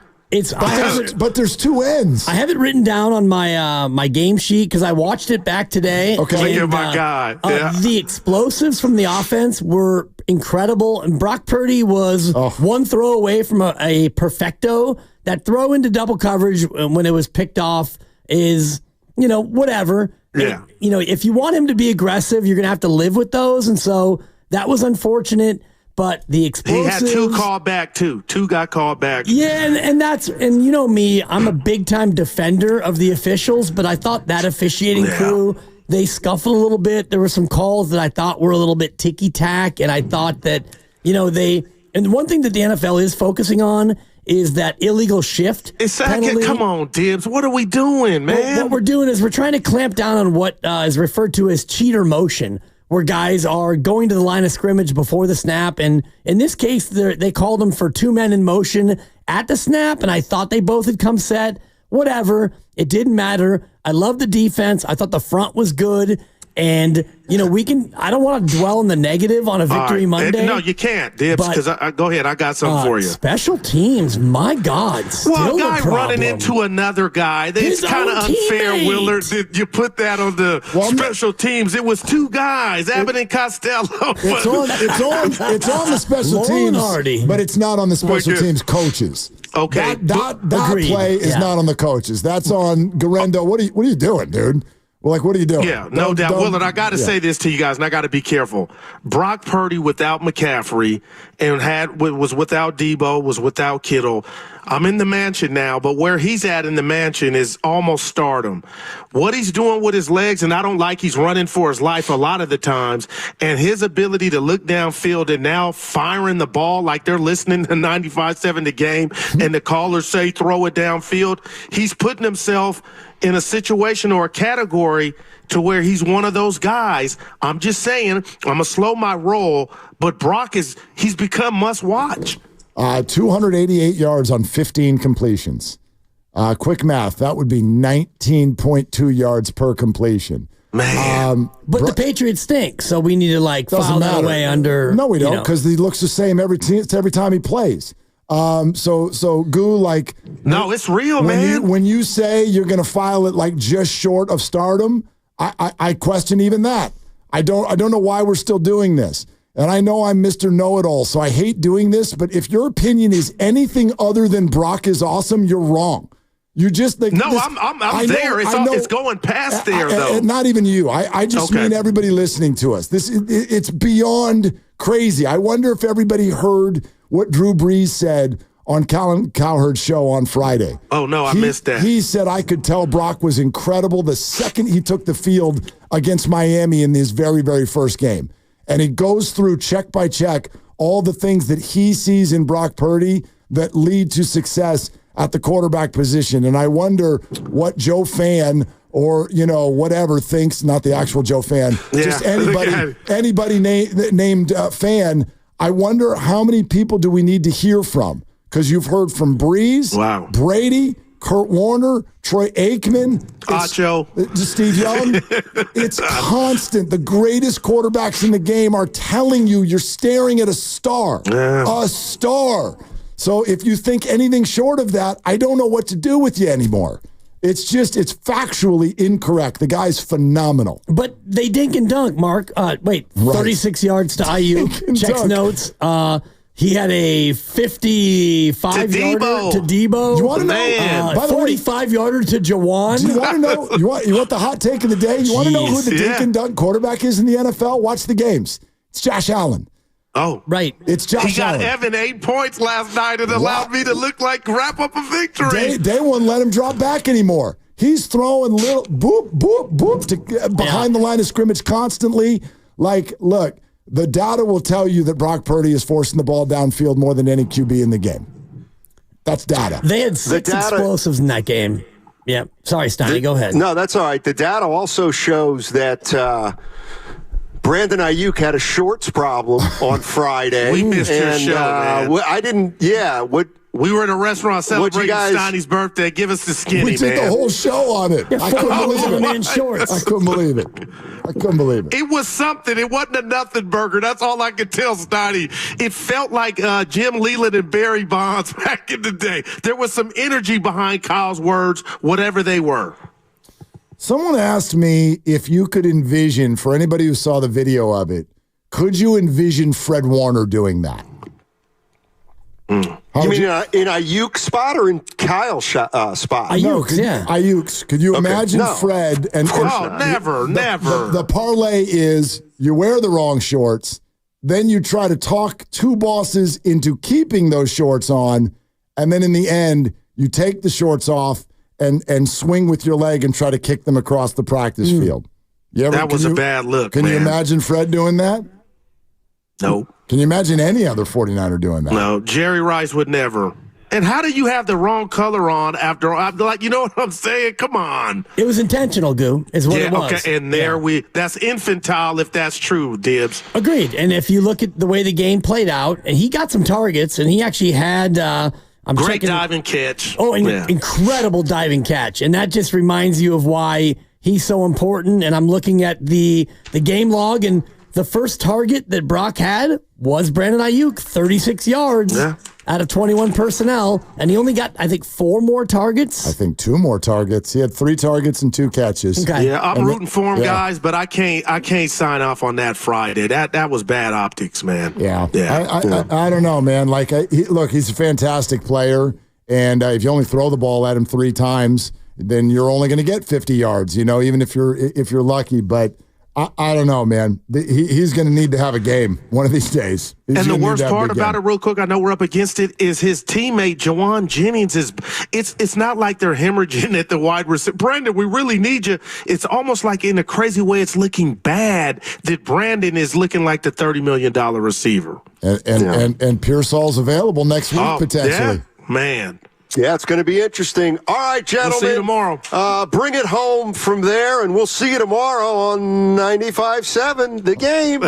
But there's two N's. I have it written down on my my game sheet because I watched it back today. Okay, look at my guy. The explosives from the offense were incredible, and Brock Purdy was one throw away from a perfecto. That throw into double coverage when it was picked off is, whatever. Yeah. If you want him to be aggressive, you're going to have to live with those, and so that was unfortunate. But the explosives. He had two called back, too. Two got called back. Yeah, and you know me, I'm a big-time defender of the officials, but I thought that officiating crew, they scuffled a little bit. There were some calls that I thought were a little bit ticky-tack, and I thought that, and one thing that the NFL is focusing on is that illegal shift penalty. Come on, Dibs. What are we doing, man? What we're doing is we're trying to clamp down on what is referred to as cheater motion, where guys are going to the line of scrimmage before the snap. And in this case, they called them for two men in motion at the snap, and I thought they both had come set. Whatever. It didn't matter. I love the defense. I thought the front was good. And, I don't want to dwell on the negative on a Victory Monday. No, you can't, Dibs, because go ahead. I got something for you. Special teams, my God. Well, a guy running into another guy. It's kind of unfair, Willard. Did you put that on the special teams? It was two guys, Abbott and Costello. It's on the special teams, but it's not on the special teams coaches. Okay. That play is not on the coaches. That's on Garendo. What are you doing, dude? Well, what are you doing? Yeah, no doubt. Willard, I got to say this to you guys, and I got to be careful. Brock Purdy without McCaffrey and was without Debo, was without Kittle. I'm in the mansion now, but where he's at in the mansion is almost stardom. What he's doing with his legs, and I don't like he's running for his life a lot of the times, and his ability to look downfield and now firing the ball like they're listening to 95.7 The Game, and the callers say throw it downfield, he's putting himself in a situation or a category to where he's one of those guys. I'm just saying, I'm going to slow my roll, but Brock he's become must watch. 288 yards on 15 completions. Quick math, that would be 19.2 yards per completion. Man. But the Patriots stink, so we need to file that away under. No, we don't, because he looks the same every time he plays. So Goo, no, it's real, man. When you say you're going to file it just short of stardom, I question even that. I don't know why we're still doing this. And I know I'm Mr. Know-It-All, so I hate doing this, but if your opinion is anything other than Brock is awesome, you're wrong. You just I'm there. It's going past there, though. Not even you. I just mean everybody listening to us. It's beyond crazy. I wonder if everybody heard what Drew Brees said on Cowherd's show on Friday. Oh, no, I missed that. He said, I could tell Brock was incredible the second he took the field against Miami in his very, very first game. And he goes through check by check all the things that he sees in Brock Purdy that lead to success at the quarterback position. And I wonder what Joe Fan or, whatever thinks, not the actual Joe Fan, just anybody named Fan. I wonder how many people do we need to hear from? Because you've heard from Breeze, Brady, Kurt Warner, Troy Aikman, Acho, Steve Young. It's constant. The greatest quarterbacks in the game are telling you you're staring at a star. A star. So if you think anything short of that, I don't know what to do with you anymore. It's factually incorrect. The guy's phenomenal. But they dink and dunk, Mark. 36 yards to Ayuk. Checks notes. He had a 55-yarder to Debo. You want to know? 45-yarder to Jawan. Do you want to know? You want the hot take of the day? You want to know who the dink and dunk quarterback is in the NFL? Watch the games. It's Josh Allen. Oh, right. It's Josh Allen. He got Evan 8 points last night and allowed me to look like wrap up a victory. They won't let him drop back anymore. He's throwing little boop, boop, boop to behind the line of scrimmage constantly. Like, look, the data will tell you that Brock Purdy is forcing the ball downfield more than any QB in the game. That's data. They had 6 explosives in that game. Yeah. Sorry, Steiny, go ahead. No, that's all right. The data also shows that Brandon Ayuk had a shorts problem on Friday. We missed your show, man. I didn't. Yeah. We were in a restaurant celebrating Steiny's birthday. Give us the skinny, we did the whole show on it. I couldn't believe it. Man shorts. I couldn't believe it. It was something. It wasn't a nothing burger. That's all I could tell Steiny. It felt like Jim Leland and Barry Bonds back in the day. There was some energy behind Kyle's words, whatever they were. Someone asked me if you could envision, for anybody who saw the video of it, could you envision Fred Warner doing that? You mean in Ayuk's spot or in Kyle's spot? Ayuk's, yeah. Ayuk's. Could you imagine Fred? Never. The parlay is you wear the wrong shorts, then you try to talk two bosses into keeping those shorts on, and then in the end, you take the shorts off and swing with your leg and try to kick them across the practice field. That was a bad look, Can you imagine Fred doing that? No. Can you imagine any other 49er doing that? No, Jerry Rice would never. And how do you have the wrong color on after, like, you know what I'm saying? Come on. It was intentional, Goo, is what it was. Okay, and that's infantile if that's true, Dibs. Agreed. And if you look at the way the game played out, and he got some targets, and he actually had great diving catch. Oh, incredible diving catch. And that just reminds you of why he's so important. And I'm looking at the game log, and the first target that Brock had was Brandon Ayuk, 36 yards out of 21 personnel. And he only got, I think, 4 more targets. I think 2 more targets. He had 3 targets and 2 catches. Okay. Yeah, I'm rooting for him, guys, but I can't sign off on that Friday. That was bad optics, man. Yeah. I don't know, man. Like, look, he's a fantastic player, and if you only throw the ball at him 3 times, then you're only going to get 50 yards. You know, even if you're lucky, but. I don't know, man. He's going to need to have a game one of these days. And the worst part about it, real quick, I know we're up against it, is his teammate, Jawan Jennings, it's not like they're hemorrhaging at the wide receiver. Brandon, we really need you. It's almost like in a crazy way it's looking bad that Brandon is looking like the $30 million receiver. And Pearsall's available next week, potentially. Yeah, man. Yeah, it's going to be interesting. All right, gentlemen. We'll see you tomorrow. Bring it home from there, and we'll see you tomorrow on 95.7 The Game.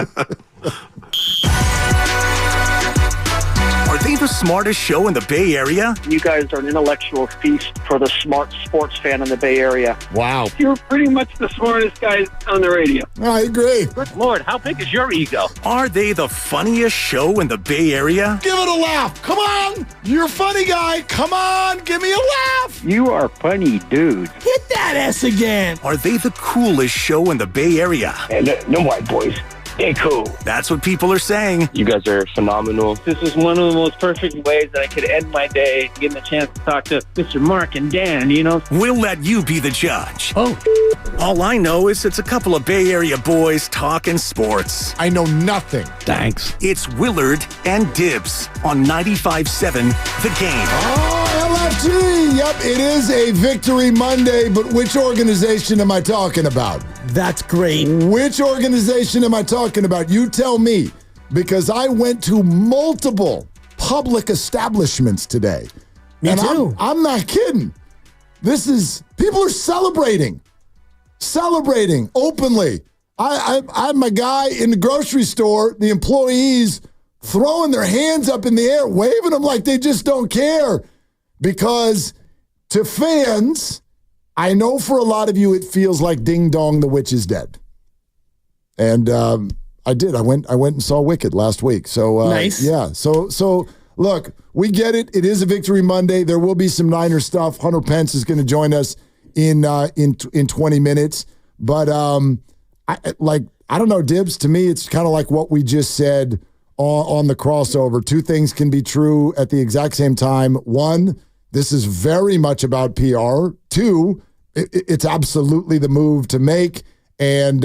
Are they the smartest show in the Bay Area? You guys are an intellectual feast for the smart sports fan in the Bay Area. Wow. You're pretty much the smartest guys on the radio. I agree. Good Lord, how big is your ego? Are they the funniest show in the Bay Area? Give it a laugh. Come on. You're a funny guy. Come on. Give me a laugh. You are funny, dude. Hit that S again. Are they the coolest show in the Bay Area? Hey, no white boys. They're cool. That's what people are saying. You guys are phenomenal. This is one of the most perfect ways that I could end my day, getting a chance to talk to Mr. Mark and Dan, you know? We'll let you be the judge. Oh. All I know is it's a couple of Bay Area boys talking sports. I know nothing. Thanks. It's Willard and Dibs on 95.7 The Game. Oh, LFG. Yep, it is a Victory Monday, but which organization am I talking about? That's great. Which organization am I talking about? You tell me, because I went to multiple public establishments today. Me too. I'm not kidding. People are celebrating openly. I'm a guy in the grocery store, the employees throwing their hands up in the air, waving them like they just don't care. Because to fans, I know for a lot of you it feels like ding dong, the witch is dead. And I did. I went and saw Wicked last week. So nice. Yeah. So look, we get it. It is a Victory Monday. There will be some Niner stuff. Hunter Pence is going to join us in 20 minutes. But I don't know, Dibs. To me, it's kind of like what we just said on the crossover. Two things can be true at the exact same time. One, this is very much about PR. Two, it's absolutely the move to make. And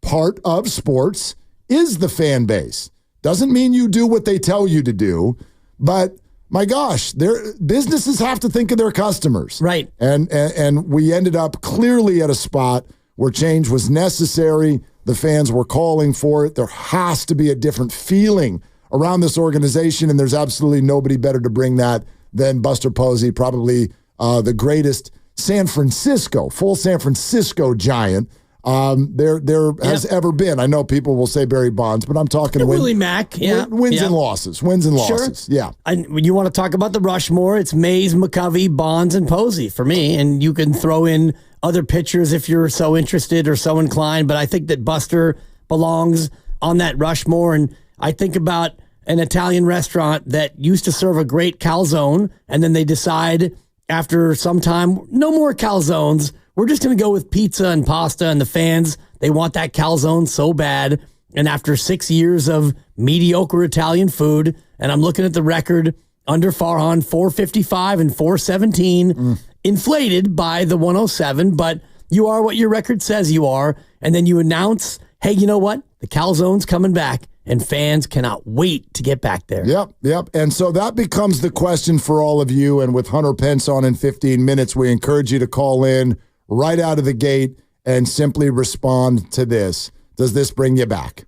part of sports is the fan base. Doesn't mean you do what they tell you to do, but my gosh, businesses have to think of their customers. Right. And we ended up clearly at a spot where change was necessary. The fans were calling for it. There has to be a different feeling around this organization, and there's absolutely nobody better to bring that than Buster Posey, probably the greatest full San Francisco Giant there has ever been. I know people will say Barry Bonds, but I'm talking Willie Mack. Wins and losses. Wins and losses. Sure. Yeah. And when you want to talk about the Rushmore, it's Mays, McCovey, Bonds, and Posey for me. And you can throw in other pitchers if you're so interested or so inclined. But I think that Buster belongs on that Rushmore. And I think about an Italian restaurant that used to serve a great calzone, and then they decide after some time, no more calzones. We're just going to go with pizza and pasta, and the fans, they want that calzone so bad. And after 6 years of mediocre Italian food, and I'm looking at the record under Farhan, 455 and 417, inflated by the 107, but you are what your record says you are. And then you announce, hey, you know what? The calzone's coming back, and fans cannot wait to get back there. Yep. And so that becomes the question for all of you. And with Hunter Pence on in 15 minutes, we encourage you to call in right out of the gate and simply respond to this. Does this bring you back?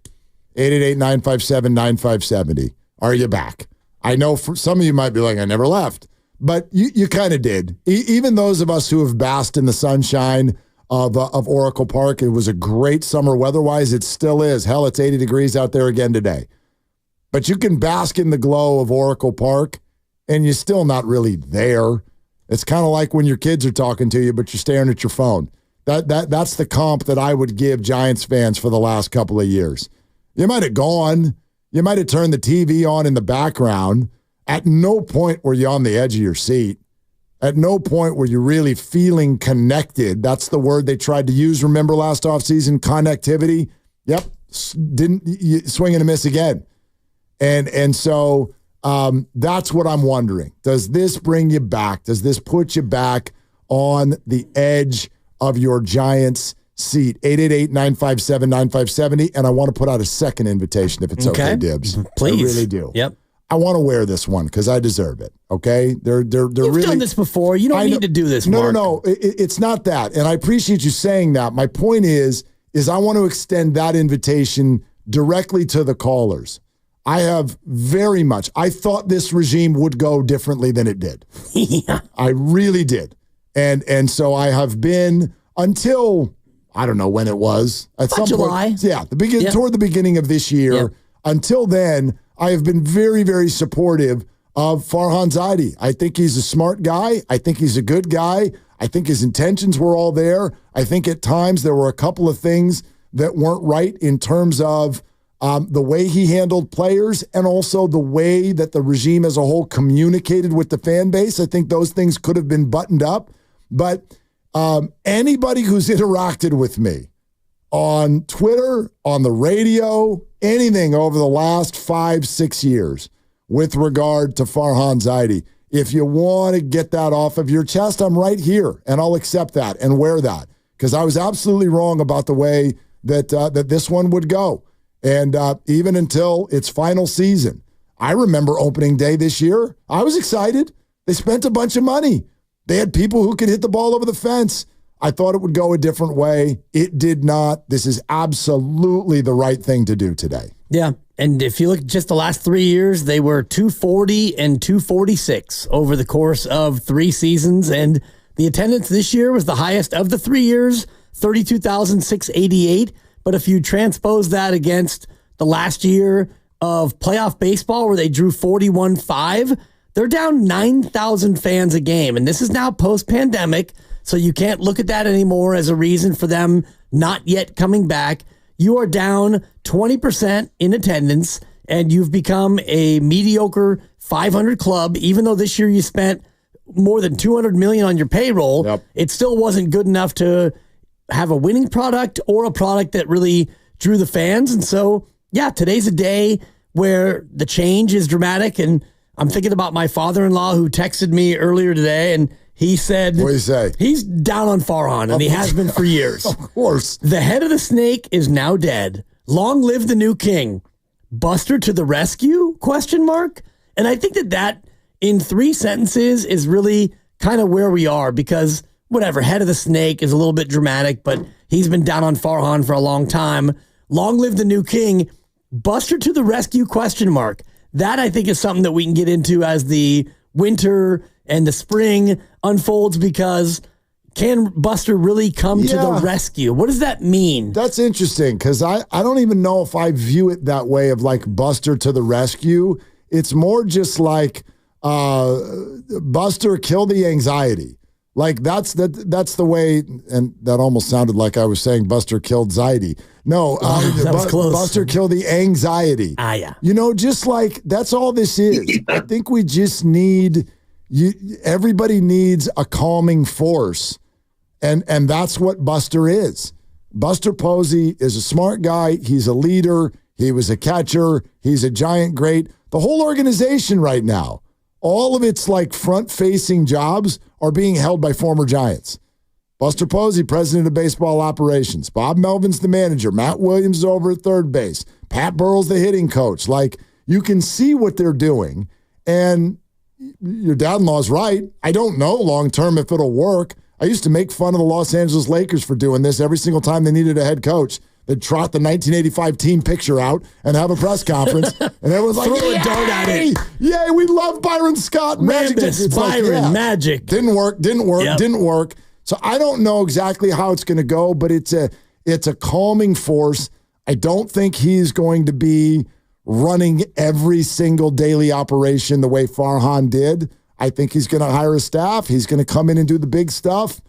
888-957-9570. Are you back? I know for some of you might be like, I never left. But you kind of did. Even those of us who have basked in the sunshine of Oracle Park, it was a great summer weather-wise. It still is. Hell, it's 80 degrees out there again today. But you can bask in the glow of Oracle Park, and you're still not really there. It's kind of like when your kids are talking to you, but you're staring at your phone. That's the comp that I would give Giants fans for the last couple of years. You might have gone. You might have turned the TV on in the background. At no point were you on the edge of your seat. At no point were you really feeling connected. That's the word they tried to use. Remember last offseason, connectivity? Yep. Didn't swing and a miss again. And so that's what I'm wondering. Does this bring you back? Does this put you back on the edge of your Giants seat? 888-957-9570. And I want to put out a second invitation if it's okay, Dibs. Please. I really do. Yep. I want to wear this one because I deserve it. Okay, You've done this before. You don't need to do this. Mark. No. It's not that, and I appreciate you saying that. My point is I want to extend that invitation directly to the callers. I have very much. I thought this regime would go differently than it did. Yeah. I really did, and so I have been until I don't know when it was at some July. point. Yeah, toward the beginning of this year. Yep. Until then, I have been very, very supportive of Farhan Zaidi. I think he's a smart guy. I think he's a good guy. I think his intentions were all there. I think at times there were a couple of things that weren't right in terms of the way he handled players and also the way that the regime as a whole communicated with the fan base. I think those things could have been buttoned up. But anybody who's interacted with me on Twitter, on the radio, anything over the last 5-6 years with regard to Farhan Zaidi, if you want to get that off of your chest, I'm right here, and I'll accept that and wear that because I was absolutely wrong about the way that that this one would go. And even until its final season, I remember opening day this year. I was excited. They spent a bunch of money. They had people who could hit the ball over the fence. I thought it would go a different way. It did not. This is absolutely the right thing to do today. Yeah. And if you look at just the last 3 years, they were 240 and 246 over the course of 3 seasons. And the attendance this year was the highest of the 3 years, 32,688. But if you transpose that against the last year of playoff baseball where they drew 41,500, they're down 9,000 fans a game. And this is now post-pandemic. So you can't look at that anymore as a reason for them not yet coming back. You are down 20% in attendance, and you've become a mediocre 500 club, even though this year you spent more than $200 million on your payroll, it still wasn't good enough to have a winning product or a product that really drew the fans. And so, yeah, today's a day where the change is dramatic. And I'm thinking about my father-in-law who texted me earlier today, and he said, what did he say? He's down on Farhan, and he has been for years. Of course. The head of the snake is now dead. Long live the new king. Buster to the rescue? ? And I think that in 3 sentences is really kind of where we are, because whatever, head of the snake is a little bit dramatic, but he's been down on Farhan for a long time. Long live the new king. Buster to the rescue ? That I think is something that we can get into as the winter and the spring unfolds, because can Buster really come to the rescue? What does that mean? That's interesting, because I don't even know if I view it that way of like Buster to the rescue. It's more just like Buster kill the anxiety. Like that's the way, and that almost sounded like I was saying Buster killed anxiety. No, that was close. Buster killed the anxiety. Yeah. Just like that's all this is. I think we just need everybody needs a calming force, and that's what Buster is. Buster Posey is a smart guy. He's a leader. He was a catcher. He's a Giant great. The whole organization right now, all of its like front-facing jobs are being held by former Giants. Buster Posey, president of baseball operations. Bob Melvin's the manager. Matt Williams is over at third base. Pat Burrell's the hitting coach. Like, you can see what they're doing. And your dad-in-law's right. I don't know long-term if it'll work. I used to make fun of the Los Angeles Lakers for doing this every single time they needed a head coach. They'd trot the 1985 team picture out and have a press conference. And everyone's like, throw a dart at it. Yay, we love Byron Scott. Magic. Byron, Magic. Didn't work. So I don't know exactly how it's going to go, but it's a calming force. I don't think he's going to be running every single daily operation the way Farhan did. I think he's going to hire a staff. He's going to come in and do the big stuff.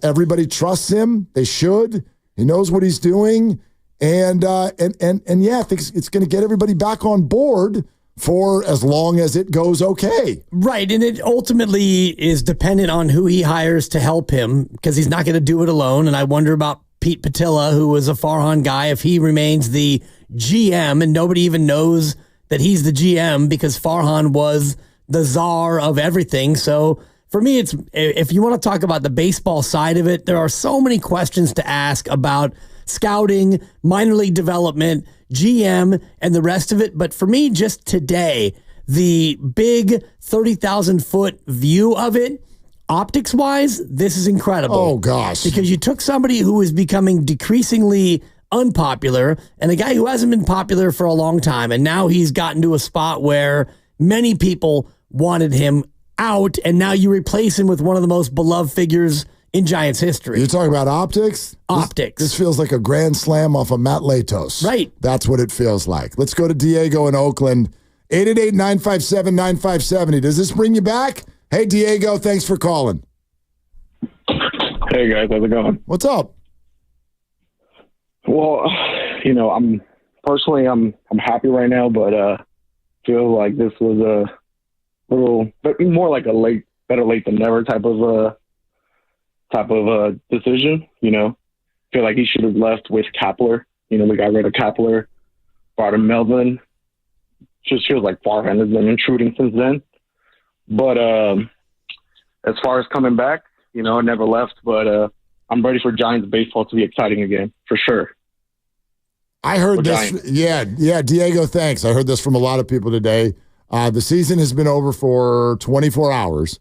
Everybody trusts him. They should. He knows what he's doing. And yeah, I think it's going to get everybody back on board for as long as it goes okay. Right, and it ultimately is dependent on who he hires to help him, because he's not going to do it alone. And I wonder about Pete Patilla, who was a Farhan guy, if he remains the GM, and nobody even knows that he's the GM because Farhan was the czar of everything. So for me, it's, if you want to talk about the baseball side of it, there are so many questions to ask about scouting, minor league development, GM, and the rest of it. But for me, just today, the big 30,000-foot view of it, optics-wise, this is incredible. Oh, gosh. Because you took somebody who is becoming decreasingly unpopular and a guy who hasn't been popular for a long time, and now he's gotten to a spot where many people wanted him out, and now you replace him with one of the most beloved figures in Giants history. You're talking about optics? Optics. This feels like a grand slam off of Matt Latos. Right. That's what it feels like. Let's go to Diego in Oakland. 888-957-9570. Does this bring you back? Hey, Diego, thanks for calling. Hey, guys. How's it going? What's up? Well, I'm happy right now, but feel like this was a little bit more like better late than never type of decision. Feel like he should have left with Kapler. We got rid of Kapler, brought in Melvin. Just feels like Farhan has been intruding since then. But as far as coming back, I never left, but I'm ready for Giants baseball to be exciting again, for sure. I heard this. Yeah, Diego, thanks. I heard this from a lot of people today. The season has been over for 24 hours,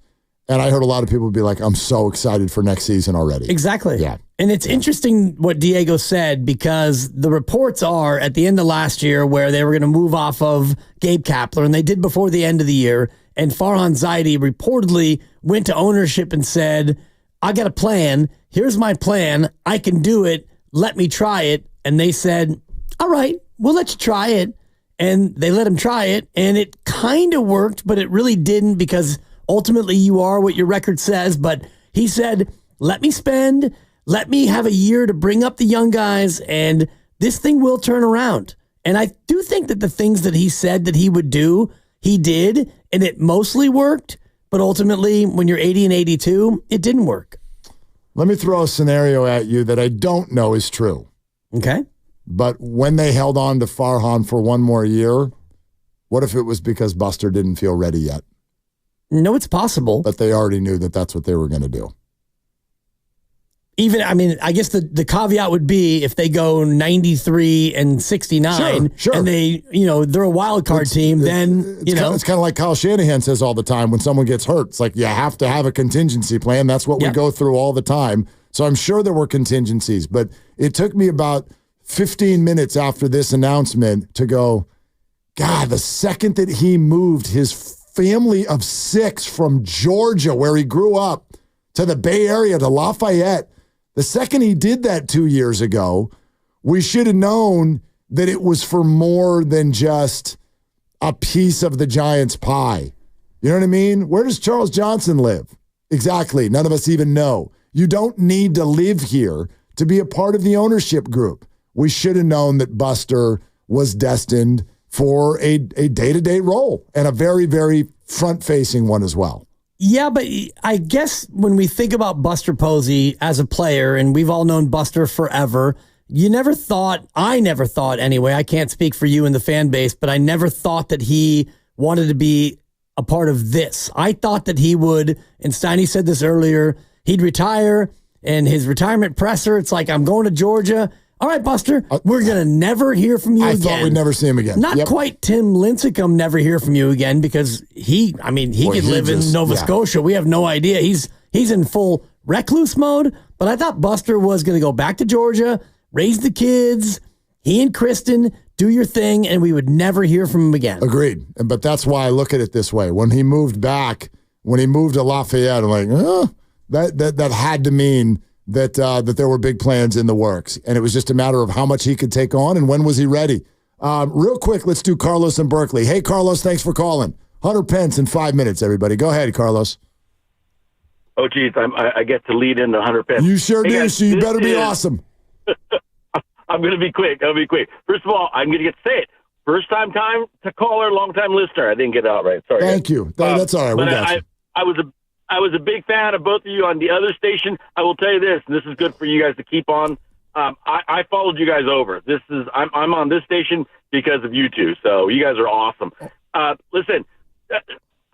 and I heard a lot of people be like, I'm so excited for next season already. Exactly. Yeah. And it's interesting what Diego said, because the reports are at the end of last year where they were going to move off of Gabe Kapler, and they did before the end of the year, and Farhan Zaidi reportedly went to ownership and said, I got a plan. Here's my plan. I can do it. Let me try it. And they said, all right, we'll let you try it. And they let him try it, and it kind of worked, but it really didn't, because ultimately you are what your record says. But he said, let me have a year to bring up the young guys, and this thing will turn around. And I do think that the things that he said that he would do, he did, and it mostly worked. But ultimately, when you're 80 and 82, it didn't work. Let me throw a scenario at you that I don't know is true. Okay. But when they held on to Farhan for one more year, what if it was because Buster didn't feel ready yet? No, it's possible. But they already knew that that's what they were going to do. I guess the caveat would be if they go 93 and 69 sure. and they, they're a wild card team, then, It's kind of like Kyle Shanahan says all the time when someone gets hurt. It's like you have to have a contingency plan. That's what we go through all the time. So I'm sure there were contingencies, but it took me about 15 minutes after this announcement to go, God, the second that he moved his family of 6 from Georgia, where he grew up, to the Bay Area, to Lafayette, the second he did that 2 years ago, we should have known that it was for more than just a piece of the Giants' pie. You know what I mean? Where does Charles Johnson live? Exactly. None of us even know. You don't need to live here to be a part of the ownership group. We should have known that Buster was destined for a day-to-day role and a very, very front-facing one as well. Yeah, but I guess when we think about Buster Posey as a player, and we've all known Buster forever, I never thought anyway, I can't speak for you and the fan base, but I never thought that he wanted to be a part of this. I thought that he would, and Steiny said this earlier, he'd retire, and his retirement presser, it's like, I'm going to Georgia. All right, Buster, we're going to never hear from you again. I thought we'd never see him again. Not quite Tim Lincecum never hear from you again because he could live in Nova Scotia. We have no idea. He's in full recluse mode, but I thought Buster was going to go back to Georgia, raise the kids, he and Kristen, do your thing, and we would never hear from him again. Agreed. But that's why I look at it this way. When he moved to Lafayette, I'm like, that had to mean that there were big plans in the works. And it was just a matter of how much he could take on and when was he ready. Real quick, let's do Carlos in Berkeley. Hey, Carlos, thanks for calling. 100 pence in 5 minutes, everybody. Go ahead, Carlos. Oh, geez, I get to lead into 100 pence. You sure do, so you better be awesome. I'm going to be quick. I'll be quick. First of all, I'm going to get to say it. First time to caller, long time listener. I didn't get it out right. Sorry. Thank you. That's all right. We got you. I was a big fan of both of you on the other station. I will tell you this, and this is good for you guys to keep on. I followed you guys over. I'm on this station because of you two, so you guys are awesome. Listen,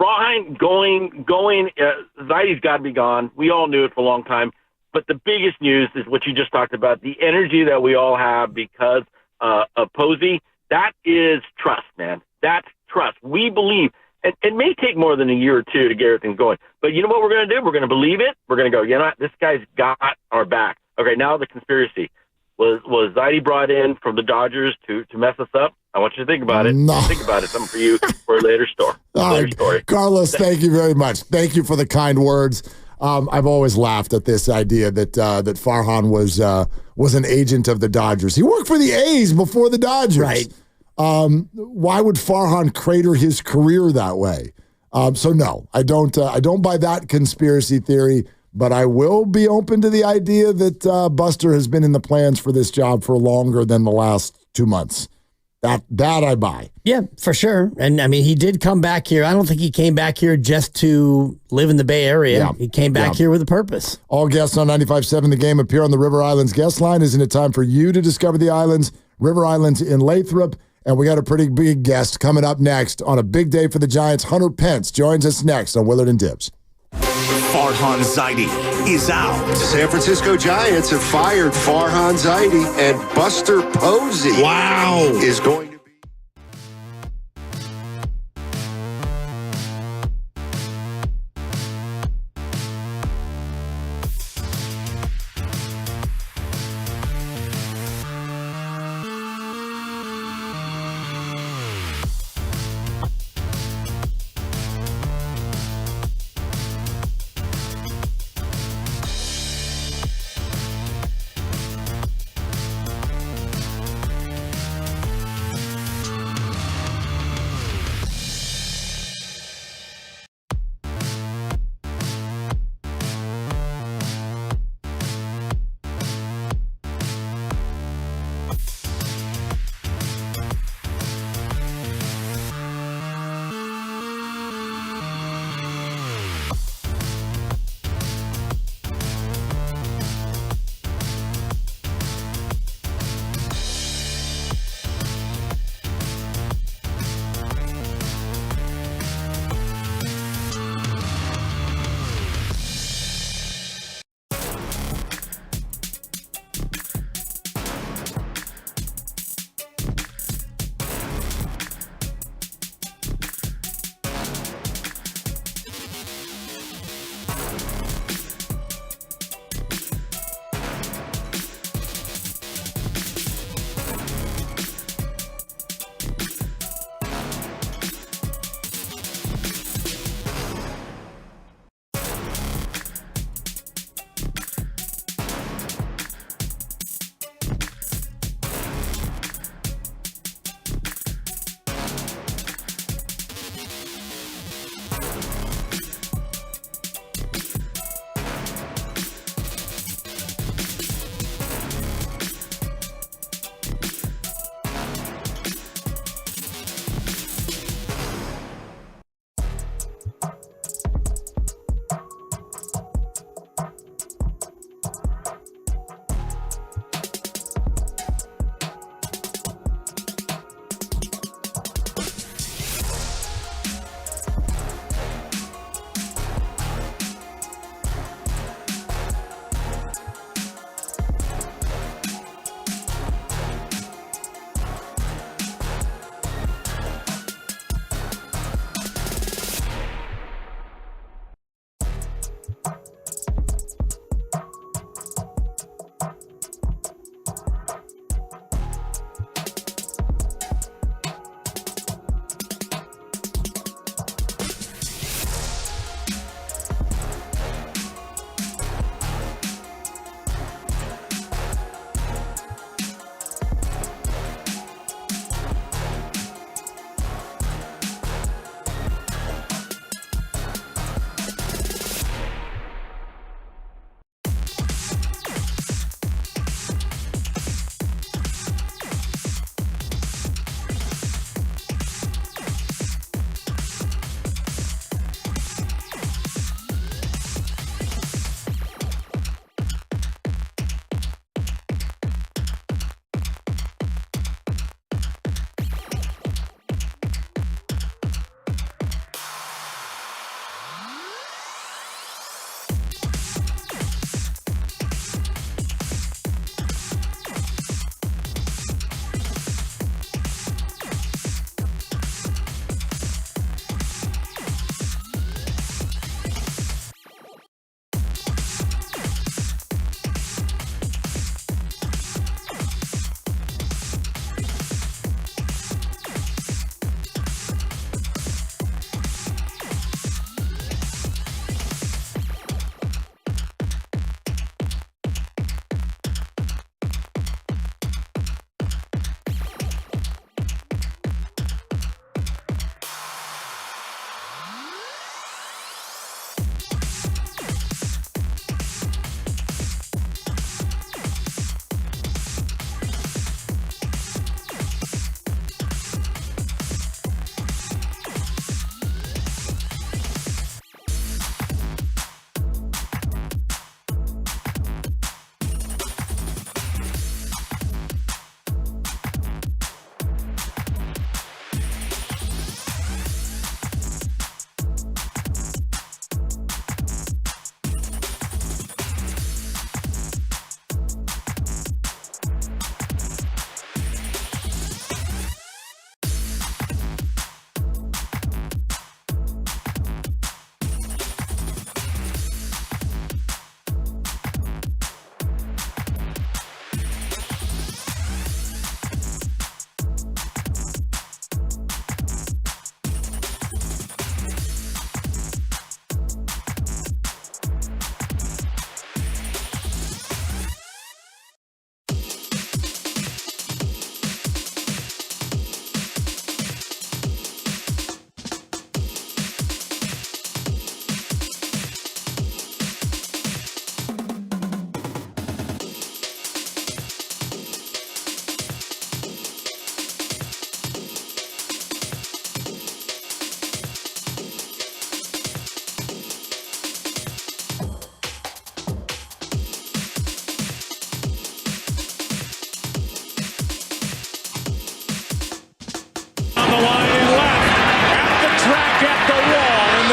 Farhan going. Zaidi's got to be gone. We all knew it for a long time. But the biggest news is what you just talked about, the energy that we all have because of Posey. That is trust, man. That's trust. We believe. And it may take more than a year or two to get everything going. But you know what we're going to do? We're going to believe it. We're going to go, you know what? This guy's got our back. Okay, now the conspiracy. Was Zaidi brought in from the Dodgers to mess us up? I want you to think about it. No. Think about it. Something for you for a later story. Story. Carlos, thank you very much. Thank you for the kind words. I've always laughed at this idea that Farhan was an agent of the Dodgers. He worked for the A's before the Dodgers. Right. Why would Farhan crater his career that way? So no, I don't buy that conspiracy theory, but I will be open to the idea that Buster has been in the plans for this job for longer than the last 2 months. That I buy. Yeah, for sure. And I mean, he did come back here. I don't think he came back here just to live in the Bay Area. Yeah. He came back here with a purpose. All guests on 95.7 The Game appear on the River Islands guest line. Isn't it time for you to discover the islands? River Islands in Lathrop. And we got a pretty big guest coming up next on a big day for the Giants. Hunter Pence joins us next on Willard and Dibs. Farhan Zaidi is out. San Francisco Giants have fired Farhan Zaidi, and Buster Posey is going to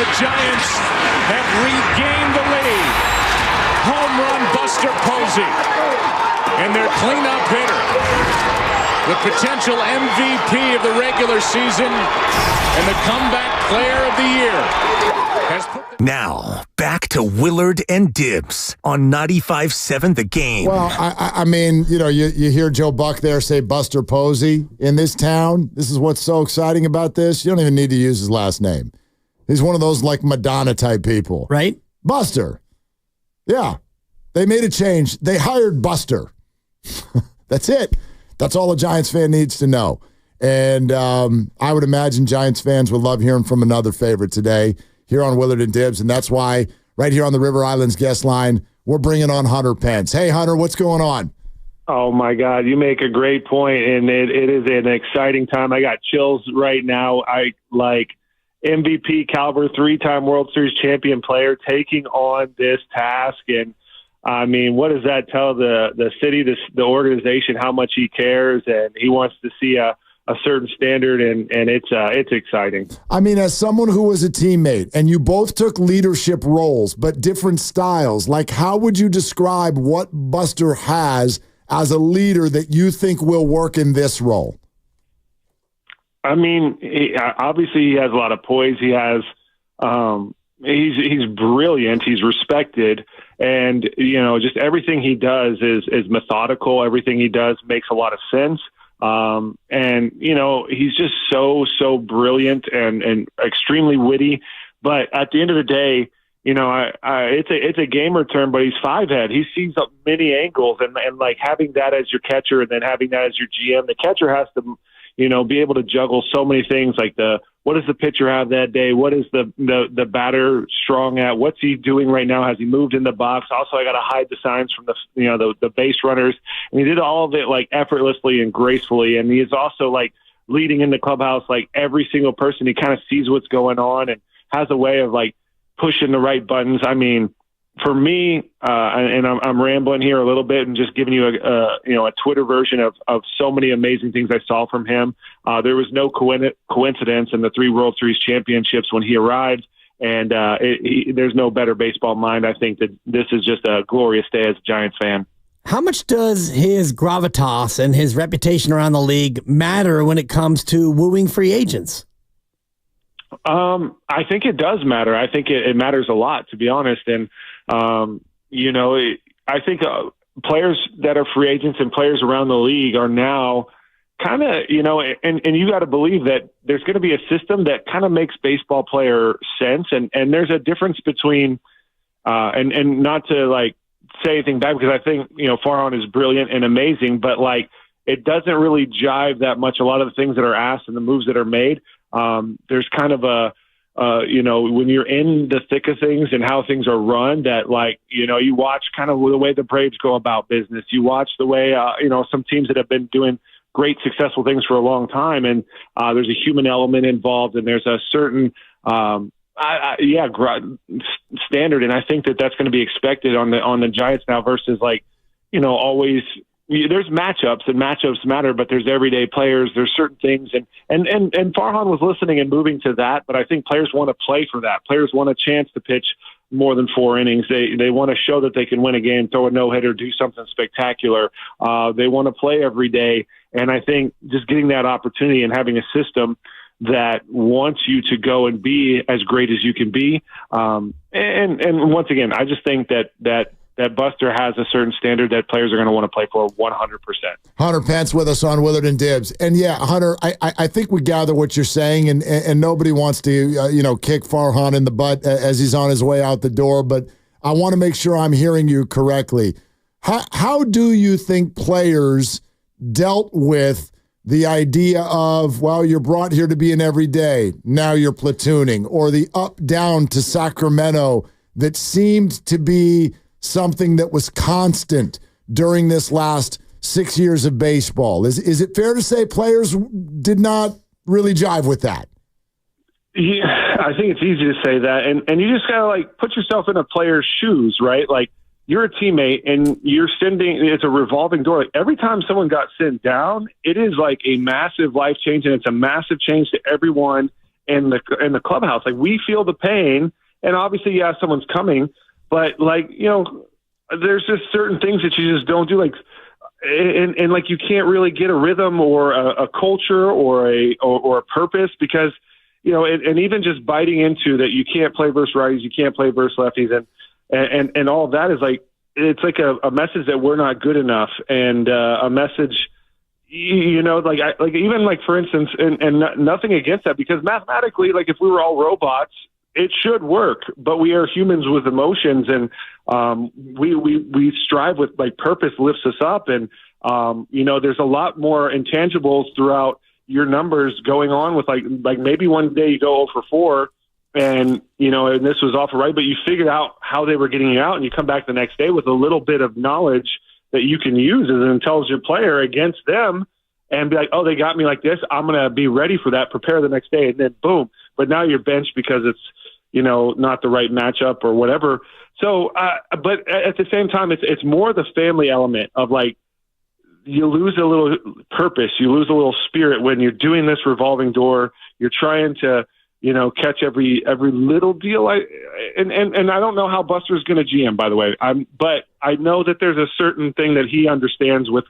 the Giants have regained the lead. Home run Buster Posey. And their cleanup hitter, the potential MVP of the regular season and the comeback player of the year. Now, back to Willard and Dibbs on 95.7 The Game. Well, I mean, you hear Joe Buck there say Buster Posey in this town. This is what's so exciting about this. You don't even need to use his last name. He's one of those like Madonna type people. Right? Buster. Yeah. They made a change. They hired Buster. That's it. That's all a Giants fan needs to know. And I would imagine Giants fans would love hearing from another favorite today here on Willard and Dibbs. And that's why right here on the River Islands guest line, we're bringing on Hunter Pence. Hey, Hunter, what's going on? Oh, my God. You make a great point, and it is an exciting time. I got chills right now. I like MVP caliber, 3-time World Series champion player taking on this task. And I mean, what does that tell the city, the organization, how much he cares, and he wants to see a certain standard, and it's exciting. I mean, as someone who was a teammate, and you both took leadership roles, but different styles, like how would you describe what Buster has as a leader that you think will work in this role? I mean, obviously he has a lot of poise. He has he's brilliant. He's respected. And, just everything he does is methodical. Everything he does makes a lot of sense. And, he's just so brilliant and extremely witty. But at the end of the day, it's a gamer term, but he's five-head. He sees up many angles, and like having that as your catcher and then having that as your GM, the catcher has to, be able to juggle so many things like what does the pitcher have that day? What is the batter strong at? What's he doing right now? Has he moved in the box? Also, I got to hide the signs from the base runners. And he did all of it like effortlessly and gracefully. And he is also like leading in the clubhouse, like every single person. He kind of sees what's going on and has a way of like pushing the right buttons. I mean, for me, and I'm rambling here a little bit and just giving you a Twitter version of so many amazing things I saw from him. There was no coincidence in the 3 World Series championships when he arrived, and there's no better baseball mind. I think that this is just a glorious day as a Giants fan. How much does his gravitas and his reputation around the league matter when it comes to wooing free agents? I think it does matter. I think it matters a lot, to be honest. And, I think players that are free agents and players around the league are now kind of, and you got to believe that there's going to be a system that kind of makes baseball player sense. And there's a difference between, and not to like say anything bad, because I think, Farhan is brilliant and amazing, but like, it doesn't really jive that much. A lot of the things that are asked and the moves that are made, there's kind of when you're in the thick of things and how things are run, that like, you watch kind of the way the Braves go about business. You watch the way, some teams that have been doing great, successful things for a long time. And there's a human element involved, and there's a certain, standard. And I think that that's going to be expected on the Giants now versus like, always. There's matchups, and matchups matter, but there's everyday players. There's certain things, and Farhan was listening and moving to that. But I think players want to play for that. Players want a chance to pitch more than 4 innings. They want to show that they can win a game, throw a no-hitter, do something spectacular. They want to play every day, and I think just getting that opportunity and having a system that wants you to go and be as great as you can be. And once again, I just think that Buster has a certain standard that players are going to want to play for 100%. Hunter Pence with us on Willard and Dibbs. And yeah, Hunter, I think we gather what you're saying, and nobody wants to, kick Farhan in the butt as he's on his way out the door, but I want to make sure I'm hearing you correctly. How do you think players dealt with the idea of, well, you're brought here to be an everyday, now you're platooning, or the up-down to Sacramento that seemed to be something that was constant during this last 6 years of baseball? Is it fair to say players did not really jive with that? Yeah, I think it's easy to say that. And you just got to like put yourself in a player's shoes, right? Like you're a teammate and it's a revolving door. Like every time someone got sent down, it is like a massive life change, and it's a massive change to everyone in the clubhouse. Like, we feel the pain, and obviously, yeah, someone's coming, but like, you know, there's just certain things that you just don't do, like, and like, you can't really get a rhythm or a culture or a purpose, because, you know, and even just biting into that, you can't play versus righties, you can't play versus lefties, and all of that is like, it's like a message that we're not good enough, and a message, you know, like even like, for instance, and nothing against that, because mathematically, like, if we were all robots, it should work, but we are humans with emotions, and we strive with, like, purpose lifts us up, and you know, there's a lot more intangibles throughout your numbers going on with, like maybe one day you go 0 for 4, and, you know, and this was off right, but you figured out how they were getting you out, and you come back the next day with a little bit of knowledge that you can use as an intelligent player against them, and be like, oh, they got me like this, I'm going to be ready for that, prepare the next day, and then boom. But now you're benched because it's, you know, not the right matchup or whatever. So, but at the same time, it's more the family element of, like, you lose a little purpose, you lose a little spirit when you're doing this revolving door. You're trying to, you know, catch every little deal. And I don't know how Buster's going to GM, by the way. But I know that there's a certain thing that he understands with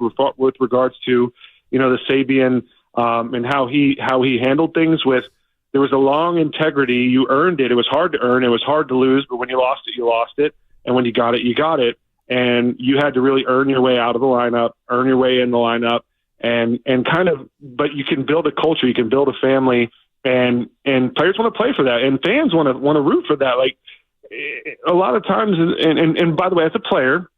regards to, you know, the Sabian and how he handled things with. There was a long integrity. You earned it. It was hard to earn. It was hard to lose. But when you lost it, you lost it. And when you got it, you got it. And you had to really earn your way out of the lineup, earn your way in the lineup, and kind of. But you can build a culture. You can build a family, and players want to play for that, and fans want to root for that. Like, a lot of times, and by the way, as a player,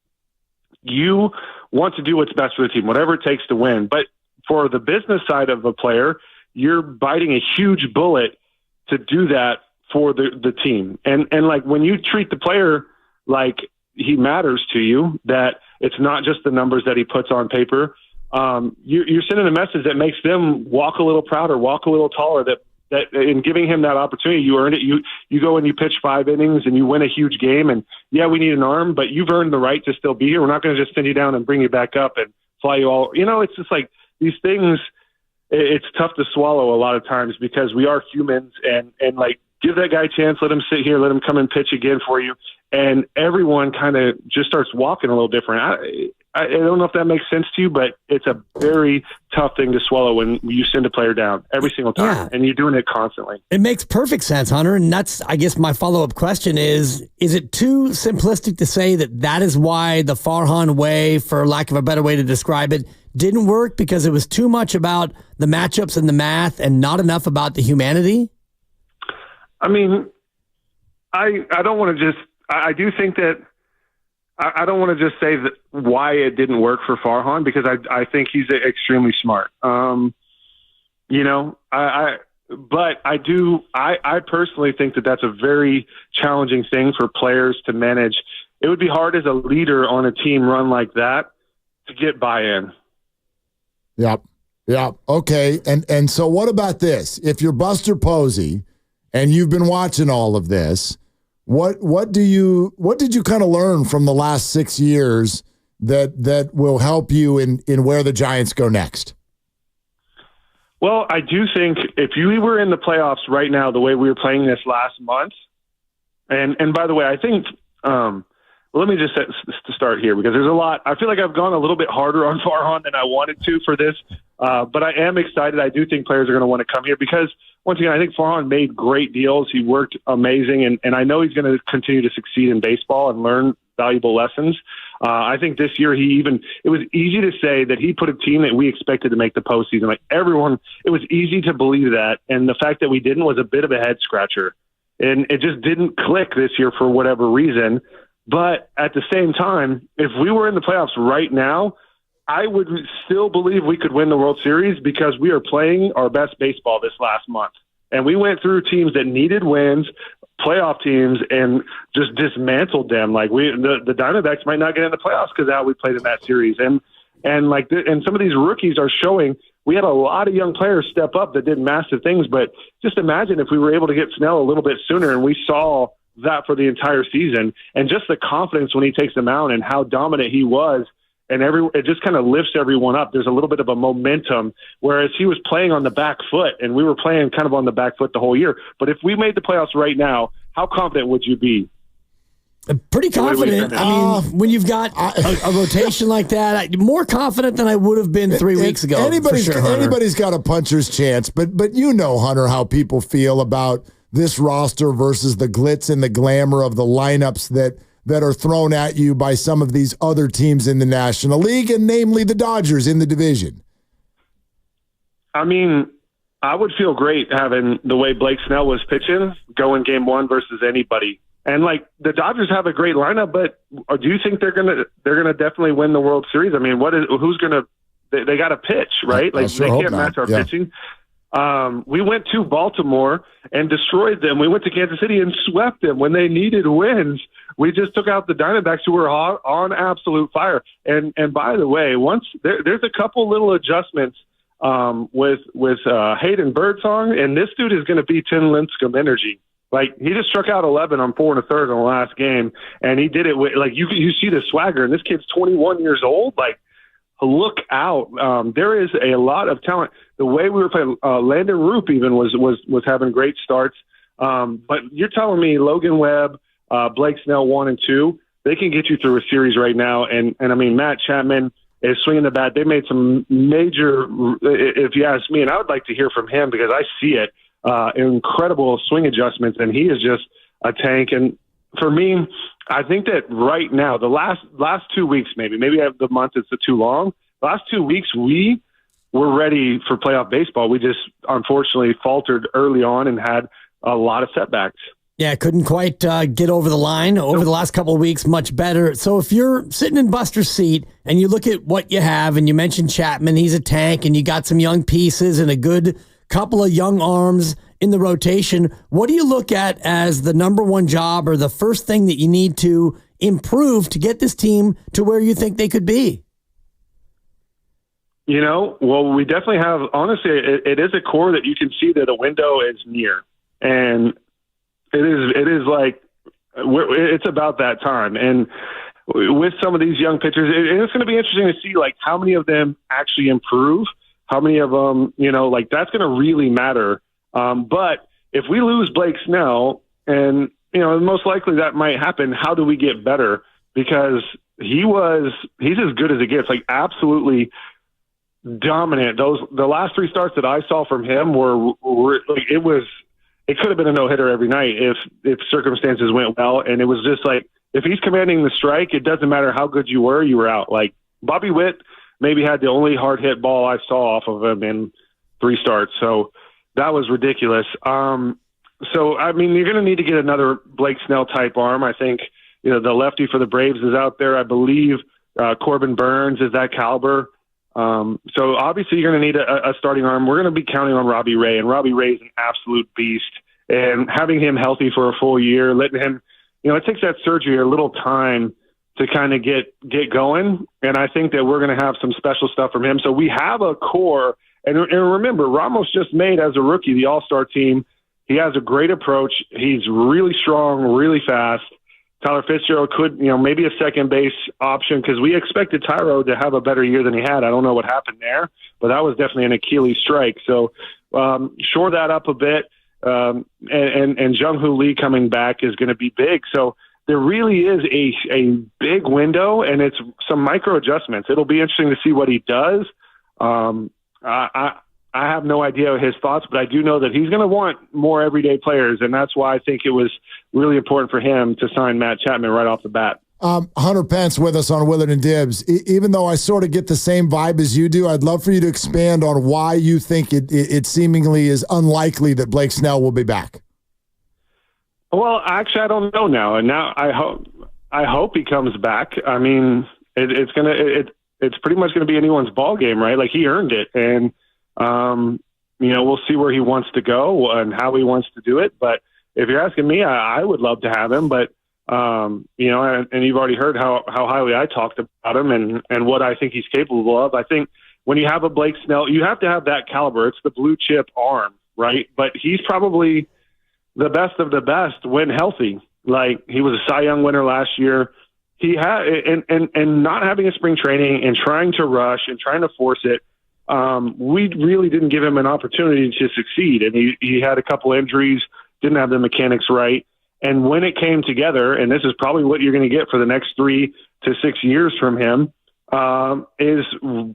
you want to do what's best for the team, whatever it takes to win. But for the business side of a player, you're biting a huge bullet to do that for the team. And like, when you treat the player like he matters to you, that it's not just the numbers that he puts on paper, you're sending a message that makes them walk a little prouder, walk a little taller, that in giving him that opportunity, you earned it. You go and you pitch 5 innings and you win a huge game, and yeah, we need an arm, but you've earned the right to still be here. We're not going to just send you down and bring you back up and fly you all, you know, it's just like these things. It's tough to swallow a lot of times, because we are humans, and like, give that guy a chance, let him sit here, let him come and pitch again for you. And everyone kind of just starts walking a little different. I don't know if that makes sense to you, but it's a very tough thing to swallow when you send a player down every single time, and you're doing it constantly. It makes perfect sense, Hunter. And that's, I guess, my follow-up question is it too simplistic to say that is why the Farhan way, for lack of a better way to describe it, didn't work, because it was too much about the matchups and the math and not enough about the humanity? I mean, I don't want to just, I do think that, I don't want to just say that why it didn't work for Farhan, because I think he's extremely smart. You know, but I personally think that that's a very challenging thing for players to manage. It would be hard as a leader on a team run like that to get buy-in. Yep. Okay. And so what about this? If you're Buster Posey and you've been watching all of this, what did you kind of learn from the last 6 years that will help you in where the Giants go next? Well, I do think if you were in the playoffs right now, the way we were playing this last month, and by the way, I think, let me just to start here, because there's a lot. I feel like I've gone a little bit harder on Farhan than I wanted to for this, but I am excited. I do think players are going to want to come here, because, once again, I think Farhan made great deals. He worked amazing, and I know he's going to continue to succeed in baseball and learn valuable lessons. I think this year it was easy to say that he put a team that we expected to make the postseason. Like, everyone, it was easy to believe that, and the fact that we didn't was a bit of a head scratcher, and it just didn't click this year for whatever reason. But at the same time, if we were in the playoffs right now, I would still believe we could win the World Series, because we are playing our best baseball this last month. And we went through teams that needed wins, playoff teams, and just dismantled them. Like, the Diamondbacks might not get in the playoffs because of how we played in that series. And some of these rookies are showing. We had a lot of young players step up that did massive things. But just imagine if we were able to get Snell a little bit sooner, and we saw that for the entire season, and just the confidence when he takes the mound and how dominant he was and it just kind of lifts everyone up. There's a little bit of a momentum, whereas he was playing on the back foot, and we were playing kind of on the back foot the whole year. But if we made the playoffs right now, how confident would you be? Pretty confident. I mean, when you've got a rotation like that, more confident than I would have been 3 weeks ago. Anybody's got a puncher's chance, but you know, Hunter, how people feel about this roster versus the glitz and the glamour of the lineups that are thrown at you by some of these other teams in the National League, and namely the Dodgers in the division. I mean, I would feel great having the way Blake Snell was pitching going game one versus anybody. And like the Dodgers have a great lineup, but do you think they're gonna definitely win the World Series? I mean, who's gonna? They got to pitch, right? Like they can't match our pitching. We went to Baltimore and destroyed them. We went to Kansas City and swept them when they needed wins. We just took out the Diamondbacks, who were on absolute fire. And by the way, once there's a couple little adjustments with Hayden Birdsong, and this dude is going to be Tim Lincecum energy. Like, he just struck out 11 on 4 1/3 in the last game, and he did it with, like, you see the swagger, and this kid's 21 years old. Like, look out. There is a lot of talent. The way we were playing, Landon Roop even was having great starts. But you're telling me Logan Webb, Blake Snell 1 and 2, they can get you through a series right now. And I mean, Matt Chapman is swinging the bat. They made some major, if you ask me, and I would like to hear from him because I see it, incredible swing adjustments, and he is just a tank. And for me, I think that right now, the last 2 weeks, maybe the month is too long. The last 2 weeks, we were ready for playoff baseball. We just unfortunately faltered early on and had a lot of setbacks. Yeah, couldn't quite get over the line over the last couple of weeks, much better. So if you're sitting in Buster's seat and you look at what you have, and you mentioned Chapman, he's a tank, and you got some young pieces and a good couple of young arms in the rotation, what do you look at as the number one job or the first thing that you need to improve to get this team to where you think they could be? You know, well, we definitely have, honestly, it is a core that you can see that a window is near. And it is like, it's about that time. And with some of these young pitchers, it's going to be interesting to see, like, how many of them actually improve, how many of them, you know, like, that's going to really matter. But if we lose Blake Snell, and, you know, most likely that might happen, how do we get better? Because he's as good as it gets, like, absolutely dominant. The last 3 starts that I saw from him were like, it could have been a no-hitter every night if circumstances went well. And it was just like, if he's commanding the strike, it doesn't matter how good you were out. Like, Bobby Witt maybe had the only hard hit ball I saw off of him in 3 starts. So that was ridiculous. So, I mean, you're going to need to get another Blake Snell type arm. I think, you know, the lefty for the Braves is out there. I believe Corbin Burns is that caliber. So obviously you're going to need a starting arm. We're going to be counting on Robbie Ray, and Robbie Ray is an absolute beast. And having him healthy for a full year, letting him, you know, it takes that surgery a little time to kind of get going. And I think that we're going to have some special stuff from him. So we have a core. And remember, Ramos just made, as a rookie, the All-Star team. He has a great approach. He's really strong, really fast. Tyler Fitzgerald could, you know, maybe a second base option, because we expected Tyro to have a better year than he had. I don't know what happened there, but that was definitely an Achilles strike. So shore that up a bit. And Jung-Hoo Lee coming back is going to be big. So there really is a big window, and it's some micro adjustments. It'll be interesting to see what he does. I have no idea his thoughts, but I do know that he's going to want more everyday players, and that's why I think it was really important for him to sign Matt Chapman right off the bat. Hunter Pence with us on Willard and Dibs. Even though I sort of get the same vibe as you do, I'd love for you to expand on why you think it seemingly is unlikely that Blake Snell will be back. Well, actually, I don't know now, and now I hope he comes back. I mean, it's pretty much going to be anyone's ball game, right? Like, he earned it, and you know, we'll see where he wants to go and how he wants to do it. But if you're asking me, I would love to have him. But you know, and you've already heard how highly I talked about him and what I think he's capable of. I think when you have a Blake Snell, you have to have that caliber. It's the blue chip arm, right? But he's probably the best of the best when healthy. Like, he was a Cy Young winner last year. he had and not having a spring training and trying to rush and trying to force it, we really didn't give him an opportunity to succeed. And he had a couple injuries, didn't have the mechanics right. And when it came together, and this is probably what you're going to get for the next 3 to 6 years from him, is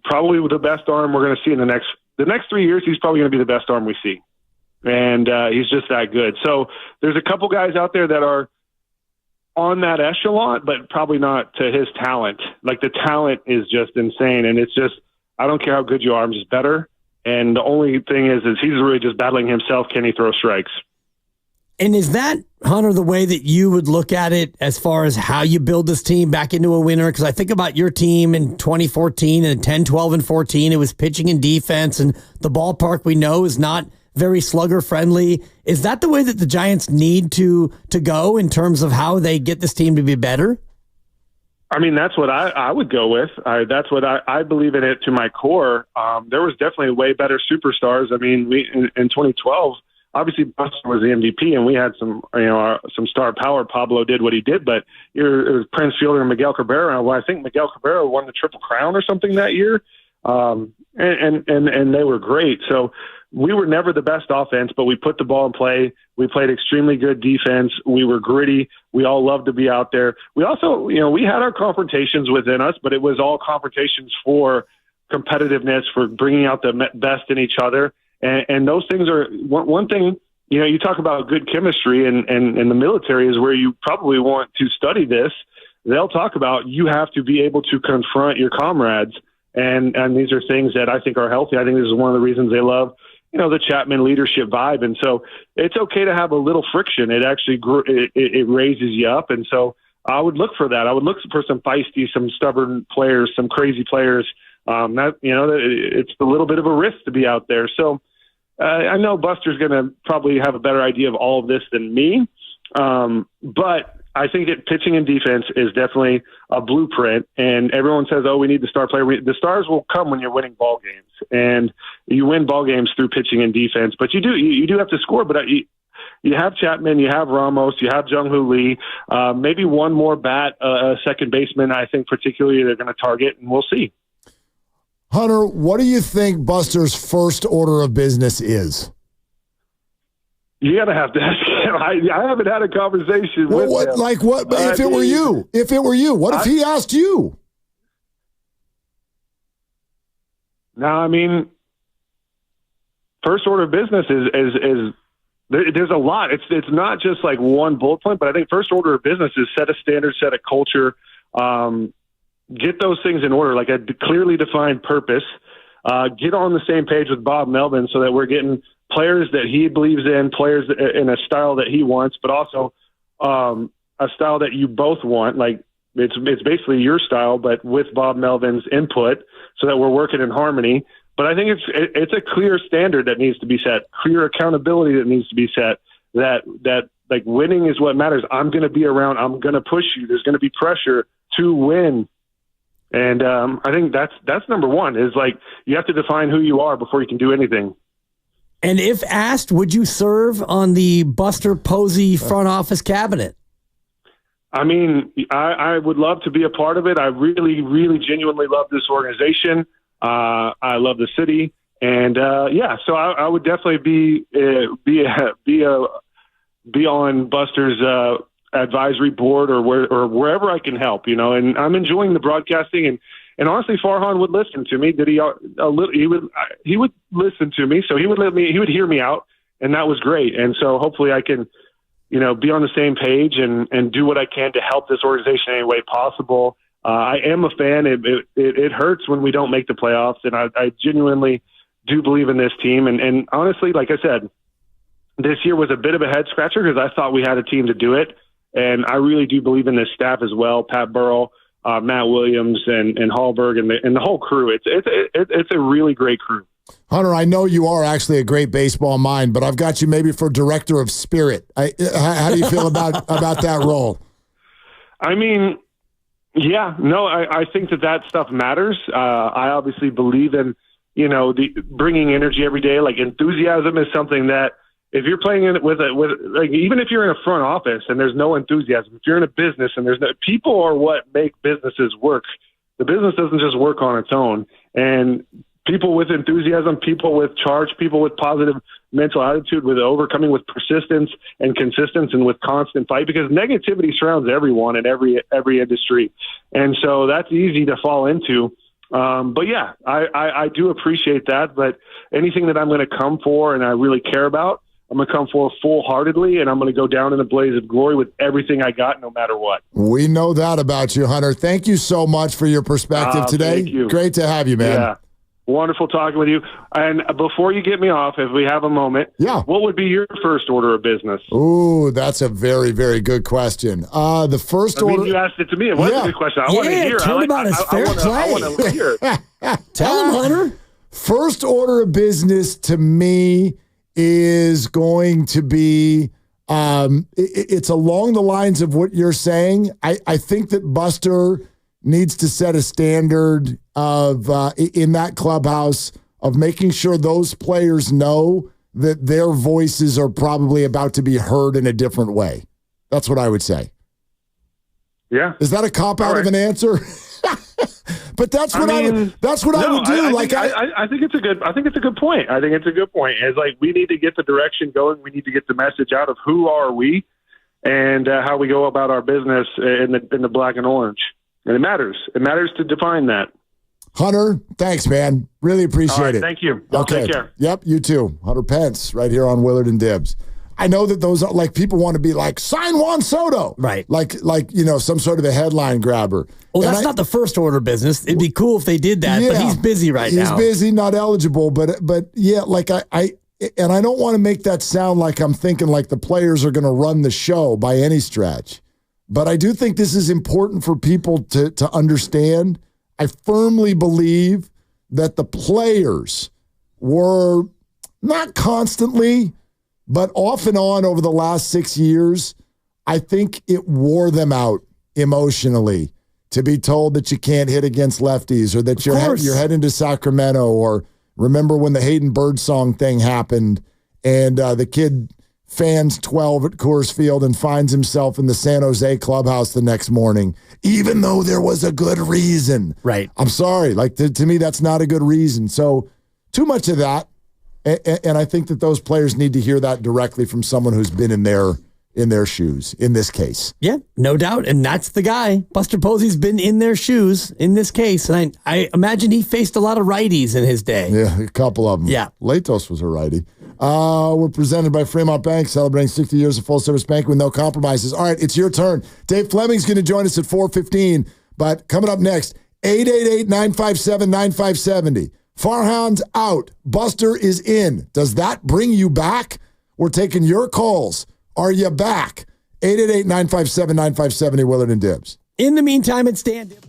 probably the best arm we're going to see in the next 3 years. He's probably going to be the best arm we see. And he's just that good. So there's a couple guys out there that are on that echelon, but probably not to his talent. Like, the talent is just insane. And it's just, I don't care how good you are, I'm just better. And the only thing is he's really just battling himself. Can he throw strikes? And is that, Hunter, the way that you would look at it as far as how you build this team back into a winner? Because I think about your team in 2014 and 10, 12, and 14. It was pitching and defense, and the ballpark we know is not very slugger friendly. Is that the way that the Giants need to go in terms of how they get this team to be better? I mean, that's what I would go with. That's what I believe in it to my core. There was definitely way better superstars. I mean, we in 2012, obviously Buster was the MVP, and we had some star power. Pablo did what he did, but it was Prince Fielder and Miguel Cabrera. Well, I think Miguel Cabrera won the Triple Crown or something that year, and they were great. So we were never the best offense, but we put the ball in play. We played extremely good defense. We were gritty. We all loved to be out there. We also, we had our confrontations within us, but it was all confrontations for competitiveness, for bringing out the best in each other. And those things are one thing. You talk about good chemistry, and the military is where you probably want to study this. They'll talk about you have to be able to confront your comrades, and these are things that I think are healthy. I think this is one of the reasons they love the Chapman leadership vibe. And so it's okay to have a little friction. It actually it raises you up. And so I would look for that. I would look for some feisty, some stubborn players, some crazy players. It's a little bit of a risk to be out there. So I know Buster's going to probably have a better idea of all of this than me. But I think that pitching and defense is definitely a blueprint, and everyone says, we need the star player. The stars will come when you're winning ball games, and you win ball games through pitching and defense, but you do have to score. But you have Chapman, you have Ramos, you have Jung-Hoo Lee, maybe one more bat, second baseman, I think particularly they're going to target, and we'll see. Hunter, what do you think Buster's first order of business is? You gotta have to ask him. I haven't had a conversation with him. Like what? If it were you, what if he asked you? No, I mean, first order of business is there's a lot. It's not just like one bullet point, but I think first order of business is set a standard, set a culture, get those things in order, like a clearly defined purpose. Get on the same page with Bob Melvin so that we're getting players that he believes in, players in a style that he wants, but also a style that you both want. Like it's basically your style, but with Bob Melvin's input, so that we're working in harmony. But I think it's a clear standard that needs to be set, clear accountability that needs to be set. That like winning is what matters. I'm going to be around. I'm going to push you. There's going to be pressure to win. And I think that's number one. Is like you have to define who you are before you can do anything. And if asked, would you serve on the Buster Posey front office cabinet? I mean, I would love to be a part of it. I really, really genuinely love this organization. I love the city. And so I would definitely be on Buster's advisory board or wherever I can help, and I'm enjoying the broadcasting and honestly, Farhan would listen to me. He would listen to me, so he would hear me out, and that was great. And so hopefully I can, be on the same page and do what I can to help this organization any way possible. I am a fan. It hurts when we don't make the playoffs, and I genuinely do believe in this team. And honestly, like I said, this year was a bit of a head scratcher because I thought we had a team to do it, and I really do believe in this staff as well. Pat Burrell, Matt Williams, and Hallberg, and the whole crew. It's a really great crew. Hunter, I know you are actually a great baseball mind, but I've got you maybe for director of spirit. How do you feel about that role? I mean, yeah, no, I think that stuff matters. I obviously believe in, the bringing energy every day. Like enthusiasm is something that if you're playing in it with like, even if you're in a front office and there's no enthusiasm, if you're in a business and there's no, people are what make businesses work. The business doesn't just work on its own. And people with enthusiasm, people with charge, people with positive mental attitude, with overcoming, with persistence and consistency, and with constant fight, because negativity surrounds everyone in every industry. And so that's easy to fall into. But yeah, I do appreciate that. But anything that I'm going to come for and I really care about, I'm going to come for full-heartedly, and I'm going to go down in a blaze of glory with everything I got, no matter what. We know that about you, Hunter. Thank you so much for your perspective today. Thank you. Great to have you, man. Yeah. Wonderful talking with you. And before you get me off, if we have a moment, what would be your first order of business? Ooh, that's a very, very good question. The first order. You asked it to me. It was a good question. I want to hear. Turnabout is fair play. I want to hear. Tell him, Hunter. First order of business to me is going to be, it's along the lines of what you're saying. I think that Buster needs to set a standard of in that clubhouse of making sure those players know that their voices are probably about to be heard in a different way. That's what I would say. Yeah. Is that a cop-out of an answer? But that's what I would do. I think it's a good point. I think it's a good point. It's like, we need to get the direction going. We need to get the message out of who are we and how we go about our business in the black and orange. And it matters. It matters to define that. Hunter, thanks, man. Really appreciate it. Thank you. Take care. Yep, you too. Hunter Pence, right here on Willard and Dibs. I know that those are like, people want to be like, sign Juan Soto. Right. Like, some sort of a headline grabber. Well, that's not the first order of business. It'd be cool if they did that, but he's busy right now. He's busy, not eligible. But yeah, like I don't want to make that sound like I'm thinking like the players are going to run the show by any stretch. But I do think this is important for people to understand. I firmly believe that the players were not constantly, but off and on over the last 6 years, I think it wore them out emotionally to be told that you can't hit against lefties, or that you're heading to Sacramento, or remember when the Hayden Birdsong thing happened and the kid fans 12 at Coors Field and finds himself in the San Jose clubhouse the next morning, even though there was a good reason. Right. I'm sorry. Like, to me, that's not a good reason. So too much of that. And I think that those players need to hear that directly from someone who's been in their shoes in this case. Yeah, no doubt. And that's the guy. Buster Posey's been in their shoes in this case. And I imagine he faced a lot of righties in his day. Yeah, a couple of them. Yeah. Latos was a righty. We're presented by Fremont Bank, celebrating 60 years of full-service banking with no compromises. All right, it's your turn. Dave Fleming's going to join us at 4:15, but coming up next, 888-957-9570. Farhan's out. Buster is in. Does that bring you back? We're taking your calls. Are you back? 888-957-9570, Willard and Dibs. In the meantime, it's Dan Dibs.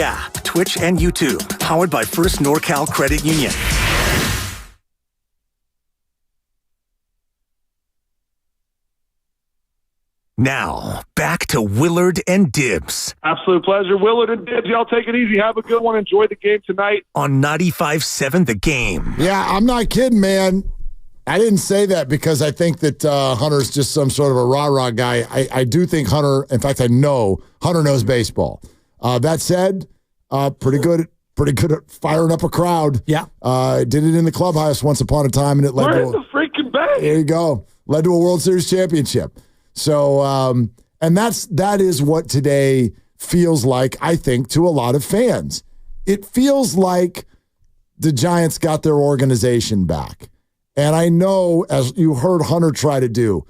app, Twitch, and YouTube. Powered by First NorCal Credit Union. Now, back to Willard and Dibs. Absolute pleasure. Willard and Dibs, y'all take it easy. Have a good one. Enjoy the game tonight. On 95.7 The Game. Yeah, I'm not kidding, man. I didn't say that because I think that Hunter's just some sort of a rah-rah guy. I do think Hunter, in fact, I know Hunter knows baseball. That said, pretty good at firing up a crowd. Yeah. Did it in the clubhouse once upon a time, and it led We're to in the freaking bay. There you go. Led to a World Series championship. So, and that is what today feels like, I think, to a lot of fans. It feels like the Giants got their organization back. And I know, as you heard Hunter try to do,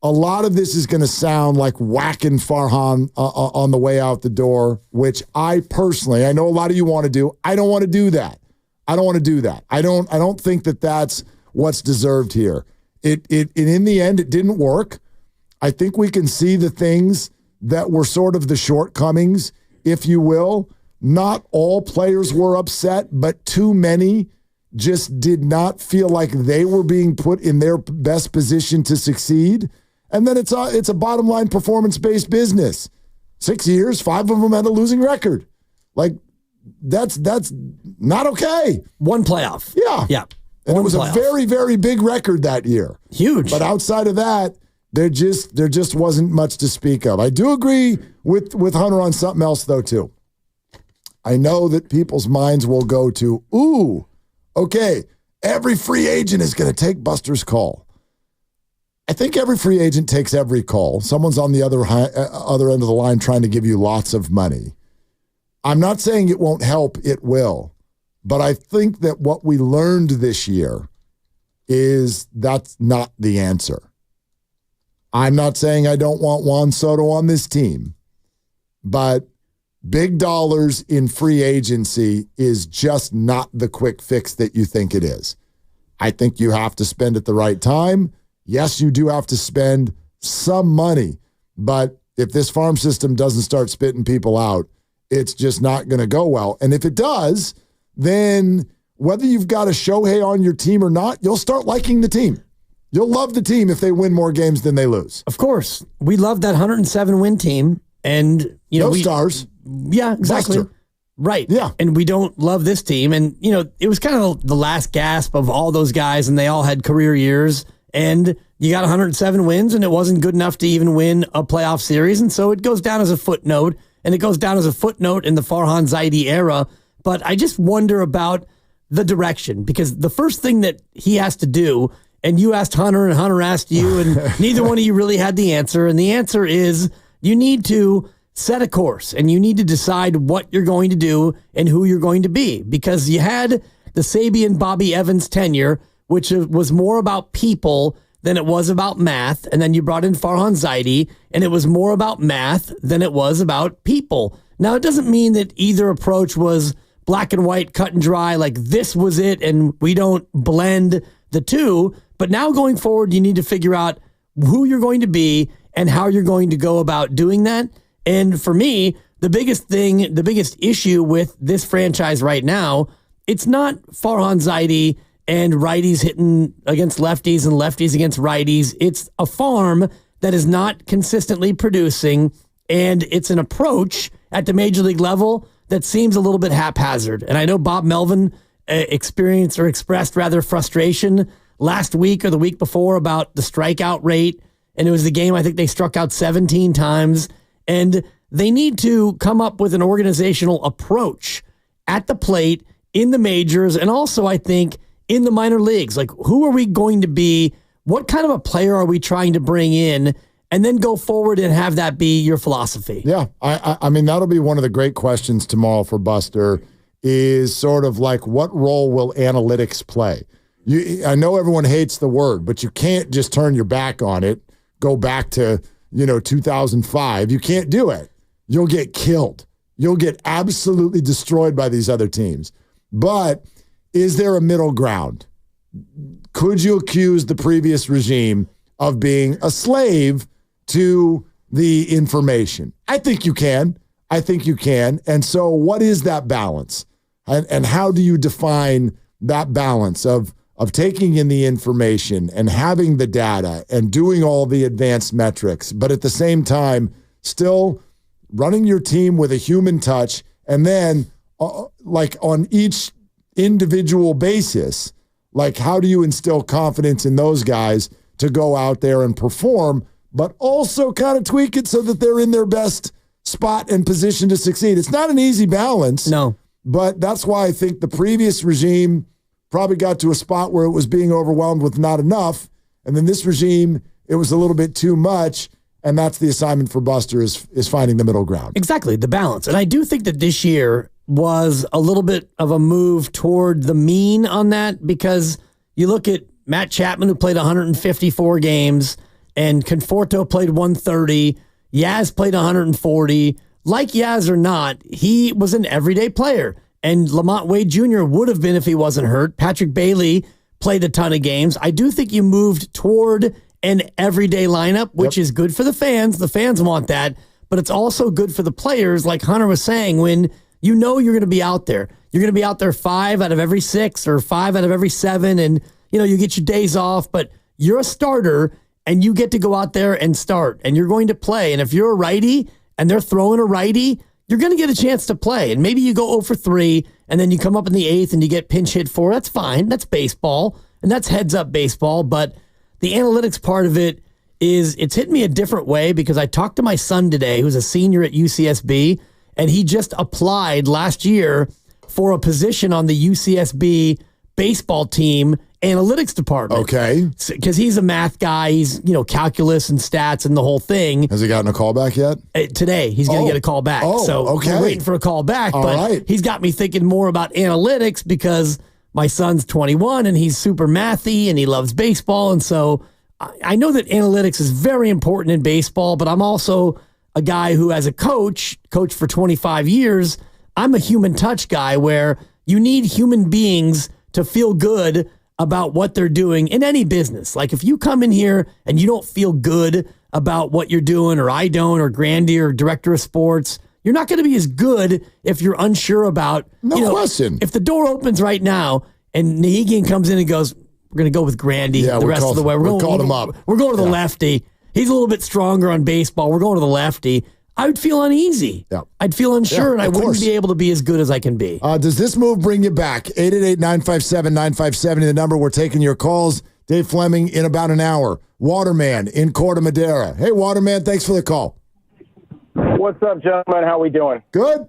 a lot of this is going to sound like whacking Farhan on the way out the door, which I personally, I know a lot of you want to do. I don't want to do that. I don't think that that's what's deserved here. In the end, it didn't work. I think we can see the things that were sort of the shortcomings, if you will. Not all players were upset, but too many just did not feel like they were being put in their best position to succeed. And then it's a bottom line performance-based business. 6 years, 5 of them had a losing record. Like, that's not okay. One playoff. Yeah. Yeah. And it was a very, very big record that year. Huge. But outside of that, there just wasn't much to speak of. I do agree with Hunter on something else, though, too. I know that people's minds will go to, ooh, okay, every free agent is going to take Buster's call. I think every free agent takes every call. Someone's on the other end of the line trying to give you lots of money. I'm not saying it won't help. It will. But I think that what we learned this year is that's not the answer. I'm not saying I don't want Juan Soto on this team, but big dollars in free agency is just not the quick fix that you think it is. I think you have to spend at the right time. Yes, you do have to spend some money, but if this farm system doesn't start spitting people out, it's just not going to go well. And if it does, then whether you've got a Shohei on your team or not, you'll start liking the team. You'll love the team if they win more games than they lose. Of course. We love that 107-win team. And, no stars. Yeah, exactly. Buster. Right. Yeah. And we don't love this team. And, it was kind of the last gasp of all those guys, and they all had career years. And you got 107 wins, and it wasn't good enough to even win a playoff series. And so it goes down as a footnote, and it goes down as a footnote in the Farhan Zaidi era. But I just wonder about the direction, because the first thing that he has to do, and you asked Hunter and Hunter asked you, and neither one of you really had the answer. And the answer is you need to set a course, and you need to decide what you're going to do and who you're going to be, because you had the Sabian Bobby Evans tenure, which was more about people than it was about math. And then you brought in Farhan Zaidi, and it was more about math than it was about people. Now, it doesn't mean that either approach was black and white, cut and dry, like this was it, and we don't blend the two. But now going forward, you need to figure out who you're going to be and how you're going to go about doing that. And for me, the biggest issue with this franchise right now, it's not Farhan Zaidi and righties hitting against lefties and lefties against righties. It's a farm that is not consistently producing, and it's an approach at the major league level that seems a little bit haphazard. And I know Bob Melvin expressed frustration last week or the week before about the strikeout rate. And it was the game, I think they struck out 17 times. And they need to come up with an organizational approach at the plate, in the majors, and also, I think, in the minor leagues. Like, who are we going to be? What kind of a player are we trying to bring in? And then go forward and have that be your philosophy. Yeah, I mean, that'll be one of the great questions tomorrow for Buster, is sort of like, what role will analytics play? I know everyone hates the word, but you can't just turn your back on it, go back to, 2005. You can't do it. You'll get killed. You'll get absolutely destroyed by these other teams. But is there a middle ground? Could you accuse the previous regime of being a slave to the information? I think you can. I think you can. And so what is that balance? And how do you define that balance of taking in the information and having the data and doing all the advanced metrics, but at the same time, still running your team with a human touch, and then like on each individual basis, like how do you instill confidence in those guys to go out there and perform, but also kind of tweak it so that they're in their best spot and position to succeed? It's not an easy balance. No. But that's why I think the previous regime probably got to a spot where it was being overwhelmed with not enough. And then this regime, it was a little bit too much. And that's the assignment for Buster is finding the middle ground. Exactly, the balance. And I do think that this year was a little bit of a move toward the mean on that, because you look at Matt Chapman, who played 154 games, and Conforto played 130. Yaz played 140. Like Yaz or not, he was an everyday player. And Lamont Wade Jr. would have been if he wasn't hurt. Patrick Bailey played a ton of games. I do think you moved toward an everyday lineup, which is good for the fans. The fans want that. But it's also good for the players, like Hunter was saying, when you know you're going to be out there. You're going to be out there 5 out of every 6 or 5 out of every 7. And, you get your days off. But you're a starter, and you get to go out there and start. And you're going to play. And if you're a righty and they're throwing a righty, you're going to get a chance to play. And maybe you go 0 for 3, and then you come up in the 8th and you get pinch hit 4. That's fine. That's baseball. And that's heads up baseball. But the analytics part of it is it's hit me a different way, because I talked to my son today, who's a senior at UCSB, and he just applied last year for a position on the UCSB baseball team analytics department. Okay. Because he's a math guy. He's, calculus and stats and the whole thing. Has he gotten a call back yet? Today. He's going to get a call back. So okay. We're waiting for a call back. All but right. He's got me thinking more about analytics, because my son's 21 and he's super mathy and he loves baseball. And so I know that analytics is very important in baseball, but I'm also a guy who, as a coach for 25 years, I'm a human touch guy, where you need human beings to feel good about what they're doing in any business. Like if you come in here and you don't feel good about what you're doing, or I don't, or Grandy or director of sports, you're not going to be as good if you're unsure about. No question. If the door opens right now and Nahigian comes in and goes, we're going to go with Grandy the rest of the way. We're going him up. We're going to the lefty. He's a little bit stronger on baseball. We're going to the lefty. I would feel uneasy. Yeah. I'd feel unsure, and I wouldn't course. be able to be as good as I can be. Does this move bring you back? 888-957-9570, the number. We're taking your calls. Dave Fleming in about an hour. Waterman in Corte Madera. Hey, Waterman, thanks for the call. What's up, gentlemen? How we doing? Good.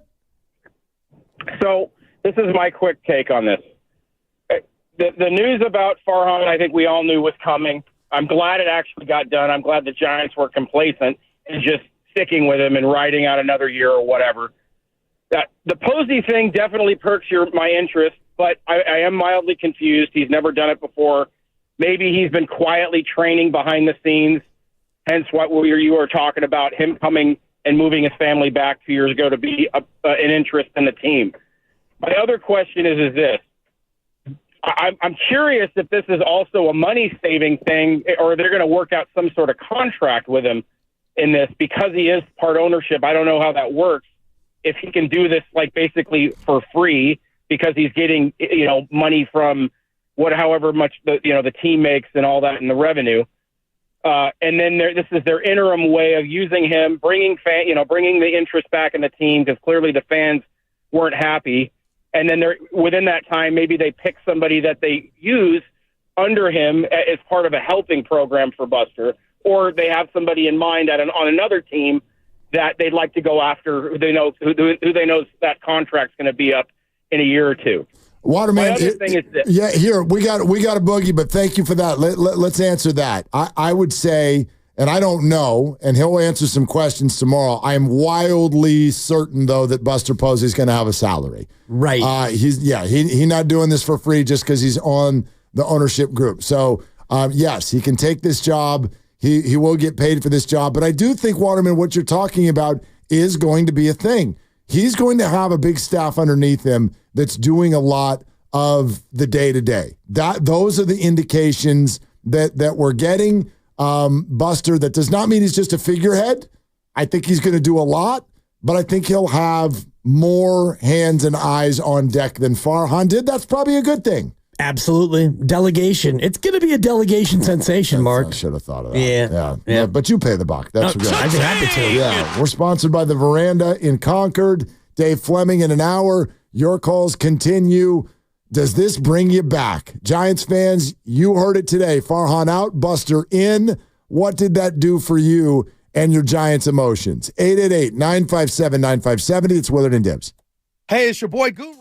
So this is my quick take on this. The news about Farhan, I think we all knew was coming. I'm glad it actually got done. I'm glad the Giants were complacent and just sticking with him and riding out another year or whatever. The Posey thing definitely perks my interest, but I am mildly confused. He's never done it before. Maybe he's been quietly training behind the scenes, hence what you were talking about, him coming and moving his family back 2 years ago to be an interest in the team. My other question is this. I'm curious if this is also a money-saving thing, or they're going to work out some sort of contract with him in this, because he is part ownership. I don't know how that works. If he can do this like basically for free, because he's getting money from however much the team makes and all that, and the revenue. And then this is their interim way of using him, bringing the interest back in the team, because clearly the fans weren't happy. And then within that time, maybe they pick somebody that they use under him as part of a helping program for Buster, or they have somebody in mind on another team that they'd like to go after, who they know that contract's going to be up in a year or two. Waterman, my other thing is this. Yeah, here we got a boogie, but thank you for that. Let's answer that. I would say, and I don't know, and he'll answer some questions tomorrow. I am wildly certain, though, that Buster Posey is going to have a salary. Right. He's not doing this for free just because he's on the ownership group. So yes, he can take this job. He will get paid for this job. But I do think, Waterman, what you're talking about is going to be a thing. He's going to have a big staff underneath him that's doing a lot of the day-to-day. Those are the indications that we're getting. Buster, that does not mean he's just a figurehead. I think he's going to do a lot, but I think he'll have more hands and eyes on deck than Farhan did. That's probably a good thing. Absolutely. Delegation. It's going to be a delegation sensation, Mark. I should have thought of that. Yeah. But you pay the buck. That's good. I'd be happy to. Yeah. We're sponsored by The Veranda in Concord. Dave Fleming in an hour. Your calls continue. Does this bring you back? Giants fans, you heard it today. Farhan out, Buster in. What did that do for you and your Giants emotions? 888-957-9570. It's Willard and Dibs. Hey, it's your boy Guru.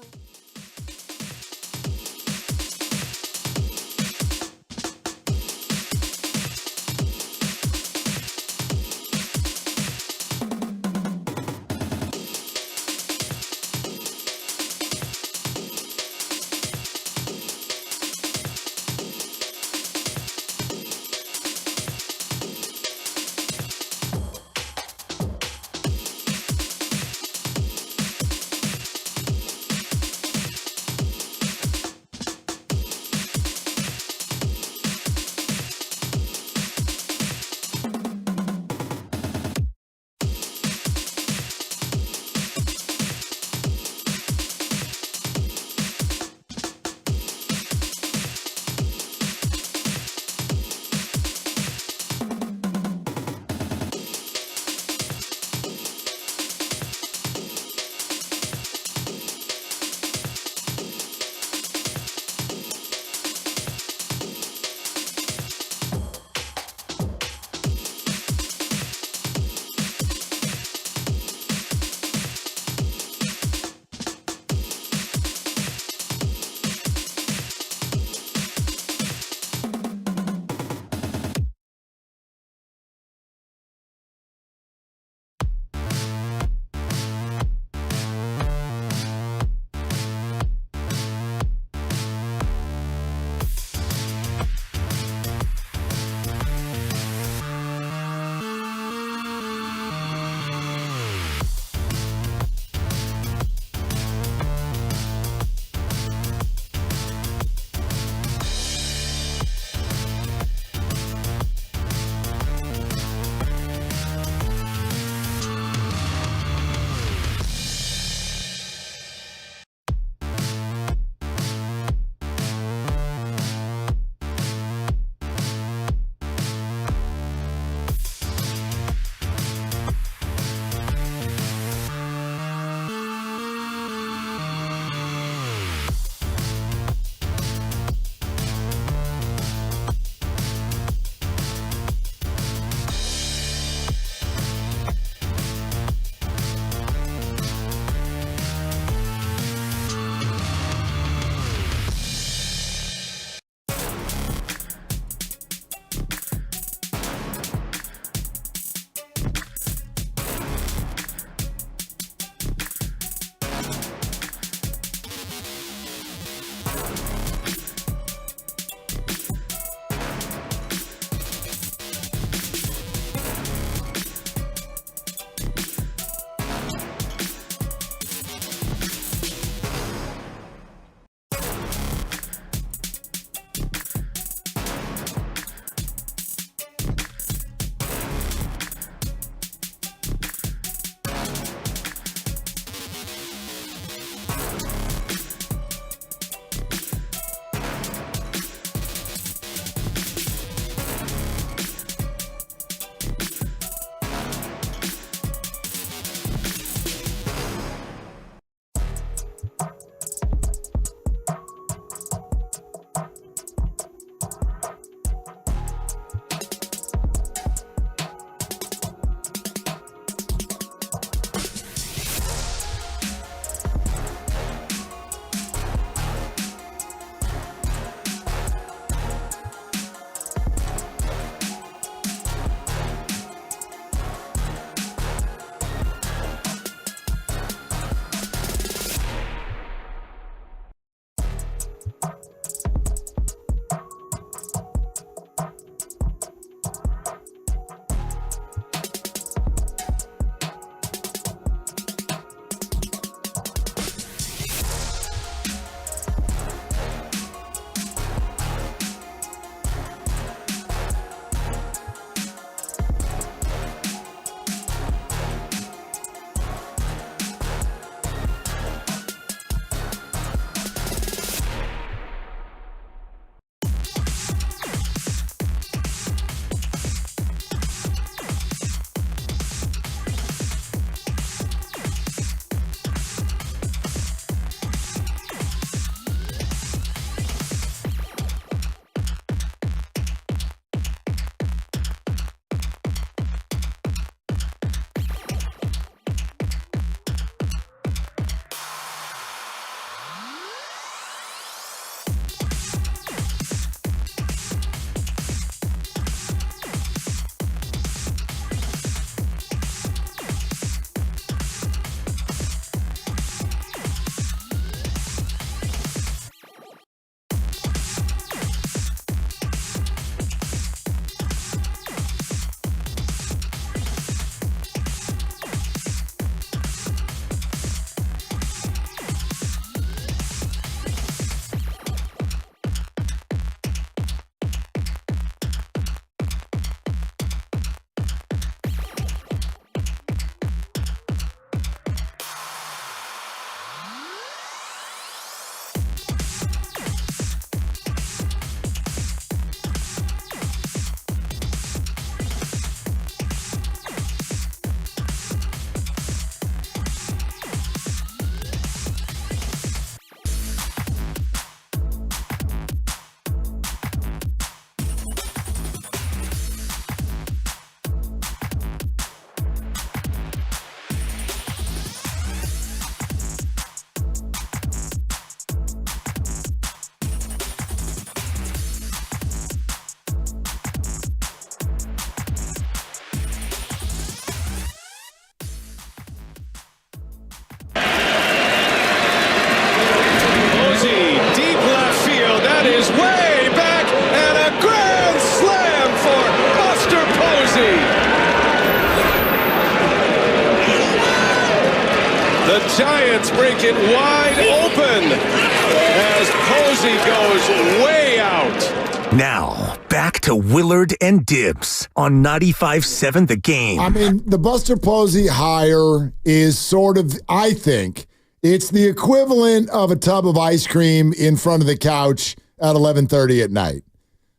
The Giants break it wide open as Posey goes way out. Now, back to Willard and Dibbs on 95.7 The Game. I mean, the Buster Posey hire is sort of, I think, it's the equivalent of a tub of ice cream in front of the couch at 11:30 at night.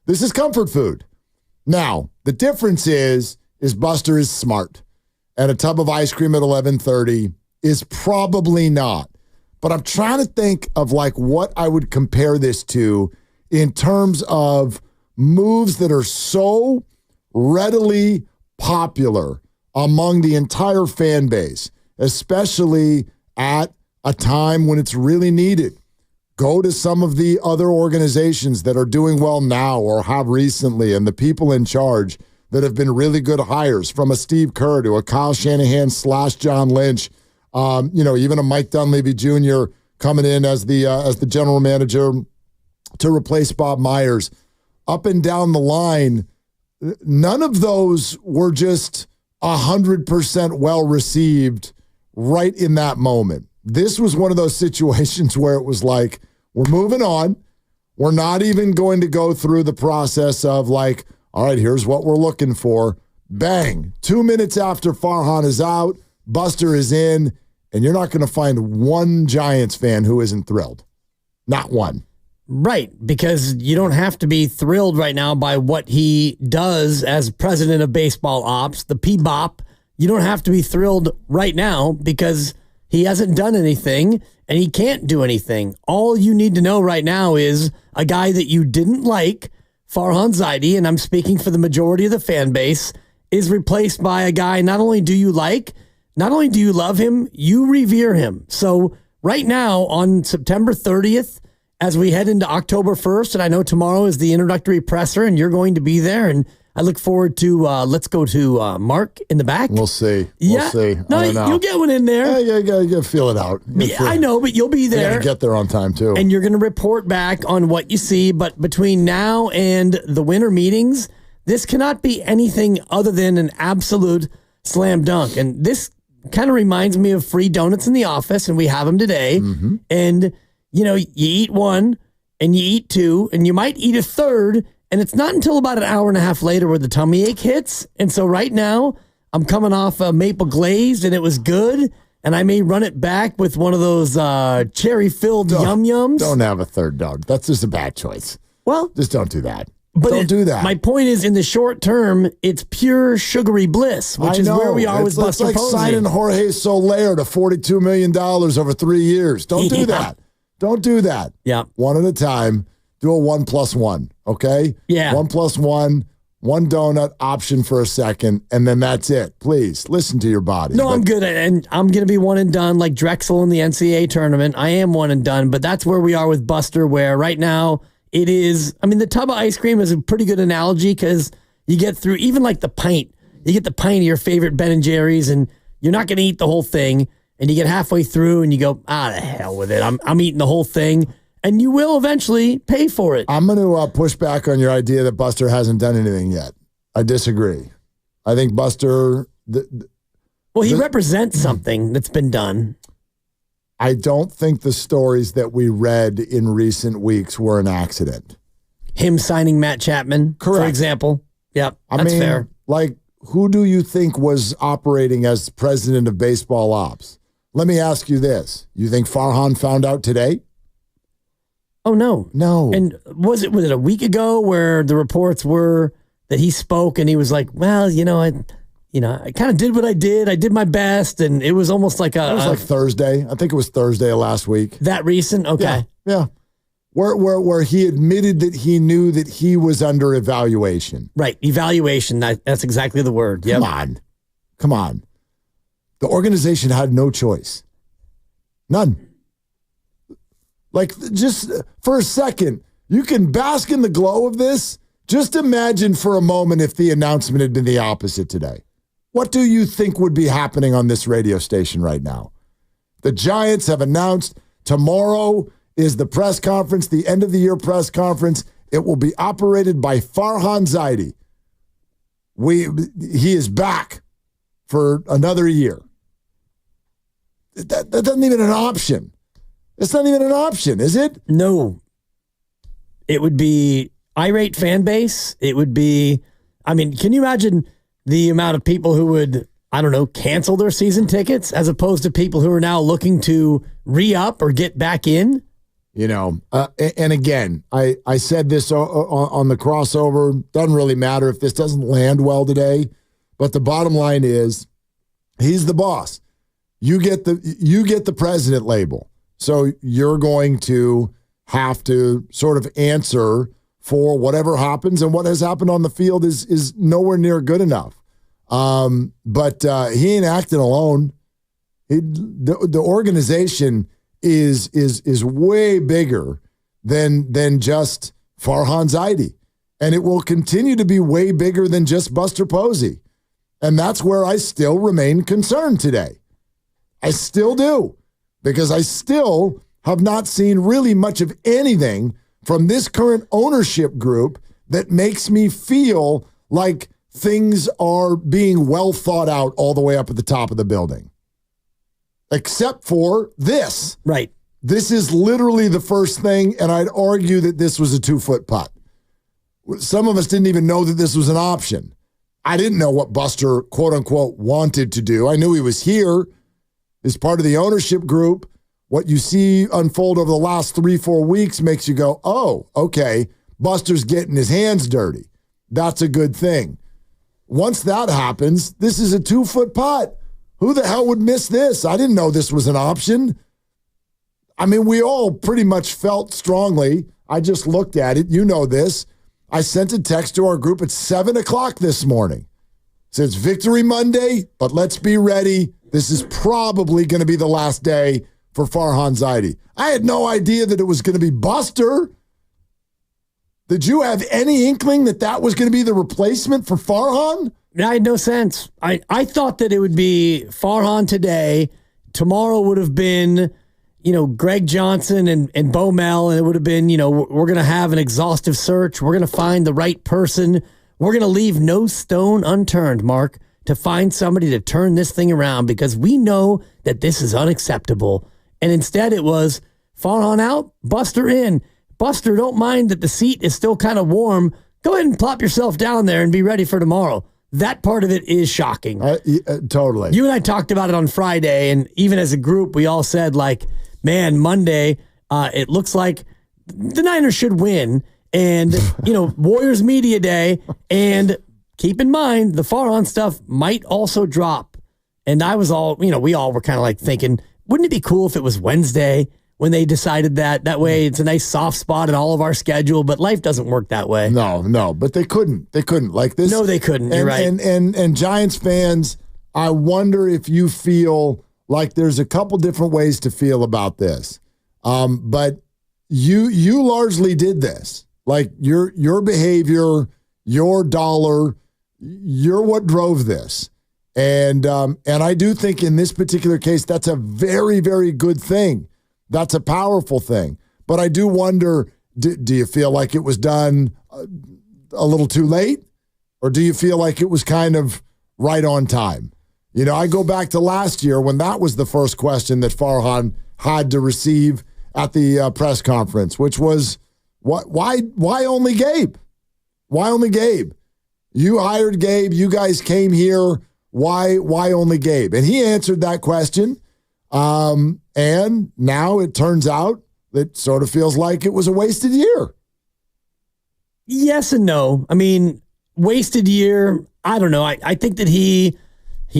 This is comfort food. Now, the difference is Buster is smart, and a tub of ice cream at 11:30 is probably not. But I'm trying to think of like what I would compare this to in terms of moves that are so readily popular among the entire fan base, especially at a time when it's really needed. Go to some of the other organizations that are doing well now or have recently, and the people in charge that have been really good hires, from a Steve Kerr to a Kyle Shanahan / John Lynch, even a Mike Dunleavy Jr. coming in as the general manager to replace Bob Myers. Up and down the line, none of those were just 100% well received right in that moment. This was one of those situations where it was like, we're moving on. We're not even going to go through the process of like, all right, here's what we're looking for. Bang. 2 minutes after Farhan is out, Buster is in, and you're not going to find one Giants fan who isn't thrilled. Not one. Right, because you don't have to be thrilled right now by what he does as president of baseball ops, the PBOP. You don't have to be thrilled right now because he hasn't done anything and he can't do anything. All you need to know right now is a guy that you didn't like, Farhan Zaidi, and I'm speaking for the majority of the fan base, is replaced by a guy not only do you like, not only do you love him, you revere him. So right now on September 30th, as we head into October 1st, and I know tomorrow is the introductory presser, and you're going to be there, and I look forward to, let's go to Mark in the back. We'll see. Yeah. We'll see. No, you'll get one in there. Yeah, you gotta feel it out. I know, but you'll be there. You gotta get there on time, too. And you're going to report back on what you see, but between now and the winter meetings, this cannot be anything other than an absolute slam dunk. And this kind of reminds me of free donuts in the office, and we have them today. Mm-hmm. And you eat one and you eat two and you might eat a third. And it's not until about an hour and a half later where the tummy ache hits. And so right now I'm coming off a maple glazed and it was good. And I may run it back with one of those cherry filled yum yums. Don't have a third dog. That's just a bad choice. Well, just don't do that. But don't do that. My point is, in the short term, it's pure sugary bliss, which is where we are with Buster Posey. It's like signing Jorge Soler to $42 million over 3 years. Don't do that. Don't do that. Yeah. One at a time. Do a 1+1, okay? Yeah. 1+1, one donut option for a second, and then that's it. Please, listen to your body. No, I'm good. And I'm going to be one and done like Drexel in the NCAA tournament. I am one and done, but that's where we are with Buster, where right now it is, the tub of ice cream is a pretty good analogy because you get through, even like the pint, you get the pint of your favorite Ben & Jerry's, and you're not going to eat the whole thing. And you get halfway through and you go, the hell with it. I'm eating the whole thing. And you will eventually pay for it. I'm going to push back on your idea that Buster hasn't done anything yet. I disagree. I think Buster... he represents something that's been done. I don't think the stories that we read in recent weeks were an accident. Him signing Matt Chapman, for example. Yep, that's fair. Like, who do you think was operating as president of baseball ops? Let me ask you this. You think Farhan found out today? Oh, no. No. And was it a week ago where the reports were that he spoke and he was like, well, I kind of did what I did. I did my best. And it was almost like it was like Thursday. I think it was Thursday of last week. That recent? Okay. Yeah. Where he admitted that he knew that he was under evaluation. Right. Evaluation. That's exactly the word. Yep. Come on. The organization had no choice. None. Like, just for a second, you can bask in the glow of this. Just imagine for a moment if the announcement had been the opposite today. What do you think would be happening on this radio station right now? The Giants have announced tomorrow is the press conference, the end of the year press conference. It will be operated by Farhan Zaidi. He is back for another year. That's not even an option. It's not even an option, is it? No. It would be irate fan base. It would be, I mean, can you imagine the amount of people who would, I don't know, cancel their season tickets as opposed to people who are now looking to re-up or get back in? You know, and again, I said this on the crossover. Doesn't really matter if this doesn't land well today, but the bottom line is he's the boss. You get the president label. So you're going to have to sort of answer for whatever happens, and what has happened on the field is nowhere near good enough. But he ain't acting alone. The organization is way bigger than just Farhan Zaidi, and it will continue to be way bigger than just Buster Posey. And that's where I still remain concerned today. I still do, because I still have not seen really much of anything from this current ownership group that makes me feel like things are being well thought out all the way up at the top of the building. Except for this. Right. This is literally the first thing, and I'd argue that this was a 2-foot putt. Some of us didn't even know that this was an option. I didn't know what Buster, quote unquote, wanted to do. I knew he was here as part of the ownership group. What you see unfold over the last 3-4 weeks makes you go, oh, okay, Buster's getting his hands dirty. That's a good thing. Once that happens, this is a 2-foot putt. Who the hell would miss this? I didn't know this was an option. I mean, we all pretty much felt strongly. I just looked at it. You know this. I sent a text to our group at 7 o'clock this morning. It says Victory Monday, but let's be ready. This is probably going to be the last day for Farhan Zaidi. I had no idea that it was going to be Buster. Did you have any inkling that that was going to be the replacement for Farhan? I had no sense. I thought that it would be Farhan today. Tomorrow would have been, Greg Johnson and Bo Mel, and it would have been, we're going to have an exhaustive search. We're going to find the right person. We're going to leave no stone unturned, Mark, to find somebody to turn this thing around, because we know that this is unacceptable. And instead it was Farhan out, Buster in. Buster, don't mind that the seat is still kind of warm. Go ahead and plop yourself down there and be ready for tomorrow. That part of it is shocking. Totally. You and I talked about it on Friday, and even as a group, we all said, man, Monday, it looks like the Niners should win. And, Warriors Media Day. And keep in mind, the Farhan stuff might also drop. And I was all, we all were kind of thinking, wouldn't it be cool if it was Wednesday when they decided that? That way it's a nice soft spot in all of our schedule, but life doesn't work that way. No, but they couldn't. They couldn't like this. No, they couldn't. You're right. And Giants fans, I wonder if you feel like there's a couple different ways to feel about this. But you largely did this. Like your behavior, your dollar, you're what drove this. And I do think in this particular case, that's a very, very good thing. That's a powerful thing. But I do wonder, do you feel like it was done a little too late? Or do you feel like it was kind of right on time? I go back to last year when that was the first question that Farhan had to receive at the press conference, which was, why only Gabe? Why only Gabe? You hired Gabe. You guys came here. Why only Gabe? And he answered that question. And now it turns out that sort of feels like it was a wasted year. Yes and no. I mean, wasted year, I don't know. I think that he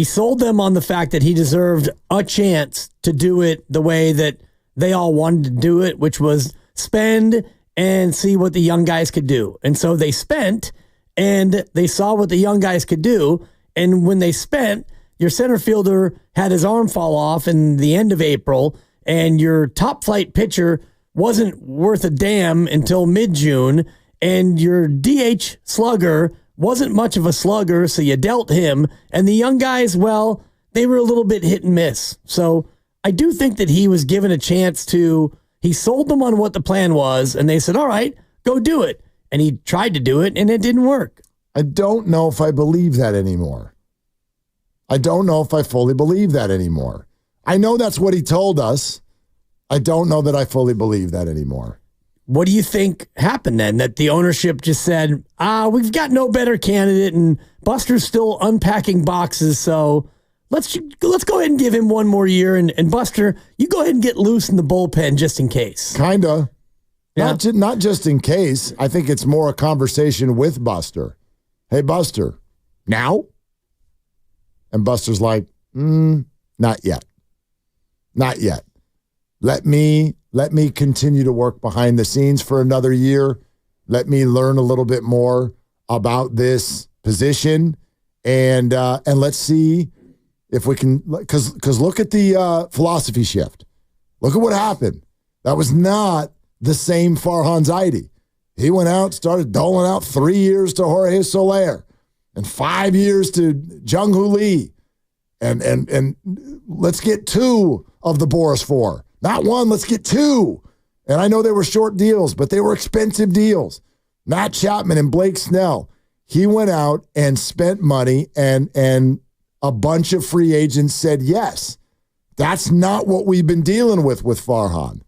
sold them on the fact that he deserved a chance to do it the way that they all wanted to do it, which was spend and see what the young guys could do. And so they spent and they saw what the young guys could do. And when they spent, your center fielder had his arm fall off in the end of April, and your top flight pitcher wasn't worth a damn until mid-June, and your DH slugger wasn't much of a slugger, so you dealt him. And the young guys, well, they were a little bit hit and miss. So I do think that he was given a chance he sold them on what the plan was, and they said, all right, go do it. And he tried to do it, and it didn't work. I don't know if I believe that anymore. I don't know if I fully believe that anymore. I know that's what he told us. I don't know that I fully believe that anymore. What do you think happened then? That the ownership just said, we've got no better candidate, and Buster's still unpacking boxes, so let's go ahead and give him one more year, and Buster, you go ahead and get loose in the bullpen just in case. Kinda. Yeah. Not just in case. I think it's more a conversation with Buster. Hey, Buster, now? And Buster's like, not yet. Not yet. Let me continue to work behind the scenes for another year. Let me learn a little bit more about this position, and let's see if we can. Because look at the philosophy shift. Look at what happened. That was not the same Farhan Zaidi. He went out, started doling out 3 years to Jorge Soler, and 5 years to Jung-Hoo Lee, and let's get 2 of the Boris 4. Not 1, let's get 2. And I know they were short deals, but they were expensive deals. Matt Chapman and Blake Snell. He went out and spent money, and a bunch of free agents said yes. That's not what we've been dealing with Farhan.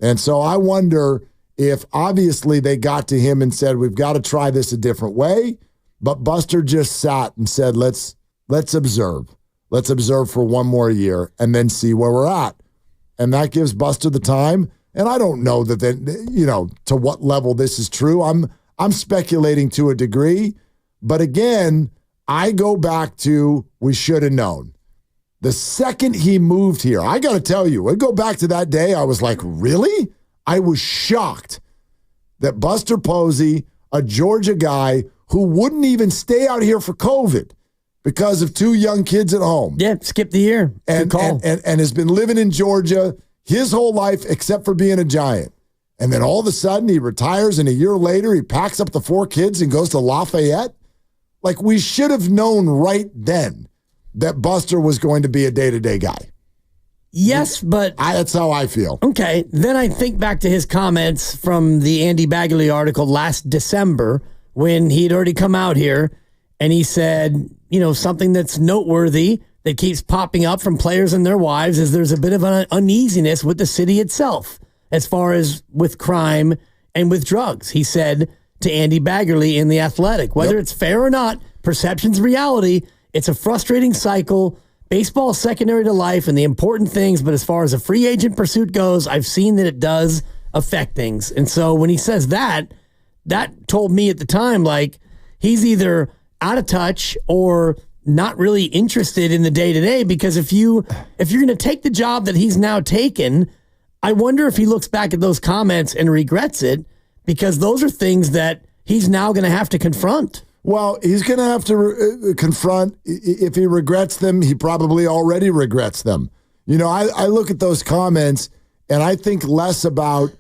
And so I wonder if obviously they got to him and said, we've got to try this a different way. But Buster just sat and said, let's observe. Let's observe for 1 more year and then see where we're at. And that gives Buster the time. And I don't know that to what level this is true. I'm speculating to a degree. But again, I go back to we should have known. The second he moved here, I got to tell you, I go back to that day, I was like, really? I was shocked that Buster Posey, a Georgia guy who wouldn't even stay out here for COVID because of 2 young kids at home. Yeah, skip the year. And has been living in Georgia his whole life except for being a Giant. And then all of a sudden he retires, and a year later he packs up the 4 kids and goes to Lafayette. Like, we should have known right then that Buster was going to be a day-to-day guy. Yes, but that's how I feel. Okay, then I think back to his comments from the Andy Bagley article last December when he'd already come out here, and he said, something that's noteworthy that keeps popping up from players and their wives is there's a bit of an uneasiness with the city itself as far as with crime and with drugs. He said to Andy Bagley in The Athletic, whether it's fair or not, perception's reality. It's a frustrating cycle. Baseball is secondary to life and the important things, but as far as a free agent pursuit goes, I've seen that it does affect things. And so when he says that told me at the time, like, he's either out of touch or not really interested in the day-to-day, because if you're going to take the job that he's now taken, I wonder if he looks back at those comments and regrets it, because those are things that he's now going to have to confront. Well, he's going to have to confront. If he regrets them, he probably already regrets them. I look at those comments and I think less about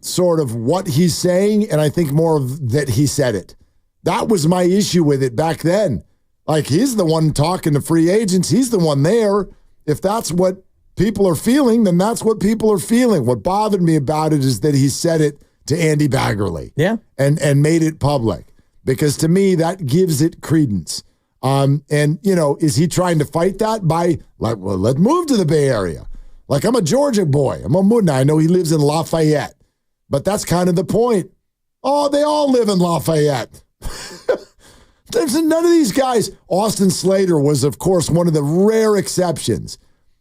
sort of what he's saying, and I think more of that he said it. That was my issue with it back then. Like, he's the one talking to free agents. He's the one there. If that's what people are feeling, then that's what people are feeling. What bothered me about it is that he said it to Andy Bagley. Yeah. And made it public. Because to me, that gives it credence. Is he trying to fight that by, like, well, let's move to the Bay Area? Like, I'm a Georgia boy. I'm a Moodna. I know he lives in Lafayette. But that's kind of the point. Oh, they all live in Lafayette. There's none of these guys. Austin Slater was, of course, one of the rare exceptions.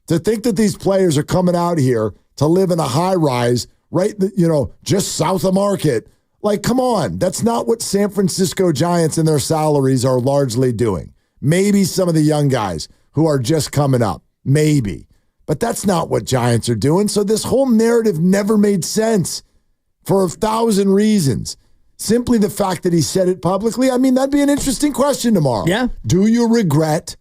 To think that these players are coming out here to live in a high-rise right, just south of Market. Like, come on. That's not what San Francisco Giants and their salaries are largely doing. Maybe some of the young guys who are just coming up. Maybe. But that's not what Giants are doing. So this whole narrative never made sense for 1,000 reasons. Simply the fact that he said it publicly, I mean, that'd be an interesting question tomorrow. Yeah. Do you regret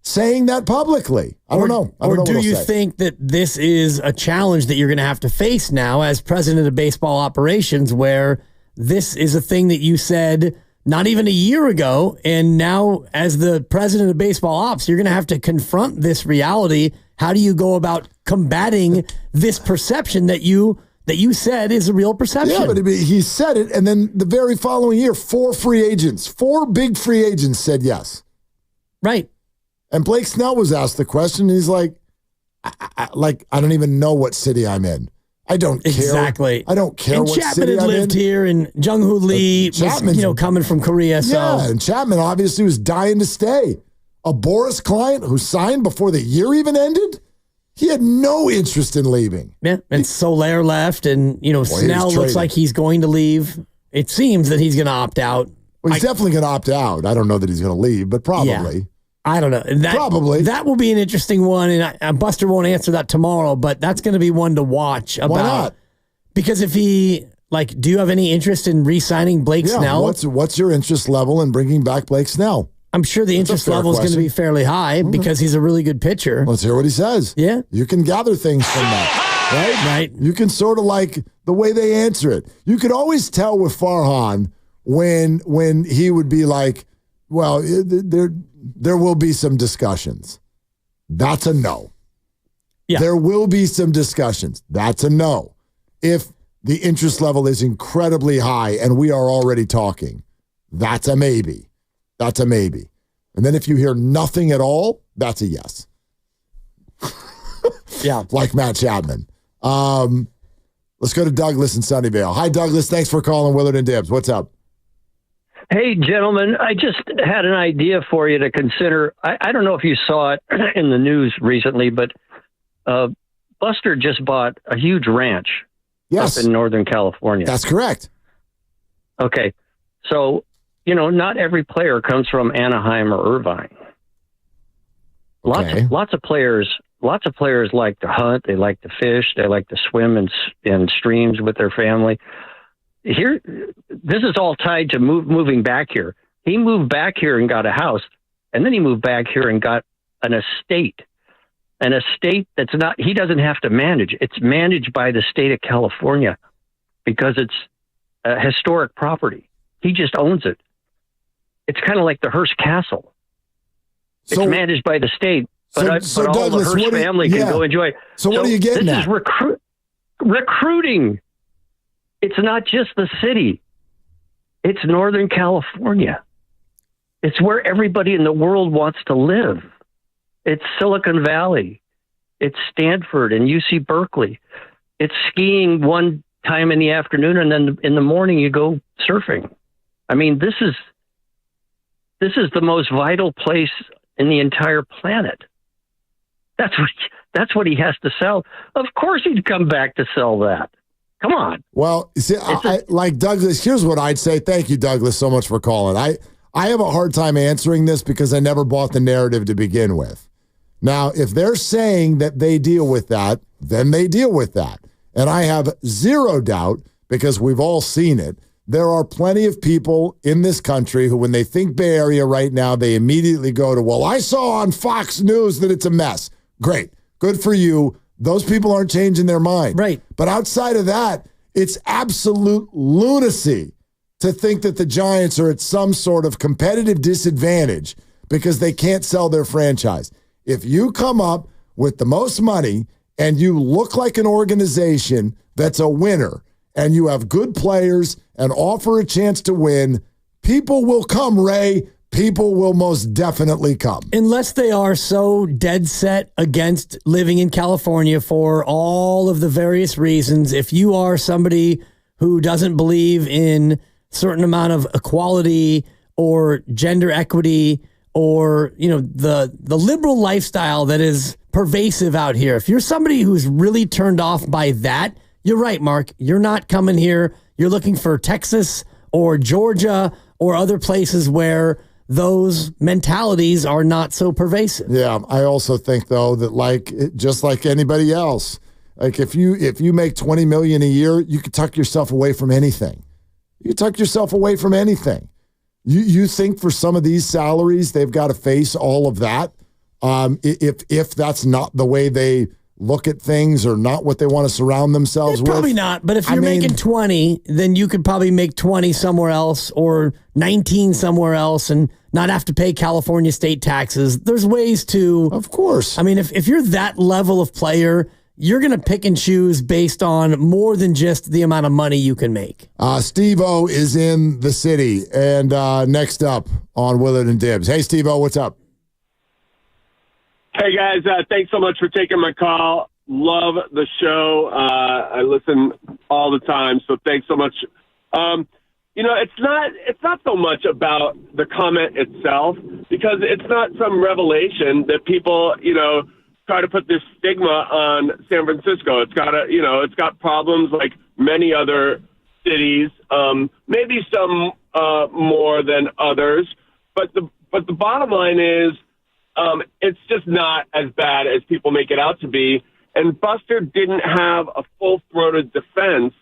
saying that publicly? I don't know. Or do you think that this is a challenge that you're going to have to face now as president of baseball operations, where this is a thing that you said not even a year ago, and now as the president of baseball ops, you're going to have to confront this reality. How do you go about combating this perception that you said is a real perception? Yeah, but he said it, and then the very following year, 4 big free agents said yes. Right. And Blake Snell was asked the question, and he's like, I don't even know what city I'm in. I don't care. Exactly. I don't care and what Chapman city had I'm lived in. here, and Jung-Hoo Lee was, coming from Korea. So. Yeah, and Chapman obviously was dying to stay. A Boris client who signed before the year even ended, he had no interest in leaving. Yeah, and Soler left, and, Snell looks like he's going to leave. It seems that he's going to opt out. Well, he's definitely going to opt out. I don't know that he's going to leave, but probably. Yeah. I don't know. Probably. That will be an interesting one, and Buster won't answer that tomorrow, but that's going to be one to watch about. Why not? Because if he, do you have any interest in re-signing Blake Snell? What's your interest level in bringing back Blake Snell? I'm sure the interest level is going to be fairly high because he's a really good pitcher. Let's hear what he says. Yeah. You can gather things from that, right? You can sort of the way they answer it. You could always tell with Farhan when he would be like, well, there will be some discussions. That's a no. Yeah. There will be some discussions. That's a no. If the interest level is incredibly high and we are already talking, that's a maybe. That's a maybe. And then if you hear nothing at all, that's a yes. Yeah. Like Matt Chapman. Let's go to Douglas in Sunnyvale. Hi, Douglas. Thanks for calling Willard and Dibbs. What's up? Hey, gentlemen, I just had an idea for you to consider. I don't know if you saw it in the news recently, but Buster just bought a huge ranch up in Northern California. That's correct. Okay. So, not every player comes from Anaheim or Irvine. Lots of players like to hunt, they like to fish, they like to swim in streams with their family. Here, this is all tied to moving back here. He moved back here and got a house, and then he moved back here and got an estate that's not, he doesn't have to manage. It's managed by the state of California because it's a historic property. He just owns it. It's kind of like the Hearst Castle. It's managed by the state, but all Douglas, the Hearst family can go enjoy. So what are you getting at? This is recruiting. It's not just the city. It's Northern California. It's where everybody in the world wants to live. It's Silicon Valley. It's Stanford and UC Berkeley. It's skiing one time in the afternoon, and then in the morning you go surfing. I mean, this is the most vital place in the entire planet. That's what he has to sell. Of course he'd come back to sell that. Come on. Well, see, like Douglas, here's what I'd say. Thank you, Douglas, so much for calling. I have a hard time answering this because I never bought the narrative to begin with. Now, if they're saying that they deal with that, then they deal with that. And I have zero doubt, because we've all seen it, there are plenty of people in this country who, when they think Bay Area right now, they immediately go to, well, I saw on Fox News that it's a mess. Great. Good for you. Those people aren't changing their mind. Right. But outside of that, it's absolute lunacy to think that the Giants are at some sort of competitive disadvantage because they can't sell their franchise. If you come up with the most money and you look like an organization that's a winner and you have good players and offer a chance to win, people will come, Ray. People will most definitely come. Unless they are so dead set against living in California for all of the various reasons. If you are somebody who doesn't believe in certain amount of equality or gender equity or, the liberal lifestyle that is pervasive out here, if you're somebody who's really turned off by that, you're right, Mark. You're not coming here. You're looking for Texas or Georgia or other places where those mentalities are not so pervasive. Yeah, I also think though that just like anybody else, like if you make $20 million a year, you could tuck yourself away from anything. You tuck yourself away from anything. You think for some of these salaries they've got to face all of that. If that's not the way they look at things or not what they want to surround themselves with. Probably not, but if you're making 20, then you could probably make 20 somewhere else or 19 somewhere else and not have to pay California state taxes. There's ways to... Of course. I mean, if you're that level of player, you're going to pick and choose based on more than just the amount of money you can make. Steve-O is in the city, and next up on Willard and Dibbs. Hey, Steve-O, what's up? Hey, guys. Thanks so much for taking my call. Love the show. I listen all the time, so thanks so much. It's not so much about the comment itself, because it's not some revelation that people, try to put this stigma on San Francisco. It's got problems like many other cities, maybe some more than others. But the bottom line is, it's just not as bad as people make it out to be. And Buster didn't have a full-throated defense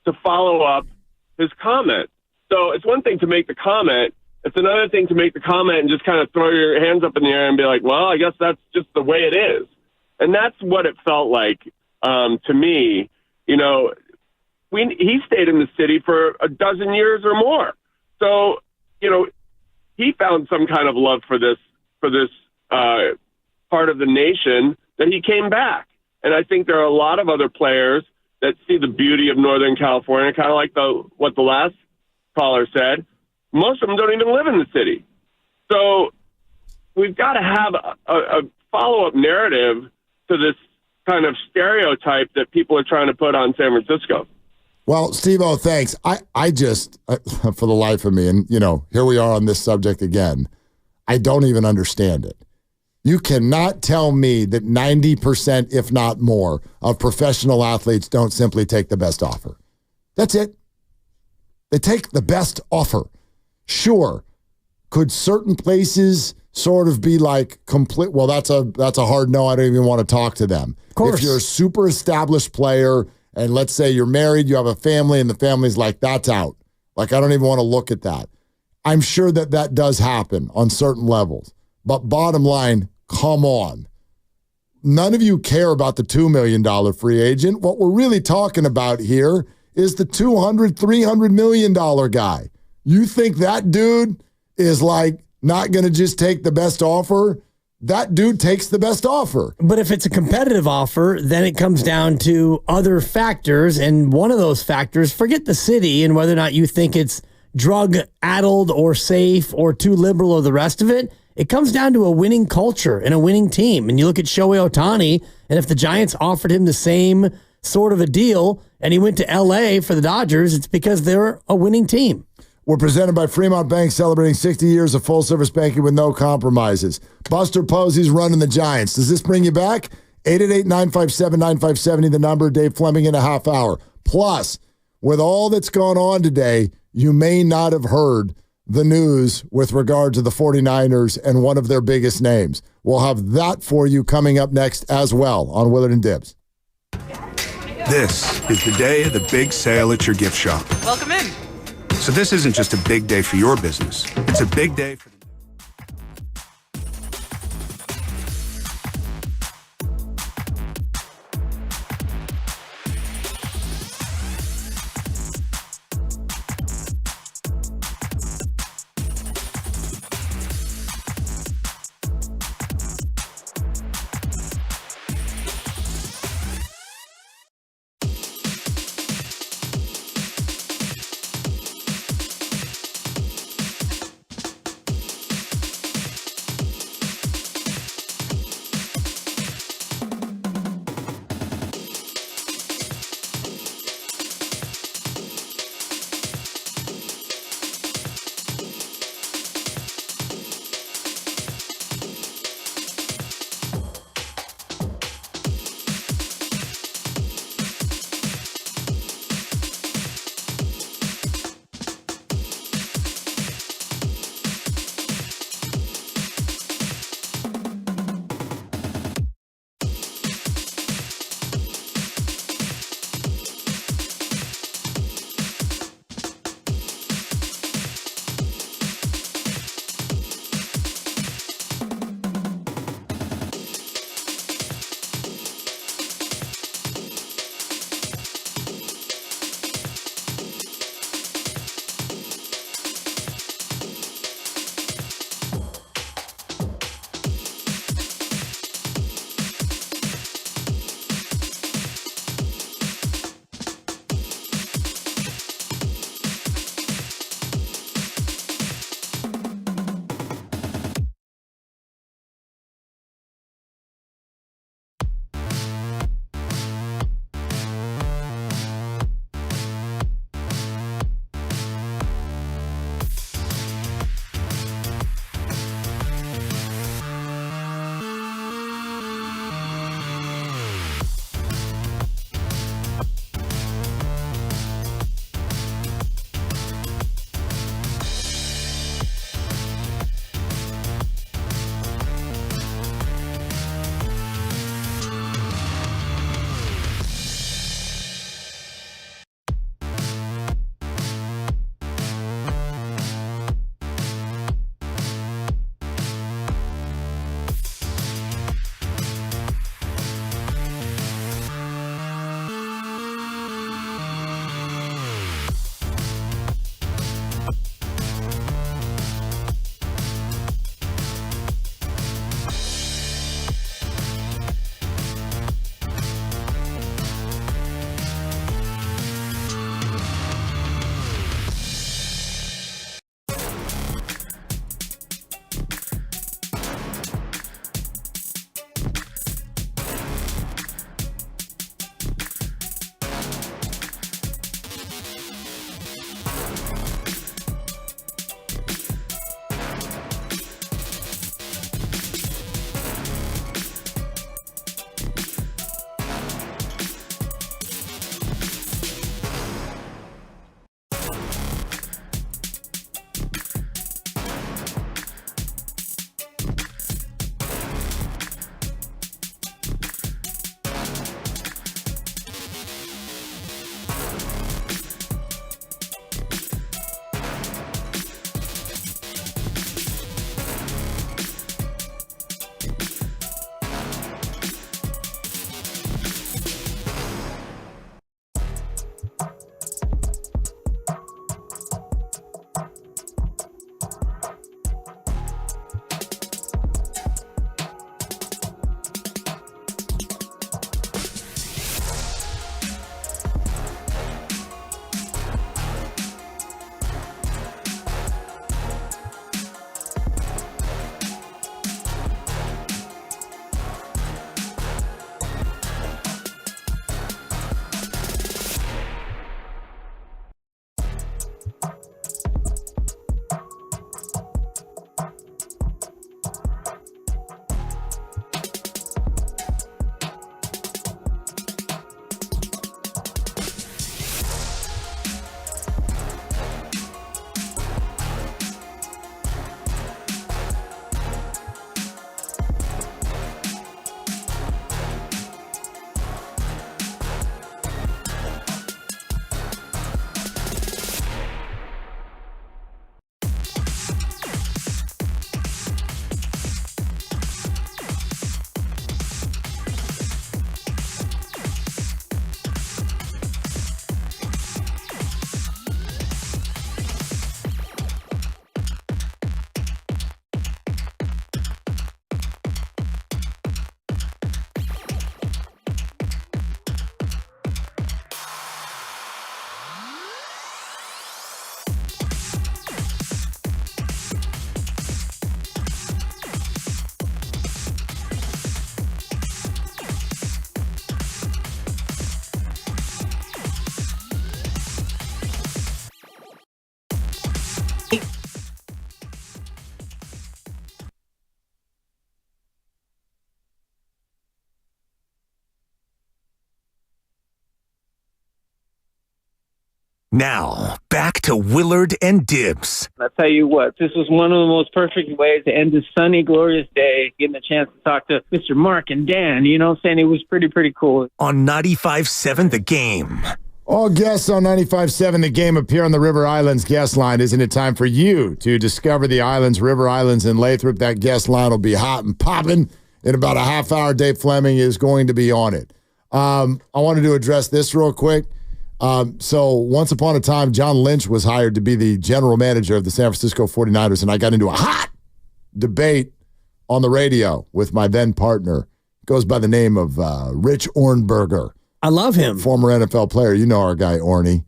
to follow up his comment. So it's one thing to make the comment. It's another thing to make the comment and just kind of throw your hands up in the air and be like, well, I guess that's just the way it is. And that's what it felt like to me. He stayed in the city for a dozen years or more. So, he found some kind of love for this part of the nation that he came back. And I think there are a lot of other players that see the beauty of Northern California, kind of like what the last caller said. Most of them don't even live in the city. So we've got to have a follow-up narrative to this kind of stereotype that people are trying to put on San Francisco. Well, Steve-O, thanks. I just, for the life of me, and, here we are on this subject again, I don't even understand it. You cannot tell me that 90%, if not more, of professional athletes don't simply take the best offer. That's it. They take the best offer. Sure. Could certain places sort of be like complete? Well, that's a hard no. I don't even want to talk to them. Of course. If you're a super established player and let's say you're married, you have a family, and the family's like, that's out. Like, I don't even want to look at that. I'm sure that does happen on certain levels. But bottom line, come on. None of you care about the $2 million free agent. What we're really talking about here is the $200, $300 million guy. You think that dude is like not going to just take the best offer? That dude takes the best offer. But if it's a competitive offer, then it comes down to other factors. And one of those factors, forget the city and whether or not you think it's drug-addled or safe or too liberal or the rest of it. It comes down to a winning culture and a winning team. And you look at Shohei Ohtani, and if the Giants offered him the same sort of a deal and he went to L.A. for the Dodgers, it's because they're a winning team. We're presented by Fremont Bank, celebrating 60 years of full-service banking with no compromises. Buster Posey's running the Giants. Does this bring you back? 888-957-9570, the number. Dave Fleming in a half hour. Plus, with all that's gone on today, you may not have heard the news with regard to the 49ers and one of their biggest names. We'll have that for you coming up next as well on Willard and Dibs. This is the day of the big sale at your gift shop. Welcome in. So this isn't just a big day for your business. It's a big day for Now, back to Willard and Dibs. I'll tell you what, this was one of the most perfect ways to end this sunny, glorious day, getting a chance to talk to Mr. Mark and Dan. You know what I'm saying? It was pretty cool. On 95.7 The Game. All guests on 95.7 The Game appear on the River Islands guest line. Isn't it time for you to discover the islands, River Islands, and Lathrop? That guest line will be hot and popping. In about a half hour, Dave Fleming is going to be on it. I wanted to address this real quick. So once upon a time, John Lynch was hired to be the general manager of the San Francisco 49ers, and I got into a hot debate on the radio with my then partner. Goes by the name of Rich Ornberger. I love him. Former NFL player. You know our guy, Orny.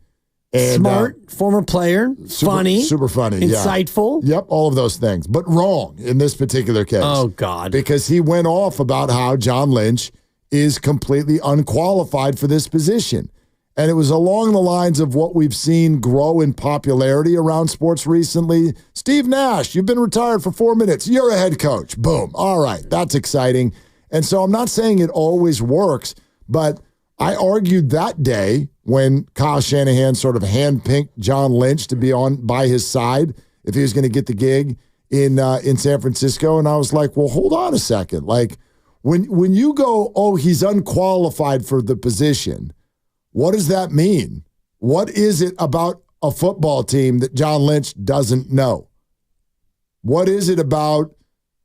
And, smart, former player, funny. Super funny. Insightful. Yeah. Yep, all of those things. But wrong in this particular case. Oh, God. Because he went off about how John Lynch is completely unqualified for this position. And it was along the lines of what we've seen grow in popularity around sports recently. Steve Nash, you've been retired for 4 minutes. You're a head coach. Boom. All right. That's exciting. And so I'm not saying it always works, but I argued that day when Kyle Shanahan sort of handpicked John Lynch to be on by his side if he was going to get the gig in San Francisco. And I was like, well, hold on a second. Like when you go, oh, he's unqualified for the position, what does that mean? What is it about a football team that John Lynch doesn't know? What is it about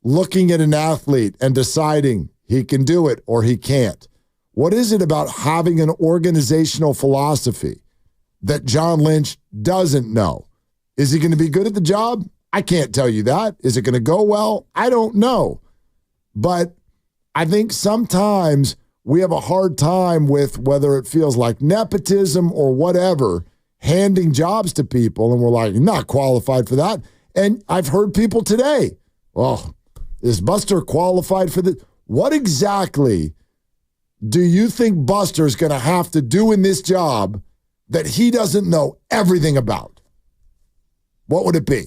looking at an athlete and deciding he can do it or he can't? What is it about having an organizational philosophy that John Lynch doesn't know? Is he going to be good at the job? I can't tell you that. Is it going to go well? I don't know. But I think sometimes we have a hard time with whether it feels like nepotism or whatever, handing jobs to people, and we're like, not qualified for that. And I've heard people today, well, is Buster qualified for this? What exactly do you think Buster's going to have to do in this job that he doesn't know everything about? What would it be?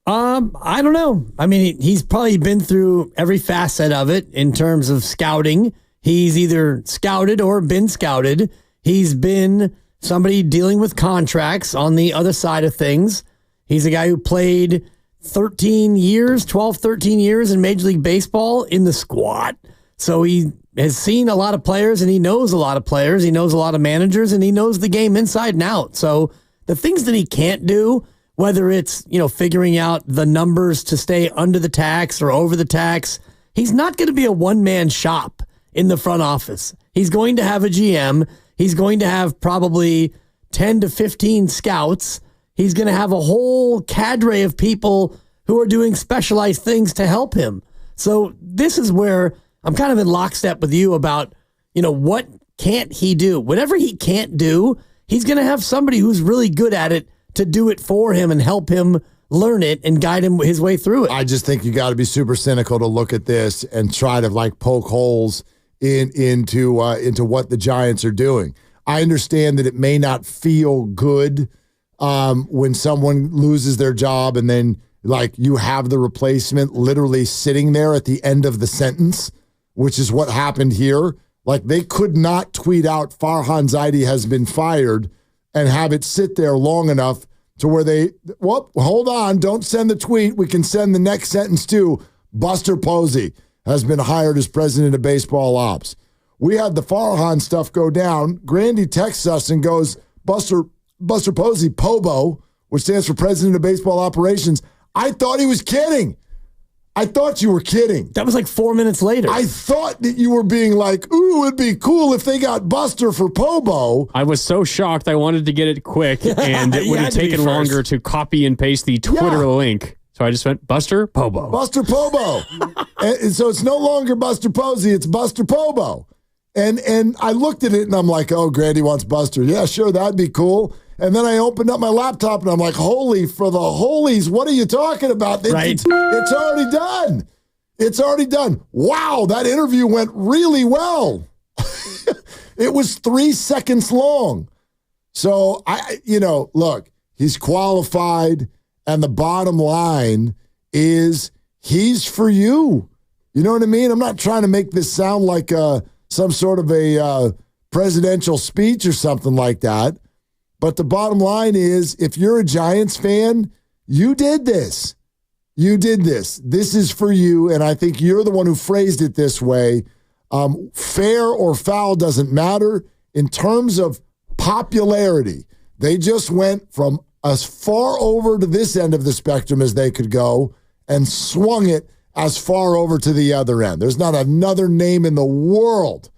I don't know. I mean, he's probably been through every facet of it in terms of scouting. He's either scouted or been scouted. He's been somebody dealing with contracts on the other side of things. He's a guy who played 12, 13 years in Major League Baseball in the squad. So he has seen a lot of players and he knows a lot of players. He knows a lot of managers and he knows the game inside and out. So the things that he can't do, whether it's, figuring out the numbers to stay under the tax or over the tax, he's not going to be a one-man shop in the front office. He's going to have a GM. He's going to have probably 10 to 15 scouts. He's going to have a whole cadre of people who are doing specialized things to help him. So this is where I'm kind of in lockstep with you about, what can't he do? Whatever he can't do, he's going to have somebody who's really good at it to do it for him and help him learn it and guide him his way through it. I just think you got to be super cynical to look at this and try to poke holes into what the Giants are doing. I understand that it may not feel good when someone loses their job and then you have the replacement literally sitting there at the end of the sentence, which is what happened here. They could not tweet out Farhan Zaidi has been fired and have it sit there long enough to where hold on, don't send the tweet. We can send the next sentence too. Buster Posey has been hired as president of baseball ops. We had the Farhan stuff go down. Grandy texts us and goes, Buster Posey, POBO, which stands for president of baseball operations. I thought he was kidding. I thought you were kidding. That was 4 minutes later. I thought that you were being ooh, it'd be cool if they got Buster for POBO. I was so shocked I wanted to get it quick, and it would have taken longer to copy and paste the Twitter link. So I just went, Buster Pobo. Buster Pobo. and so it's no longer Buster Posey, it's Buster Pobo. And I looked at it and I'm like, oh, Grandy wants Buster. Yeah, sure, that'd be cool. And then I opened up my laptop and I'm like, holy for the holies, what are you talking about? It's already done. It's already done. Wow, that interview went really well. It was 3 seconds long. So, look, he's qualified. And the bottom line is he's for you. You know what I mean? I'm not trying to make this sound like some sort of a presidential speech or something like that. But the bottom line is, if you're a Giants fan, you did this. You did this. This is for you, and I think you're the one who phrased it this way. Fair or foul doesn't matter. In terms of popularity, they just went from as far over to this end of the spectrum as they could go and swung it as far over to the other end. There's not another name in the world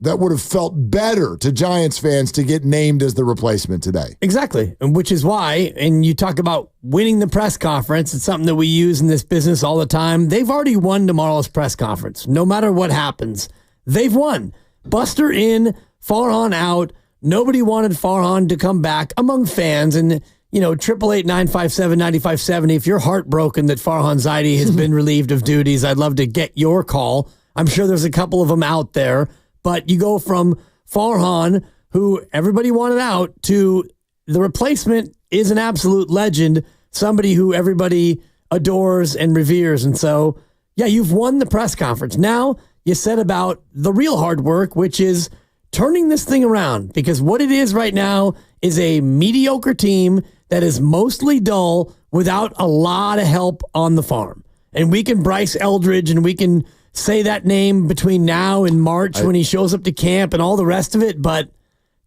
that would have felt better to Giants fans to get named as the replacement today. Exactly, and which is why, and you talk about winning the press conference, it's something that we use in this business all the time. They've already won tomorrow's press conference. No matter what happens, they've won. Buster in, Farhan out. Nobody wanted Farhan to come back among fans, and 888-957-9570. If you're heartbroken that Farhan Zaidi has been relieved of duties, I'd love to get your call. I'm sure there's a couple of them out there. But you go from Farhan, who everybody wanted out, to the replacement is an absolute legend, somebody who everybody adores and reveres. And so, yeah, you've won the press conference. Now you set about the real hard work, which is turning this thing around. Because what it is right now is a mediocre team that is mostly dull without a lot of help on the farm. And we can Bryce Eldridge and we can say that name between now and March when he shows up to camp and all the rest of it. But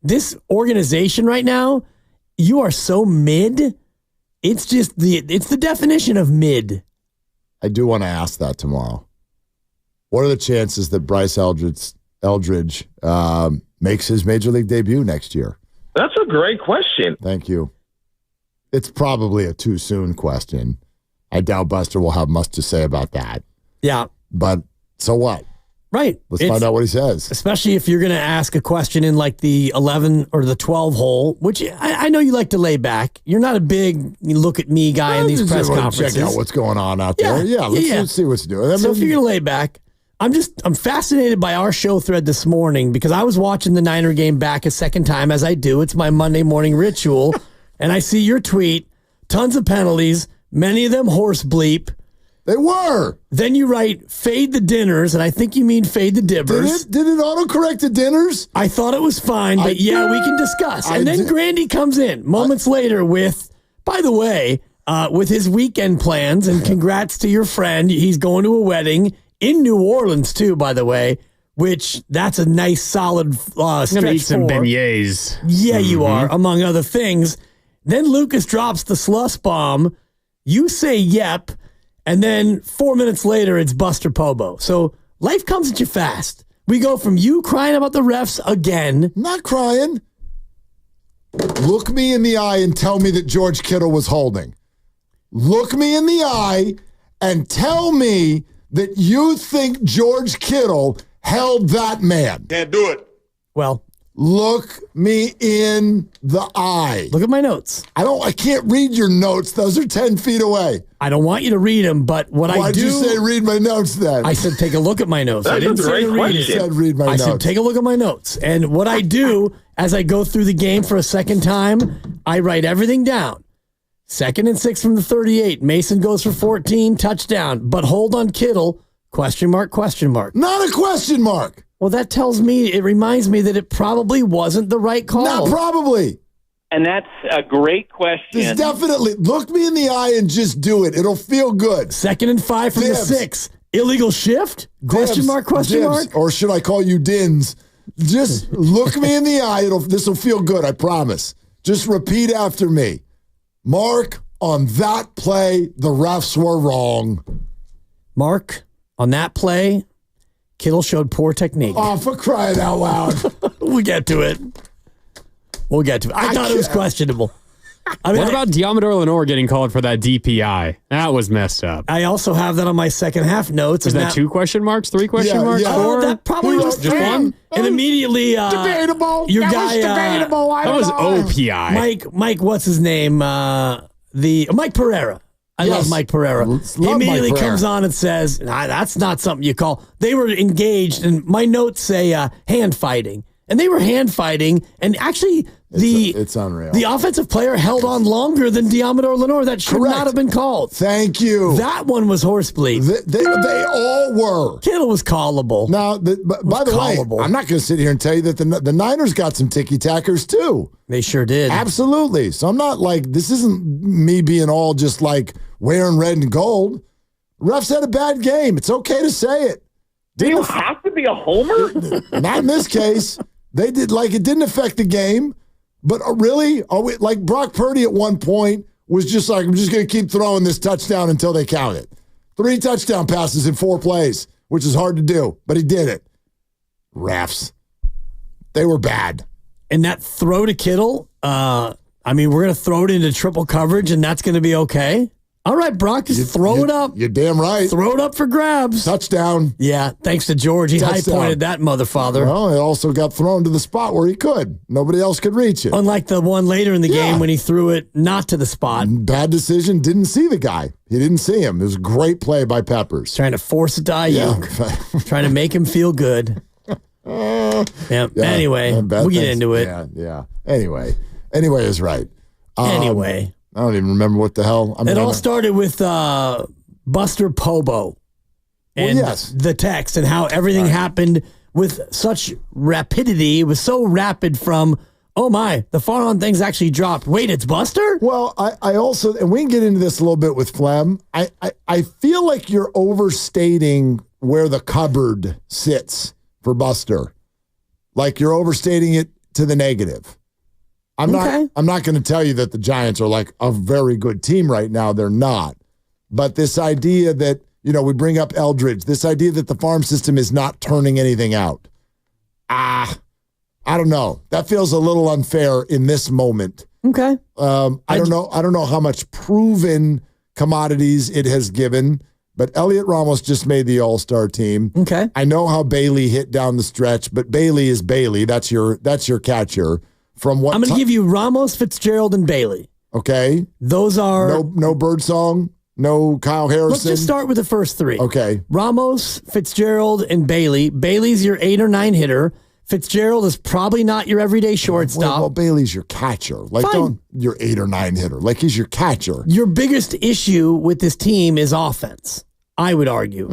this organization right now, you are so mid. It's just it's the definition of mid. I do want to ask that tomorrow. What are the chances that Bryce Eldridge makes his major league debut next year? That's a great question. Thank you. It's probably a too soon question. I doubt Buster will have much to say about that. Yeah. But so what? Right. Let's find out what he says. Especially if you're going to ask a question in like the 11 or the 12 hole, which I know you like to lay back. You're not a big look at me guy in these press conferences. Check out what's going on out there. Yeah, let's see what's doing. So if you're going to lay back, I'm fascinated by our show thread this morning because I was watching the Niner game back a second time, as I do. It's my Monday morning ritual. And I see your tweet, tons of penalties, many of them horse bleep. They were. Then you write, fade the dinners, and I think you mean fade the dibbers. Did it autocorrect the dinners? I thought it was fine, but we can discuss. And then Grandy comes in moments later with, by the way, with his weekend plans, and congrats to your friend. He's going to a wedding in New Orleans, too, by the way, which that's a nice, solid stretch. I'm going to eat some beignets. Yeah, you are, among other things. Then Lucas drops the slush bomb. You say yep. And then 4 minutes later, it's Buster Pobo. So life comes at you fast. We go from you crying about the refs again. Not crying. Look me in the eye and tell me that George Kittle was holding. Look me in the eye and tell me that you think George Kittle held that man. Can't do it. Well, look me in the eye. Look at my notes. I can't read your notes. Those are 10 feet away. I don't want you to read them, but Why'd you say read my notes then? I said take a look at my notes. That's I didn't a say great read question. it. You said read my notes. I said take a look at my notes. And what I do as I go through the game for a second time, I write everything down. 2nd and 6 from the 38. Mason goes for 14, touchdown. But hold on Kittle, question mark, question mark. Not a question mark. Well, that tells me, it reminds me that it probably wasn't the right call. Not probably. And that's a great question. Just definitely. Look me in the eye and just do it. It'll feel good. 2nd and 5 from the 6. Illegal shift? Question mark, question mark? Or should I call you Dins? Just look me in the eye. This will feel good, I promise. Just repeat after me. Mark, on that play, the refs were wrong. Mark, on that play, Kittle showed poor technique. Oh, for crying out loud. We'll get to it. I thought it was questionable. What about Diamador Lenore getting called for that DPI? That was messed up. I also have that on my second half notes. Is that 2 question marks, 3 question marks, 4? That probably was just 1. And immediately, debatable. Your that guy, was debatable. That was OPI. Mike, what's his name? Mike Pereira. I love Mike Pereira. He immediately comes on and says, that's not something you call. They were engaged, and my notes say hand fighting. and they were hand fighting, and actually it's unreal. The offensive player held on longer than Diamador Lenore. That should not have been called. Thank you. That one was horse bleed. They all were. Kittle was callable. Now, by the way, I'm not going to sit here and tell you that the Niners got some ticky-tackers too. They sure did. Absolutely. So I'm not like, this isn't me being all just like wearing red and gold. Refs had a bad game. It's okay to say it. Do you have to be a homer? Not in this case. They did, like, it didn't affect the game. But really, like Brock Purdy at one point was just like, I'm just going to keep throwing this touchdown until they count it. 3 touchdown passes in 4 plays, which is hard to do, but he did it. Refs, they were bad. And that throw to Kittle, we're going to throw it into triple coverage, and that's going to be okay? All right, Brock, just throw it up. You're damn right. Throw it up for grabs. Touchdown. Yeah, thanks to George. He high-pointed that motherfather. Well, it also got thrown to the spot where he could. Nobody else could reach it. Unlike the one later in the game when he threw it not to the spot. Bad decision. Didn't see the guy. He didn't see him. It was a great play by Peppers. Trying to force it to Ayuk. Trying to make him feel good. Anyway, we'll get into it. Yeah. Anyway is right. Anyway. I don't even remember what the hell. It all started with Buster Pobo and the text and how everything happened with such rapidity. It was so rapid from, oh my, the Farhan thing's actually dropped. Wait, it's Buster? Well, I also, and we can get into this a little bit with Flem, I feel like you're overstating where the cupboard sits for Buster. Like you're overstating it to the negative. I'm not going to tell you that the Giants are like a very good team right now. They're not. But this idea that, we bring up Eldridge, this idea that the farm system is not turning anything out. I don't know. That feels a little unfair in this moment. Okay. I don't know how much proven commodities it has given, but Elliot Ramos just made the All-Star team. Okay. I know how Bailey hit down the stretch, but Bailey is Bailey. That's your catcher. I'm going to give you Ramos, Fitzgerald, and Bailey. Okay. Those are... No Birdsong, no Kyle Harrison. Let's just start with the first 3. Okay. Ramos, Fitzgerald, and Bailey. Bailey's your 8 or 9 hitter. Fitzgerald is probably not your everyday shortstop. Well, Bailey's your catcher. Like, don't your 8 or 9 hitter. Like, he's your catcher. Your biggest issue with this team is offense, I would argue.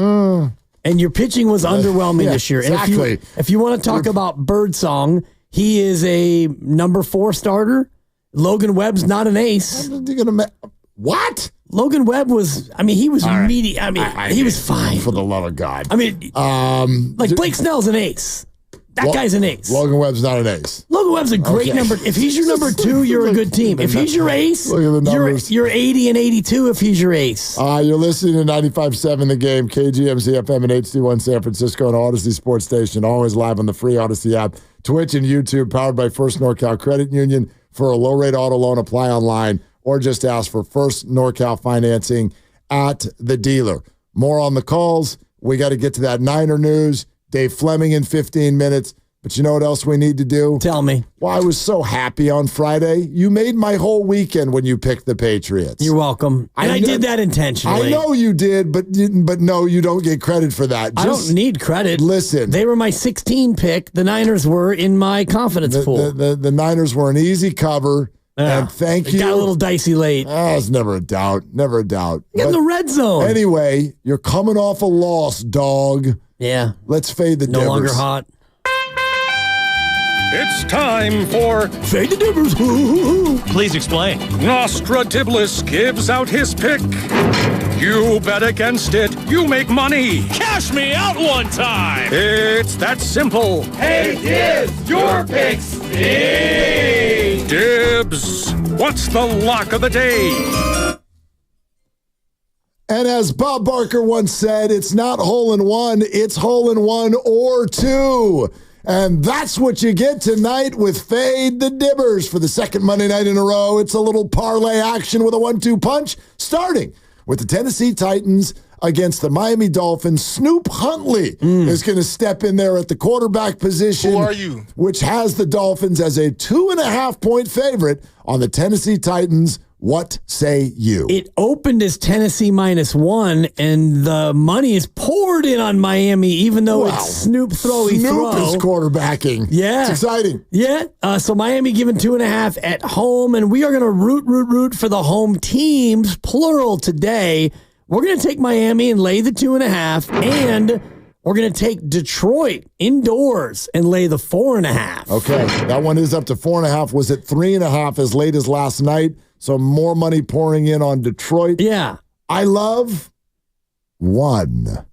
And your pitching was underwhelming this year. Exactly. And if you want to talk about Birdsong... He is a number 4 starter. Logan Webb's not an ace. What? Logan Webb was, he was medium. He was fine. For the love of God. Blake Snell's an ace. That guy's an ace. Logan Webb's not an ace. Logan Webb's a great number. If he's your number 2, you're a good team. If he's your ace, you're 80 and 82 if he's your ace. You're listening to 95.7 The Game, KGMZ FM and HD1 San Francisco and Odyssey Sports Station, always live on the free Odyssey app, Twitch and YouTube, powered by First NorCal Credit Union. For a low-rate auto loan, apply online or just ask for First NorCal financing at the dealer. More on the calls. We got to get to that Niner news. Dave Fleming in 15 minutes. But you know what else we need to do? Tell me. Well, I was so happy on Friday. You made my whole weekend when you picked the Patriots. You're welcome. And I did that intentionally. I know you did, but no, you don't get credit for that. I don't need credit. Listen. They were my 16 pick. The Niners were in my confidence pool. The Niners were an easy cover. And thank you. Got a little dicey late. It's never a doubt. Never a doubt. You're in the red zone. Anyway, you're coming off a loss, dog. Yeah. Let's fade the dibbers. No longer hot. It's time for Fade the Dibbers. Please explain. Nostradiblis gives out his pick. You bet against it, you make money. Cash me out one time. It's that simple. Hey, Dibs, your pick stinks. Dibs, what's the lock of the day? And as Bob Barker once said, it's not hole in one, it's hole in one or two. And that's what you get tonight with Fade the Dibbers for the second Monday night in a row. It's a little parlay action with a 1-2 punch, starting with the Tennessee Titans against the Miami Dolphins. Snoop Huntley is going to step in there at the quarterback position. Who are you? Which has the Dolphins as a 2.5-point favorite on the Tennessee Titans What say you? It opened as Tennessee -1, and the money is poured in on Miami, even though it's Snoop throw. Snoop is quarterbacking. Yeah. It's exciting. Yeah. So Miami given 2.5 at home, and we are going to root for the home teams, plural, today. We're going to take Miami and lay the 2.5, and we're going to take Detroit indoors and lay the 4.5. Okay, that one is up to 4.5. Was it 3.5 as late as last night? So more money pouring in on Detroit. Yeah. I love one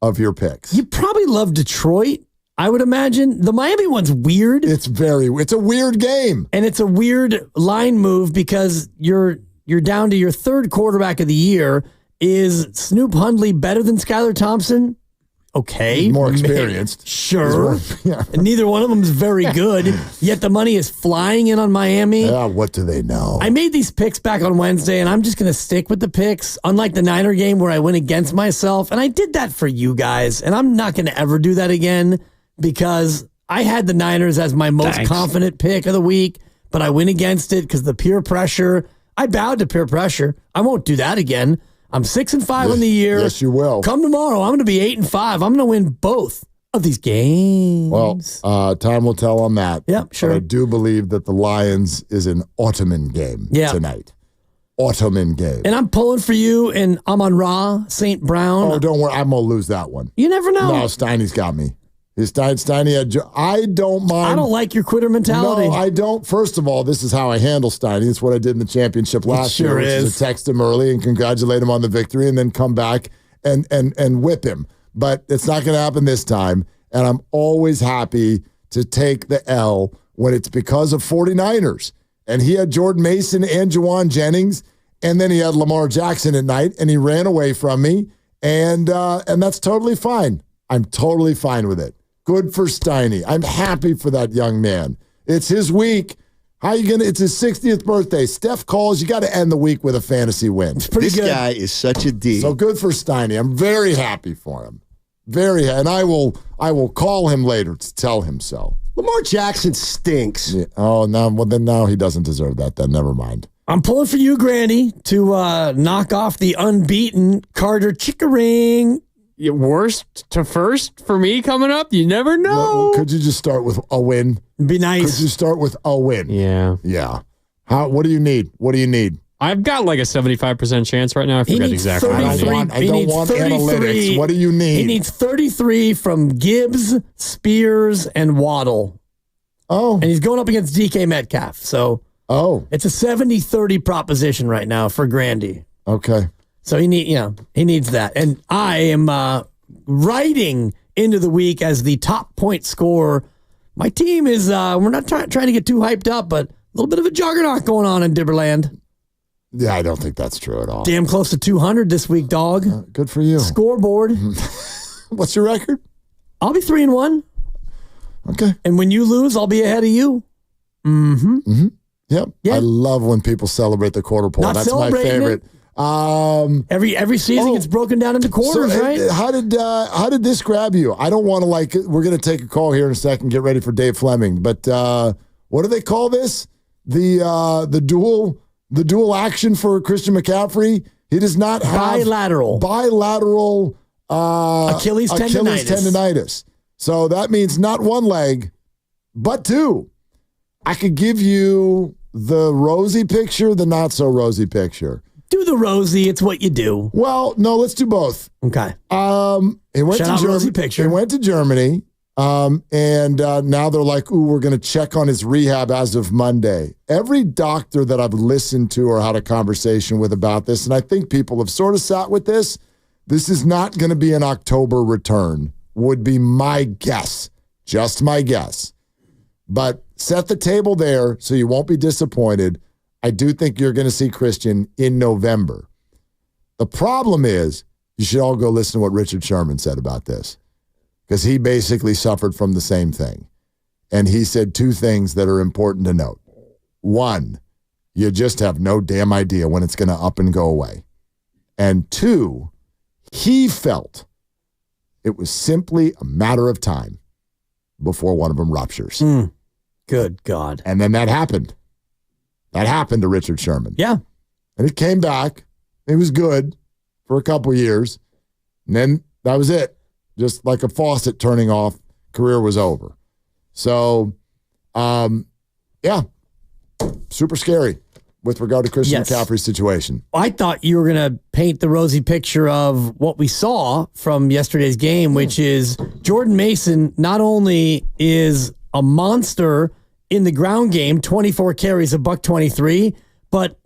of your picks. You probably love Detroit, I would imagine. The Miami one's weird. It's a weird game. And it's a weird line move because you're down to your third quarterback of the year. Is Snoop Hundley better than Skylar Thompson? Okay. He's more experienced. Sure. And neither one of them is very good, yet the money is flying in on Miami. Yeah, what do they know? I made these picks back on Wednesday, and I'm just going to stick with the picks, unlike the Niner game where I went against myself. And I did that for you guys, and I'm not going to ever do that again because I had the Niners as my most confident pick of the week, but I went against it because the peer pressure. I bowed to peer pressure. I won't do that again. I'm 6-5 on the year. Yes, you will. Come tomorrow, I'm going to be 8-5. I'm going to win both of these games. Well, time will tell on that. Yep, sure. But I do believe that the Lions is an Ottoman game tonight. Ottoman game. And I'm pulling for you, and I'm on Ra, St. Brown. Oh, don't worry. I'm going to lose that one. You never know. No, Steiny's got me. Steiny, I don't mind. I don't like your quitter mentality. No, I don't. First of all, this is how I handle Steiny. It's what I did in the championship last year, which is to text him early and congratulate him on the victory and then come back and whip him. But it's not going to happen this time. And I'm always happy to take the L when it's because of 49ers. And he had Jordan Mason and Juwan Jennings, and then he had Lamar Jackson at night, and he ran away from me. And that's totally fine. I'm totally fine with it. Good for Steiny. I'm happy for that young man. It's his week. How you gonna? It's his 60th birthday. Steph calls. You got to end the week with a fantasy win. It's pretty good. This guy is such a D. So good for Steiny. I'm very happy for him. And I will call him later to tell him so. Lamar Jackson stinks. Yeah. Oh no. Well then now he doesn't deserve that. Then never mind. I'm pulling for you, Grandy, to knock off the unbeaten Carter Chickering. Worst to first for me coming up. You never know. Well, could you just start with a win? Be nice. Could you start with a win? Yeah. Yeah. What do you need? What do you need? I've got like a 75% chance right now. I forget exactly. I don't want analytics. What do you need? He needs 33 from Gibbs, Spears, and Waddle. Oh. And he's going up against DK Metcalf. So it's a 70-30 proposition right now for Grandy. Okay. So he needs that. And I am riding into the week as the top point scorer. My team is, we're not trying to get too hyped up, but a little bit of a juggernaut going on in Dibberland. Yeah, I don't think that's true at all. Damn close to 200 this week, dog. Good for you. Scoreboard. What's your record? I'll be 3-1. Okay. And when you lose, I'll be ahead of you. Mm-hmm. Mm-hmm. Yep. I love when people celebrate the quarter pole. That's my favorite. Every season gets broken down into quarters, right? How did this grab you? I don't want to we're going to take a call here in a second, get ready for Dave Fleming, but what do they call this? The dual action for Christian McCaffrey. He does not have bilateral Achilles tendonitis. So that means not one leg, but two. I could give you the rosy picture, the not so rosy picture. Do the rosy. It's what you do. Well, no, let's do both. Okay. He went to rosy picture. He went to Germany, and now they're like, ooh, we're going to check on his rehab as of Monday. Every doctor that I've listened to or had a conversation with about this, and I think people have sort of sat with this is not going to be an October return, would be my guess. Just my guess. But set the table there so you won't be disappointed. I do think you're going to see Christian in November. The problem is, you should all go listen to what Richard Sherman said about this, because he basically suffered from the same thing. And he said two things that are important to note. One, you just have no damn idea when it's going to up and go away. And two, he felt it was simply a matter of time before one of them ruptures. Good God. And then that happened. That happened to Richard Sherman. Yeah. And he came back. He was good for a couple years. And then that was it. Just like a faucet turning off, career was over. So, yeah, super scary with regard to Christian McCaffrey's situation. I thought you were going to paint the rosy picture of what we saw from yesterday's game, which is Jordan Mason not only is a monster in the ground game, 24 carries, $123, but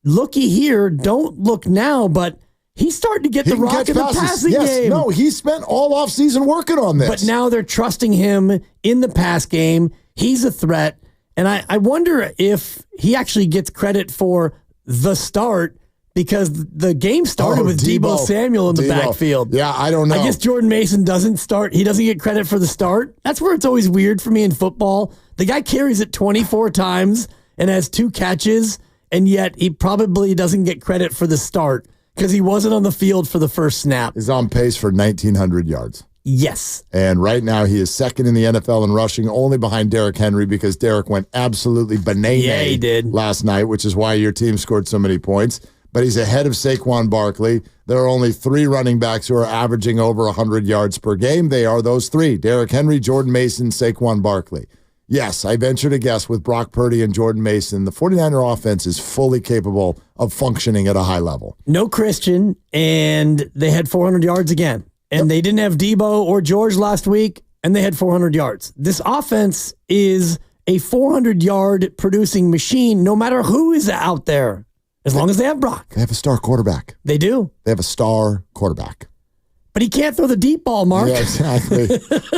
looky here, don't look now, but he's starting to get the rock in the passing game. No, he spent all offseason working on this. But now they're trusting him in the pass game. He's a threat. And I wonder if he actually gets credit for the start because the game started with Deebo Samuel in the backfield. Yeah, I don't know. I guess Jordan Mason doesn't start. He doesn't get credit for the start. That's where it's always weird for me in football. The guy carries it 24 times and has 2 catches, and yet he probably doesn't get credit for the start because he wasn't on the field for the first snap. He's on pace for 1,900 yards. Yes. And right now he is second in the NFL in rushing, only behind Derrick Henry because Derrick went absolutely banana last night, which is why your team scored so many points. But he's ahead of Saquon Barkley. There are only 3 running backs who are averaging over 100 yards per game. They are those 3, Derrick Henry, Jordan Mason, Saquon Barkley. Yes, I venture to guess with Brock Purdy and Jordan Mason, the 49er offense is fully capable of functioning at a high level. No Christian, and they had 400 yards again. And they didn't have Deebo or George last week, and they had 400 yards. This offense is a 400-yard producing machine no matter who is out there, as long as they have Brock. They have a star quarterback. They do. They have a star quarterback. But he can't throw the deep ball, Mark. Yeah, exactly.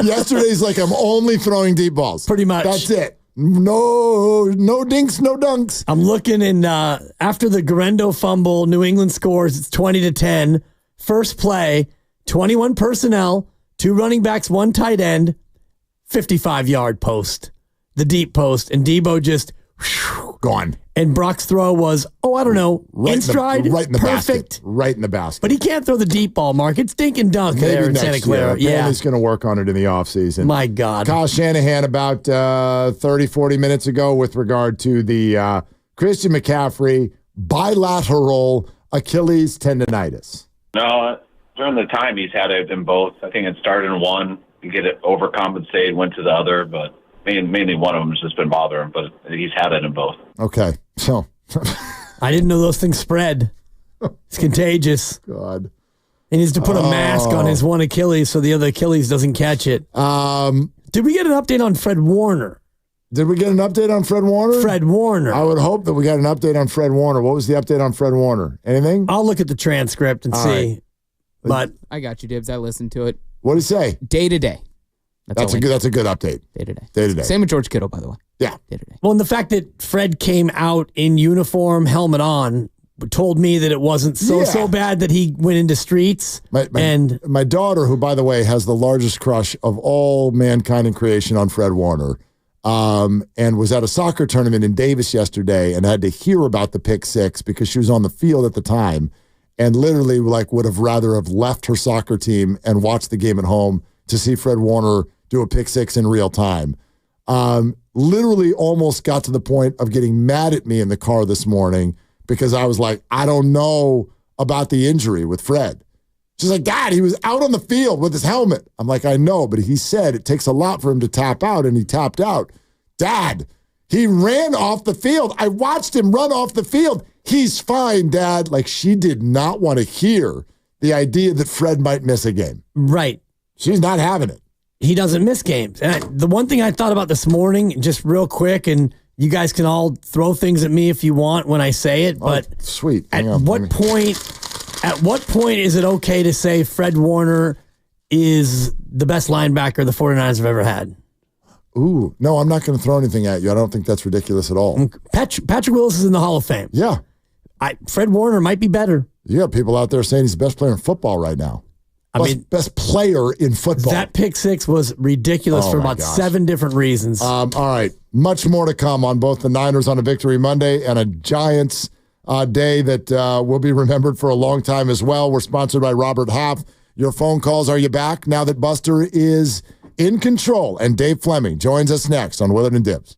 Yesterday's like I'm only throwing deep balls. Pretty much. That's it. No dinks, no dunks. I'm looking, and after the Garendo fumble, New England scores. It's 20-10. First play, 21 personnel, 2 running backs, 1 tight end, 55-yard post, the deep post, and Deebo just gone. And Brock's throw was, in stride, right in the perfect. Basket. Right in the basket. But he can't throw the deep ball, Mark. It's dink and dunk there in Santa Clara. Yeah, he's going to work on it in the offseason. My God. Kyle Shanahan about 30, 40 minutes ago with regard to the Christian McCaffrey bilateral Achilles tendonitis. No, during the time he's had it in both. I think it started in one, you get it overcompensated, went to the other, but mainly one of them has just been bothering, but he's had it in both. Okay, so I didn't know those things spread. It's contagious. God. He needs to put a mask on his one Achilles so the other Achilles doesn't catch it. Did we get an update on Fred Warner? Did we get an update on Fred Warner? Fred Warner. I would hope that we got an update on Fred Warner. What was the update on Fred Warner? Anything? I'll look at the transcript and see. Right. But I got you, Dibs. I listened to it. What did he say? Day to day. That's a good update. Day to day. Day to day. Same with George Kittle, by the way. Yeah. Day to day. Well, and the fact that Fred came out in uniform, helmet on, told me that it wasn't so bad that he went into streets. My daughter, who, by the way, has the largest crush of all mankind and creation on Fred Warner, and was at a soccer tournament in Davis yesterday and had to hear about the pick six because she was on the field at the time and literally would have rather have left her soccer team and watched the game at home to see Fred Warner do a pick six in real time. Literally almost got to the point of getting mad at me in the car this morning because I was like, I don't know about the injury with Fred. She's like, Dad, he was out on the field with his helmet. I'm like, I know, but he said it takes a lot for him to tap out, and he tapped out. Dad, he ran off the field. I watched him run off the field. He's fine, Dad. Like, she did not want to hear the idea that Fred might miss a game. Right. She's not having it. He doesn't miss games. And the one thing I thought about this morning, just real quick, and you guys can all throw things at me if you want when I say it, but sweet. At what point is it okay to say Fred Warner is the best linebacker the 49ers have ever had? Ooh, no, I'm not going to throw anything at you. I don't think that's ridiculous at all. Patrick Willis is in the Hall of Fame. Yeah. Fred Warner might be better. You got people out there saying he's the best player in football right now. Best player in football. That pick six was ridiculous for about 7 different reasons. All right. Much more to come on both the Niners on a Victory Monday and a Giants day that will be remembered for a long time as well. We're sponsored by Robert Half. Your phone calls, are you back now that Buster is in control? And Dave Fleming joins us next on Willard and Dibs.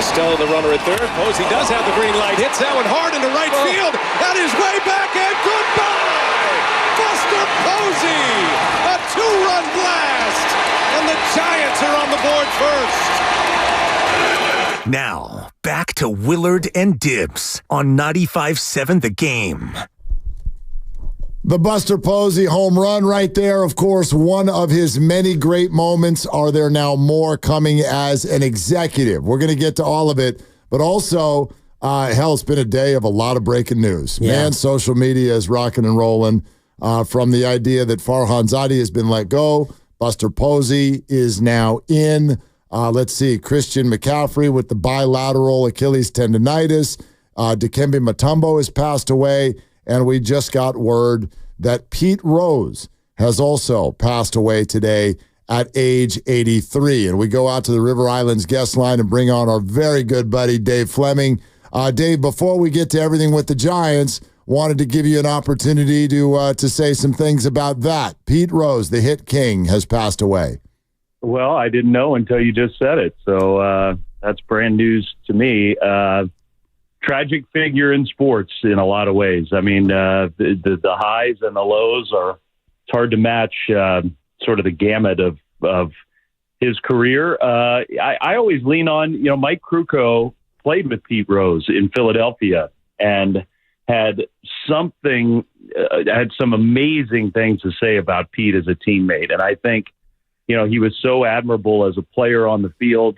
Costello, the runner at third. Posey does have the green light. Hits that one hard into right field. That is way back, and goodbye! Buster Posey! A two-run blast! And the Giants are on the board first. Now, back to Willard and Dibbs on 95.7 The Game. The Buster Posey home run right there, of course, one of his many great moments. Are there now more coming as an executive? We're going to get to all of it, but also, hell, it's been a day of a lot of breaking news. Yeah. Man, social media is rocking and rolling from the idea that Farhan Zaidi has been let go. Buster Posey is now in. Let's see, Christian McCaffrey with the bilateral Achilles tendonitis. Dikembe Mutombo has passed away. And we just got word that Pete Rose has also passed away today at age 83. And we go out to the River Islands guest line and bring on our very good buddy, Dave Fleming. Dave, before we get to everything with the Giants, wanted to give you an opportunity to say some things about that. Pete Rose, the hit king, has passed away. Well, I didn't know until you just said it. So that's brand news to me. Tragic figure in sports in a lot of ways. I mean, the highs and the lows it's hard to match sort of the gamut of his career. I always lean on, Mike Krukow played with Pete Rose in Philadelphia and had some amazing things to say about Pete as a teammate. And I think, he was so admirable as a player on the field.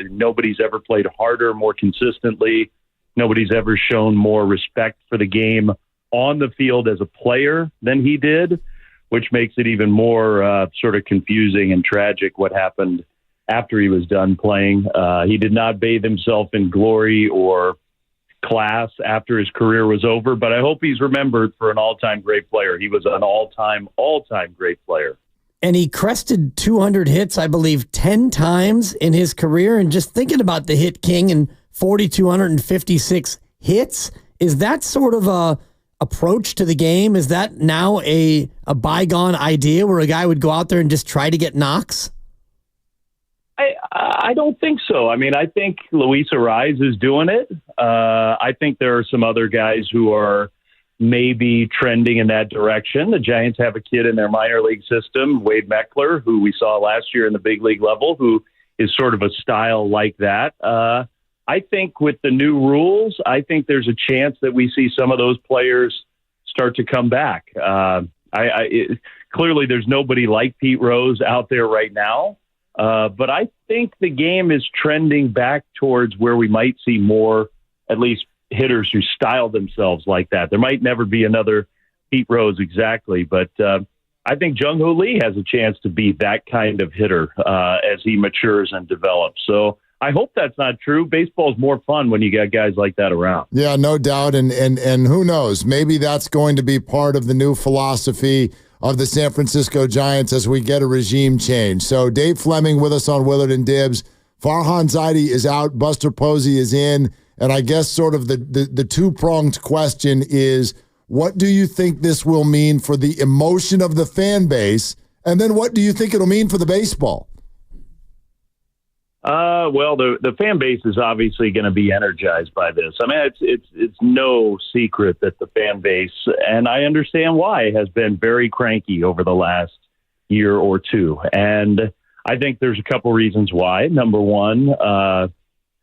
Nobody's ever played harder, more consistently. Nobody's ever shown more respect for the game on the field as a player than he did, which makes it even more sort of confusing and tragic what happened after he was done playing. He did not bathe himself in glory or class after his career was over, but I hope he's remembered for an all-time great player. He was an all-time great player. And he crested 200 hits, I believe, 10 times in his career. And just thinking about the hit king and 4,256 hits. Is that sort of a approach to the game? Is that now a bygone idea where a guy would go out there and just try to get knocks? I don't think so. I mean, I think Luis Ariz is doing it. I think there are some other guys who are maybe trending in that direction. The Giants have a kid in their minor league system, Wade Meckler, who we saw last year in the big league level, who is sort of a style like that. I think with the new rules, I think there's a chance that we see some of those players start to come back. Clearly, there's nobody like Pete Rose out there right now, but I think the game is trending back towards where we might see more, at least hitters who style themselves like that. There might never be another Pete Rose exactly, but I think Jung-Hoo Lee has a chance to be that kind of hitter as he matures and develops. So I hope that's not true. Baseball is more fun when you got guys like that around. Yeah, no doubt. And who knows? Maybe that's going to be part of the new philosophy of the San Francisco Giants as we get a regime change. So Dave Fleming with us on Willard and Dibbs. Farhan Zaidi is out. Buster Posey is in. And I guess sort of the two-pronged question is, what do you think this will mean for the emotion of the fan base? And then what do you think it'll mean for the baseball? Well, the fan base is obviously going to be energized by this. I mean, it's no secret that the fan base, and I understand why, has been very cranky over the last year or two. And I think there's a couple reasons why. Number one, the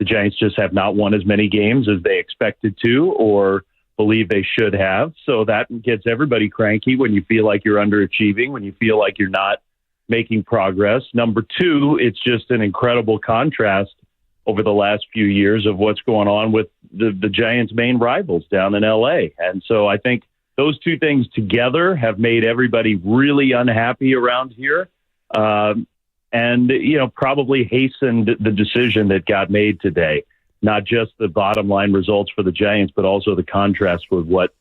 Giants just have not won as many games as they expected to or believe they should have. So that gets everybody cranky when you feel like you're underachieving, when you feel like you're not making progress. Number two, it's just an incredible contrast over the last few years of what's going on with the Giants' main rivals down in L.A. And so I think those two things together have made everybody really unhappy around here. And, probably hastened the decision that got made today. Not just the bottom line results for the Giants, but also the contrast with what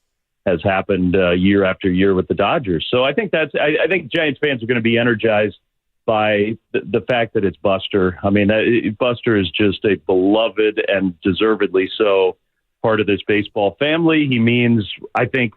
has happened year after year with the Dodgers. So I think I think Giants fans are going to be energized by the fact that it's Buster. I mean, Buster is just a beloved and deservedly so part of this baseball family. He means, I think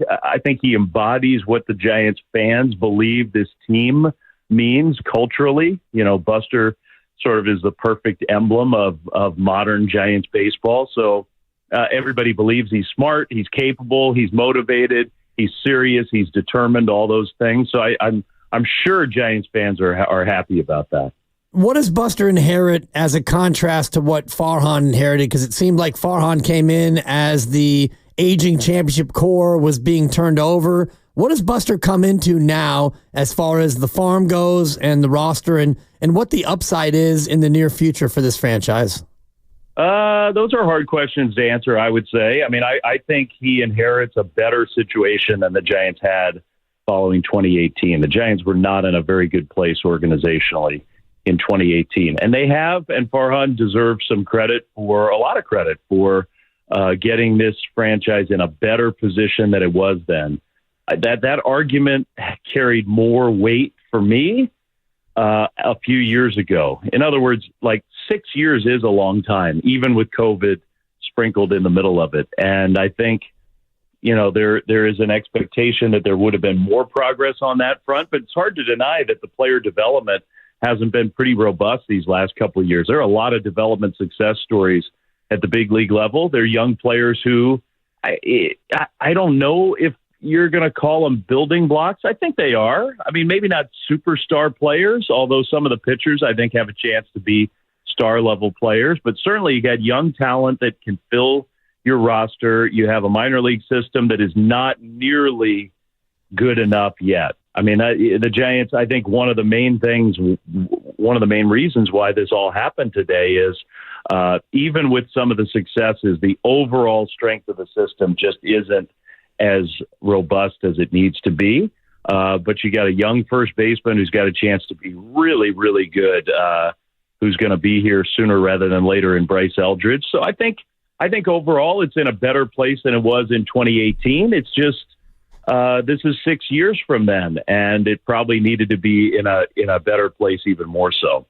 he embodies what the Giants fans believe this team means culturally. Buster sort of is the perfect emblem of modern Giants baseball. So everybody believes he's smart, he's capable, he's motivated, he's serious, he's determined, all those things. So I'm sure Giants fans are happy about that. What does Buster inherit as a contrast to what Farhan inherited? Because it seemed like Farhan came in as the aging championship core was being turned over. What does Buster come into now as far as the farm goes and the roster and what the upside is in the near future for this franchise? Those are hard questions to answer, I would say. I mean, I think he inherits a better situation than the Giants had following 2018. The Giants were not in a very good place organizationally in 2018. And they have, and Farhan deserves some credit for, a lot of credit for getting this franchise in a better position than it was then. That argument carried more weight for me a few years ago. In other words, like 6 years is a long time, even with COVID sprinkled in the middle of it. And I think, there is an expectation that there would have been more progress on that front, but it's hard to deny that the player development hasn't been pretty robust these last couple of years. There are a lot of development success stories at the big league level. They're young players who I don't know if you're going to call them building blocks. I think they are. I mean, maybe not superstar players, although some of the pitchers I think have a chance to be star level players, but certainly you got young talent that can fill your roster. You have a minor league system that is not nearly good enough yet. I mean, the Giants, I think one of the main reasons why this all happened today is even with some of the successes, the overall strength of the system just isn't as robust as it needs to be. But you got a young first baseman who's got a chance to be really, really good, who's going to be here sooner rather than later in Bryce Eldridge. So I think overall it's in a better place than it was in 2018. It's just, this is 6 years from then, and it probably needed to be in a better place even more so.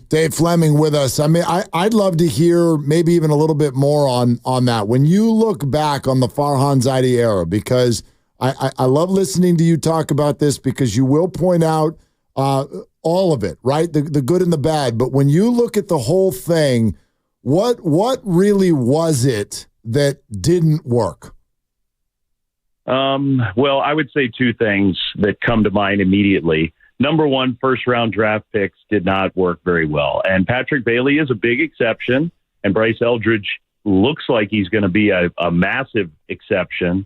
Dave Fleming with us. I mean, I'd love to hear maybe even a little bit more on that. When you look back on the Farhan Zaidi era, because I love listening to you talk about this because you will point out all of it, right? The good and the bad. But when you look at the whole thing, what really was it that didn't work? Well, I would say two things that come to mind immediately. Number one, first-round draft picks did not work very well. And Patrick Bailey is a big exception, and Bryce Eldridge looks like he's going to be a massive exception.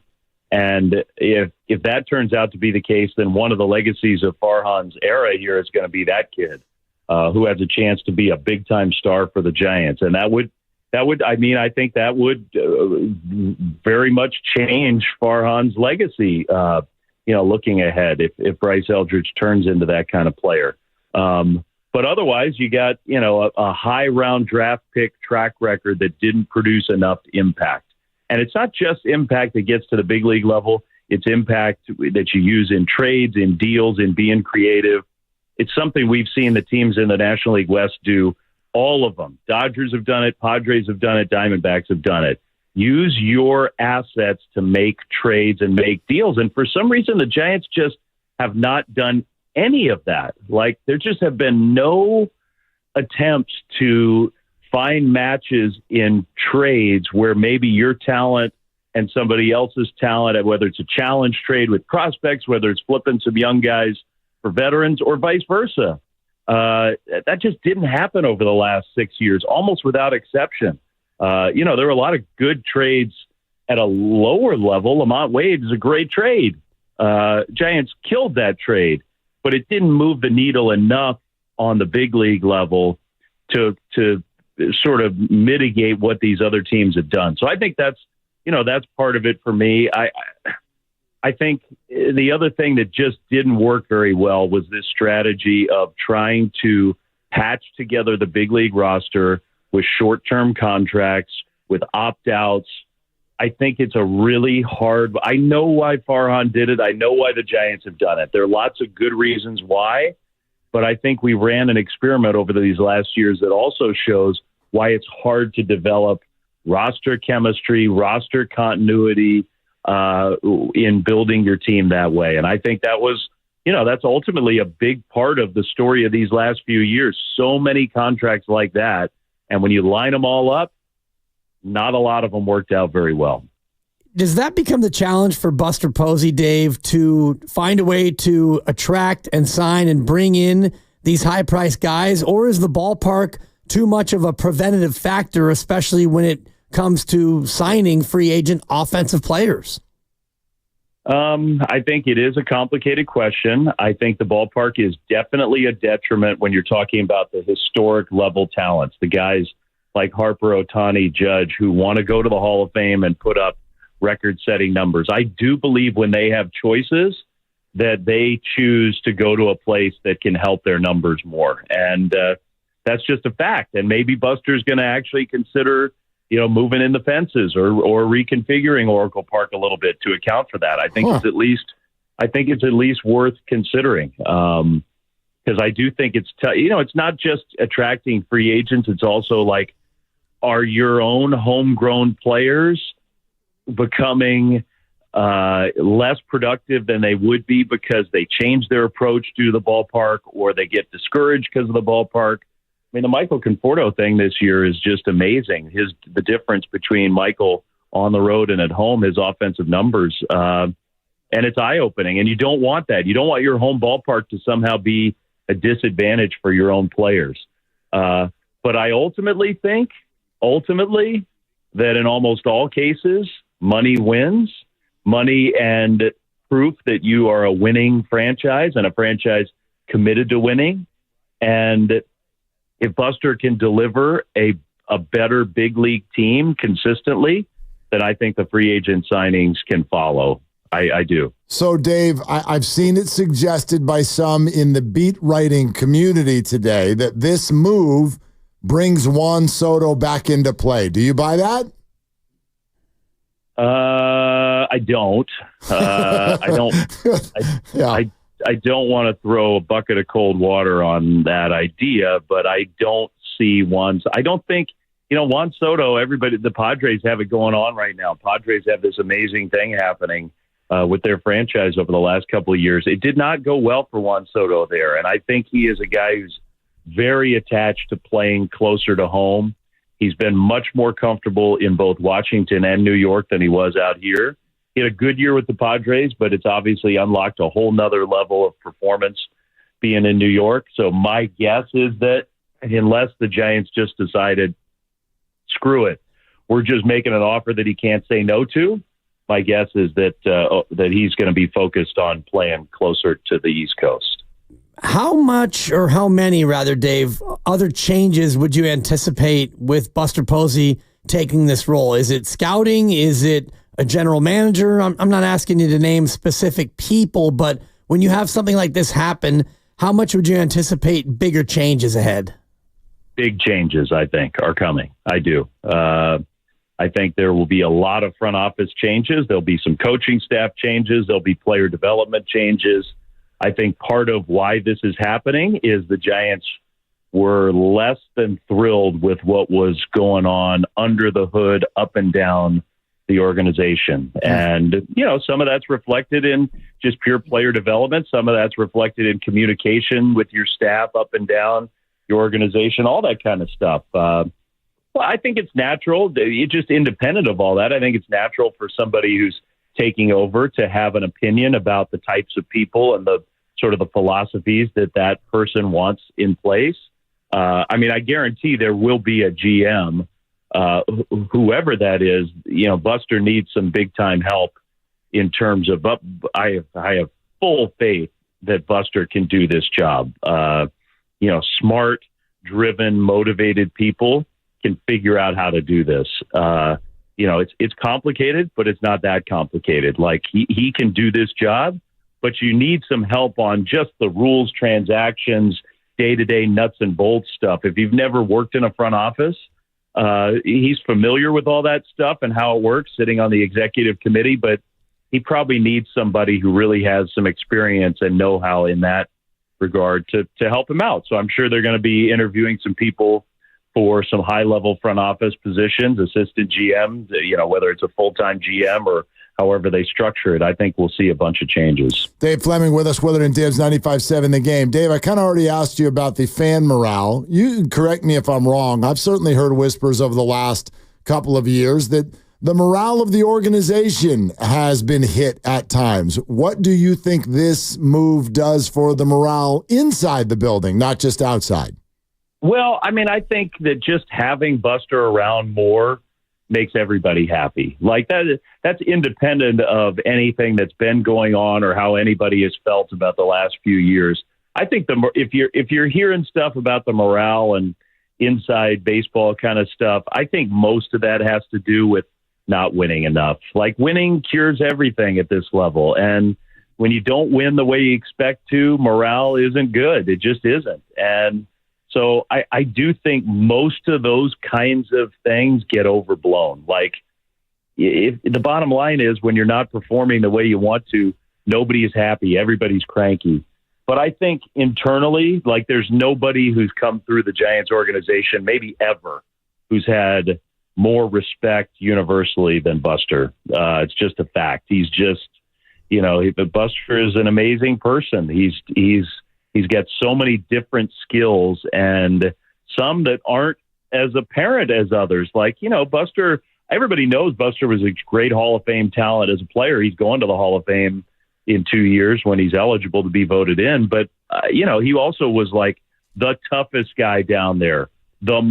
And if that turns out to be the case, then one of the legacies of Farhan's era here is going to be that kid who has a chance to be a big-time star for the Giants. And that would, I think that would very much change Farhan's legacy, looking ahead if Bryce Eldridge turns into that kind of player. But otherwise, you got, a high round draft pick track record that didn't produce enough impact. And it's not just impact that gets to the big league level. It's impact that you use in trades, in deals, in being creative. It's something we've seen the teams in the National League West do. All of them. Dodgers have done it. Padres have done it. Diamondbacks have done it. Use your assets to make trades and make deals. And for some reason, the Giants just have not done any of that. Like, there just have been no attempts to find matches in trades where maybe your talent and somebody else's talent, whether it's a challenge trade with prospects, whether it's flipping some young guys for veterans or vice versa. That just didn't happen over the last 6 years, almost without exception. There were a lot of good trades at a lower level. Lamont Wade is a great trade. Giants killed that trade, but it didn't move the needle enough on the big league level to sort of mitigate what these other teams have done. So I think that's part of it for me. I think the other thing that just didn't work very well was this strategy of trying to patch together the big league roster with short-term contracts, with opt-outs. I think it's a really hard. I know why Farhan did it. I know why the Giants have done it. There are lots of good reasons why, but I think we ran an experiment over these last years that also shows why it's hard to develop roster chemistry, roster continuity in building your team that way. And I think that was that's ultimately a big part of the story of these last few years. So many contracts like that. And when you line them all up, not a lot of them worked out very well. Does that become the challenge for Buster Posey, Dave, to find a way to attract and sign and bring in these high-priced guys? Or is the ballpark too much of a preventative factor, especially when it comes to signing free agent offensive players? I think it is a complicated question. I think the ballpark is definitely a detriment when you're talking about the historic level talents, the guys like Harper, Ohtani, Judge, who want to go to the Hall of Fame and put up record-setting numbers. I do believe when they have choices that they choose to go to a place that can help their numbers more. And that's just a fact. And maybe Buster's going to actually consider, moving in the fences or reconfiguring Oracle Park a little bit to account for that. I think it's at least worth considering. Because I do think it's it's not just attracting free agents. It's also like, are your own homegrown players becoming less productive than they would be because they change their approach to the ballpark or they get discouraged because of the ballpark? I mean, the Michael Conforto thing this year is just amazing. The difference between Michael on the road and at home, his offensive numbers, and it's eye-opening. And you don't want that. You don't want your home ballpark to somehow be a disadvantage for your own players. But I ultimately think that in almost all cases, money wins. Money and proof that you are a winning franchise and a franchise committed to winning. And if Buster can deliver a better big league team consistently, then I think the free agent signings can follow. I do. So, Dave, I've seen it suggested by some in the beat writing community today that this move brings Juan Soto back into play. Do you buy that? I don't. I don't. I don't want to throw a bucket of cold water on that idea, but I don't see Juan. I don't think Juan Soto. Everybody, the Padres have it going on right now. Padres have this amazing thing happening with their franchise over the last couple of years. It did not go well for Juan Soto there, and I think he is a guy who's very attached to playing closer to home. He's been much more comfortable in both Washington and New York than he was out here. He had a good year with the Padres, but it's obviously unlocked a whole nother level of performance being in New York. So my guess is that unless the Giants just decided, screw it, we're just making an offer that he can't say no to, my guess is that he's going to be focused on playing closer to the East Coast. How much, or how many rather, Dave, other changes would you anticipate with Buster Posey taking this role? Is it scouting? Is it a general manager? I'm not asking you to name specific people, but when you have something like this happen, how much would you anticipate bigger changes ahead? Big changes, I think, are coming. I do. I think there will be a lot of front office changes. There'll be some coaching staff changes. There'll be player development changes. I think part of why this is happening is the Giants were less than thrilled with what was going on under the hood, up and down the organization. And, some of that's reflected in just pure player development. Some of that's reflected in communication with your staff up and down your organization, all that kind of stuff. Well, I think it's natural. It's just independent of all that. I think it's natural for somebody who's taking over to have an opinion about the types of people and the sort of the philosophies that person wants in place. I guarantee there will be a GM, whoever that is. Buster needs some big time help in terms of. I have full faith that Buster can do this job. Smart, driven, motivated people can figure out how to do this. It's complicated, but it's not that complicated. Like he can do this job, but you need some help on just the rules, transactions, day-to-day nuts and bolts stuff. If you've never worked in a front office, he's familiar with all that stuff and how it works sitting on the executive committee, but he probably needs somebody who really has some experience and know-how in that regard to help him out. So I'm sure they're going to be interviewing some people for some high-level front office positions, assistant GM, whether it's a full-time GM or however they structure it, I think we'll see a bunch of changes. Dave Fleming with us, Willard and Dibs, 95.7 The Game. Dave, I kind of already asked you about the fan morale. You can correct me if I'm wrong. I've certainly heard whispers over the last couple of years that the morale of the organization has been hit at times. What do you think this move does for the morale inside the building, not just outside? Well, I mean, I think that just having Buster around more makes everybody happy. Like that's independent of anything that's been going on or how anybody has felt about the last few years. I think if you're hearing stuff about the morale and inside baseball kind of stuff, I think most of that has to do with not winning enough. Like, winning cures everything at this level. And when you don't win the way you expect to, morale isn't good. It just isn't. And so I do think most of those kinds of things get overblown. Like, if the bottom line is, when you're not performing the way you want to, nobody is happy. Everybody's cranky. But I think internally, like, there's nobody who's come through the Giants organization, maybe ever, who's had more respect universally than Buster. It's just a fact. He's just, but Buster is an amazing person. He's got so many different skills, and some that aren't as apparent as others. Like, Buster, everybody knows Buster was a great Hall of Fame talent as a player. He's going to the Hall of Fame in 2 years when he's eligible to be voted in. But, he also was like the toughest guy down there, the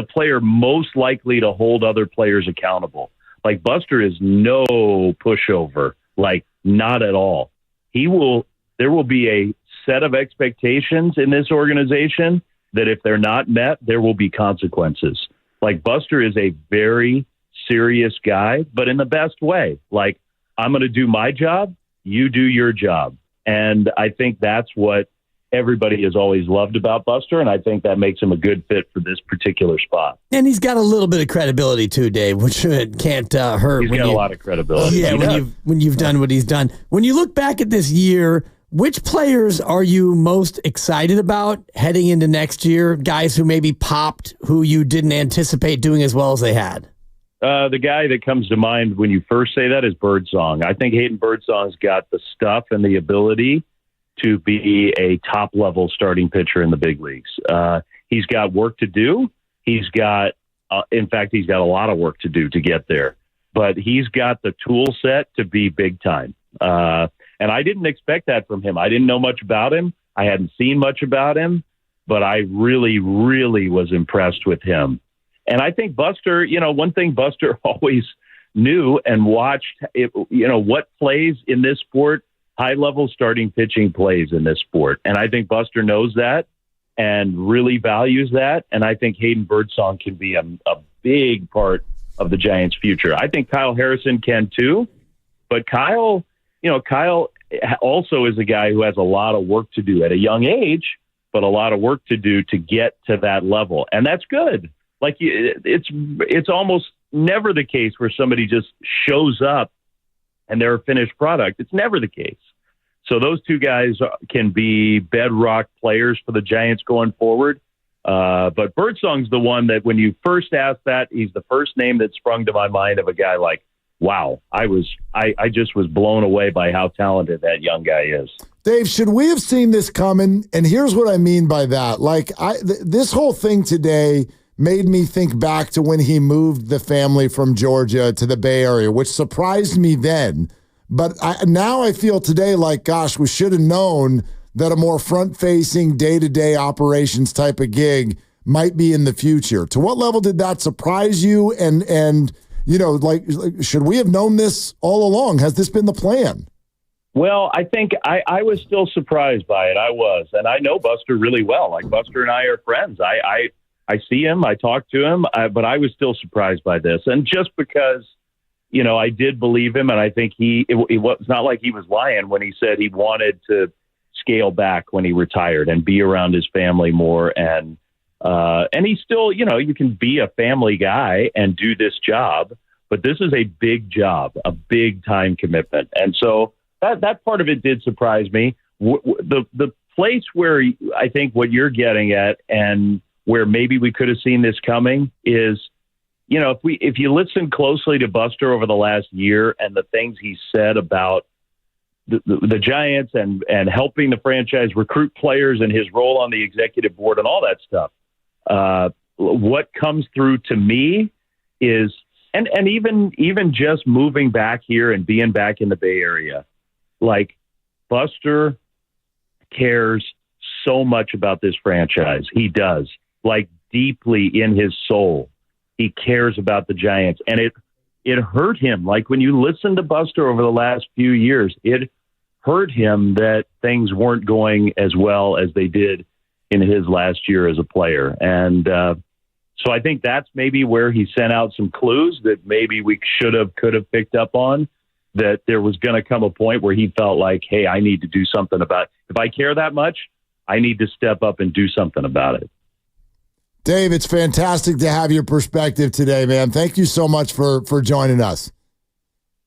player most likely to hold other players accountable. Like, Buster is no pushover, like, not at all. There will be a set of expectations in this organization that if they're not met, there will be consequences. Like, Buster is a very serious guy, but in the best way. Like, I'm going to do my job, you do your job. And I think that's what everybody has always loved about Buster, and I think that makes him a good fit for this particular spot. And he's got a little bit of credibility too, Dave, which can't hurt. He's got a lot of credibility. Yeah, when you've done what he's done. When you look back at this year, which players are you most excited about heading into next year? Guys who maybe popped, who you didn't anticipate doing as well as they had? The guy that comes to mind when you first say that is Birdsong. I think Hayden Birdsong's got the stuff and the ability to be a top-level starting pitcher in the big leagues. He's got work to do. He's got a lot of work to do to get there. But he's got the tool set to be big time. And I didn't expect that from him. I didn't know much about him. I hadn't seen much about him. But I really, really was impressed with him. And I think Buster, one thing Buster always knew and watched, what plays in this sport, high-level starting pitching plays in this sport. And I think Buster knows that and really values that. And I think Hayden Birdsong can be a big part of the Giants' future. I think Kyle Harrison can too. But Kyle also is a guy who has a lot of work to do at a young age, but a lot of work to do to get to that level. And that's good. Like, it's almost never the case where somebody just shows up and they're a finished product. It's never the case. So those two guys can be bedrock players for the Giants going forward. But Birdsong's the one that when you first asked that, he's the first name that sprung to my mind of a guy like, wow, I just was blown away by how talented that young guy is. Dave, should we have seen this coming? And here's what I mean by that. Like, this whole thing today made me think back to when he moved the family from Georgia to the Bay Area, which surprised me then. But now I feel today like, gosh, we should have known that a more front-facing, day-to-day operations type of gig might be in the future. To what level did that surprise you? And should we have known this all along? Has this been the plan? Well, I think I was still surprised by it. I was. And I know Buster really well. Like, Buster and I are friends. I see him, I talk to him, but I was still surprised by this. And just because, I did believe him, and I think it was not like he was lying when he said he wanted to scale back when he retired and be around his family more. And he still, you can be a family guy and do this job, but this is a big job, a big time commitment. And so that part of it did surprise me. The place where I think what you're getting at and where maybe we could have seen this coming is if you listen closely to Buster over the last year and the things he said about the Giants and helping the franchise recruit players and his role on the executive board and all that stuff, what comes through to me is, and even just moving back here and being back in the Bay Area, like Buster cares so much about this franchise. He does, like deeply in his soul. He cares about the Giants, and it hurt him. Like when you listen to Buster over the last few years, it hurt him that things weren't going as well as they did in his last year as a player. And so I think that's maybe where he sent out some clues that maybe we could have picked up on, that there was going to come a point where he felt like, hey, I need to do something about it. If I care that much, I need to step up and do something about it. Dave, it's fantastic to have your perspective today, man. Thank you so much for joining us.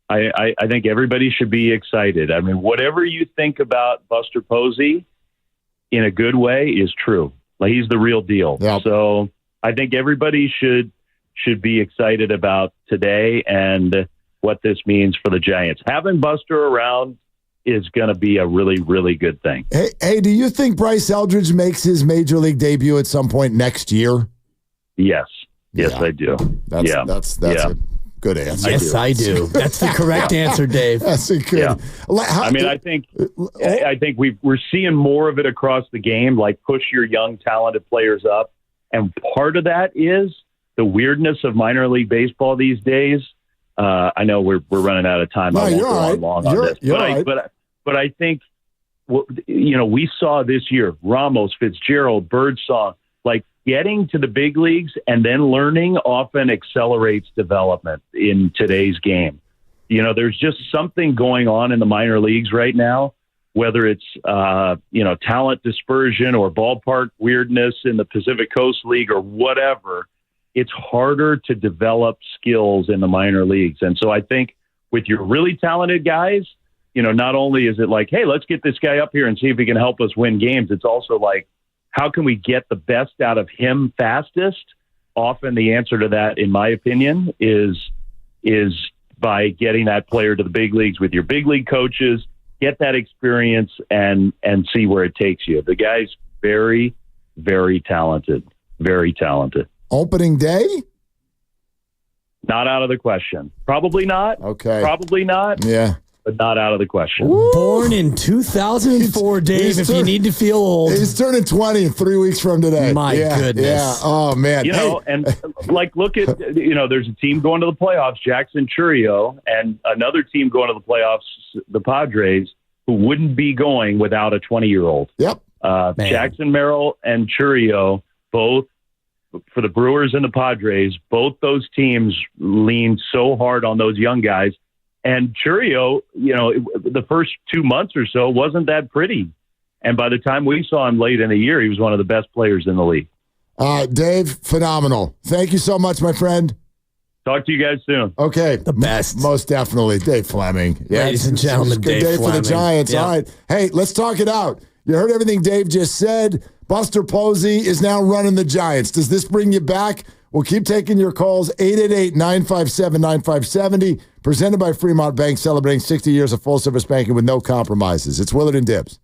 I think everybody should be excited. I mean, whatever you think about Buster Posey in a good way is true. Like, he's the real deal. Yep. So I think everybody should be excited about today and what this means for the Giants. Having Buster around is going to be a really, really good thing. Hey, do you think Bryce Eldridge makes his major league debut at some point next year? Yes, I do. That's a good answer. Yes, I do. That's the correct answer, Dave. That's a good. Yeah. I think we're seeing more of it across the game, like push your young, talented players up. And part of that is the weirdness of minor league baseball these days. I know we're running out of time. I won't go on long on this, but I think we saw this year Ramos, Fitzgerald, Birdsong, like getting to the big leagues and then learning often accelerates development in today's game. There's just something going on in the minor leagues right now, whether it's talent dispersion or ballpark weirdness in the Pacific Coast League or whatever. It's harder to develop skills in the minor leagues. And so I think with your really talented guys, not only is it like, hey, let's get this guy up here and see if he can help us win games. It's also like, how can we get the best out of him fastest? Often the answer to that, in my opinion, is by getting that player to the big leagues with your big league coaches, get that experience and see where it takes you. The guy's very, very talented, very talented. Opening day? Not out of the question. Probably not. Okay. Probably not. Yeah. But not out of the question. Born in 2004, Dave, if you need to feel old. He's turning 20 in 3 weeks from today. My goodness. Yeah. Oh, man. And like, look at, there's a team going to the playoffs, Jackson Churio, and another team going to the playoffs, the Padres, who wouldn't be going without a 20-year-old. Yep. Jackson Merrill and Churio, both for the Brewers and the Padres, both those teams leaned so hard on those young guys. And Churio, the first 2 months or so wasn't that pretty. And by the time we saw him late in the year, he was one of the best players in the league. Dave, phenomenal. Thank you so much, my friend. Talk to you guys soon. Okay. The best. Most definitely. Dave Fleming. Yeah, ladies and gentlemen, Dave Fleming. Good day for the Giants. Yeah. All right. Hey, let's talk it out. You heard everything Dave just said. Buster Posey is now running the Giants. Does this bring you back? We'll keep taking your calls, 888-957-9570, presented by Fremont Bank, celebrating 60 years of full-service banking with no compromises. It's Willard and Dibbs.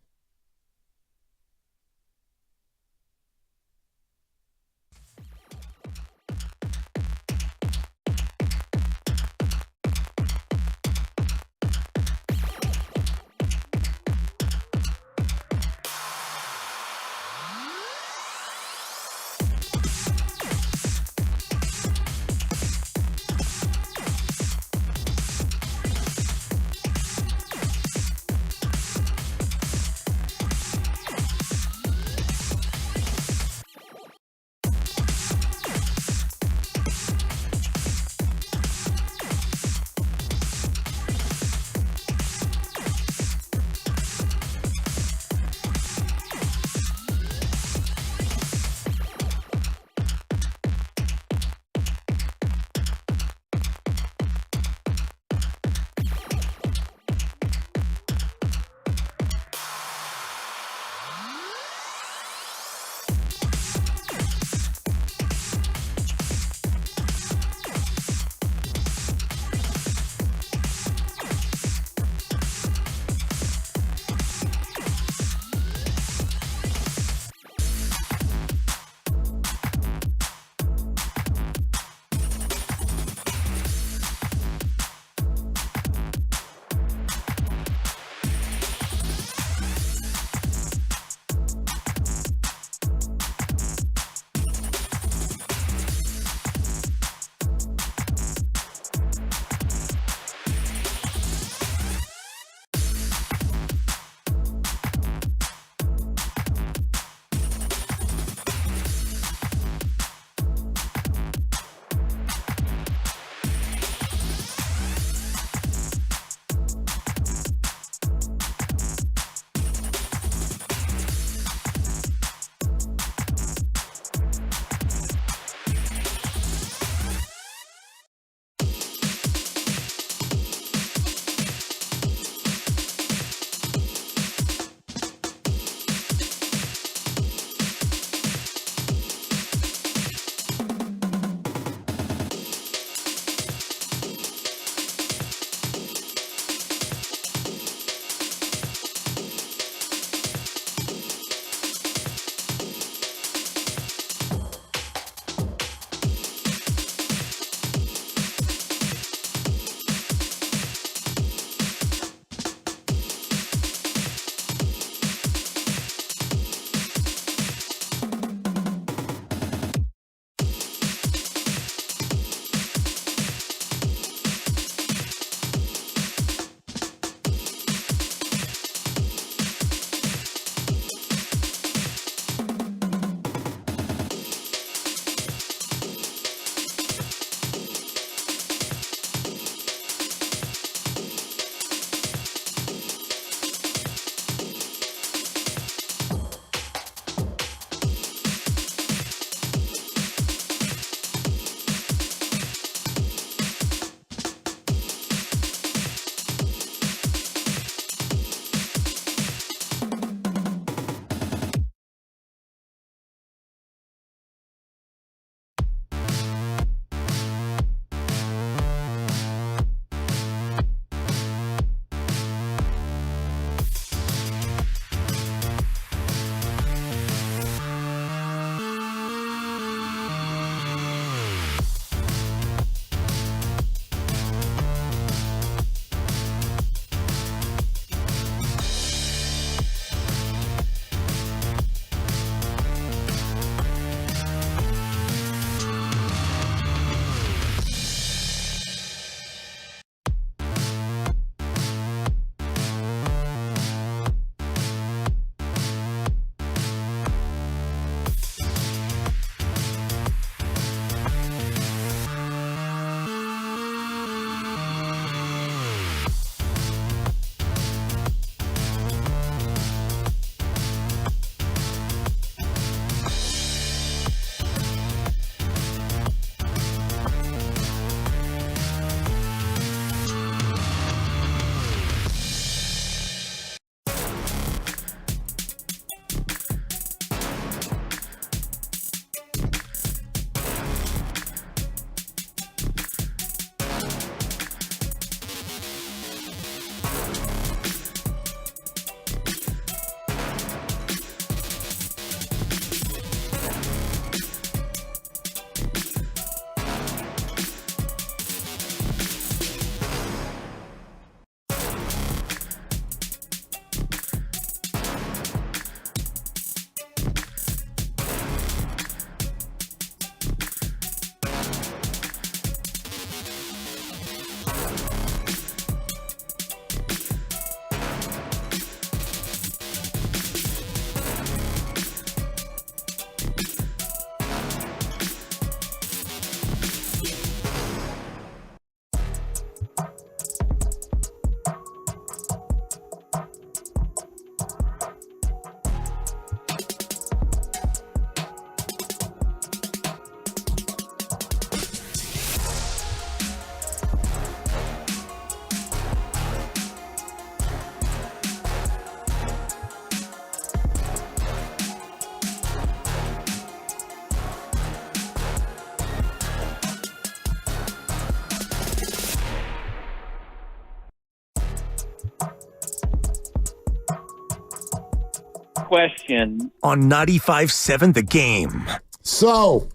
question. On 95.7 The Game. So,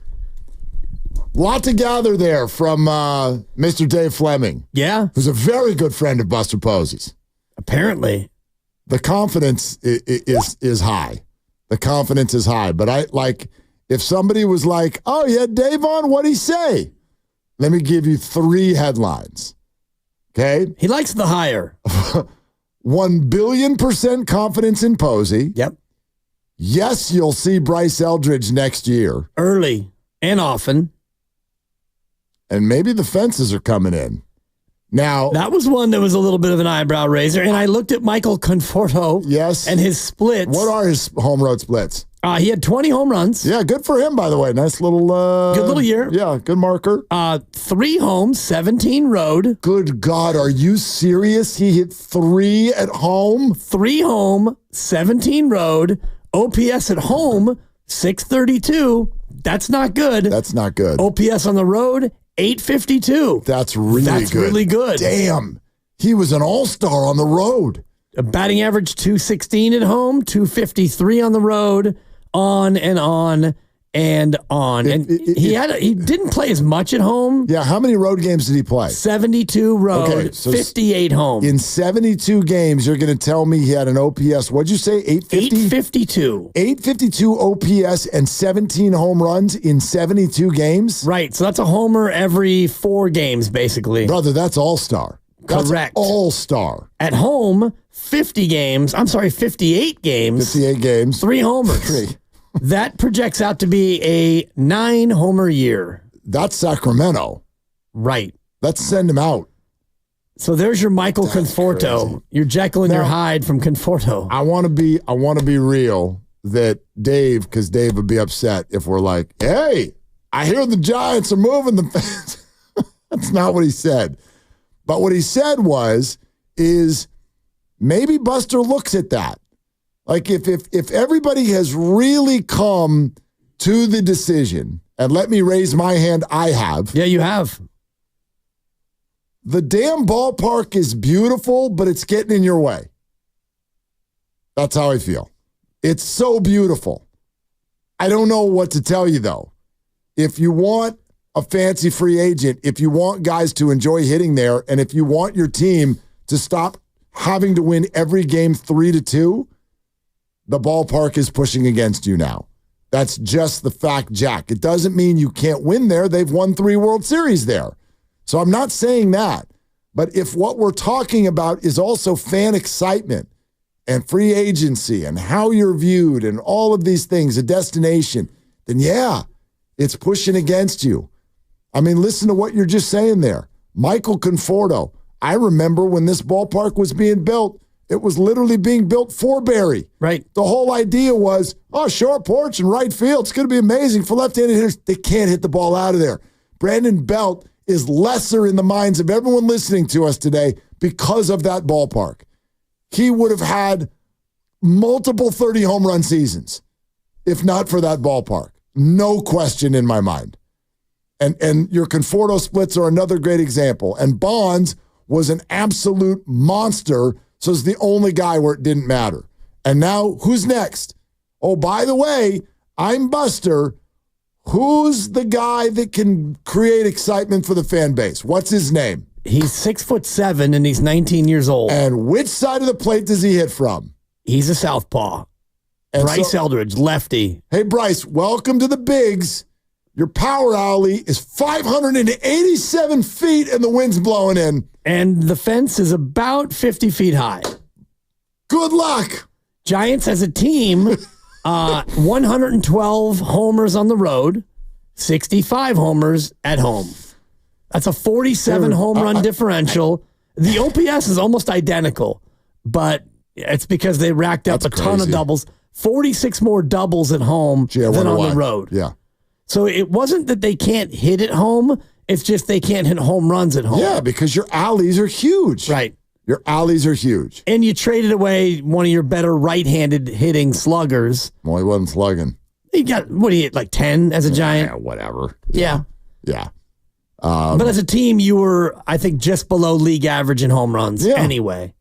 lot to gather there from Mr. Dave Fleming. Yeah. Who's a very good friend of Buster Posey's. Apparently. The confidence is high. The confidence is high. But if somebody was like, oh, you had Dave on, what'd he say? Let me give you 3 headlines. Okay? He likes the higher. 1 billion% confidence in Posey. Yep. Yes, you'll see Bryce Eldridge next year. Early and often. And maybe the fences are coming in. Now, that was one that was a little bit of an eyebrow raiser. And I looked at Michael Conforto. Yes. And his splits. What are his home road splits? He had 20 home runs. Yeah, good for him, by the way. Nice little... good little year. Yeah, good marker. 3 home, 17 road. Good God, are you serious? He hit 3 at home? 3 home, 17 road. OPS at home, 632. That's not good. That's not good. OPS on the road, 852. That's really good. Damn. He was an all-star on the road. A batting average 216 at home, 253 on the road, on and on and on. He didn't play as much at home. Yeah, how many road games did he play? 72 road, okay, so 58 home. In 72 games, you're going to tell me he had an OPS, what'd you say, 850? 852. 852 OPS and 17 home runs in 72 games? Right, so that's a homer every 4 games, basically. Brother, that's all-star. That's correct. All-star. At home, 58 games. 58 games. 3 homers. 3. That projects out to be a 9-homer year. That's Sacramento. Right. Let's send him out. So there's your Michael Conforto. Crazy. Your Jekyll and your Hyde from Conforto. I want to be real that Dave, because Dave would be upset if we're like, hey, I hear the Giants are moving the fence. That's not what he said. But what he said is maybe Buster looks at that. Like if everybody has really come to the decision, and let me raise my hand, I have. Yeah, you have. The damn ballpark is beautiful, but it's getting in your way. That's how I feel. It's so beautiful. I don't know what to tell you, though. If you want a fancy free agent, if you want guys to enjoy hitting there, and if you want your team to stop having to win every game 3-2, the ballpark is pushing against you now. That's just the fact, Jack. It doesn't mean you can't win there. They've won 3 World Series there. So I'm not saying that. But if what we're talking about is also fan excitement and free agency and how you're viewed and all of these things, a destination, then yeah, it's pushing against you. I mean, listen to what you're just saying there. Michael Conforto. I remember when this ballpark was being built, it was literally being built for Barry. Right. The whole idea was, short porch and right field. It's going to be amazing for left-handed hitters. They can't hit the ball out of there. Brandon Belt is lesser in the minds of everyone listening to us today because of that ballpark. He would have had multiple 30 home run seasons if not for that ballpark. No question in my mind. And your Conforto splits are another great example. And Bonds was an absolute monster, so it's the only guy where it didn't matter. And now, who's next? Oh, by the way, I'm Buster. Who's the guy that can create excitement for the fan base? What's his name? He's 6'7" and he's 19 years old. And which side of the plate does he hit from? He's a southpaw. And Bryce Eldridge, lefty. Hey, Bryce, welcome to the Bigs. Your power alley is 587 feet and the wind's blowing in. And the fence is about 50 feet high. Good luck. Giants as a team, 112 homers on the road, 65 homers at home. That's a 47 home run differential. The OPS is almost identical, but it's because they racked up a ton of doubles. 46 more doubles at home than on the road. Yeah. So it wasn't that they can't hit at home. It's just they can't hit home runs at home. Yeah, because your alleys are huge. Right. Your alleys are huge. And you traded away one of your better right-handed hitting sluggers. Well, he wasn't slugging. He got, what do you hit, like 10 as a Giant? Yeah, whatever. Yeah. Yeah. But as a team, you were, I think, just below league average in home runs anyway.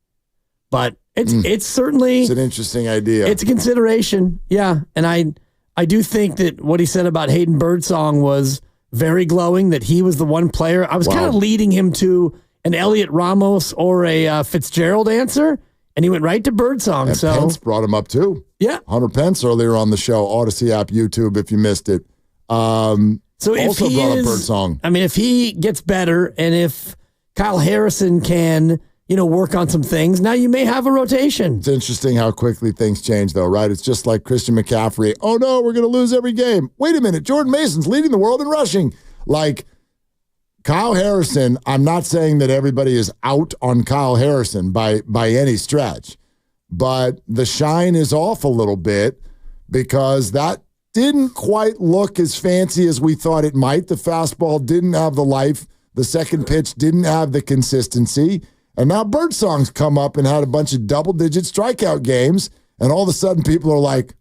But It's certainly it's an interesting idea. It's a consideration, yeah. And I do think that what he said about Hayden Birdsong was very glowing. That he was the one player. I was kind of leading him to an Elliot Ramos or a Fitzgerald answer, and he went right to Birdsong. And so Pence brought him up too. Yeah, Hunter Pence earlier on the show, Odyssey app, YouTube, if you missed it. So if also he brought up is, Birdsong. I mean, if he gets better, and if Kyle Harrison can, work on some things, now you may have a rotation. It's interesting how quickly things change, though, right? It's just like Christian McCaffrey. Oh, no, we're going to lose every game. Wait a minute. Jordan Mason's leading the world in rushing. Like, Kyle Harrison, I'm not saying that everybody is out on Kyle Harrison by any stretch, but the shine is off a little bit because that didn't quite look as fancy as we thought it might. The fastball didn't have the life. The second pitch didn't have the consistency. And now Birdsong's come up and had a bunch of double-digit strikeout games, and all of a sudden people are like,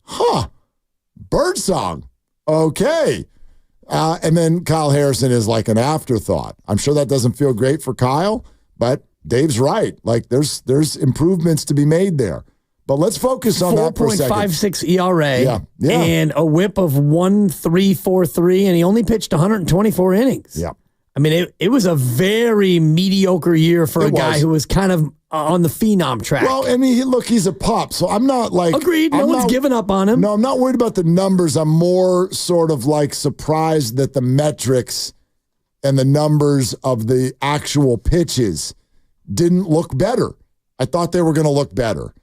Birdsong, okay. And then Kyle Harrison is like an afterthought. I'm sure that doesn't feel great for Kyle, but Dave's right. Like, there's improvements to be made there. But let's focus on that for a second. 4.56 ERA and a whip of 1.343, and he only pitched 124 innings. Yeah. I mean, it was a very mediocre year for a guy who was kind of on the phenom track. Well, I mean, he's a pup, so I'm not like... Agreed. No one's giving up on him. No, I'm not worried about the numbers. I'm more sort of like surprised that the metrics and the numbers of the actual pitches didn't look better. I thought they were going to look better.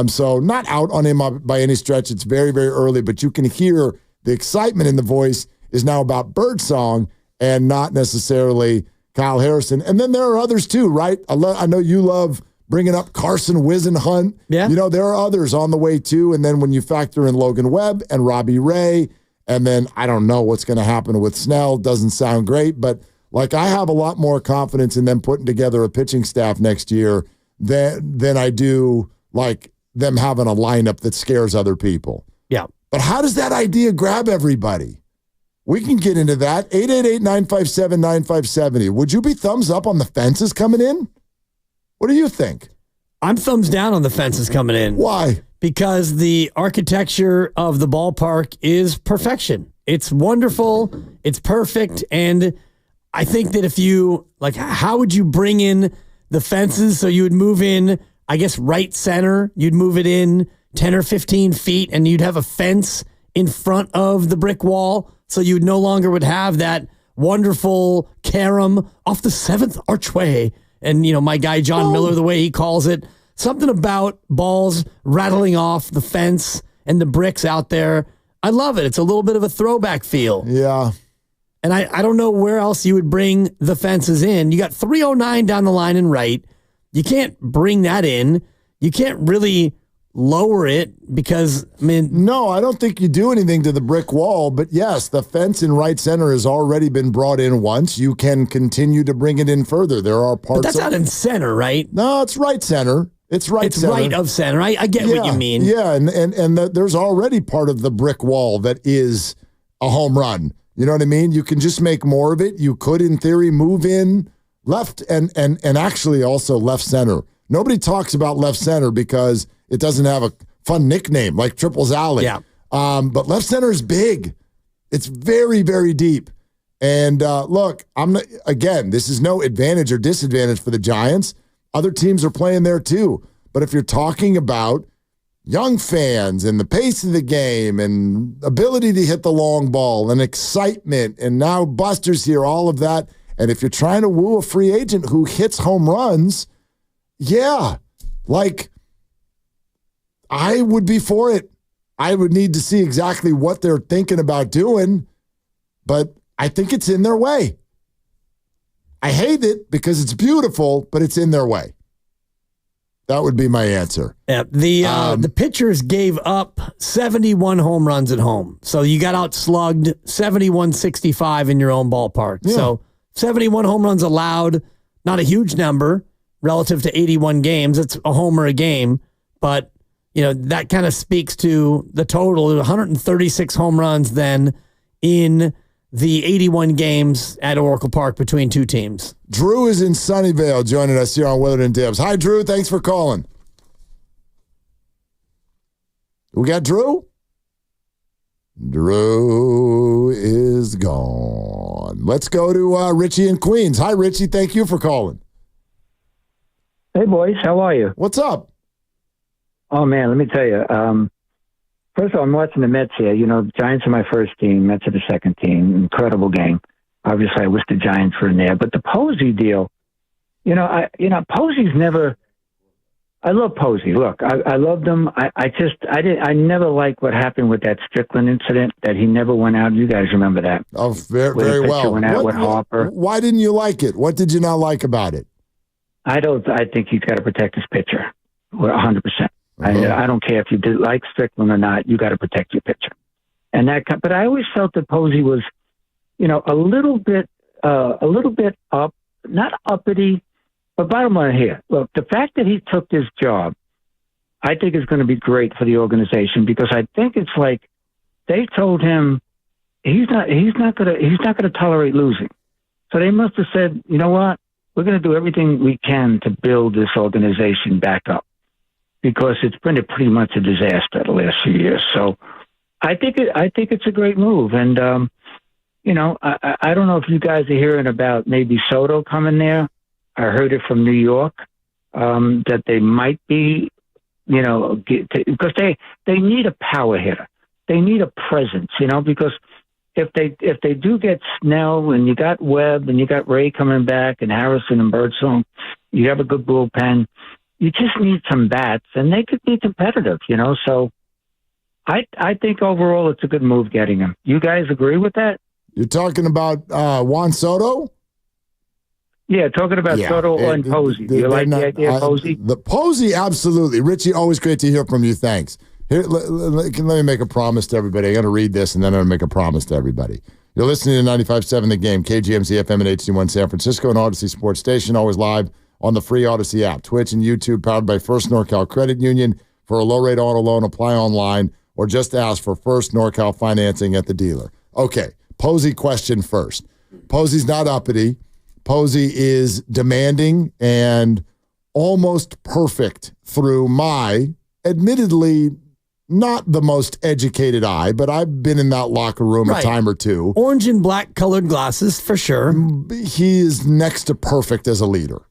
So not out on him by any stretch. It's very, very early, but you can hear the excitement in the voice is now about Birdsong and not necessarily Kyle Harrison. And then there are others too, right? I know you love bringing up Carson Whisenhunt. Yeah. There are others on the way too. And then when you factor in Logan Webb and Robbie Ray, and then I don't know what's going to happen with Snell. Doesn't sound great, but like I have a lot more confidence in them putting together a pitching staff next year than I do like them having a lineup that scares other people. Yeah. But how does that idea grab everybody? We can get into that. 888-957-9570. Would you be thumbs up on the fences coming in? What do you think? I'm thumbs down on the fences coming in. Why? Because the architecture of the ballpark is perfection. It's wonderful. It's perfect. And I think that if you, how would you bring in the fences? So you would move in, I guess, right center. You'd move it in 10 or 15 feet, and you'd have a fence in front of the brick wall. So you no longer would have that wonderful carom off the 7th archway. And, my guy John Miller, the way he calls it, something about balls rattling off the fence and the bricks out there. I love it. It's a little bit of a throwback feel. Yeah. And I don't know where else you would bring the fences in. You got 309 down the line and right. You can't bring that in. You can't really lower it because, No, I don't think you do anything to the brick wall, but yes, the fence in right center has already been brought in once. You can continue to bring it in further. There are parts. But that's not in center, right? No, it's right center. It's right center. It's right of center. I get what you mean. Yeah, and there's already part of the brick wall that is a home run. You know what I mean? You can just make more of it. You could, in theory, move in left and actually also left center. Nobody talks about left center because it doesn't have a fun nickname like Triples Alley. Yeah. But left center is big. It's very, very deep. And look, this is no advantage or disadvantage for the Giants. Other teams are playing there too. But if you're talking about young fans and the pace of the game and ability to hit the long ball and excitement and now Buster's here, all of that. And if you're trying to woo a free agent who hits home runs, I would be for it. I would need to see exactly what they're thinking about doing, but I think it's in their way. I hate it because it's beautiful, but it's in their way. That would be my answer. Yeah, the pitchers gave up 71 home runs at home. So you got outslugged 71-65 in your own ballpark. Yeah. So 71 home runs allowed, not a huge number relative to 81 games. It's a homer a game, but that kind of speaks to the total. 136 home runs then in the 81 games at Oracle Park between two teams. Drew is in Sunnyvale joining us here on Willard and Dibs. Hi, Drew. Thanks for calling. We got Drew? Drew is gone. Let's go to Richie in Queens. Hi, Richie. Thank you for calling. Hey, boys. How are you? What's up? Oh, man, let me tell you. First of all, I'm watching the Mets here. You know, the Giants are my first team. Mets are the second team. Incredible game. Obviously, I wish the Giants were in there. But the Posey deal, Posey's never... I love Posey. Look, I loved him. I never liked what happened with that Strickland incident, that he never went out. You guys remember that? Oh, very well. Went out with Harper. Why didn't you like it? What did you not like about it? I think he's got to protect his pitcher 100%. I don't care if you like Strickland or not. You got to protect your pitcher. But I always felt that Posey was, a little bit up, not uppity. But bottom line here, look, the fact that he took this job, I think is going to be great for the organization, because I think it's like they told him he's not going to tolerate losing. So they must have said, you know what, we're going to do everything we can to build this organization back up, because it's been pretty much a disaster the last few years. So I think it's a great move, and I don't know if you guys are hearing about maybe Soto coming there. I heard it from New York that they might be, because they need a power hitter. They need a presence, because if they do get Snell, and you got Webb, and you got Ray coming back, and Harrison and Birdsong, you have a good bullpen. You just need some bats, and they could be competitive, So I think overall it's a good move getting him. You guys agree with that? You're talking about Juan Soto? Yeah, talking about Soto and Posey. Do you like the idea of Posey? The Posey, absolutely. Richie, always great to hear from you. Thanks. Here, let me make a promise to everybody. I'm going to read this, and then I'm going to make a promise to everybody. You're listening to 95.7 The Game, KGMZ FM and HD1 San Francisco, and Odyssey Sports Station, always live on the free Odyssey app, Twitch and YouTube, powered by First NorCal Credit Union. For a low-rate auto loan, apply online, or just ask for First NorCal financing at the dealer. Okay, Posey question first. Posey's not uppity. Posey is demanding and almost perfect through my, admittedly, not the most educated eye, but I've been in that locker room a time or two. Orange and black colored glasses, for sure. He is next to perfect as a leader.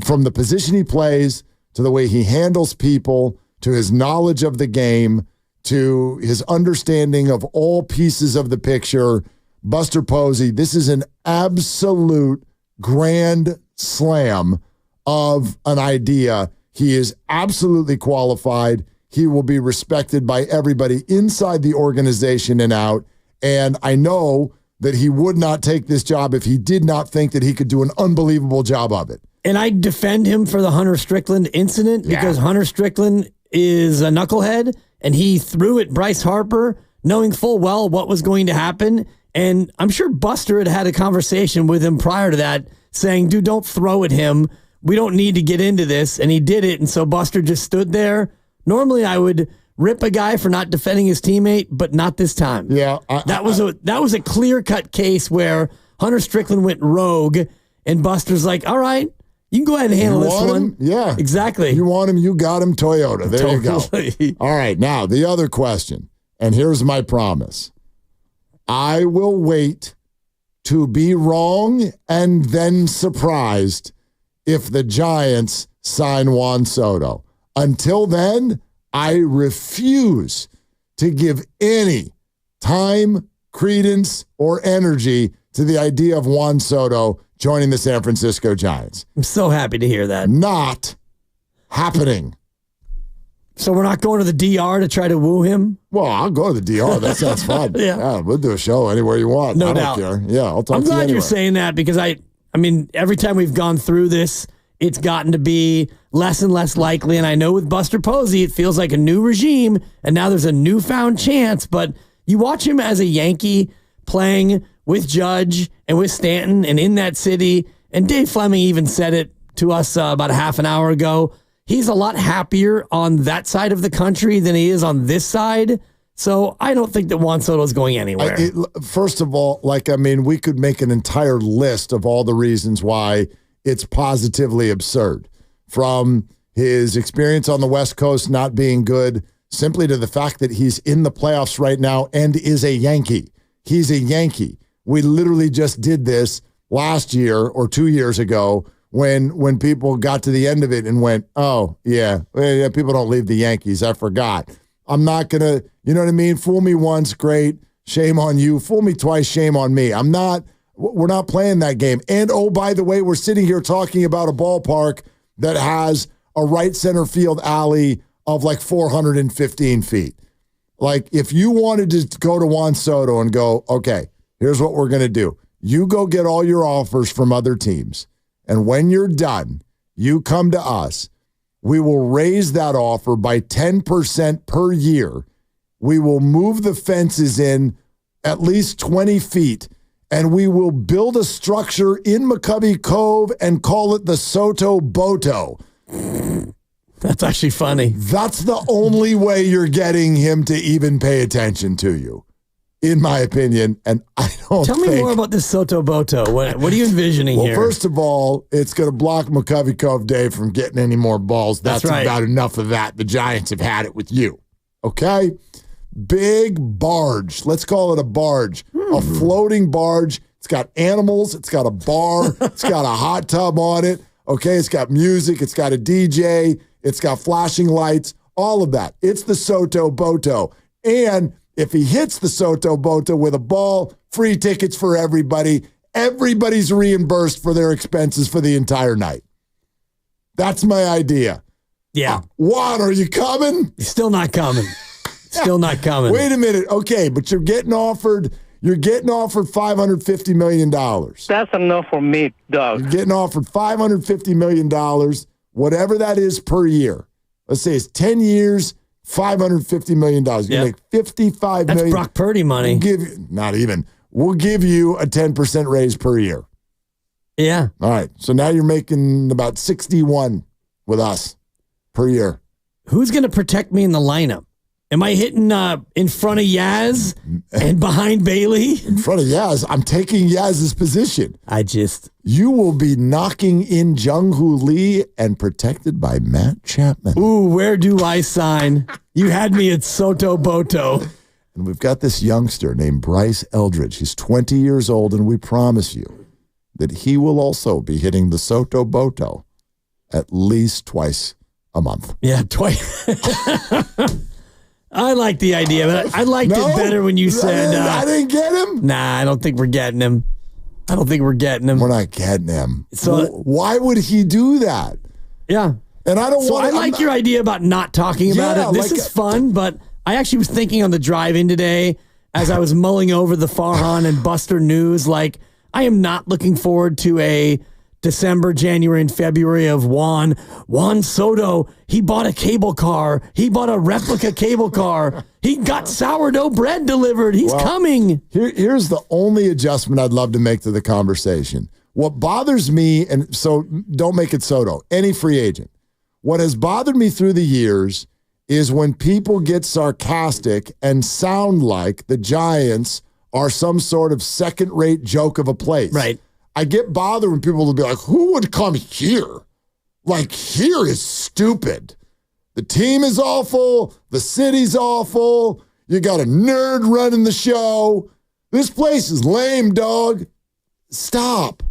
From the position he plays, to the way he handles people, to his knowledge of the game, to his understanding of all pieces of the picture. Buster Posey, this is an absolute grand slam of an idea. He is absolutely qualified. He will be respected by everybody inside the organization and out. And I know that he would not take this job if he did not think that he could do an unbelievable job of it. And I defend him for the Hunter Strickland incident, because Hunter Strickland is a knucklehead, and he threw at Bryce Harper knowing full well what was going to happen. And I'm sure Buster had a conversation with him prior to that saying, dude, don't throw at him. We don't need to get into this. And he did it. And so Buster just stood there. Normally I would rip a guy for not defending his teammate, but not this time. Yeah. That was a clear-cut case where Hunter Strickland went rogue, and Buster's like, all right, you can go ahead and handle this one. Yeah. Exactly. You want him, you got him, Toyota. There Totally. you go. All right, now the other question, and here's my promise. I will wait to be wrong and then surprised if the Giants sign Juan Soto. Until then, I refuse to give any time, credence, or energy to the idea of Juan Soto joining the San Francisco Giants. I'm so happy to hear that. Not happening. So we're not going to the DR to try to woo him? Well, I'll go to the DR. That sounds fun. Yeah, we'll do a show anywhere you want. No I doubt. don't care. Yeah, I'll talk I'm to you glad anywhere. you're saying that, because I mean, every time we've gone through this, it's gotten to be less and less likely. And I know with Buster Posey, it feels like a new regime, and now there's a newfound chance. But you watch him as a Yankee playing with Judge and with Stanton and in that city, and Dave Fleming even said it to us about a half an hour ago. He's a lot happier on that side of the country than he is on this side. So I don't think that Juan Soto is going anywhere. First of all, we could make an entire list of all the reasons why it's positively absurd. From his experience on the West Coast not being good, simply to the fact that he's in the playoffs right now and is a Yankee. He's a Yankee. We literally just did this last year or 2 years ago when people got to the end of it and went, oh, yeah, people don't leave the Yankees. I forgot. I'm not going to, you know what I mean? Fool me once, great. Shame on you. Fool me twice, shame on me. We're not playing that game. And, oh, by the way, we're sitting here talking about a ballpark that has a right center field alley of like 415 feet. Like, if you wanted to go to Juan Soto and go, okay, here's what we're going to do. You go get all your offers from other teams. And when you're done, you come to us. We will raise that offer by 10% per year. We will move the fences in at least 20 feet, and we will build a structure in McCovey Cove and call it the Soto Boto. That's actually funny. That's the only way you're getting him to even pay attention to you, in my opinion. And I don't Tell me more about this Soto Boto. What are you envisioning here? Well, first of all, it's going to block McCovey Cove Dave from getting any more balls. That's right. About enough of that. The Giants have had it with you. Okay? Big barge. Let's call it a barge. A floating barge. It's got animals. It's got a bar. It's got a hot tub on it. Okay? It's got music. It's got a DJ. It's got flashing lights. All of that. It's the Soto Boto. And if he hits the Soto Boto with a ball, free tickets for everybody. Everybody's reimbursed for their expenses for the entire night. That's my idea. Yeah. Juan, are you coming? Still not coming. Still not coming. Wait a minute. Okay, but you're getting offered $550 million. That's enough for me, Doug. You're getting offered $550 million, whatever that is per year. Let's say it's 10 years, $550 million. You make $55 million. That's Brock Purdy money. We'll give you a 10% raise per year. Yeah. All right. So now you're making about 61 with us per year. Who's going to protect me in the lineup? Am I hitting in front of Yaz and behind Bailey? In front of Yaz. I'm taking Yaz's position. You will be knocking in Jung-Hoo Lee and protected by Matt Chapman. Ooh, where do I sign? You had me at Soto Boto. And we've got this youngster named Bryce Eldridge. He's 20 years old, and we promise you that he will also be hitting the Soto Boto at least twice a month. Yeah, twice. I like the idea, but I liked it better when you said... I didn't get him? Nah, I don't think we're getting him. We're not getting him. So why would he do that? Yeah. And I don't want to... I like your idea about not talking about it. This is fun, but I actually was thinking on the drive in today as I was mulling over the Farhan and Buster news, like, I am not looking forward to a December, January, and February of Juan Soto. He bought a cable car. He bought a replica cable car. He got sourdough bread delivered. He's coming. Here's the only adjustment I'd love to make to the conversation. What bothers me, and so don't make it Soto, any free agent. What has bothered me through the years is when people get sarcastic and sound like the Giants are some sort of second-rate joke of a place. Right. I get bothered when people will be like, who would come here? Like, here is stupid. The team is awful. The city's awful. You got a nerd running the show. This place is lame, dog. Stop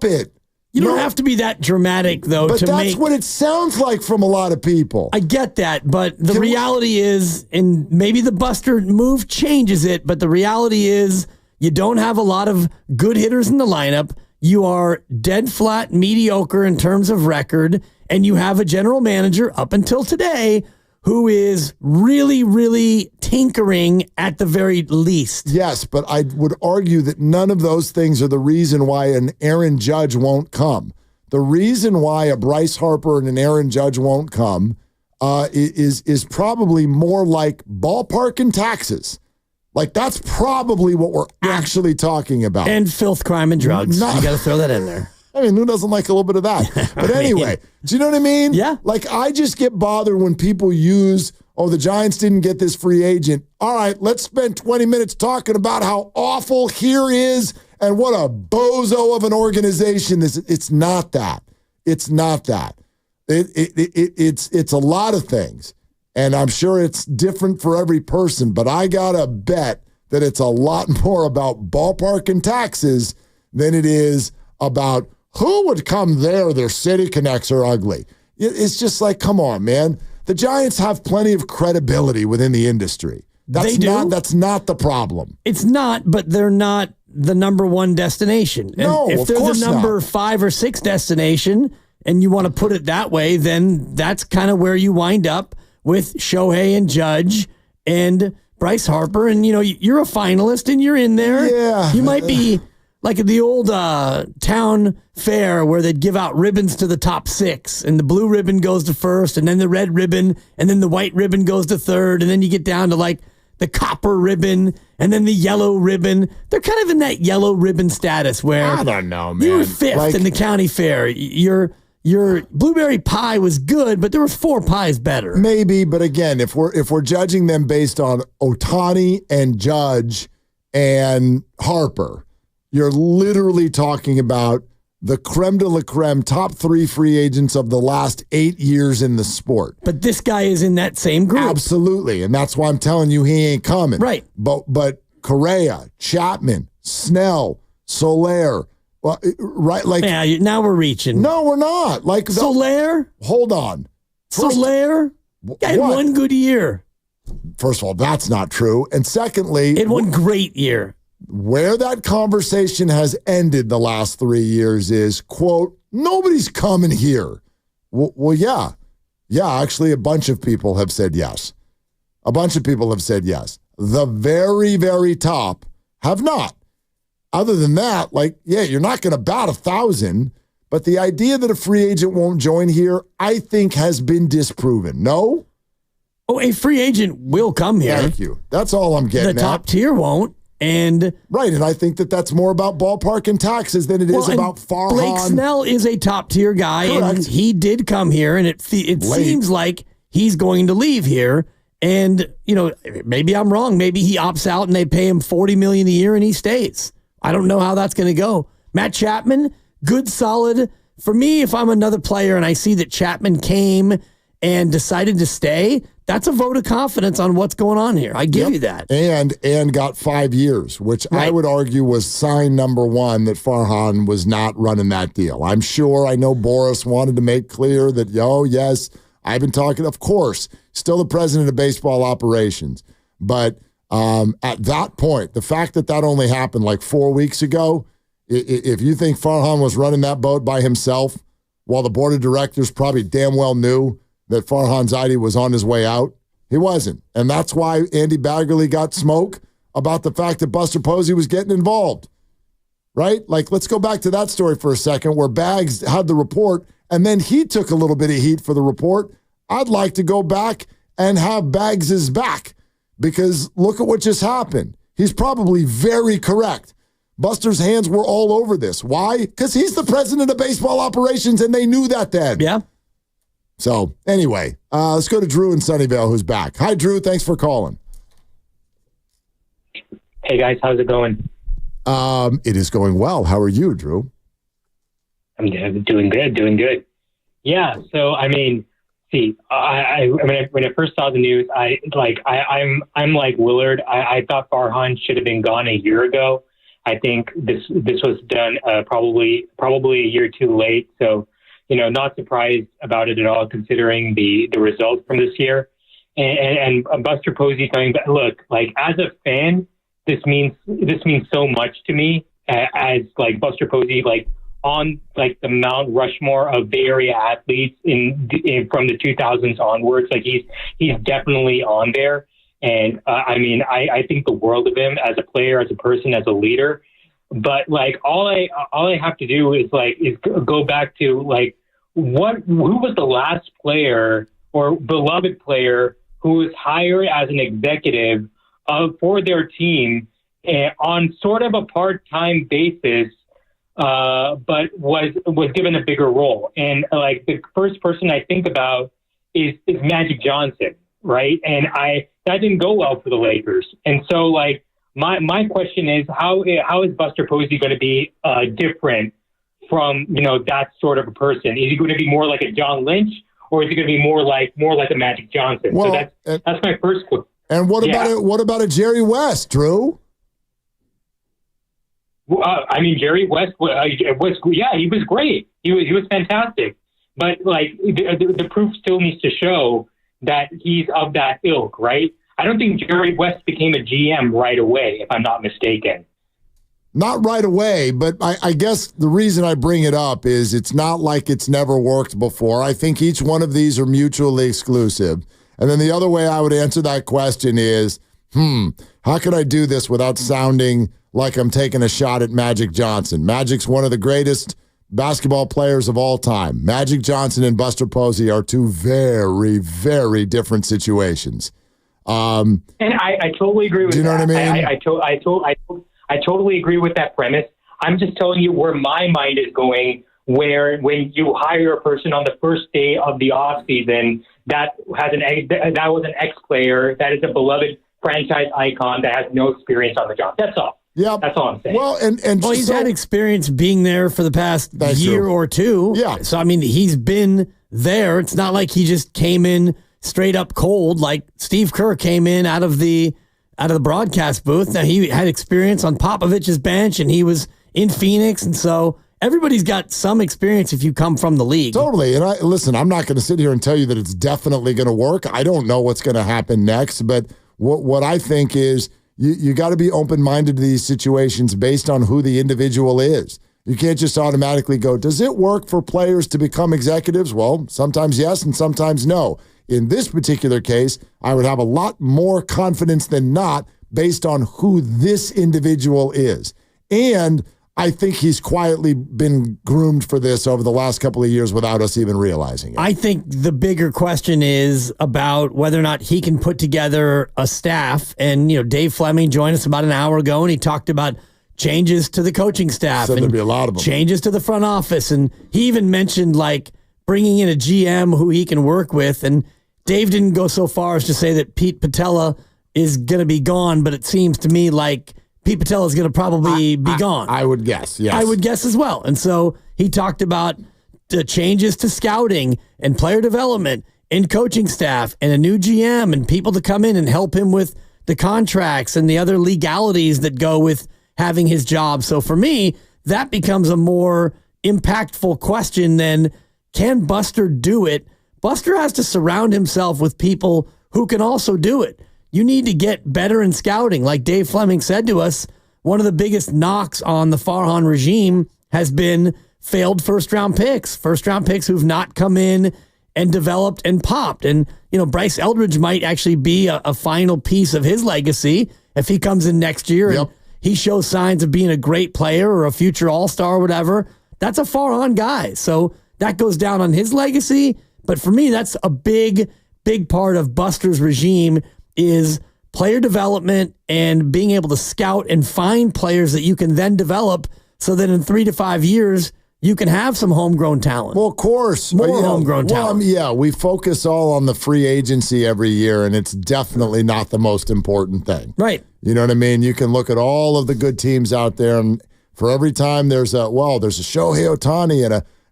it. You don't have to be that dramatic, though. But that's what it sounds like from a lot of people. I get that, but the reality is, and maybe the Buster move changes it, but the reality is, you don't have a lot of good hitters in the lineup. You are dead flat mediocre in terms of record, and you have a general manager up until today who is really, really tinkering at the very least. Yes, but I would argue that none of those things are the reason why an Aaron Judge won't come. The reason why a Bryce Harper and an Aaron Judge won't come is probably more like ballpark and taxes. Like, that's probably what we're actually talking about. And filth, crime, and drugs. You got to throw that in there. I mean, who doesn't like a little bit of that? But anyway, do you know what I mean? Yeah. Like, I just get bothered when people use, the Giants didn't get this free agent. All right, let's spend 20 minutes talking about how awful here is and what a bozo of an organization this is. It's not that. It's not that. It's a lot of things. And I'm sure it's different for every person, but I got to bet that it's a lot more about ballpark and taxes than it is about who would come there. Their city connects are ugly. It's just like, come on, man. The Giants have plenty of credibility within the industry. That's not the problem. It's not, but they're not the number one destination. And no, if of they're course the number not. 5 or 6 destination, and you want to put it that way, then that's kind of where you wind up with Shohei and Judge and Bryce Harper. And, you're a finalist and you're in there. Yeah. You might be like at the old town fair where they'd give out ribbons to the top 6, and the blue ribbon goes to first, and then the red ribbon, and then the white ribbon goes to third, and then you get down to like the copper ribbon, and then the yellow ribbon. They're kind of in that yellow ribbon status where I don't know, man. You were 5th in the county fair. Your blueberry pie was good, but there were 4 pies better. Maybe, but again, if we're judging them based on Ohtani and Judge and Harper, you're literally talking about the creme de la creme, top 3 free agents of the last 8 years in the sport. But this guy is in that same group. Absolutely, and that's why I'm telling you he ain't coming. Right. But Correa, Chapman, Snell, Soler, well, right? Like, yeah, now we're reaching. No, we're not. Like Soler. Hold on. Soler had one good year. First of all, that's not true. And secondly, it one great year. Where that conversation has ended the last 3 years is, quote, nobody's coming here. Well, yeah. Yeah, actually, a bunch of people have said yes. A bunch of people have said yes. The very, very top have not. Other than that, you're not going to bat 1,000, but the idea that a free agent won't join here, I think, has been disproven. No? Oh, a free agent will come here. Thank you. That's all I'm getting at. The top tier won't. Right, and I think that's more about ballpark and taxes than it is about Farhan. Blake Snell is a top tier guy, Correct. and he did come here, and it seems like he's going to leave here. And maybe I'm wrong. Maybe he opts out, and they pay him $40 million a year, and he stays. I don't know how that's going to go. Matt Chapman, good, solid. For me, if I'm another player and I see that Chapman came and decided to stay, that's a vote of confidence on what's going on here. I give you that. And got 5 years, which I would argue was sign number 1 that Farhan was not running that deal. I know Boris wanted to make clear that, yes, I've been talking, of course, still the president of baseball operations. But at that point, the fact that only happened like 4 weeks ago, if you think Farhan was running that boat by himself while the board of directors probably damn well knew that Farhan Zaidi was on his way out, he wasn't. And that's why Andy Baggerly got smoke about the fact that Buster Posey was getting involved. Right? Let's go back to that story for a second where Bags had the report and then he took a little bit of heat for the report. I'd like to go back and have Bags' back because look at what just happened. He's probably very correct. Buster's hands were all over this. Why? Because he's the president of baseball operations and they knew that then. Yeah. So, anyway, let's go to Drew in Sunnyvale, who's back. Hi, Drew. Thanks for calling. Hey, guys. How's it going? It is going well. How are you, Drew? I'm doing good. Yeah. So, when I first saw the news, I'm like Willard. I thought Farhan should have been gone a year ago. I think this was done probably a year too late. So, not surprised about it at all, considering the results from this year. And Buster Posey coming back. Look, as a fan, this means so much to me. As Buster Posey, on the Mount Rushmore of Bay Area athletes from the 2000s onwards. He's definitely on there. And I think the world of him as a player, as a person, as a leader. But all I have to do is go back to who was the last player or beloved player who was hired as an executive for their team on sort of a part-time basis, but was given a bigger role. And the first person I think about is Magic Johnson, right? And that didn't go well for the Lakers. And so my question is how is Buster Posey going to be different from that sort of a person? Is he going to be more like a John Lynch, or is he going to be more like a Magic Johnson? Well, so that's my first question. And what about a Jerry West, Drew? I mean, Jerry West he was great. He was fantastic. But like the proof still needs to show that he's of that ilk, right? I don't think Jerry West became a GM right away, if I'm not mistaken. Not right away, but I guess the reason I bring it up is it's not like it's never worked before. I think each one of these are mutually exclusive. And then the other way I would answer that question is, how could I do this without sounding like I'm taking a shot at Magic Johnson? Magic's one of the greatest basketball players of all time. Magic Johnson and Buster Posey are two very, very different situations. And I totally agree with that. Do you know what I mean? I totally agree with that premise. I'm just telling you where my mind is going, where when you hire a person on the first day of the offseason that was an ex-player, that is a beloved franchise icon that has no experience on the job. That's all. Yeah, that's all I'm saying. Well, he's had experience being there for the past year or two. Yeah. So I mean, he's been there. It's not like he just came in straight up cold. Like Steve Kerr came in out of the broadcast booth. Now he had experience on Popovich's bench, and he was in Phoenix, and so everybody's got some experience if you come from the league. Totally. And I'm not going to sit here and tell you that it's definitely going to work. I don't know what's going to happen next, but what I think is. You got to be open-minded to these situations based on who the individual is. You can't just automatically go, does it work for players to become executives? Well, sometimes yes and sometimes no. In this particular case, I would have a lot more confidence than not based on who this individual is. And I think he's quietly been groomed for this over the last couple of years without us even realizing it. I think the bigger question is about whether or not he can put together a staff. And, Dave Fleming joined us about an hour ago, and he talked about changes to the coaching staff. Said there'd be a lot of them. Changes to the front office. And he even mentioned, like, bringing in a GM who he can work with. And Dave didn't go so far as to say that Pete Patella is going to be gone, but it seems to me like Pete Patella is going to probably be gone. I would guess, yes. I would guess as well. And so he talked about the changes to scouting and player development and coaching staff and a new GM and people to come in and help him with the contracts and the other legalities that go with having his job. So for me, that becomes a more impactful question than can Buster do it? Buster has to surround himself with people who can also do it. You need to get better in scouting. Like Dave Fleming said to us, one of the biggest knocks on the Farhan regime has been failed first-round picks who've not come in and developed and popped. And, Bryce Eldridge might actually be a final piece of his legacy if he comes in next year and he shows signs of being a great player or a future all-star or whatever. That's a Farhan guy. So that goes down on his legacy. But for me, that's a big, big part of Buster's regime is player development and being able to scout and find players that you can then develop so that in 3 to 5 years, you can have some homegrown talent. Well, of course. More homegrown talent. We focus all on the free agency every year, and it's definitely not the most important thing. Right. You know what I mean? You can look at all of the good teams out there, and for every time there's a Shohei Ohtani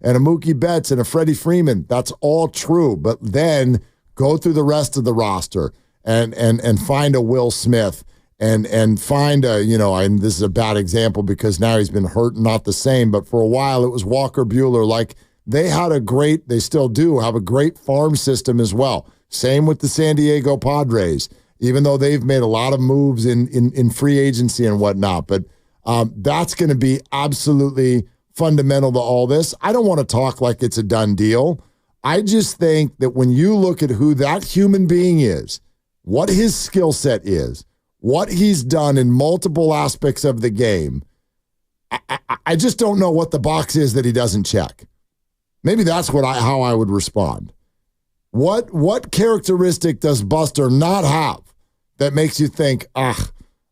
and a Mookie Betts and a Freddie Freeman. That's all true. But then go through the rest of the roster and find a Will Smith and find and this is a bad example because now he's been hurt and not the same, but for a while it was Walker Buehler. Like they still do have a great farm system as well. Same with the San Diego Padres, even though they've made a lot of moves in free agency and whatnot. But that's going to be absolutely fundamental to all this. I don't want to talk like it's a done deal. I just think that when you look at who that human being is, what his skill set is, what he's done in multiple aspects of the game, I just don't know what the box is that he doesn't check. Maybe that's how I would respond. What characteristic does Buster not have that makes you think, I'm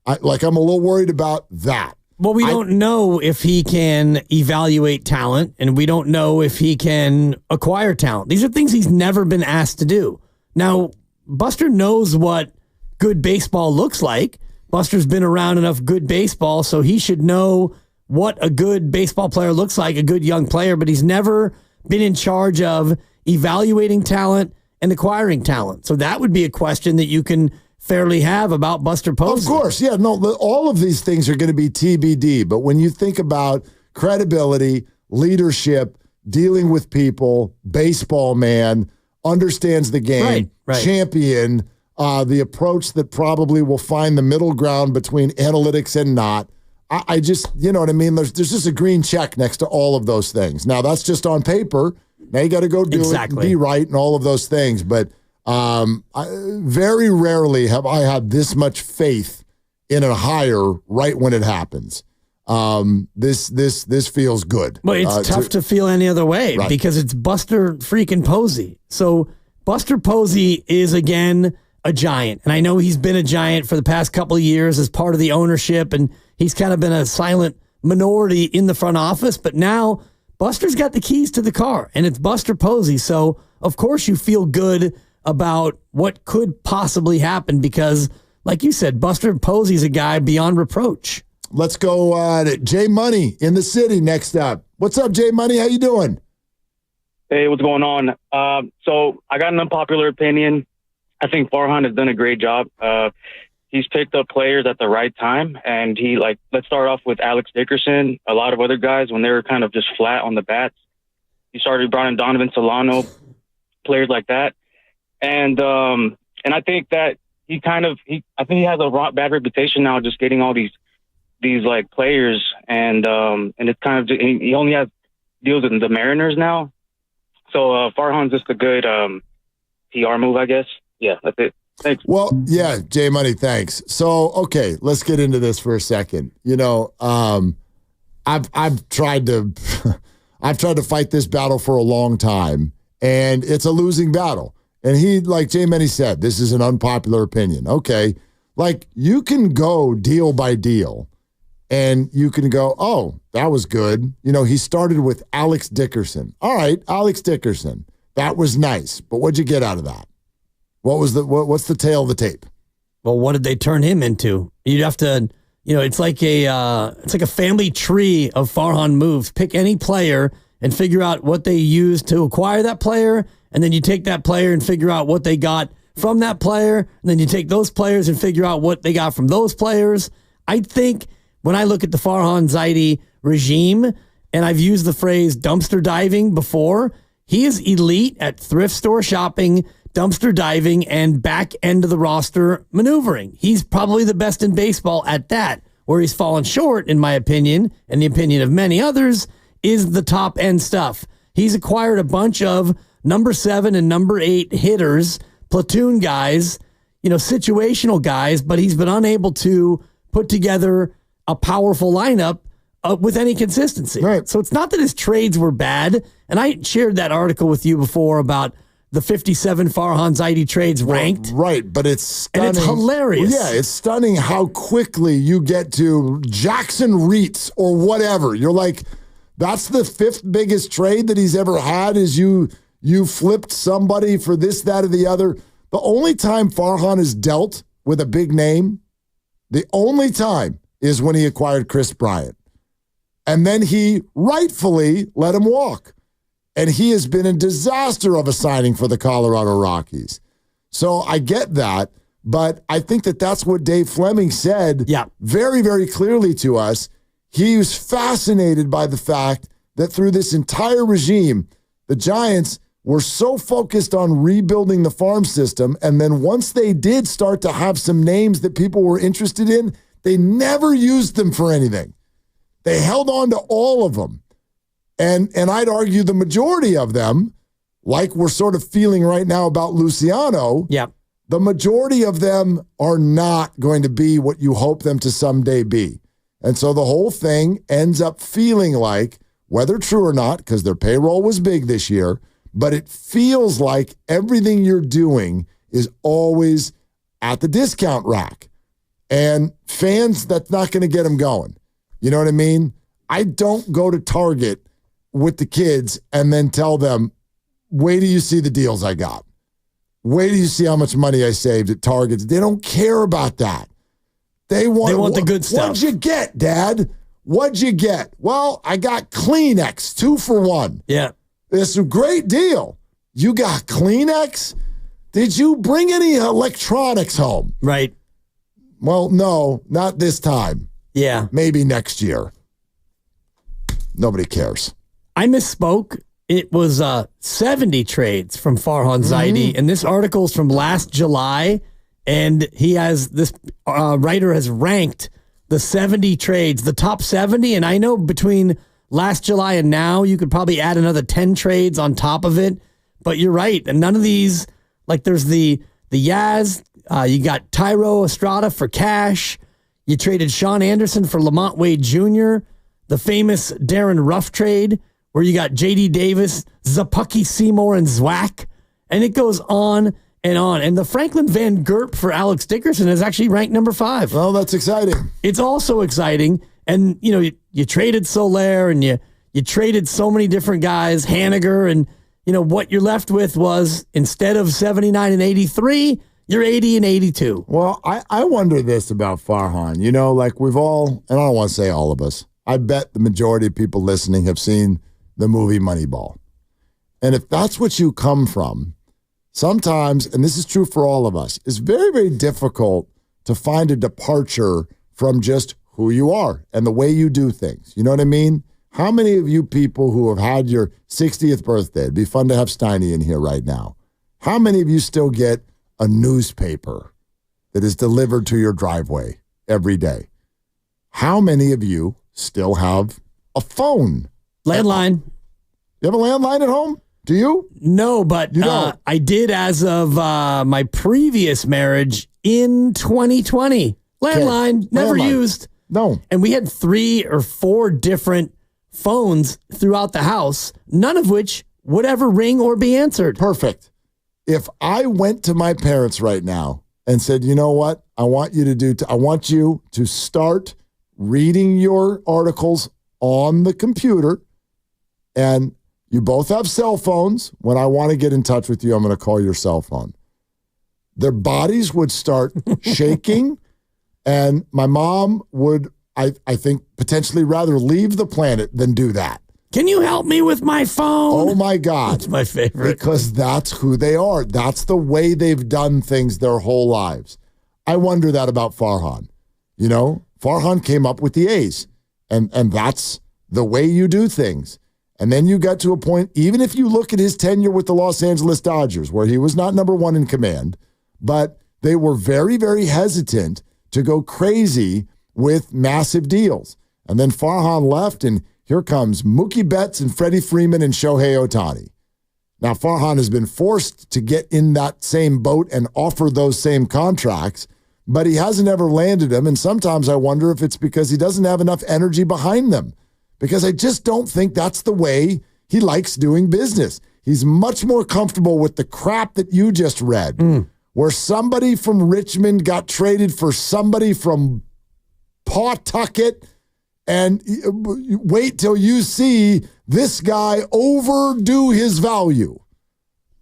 a little worried about that? Well, we don't know if he can evaluate talent, and we don't know if he can acquire talent. These are things he's never been asked to do. Now, Buster knows what good baseball looks like. Buster's been around enough good baseball, so he should know what a good baseball player looks like, a good young player, but he's never been in charge of evaluating talent and acquiring talent. So that would be a question that you can fairly have about Buster Posey. Of course, yeah. No, all of these things are going to be TBD. But when you think about credibility, leadership, dealing with people, baseball man, understands the game, champion, the approach that probably will find the middle ground between analytics and not. I just, you know what I mean? There's just a green check next to all of those things. Now, that's just on paper. Now you got to go do it and be right and all of those things. But very rarely have I had this much faith in a hire right when it happens. This feels good. Well, it's tough to feel any other way because it's Buster freaking Posey. So Buster Posey is, again, a Giant. And I know he's been a Giant for the past couple of years as part of the ownership, and he's kind of been a silent minority in the front office. But now Buster's got the keys to the car, and it's Buster Posey. So, of course, you feel good about what could possibly happen because, like you said, Buster Posey's a guy beyond reproach. Let's go to Jay Money in the city next up. What's up, Jay Money? How you doing? Hey, what's going on? So I got an unpopular opinion. I think Farhan has done a great job. He's picked up players at the right time, and let's start off with Alex Dickerson. A lot of other guys, when they were kind of just flat on the bats, he brought in Donovan Solano, players like that, and I think that he has a bad reputation now, just getting all these like players, and it's kind of he only has deals with the Mariners now. So Farhan's just a good PR move, I guess. Yeah, that's it. Thanks. Well, yeah, Jay Money, thanks. So, okay, let's get into this for a second. You know, I've tried to fight this battle for a long time, and it's a losing battle. And he, like Jay Money said, this is an unpopular opinion. Okay, like you can go deal by deal, and you can go, oh, that was good. You know, he started with Alex Dickerson. All right, Alex Dickerson, that was nice, but what'd you get out of that? What's the tail of the tape? Well, what did they turn him into? You'd have to, it's like a family tree of Farhan moves. Pick any player and figure out what they used to acquire that player, and then you take that player and figure out what they got from that player, and then you take those players and figure out what they got from those players. I think when I look at the Farhan Zaidi regime, and I've used the phrase dumpster diving before, he is elite at thrift store shopping, dumpster diving, and back end of the roster maneuvering. He's probably the best in baseball at that. Where he's fallen short, in my opinion, and the opinion of many others, is the top end stuff. He's acquired a bunch of number 7 and number 8 hitters, platoon guys, situational guys, but he's been unable to put together a powerful lineup with any consistency. Right. So it's not that his trades were bad, and I shared that article with you before about the 57 Farhan Zaidi trades ranked. Right, but it's stunning. And it's hilarious. Yeah, it's stunning how quickly you get to Jackson Reitz or whatever. You're like, that's the 5th biggest trade that he's ever had is you flipped somebody for this, that, or the other. The only time Farhan has dealt with a big name, the only time is when he acquired Chris Bryant. And then he rightfully let him walk. And he has been a disaster of a signing for the Colorado Rockies. So I get that, but I think that that's what Dave Fleming said very, very clearly to us. He was fascinated by the fact that through this entire regime, the Giants were so focused on rebuilding the farm system, and then once they did start to have some names that people were interested in, they never used them for anything. They held on to all of them. And I'd argue the majority of them, like we're sort of feeling right now about Luciano, the majority of them are not going to be what you hope them to someday be. And so the whole thing ends up feeling like, whether true or not, because their payroll was big this year, but it feels like everything you're doing is always at the discount rack. And fans, that's not going to get them going. You know what I mean? I don't go to Target with the kids and then tell them, wait till you see the deals I got. Wait till you see how much money I saved at Target. They don't care about that. They want the good stuff. What'd you get, Dad? What'd you get? Well, I got Kleenex 2 for $1. Yeah. It's a great deal. You got Kleenex? Did you bring any electronics home? Right. Well, no, not this time. Yeah. Maybe next year. Nobody cares. I misspoke. It was 70 trades from Farhan Zaidi, and this article is from last July, and this writer has ranked the 70 trades, the top 70, and I know between last July and now, you could probably add another 10 trades on top of it, but you're right, and none of these, like there's the Yaz, you got Tyro Estrada for cash, you traded Sean Anderson for Lamont Wade Jr., the famous Darren Ruff trade, where you got J.D. Davis, Zapucky Seymour, and Zwack. And it goes on and on. And the Franklin Van Gurp for Alex Dickerson is actually ranked number 5. Well, that's exciting. It's also exciting. And, you traded Soler and you traded so many different guys, Haniger, and, what you're left with was instead of 79 and 83, you're 80 and 82. Well, I wonder this about Farhan. Like we've all, and I don't want to say all of us, I bet the majority of people listening have seen the movie Moneyball. And if that's what you come from, sometimes, and this is true for all of us, it's very, very difficult to find a departure from just who you are and the way you do things. You know what I mean? How many of you people who have had your 60th birthday, it'd be fun to have Steiny in here right now, how many of you still get a newspaper that is delivered to your driveway every day? How many of you still have a phone? Landline. You have a landline at home? Do you? No, but I did as of my previous marriage in 2020. Landline, never used. No. And we had 3 or 4 different phones throughout the house, none of which would ever ring or be answered. Perfect. If I went to my parents right now and said, you know what, I want you to start reading your articles on the computer, and you both have cell phones. When I want to get in touch with you, I'm going to call your cell phone. Their bodies would start shaking, and my mom would, I think, potentially rather leave the planet than do that. Can you help me with my phone? Oh, my God. That's my favorite. Because that's who they are. That's the way they've done things their whole lives. I wonder that about Farhan. Farhan came up with the A's, and that's the way you do things. And then you got to a point, even if you look at his tenure with the Los Angeles Dodgers, where he was not number 1 in command, but they were very, very hesitant to go crazy with massive deals. And then Farhan left, and here comes Mookie Betts and Freddie Freeman and Shohei Ohtani. Now, Farhan has been forced to get in that same boat and offer those same contracts, but he hasn't ever landed them. And sometimes I wonder if it's because he doesn't have enough energy behind them, because I just don't think that's the way he likes doing business. He's much more comfortable with the crap that you just read, where somebody from Richmond got traded for somebody from Pawtucket, and wait till you see this guy overdo his value.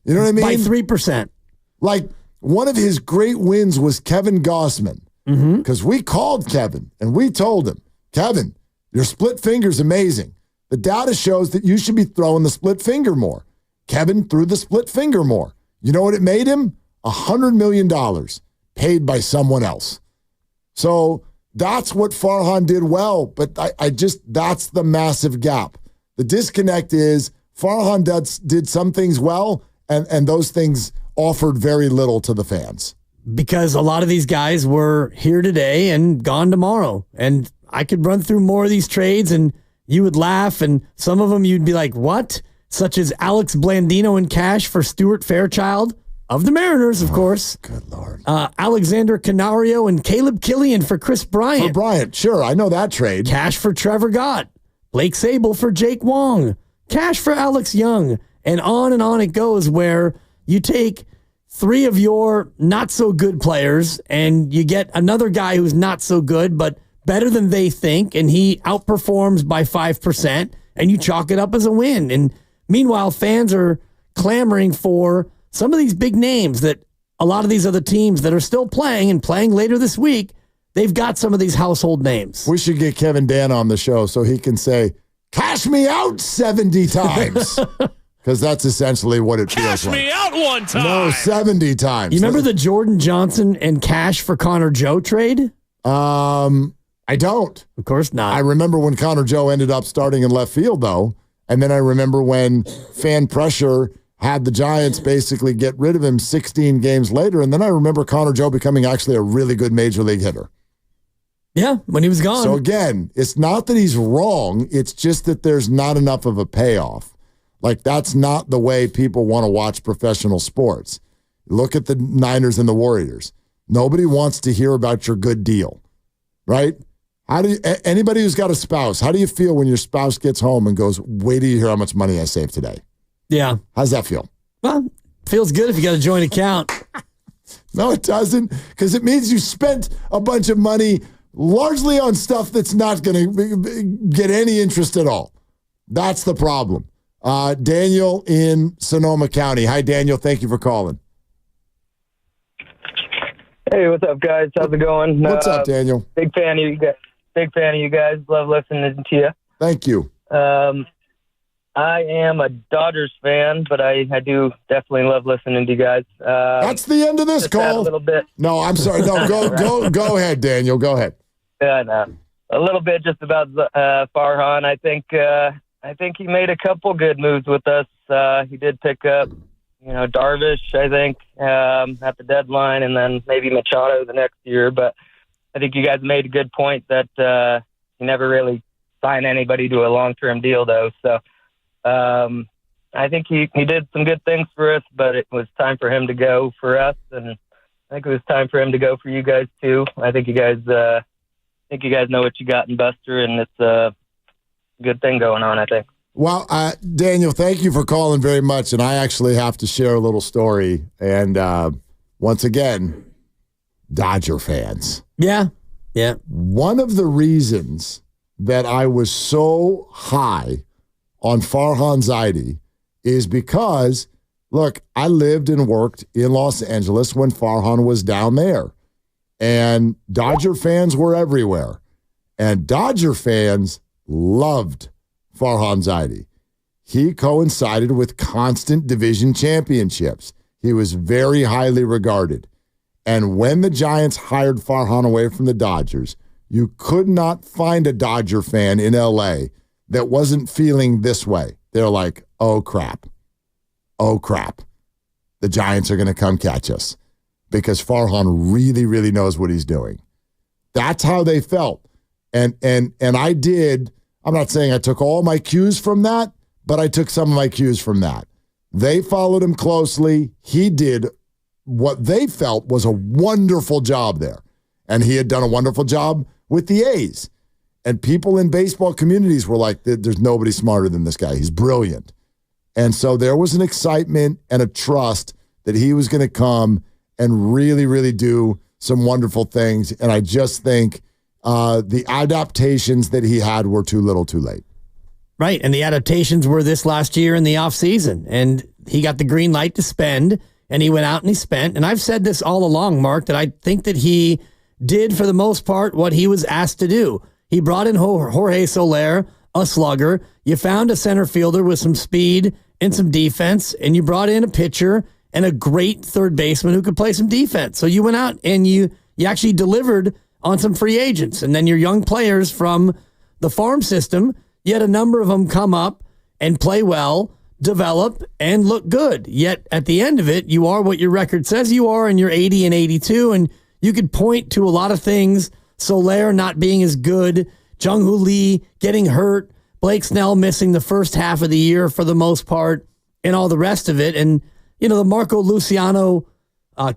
You know what I mean? By 3%. Like, one of his great wins was Kevin Gossman, because we called Kevin and we told him, Kevin, your split finger's amazing. The data shows that you should be throwing the split finger more. Kevin threw the split finger more. You know what it made him? $100 million paid by someone else. So that's what Farhan did well, but that's the massive gap. The disconnect is Farhan did some things well, and those things offered very little to the fans. Because a lot of these guys were here today and gone tomorrow. And I could run through more of these trades and you would laugh, and some of them you'd be like, what? Such as Alex Blandino in cash for Stuart Fairchild of the Mariners, of course. Good Lord. Alexander Canario and Caleb Killian for Chris Bryant. For Bryant, sure. I know that trade. Cash for Trevor Gott. Blake Sable for Jake Wong. Cash for Alex Young. And on it goes, where you take 3 of your not-so-good players and you get another guy who's not so good, but better than they think, and he outperforms by 5%, and you chalk it up as a win. And meanwhile, fans are clamoring for some of these big names that a lot of these other teams that are still playing and playing later this week, they've got some of these household names. We should get Kevin Dan on the show so he can say, cash me out 70 times. Because that's essentially what it feels like. Cash me out one time. No, 70 times. You remember the Jordan Johnson and Cash for Connor Joe trade? I don't. Of course not. I remember when Connor Joe ended up starting in left field, though. And then I remember when fan pressure had the Giants basically get rid of him 16 games later. And then I remember Connor Joe becoming actually a really good major league hitter. Yeah, when he was gone. So again, it's not that he's wrong. It's just that there's not enough of a payoff. Like, that's not the way people want to watch professional sports. Look at the Niners and the Warriors. Nobody wants to hear about your good deal, right? How do you, anybody who's got a spouse, how do you feel when your spouse gets home and goes, wait till you hear how much money I saved today? Yeah. How's that feel? Well, feels good if you got a joint account. No, it doesn't, because it means you spent a bunch of money largely on stuff that's not going to get any interest at all. That's the problem. Daniel in Sonoma County. Hi, Daniel. Thank you for calling. Hey, what's up, guys? How's it going? What's up, Daniel? Big fan of you guys. Big fan of you guys. Love listening to you. Thank you. I am a Dodgers fan, but I do definitely love listening to you guys. That's the end of this call. A little bit. No, I'm sorry. No, go ahead, Daniel. Go ahead. Yeah, no. A little bit just about Farhan. I think he made a couple good moves with us. He did pick up, Darvish, I think, at the deadline, and then maybe Machado the next year. But I think you guys made a good point that he never really signed anybody to a long-term deal, though. So I think he did some good things for us, but it was time for him to go for us, and I think it was time for him to go for you guys too. I think you guys know what you got in Buster, and it's a good thing going on, I think. Well, Daniel, thank you for calling very much. And I actually have to share a little story. And once again, Dodger fans. Yeah. Yeah. One of the reasons that I was so high on Farhan Zaidi is because, look, I lived and worked in Los Angeles when Farhan was down there. And Dodger fans were everywhere. And Dodger fans loved Farhan Zaidi. He coincided with constant division championships. He was very highly regarded. And when the Giants hired Farhan away from the Dodgers, you could not find a Dodger fan in LA that wasn't feeling this way. They're like, oh, crap. Oh, crap. The Giants are going to come catch us because Farhan really, really knows what he's doing. That's how they felt. And I did. I'm not saying I took all my cues from that, but I took some of my cues from that. They followed him closely. He did what they felt was a wonderful job there. And he had done a wonderful job with the A's. And people in baseball communities were like, there's nobody smarter than this guy. He's brilliant. And so there was an excitement and a trust that he was going to come and really, really do some wonderful things. And I just think the adaptations that he had were too little too late. Right, and the adaptations were this last year in the offseason, and he got the green light to spend, and he went out and he spent. And I've said this all along, Mark, that I think that he did, for the most part, what he was asked to do. He brought in Jorge Soler, a slugger. You found a center fielder with some speed and some defense, and you brought in a pitcher and a great third baseman who could play some defense. So you went out and you actually delivered on some free agents. And then your young players from the farm system, you had a number of them come up and play well, develop, and look good. Yet at the end of it, you are what your record says you are, and you're 80 and 82. And you could point to a lot of things. Soler not being as good, Jung-Hoo Lee getting hurt, Blake Snell missing the first half of the year for the most part, and all the rest of it. And, the Marco Luciano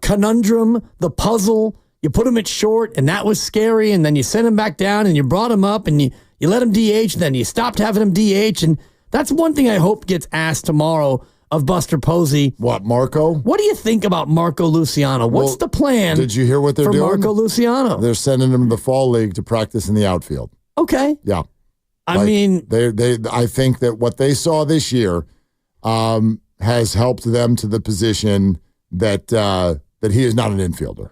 conundrum, the puzzle, you put him at short, and that was scary, and then you sent him back down, and you brought him up, and you let him DH, and then you stopped having him DH, and that's one thing I hope gets asked tomorrow of Buster Posey. What, Marco? What do you think about Marco Luciano? What's the plan? Did you hear what they're doing? Marco Luciano? They're sending him to the fall league to practice in the outfield. Okay. Yeah. I mean, I think that what they saw this year has helped them to the position that he is not an infielder.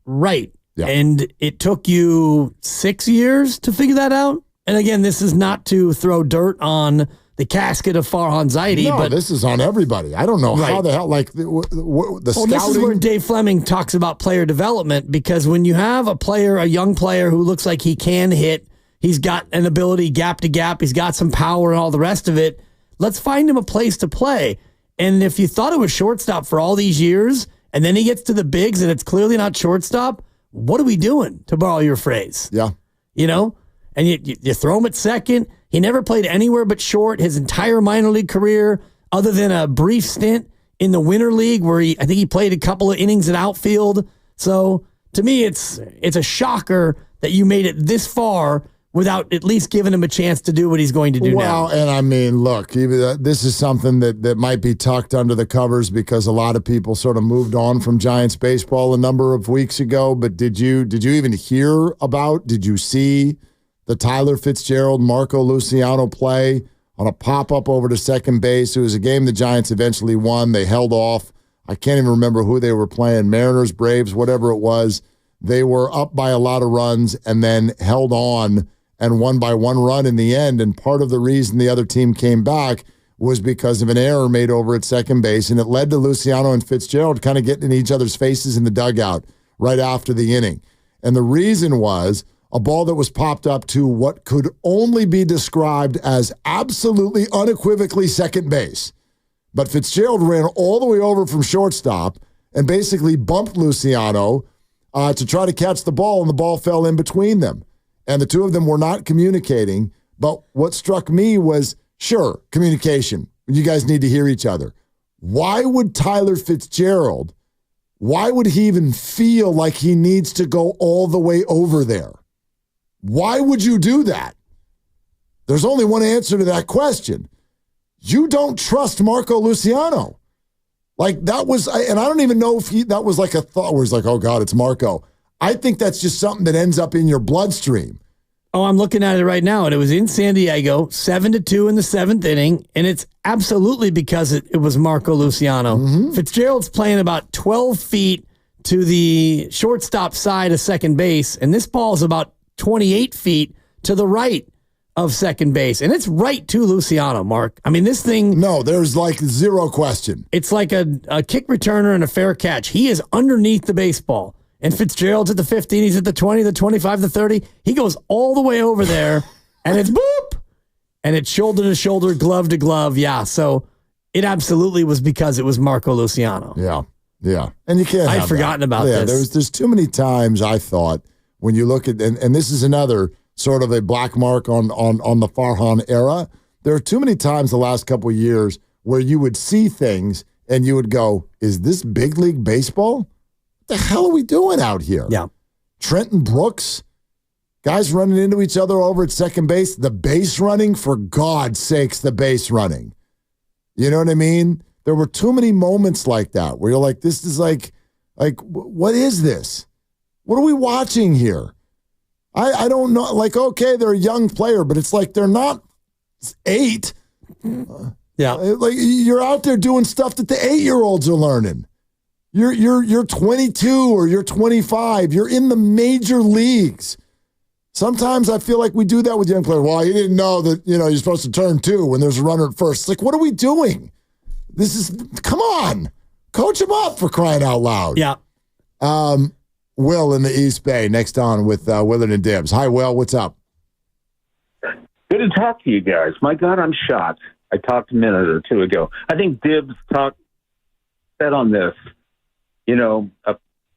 Right. Yeah. And it took you 6 years to figure that out. And again, this is not to throw dirt on the casket of Farhan Zaidi. No, but this is on everybody. I don't know how Right. the hell, like, the scouting. This is where Dave Fleming talks about player development, because when you have a young player who looks like he can hit, he's got an ability gap to gap, he's got some power and all the rest of it, let's find him a place to play. And if you thought it was shortstop for all these years, and then he gets to the bigs and it's clearly not shortstop, what are we doing, to borrow your phrase? Yeah. You know? And you throw him at second. He never played anywhere but short his entire minor league career, other than a brief stint in the Winter League where I think he played a couple of innings at outfield. So to me, it's a shocker that you made it this far without at least giving him a chance to do what he's going to do now. Well, and I mean, look, this is something that might be tucked under the covers because a lot of people sort of moved on from Giants baseball a number of weeks ago. But did you even hear about, did you see the Tyler Fitzgerald, Marco Luciano play on a pop-up over to second base? It was a game the Giants eventually won. They held off. I can't even remember who they were playing, Mariners, Braves, whatever it was. They were up by a lot of runs and then held on and won by 1 run in the end. And part of the reason the other team came back was because of an error made over at second base, and it led to Luciano and Fitzgerald kind of getting in each other's faces in the dugout right after the inning. And the reason was a ball that was popped up to what could only be described as absolutely unequivocally second base. But Fitzgerald ran all the way over from shortstop and basically bumped Luciano to try to catch the ball, and the ball fell in between them. And the two of them were not communicating. But what struck me was, sure, communication. You guys need to hear each other. Why would Tyler Fitzgerald, why would he even feel like he needs to go all the way over there? Why would you do that? There's only one answer to that question. You don't trust Marco Luciano. Like, that was, and I don't even know if that was like a thought where he's like, oh God, it's Marco. I think that's just something that ends up in your bloodstream. Oh, I'm looking at it right now, and it was in San Diego, 7-2 in the 7th inning, and it's absolutely because it was Marco Luciano. Mm-hmm. Fitzgerald's playing about 12 feet to the shortstop side of second base, and this ball is about 28 feet to the right of second base, and it's right to Luciano, Mark. I mean, this thing... No, there's like zero question. It's like a kick returner and a fair catch. He is underneath the baseball. And Fitzgerald's at the 15, he's at the 20, the 25, the 30. He goes all the way over there, and it's boop! And it's shoulder to shoulder, glove to glove. Yeah, so it absolutely was because it was Marco Luciano. Yeah. And you can't I'd forgotten about this. There's too many times I thought when you look at, and this is another sort of a black mark on the Farhan era. There are too many times the last couple of years where you would see things and you would go, is this big league baseball? What the hell are we doing out here? Yeah. Trenton Brooks, guys running into each other over at second base, the base running, for God's sakes, the base running. You know what I mean? There were too many moments like that where you're like, this is like what is this? What are we watching here? I don't know. Like, okay, they're a young player, but it's like they're not 8. Yeah. Like, you're out there doing stuff that the 8-year-olds are learning. You're 22 or you're 25. You're in the major leagues. Sometimes I feel like we do that with young players. Well, you didn't know that, you're supposed to turn 2 when there's a runner at first. It's like, what are we doing? Come on. Coach him up, for crying out loud. Yeah. Will in the East Bay, next on with Willard and Dibbs. Hi, Will. What's up? Good to talk to you guys. My God, I'm shocked. I talked a minute or two ago. I think Dibbs said on this,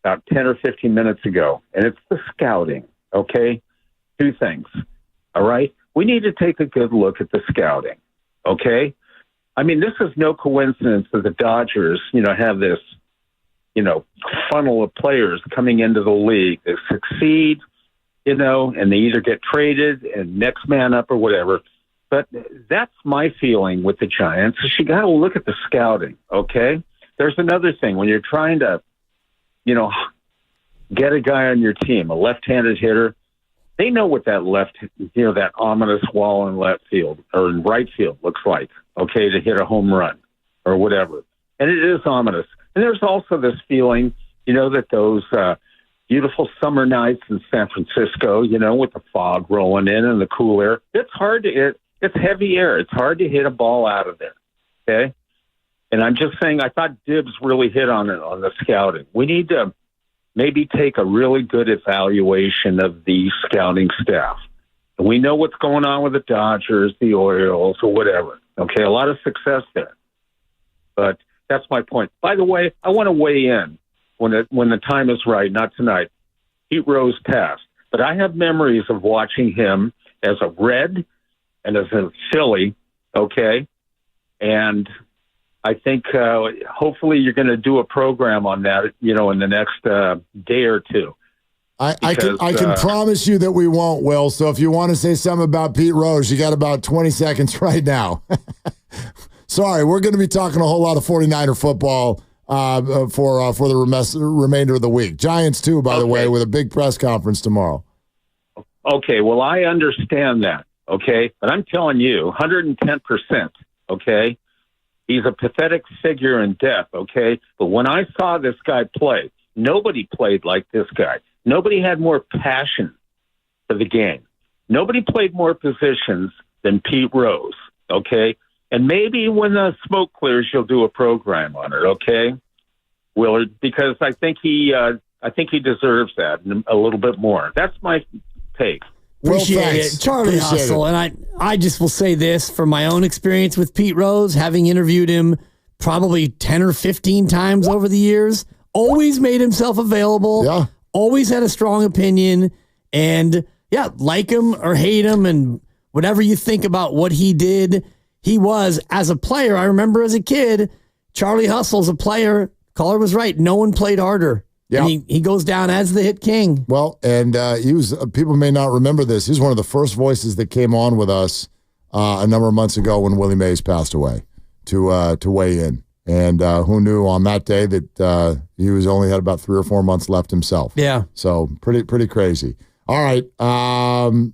about 10 or 15 minutes ago, and it's the scouting, okay? 2 things, all right? We need to take a good look at the scouting, okay? I mean, this is no coincidence that the Dodgers, have this, funnel of players coming into the league that succeed, and they either get traded and next man up or whatever. But that's my feeling with the Giants. Is you got to look at the scouting, okay? There's another thing. When you're trying to, get a guy on your team, a left-handed hitter, they know what that that ominous wall in left field or in right field looks like, okay, to hit a home run or whatever. And it is ominous. And there's also this feeling, that those beautiful summer nights in San Francisco, with the fog rolling in and the cool air, it's hard to it's heavy air. It's hard to hit a ball out of there. Okay. And I'm just saying, I thought Dibbs really hit on it on the scouting. We need to maybe take a really good evaluation of the scouting staff. We know what's going on with the Dodgers, the Orioles, or whatever. Okay, a lot of success there. But that's my point. By the way, I want to weigh in when the time is right, not tonight. Pete Rose passed. But I have memories of watching him as a Red and as a Philly, okay? And I think hopefully you're going to do a program on that, in the next day or two. I can promise you that we won't, Will. So if you want to say something about Pete Rose, you got about 20 seconds right now. Sorry, we're going to be talking a whole lot of 49er football for the remainder of the week. Giants too, by the way, with a big press conference tomorrow. Okay, well, I understand that, okay? But I'm telling you, 110%, okay? He's a pathetic figure in death, okay? But when I saw this guy play, nobody played like this guy. Nobody had more passion for the game. Nobody played more positions than Pete Rose, okay? And maybe when the smoke clears, you'll do a program on it, okay, Willard? Because I think he deserves that and a little bit more. That's my take. Appreciate it. Charlie Hustle. And I just will say this from my own experience with Pete Rose, having interviewed him probably 10 or 15 times over the years, always made himself available. Yeah. Always had a strong opinion, and like him or hate him, and whatever you think about what he did, he was as a player. I remember as a kid, Charlie Hustle's a player. Caller was right. No one played harder. Yeah, he goes down as the hit king. Well, and he was. People may not remember this. He was one of the first voices that came on with us a number of months ago when Willie Mays passed away to weigh in. And who knew on that day that he was only had about 3 or 4 months left himself. Yeah. So pretty crazy. All right.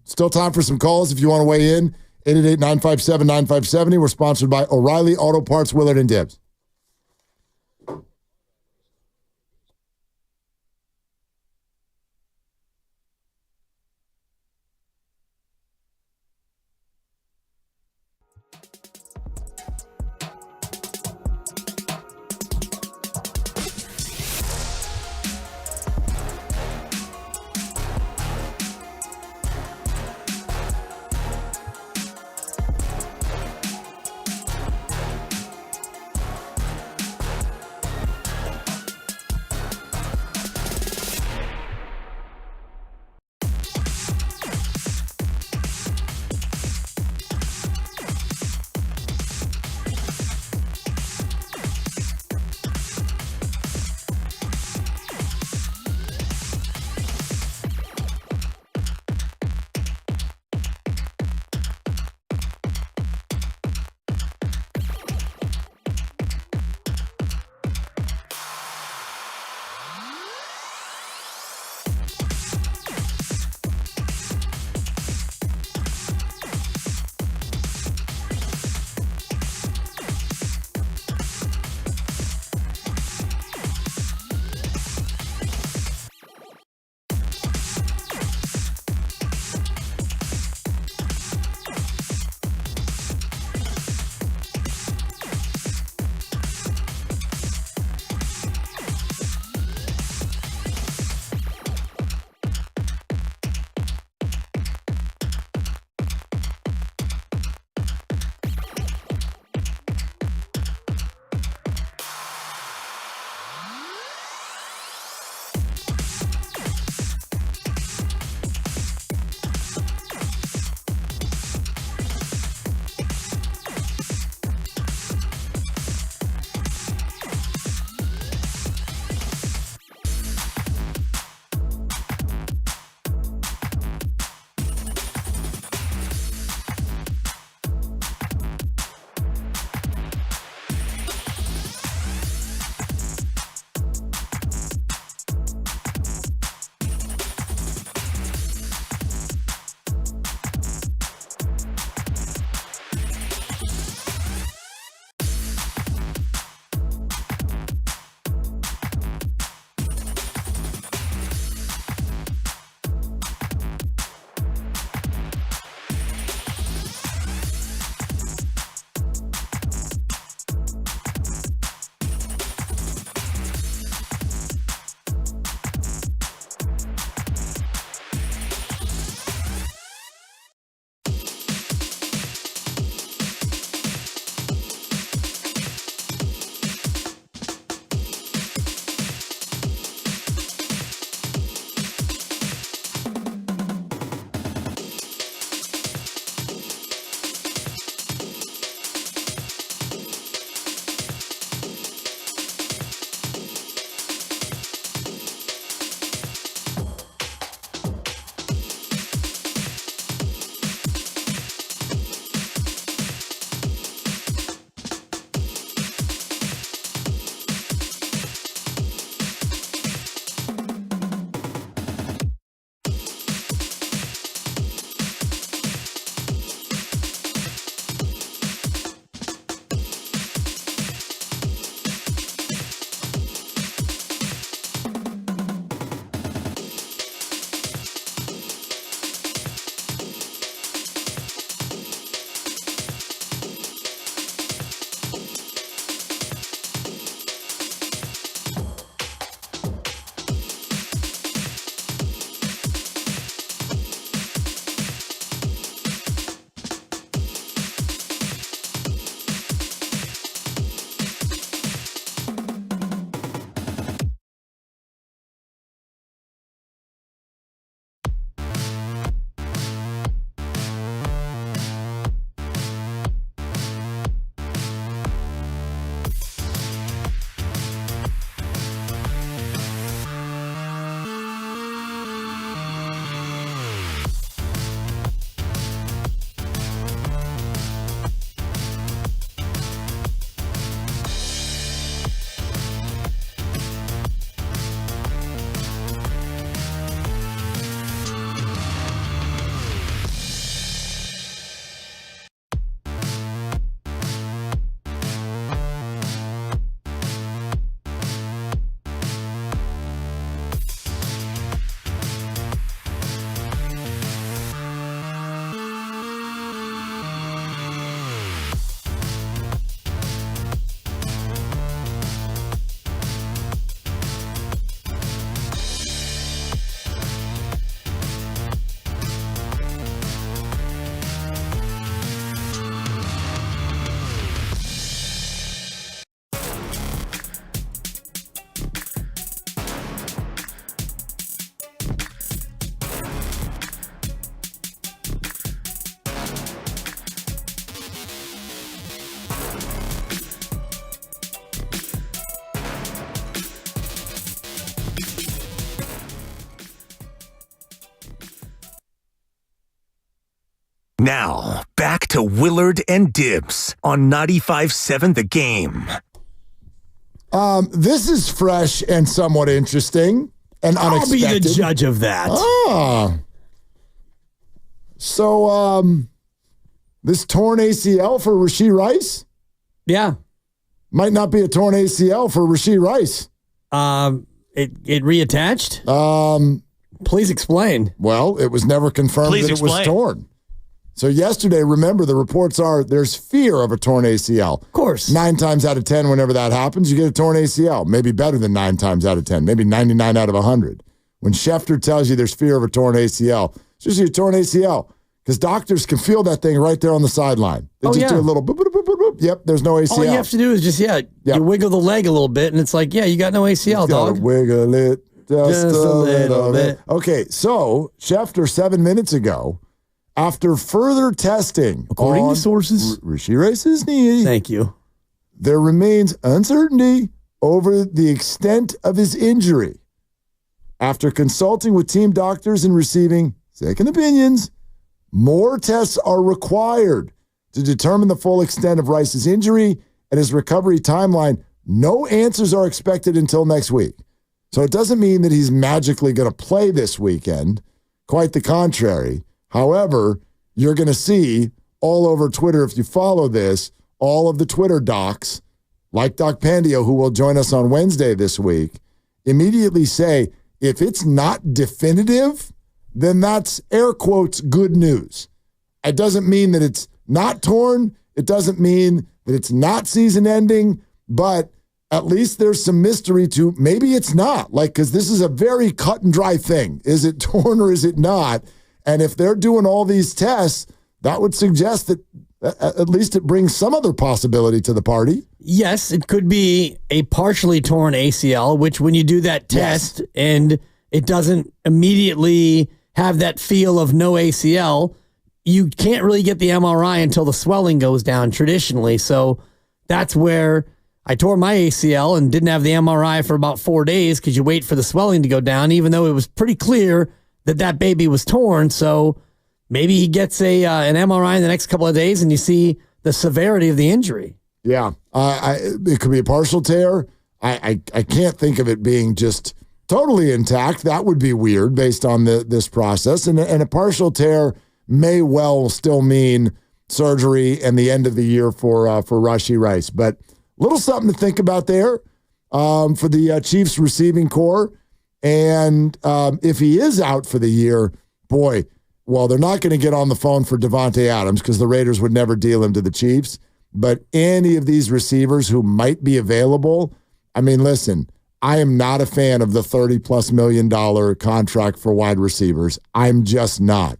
Still time for some calls if you want to weigh in. 888-957-9570. We're sponsored by O'Reilly Auto Parts, Willard and Dibbs. Now, back to Willard and Dibs on 95.7 The Game. This is fresh and somewhat interesting and unexpected. I'll be the judge of that. So, this torn ACL for Rashee Rice? Yeah. Might not be a torn ACL for Rashee Rice. It reattached? Please explain. Well, it was never confirmed that it was torn. So yesterday, remember, the reports are there's fear of a torn ACL. Of course. 9 times out of 10, whenever that happens, you get a torn ACL. Maybe better than 9 times out of 10. Maybe 99 out of 100. When Schefter tells you there's fear of a torn ACL, it's usually a torn ACL. Because doctors can feel that thing right there on the sideline. They just do a little boop, boop, boop, boop, boop. Yep, there's no ACL. All you have to do is just, you wiggle the leg a little bit, and it's like, you got no ACL, dog. Wiggle it just a little bit. Okay, so Schefter 7 minutes ago, after further testing, according to sources, Rashee Rice's knee. Thank you. There remains uncertainty over the extent of his injury. After consulting with team doctors and receiving second opinions, more tests are required to determine the full extent of Rice's injury and his recovery timeline. No answers are expected until next week. So it doesn't mean that he's magically going to play this weekend. Quite the contrary. However, you're going to see all over Twitter, if you follow this, all of the Twitter docs, like Doc Pandio, who will join us on Wednesday this week, immediately say, if it's not definitive, then that's air quotes good news. It doesn't mean that it's not torn. It doesn't mean that it's not season ending, but at least there's some mystery to maybe it's not. Because this is a very cut and dry thing. Is it torn or is it not? And if they're doing all these tests, that would suggest that at least it brings some other possibility to the party. Yes, it could be a partially torn ACL, which when you do that test and it doesn't immediately have that feel of no ACL, you can't really get the MRI until the swelling goes down traditionally. So that's where I tore my ACL and didn't have the MRI for about 4 days because you wait for the swelling to go down, even though it was pretty clear that baby was torn. So maybe he gets an MRI in the next couple of days and you see the severity of the injury. Yeah, it could be a partial tear. I can't think of it being just totally intact. That would be weird based on this process. And a partial tear may well still mean surgery and the end of the year for Rashee Rice. But a little something to think about there for the Chiefs receiving core. And if he is out for the year, boy, well, they're not going to get on the phone for Devontae Adams because the Raiders would never deal him to the Chiefs. But any of these receivers who might be available, I mean, listen, I am not a fan of the $30+ million contract for wide receivers. I'm just not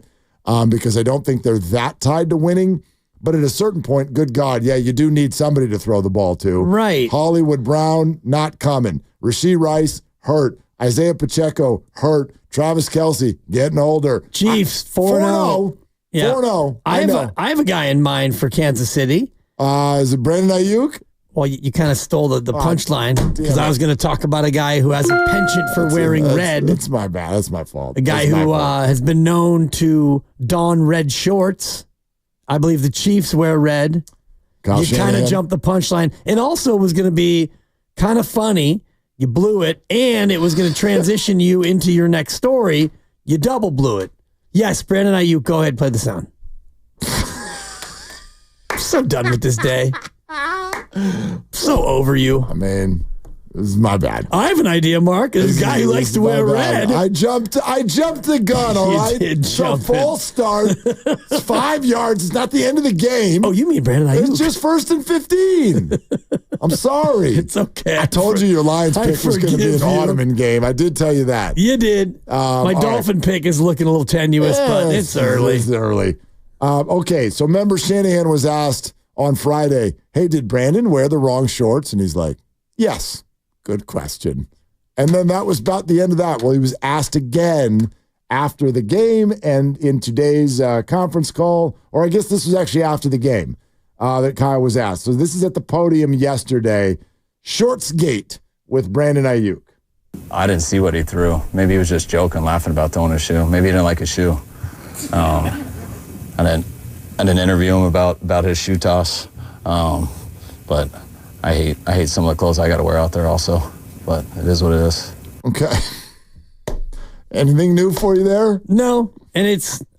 because I don't think they're that tied to winning. But at a certain point, good God, you do need somebody to throw the ball to. Right. Hollywood Brown, not coming. Rashee Rice, hurt. Isaiah Pacheco, hurt. Travis Kelce, getting older. Chiefs, 4-0. 4-0. I have a guy in mind for Kansas City. Is it Brandon Ayuk? Well, you kind of stole the punchline because I was going to talk about a guy who has a penchant for wearing red. That's my bad. That's my fault. A guy who has been known to don red shorts. I believe the Chiefs wear red. You kind of jumped the punchline. And also was going to be kind of funny. You blew it, and it was going to transition you into your next story. You double blew it. Yes, Brandon Ayuk, go ahead, play the sound. I'm so done with this day. So over you. I mean, this is my bad. I have an idea, Mark. There's a guy who likes to wear red. I jumped the gun, all right? It's a false start. It's 5 yards. It's not the end of the game. Oh, you mean Brandon Ayuk? It's just 1st and 15. I'm sorry. It's okay. I told you your Lions pick was going to be an Ottoman game. I did tell you that. You did. My Dolphin pick is looking a little tenuous, but it's early. It's early. Okay, so member Shanahan was asked on Friday, hey, did Brandon wear the wrong shorts? And he's like, yes. Good question. And then that was about the end of that. Well, he was asked again after the game and in today's conference call, or I guess this was actually after the game that Kyle was asked. So this is at the podium yesterday. Shortsgate with Brandon Ayuk. I didn't see what he threw. Maybe he was just joking, laughing about throwing a shoe. Maybe he didn't like his shoe. I didn't interview him about his shoe toss, but I hate some of the clothes I got to wear out there also. But it is what it is. Okay. Anything new for you there? No, and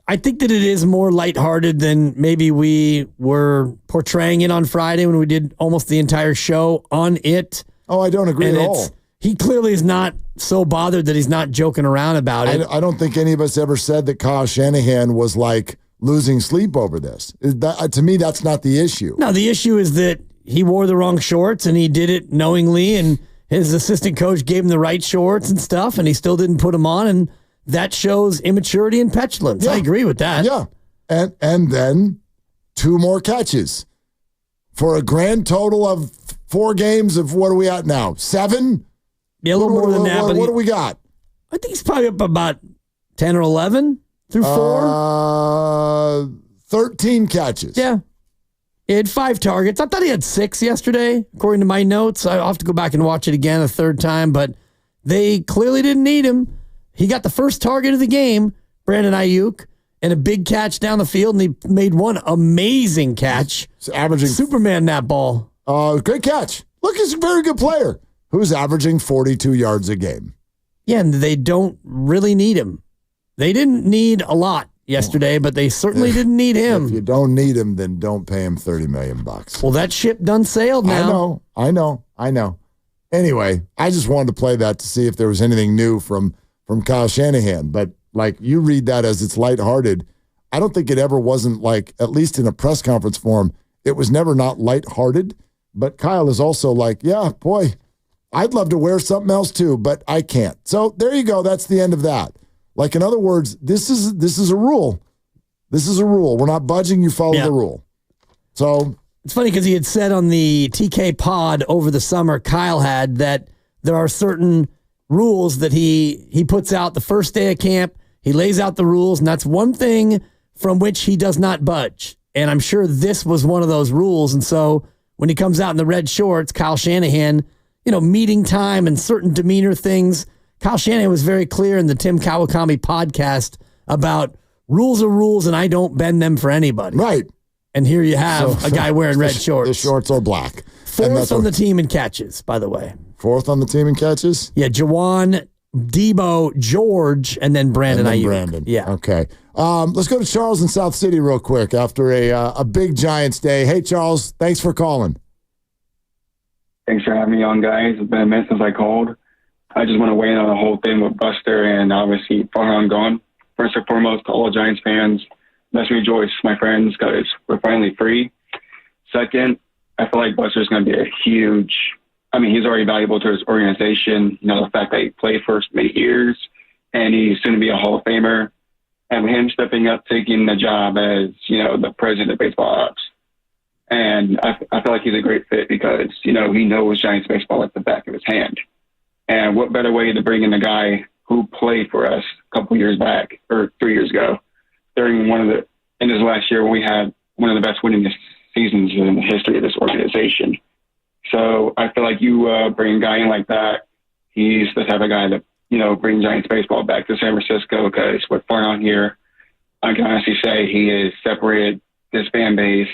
I think that it is more lighthearted than maybe we were portraying it on Friday when we did almost the entire show on it. Oh, I don't agree at all. He clearly is not so bothered that he's not joking around about it. I don't think any of us ever said that Kyle Shanahan was like losing sleep over this. To me, that's not the issue. No, the issue is that he wore the wrong shorts and he did it knowingly, and his assistant coach gave him the right shorts and stuff, and he still didn't put them on, and that shows immaturity and petulance. Yeah. I agree with that. Yeah. And then 2 more catches for a grand total of 4 games of what are we at now? 7? Yeah, a little more than that. What do we got? I think he's probably up about 10 or 11 through 4. 13 catches. Yeah. He had 5 targets. I thought he had 6 yesterday, according to my notes. I'll have to go back and watch it again a third time, but they clearly didn't need him. He got the first target of the game, Brandon Ayuk, and a big catch down the field, and he made one amazing catch. He's averaging Superman that ball. Great catch. Look, he's a very good player who's averaging 42 yards a game. Yeah, and they don't really need him. They didn't need a lot yesterday, but they certainly didn't need him. If you don't need him, then don't pay him $30 million. Well, that ship done sailed now. I know. Anyway, I just wanted to play that to see if there was anything new from Kyle Shanahan. But like you read that as it's lighthearted. I don't think it ever wasn't like, at least in a press conference form, it was never not lighthearted. But Kyle is also like, yeah, boy, I'd love to wear something else too, but I can't. So there you go. That's the end of that. Like, in other words, this is a rule. This is a rule. We're not budging. You follow the rule. So it's funny because he had said on the TK pod over the summer, Kyle had, that there are certain rules that he puts out the first day of camp. He lays out the rules, and that's one thing from which he does not budge. And I'm sure this was one of those rules. And so when he comes out in the red shorts, Kyle Shanahan, meeting time and certain demeanor things, Kyle Shanahan was very clear in the Tim Kawakami podcast about rules are rules and I don't bend them for anybody. Right. And here you have a guy wearing red shorts. The shorts are black. 4th on the team in catches, by the way. 4th on the team in catches? Yeah, Jawan, Debo, George, and then Brandon Ayuk. Brandon. Yeah. Okay. Let's go to Charles in South City real quick after a big Giants day. Hey, Charles, thanks for calling. Thanks for having me on, guys. It's been a minute since I called. I just want to weigh in on the whole thing with Buster and obviously Farhan gone. First and foremost, to all Giants fans, let's rejoice, my friends, because we're finally free. Second, I feel like Buster's going to be a huge, he's already valuable to his organization. The fact that he played for many years and he's soon to be a Hall of Famer. And him stepping up, taking the job as, the president of baseball ops. And I feel like he's a great fit because, he knows Giants baseball like the back of his hand. And what better way to bring in a guy who played for us a couple years back, or 3 years ago, during in his last year when we had one of the best winning seasons in the history of this organization. So I feel like you bring a guy in like that, he's the type of guy that, bring Giants baseball back to San Francisco, because with Farhan here, I can honestly say he has separated this fan base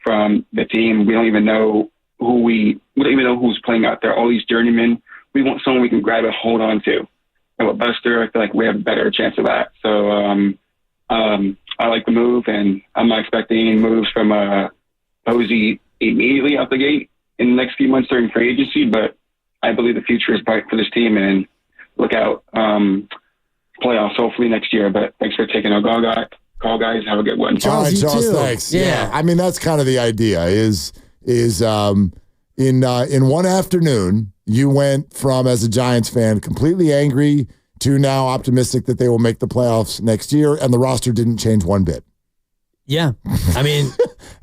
from the team. We don't even know we don't even know who's playing out there. All these journeymen, we want someone we can grab and hold on to. And with Buster, I feel like we have a better chance of that. So I like the move, and I'm not expecting moves from Posey immediately out the gate in the next few months during free agency, but I believe the future is bright for this team, and look out playoffs hopefully next year. But thanks for taking our call, guys. Have a good one. All right, Charles, thanks. Yeah. That's kind of the idea is in one afternoon, you went from, as a Giants fan, completely angry to now optimistic that they will make the playoffs next year, and the roster didn't change one bit. Yeah.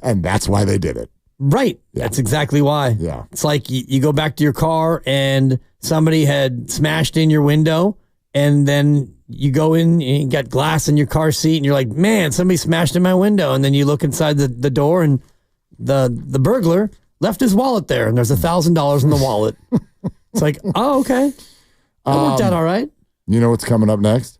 And that's why they did it. Right. Yeah. That's exactly why. Yeah. It's like you go back to your car and somebody had smashed in your window, and then you go in and you got glass in your car seat and you're like, man, somebody smashed in my window. And then you look inside the door and the burglar left his wallet there, and there's $1,000 in the wallet. It's like, oh, okay. That worked out all right. You know what's coming up next?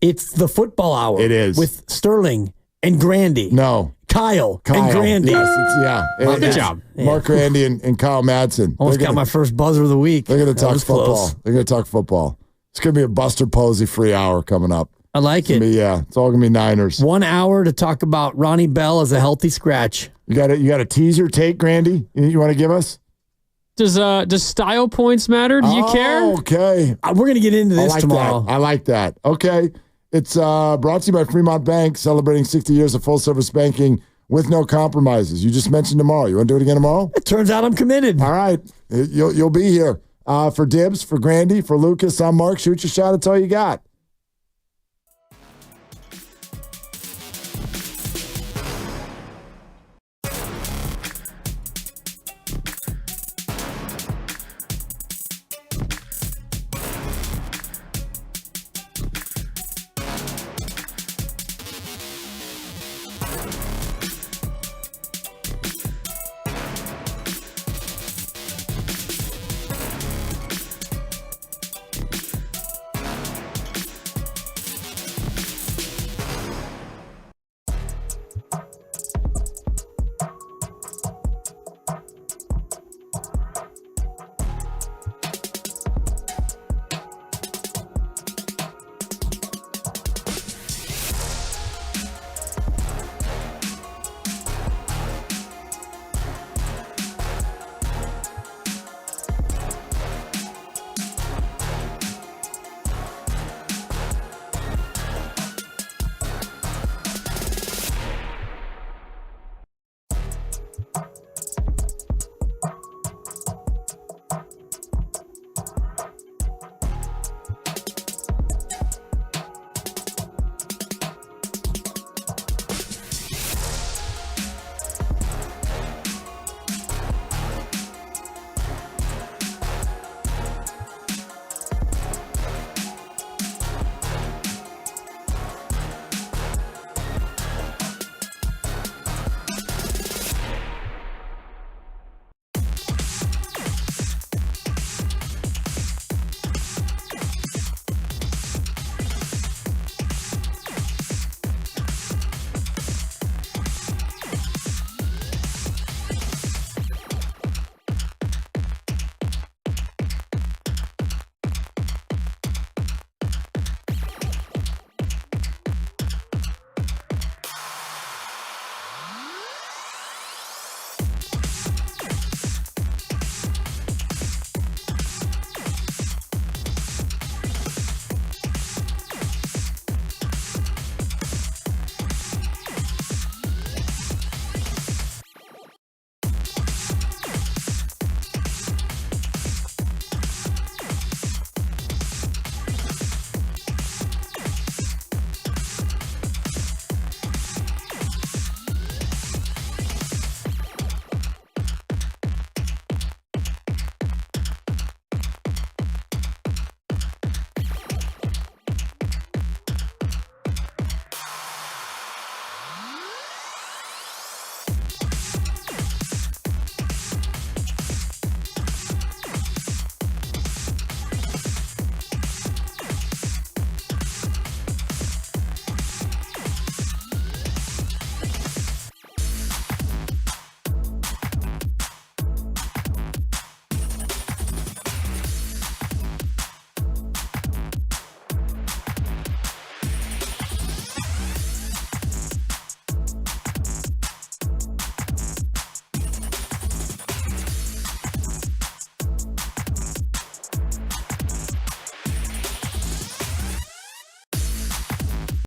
It's the football hour. It is. With Sterling And Grandy. No. Kyle. And Grandy. Yes, Good job. Mark Grandy and Kyle Madsen. Almost got my first buzzer of the week. They're going to talk football. Close. They're going to talk football. It's going to be a Buster Posey free hour coming up. I like it. It's all going to be Niners. 1 hour to talk about Ronnie Bell as a healthy scratch. You got a teaser take, Grandy? You want to give us? Does style points matter? Do you care? Okay. We're going to get into this tomorrow. I like that. Okay. It's brought to you by Fremont Bank, celebrating 60 years of full-service banking with no compromises. You just mentioned tomorrow. You want to do it again tomorrow? It turns out I'm committed. All right. You'll be here. For Dibs, for Grandy, for Lucas, I'm Mark. Shoot your shot. That's all you got.